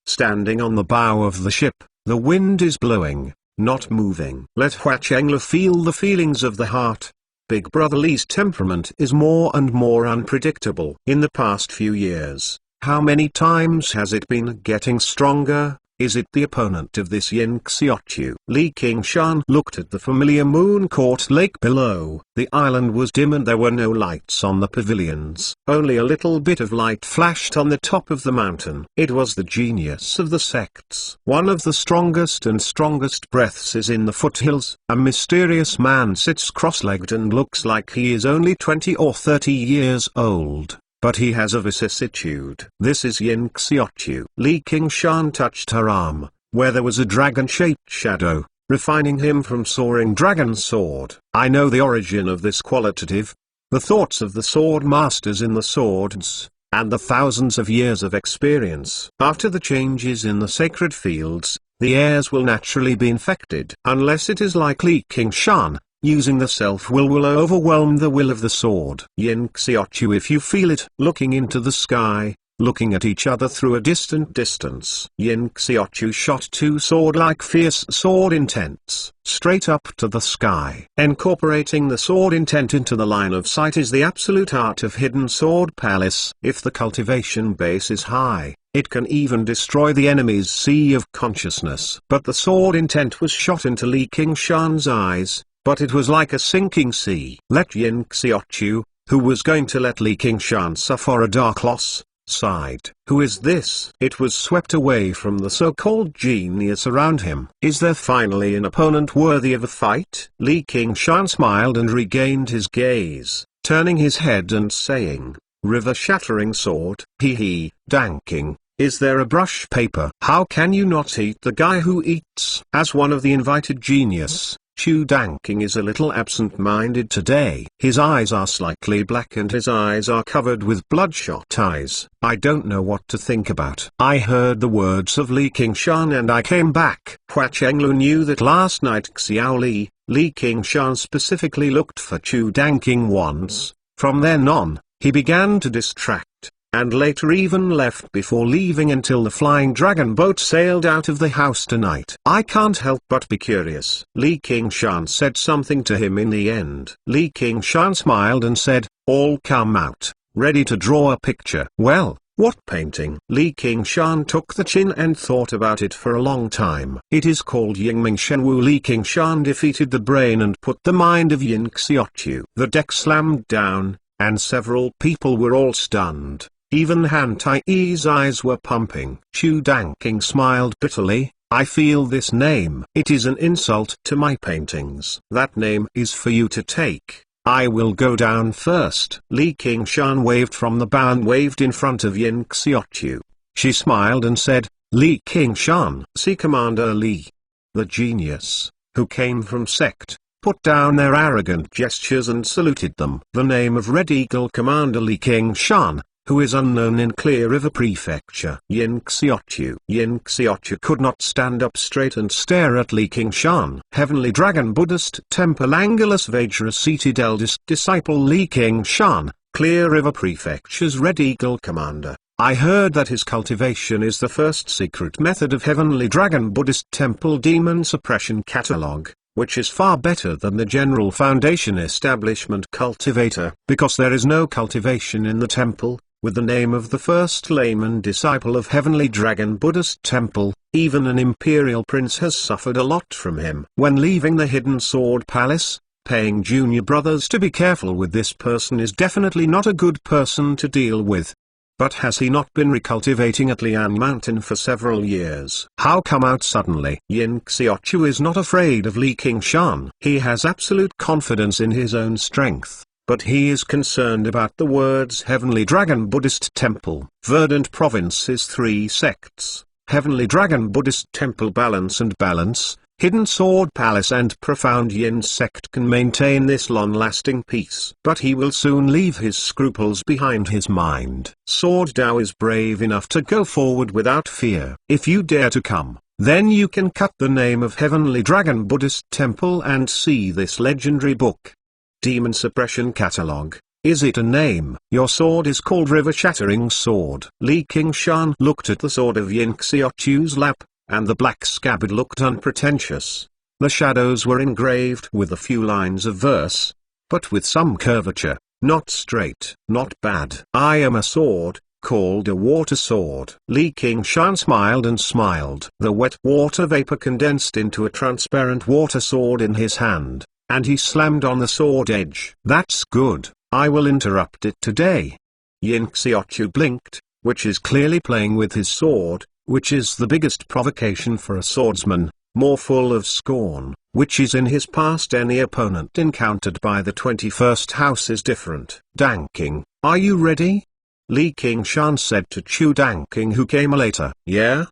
standing on the bow of the ship. The wind is blowing, not moving. Let Hua Chenglu feel the feelings of the heart. Big Brother Li's temperament is more and more unpredictable. In the past few years, how many times has it been getting stronger? Is it the opponent of this Yin Xiaochu? Li Qingshan looked at the familiar Moon Court Lake below. The island was dim and there were no lights on the pavilions. Only a little bit of light flashed on the top of the mountain. It was the genius of the sects. One of the strongest breaths is in the foothills. A mysterious man sits cross-legged and looks like he is only 20 or 30 years old. But he has a vicissitude. This is Yin Xiaochu. Li Qingshan touched her arm, where there was a dragon-shaped shadow, refining him from soaring dragon sword. I know the origin of this qualitative. The thoughts of the sword masters in the swords, and the thousands of years of experience. After the changes in the sacred fields, the heirs will naturally be infected. Unless it is like Li Qingshan, using the self-will overwhelm the will of the sword. Yin Xiaochu, if you feel it. Looking into the sky, looking at each other through a distant distance. Yin Xiaochu shot 2 sword-like fierce sword intents, straight up to the sky. Incorporating the sword intent into the line of sight is the absolute art of Hidden Sword Palace. If the cultivation base is high, it can even destroy the enemy's sea of consciousness. But the sword intent was shot into Li Qingshan's eyes, but it was like a sinking sea. Let Yin Xiaochu, who was going to let Li Qingshan suffer a dark loss, sighed. Who is this? It was swept away from the so-called genius around him. Is there finally an opponent worthy of a fight? Li Qingshan smiled and regained his gaze, turning his head and saying, river-shattering sword. Hee, danking. Is there a brush paper? How can you not eat the guy who eats? As one of the invited genius, Chu Danking is a little absent-minded today. His eyes are slightly black and his eyes are covered with bloodshot eyes. I don't know what to think about. I heard the words of Li Qingshan and I came back. Hua Chenglu knew that last night Xiao Li Qingshan specifically looked for Chu Danking once. From then on, he began to distract, and later even left before leaving until the flying dragon boat sailed out of the house tonight. I can't help but be curious. Li Qingshan said something to him in the end. Li Qingshan smiled and said, all come out, ready to draw a picture. Well, what painting? Li Qingshan took the chin and thought about it for a long time. It is called Yingming Shenwu. Li Qingshan defeated the brain and put the mind of Yin Xiaochu. The deck slammed down, and several people were all stunned. Even Han Tai's eyes were pumping. Chu Danking smiled bitterly. I feel this name. It is an insult to my paintings. That name is for you to take. I will go down first. Li Qingshan waved from the bow and waved in front of Yin Xiaochu. She smiled and said, Li Qingshan. See Commander Li. The genius, who came from sect, put down their arrogant gestures and saluted them. The name of Red Eagle Commander Li Qingshan, who is unknown in Clear River Prefecture. Yin Xiaochu. Yin Xiaochu could not stand up straight and stare at Li Qingshan. Heavenly Dragon Buddhist Temple Angelus Vajra seated eldest disciple Li Qingshan, Clear River Prefecture's Red Eagle commander. I heard that his cultivation is the first secret method of Heavenly Dragon Buddhist Temple Demon Suppression Catalog, which is far better than the General Foundation Establishment Cultivator. Because there is no cultivation in the temple, with the name of the first layman disciple of Heavenly Dragon Buddhist Temple, even an imperial prince has suffered a lot from him. When leaving the Hidden Sword Palace, paying junior brothers to be careful with this person is definitely not a good person to deal with. But has he not been recultivating at Lian Mountain for several years? How come out suddenly? Yin Xiaochu is not afraid of Li Qingshan. He has absolute confidence in his own strength, but he is concerned about the words Heavenly Dragon Buddhist Temple. Verdant Province is 3 sects: Heavenly Dragon Buddhist Temple Balance and Balance, Hidden Sword Palace and Profound Yin sect can maintain this long-lasting peace. But he will soon leave his scruples behind his mind. Sword Dao is brave enough to go forward without fear. If you dare to come, then you can cut the name of Heavenly Dragon Buddhist Temple and see this legendary book. Demon Suppression Catalog. Is it a name? Your sword is called River Shattering Sword. Li Qingshan looked at the sword of Yin Xiaochu's lap, and the black scabbard looked unpretentious. The shadows were engraved with a few lines of verse, but with some curvature, not straight. Not bad. I am a sword, called a water sword. Li Qingshan smiled and smiled. The wet water vapor condensed into a transparent water sword in his hand, and he slammed on the sword edge. That's good, I will interrupt it today. Yin Xiaochu blinked, which is clearly playing with his sword, which is the biggest provocation for a swordsman, more full of scorn, which is in his past any opponent encountered by the 21st house is different. Danking, are you ready? Li Qingshan said to Chu Danking, who came later. Yeah?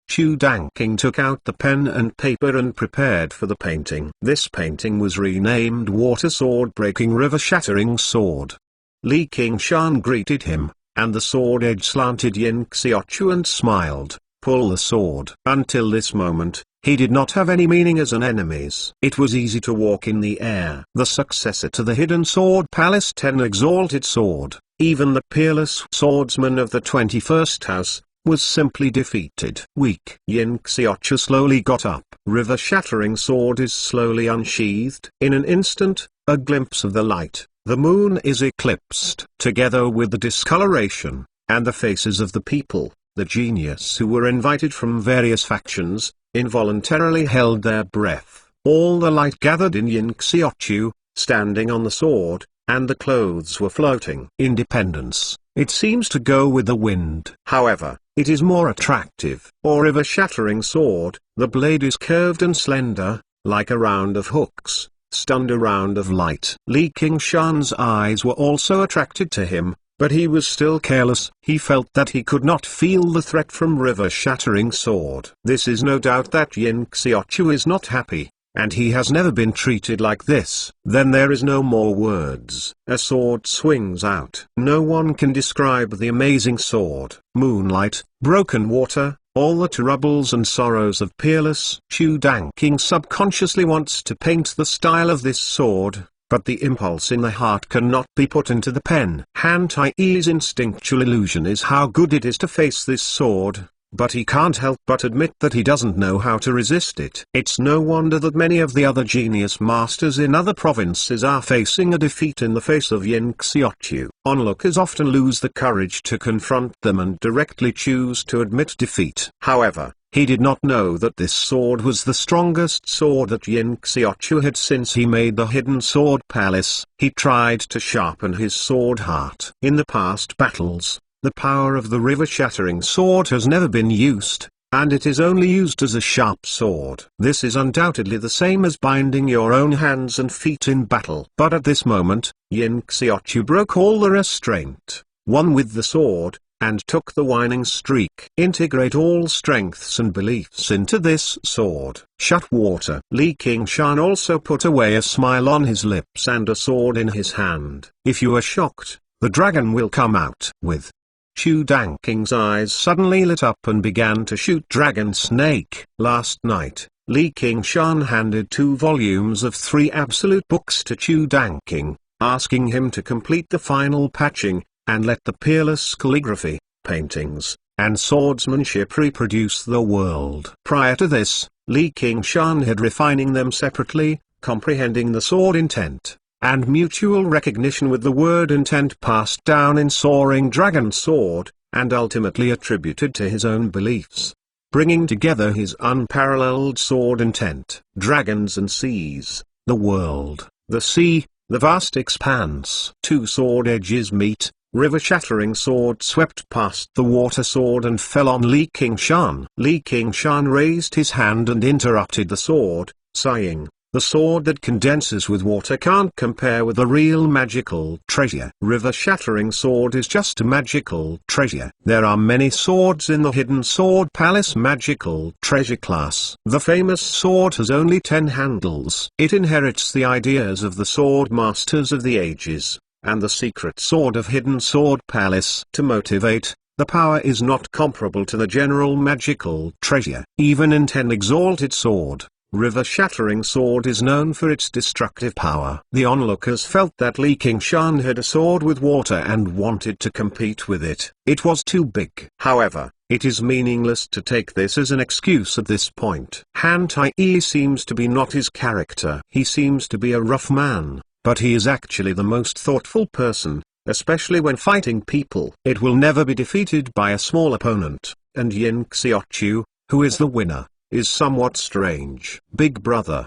Chu Danking took out the pen and paper and prepared for the painting. This painting was renamed Water Sword Breaking River Shattering Sword. Li Qingshan greeted him, and the sword edge slanted Yin Xiaochu and smiled. Pull the sword. Until this moment, he did not have any meaning as an enemy's. It was easy to walk in the air. The successor to the Hidden Sword Palace 10 Exalted Sword, even the peerless swordsman of the 21st house, was simply defeated. Weak. Yin Xiaochu slowly got up. River Shattering Sword is slowly unsheathed. In an instant, a glimpse of the light, the moon is eclipsed. Together with the discoloration, and the faces of the people, the genius who were invited from various factions, involuntarily held their breath. All the light gathered in Yin Xiaochu, standing on the sword, and the clothes were floating. Independence, it seems to go with the wind. However, it is more attractive. Or River Shattering Sword, the blade is curved and slender, like a round of hooks, stunned a round of light. Li Qingshan's eyes were also attracted to him, but he was still careless. He felt that he could not feel the threat from River Shattering Sword. This is no doubt that Yin Xiaochu is not happy, and he has never been treated like this. Then there is no more words. A sword swings out. No one can describe the amazing sword. Moonlight, broken water, all the troubles and sorrows of peerless Chu Danking subconsciously wants to paint the style of this sword, but the impulse in the heart cannot be put into the pen. Han Tai's instinctual illusion is how good it is to face this sword, but he can't help but admit that he doesn't know how to resist it. It's no wonder that many of the other genius masters in other provinces are facing a defeat in the face of Yin Xiaochu. Onlookers often lose the courage to confront them and directly choose to admit defeat. However, he did not know that this sword was the strongest sword that Yin Xiaochu had since he made the Hidden Sword Palace. He tried to sharpen his sword heart. In the past battles, the power of the River Shattering Sword has never been used, and it is only used as a sharp sword. This is undoubtedly the same as binding your own hands and feet in battle. But at this moment, Yin Xiaochu broke all the restraint, one with the sword, and took the whining streak. Integrate all strengths and beliefs into this sword. Shut water. Li Qingshan also put away a smile on his lips and a sword in his hand. If you are shocked, the dragon will come out with Chu Danking's eyes suddenly lit up and began to shoot Dragon Snake. Last night, Li Qingshan handed 2 volumes of 3 absolute books to Chu Danking, asking him to complete the final patching, and let the peerless calligraphy, paintings, and swordsmanship reproduce the world. Prior to this, Li Qingshan had refining them separately, comprehending the sword intent, and mutual recognition with the word intent passed down in Soaring Dragon Sword, and ultimately attributed to his own beliefs. Bringing together his unparalleled sword intent, dragons and seas, the world, the sea, the vast expanse. 2 sword edges meet, river-shattering sword swept past the water sword and fell on Li Qingshan. Li Qingshan raised his hand and interrupted the sword, sighing, "The sword that condenses with water can't compare with the real magical treasure." River-shattering sword is just a magical treasure. There are many swords in the Hidden Sword Palace magical treasure class. The famous sword has only 10 handles. It inherits the ideas of the sword masters of the ages, and the secret sword of Hidden Sword Palace. To motivate, the power is not comparable to the general magical treasure. Even in 10 exalted sword, River-shattering sword is known for its destructive power. The onlookers felt that Li Qingshan had a sword with water and wanted to compete with it. It was too big. However, it is meaningless to take this as an excuse at this point. Han Tai-yi seems to be not his character. He seems to be a rough man, but he is actually the most thoughtful person, especially when fighting people. It will never be defeated by a small opponent, and Yin Xiaochu, who is the winner, is somewhat strange. Big brother.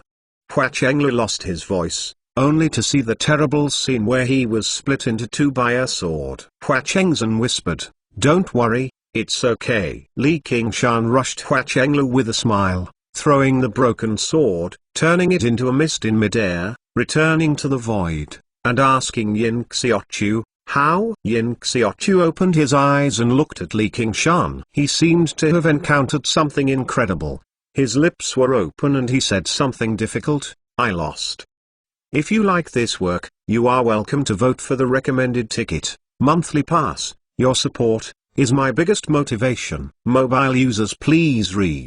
Hua Chenglu lost his voice, only to see the terrible scene where he was split into 2 by a sword. Hua Chengzhen whispered, "Don't worry, it's okay." Li Qingshan rushed Hua Chenglu with a smile, throwing the broken sword, turning it into a mist in midair, returning to the void, and asking Yin Xiaochu, "How?" Yin Xiaochu opened his eyes and looked at Li Qingshan. He seemed to have encountered something incredible. His lips were open and he said something difficult, "I lost." If you like this work, you are welcome to vote for the recommended ticket, monthly pass. Your support is my biggest motivation. Mobile users please read.